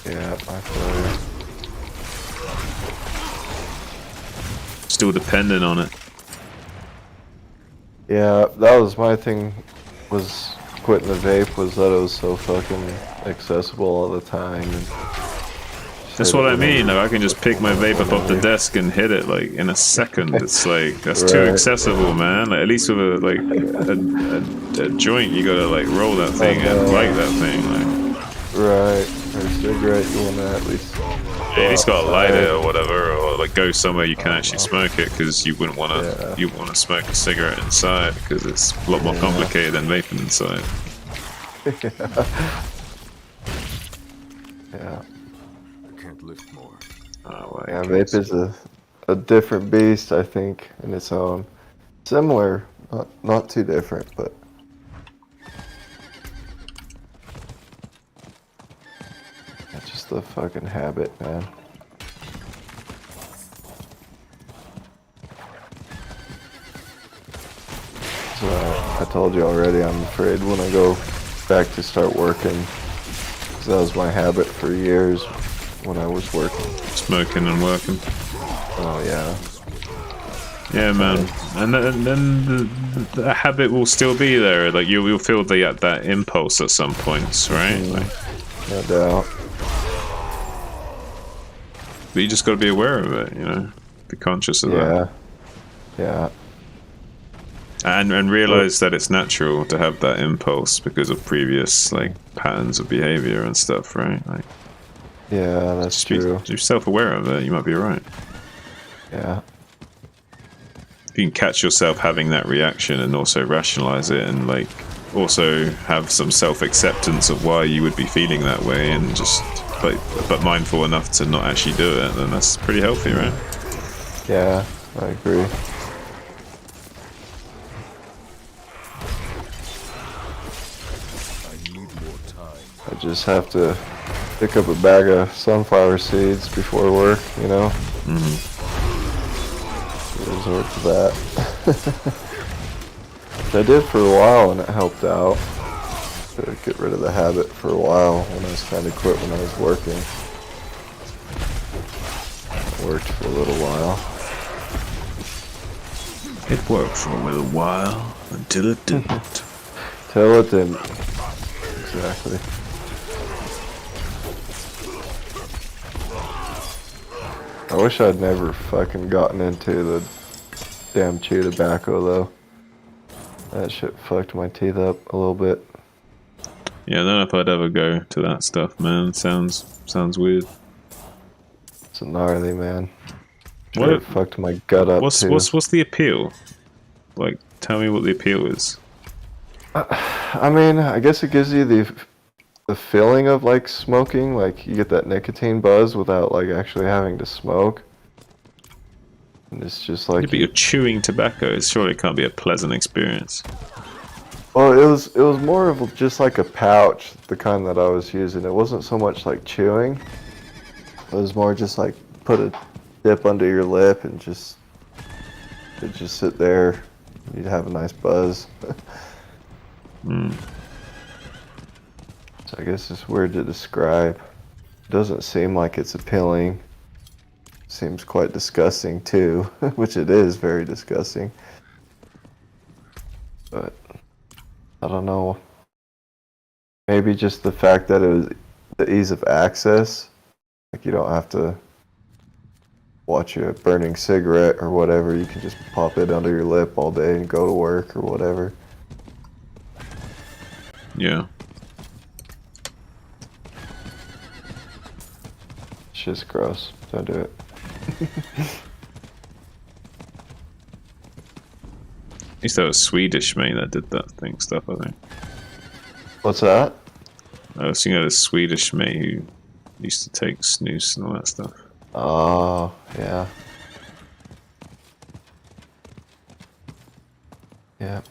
T: yeah, I feel you.
A: Still dependent on it.
T: Yeah, that was my thing. Was quitting the vape was that it was so fucking accessible all the time. And
A: that's what I mean. Like, I can just pick my vape up off the desk and hit it like in a second. It's like that's too accessible, man. Like, at least with a joint, you gotta like roll that thing and light that thing. Like.
T: Right, or a cigarette, you wanna at least.
A: Yeah, you just gotta light it or whatever, or like go somewhere you can actually smoke it, because you wouldn't want to. You want to smoke a cigarette inside because it's a lot more complicated than vaping inside.
T: Yeah.
E: I can't lift more.
A: Oh,
T: yeah, vape is a different beast, I think, in its own. Similar, not too different, but. It's just the fucking habit, man. So I told you already, I'm afraid when I go back to start working, because that was my habit for years when I was working.
A: Smoking and working.
T: Oh yeah.
A: Yeah, man. And then the habit will still be there. Like you'll feel that impulse at some points, right? Like,
T: no doubt.
A: But you just got to be aware of it, you know. Be conscious of that.
T: Yeah.
A: And realize that it's natural to have that impulse because of previous like patterns of behavior and stuff, right? Like.
T: Yeah, that's true.
A: If you're self-aware of it, you might be right.
T: Yeah.
A: If you can catch yourself having that reaction and also rationalize it and like also have some self-acceptance of why you would be feeling that way and just but mindful enough to not actually do it, then that's pretty healthy, right?
T: Yeah, I agree. just have to pick up a bag of sunflower seeds before work, you know? Resort to that. Which I did for a while and it helped out. To get rid of the habit for a while when I was trying to quit when I was working. It worked for a little while.
A: It worked for a little while until it didn't.
T: Till it didn't. Exactly. I wish I'd never fucking gotten into the damn chew tobacco though. That shit fucked my teeth up a little bit.
A: Yeah, I don't know if I'd ever go to that stuff, man. Sounds weird.
T: It's gnarly, man.
A: What
T: It fucked my gut up too.
A: What's the appeal? Like, tell me what the appeal is.
T: I mean, I guess it gives you the feeling of like smoking, like you get that nicotine buzz without like actually having to smoke. And it's just like
A: Yeah, but you're chewing tobacco. It surely can't be a pleasant experience.
T: Well, it was more of just like a pouch, the kind that I was using. It wasn't so much like chewing. It was more just like put a dip under your lip and it'd just sit there. You'd have a nice buzz. So I guess it's weird to describe. It doesn't seem like it's appealing. Seems quite disgusting too, which it is very disgusting. But I don't know. Maybe just the fact that it was the ease of access. Like you don't have to watch a burning cigarette or whatever. You can just pop it under your lip all day and go to work or whatever.
A: Yeah.
T: It's just gross. Don't do it.
A: At least that was Swedish mate that did that stuff, I think.
T: What's that?
A: I was thinking of a Swedish mate who used to take snus and all that stuff.
T: Oh, yeah. Yeah.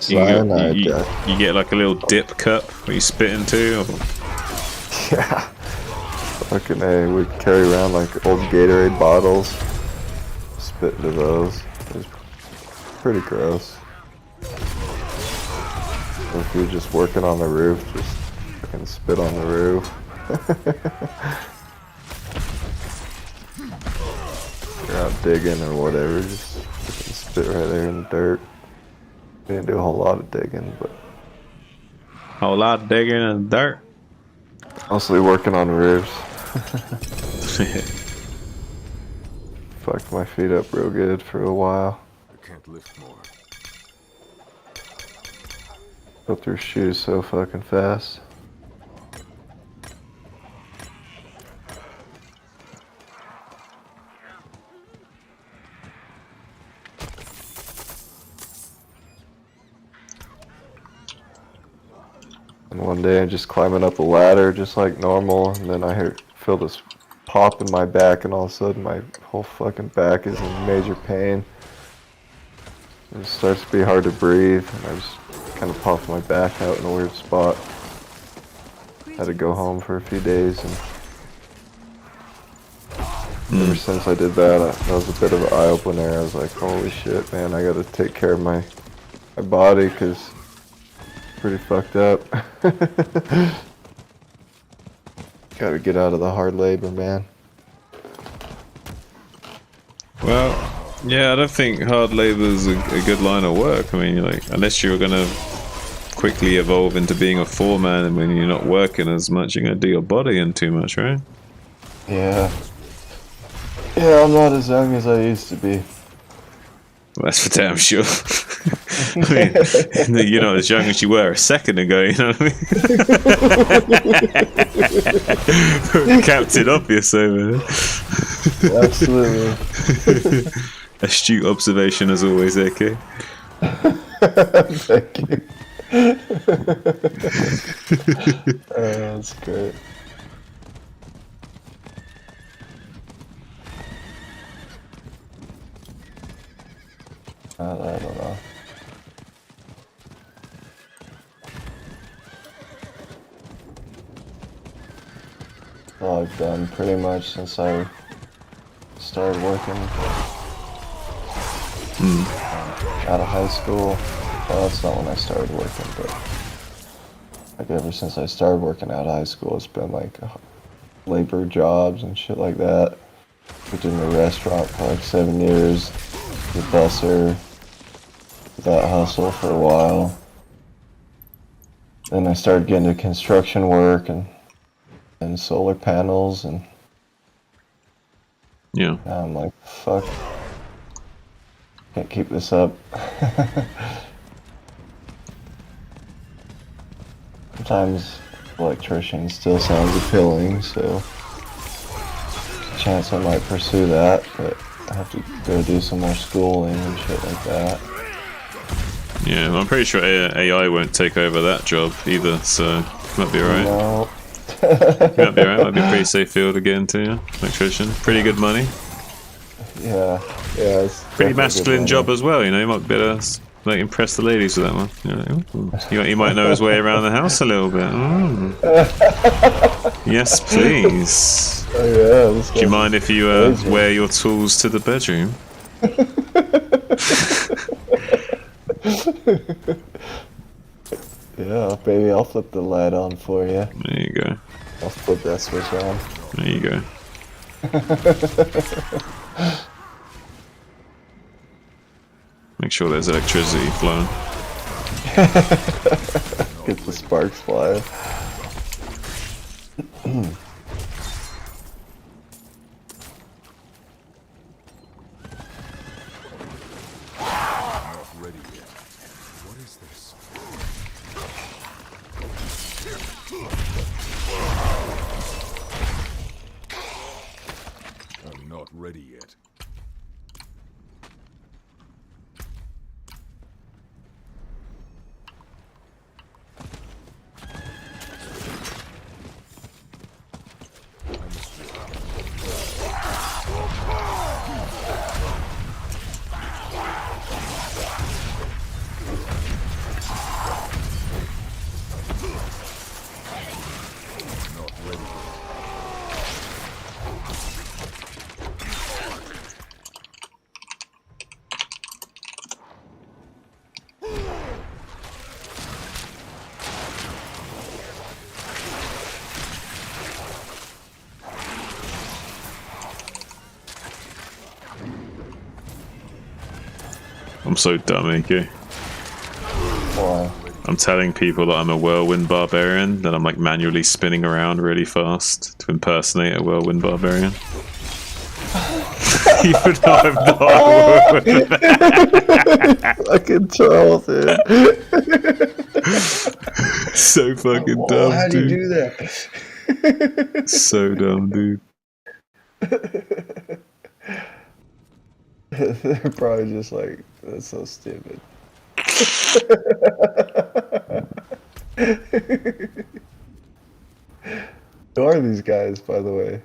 A: You get like a little dip cup where you spit into? Or?
T: Yeah. Fucking A, we'd carry around like old Gatorade bottles. Spit into those. It was pretty gross. Or if you're just working on the roof, just fucking spit on the roof. You're out digging or whatever, just fucking spit right there in the dirt. We didn't do a whole lot of digging, but...
A: Whole lot of digging in the dirt?
T: Mostly working on roofs. Fucked my feet up real good for a while.
E: I can't lift more.
T: Go through shoes so fucking fast. And one day I'm just climbing up a ladder just like normal, and then I feel this pop in my back, and all of a sudden my whole fucking back is in major pain. It starts to be hard to breathe, and I just kind of popped my back out in a weird spot. Had to go home for a few days, and ever since I did that, that was a bit of an eye-opener. I was like, holy shit, man, I gotta take care of my body, because it's pretty fucked up. Gotta get out of the hard labor, man.
A: Well, yeah, I don't think hard labor is a good line of work. I mean, like, unless you're gonna quickly evolve into being a foreman, and when you're not working as much, you're gonna do your body in too much, right?
T: Yeah. Yeah, I'm not as young as I used to be.
A: Well, that's for damn sure. I mean, you're not as young as you were a second ago, you know what I mean? Captain Obvious over there.
T: Absolutely.
A: Astute observation as always, AK.
T: Thank you. That's great. I don't know. All I've done pretty much since I started working out of high school. Well, that's not when I started working, but like ever since I started working out of high school, it's been like labor jobs and shit like that. Worked in a restaurant for like 7 years, the busser, that hustle for a while. Then I started getting into construction work and solar panels, and
A: yeah,
T: now I'm like, fuck, can't keep this up. Sometimes electrician still sounds appealing, so chance I might pursue that, but I have to go do some more schooling and shit like that.
A: Yeah, I'm pretty sure AI won't take over that job either, so might be alright.
T: No.
A: Might be alright, might be a pretty safe field to get into, yeah. Electrician. Pretty good money.
T: Yeah, it's
A: pretty masculine job as well, you know, you might be able to like impress the ladies with that one. You know, he might know his way around the house a little bit. Yes, please.
T: Oh, yeah,
A: do you mind if you wear your tools to the bedroom?
T: Yeah, baby, I'll flip the light on for you.
A: There you go.
T: I'll flip that switch on.
A: There you go. Make sure there's electricity flowing.
T: Get the sparks flying.
E: Not ready yet. What is this? I'm not ready yet.
A: I'm so dumb, AK.
T: Why?
A: I'm telling people that I'm a whirlwind barbarian, that I'm like manually spinning around really fast to impersonate a whirlwind barbarian. Even though I'm not a whirlwind.
T: Fucking troll, dude.
A: So fucking dumb,
T: How do you
A: dude.
T: do that?
A: So dumb, dude.
T: They're probably just like, that's so stupid. Who are these guys, by the way?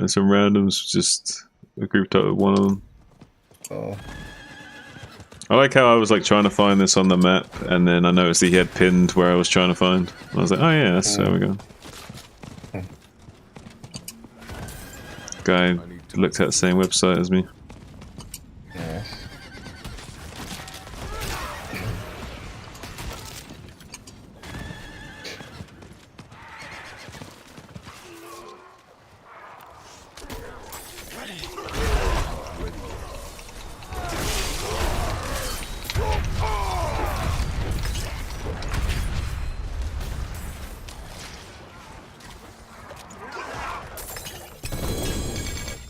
A: Some randoms, just a group with one of them.
T: Oh.
A: I like how I was like trying to find this on the map, and then I noticed that he had pinned where I was trying to find. I was like, oh yeah, there we go. Guy looked at the same website as me.
T: Yes.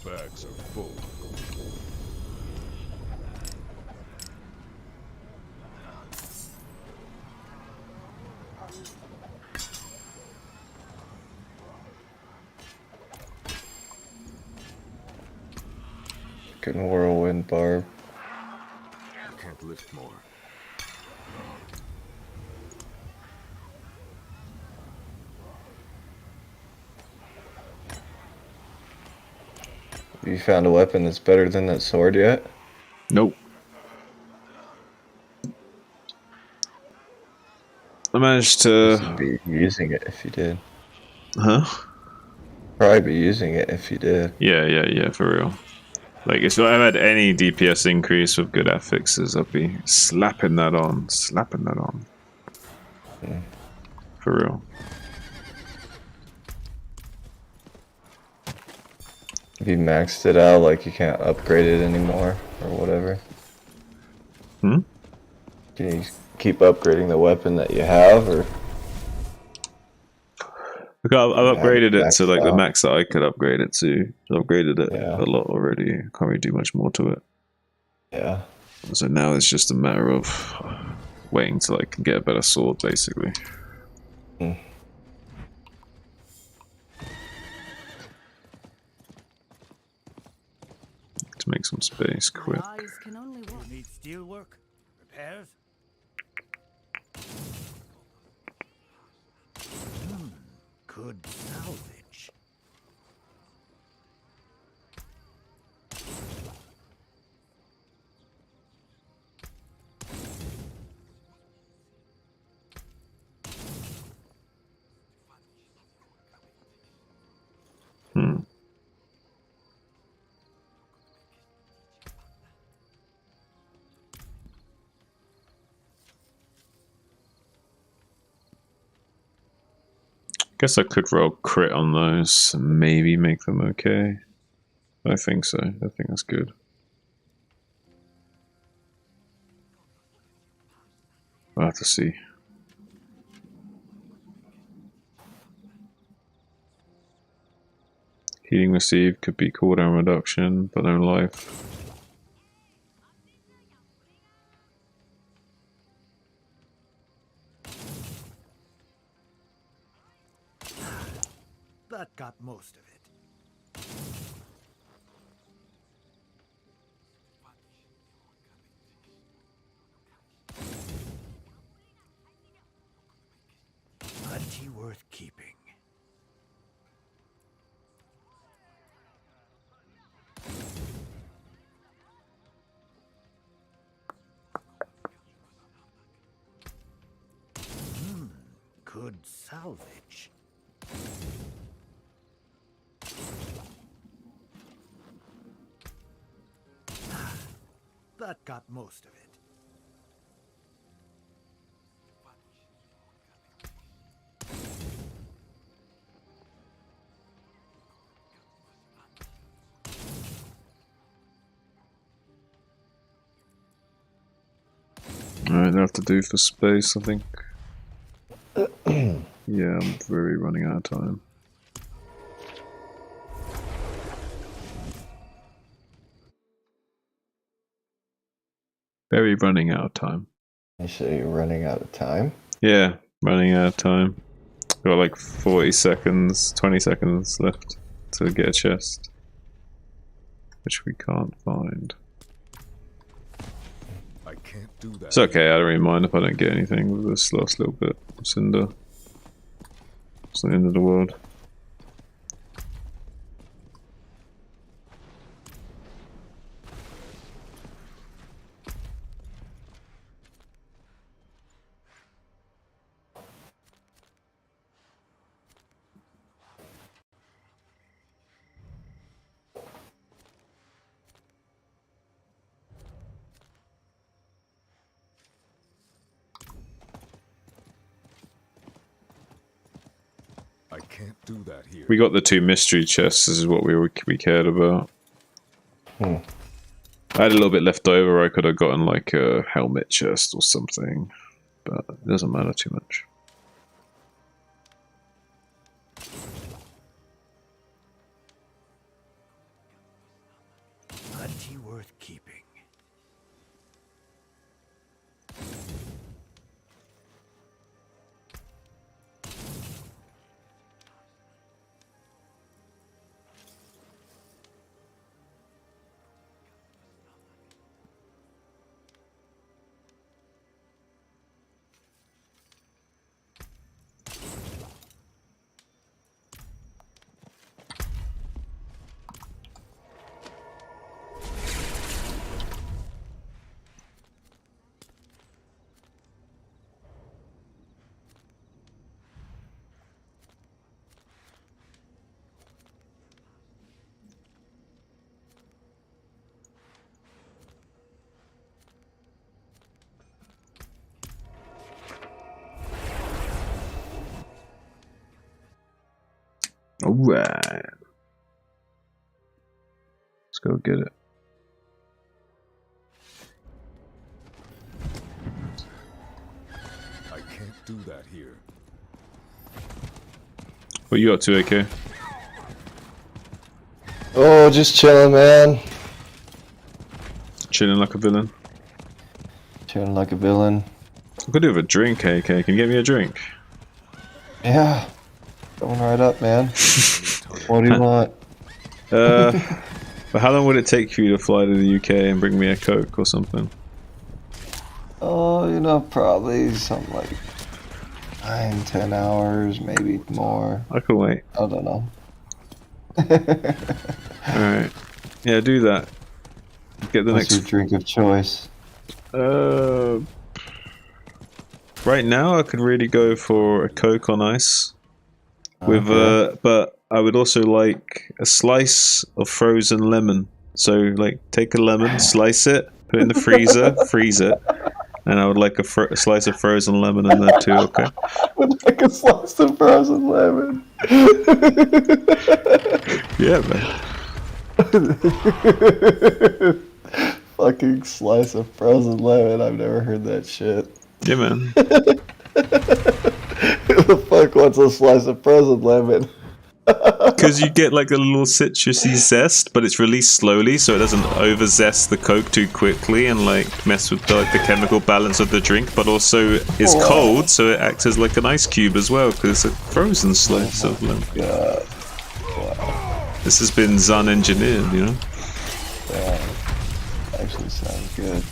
E: Bags are full.
T: Fucking whirlwind barb.
E: Can't lift more.
T: Have you found a weapon that's better than that sword yet?
A: Nope. I managed to
T: be using it if you did.
A: Huh?
T: Probably be using it if you did.
A: Yeah, for real. Like, if I had any DPS increase with good affixes, I'd be slapping that on. For real.
T: If you maxed it out, like you can't upgrade it anymore, or whatever.
A: Hmm?
T: Can you keep upgrading the weapon that you have, or?
A: Look, I've upgraded it to like the
T: out.
A: max that I could upgrade it to. I've upgraded it a lot already. Can't really do much more to it.
T: Yeah.
A: So now it's just a matter of waiting till I can get a better sword, basically. To make some space quick.
K: You need steel work, repairs. Good salvage.
A: Guess I could roll crit on those and maybe make them okay. I think so. I think that's good. I'll have to see. Healing received could be cooldown reduction, but no life.
K: That got most of it. Plenty worth keeping. Good salvage. That got most of it.
A: Alright, that'll have to do for space, I think. Yeah, I'm very running out of time. Very running out of time.
T: You say you're running out of time?
A: Yeah, running out of time. Got like 40 seconds, 20 seconds left to get a chest. Which we can't find.
E: I can't do that.
A: It's okay, I don't really mind if I don't get anything with this last little bit of Cinder. It's the end of the world.
E: I can't do that here.
A: We got the 2 mystery chests, this is what we cared about. I had a little bit left over, I could have gotten like a helmet chest or something, but it doesn't matter too much.
K: Plenty worth keeping.
A: Alright. Let's go get it.
E: I can't do that here.
A: What you got to, AK?
T: Oh, just chilling, man.
A: Chilling like a villain.
T: Chilling like a villain.
A: I could do with a drink, AK. Can you get me a drink?
T: Yeah. Going right up, man. What do you want?
A: But how long would it take for you to fly to the UK and bring me a Coke or something?
T: Oh, you know, probably something like 9-10 hours, maybe more.
A: I can wait.
T: I don't know.
A: Alright. Yeah, do that. Get the
T: What's
A: next
T: your drink of choice?
A: Right now I could really go for a Coke on ice. With
T: Okay.
A: but I would also like a slice of frozen lemon. So like take a lemon, slice it, put it in the freezer, freeze it. And I would like a slice of frozen lemon in there too, okay?
T: Would like a slice of frozen lemon.
A: Yeah, man.
T: Fucking slice of frozen lemon. I've never heard that shit.
A: Yeah, man.
T: Who the fuck wants a slice of frozen lemon?
A: Because you get like a little citrusy zest, but it's released slowly, so it doesn't over zest the Coke too quickly and like mess with the chemical balance of the drink. But also it's cold, so it acts as like an ice cube as well, because it's a frozen slice of lemon.
T: God.
A: This has been Zun engineered, you know.
T: Yeah. Actually sounds good.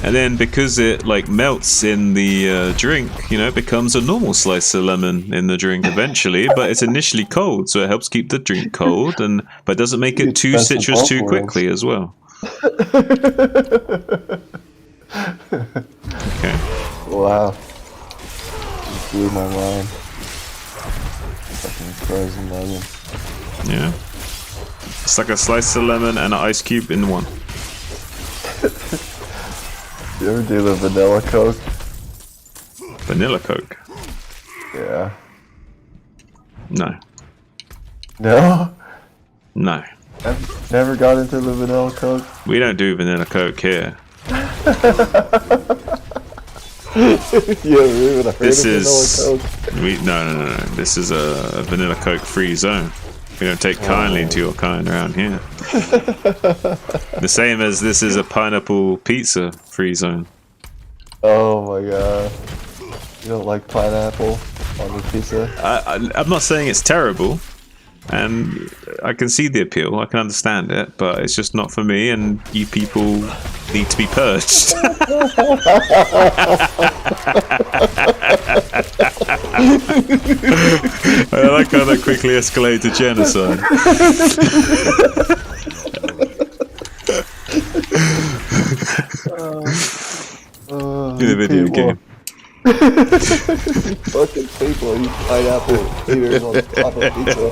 A: And then because it like melts in the drink, you know, it becomes a normal slice of lemon in the drink eventually. But it's initially cold, so it helps keep the drink cold, but it doesn't make it too citrus too quickly as well. Okay.
T: Wow. Just blew my mind. Fucking frozen lemon.
A: Yeah. It's like a slice of lemon and an ice cube in one.
T: You ever do the vanilla Coke?
A: Vanilla Coke?
T: Yeah.
A: No.
T: No?
A: No.
T: Never got into the vanilla Coke?
A: We don't do vanilla Coke here.
T: You ever even heard
A: This
T: of
A: is
T: vanilla Coke?
A: no. This is a vanilla Coke free zone. We don't take kindly to your kind around here. The same as this is a pineapple pizza free zone.
T: Oh my god. You don't like pineapple on your pizza?
A: I'm not saying it's terrible, and I can see the appeal, I can understand it, but it's just not for me, and you people need to be purged. I like how that quickly escalated to genocide. In a video game.
T: Fucking people eat pineapple eaters on top of pizza.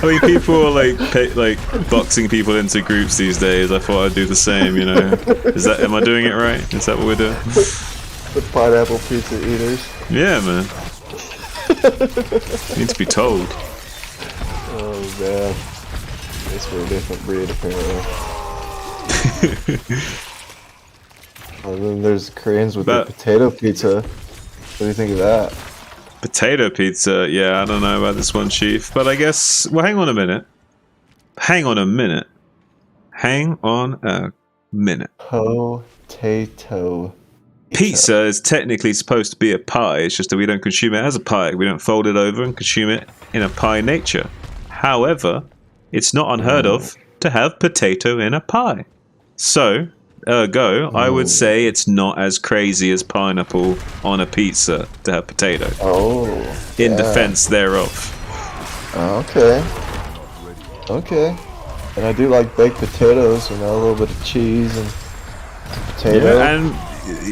A: I mean, people are like boxing people into groups these days. I thought I'd do the same, you know. Am I doing it right? Is that what we're doing?
T: The pineapple pizza eaters.
A: Yeah, man. Need to be told.
T: Oh man. Guess we're a different breed apparently. And then there's Koreans with the potato pizza. What do you think of that?
A: Potato pizza? Yeah, I don't know about this one, Chief. But I guess... Well, hang on a minute. Hang on a minute.
T: Potato.
A: Pizza is technically supposed to be a pie. It's just that we don't consume it as a pie. We don't fold it over and consume it in a pie nature. However, it's not unheard of to have potato in a pie. So... Ergo, I would say it's not as crazy as pineapple on a pizza to have potato. In defense thereof.
T: Okay. Okay. And I do like baked potatoes, you know, a little bit of cheese and potato.
A: Yeah, and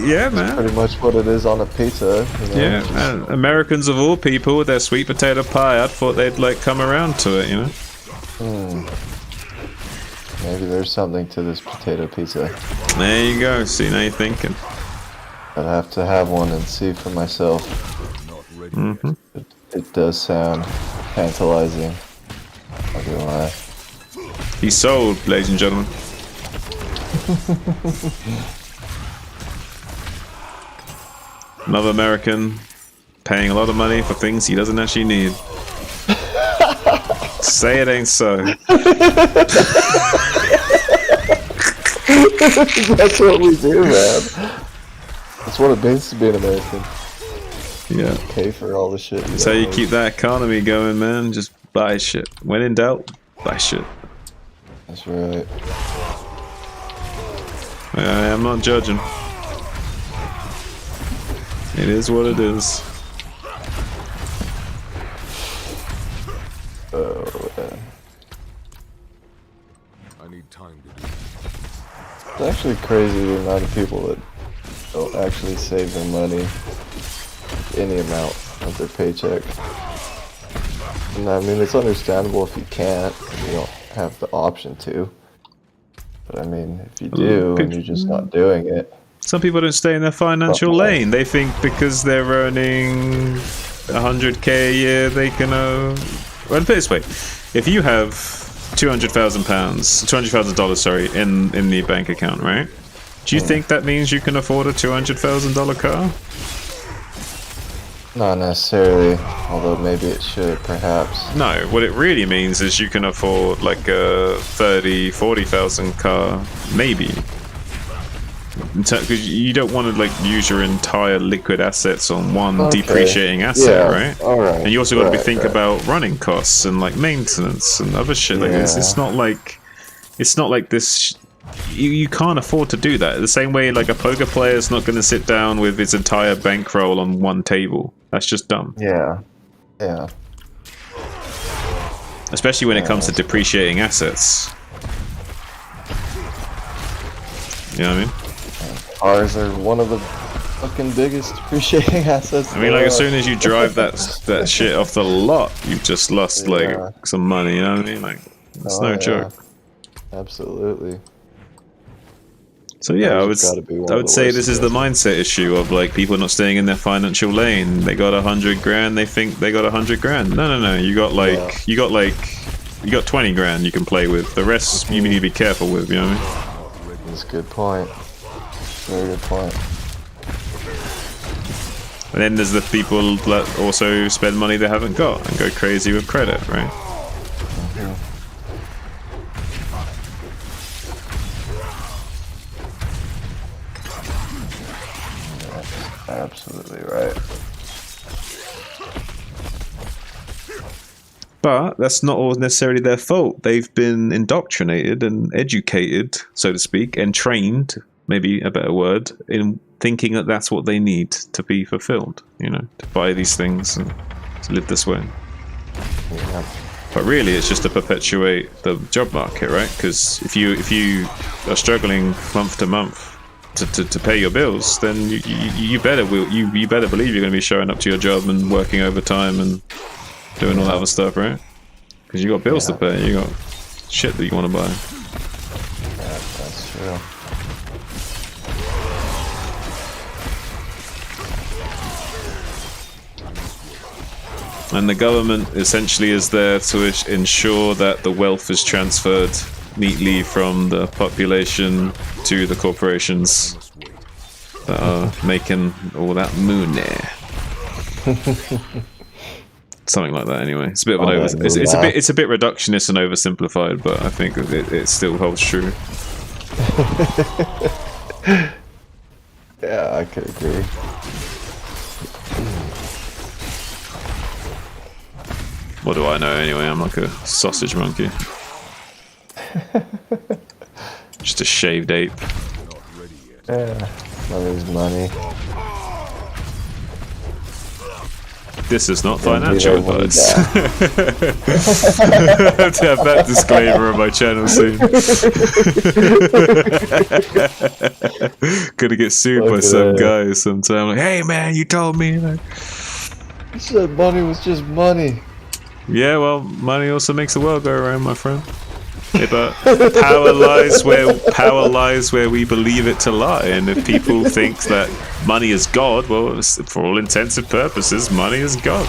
A: yeah, man.
T: That's pretty much what it is on a pizza. You know?
A: Yeah, and Americans of all people with their sweet potato pie, I thought they'd like come around to it, you know.
T: Maybe there's something to this potato pizza.
A: There you go. See, now you're thinking.
T: I'd have to have one and see for myself.
A: Mm-hmm.
T: It does sound tantalizing. lie.
A: He's sold, ladies and gentlemen. Another American paying a lot of money for things he doesn't actually need. Say it ain't so.
T: That's what we do, man. That's what it means to be an American.
A: Yeah.
T: Pay for all the shit.
A: That's how you keep that economy going, man. Just buy shit. When in doubt, buy shit.
T: That's right.
A: I'm not judging. It is what it is.
T: Oh, man.
E: I need time to do
T: It's actually crazy the amount of people that don't actually save their money, any amount of their paycheck. And I mean, it's understandable if you can't, if you don't have the option to. But I mean, if you do and you're just not doing it.
A: Some people don't stay in their financial lane. They think because they're earning 100k a year, they can. Well, put it this way: if you have $200,000, sorry, in the bank account, right? Do you think that means you can afford a $200,000 car?
T: Not necessarily, although maybe it should, perhaps.
A: No, what it really means is you can afford like a 30, 40,000 car, maybe. Because you don't want to like use your entire liquid assets on one depreciating asset, right?
T: All right.
A: And you also got to think about running costs and like maintenance and other shit like this. It's not like this. You can't afford to do that. The same way like a poker player is not going to sit down with his entire bankroll on one table. That's just dumb.
T: Yeah. Yeah.
A: Especially when it comes to depreciating assets. You know what I mean?
T: Cars are one of the fucking biggest depreciating assets.
A: I mean, like as soon as you drive that shit off the lot, you've just lost like some money. You know what I mean? Like it's no joke.
T: Absolutely.
A: So yeah, I would say this is the mindset issue of like people not staying in their financial lane. They got 100 grand. They think they got 100 grand. No. You got 20 grand you can play with. The rest you need to be careful with. You know what I mean?
T: That's a good point. Very good point.
A: And then there's the people that also spend money they haven't got and go crazy with credit, right?
T: Absolutely right.
A: But that's not all necessarily their fault. They've been indoctrinated and educated, so to speak, and trained, maybe a better word, in thinking that that's what they need to be fulfilled, you know, to buy these things and to live this way.
T: Yeah.
A: But really, it's just to perpetuate the job market, right? Because if you are struggling month to month to pay your bills, then you better believe you're going to be showing up to your job and working overtime and doing all that other stuff, right? Because you got bills to pay, you got shit that you want to buy.
T: Yeah, that's true.
A: And the government essentially is there to ensure that the wealth is transferred neatly from the population to the corporations that are making all that money. Something like that, anyway. It's a bit of an it's a bit reductionist and oversimplified, but I think it still holds true.
T: Yeah, I could agree.
A: What do I know anyway? I'm like a sausage monkey. Just a shaved ape.
T: Yeah, money's money.
A: This is not financial advice. I have to have that disclaimer on my channel soon. Gonna get sued by some guy sometime. Like, hey man, you told me. Like,
T: you said money was just money.
A: Yeah, well, money also makes the world go around, my friend. Yeah, but power lies where we believe it to lie. And if people think that money is God, well, for all intents and purposes, money is God.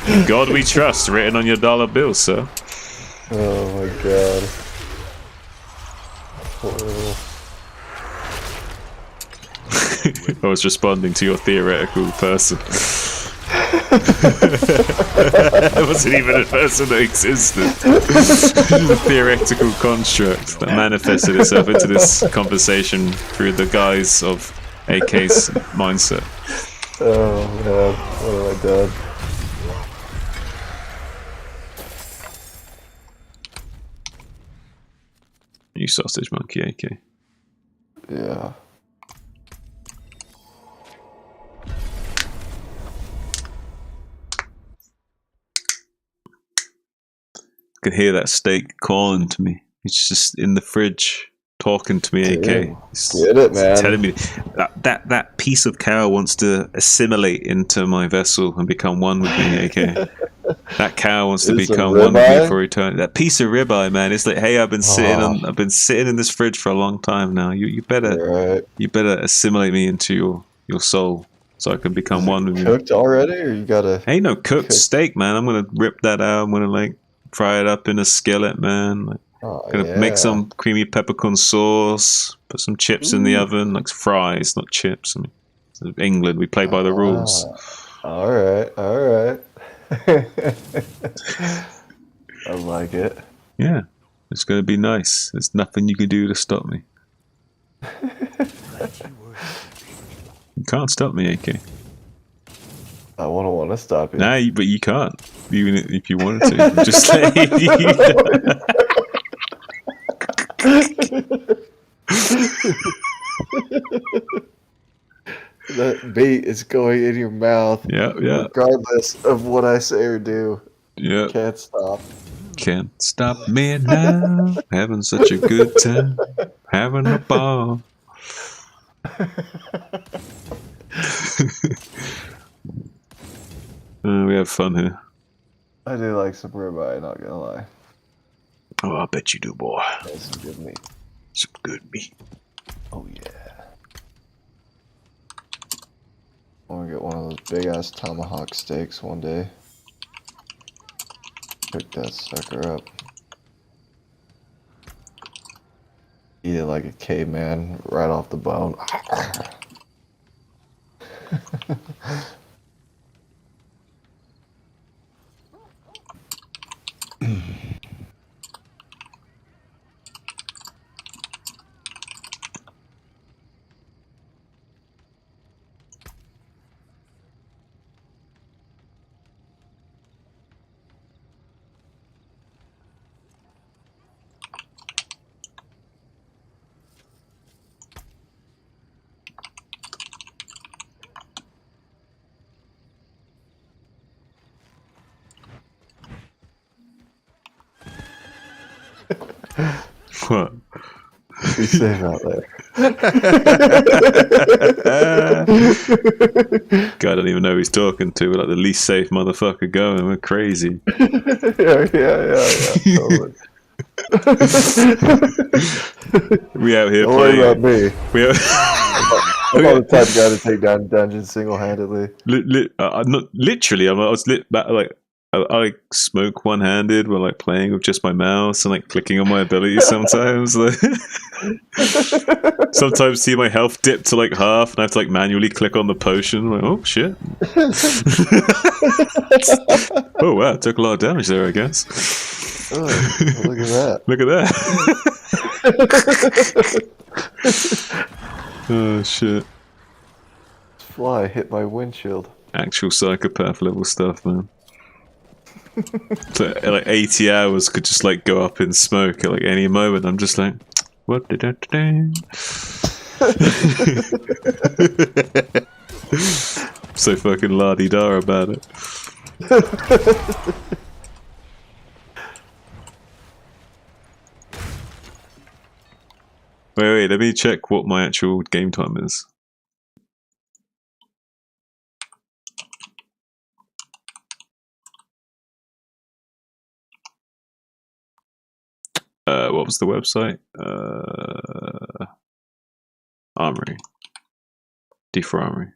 A: In God we trust, written on your dollar bill, sir.
T: Oh my god. Horrible.
A: I was responding to your theoretical person. It wasn't even a person that existed. A theoretical construct that manifested itself into this conversation through the guise of AK's mindset.
T: Oh man, what have I done?
A: You sausage monkey, AK.
T: Yeah.
A: I could hear that steak calling to me. It's just in the fridge talking to me, AK.
T: Get it, man.
A: Telling me that piece of cow wants to assimilate into my vessel and become one with me, AK. That cow wants to become one with me for eternity. That piece of ribeye, man. It's like, hey, I've been sitting in this fridge for a long time now. You better assimilate me into your soul so I can become one with you.
T: Cooked already, or you gotta?
A: Ain't no cooked steak, man. I'm gonna rip that out. I'm gonna like fry it up in a skillet, man. Like, gonna make some creamy peppercorn sauce. Put some chips in the oven, like fries, not chips. I mean, England, we play by the rules.
T: All right, all right. I like it.
A: Yeah, it's gonna be nice. There's nothing you can do to stop me. You can't stop me, AK.
T: I want to stop you.
A: Nah, but you can't. Even if you wanted to. Just say
T: That bait is going in your mouth.
A: Yeah.
T: Regardless of what I say or do.
A: Yeah.
T: Can't stop.
A: Can't stop me now. Having such a good time. Having a ball. We have fun here.
T: I do like some ribeye, not gonna lie.
A: Oh, I bet you do, boy.
T: That's some good meat.
A: Some good meat.
T: Oh yeah. I want to get one of those big ass tomahawk steaks one day. Cook that sucker up. Eat it like a caveman, right off the bone.
A: What?
T: Be safe out there.
A: God, I don't even know who he's talking to. We're like the least safe motherfucker going. We're crazy.
T: yeah, totally.
A: We out here
T: Don't
A: playing.
T: worry about me. I'm not the type of guy to take down dungeons single-handedly.
A: Not literally. I was I smoke one-handed while like playing with just my mouse and like clicking on my abilities sometimes. Sometimes see my health dip to like half and I have to like manually click on the potion. I'm like, oh shit. Oh wow, took a lot of damage there, I guess.
T: Oh, look at that.
A: Look at that. Oh shit.
T: This fly hit my windshield.
A: Actual psychopath level stuff, man. So, like 80 hours could just like go up in smoke at like any moment. I'm just like, what did I do? So fucking la-di-da about it. Wait, let me check what my actual game time is. What was the website? Armory. D4 Armory.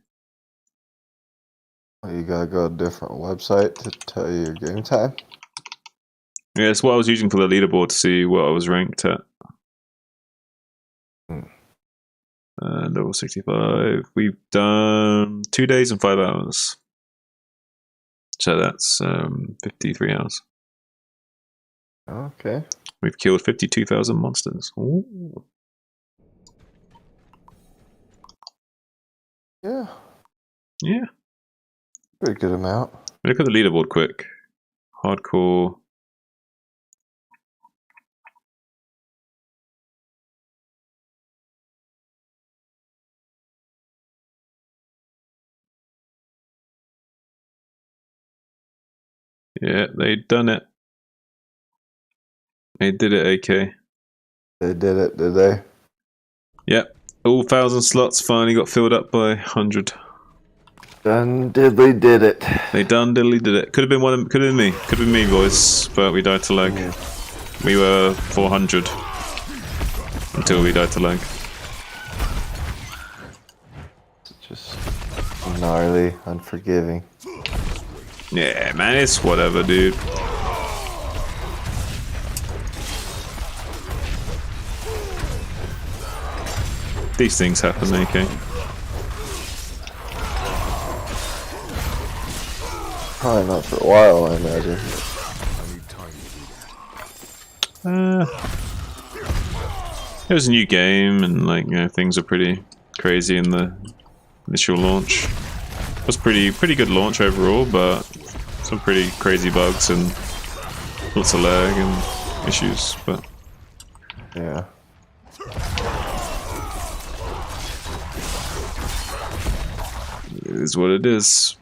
T: You gotta go to a different website to tell you your game time.
A: Yeah, it's what I was using for the leaderboard to see what I was ranked at. Level 65. We've done 2 days and 5 hours. So that's 53 hours.
T: Okay.
A: We've killed 52,000 monsters. Ooh.
T: Yeah.
A: Yeah.
T: Pretty good amount.
A: Look at the leaderboard quick. Hardcore. Yeah, they done it. They did it, AK.
T: They did it, did they?
A: Yep. All 1,000 slots finally got filled up by 100.
T: Done diddly did it.
A: They done diddly did it. Could have been one. Could have been me. Could have been me, boys. But we died to lag. We were 400 until we died to lag.
T: Just gnarly, unforgiving.
A: Yeah, man, it's whatever, dude. These things happen, AK.
T: Probably not for a while, I imagine.
A: It was a new game, and like, you know, things are pretty crazy in the initial launch. It was pretty good launch overall, but some pretty crazy bugs and lots of lag and issues. But
T: yeah.
A: It is what it is.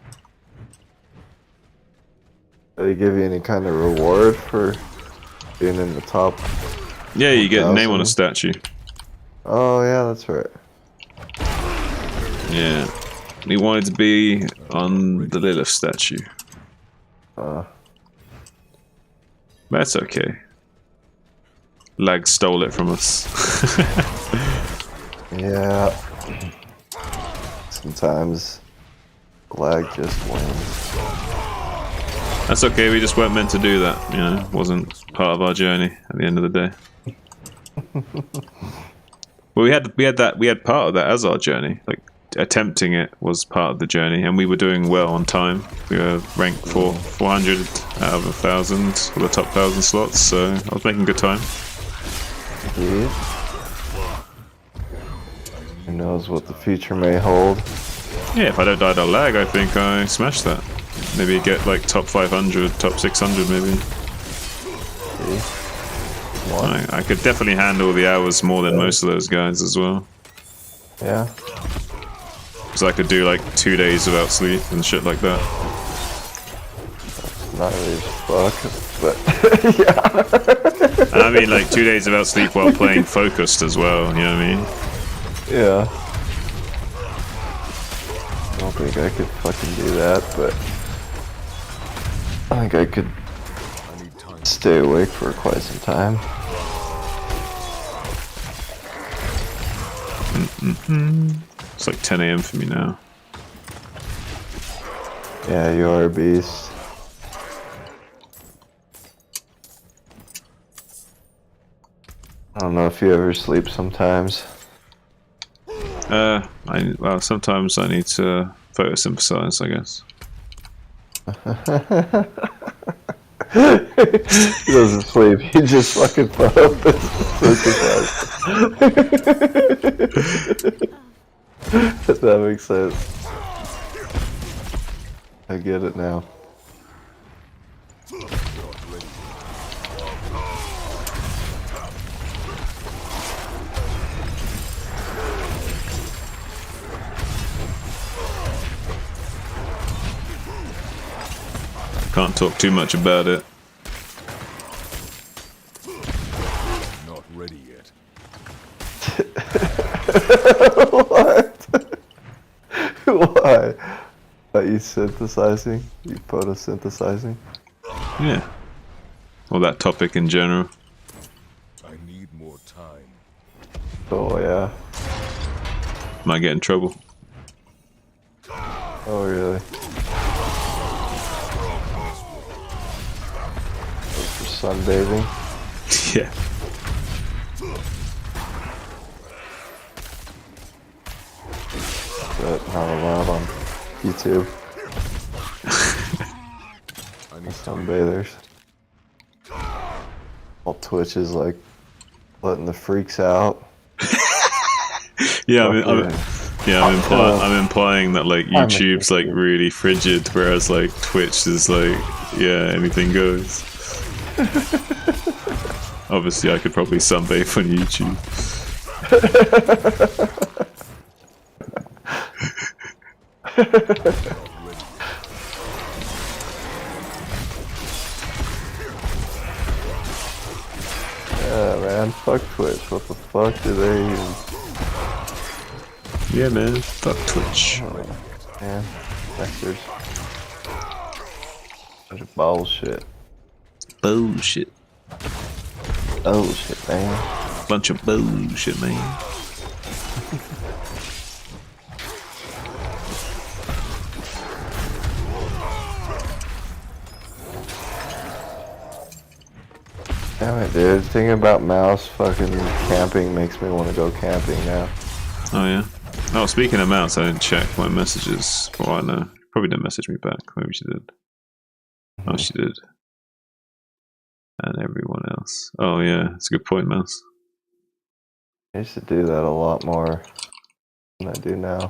T: Do they give you any kind of reward for being in the top?
A: Yeah, you get a
T: 1,000?
A: name on a statue.
T: Oh yeah, that's right.
A: Yeah. We wanted to be on the Lilith statue. That's okay. Lag stole it from us.
T: Yeah. Sometimes lag just wins.
A: That's okay, we just weren't meant to do that, you know, it wasn't part of our journey at the end of the day. Well, we had part of that as our journey. Like, attempting it was part of the journey, and we were doing well on time. We were ranked 400 out of 1,000 for the top 1,000 slots, so I was making good time.
T: Yeah. Who knows what the future may hold?
A: Yeah, if I don't die to lag, I think I smashed that. Maybe get like top 500, top 600 maybe. I could definitely handle the hours more than most of those guys as well.
T: Yeah.
A: So I could do like 2 days without sleep and shit like that.
T: Not really fuck, but yeah.
A: And I mean like 2 days without sleep while playing focused as well, you know what I mean?
T: Yeah. I don't think I could fucking do that, but I think I could stay awake for quite some time.
A: It's like 10 AM for me now.
T: Yeah, you are a beast. I don't know if you ever sleep sometimes.
A: Well, sometimes I need to photosynthesize, I guess.
T: He doesn't sleep, he just fucking photosynthesizes. That makes sense. I get it now.
A: Can't talk too much about it.
E: Not ready yet.
T: What? Why? Are you synthesizing? You photosynthesizing?
A: Yeah. Or that topic in general.
E: I need more time.
T: Oh yeah.
A: Might get in trouble.
T: Oh really? sunbathing.
A: Yeah.
T: But not allowed on YouTube. Sunbathers. All Twitch is like letting the freaks out.
A: Yeah, I'm implying that like YouTube's like really frigid, whereas like Twitch is like, yeah, anything goes. Obviously, I could probably sunbathe on YouTube.
T: Yeah, man, fuck Twitch. What the fuck do they even...
A: Yeah, man, fuck Twitch.
T: Oh, man, vectors. Bunch of bullshit.
A: Bullshit.
T: Bullshit, man.
A: Bunch of bullshit, man.
T: Damn it, dude. Thinking about mouse fucking camping makes me want to go camping now.
A: Oh, yeah? Oh, speaking of mouse, I didn't check my messages. Well, I know. Probably didn't message me back. Maybe she did. Oh, she did. And everyone else. Oh, yeah. That's a good point, Mouse.
T: I used to do that a lot more than I do now.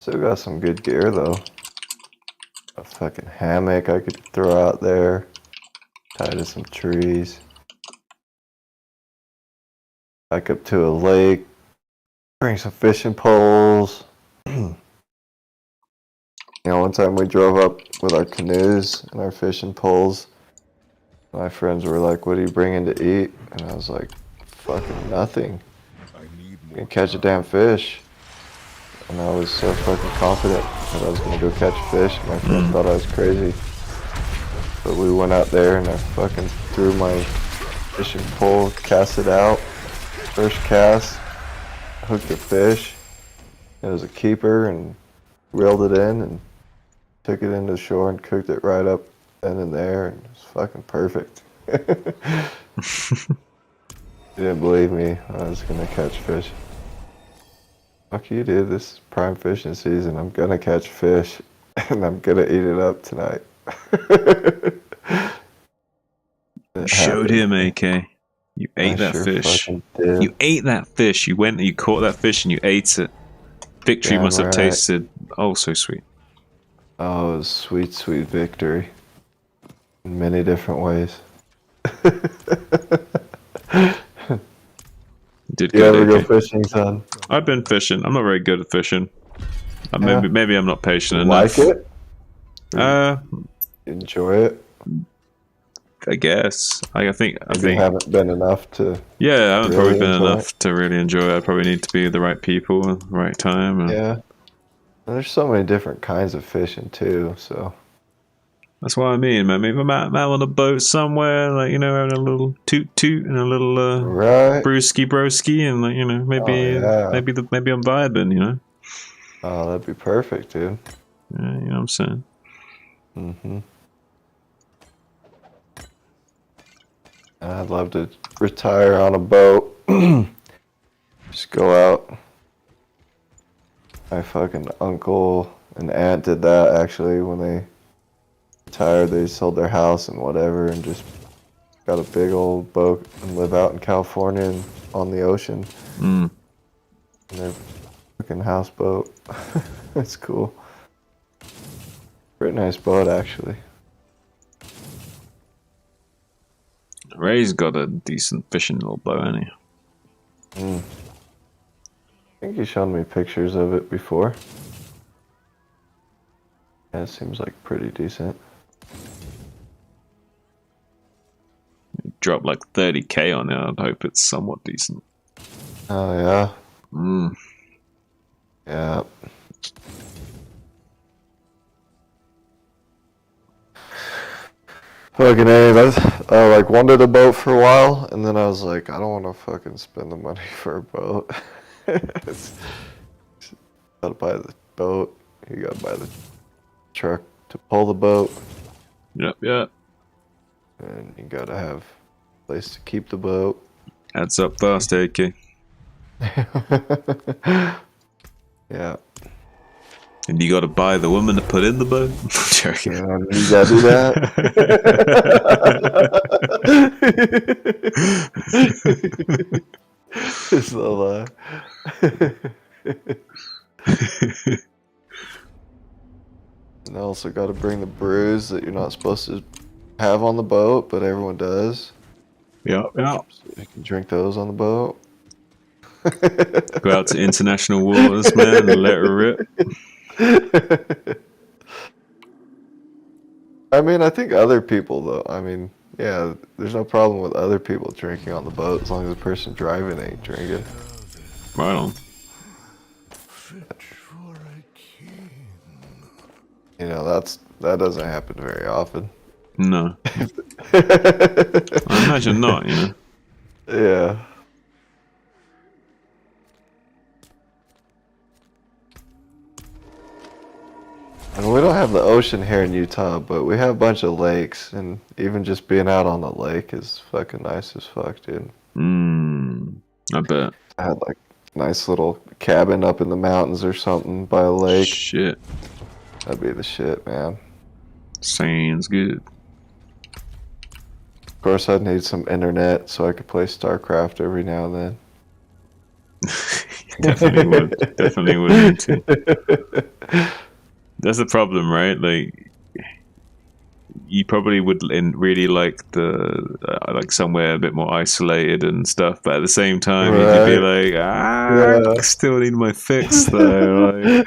T: Still got some good gear, though. A fucking hammock I could throw out there. Tie to some trees. Back up to a lake. Bring some fishing poles. You know, one time we drove up with our canoes and our fishing poles. My friends were like, "What are you bringing to eat?" And I was like, "Fucking nothing. I can catch a damn fish." And I was so fucking confident that I was gonna go catch a fish. My friend thought I was crazy. But we went out there and I fucking threw my fishing pole, cast it out. First cast, hooked a fish. It was a keeper and reeled it in and took it into the shore and cooked it right up then and there, and it was fucking perfect. You didn't believe me, I was gonna catch fish. Fuck you, dude, this is prime fishing season. I'm gonna catch fish, and I'm gonna eat it up tonight.
A: You showed him, AK. You ate that fish. You ate that fish. You went and you caught that fish and you ate it. Victory must have tasted oh so sweet.
T: Oh, it was sweet, sweet victory. In many different ways.
A: Did
T: you ever go fishing, son?
A: I've been fishing. I'm not very good at fishing. Maybe I'm not patient enough.
T: Like it? Enjoy it?
A: I guess. I think
T: haven't been enough to.
A: Yeah, I haven't
T: really
A: probably been
T: enjoy
A: enough to really enjoy it. I probably need to be with the right people at the right time. And
T: yeah. And there's so many different kinds of fishing too, so.
A: That's what I mean, man. Maybe I'm out on a boat somewhere, like, you know, having a little toot and a little brewski broski, and like, you know, maybe maybe I'm vibing, you know.
T: Oh, that'd be perfect, dude.
A: Yeah, you know what I'm saying.
T: Mhm. I'd love to retire on a boat. Just go out. My fucking uncle and aunt did that actually when they retired. They sold their house and whatever and just got a big old boat and live out in California and on the ocean.
A: Mm.
T: And their fucking houseboat. It's cool. Pretty nice boat actually.
A: Ray's got a decent fishing little boat, hasn't he?
T: I think you showed me pictures of it before. Yeah, it seems like pretty decent.
A: Drop like 30k on it. I'd hope it's somewhat decent.
T: Oh yeah.
A: Mm.
T: Yeah. Fucking A, I like wanted a boat for a while, and then I was like, I don't want to fucking spend the money for a boat. Gotta buy the boat, you gotta buy the truck to pull the boat,
A: Yep, yep.
T: And you gotta have a place to keep the boat.
A: Adds up fast, AK.
T: Yeah.
A: And you gotta buy the woman to put in the boat. Joking.
T: You gotta do that. It's a lie. And also gotta bring the brews that you're not supposed to have on the boat, but everyone does.
A: Yeah, yeah.
T: So you can drink those on the boat.
A: Go out to international waters, man, and let her rip.
T: I mean, I think other people, though. I mean, yeah, there's no problem with other people drinking on the boat as long as the person driving ain't drinking.
A: Right on.
T: You know, that doesn't happen very often.
A: No. I imagine not, you know.
T: Yeah. And we don't have the ocean here in Utah, but we have a bunch of lakes, and even just being out on the lake is fucking nice as fuck, dude.
A: I bet.
T: I had like a nice little cabin up in the mountains or something by a lake.
A: Shit.
T: That'd be the shit, man.
A: Sounds good.
T: Of course, I'd need some internet so I could play StarCraft every now and then.
A: Definitely would. Definitely would need to. That's the problem, right? Like, you probably would really like the like somewhere a bit more isolated and stuff, but at the same time, you'd be like, I still need my fix though. Like,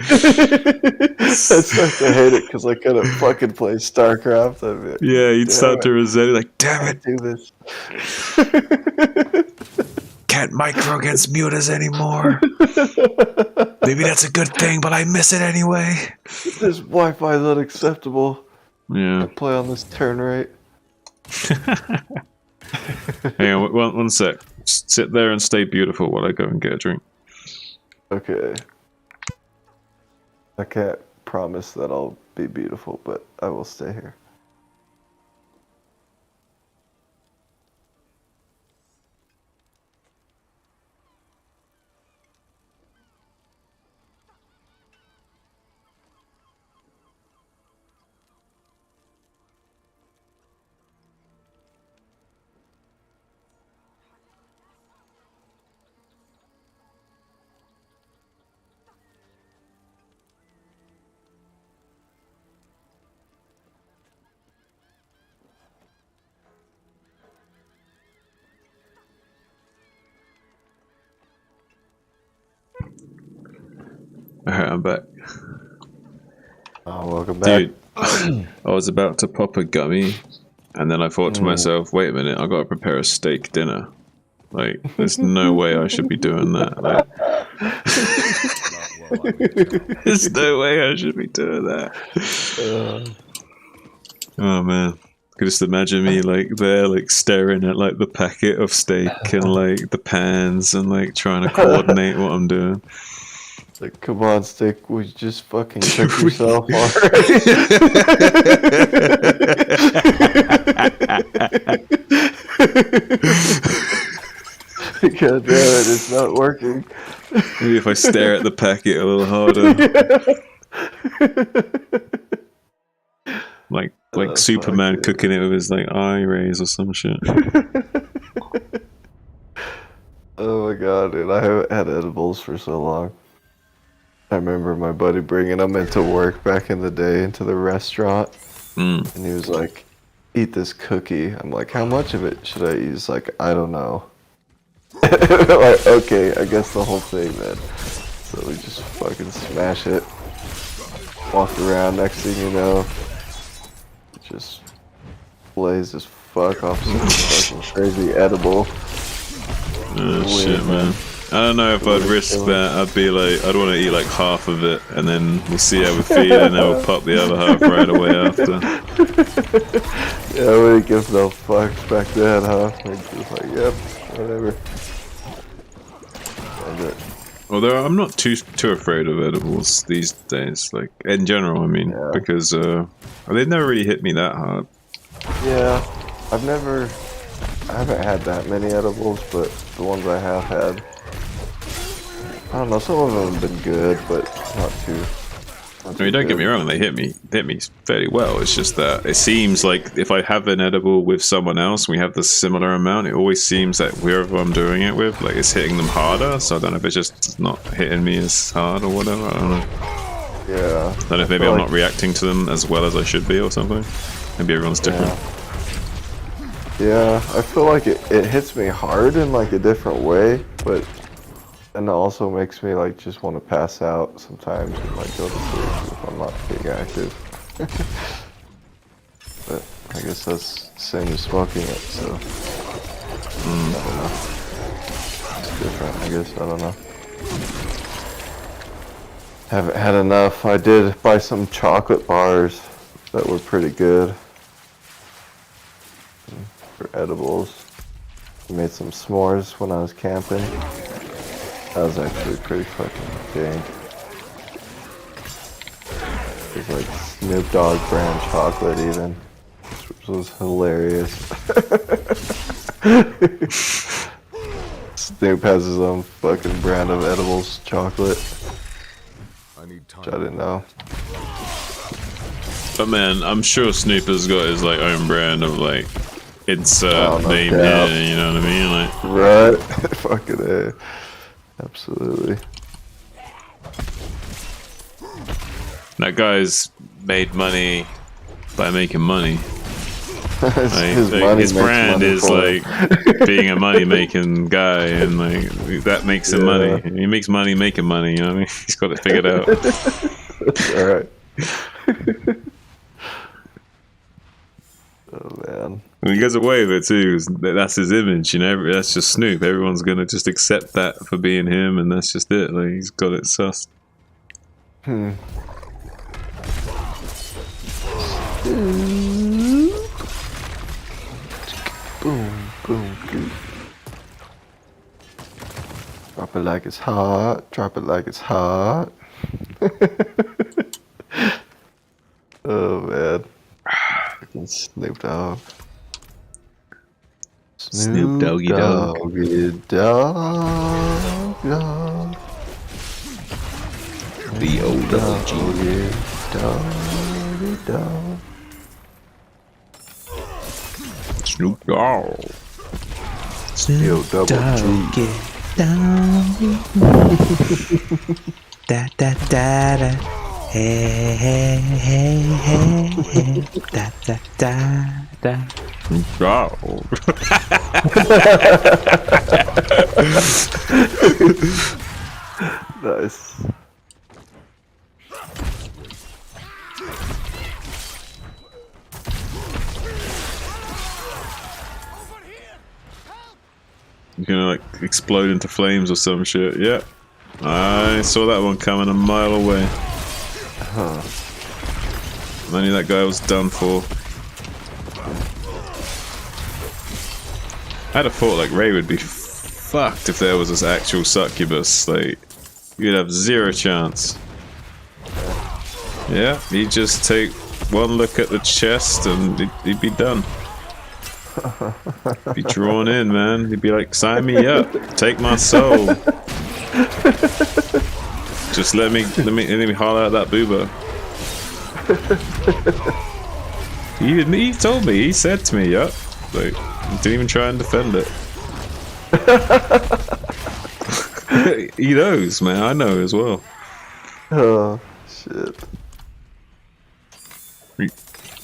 T: I start to hate it because I couldn't fucking play StarCraft. Like,
A: yeah, you'd start to resent it. Like, damn it,
T: do this.
A: Can't micro against mutas anymore. Maybe that's a good thing, but I miss it anyway.
T: This Wi-Fi is unacceptable.
A: Yeah.
T: I play on this turn rate.
A: Hang on, one sec. Sit there and stay beautiful while I go and get a drink.
T: Okay. I can't promise that I'll be beautiful, but I will stay here.
A: Alright, I'm back.
T: Oh, welcome back.
A: Dude, I was about to pop a gummy, and then I thought to myself, wait a minute, I gotta prepare a steak dinner. Like, there's no way I should be doing that. Like, there's no way I should be doing that. Oh man. I could just imagine me like there, like staring at like the packet of steak and like the pans and like trying to coordinate what I'm doing.
T: Like, come on, steak, would you just fucking cook yourself already? God damn it, it's not working.
A: Maybe if I stare at the packet a little harder. Like Superman cooking it with his like eye rays or some shit.
T: Oh my god, dude, I haven't had edibles for so long. I remember my buddy bringing them into work back in the day, into the restaurant. And he was like, eat this cookie. I'm like, how much of it should I eat? He's like, I don't know. Like, okay, I guess the whole thing then. So we just fucking smash it. Walk around, next thing you know, just blaze as fuck off some fucking crazy edible.
A: Oh shit, man. I don't know if I'd risk that. I'd be like, I'd want to eat like half of it, and then we'll see how we feel, and then we'll pop the other half right away after.
T: Yeah, we didn't give no fucks back then, huh? We're just like, yep, whatever.
A: Although I'm not too afraid of edibles these days, like in general. I mean, because they've never really hit me that hard.
T: Yeah, I haven't had that many edibles, but the ones I have had, I don't know, some of them have been good, but not too.
A: I mean, don't get me wrong, they hit me fairly well. It's just that it seems like if I have an edible with someone else, we have the similar amount, it always seems that whoever I'm doing it with, like, it's hitting them harder, so I don't know if it's just not hitting me as hard or whatever, I don't know.
T: Yeah.
A: I don't know if maybe I'm not reacting to them as well as I should be or something. Maybe everyone's different.
T: Yeah, I feel like it hits me hard in like a different way, but and it also makes me like just want to pass out sometimes and like go to sleep if I'm not being active. But I guess that's the same as smoking it, so I don't know. It's different, I guess, I don't know. Haven't had enough. I did buy some chocolate bars that were pretty good for edibles. I made some s'mores when I was camping. That was actually pretty fucking dang. It was like Snoop Dogg brand chocolate even, which was hilarious. Snoop has his own fucking brand of edibles chocolate. Which I didn't know.
A: But man, I'm sure Snoop has got his like own brand of like insert name here, you know what I mean? Like,
T: right? Fucking A. Absolutely.
A: That guy's made money by making money. His brand is like being a money making guy, and like that makes him money. He makes money making money, you know what I mean? He's got it figured out.
T: Alright. Oh man.
A: And he goes away with it too. That's his image, you know. That's just Snoop. Everyone's gonna just accept that for being him, and that's just it. Like, he's got it sussed.
T: Hmm. Boom, boom, boom. Drop it like it's hot. Drop it like it's hot. Oh man. Fucking Snoop Dogg.
A: Snoop Doggy Dogg.
T: Dogg.
A: B-O-W-G.
T: Doggy Dogg.
A: Snoop Dogg.
T: Snoop Dogg.
U: Get down. Da da da da. Hey hey hey hey hey. Da da da da.
A: Snoop Dogg.
T: Nice.
A: You're gonna like explode into flames or some shit. Yeah. I saw that one coming a mile away.
T: Huh.
A: I knew that guy was done for. I'd have thought like Ray would be fucked if there was this actual succubus. Like, you'd have zero chance. Yeah, he'd just take one look at the chest and he'd be done. Be drawn in, man. He'd be like, sign me up, take my soul. Just let me holler at that booba. He told me, he said to me, yup. Like, he didn't even try and defend it. He knows, man. I know as well.
T: Oh shit.
A: What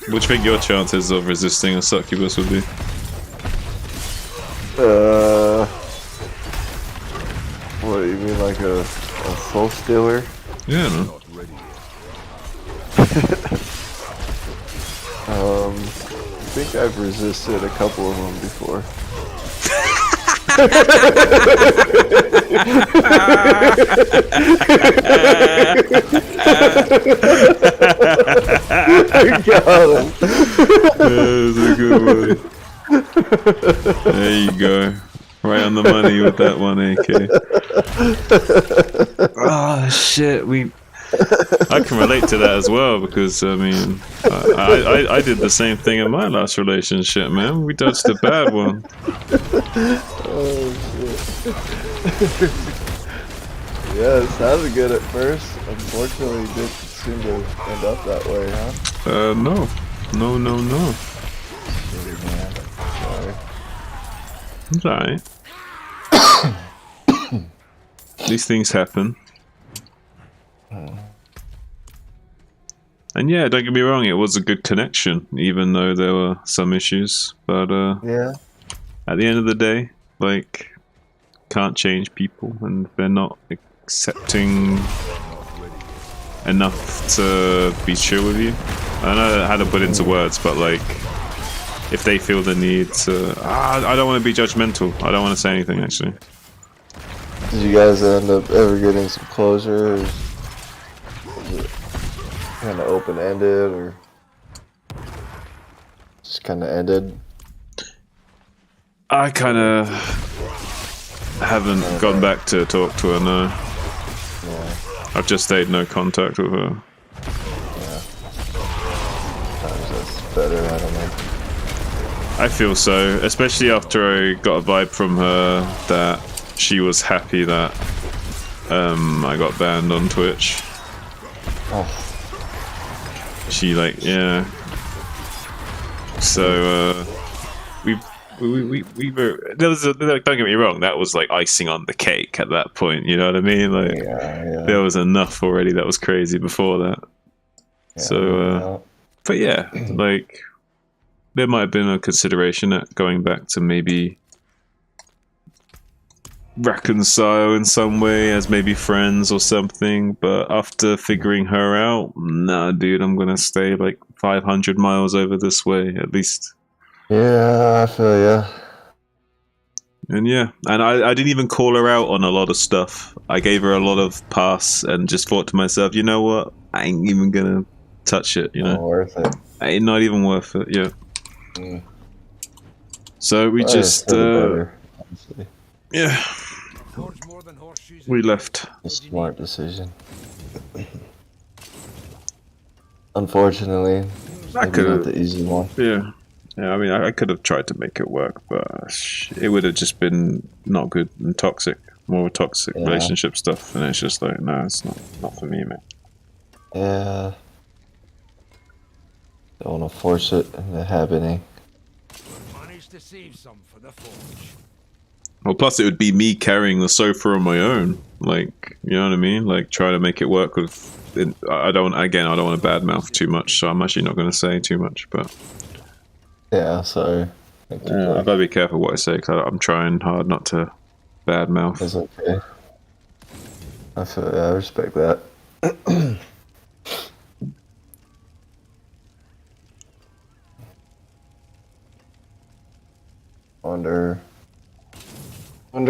A: do you think your chances of resisting a succubus would be?
T: What do you mean, like a soul stealer?
A: Yeah, man.
T: I think I've resisted a couple of them before.
A: Got him. That was a good one. There you go. Right on the money with that one, AK. Oh shit, I can relate to that as well because I mean, I did the same thing in my last relationship, man. We dodged a bad one.
T: Oh shit. Yeah, it sounded good at first. Unfortunately, it didn't seem to end up that way, huh?
A: No.
T: Shitty, man. Sorry.
A: It's alright. These things happen. And yeah, don't get me wrong, it was a good connection, even though there were some issues. But
T: yeah,
A: at the end of the day, like, can't change people, and they're not accepting enough to be chill with you. I don't know how to put it into words, but like, if they feel the need to, I don't want to be judgmental. I don't want to say anything actually.
T: Did you guys end up ever getting some closure? Or was it kind of open-ended, or just kind of ended?
A: I kind of haven't gone back to talk to her, no.
T: Yeah.
A: I've just stayed no contact with her.
T: Yeah. Sometimes that's better, I don't know.
A: I feel so, especially after I got a vibe from her that she was happy that I got banned on Twitch.
T: Oh.
A: She like, yeah. So we were, there was don't get me wrong, that was like icing on the cake at that point, you know what I mean? Like, there was enough already that was crazy before that.
T: Yeah,
A: So but yeah, like, there might have been a consideration at going back to maybe reconcile in some way as maybe friends or something, but after figuring her out, nah dude, I'm gonna stay like 500 miles over this way at least.
T: Yeah, I feel ya.
A: And yeah, and I didn't even call her out on a lot of stuff. I gave her a lot of pass and just thought to myself, you know what, I ain't even gonna touch it, you know.
T: Not worth it.
A: Ain't not even worth it, yeah. So we just
T: better, honestly.
A: yeah, we left.
T: A smart decision. Unfortunately, maybe not the easy one.
A: Yeah, I mean, I could have tried to make it work, but it would have just been not good and toxic, more toxic relationship stuff, and it's just like, no, it's not for me, man.
T: Yeah. Don't want to force it into happening.
I: Managed to save some for the forge.
A: Well, plus it would be me carrying the sofa on my own, like, you know what I mean? Like, trying to make it work with. I don't want to badmouth too much, so I'm actually not going to say too much, but.
T: Yeah, sorry.
A: I've got to be careful what I say, because I'm trying hard not to badmouth.
T: It's okay. I respect that. Wonder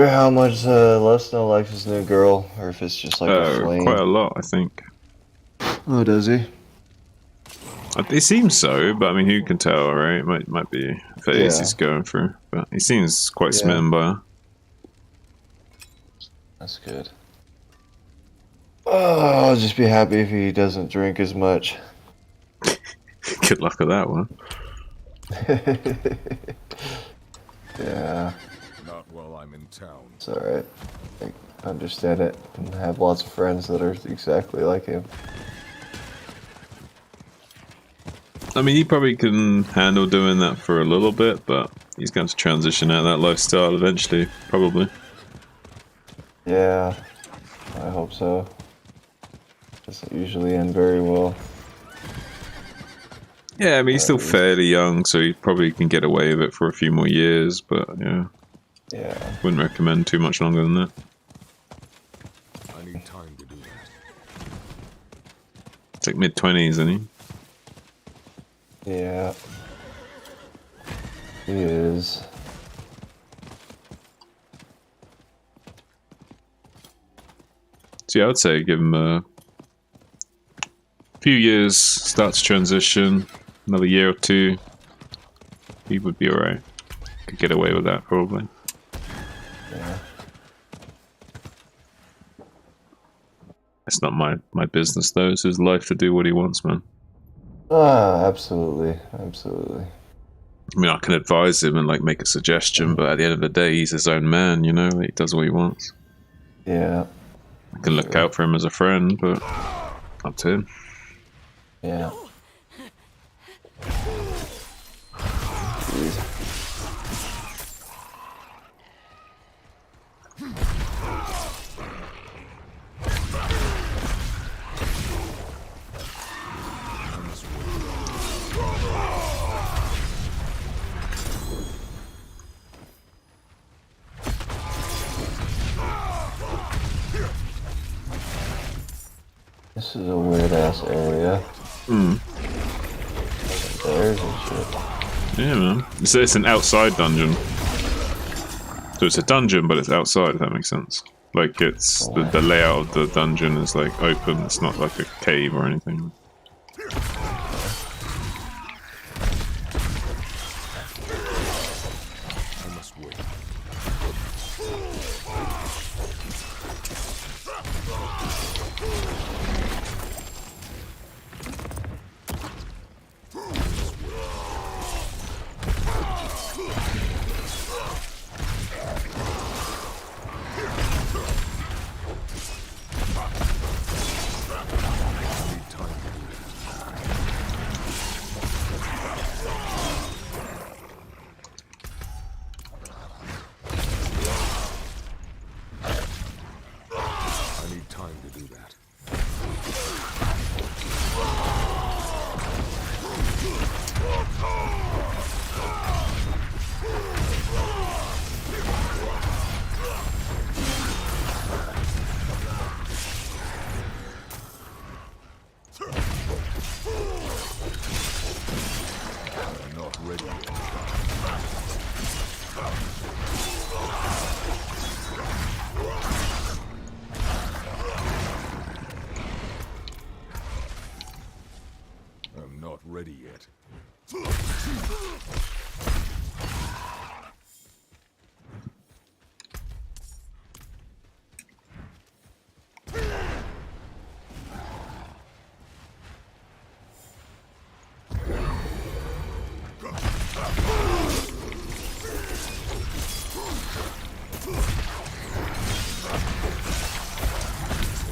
T: how much Lesno likes his new girl, or if it's just like a fling.
A: Quite a lot, I think.
T: Oh, does he?
A: It seems so, but I mean, who can tell, right? It might be a phase he's going through, but he seems quite smitten by her.
T: That's good. Oh, I'll just be happy if he doesn't drink as much.
A: Good luck with that one.
T: Yeah.
E: Not while I'm in town.
T: It's alright. I understand it and have lots of friends that are exactly like him.
A: I mean, he probably can handle doing that for a little bit, but he's going to transition out of that lifestyle eventually, probably.
T: Yeah, I hope so. Doesn't usually end very well.
A: Yeah, I mean, he's still fairly young, so he probably can get away with it for a few more years, but yeah.
T: Yeah.
A: Wouldn't recommend too much longer than that.
E: I need time to do that.
A: It's like mid-20s, isn't he?
T: Yeah. He is.
A: So yeah, I would say give him a few years, starts transition, another year or two, he would be alright. Could get away with that, probably.
T: Yeah.
A: It's not my business though. It's his life to do what he wants, man.
T: Absolutely, absolutely.
A: I mean, I can advise him and like make a suggestion, but at the end of the day, he's his own man. You know, he does what he wants.
T: Yeah.
A: I can look out for him as a friend, but up to him.
T: Yeah. This is a weird ass area. There's and shit.
A: Yeah, man. It's an outside dungeon. So it's a dungeon, but it's outside, if that makes sense. Like, it's the layout of the dungeon is like open, it's not like a cave or anything.
E: I'm not ready yet.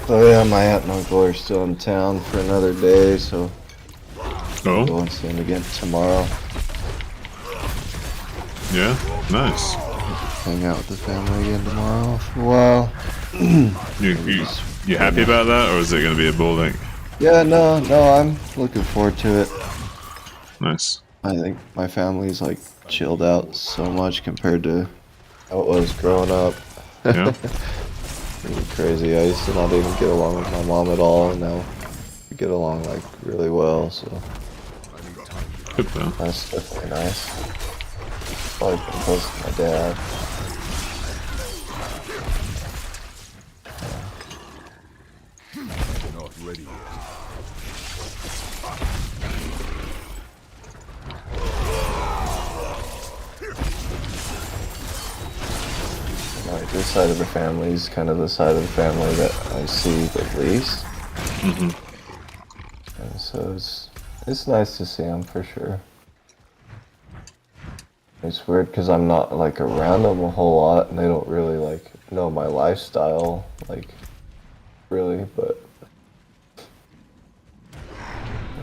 T: Oh yeah, my aunt and uncle are still in town for another day, so I'll go and see him again tomorrow.
A: Yeah, nice.
T: Hang out with the family again tomorrow for a while.
A: You happy about that, or is it going to be a ball ache?
T: Yeah, no, I'm looking forward to it.
A: Nice.
T: I think my family's like chilled out so much compared to how it was growing up.
A: Yeah.
T: Really crazy. I used to not even get along with my mom at all, and now we get along like really well, so
A: good though.
T: That's definitely nice. Probably been close to my dad.
E: Not ready yet.
T: Like this side of the family is kind of the side of the family that I see the least. And so it's nice to see them for sure. It's weird because I'm not like around them a whole lot, and they don't really like know my lifestyle, like really, but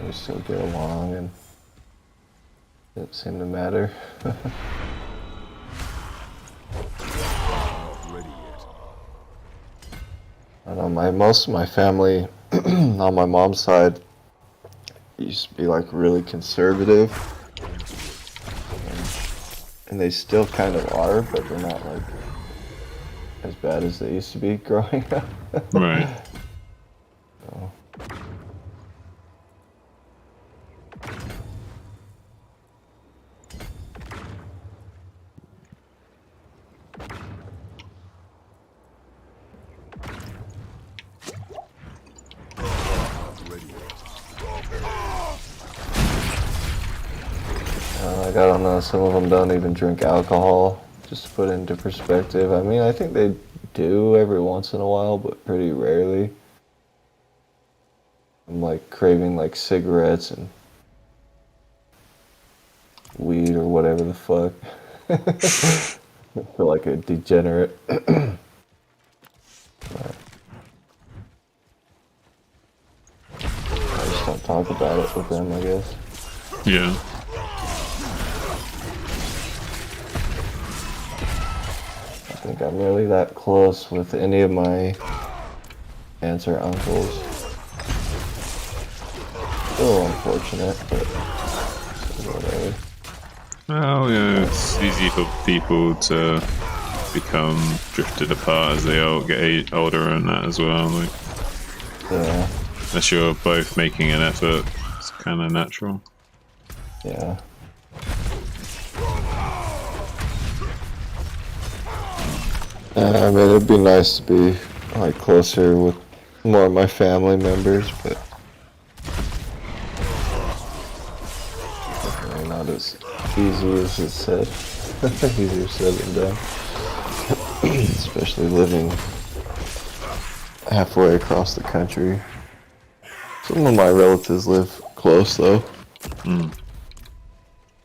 T: we still get along, and it doesn't seem to matter. I don't know, most of my family on my mom's side used to be like really conservative, and they still kind of are, but they're not like as bad as they used to be growing up.
A: Right.
T: So. Like, I don't know, some of them don't even drink alcohol, just to put it into perspective. I mean, I think they do every once in a while, but pretty rarely. I'm like craving like cigarettes and weed or whatever the fuck. I feel like a degenerate. I just don't talk about it with them, I guess.
A: Yeah.
T: I think I'm really that close with any of my aunts or uncles. Still unfortunate, but whatever.
A: Oh yeah, it's easy for people to become drifted apart as they all get older and that as well. Like,
T: yeah.
A: Unless you're both making an effort, it's kind of natural.
T: Yeah. I mean, it'd be nice to be like closer with more of my family members, but definitely not as easy as it's said. Easier said than done. Especially living halfway across the country. Some of my relatives live close though.
A: Mm.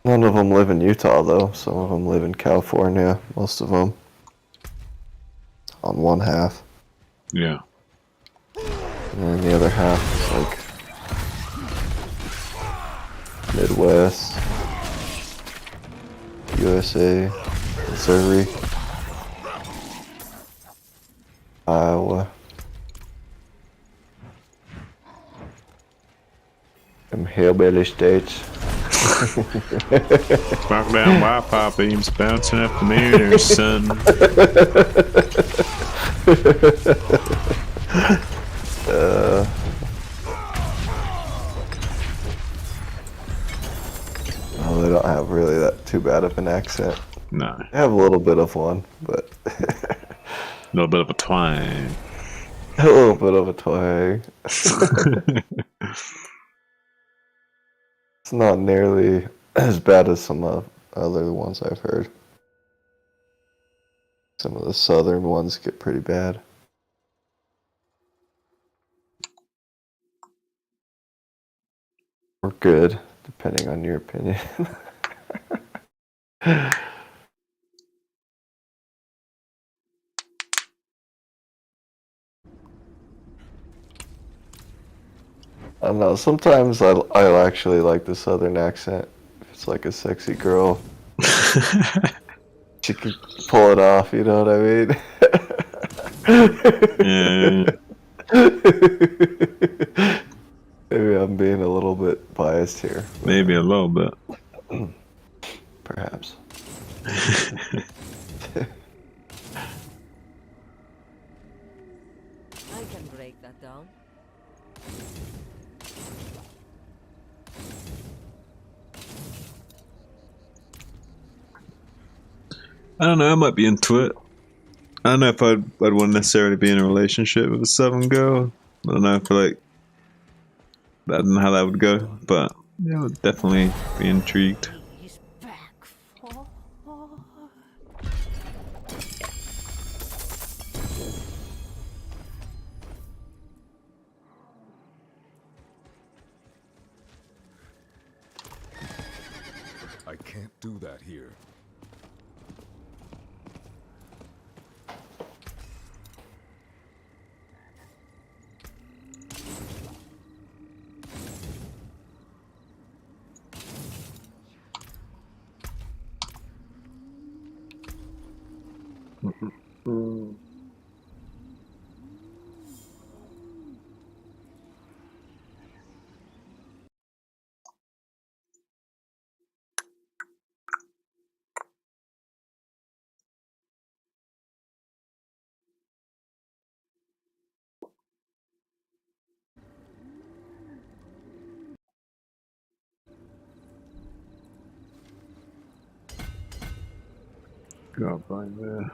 T: None of them live in Utah though. Some of them live in California. Most of them. On one half.
A: Yeah.
T: And then the other half is like Midwest, USA, Missouri, Iowa. Them hillbilly states.
A: Spark down Wi-Fi beams bouncing up the mirrors, son.
T: No, they don't have really that too bad of an accent.
A: No.
T: They have a little bit of one, but
A: a little bit of a twang.
T: A little bit of a twang. It's not nearly as bad as some other ones I've heard. Some of the southern ones get pretty bad. Or good, depending on your opinion. I don't know, sometimes I actually like the southern accent. If it's like a sexy girl. She can pull it off, you know what I mean?
A: Yeah.
T: Maybe I'm being a little bit biased here.
A: Maybe a little bit.
T: Perhaps.
D: I can break that down.
A: I don't know, I might be into it. I don't know if I'd want to necessarily be in a relationship with a southern girl. I don't know if I don't know how that would go, but yeah, I would definitely be intrigued.
E: I can't do that here.
A: Go by there.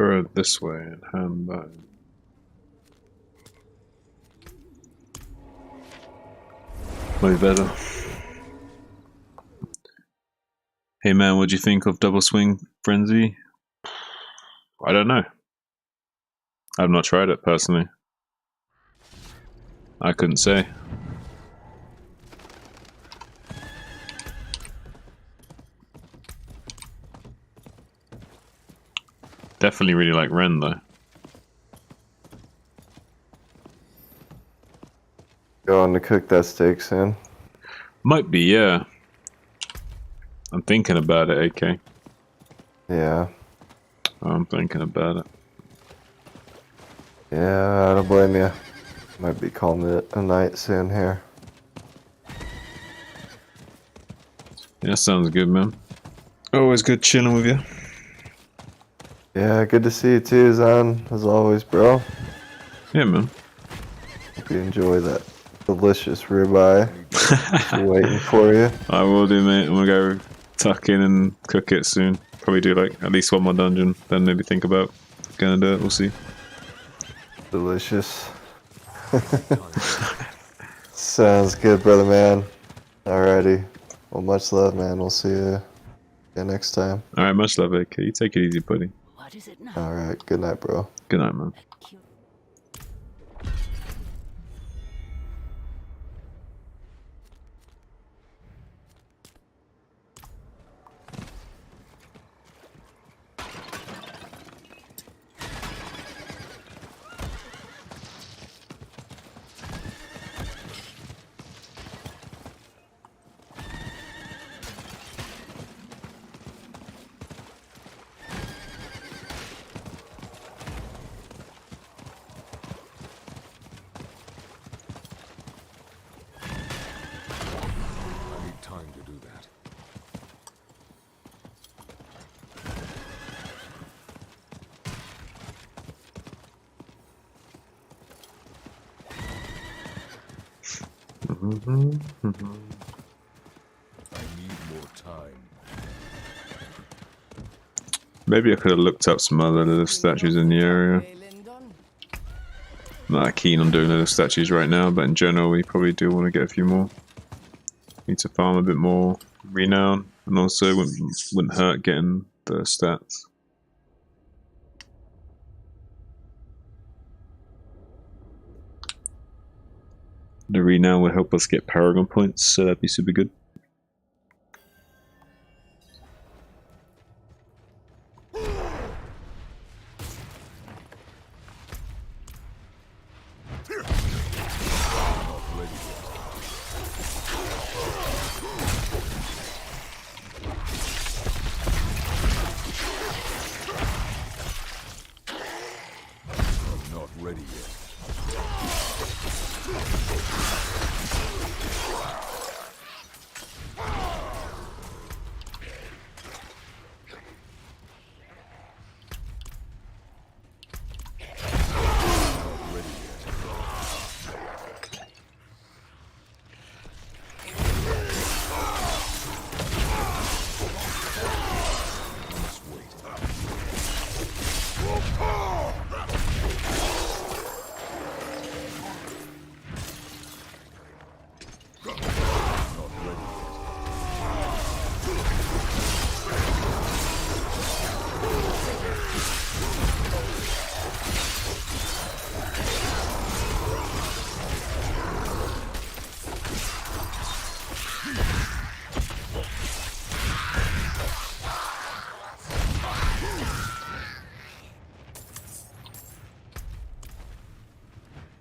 A: Burrow this way and hand that in. Way better. Hey man, what do you think of Double Swing Frenzy? I don't know. I've not tried it personally. I couldn't say. Definitely really like Rend though.
T: Going to cook that steak soon.
A: Might be, yeah. I'm thinking about it, AK.
T: Yeah.
A: I'm thinking about it.
T: Yeah, I don't blame you. Might be calling it a night soon here.
A: Yeah, sounds good, man. Always good chilling with you.
T: Yeah, good to see you too, Zan, as always, bro.
A: Yeah, man.
T: Hope you enjoy that delicious ribeye. Waiting for you.
A: I will do, mate. I'm gonna go tuck in and cook it soon. Probably do like at least one more dungeon, then maybe think about gonna do it. We'll see.
T: Delicious. Sounds good, brother man. Alrighty. Well, much love, man. We'll see you again next time.
A: Alright, much love, AK. You take it easy, buddy.
S: What is it now?
T: Alright, good night, bro.
A: Good night, man.
E: I need time to do that. I need more time.
A: Maybe I could have looked up some other little statues in the area. Not that keen on doing little statues right now, but in general we probably do want to get a few more. Need to farm a bit more renown, and also wouldn't hurt getting the stats. The renown would help us get Paragon points, so that'd be super good.
E: I'm not ready yet.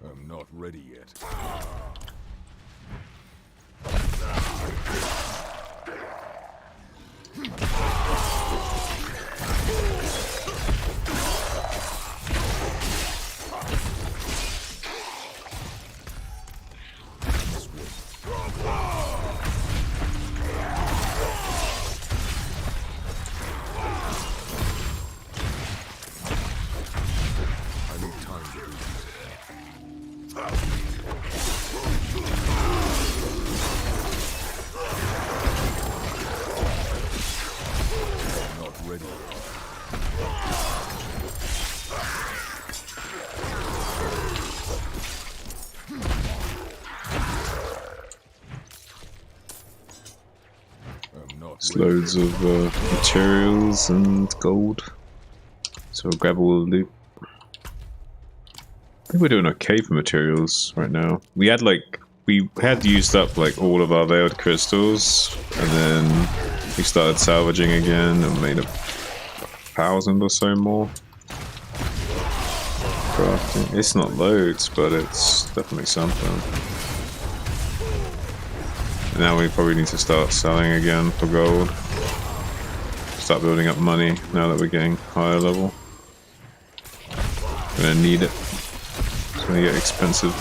E: I'm not ready yet. I need time to do this.
A: There's loads of materials and gold. So we'll grab all the loot. I think we're doing okay for materials right now. We had used up like all of our veiled crystals, and then we started salvaging again and made 1,000 or so more. Crafting. It's not loads, but it's definitely something. And now we probably need to start selling again for gold. Start building up money now that we're getting higher level. We're gonna need it. It's gonna get expensive.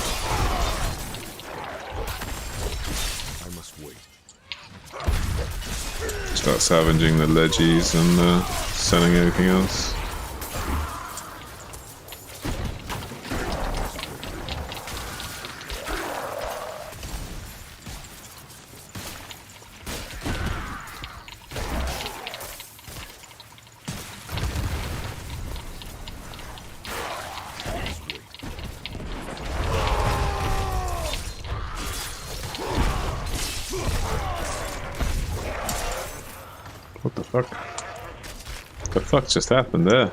E: I must wait.
A: Start salvaging the legis and selling everything else. What the fuck? What the fuck just happened there?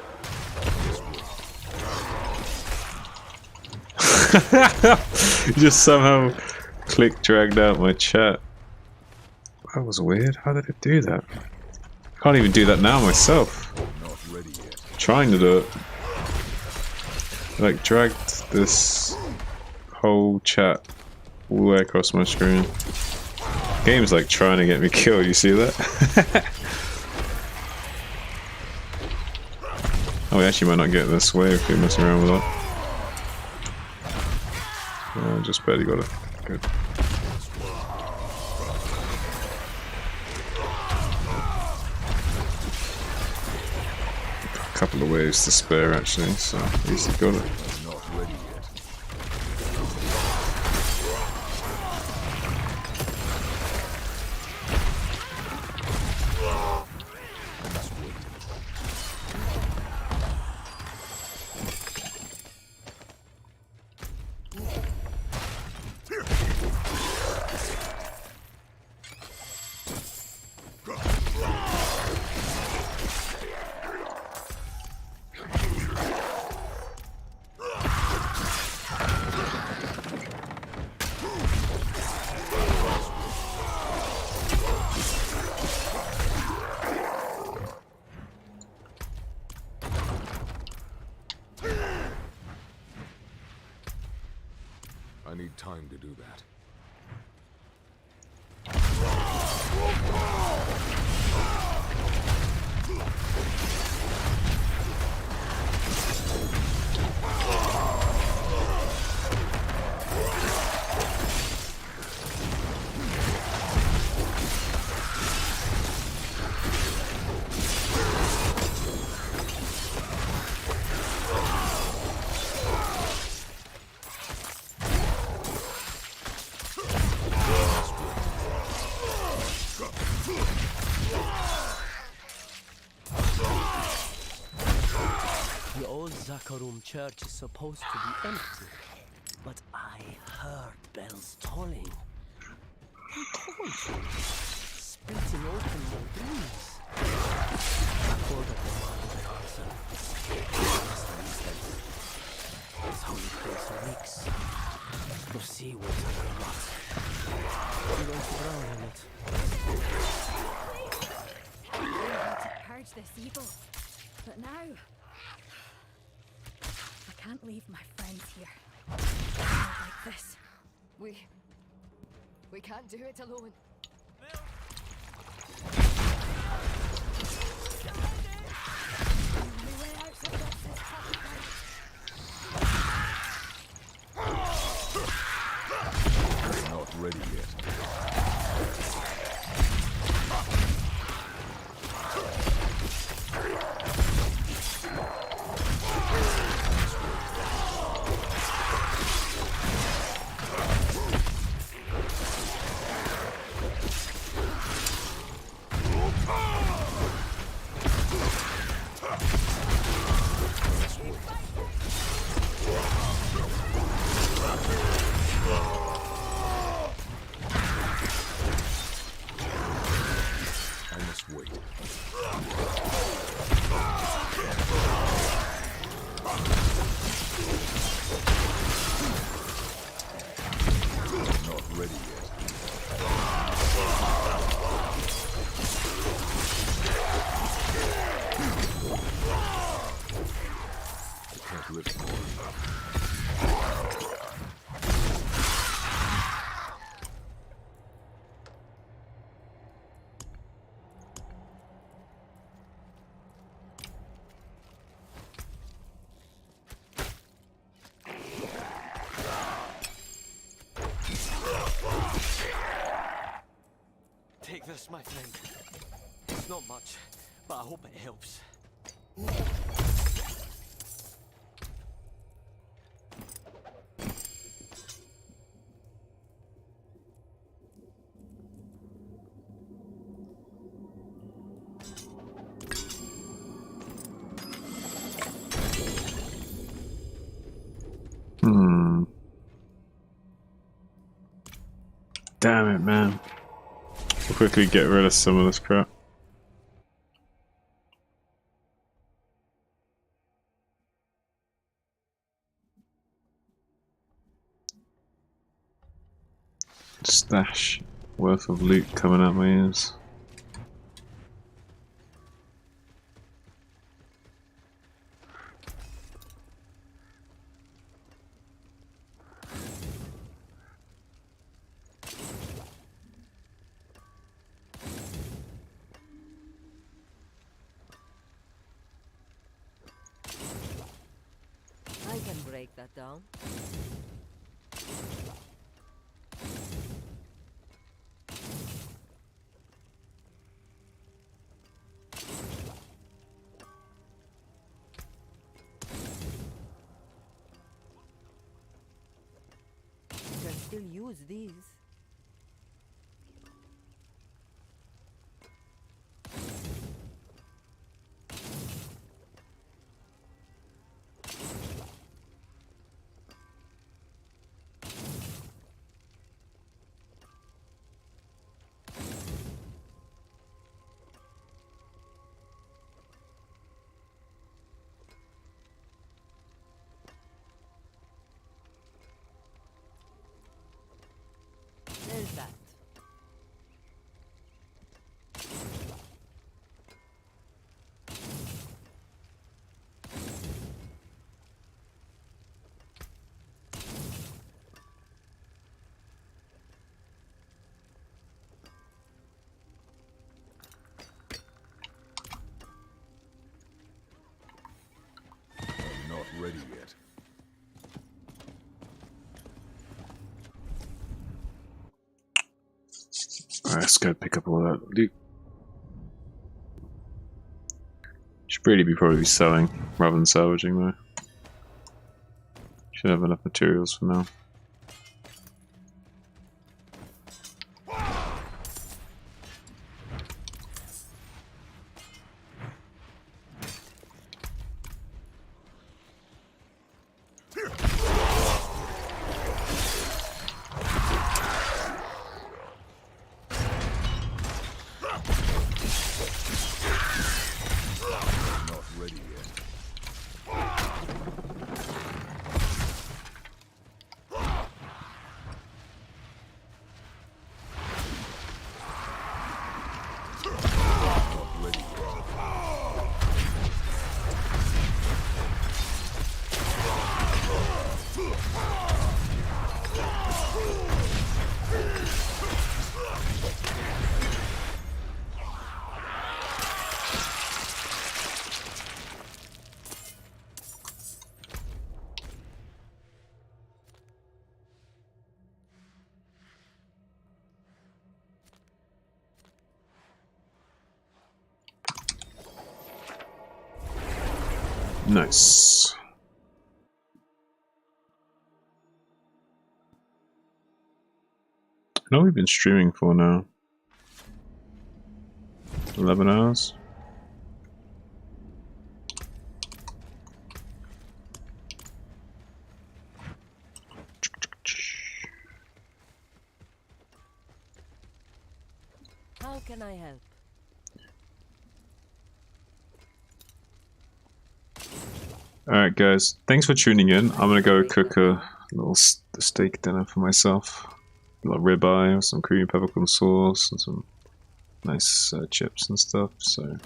A: You just somehow click dragged out my chat. That was weird. How did it do that? I can't even do that now myself. I'm trying to do it. I, like, dragged this whole chat all the way across my screen. Game's like trying to get me killed, you see that? Oh, we actually might not get this way if we mess around with that. Oh, just barely got it. Good. A couple of waves to spare actually, so easily got it.
E: I need time to do that.
K: The old Zakarum church is supposed to be empty, but I heard bells tolling. And cold, splitting open the breeze. I called up the man with an answer. This holy place reeks. The seawater will rot. We're going to drown in it.
F: I had to purge this evil, but now I can't leave my friends here. Not like this.
B: We can't do it alone.
E: I'm not ready yet.
K: this, my friend. It's not much, but I hope it helps.
B: Damn it, man. We'll quickly get rid of some of this crap. Stash worth of loot coming out my ears.
S: I can break that down. You can still use these. There's that.
E: I'm not ready yet.
B: Alright, let's go pick up all that loot. Should really probably be selling rather than salvaging though. Should have enough materials for now. Nice. I know we've been streaming for now. 11 hours.
S: How can I help?
B: Alright guys, thanks for tuning in. I'm gonna go cook a little steak dinner for myself. A little ribeye with some creamy peppercorn sauce and some nice chips and stuff, so I'm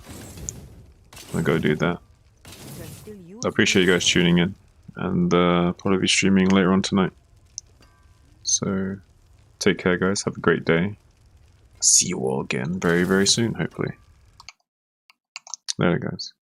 B: gonna go do that. I appreciate you guys tuning in, and probably be streaming later on tonight. So take care guys, have a great day. See you all again very, very soon, hopefully. Later guys.